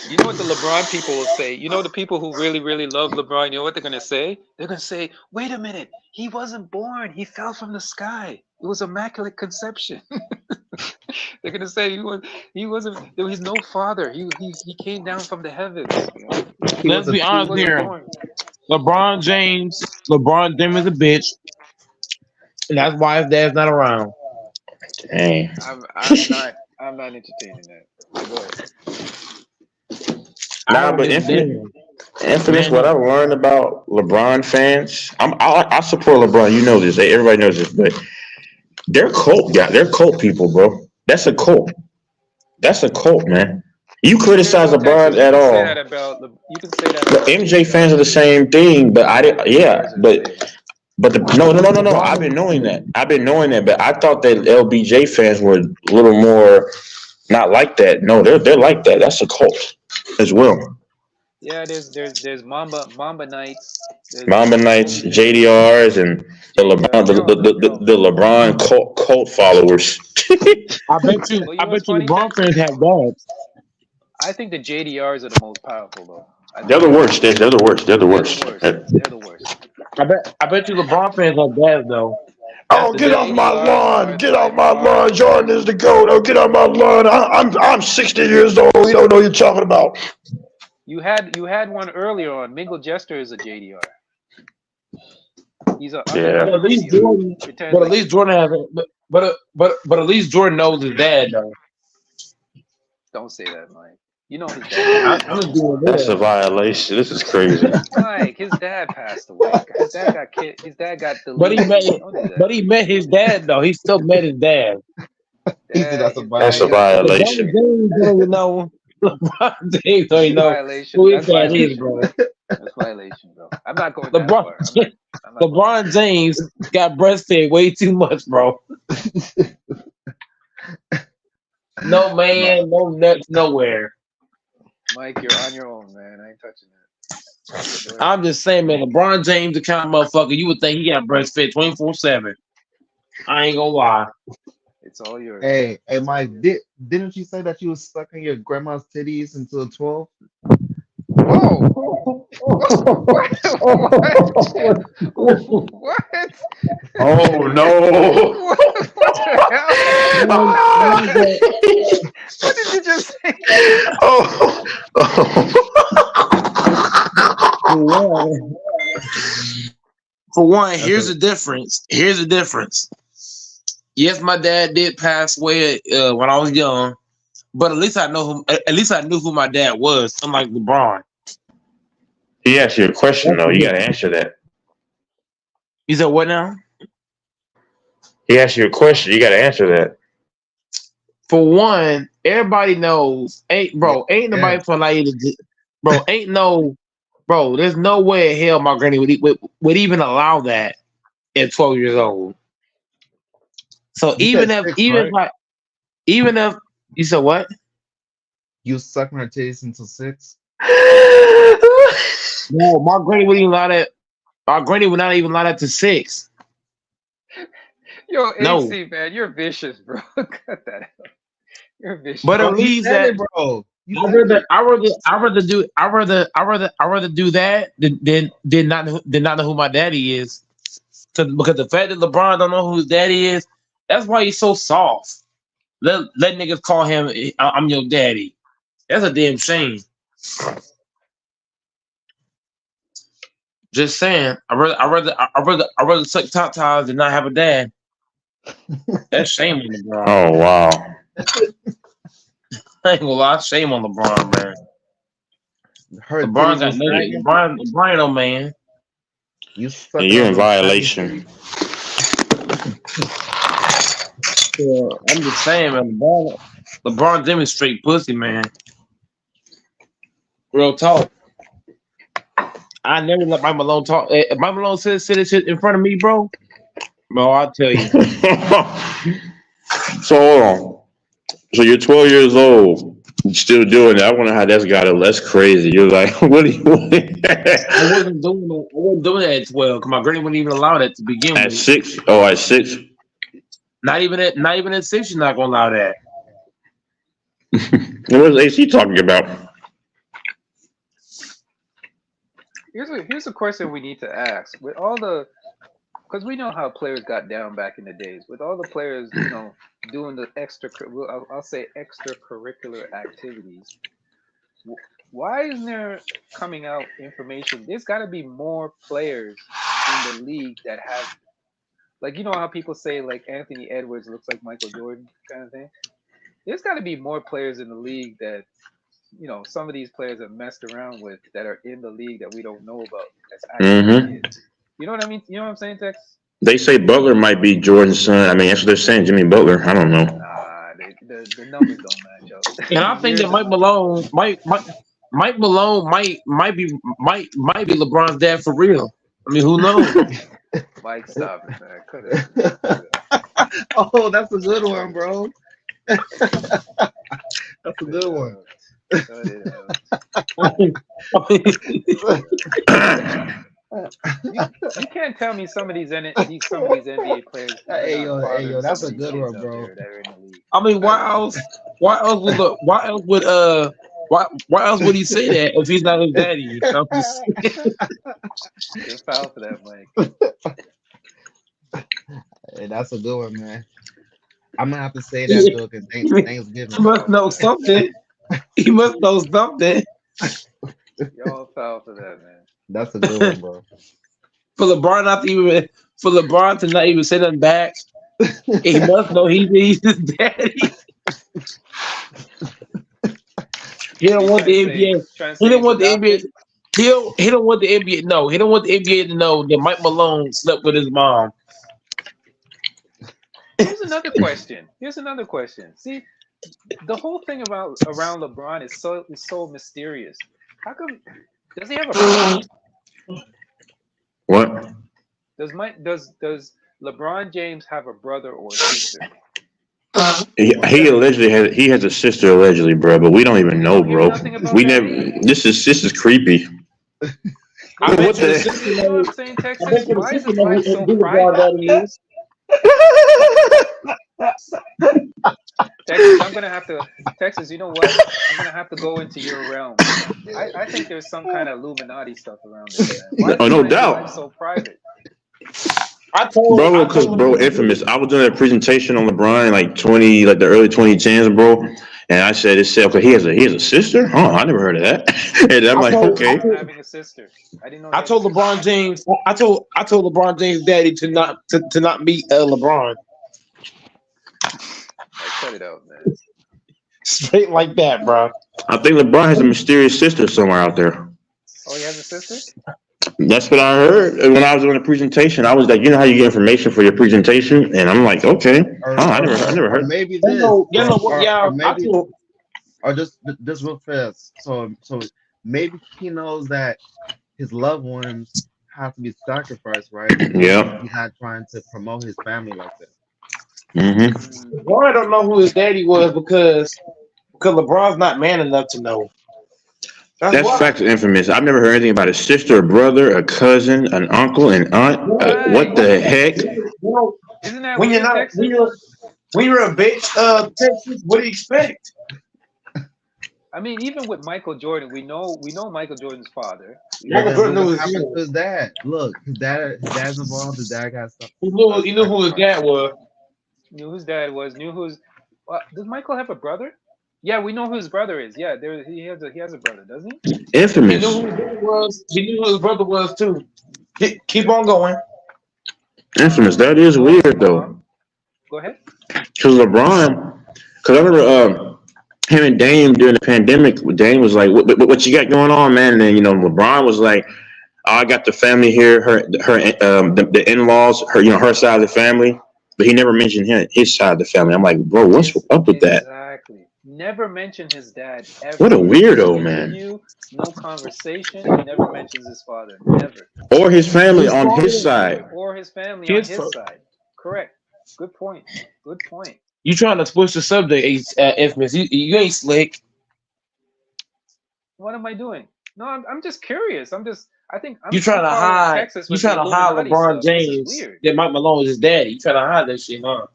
You know what the LeBron people will say? You know the people who really, really love LeBron, you know what they're going to say? They're going to say, wait a minute, he wasn't born. He fell from the sky. It was immaculate conception. They're going to say he wasn't, there was no father. He came down from the heavens. You know? Let's be honest wasn't here. born. LeBron James is a bitch, and that's why his dad's not around. Dang. I'm not entertaining that. Go ahead. Nah, but Infamous, what I learned about LeBron fans, I support LeBron. You know this. Everybody knows this, but they're cult guys. They're cult people, bro. That's a cult. That's a cult, man. You criticize LeBron at all. You can say that about The MJ fans are the same thing, but no. I've been knowing that, but I thought that LBJ fans were a little more not like that. No, they're like that. That's a cult as well. Yeah, there's Mamba Knights. Mamba Knights, JDRs, and the LeBron cult followers. I bet you LeBron fans have dads. I think the JDRs are the most powerful, though. They're the worst. They're the worst. They're the worst. I bet you LeBron fans have dads though. Oh, get off my lawn! Get off my lawn! Jordan is the GOAT. Oh, get off my lawn! I'm 60 years old. You don't know what you're talking about. You had one earlier on. Mingle Jester is a JDR. He's a But at least Jordan has it. But at least Jordan knows his dad though. Don't say that, Mike. You know his dad. That's a violation. This is crazy. Mike, his dad passed away. His dad got killed. His dad got But deleted. he met his dad though. He still met his dad. That's a violation. LeBron James don't even know who his dad is, bro. That's violation, bro. I'm not going that far. LeBron James got breastfed way too much, bro. No man, no nuts, nowhere. Mike, you're on your own, man. I ain't touching that. I'm just saying, man. LeBron James, the kind of motherfucker you would think he got breastfed 24/7. I ain't gonna lie. It's all yours. Hey, Mike, didn't you say that you was sucking your grandma's titties until 12? Whoa! What? Oh no! What did you just say? For one, here's the difference. Yes, my dad did pass away when I was young, but at least I know him. At least I knew who my dad was, unlike LeBron. He asked you a question though. You got to answer that. He said, "What now?" He asked you a question. You got to answer that. For one, everybody knows. Ain't nobody from like, bro. Ain't no bro. There's no way in hell my granny would even allow that at 12 years old. So You even said if 6, right? even if you said what? You sucking her titties until 6? No, my granny wouldn't even allow that. My granny would not even allow that to 6. Yo, No, AC, man, you're vicious, bro. Cut that out. You're vicious. but Bro, at you least said that it, bro. You I said rather it. I rather do that than not know who my daddy is. Because the fact that LeBron don't know who his daddy is, that's why he's so soft. Let niggas call him I'm your daddy. That's a damn shame. Just saying. I rather suck tatas than not have a dad. That's shame on LeBron. Oh wow. I ain't gonna lie, shame on LeBron, man. Her LeBron titties got was nothing. sagging. LeBron no man. You Yeah, sucking you're on in them sagging violation. titties. Yeah, I'm just saying, man. LeBron demonstrate pussy, man. Real talk. I never let Mike Malone talk. If Mike Malone said shit in front of me, bro, I'll tell you. So hold on. So you're 12 years old, still doing it. I wonder how that's got it. That's crazy. You're like, what do you I wasn't doing that at 12 because my granny wouldn't even allow that to begin at with. 6? Oh, at 6. Not even at 6, she's not gonna allow that. What is AC talking about? Here's a question we need to ask. With all the, because we know how players got down back in the days. With all the players, doing the I'll say extracurricular activities. Why isn't there coming out information? There's got to be more players in the league that have, like, you know how people say like Anthony Edwards looks like Michael Jordan kind of thing. There's got to be more players in the league that, some of these players have messed around with that are in the league that we don't know about. That's actually kids. You know what I mean? You know what I'm saying, Tex? They say Butler might be Jordan's son. I mean, that's what they're saying. Jimmy Butler. I don't know. Nah, the numbers don't match up. And I think that Mike Malone might be LeBron's dad for real. I mean, who knows? Mike, stop it, man. Cut it. Oh, that's a good one, bro. That's a good one. You can't tell me some of these NBA players. Hey yo, that's a good one, bro. I mean, why else would he say that if he's not his daddy? I'm just Just foul for that, Mike. Hey, that's a good one, man. I'm gonna have to say that though, because Thanksgiving. He must know something. He must know something. Y'all foul for that, man. That's a good one, bro. For LeBron to not even say nothing back, he must know he's his daddy. He don't want the NBA. He don't want the NBA. He don't want the NBA. No, he don't want the NBA to know that Mike Malone slept with his mom. Here's another question. See, the whole thing around LeBron is so mysterious. How come? Does he have a brother? What? Does LeBron James have a brother or a sister? He allegedly has a sister allegedly, bro, but we don't even know, bro. We never. This is creepy. I bet you the You sister know what I'm saying, Texas? Why is his life so private? Texas, I'm gonna have to. Texas, you know what? I'm gonna have to go into your realm. I think there's some kind of Illuminati stuff around this, man. Why is No his doubt. life so private? Bro, infamous. I was doing a presentation on LeBron like the early 2010s, bro. And I said, okay, he has a sister? Huh, I never heard of that. And I'm like, okay. Having a sister. I didn't know. I told LeBron James. I told LeBron James' daddy to not meet LeBron. Cut it out, man. Straight like that, bro. I think LeBron has a mysterious sister somewhere out there. Oh, he has a sister? That's what I heard when I was doing a presentation. I was like, you know how you get information for your presentation, and I'm like, okay. I never heard. Maybe this. Or just real fast. So maybe he knows that his loved ones have to be sacrificed, right? Yeah. He's not trying to promote his family like that. Mm-hmm. LeBron don't know who his daddy was because LeBron's not man enough to know. That's That's why. facts infamous. I've never heard anything about a sister, a brother, a cousin, an uncle, an aunt. What the heck? Isn't that When you're weird, not Texas? when you're a bitch, Texas, what do you expect? I mean, even with Michael Jordan, we know Michael Jordan's father. Well, Michael then Jordan look knew what his happened dad. to his dad. Look, his dad's involved. His dad got He knew who his sacrificed. dad was. Knew whose dad was. Knew whose. Does Michael have a brother? Yeah, we know who his brother is. Yeah, he has a brother, doesn't he? He knew Infamous. who his dad was. He knew who his brother was too. Keep on going. Infamous. That is Go ahead, weird though. Mom. Go ahead. Because LeBron, because I remember him and Dame during the pandemic. Dame was like, "What you got going on, man?" And then LeBron was like, oh, "I got the family here, the in-laws, her side of the family." But he never mentioned his side of the family. I'm like, bro, what's up with that? Exactly. Never mention his dad ever. What a weirdo, No man. interview, no conversation. He never mentions his father. Never. Or his family on his side. Or his family on his side. Correct. Good point. Good point. You trying to push the subject, infamous? You ain't slick. What am I doing? No, I'm just curious. I think I'm You trying to following hide? Texas You with the trying to hide Illuminati LeBron stuff. This is James weird. that Mike Malone is his daddy? You trying to hide that shit, huh?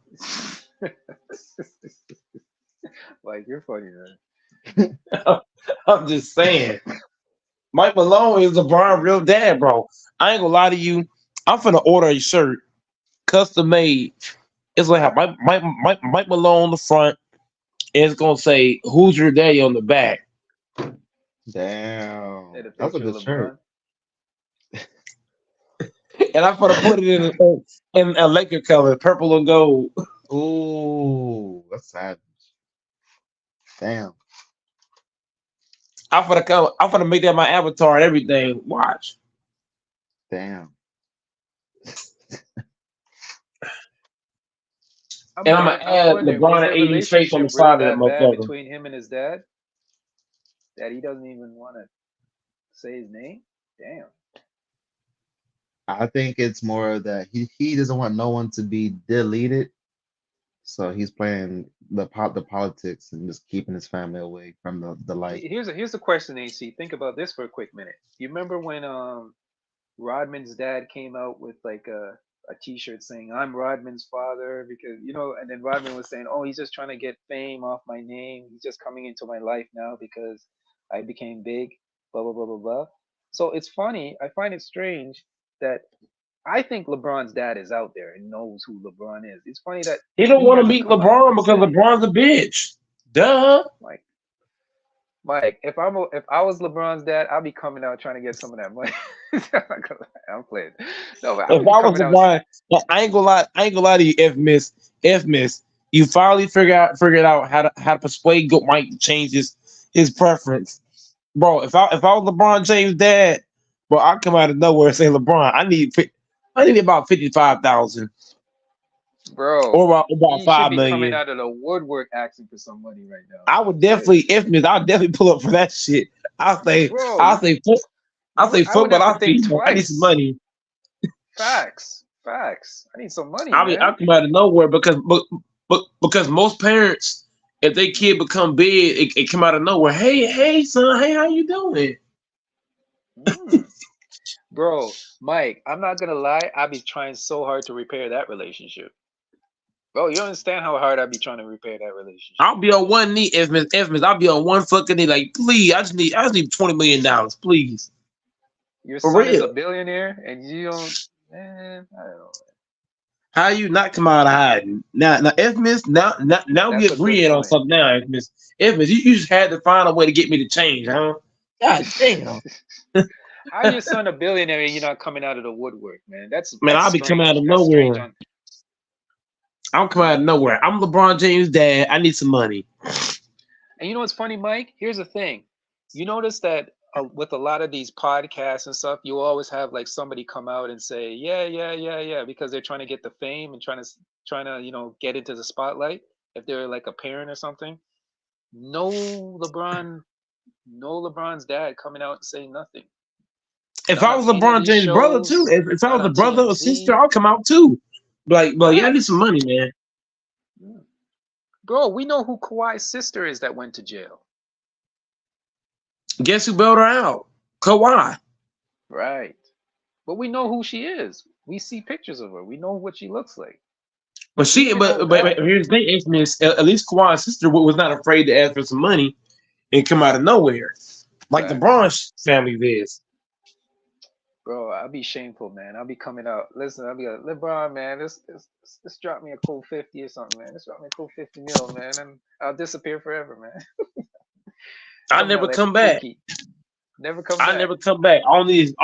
Like, you're funny, man. I'm just saying. Mike Malone is LeBron real dad, bro. I ain't gonna lie to you. I'm finna order a shirt, custom made. It's gonna have Mike Malone on the front, and it's gonna say "Who's your daddy" on the back. Damn, Hey, the that's a picture good of shirt. And I'm gonna put it in a Laker color, purple and gold. Ooh, that's sad. Damn. I'm gonna make that my avatar and everything. Watch. Damn. And I'm gonna add LeBron and AD's face on the side of that bad motherfucker. between him and his dad that he doesn't even want to say his name? Damn. I think it's more that he doesn't want no one to be deleted, so he's playing the politics and just keeping his family away from the light. Here's a question, AC. Think about this for a quick minute. You remember when Rodman's dad came out with like a T-shirt saying "I'm Rodman's father" because and then Rodman was saying, "Oh, he's just trying to get fame off my name. He's just coming into my life now because I became big." Blah blah blah blah blah. So it's funny. I find it strange that I think LeBron's dad is out there and knows who LeBron is. It's funny that He don't want to hasn't meet come out LeBron and because said it. LeBron's a bitch. Duh. Mike, if I was LeBron's dad, I'd be coming out trying to get some of that money. I'm playing. No, but If I was LeBron, I ain't gonna lie to you, Infamous. You finally figured out how to persuade Mike to change his preference, bro. If I was LeBron James' dad, bro, I'd come out of nowhere and say, LeBron, I need about 55,000, bro, or about he 5 should be coming million. out of the woodwork asking for some money right now. I would definitely, Infamous. I'll definitely pull up for that shit. I'll say Bro, football. I would Football. have to think I need some twice. money. Facts. I need some money, I man. come out of nowhere because most parents, if their kid become big, it come out of nowhere. Hey, son. Hey, how you doing? Bro, Mike, I'm not gonna lie. I be trying so hard to repair that relationship. Bro, you understand how hard I be trying to repair that relationship? I'll be on one knee, Infamous. I'll be on one fucking knee, like, please. I just need $20 million, please. Your For son is real. a billionaire, and you don't. Man, I don't know. How you not come out of hiding? Now, Infamous. Now we That's a good agreeing on point. something now, Infamous. Infamous, you just had to find a way to get me to change, huh? God damn. How your son a billionaire and you're not coming out of the woodwork, man? That's I'll be coming out of That's strange. nowhere. I'm coming out of nowhere. I'm LeBron James' dad. I need some money. And you know what's funny, Mike? Here's the thing. You notice that with a lot of these podcasts and stuff, you always have like somebody come out and say, yeah, because they're trying to get the fame and trying to get into the spotlight. If they're like a parent or something, no LeBron No LeBron's dad coming out and saying nothing. If Not I was on any of LeBron these James' brother too, shows. if I Not was a on brother or sister, TMZ. I'll come out too. But yeah, I Right. need some money, man. Bro, we know who Kawhi's sister is that went to jail. Guess who bailed her out? Kawhi. Right. But we know who she is. We see pictures of her. We know what she looks like. But We even know but that. here's the thing, Infamous. At least Kawhi's sister was not afraid to ask for some money and come out of nowhere, like the Facts. Braun family is. Bro, I'll be shameful, man. I'll be coming out. Listen, I'll be like, LeBron, man, let's drop me a cool 50 or something, man. Let's drop me a cool 50 mil, man, and I'll disappear forever, man. I Coming out never like come a back. Pookie. Never come I back. never come back. All need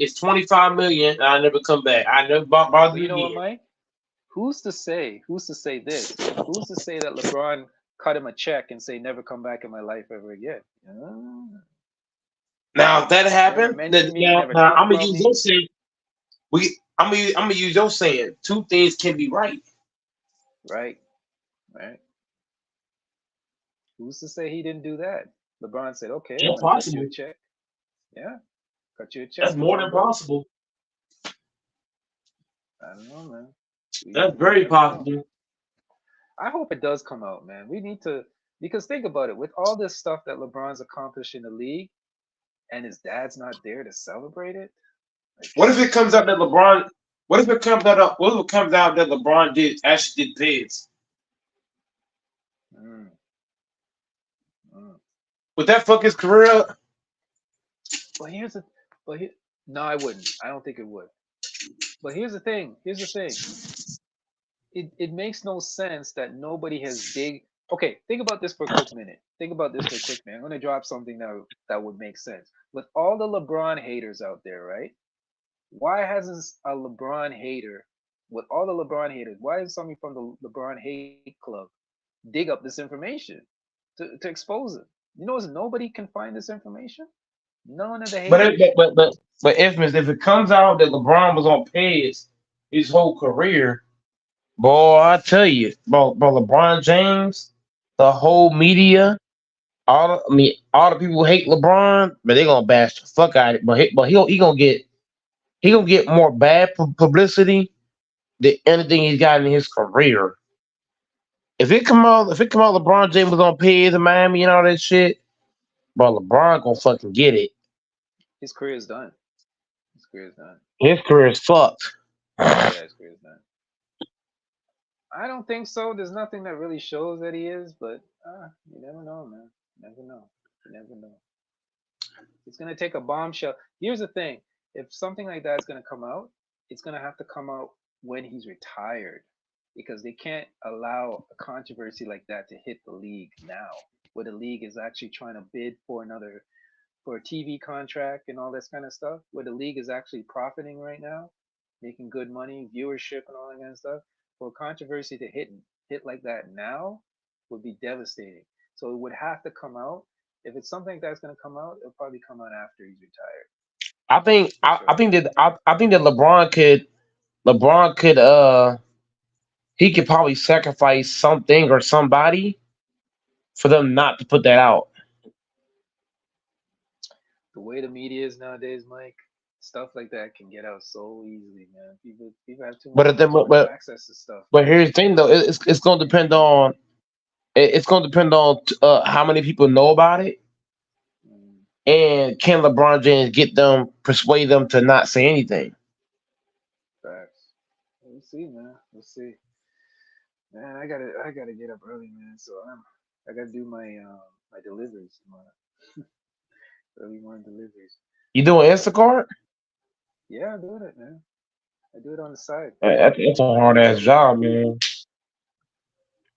is 25 million. And I never come back. I never bother But you you know what, again. Mike? Who's to say this? Who's to say that LeBron cut him a check and say never come back in my life ever again? Now if that Never happened, mention me, now never talk I'm gonna about use me. your saying. I'm gonna use your saying. Two things can be right. Right. Who's to say he didn't do that? LeBron said, okay, I'm It's gonna cut you possible. a check. Yeah. Cut you a That's check, more LeBron. than possible. I don't know, man. That's We very never know. possible. I hope it does come out, man. We need to, because think about it. With all this stuff that LeBron's accomplished in the league, and his dad's not there to celebrate it. What if it comes out that LeBron? What if it comes out? What if it comes out that LeBron actually did this? Would that fuck his career up? Well, no, I wouldn't. I don't think it would. But here's the thing. It makes no sense that nobody has Okay, think about this for a quick minute. I'm gonna drop something that would make sense. With all the LeBron haters out there, right? Why hasn't a LeBron hater, with all the LeBron haters, why is somebody from the LeBron hate club dig up this information to expose it? You know, nobody can find this information. None of the haters. But if it comes out that LeBron was on PEDS his whole career, boy, I tell you, bro, LeBron James, the whole media, all the people who hate LeBron, but they gonna bash the fuck out of it. But he gonna get more bad publicity than anything he's got in his career. If it come out LeBron James was on PEDS in Miami and all that shit, bro, LeBron gonna fucking get it. His career is done. His career is fucked. Yeah, his career is done. I don't think so. There's nothing that really shows that he is, but you never know, man. You never know. It's gonna take a bombshell. Here's the thing: if something like that's gonna come out, it's gonna have to come out when he's retired, because they can't allow a controversy like that to hit the league now, where the league is actually trying to bid for a TV contract and all this kind of stuff, where the league is actually profiting right now, making good money, viewership and all that kind of stuff. For a controversy to hit like that now would be devastating. So it would have to come out. If it's something that's going to come out, it'll probably come out after he's retired. I think that LeBron could he could probably sacrifice something or somebody for them not to put that out. The way the media is nowadays, Mike, stuff like that can get out so easily, man. People have too much access to stuff. But here's the thing, though. It's going to depend on how many people know about it, and can LeBron James persuade them to not say anything. Facts. We'll see, man. We'll see. Man, I gotta get up early, man. So I gotta do my my deliveries, early morning deliveries. You doing Instacart? Yeah, I'm doing it, man. I do it on the side. That's a hard ass job, man.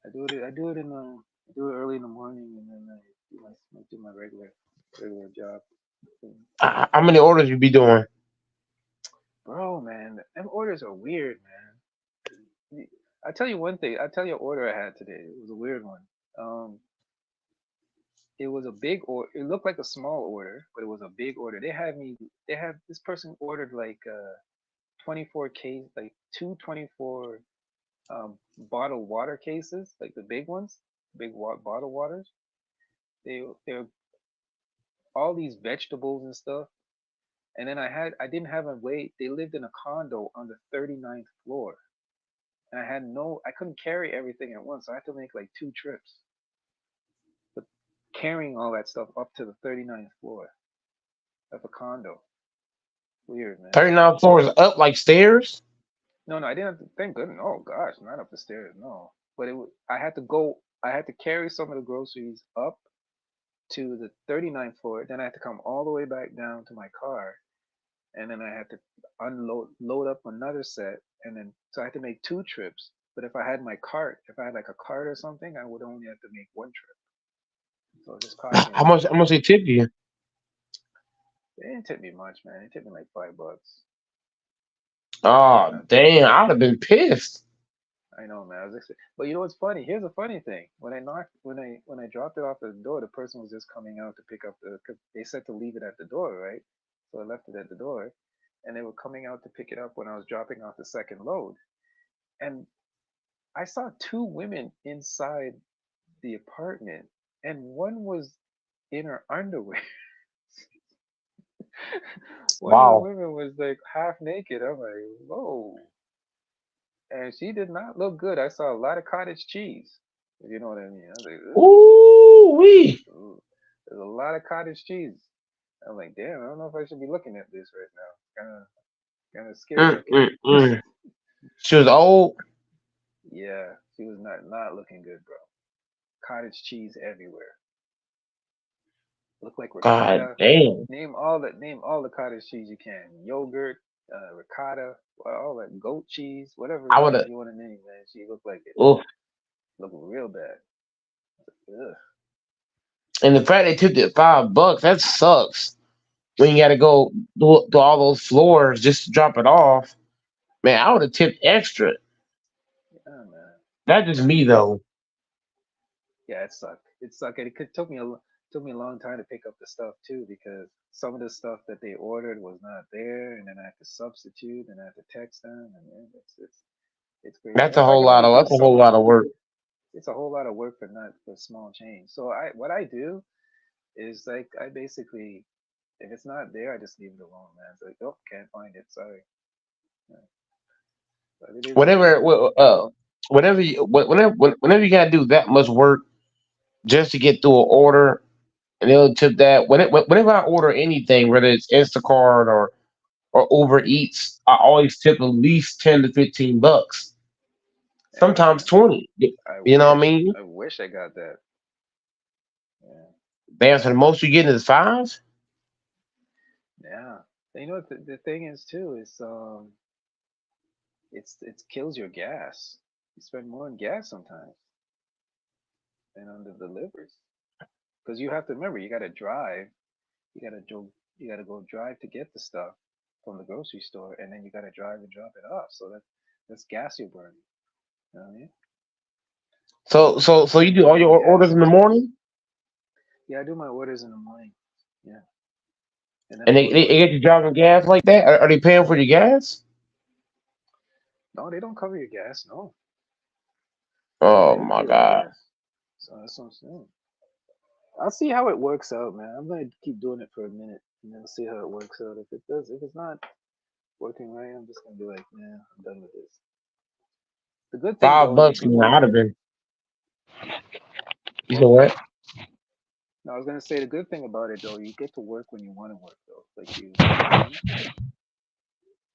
I do it early in the morning, and then I do my regular job. How many orders you be doing? Bro, man, them orders are weird, man. I tell you one thing. I tell you an order I had today. It was a weird one. It was a big order. It looked like a small order, but it was a big order. They had this person ordered like 24 case, like 224 bottled water cases, like the big ones, bottled waters. They're all these vegetables and stuff. And then I didn't have a way. They lived in a condo on the 39th floor, and I couldn't carry everything at once. So I had to make like 2 trips, but carrying all that stuff up to the 39th floor of a condo. Weird, man. 39 floors up like stairs. No, I didn't have to. Thank goodness. Oh gosh, not up the stairs. No, but I had to go. I had to carry some of the groceries up to the 39th floor. Then I had to come all the way back down to my car, and then I had to load up another set, and then so I had to make 2 trips. But if I had like a cart or something, I would only have to make 1 trip. So it just cost me How like much? How much they tip you? they didn't tip me much, man. They tipped me like $5. Oh damn! I'd have been pissed. I know, man. I was but you know what's funny? Here's a funny thing. When I dropped it off at the door, the person was just coming out to pick up cause they said to leave it at the door, right? So I left it at the door, and they were coming out to pick it up when I was dropping off the second load, and I saw 2 women inside the apartment, and one was in her underwear. One of the Wow. women was like half naked. I'm like, whoa. And she did not look good. I saw a lot of cottage cheese, if you know what I mean. I was like, ugh. Ooh wee. Ooh. There's a lot of cottage cheese. I'm like, damn, I don't know if I should be looking at this right now. Kind of scary looking. She was old. Yeah, she was not looking good, bro. Cottage cheese everywhere. Look like God ricotta. damn. Name all the cottage cheese you can. Yogurt, ricotta, all that goat cheese, whatever I it would is have. you want to name, man. She looked like it. Oof. Looked real bad. Ugh. And the fact they tipped it $5, that sucks. When you got to go do all those floors just to drop it off, man, I would have tipped extra. Yeah, man. That's just me though. Yeah, it sucked. It sucked. And took me a long time to pick up the stuff too, because some of the stuff that they ordered was not there, and then I had to substitute, and I had to text them, and man, it's crazy. That's a That's why I whole can lot only of. do That's a so whole lot much. of work. It's a whole lot of work for small change. So what I do is like I basically, if it's not there, I just leave it alone, man. It's like, oh, can't find it. Sorry. Yeah. But it is what it Whatever. is. Whenever you gotta do that much work just to get through an order, and they'll tip that. Whenever I order anything, whether it's Instacart or Uber Eats, I always tip at least $10 to $15. Yeah, Sometimes man. 20. You know what I mean? I wish I got that. Yeah. Damn, so the most you getting is 5. Yeah. And you know what the thing is too is it kills your gas. You spend more on gas sometimes than on the deliveries. Because you have to remember you gotta drive. You gotta go drive to get the stuff from the grocery store, and then you gotta drive and drop it off. So that's gas you're burning. You know what I mean? So you do all your orders in the morning, Yeah, I do my orders in the morning. Yeah. And then I and go to they work. get you driving gas like that. Are they paying for your gas? No, they don't cover your gas. No, they Oh don't my cover your god. gas. So that's what I'm saying. I'll see how it works out, man. I'm gonna keep doing it for a minute and then see how it works out. If it's not working right, I'm just gonna be like, man, I'm done with this. The good thing Five though is you bucks, get man. to I'd have been. You said what? what? No, I was gonna say the good thing about it though, you get to work when you want to work though. Like you know what I mean?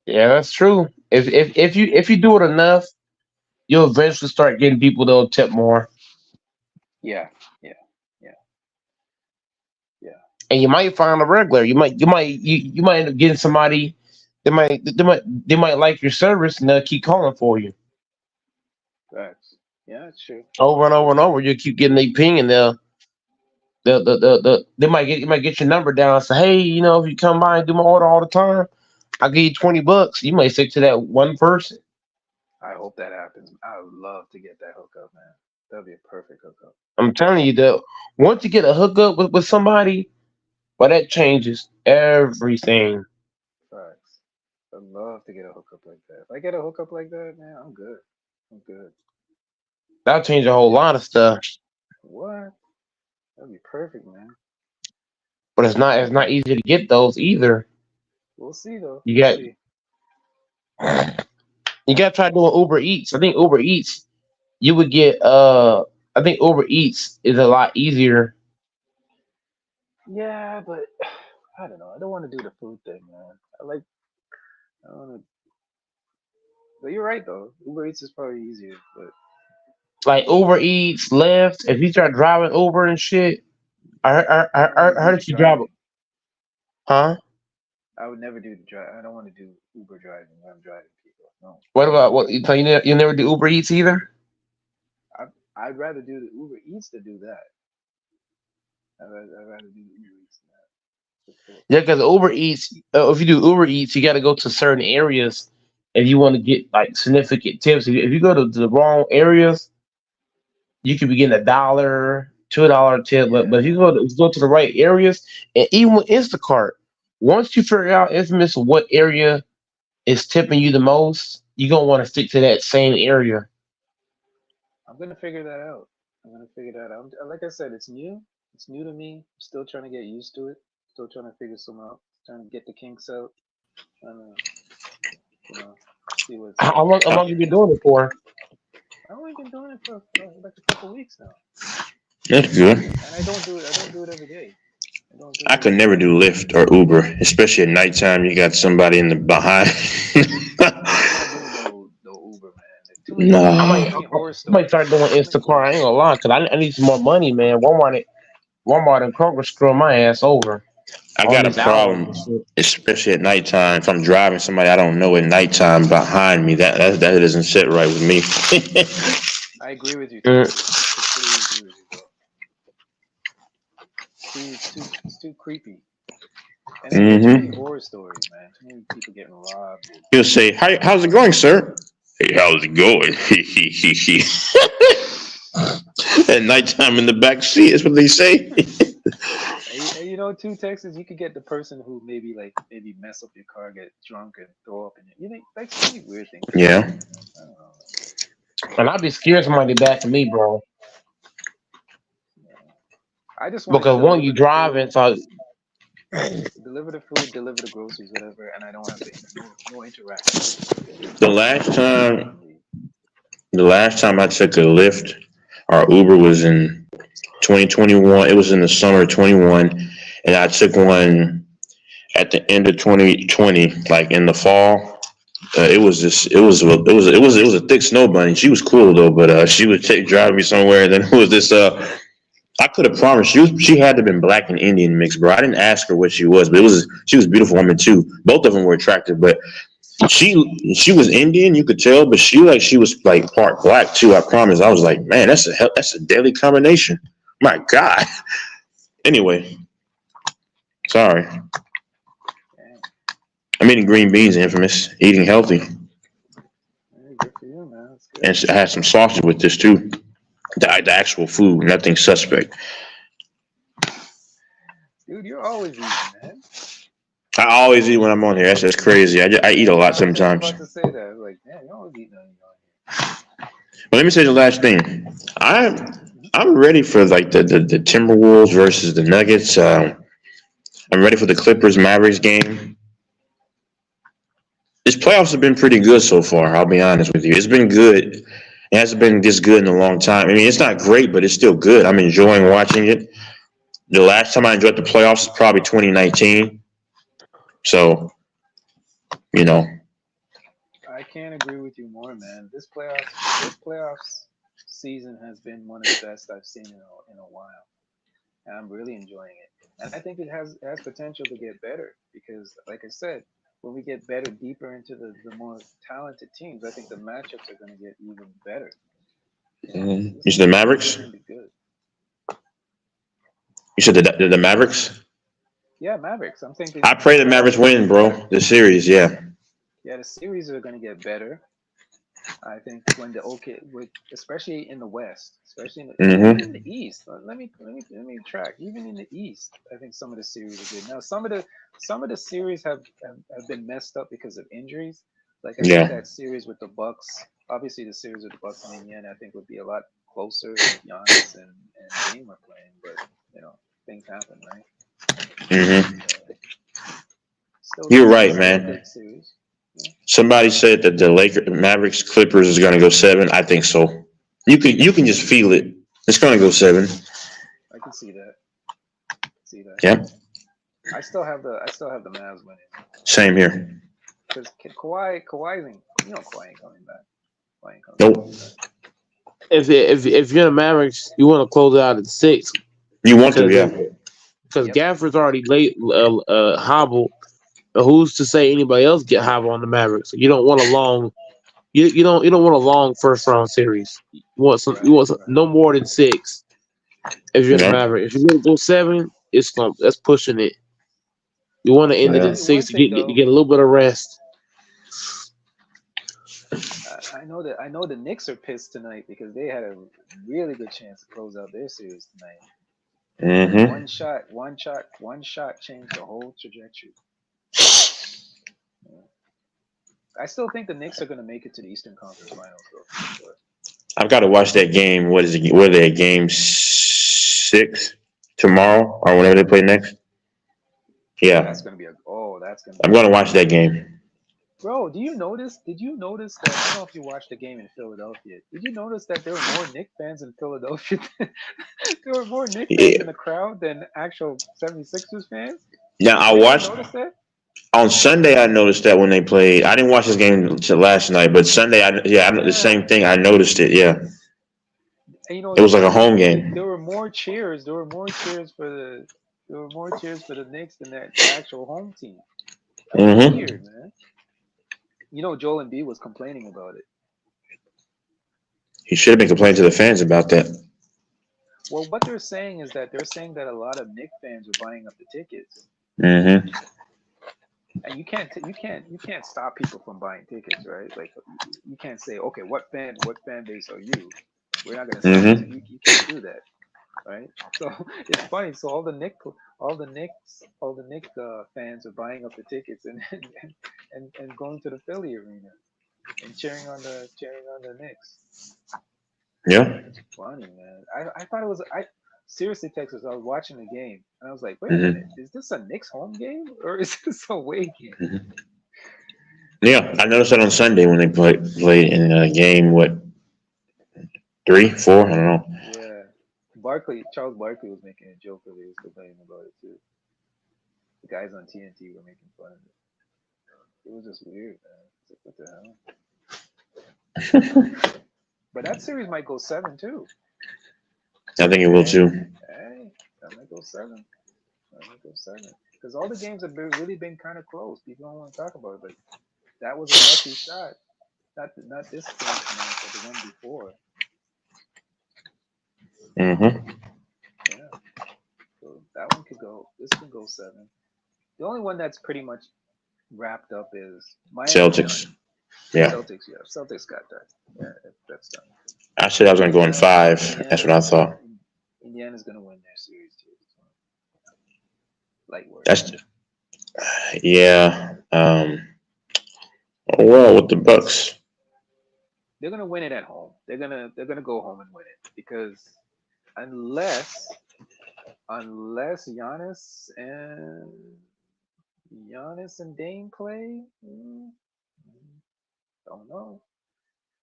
Yeah, that's true. If you do it enough, you'll eventually start getting people that'll tip more, Yeah, yeah, yeah, yeah. and you might find a regular. You might end up getting somebody. They might like your service and they'll keep calling for you Facts. Yeah, it's true. over and over and over. You keep getting a ping and they might get your number down and say, hey, if you come by and do my order all the time, I'll give you $20. You might stick to that one person. I hope that happens. I would love to get that hookup, man. That'd be a perfect hookup. I'm telling you that once you get a hookup with somebody, well, that changes everything. Facts. I'd love to get a hookup like that. If I get a hookup like that, man, I'm good. I'm good. That'll change a whole lot of stuff. What? That'd be perfect, man. but it's not easy to get those either. We'll see though. You We'll got see. you got to try doing Uber Eats. I think Uber Eats you would get. I think Uber Eats is a lot easier. Yeah, but I don't know. I don't want to do the food thing, man. I want to. But you're right though. Uber Eats is probably easier, but Like Uber Eats, Lyft. If you start driving Uber and shit, I don't want to I do heard the that you drive. driving. Huh? I would never do the drive. I don't want to do Uber driving when I'm driving people. No, What about what? So you never do Uber Eats either? I'd rather do the Uber Eats than do that. I'd rather do the Uber Eats than that. For sure. Yeah, because Uber Eats, if you do Uber Eats, you got to go to certain areas if you want to get like significant tips. If you go to the wrong areas, you could be getting $1, $2 tip. But if you go to the right areas, and even with Instacart, once you figure out infamous what area is tipping you the most, you're gonna want to stick to that same area. I'm gonna figure that out. I'm gonna figure that out. Like I said, it's new. It's new to me. I'm still trying to get used to it. Still trying to figure some out. Trying to get the kinks out. Trying to, see what it's How like. long you been doing it for? I've only been doing it for like a couple weeks now, That's good. and I don't do it. I don't do it every day. I don't do I it could every day. never do Lyft or Uber, especially at nighttime. You got somebody in the behind. No Uber, man. Too Nah. many horror I might stories. start doing Instacart. I ain't gonna lie, cause I need some more money, man. Walmart and Kroger screw my ass over. I All got a this hours and problem, shit. especially at nighttime. If I'm driving somebody I don't know at nighttime behind me, that doesn't sit right with me. I agree with you Mm. totally. Completely agree with you, bro. It's too creepy. And I hear too many horror stories, man. Too many people getting robbed. He'll say, how's it going, sir? Hey, how's it going? At nighttime in the back seat, that's what they say. And too, Texas, you could get the person who maybe mess up your car, get drunk, and throw up in it. Like so many weird things. Yeah. I don't know. And I'd be scared somebody back to me, bro. I just want to Because one, you deliver the driving, food, so deliver the food, deliver the groceries, whatever, and I don't have no interaction. The last time I took a Lyft or Uber was in 2021. It was in the summer of 21, and I took one at the end of 2020, like in the fall. It was a thick snow bunny. She was cool though, but she would drive me somewhere, and then it was this. I could have promised she had to have been black and Indian mixed, bro. I didn't ask her what she was, but she was a beautiful woman too. Both of them were attractive, but she was Indian, you could tell, but she was like part black too. I promise. I was like, man, that's a deadly combination. My God. Anyway, sorry. I'm eating green beans, infamous. Eating healthy. Good for you, man. That's good. And I had some sausage with this too. The actual food, nothing suspect. Dude, you're always eating, man. I always eat when I'm on here. That's just crazy. I eat a lot sometimes. I was about to say that. I was like, man, you're always eating on here. But let me say the last thing. I'm ready for like the Timberwolves versus the Nuggets. I'm ready for the Clippers Mavericks game. This playoffs have been pretty good so far. I'll be honest with you. It's been good. It hasn't been this good in a long time. I mean, it's not great, but it's still good. I'm enjoying watching it. The last time I enjoyed the playoffs is probably 2019. So, I can't agree with you more, man. This playoffs season has been one of the best I've seen in a while, and I'm really enjoying it. And I think it has potential to get better because, like I said, when we get better, deeper into the more talented teams, I think the matchups are going to get even better. You said the Mavericks? It's going to be good. You said the Mavericks? Yeah, Mavericks. I'm thinking. I pray the Mavericks win, bro. The series, yeah. Yeah, the series are going to get better. I think especially in the West, especially even in the East. Let me track. Even in the East, I think some of the series are good. Now, some of the series have been messed up because of injuries. Like I think that series with the Bucks. Obviously, the series with the Bucks and Indiana, I think, would be a lot closer if Giannis and Dame are playing. But things happen, right? Mm-hmm. Still You're think right, it's still a man. good series. Somebody said that the Mavericks Clippers is going to go 7. I think so. You can just feel it. It's going to go 7. I can see that. Yep. I still have the Mavs winning. Same here. Because Kawhi ain't, Kawhi ain't coming back. Nope. If you're the Mavericks, you want to close it out at 6. You want to, yeah. Because Gafford's already late hobbled. Who's to say anybody else get hobbled on the Mavericks? You don't want a long. You don't want a long first round series. You want no more than 6. If you're the Mavericks, if you're gonna go 7, that's pushing it. You want to end it at 6 to get a little bit of rest. I know the Knicks are pissed tonight because they had a really good chance to close out their series tonight. Mm-hmm. One shot changed the whole trajectory. I still think the Knicks are going to make it to the Eastern Conference Finals, though. For sure. I've got to watch that game. What is it? Where are they at? Game 6 tomorrow or whenever they play next? Yeah. That's going to be I'm going to watch that game. Bro, did you notice that? I don't know if you watched the game in Philadelphia. Did you notice that there were more Knicks fans in Philadelphia? There were more Knicks fans in the crowd than actual 76ers fans? Now, I watched. Notice that? On Sunday, I noticed that when they played. I didn't watch this game until last night, but Sunday, the same thing. I noticed it. Yeah, and, it was like a home game. There were more cheers. There were more cheers for the Knicks than the actual home team. That was weird, man. Joel Embiid was complaining about it. He should have been complaining to the fans about that. Well, what they're saying is that a lot of Knicks fans are buying up the tickets. Mm-hmm. And you can't stop people from buying tickets, right? Like you can't say, okay, what fan base are you? We're not gonna say you can't do that, right? So it's funny. So all the Knicks fans are buying up the tickets and going to the Philly arena and cheering on the Knicks. Yeah. It's funny, man. I thought it was seriously, Texas, I was watching the game and I was like, wait a minute, is this a Knicks home game or is this a away game? Mm-hmm. Yeah, I noticed that on Sunday when they played in a game, 3, 4, I don't know. Yeah. Charles Barkley was making a joke of it. He was complaining about it too. The guys on TNT were making fun of it. It was just weird, man. It's like, what the hell? But that series might go 7 too. I think it will too. Hey, that might go 7. Because all the games have really been kind of close. People don't want to talk about it, but that was a lucky shot. Not this game tonight, but the one before. Mm-hmm. Yeah. So that one could go. This could go 7. The only one that's pretty much wrapped up is Miami. Celtics. Yeah. Celtics got that. Yeah, that's done. I said I was going to go in 5. That's what I thought. Indiana's going to win their series too. Light work. Yeah. Well, with the Bucks, they're going to win it at home. They're going to go home and win it because unless Giannis and Dame play, don't know.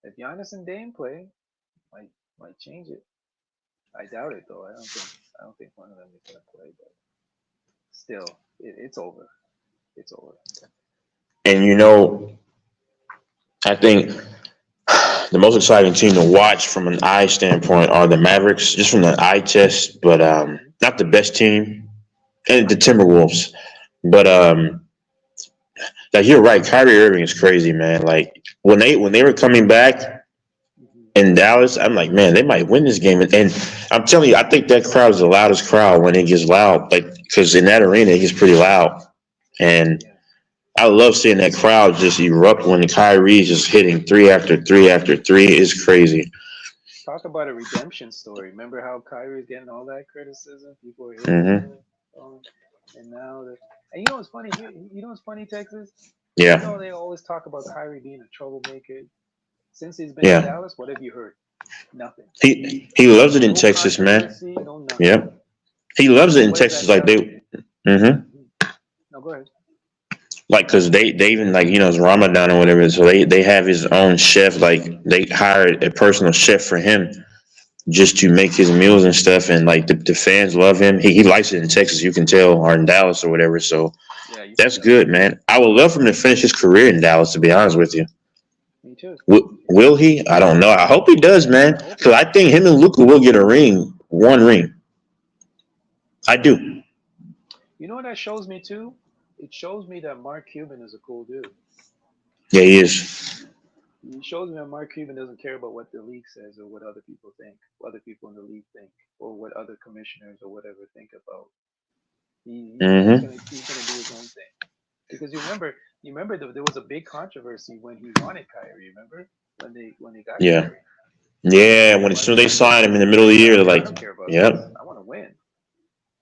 If Giannis and Dame play, might change it. I doubt it though. I don't think one of them is gonna play, but still, it's over. It's over. And I think the most exciting team to watch from an eye standpoint are the Mavericks, just from the eye test, but not the best team, and the Timberwolves. But like you're right, Kyrie Irving is crazy, man. Like when they were coming back in Dallas, I'm like, man, they might win this game. And I'm telling you, I think that crowd is the loudest crowd when it gets loud, like because in that arena it gets pretty loud. And I love seeing that crowd just erupt when Kyrie's just hitting 3 after 3 after 3. It's crazy. Talk about a redemption story. Remember how Kyrie's getting all that criticism? People are hitting him, and now and you know what's funny? You know what's funny, Texas? Yeah. They always talk about Kyrie being a troublemaker. Since he's been in Dallas, what have you heard? Nothing. He loves it in Texas, man. No Yep. He loves it in Texas like they. No, go ahead. Like, cause they even like, it's Ramadan or whatever, so they have his own chef. Like, they hired a personal chef for him just to make his meals and stuff, and like the fans love him. He likes it in Texas, you can tell, or in Dallas or whatever. So that's good, man. I would love for him to finish his career in Dallas, to be honest with you. Me too. Will he? I don't know. I hope he does, man, because I think him and Luka will get one ring. I do. You know what that shows me too? It shows me that Mark Cuban is a cool dude. Yeah, he is. It shows me that Mark Cuban doesn't care about what the league says or what other people think, what other people in the league think, or what other commissioners or whatever think about. He's gonna do his own thing. Because you remember there was a big controversy when he wanted Kyrie. Remember when they got Yeah. Kyrie? Yeah, as soon as they signed him in the middle of the year, they're like, yep. I want to win.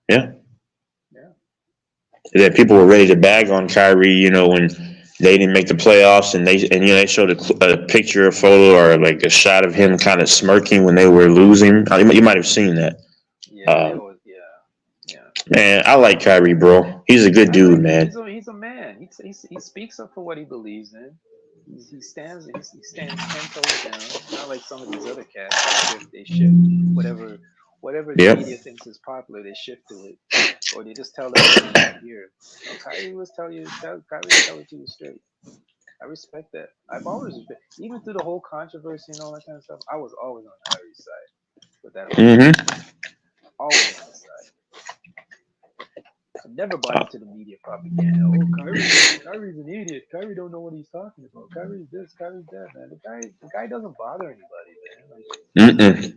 Yeah. That people were ready to bag on Kyrie, when they didn't make the playoffs, and they showed a picture, a photo, or like a shot of him kind of smirking when they were losing. You might have seen that. Man, I like Kyrie, bro. He's a good dude, man. He's a man. He speaks up for what he believes in. He stands 10 toes down. Not like some of these other cats. They shift whatever the media thinks is popular, they shift to it, or they just tell everyone that here. Kyrie will tell it to you straight. I respect that. I've always respected, even through the whole controversy and all that kind of stuff. I was always on Kyrie's side with that. Always on his side. I've never bought into the media propaganda. Oh, Kyrie's an idiot. Kyrie don't know what he's talking about. Kyrie's this, Kyrie's that, man. The guy doesn't bother anybody, man. Like,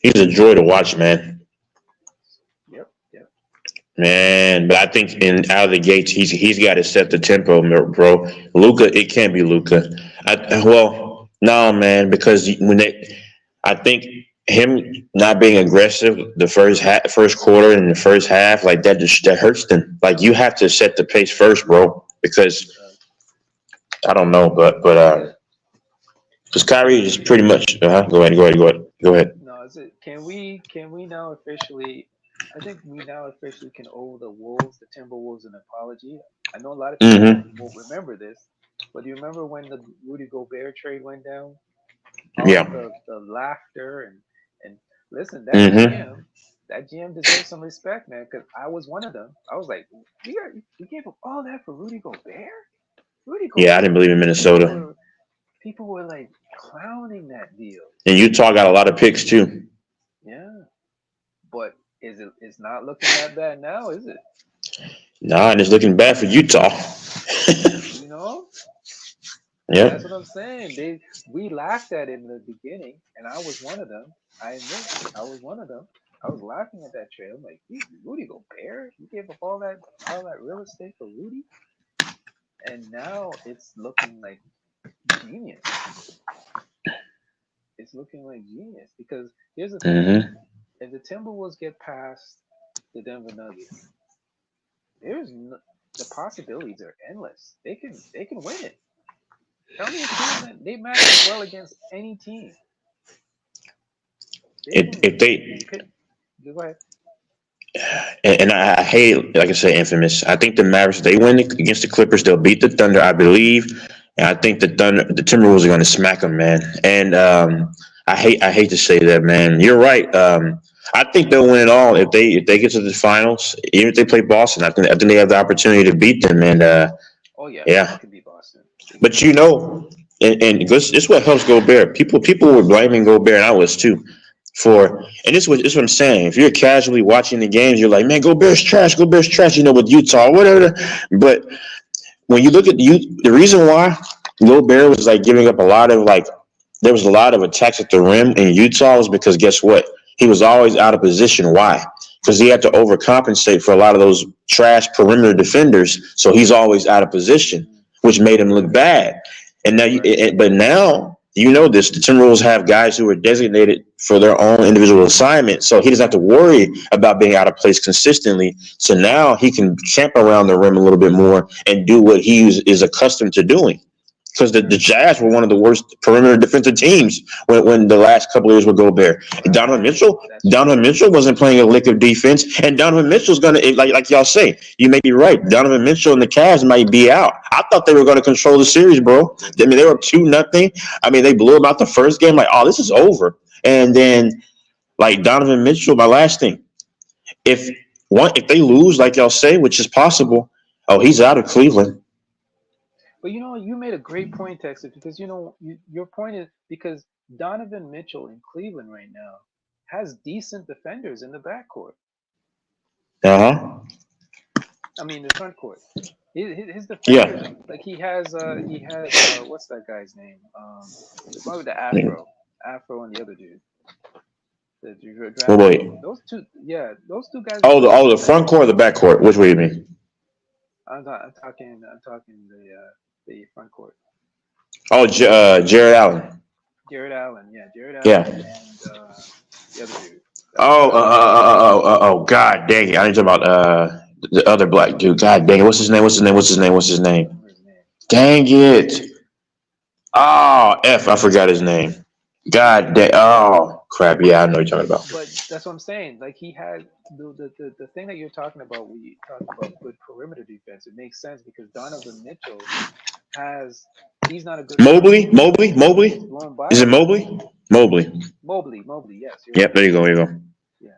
He's a joy to watch, man. Yep. Man, but I think out of the gates, he's got to set the tempo, bro. Luka, it can't be Luka. No, man, because I think him not being aggressive the first quarter and the first half, like that hurts them. Like, you have to set the pace first, bro, because I don't know, but because Kyrie is pretty much. Go ahead. No, is it? Can we now officially? I think we now officially can owe the Timberwolves, an apology. I know a lot of people won't remember this, but do you remember when the Rudy Gobert trade went down? The laughter and listen, that GM deserves some respect, man. Because I was one of them. I was like, you gave up all that for Rudy Gobert? Yeah, I didn't believe in Minnesota. People were like clowning that deal. And Utah got a lot of picks too. Yeah, but it's not looking that bad now, is it? Nah, and it's looking bad for Utah. Yeah. That's what I'm saying. We laughed at it in the beginning, and I was one of them. I admit, I was one of them. I was laughing at that trade. I'm like, Rudy Gobert? You gave up all that real estate for Rudy? And now it's looking like genius. It's looking like genius because here's the thing: if the Timberwolves get past the Denver Nuggets, the possibilities are endless. They can win it. Tell me a team that they match well against any team. Go ahead. And I hate, like I said, infamous. I think the Mavericks, they win against the Clippers, they'll beat the Thunder, I believe. And I think the Timberwolves are going to smack them, man. And I hate to say that, man. You're right. I think they'll win it all if they get to the finals. Even if they play Boston, I think they have the opportunity to beat them. And yeah, can beat Boston. But and this is what helps Gobert. People were blaming Gobert, and I was too. And this is what I'm saying. If you're casually watching the games, you're like, man, Gobert's trash, with Utah, whatever. But when you look at the reason why Gobert was like giving up there was a lot of attacks at the rim in Utah was because guess what? He was always out of position. Why? Because he had to overcompensate for a lot of those trash perimeter defenders. So he's always out of position, which made him look bad. And now, but now, the Timberwolves have guys who are designated for their own individual assignment. So he doesn't have to worry about being out of place consistently. So now he can camp around the rim a little bit more and do what he is accustomed to doing. because the Jazz were one of the worst perimeter defensive teams when the last couple of years with Gobert. And Donovan Mitchell wasn't playing a lick of defense, and Donovan Mitchell's gonna like y'all say. You may be right. Donovan Mitchell and the Cavs might be out. I thought they were going to control the series, bro. I mean, they were up 2-0. I mean, they blew them out the first game. Like, oh, this is over. And then, like Donovan Mitchell, my last thing, if they lose, like y'all say, which is possible, oh, he's out of Cleveland. But you made a great point, Texas, because your point is because Donovan Mitchell in Cleveland right now has decent defenders in the backcourt. I mean, the front court. His defenders, like he has what's that guy's name? What was the Afro and the other dude. Oh wait. Those two guys. Oh, the front court or the back court? Which way you mean? I'm talking the front court. Oh, Jared Allen. Jared Allen. And the other dude. Oh, God dang it! I need to talk about the other black dude. God dang it! What's his name? Dang it! Oh, I forgot his name. God dang! Oh, crap! Yeah, I know what you're talking about. But that's what I'm saying. Like he had the thing that you're talking about when you talk about good perimeter defense. It makes sense because Donovan Mitchell he's not a good Mobley. Is it Mobley? Mobley. Yes. Yep. There you go. Yeah.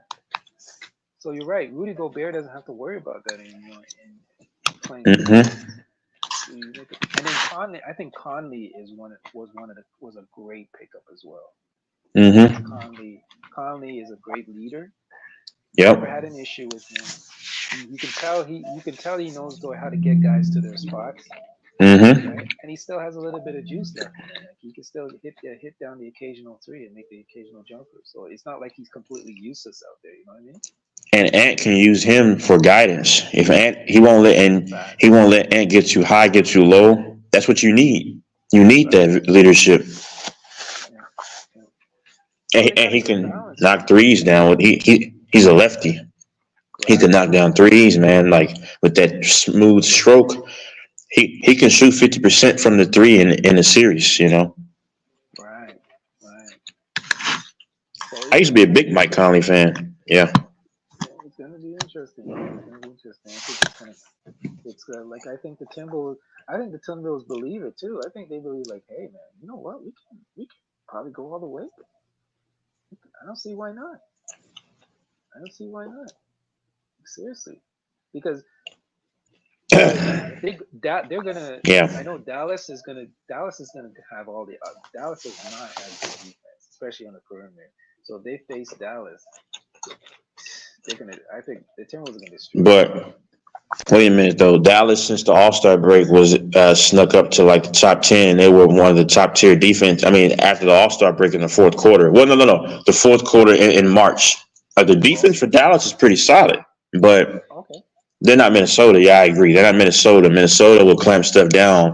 So you're right. Rudy Gobert doesn't have to worry about that anymore in playing. And then Conley, I think Conley was a great pickup as well. Conley is a great leader. Yep. Never had an issue with him. You can tell he knows how to get guys to their spots. Right? And he still has a little bit of juice left in him. Like he can still hit down the occasional three and make the occasional jumper. So it's not like he's completely useless out there. You know what I mean? And Ant can use him for guidance. If he won't let Ant get too high, get too low. That's what you need. You need that leadership. And he can knock threes down. He's a lefty. He can knock down threes, man. Like with that smooth stroke. He can shoot 50% from the three in a series, Right. I used to be a big Mike Conley fan. Yeah. It's gonna be interesting. I think the Timberwolves believe it too. I think they believe like, hey man, you know what? We can probably go all the way. I don't see why not. Seriously, because they're gonna. Yeah. I know Dallas is gonna have all the. Dallas does not have good defense, especially on the perimeter. So if they face Dallas, I think the Timberwolves are gonna destroy. But wait a minute though, Dallas since the All-Star break was snuck up to like the top 10. They were one of the top tier defense. I mean, after the All-Star break in the fourth quarter. Well, no, the fourth quarter in March. The defense for Dallas is pretty solid, but they're not Minnesota. Yeah, I agree. They're not Minnesota. Minnesota will clamp stuff down,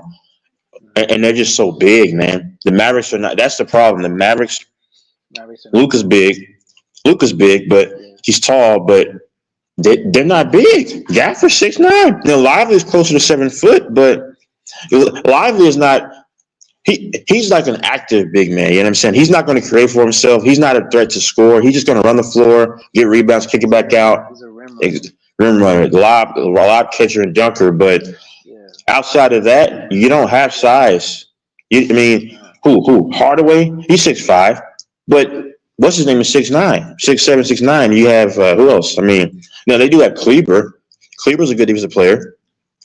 and they're just so big, man. The Mavericks are not. That's the problem. The Mavericks. Luka's big, but he's tall, but they're not big. Gafford's 6'9". Now Lively is closer to 7 foot, but Lively is not. He's like an active big man. You know what I'm saying? He's not going to create for himself. He's not a threat to score. He's just going to run the floor, get rebounds, kick it back out. He's a rim runner, lob catcher, and dunker. But outside of that, you don't have size. Who? Hardaway? He's 6'5", but what's his name is 6'9", 6'7", 6'9". You have who else? They do have Kleber. Kleber's a good defensive player.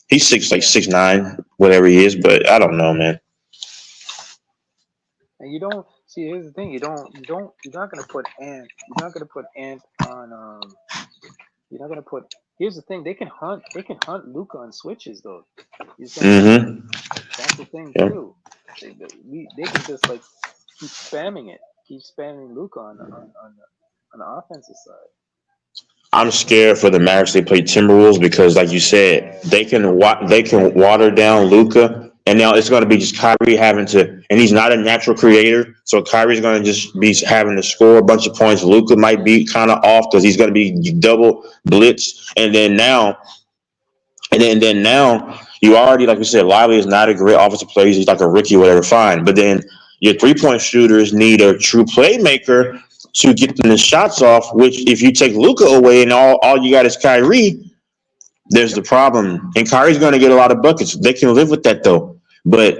He's 6'9", whatever he is. But I don't know, man. And you don't see. Here's the thing. You're not gonna put Ant. You're not gonna put Ant on. You're not gonna put. Here's the thing. They can hunt Luka on switches though. That's the thing too. They can just like keep spamming it. Keep spamming Luka on the offensive side. I'm scared for the Mavericks. They play Timberwolves because, like you said, they can water down Luka. And now it's going to be just Kyrie having to, and he's not a natural creator, so Kyrie's going to just be having to score a bunch of points. Luka might be kind of off because he's going to be double blitz, and then now You already, like we said, Lively is not a great offensive player. He's like a rookie or whatever, fine. But then your 3-point shooters need a true playmaker to get them the shots off, which if you take Luka away and all you got is Kyrie, there's the problem. And Kyrie's going to get a lot of buckets. They can live with that, though. But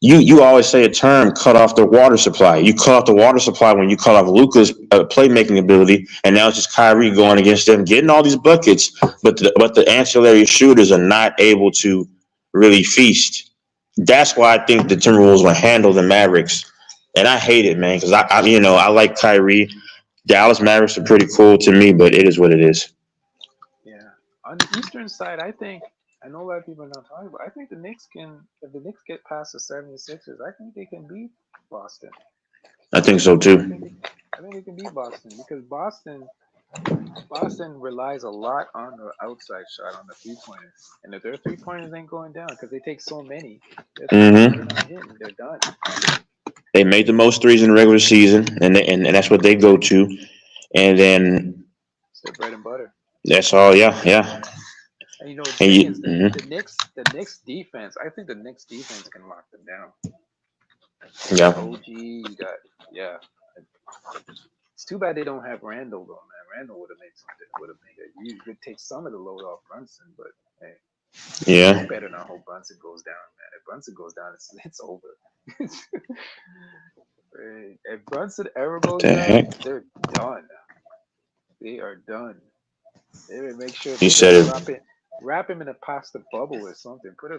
you always say a term, cut off the water supply. You cut off the water supply when you cut off Luka's playmaking ability, and now it's just Kyrie going against them, getting all these buckets, but the ancillary shooters are not able to really feast. That's why I think the Timberwolves will handle the Mavericks, and I hate it, man, because I like Kyrie. Dallas Mavericks are pretty cool to me, but it is what it is. Yeah. On the Eastern side, I know a lot of people are not talking about. I think the Knicks if the Knicks get past the 76ers, I think they can beat Boston. I think so too. I think they can beat Boston because Boston relies a lot on the outside shot on the 3-pointers, and if their 3-pointers ain't going down because they take so many, they're not hitting, they're done. They made the most threes in the regular season, and that's what they go to, and then It's their bread and butter. that's all. Yeah. And the thing is, the Knicks defense. I think the Knicks defense can lock them down. Yeah. OG, you got It's too bad they don't have Randall though, man. Randall would have made something. You could take some of the load off Brunson, but hey, Yeah. you better not hope Brunson goes down, man. If Brunson goes down, it's over. If Brunson ever goes The down, heck? they're done. They are done. They would make sure He said it. wrap him in a pasta bubble or something. Put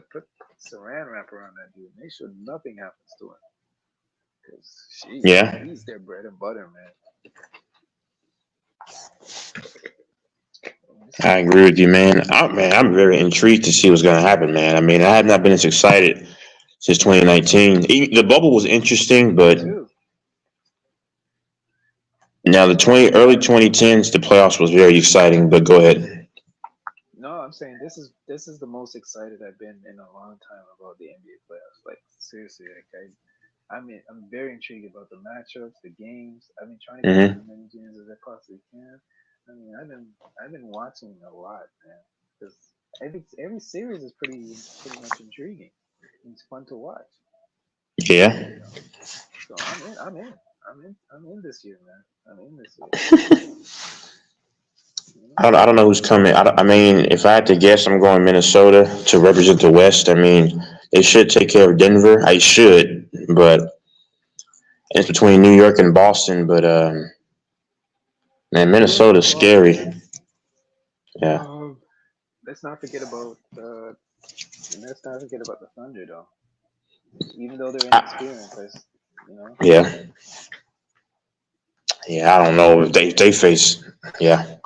saran wrap around that dude. Make sure nothing happens to him. Because he's their bread and butter, man. I agree with you, man. I'm very intrigued to see what's going to happen, man. I mean, I have not been as excited since 2019. The bubble was interesting, but now the early 2010s, the playoffs was very exciting. But go ahead. No, I'm saying this is the most excited I've been in a long time about the NBA playoffs. Like seriously, I'm very intrigued about the matchups, the games. I've been trying to get as many games as I possibly can. I mean, I've been watching a lot, man. Because every series is pretty much intriguing. It's fun to watch. Yeah. So I'm in this year, man. I'm in this year. I don't know who's coming. I mean, if I had to guess, I'm going Minnesota to represent the West. I mean, they should take care of Denver. I should, but it's between New York and Boston. But man, Minnesota's scary. Yeah. Let's not forget about the Thunder, though. Even though they're inexperienced, Yeah. Yeah, I don't know if they face. Yeah.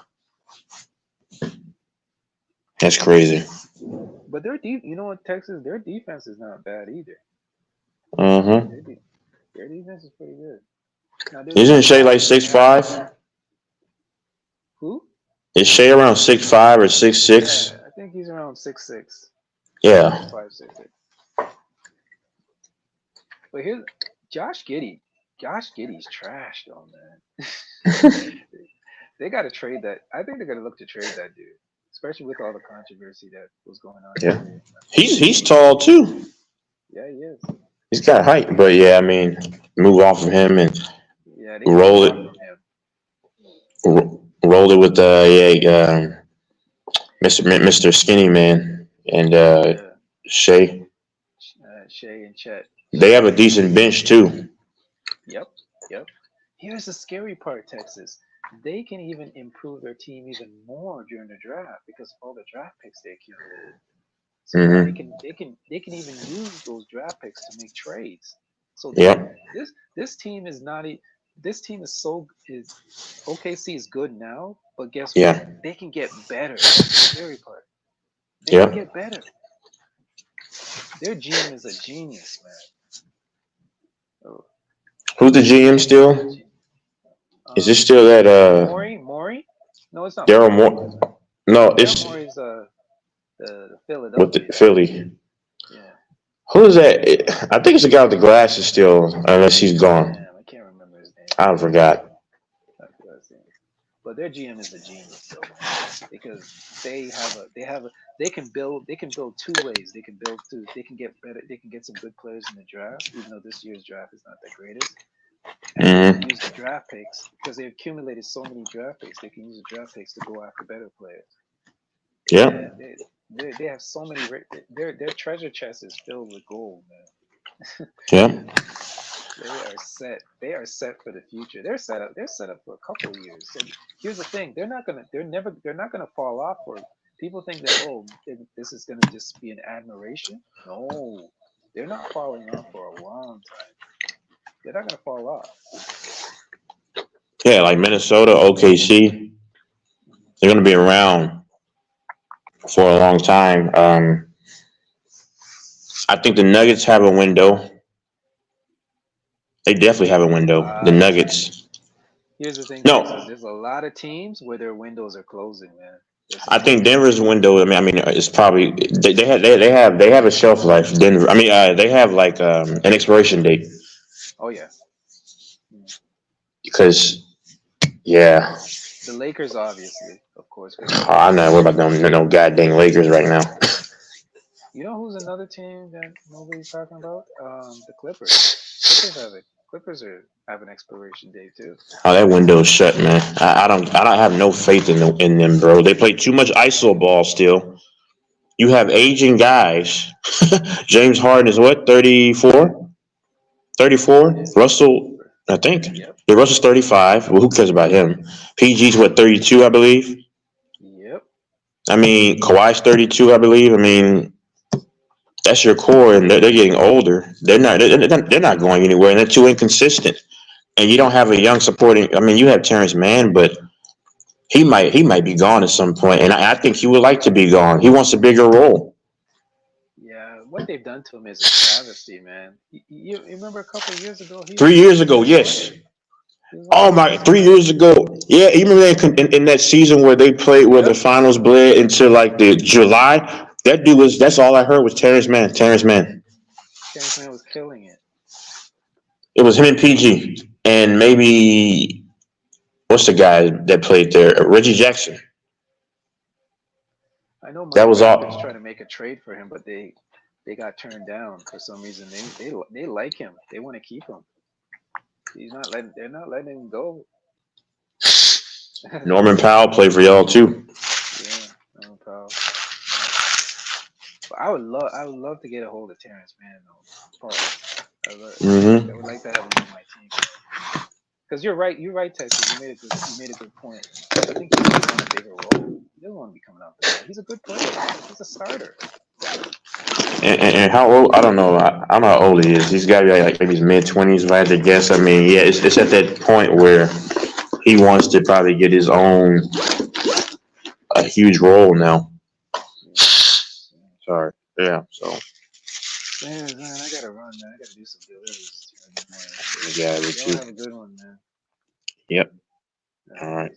That's crazy. But their Texas, their defense is not bad either. Their defense is pretty good. Now, Isn't Shea like 6'5"? Who? Is Shea around 6'5" or 6'6"? Yeah, I think he's around 6'6". Yeah. 5'6". But here's Josh Giddey. Josh Giddey's trash though, man. They got to trade that. I think they're gonna look to trade that dude, especially with all the controversy that was going on. Yeah. He's tall too. Yeah, he is. He's got height, but yeah, I mean, move off of him and roll it. Roll it with Mr. Skinny Man and Shea. Shea and Chet. They have a decent bench too. Yep. Here's the scary part, Texas. They can even improve their team even more during the draft because of all the draft picks they accumulated. So they can even use those draft picks to make trades. So this team is not. This team is OKC is good now, but guess what? They can get better. That's the scary part. They can get better. Their GM is a genius, man. Oh. Who's the GM still? Is this still that Morey? No, it's not. Daryl Morey. No, it's Morey's the Philadelphia. with the Philly. Yeah. Who is that? I think it's the guy with the glasses still, unless he's gone. I can't remember his name. I forgot. but their GM is a genius, though, man, because they can build two ways. They can get better. They can get some good players in the draft, even though this year's draft is not the greatest. And they can use the draft picks because they accumulated so many draft picks. They can use the draft picks to go after better players. Yeah. And they have so many. Their treasure chest is filled with gold, man. Yeah. They are set for the future. They're set up for a couple of years. So here's the thing: they're not gonna fall off. For people think that this is gonna just be an admiration. No, they're not falling off for a long time. They're not gonna fall off. Yeah, like Minnesota, OKC, they're going to be around for a long time. I think the Nuggets have a window. They definitely have a window. The Nuggets. Here's the thing, No. Texas, there's a lot of teams where their windows are closing, man. I think Denver's window. I mean, it's probably they have a shelf life. Denver. I mean, they have like an expiration date Oh yeah. because, yeah, The Lakers, obviously, of course. I'm not worried about them. No goddamn Lakers right now. You know who's another team that nobody's talking about? The Clippers. Clippers have an expiration date too. Oh, that window's shut, man. I don't have no faith in them, bro. They play too much ISO ball still. You have aging guys. James Harden is what, 34? 34? Russell, I think. Yep. Yeah, Russell's 35. Well, who cares about him? PG's what, 32, I believe? Yep. I mean, Kawhi's 32, I believe. I mean, that's your core, and they're getting older. They're not going anywhere, and they're too inconsistent. And you don't have a young supporting. I mean, you have Terrence Mann, but he might be gone at some point, and I think he would like to be gone. He wants a bigger role. Yeah, what they've done to him is a travesty, man. You remember a couple of years ago? 3 years ago, yes. Oh my! 3 years ago, yeah. You remember that in that season where they played, where the finals bled into like the July. That dude was. That's all I heard was Terrence Mann. Terrence Mann. Terrence Mann was killing it. It was him and PG, and maybe what's the guy that played there? Reggie Jackson. I know That was all. was trying to make a trade for him, but they got turned down for some reason. They like him. They want to keep him. They're not letting him go. Norman Powell played for y'all too. Yeah, Norman Powell. But I would love to get a hold of Terrence Mann though. I would like to have him on my team. Because you're right, Texas. You made a good point. I think he needs a bigger role. He doesn't want to be coming out there. He's a good player. He's a starter. And how old? I don't know. I don't know how old he is. He's got to be like maybe his mid-20s, if I had to guess. I mean, yeah, it's at that point where he wants to probably get his own a huge role now. Sorry. Yeah. So. Man, I gotta run, man. I gotta do some deliveries. Yeah, Y'all have a good one, man. Yep. All right.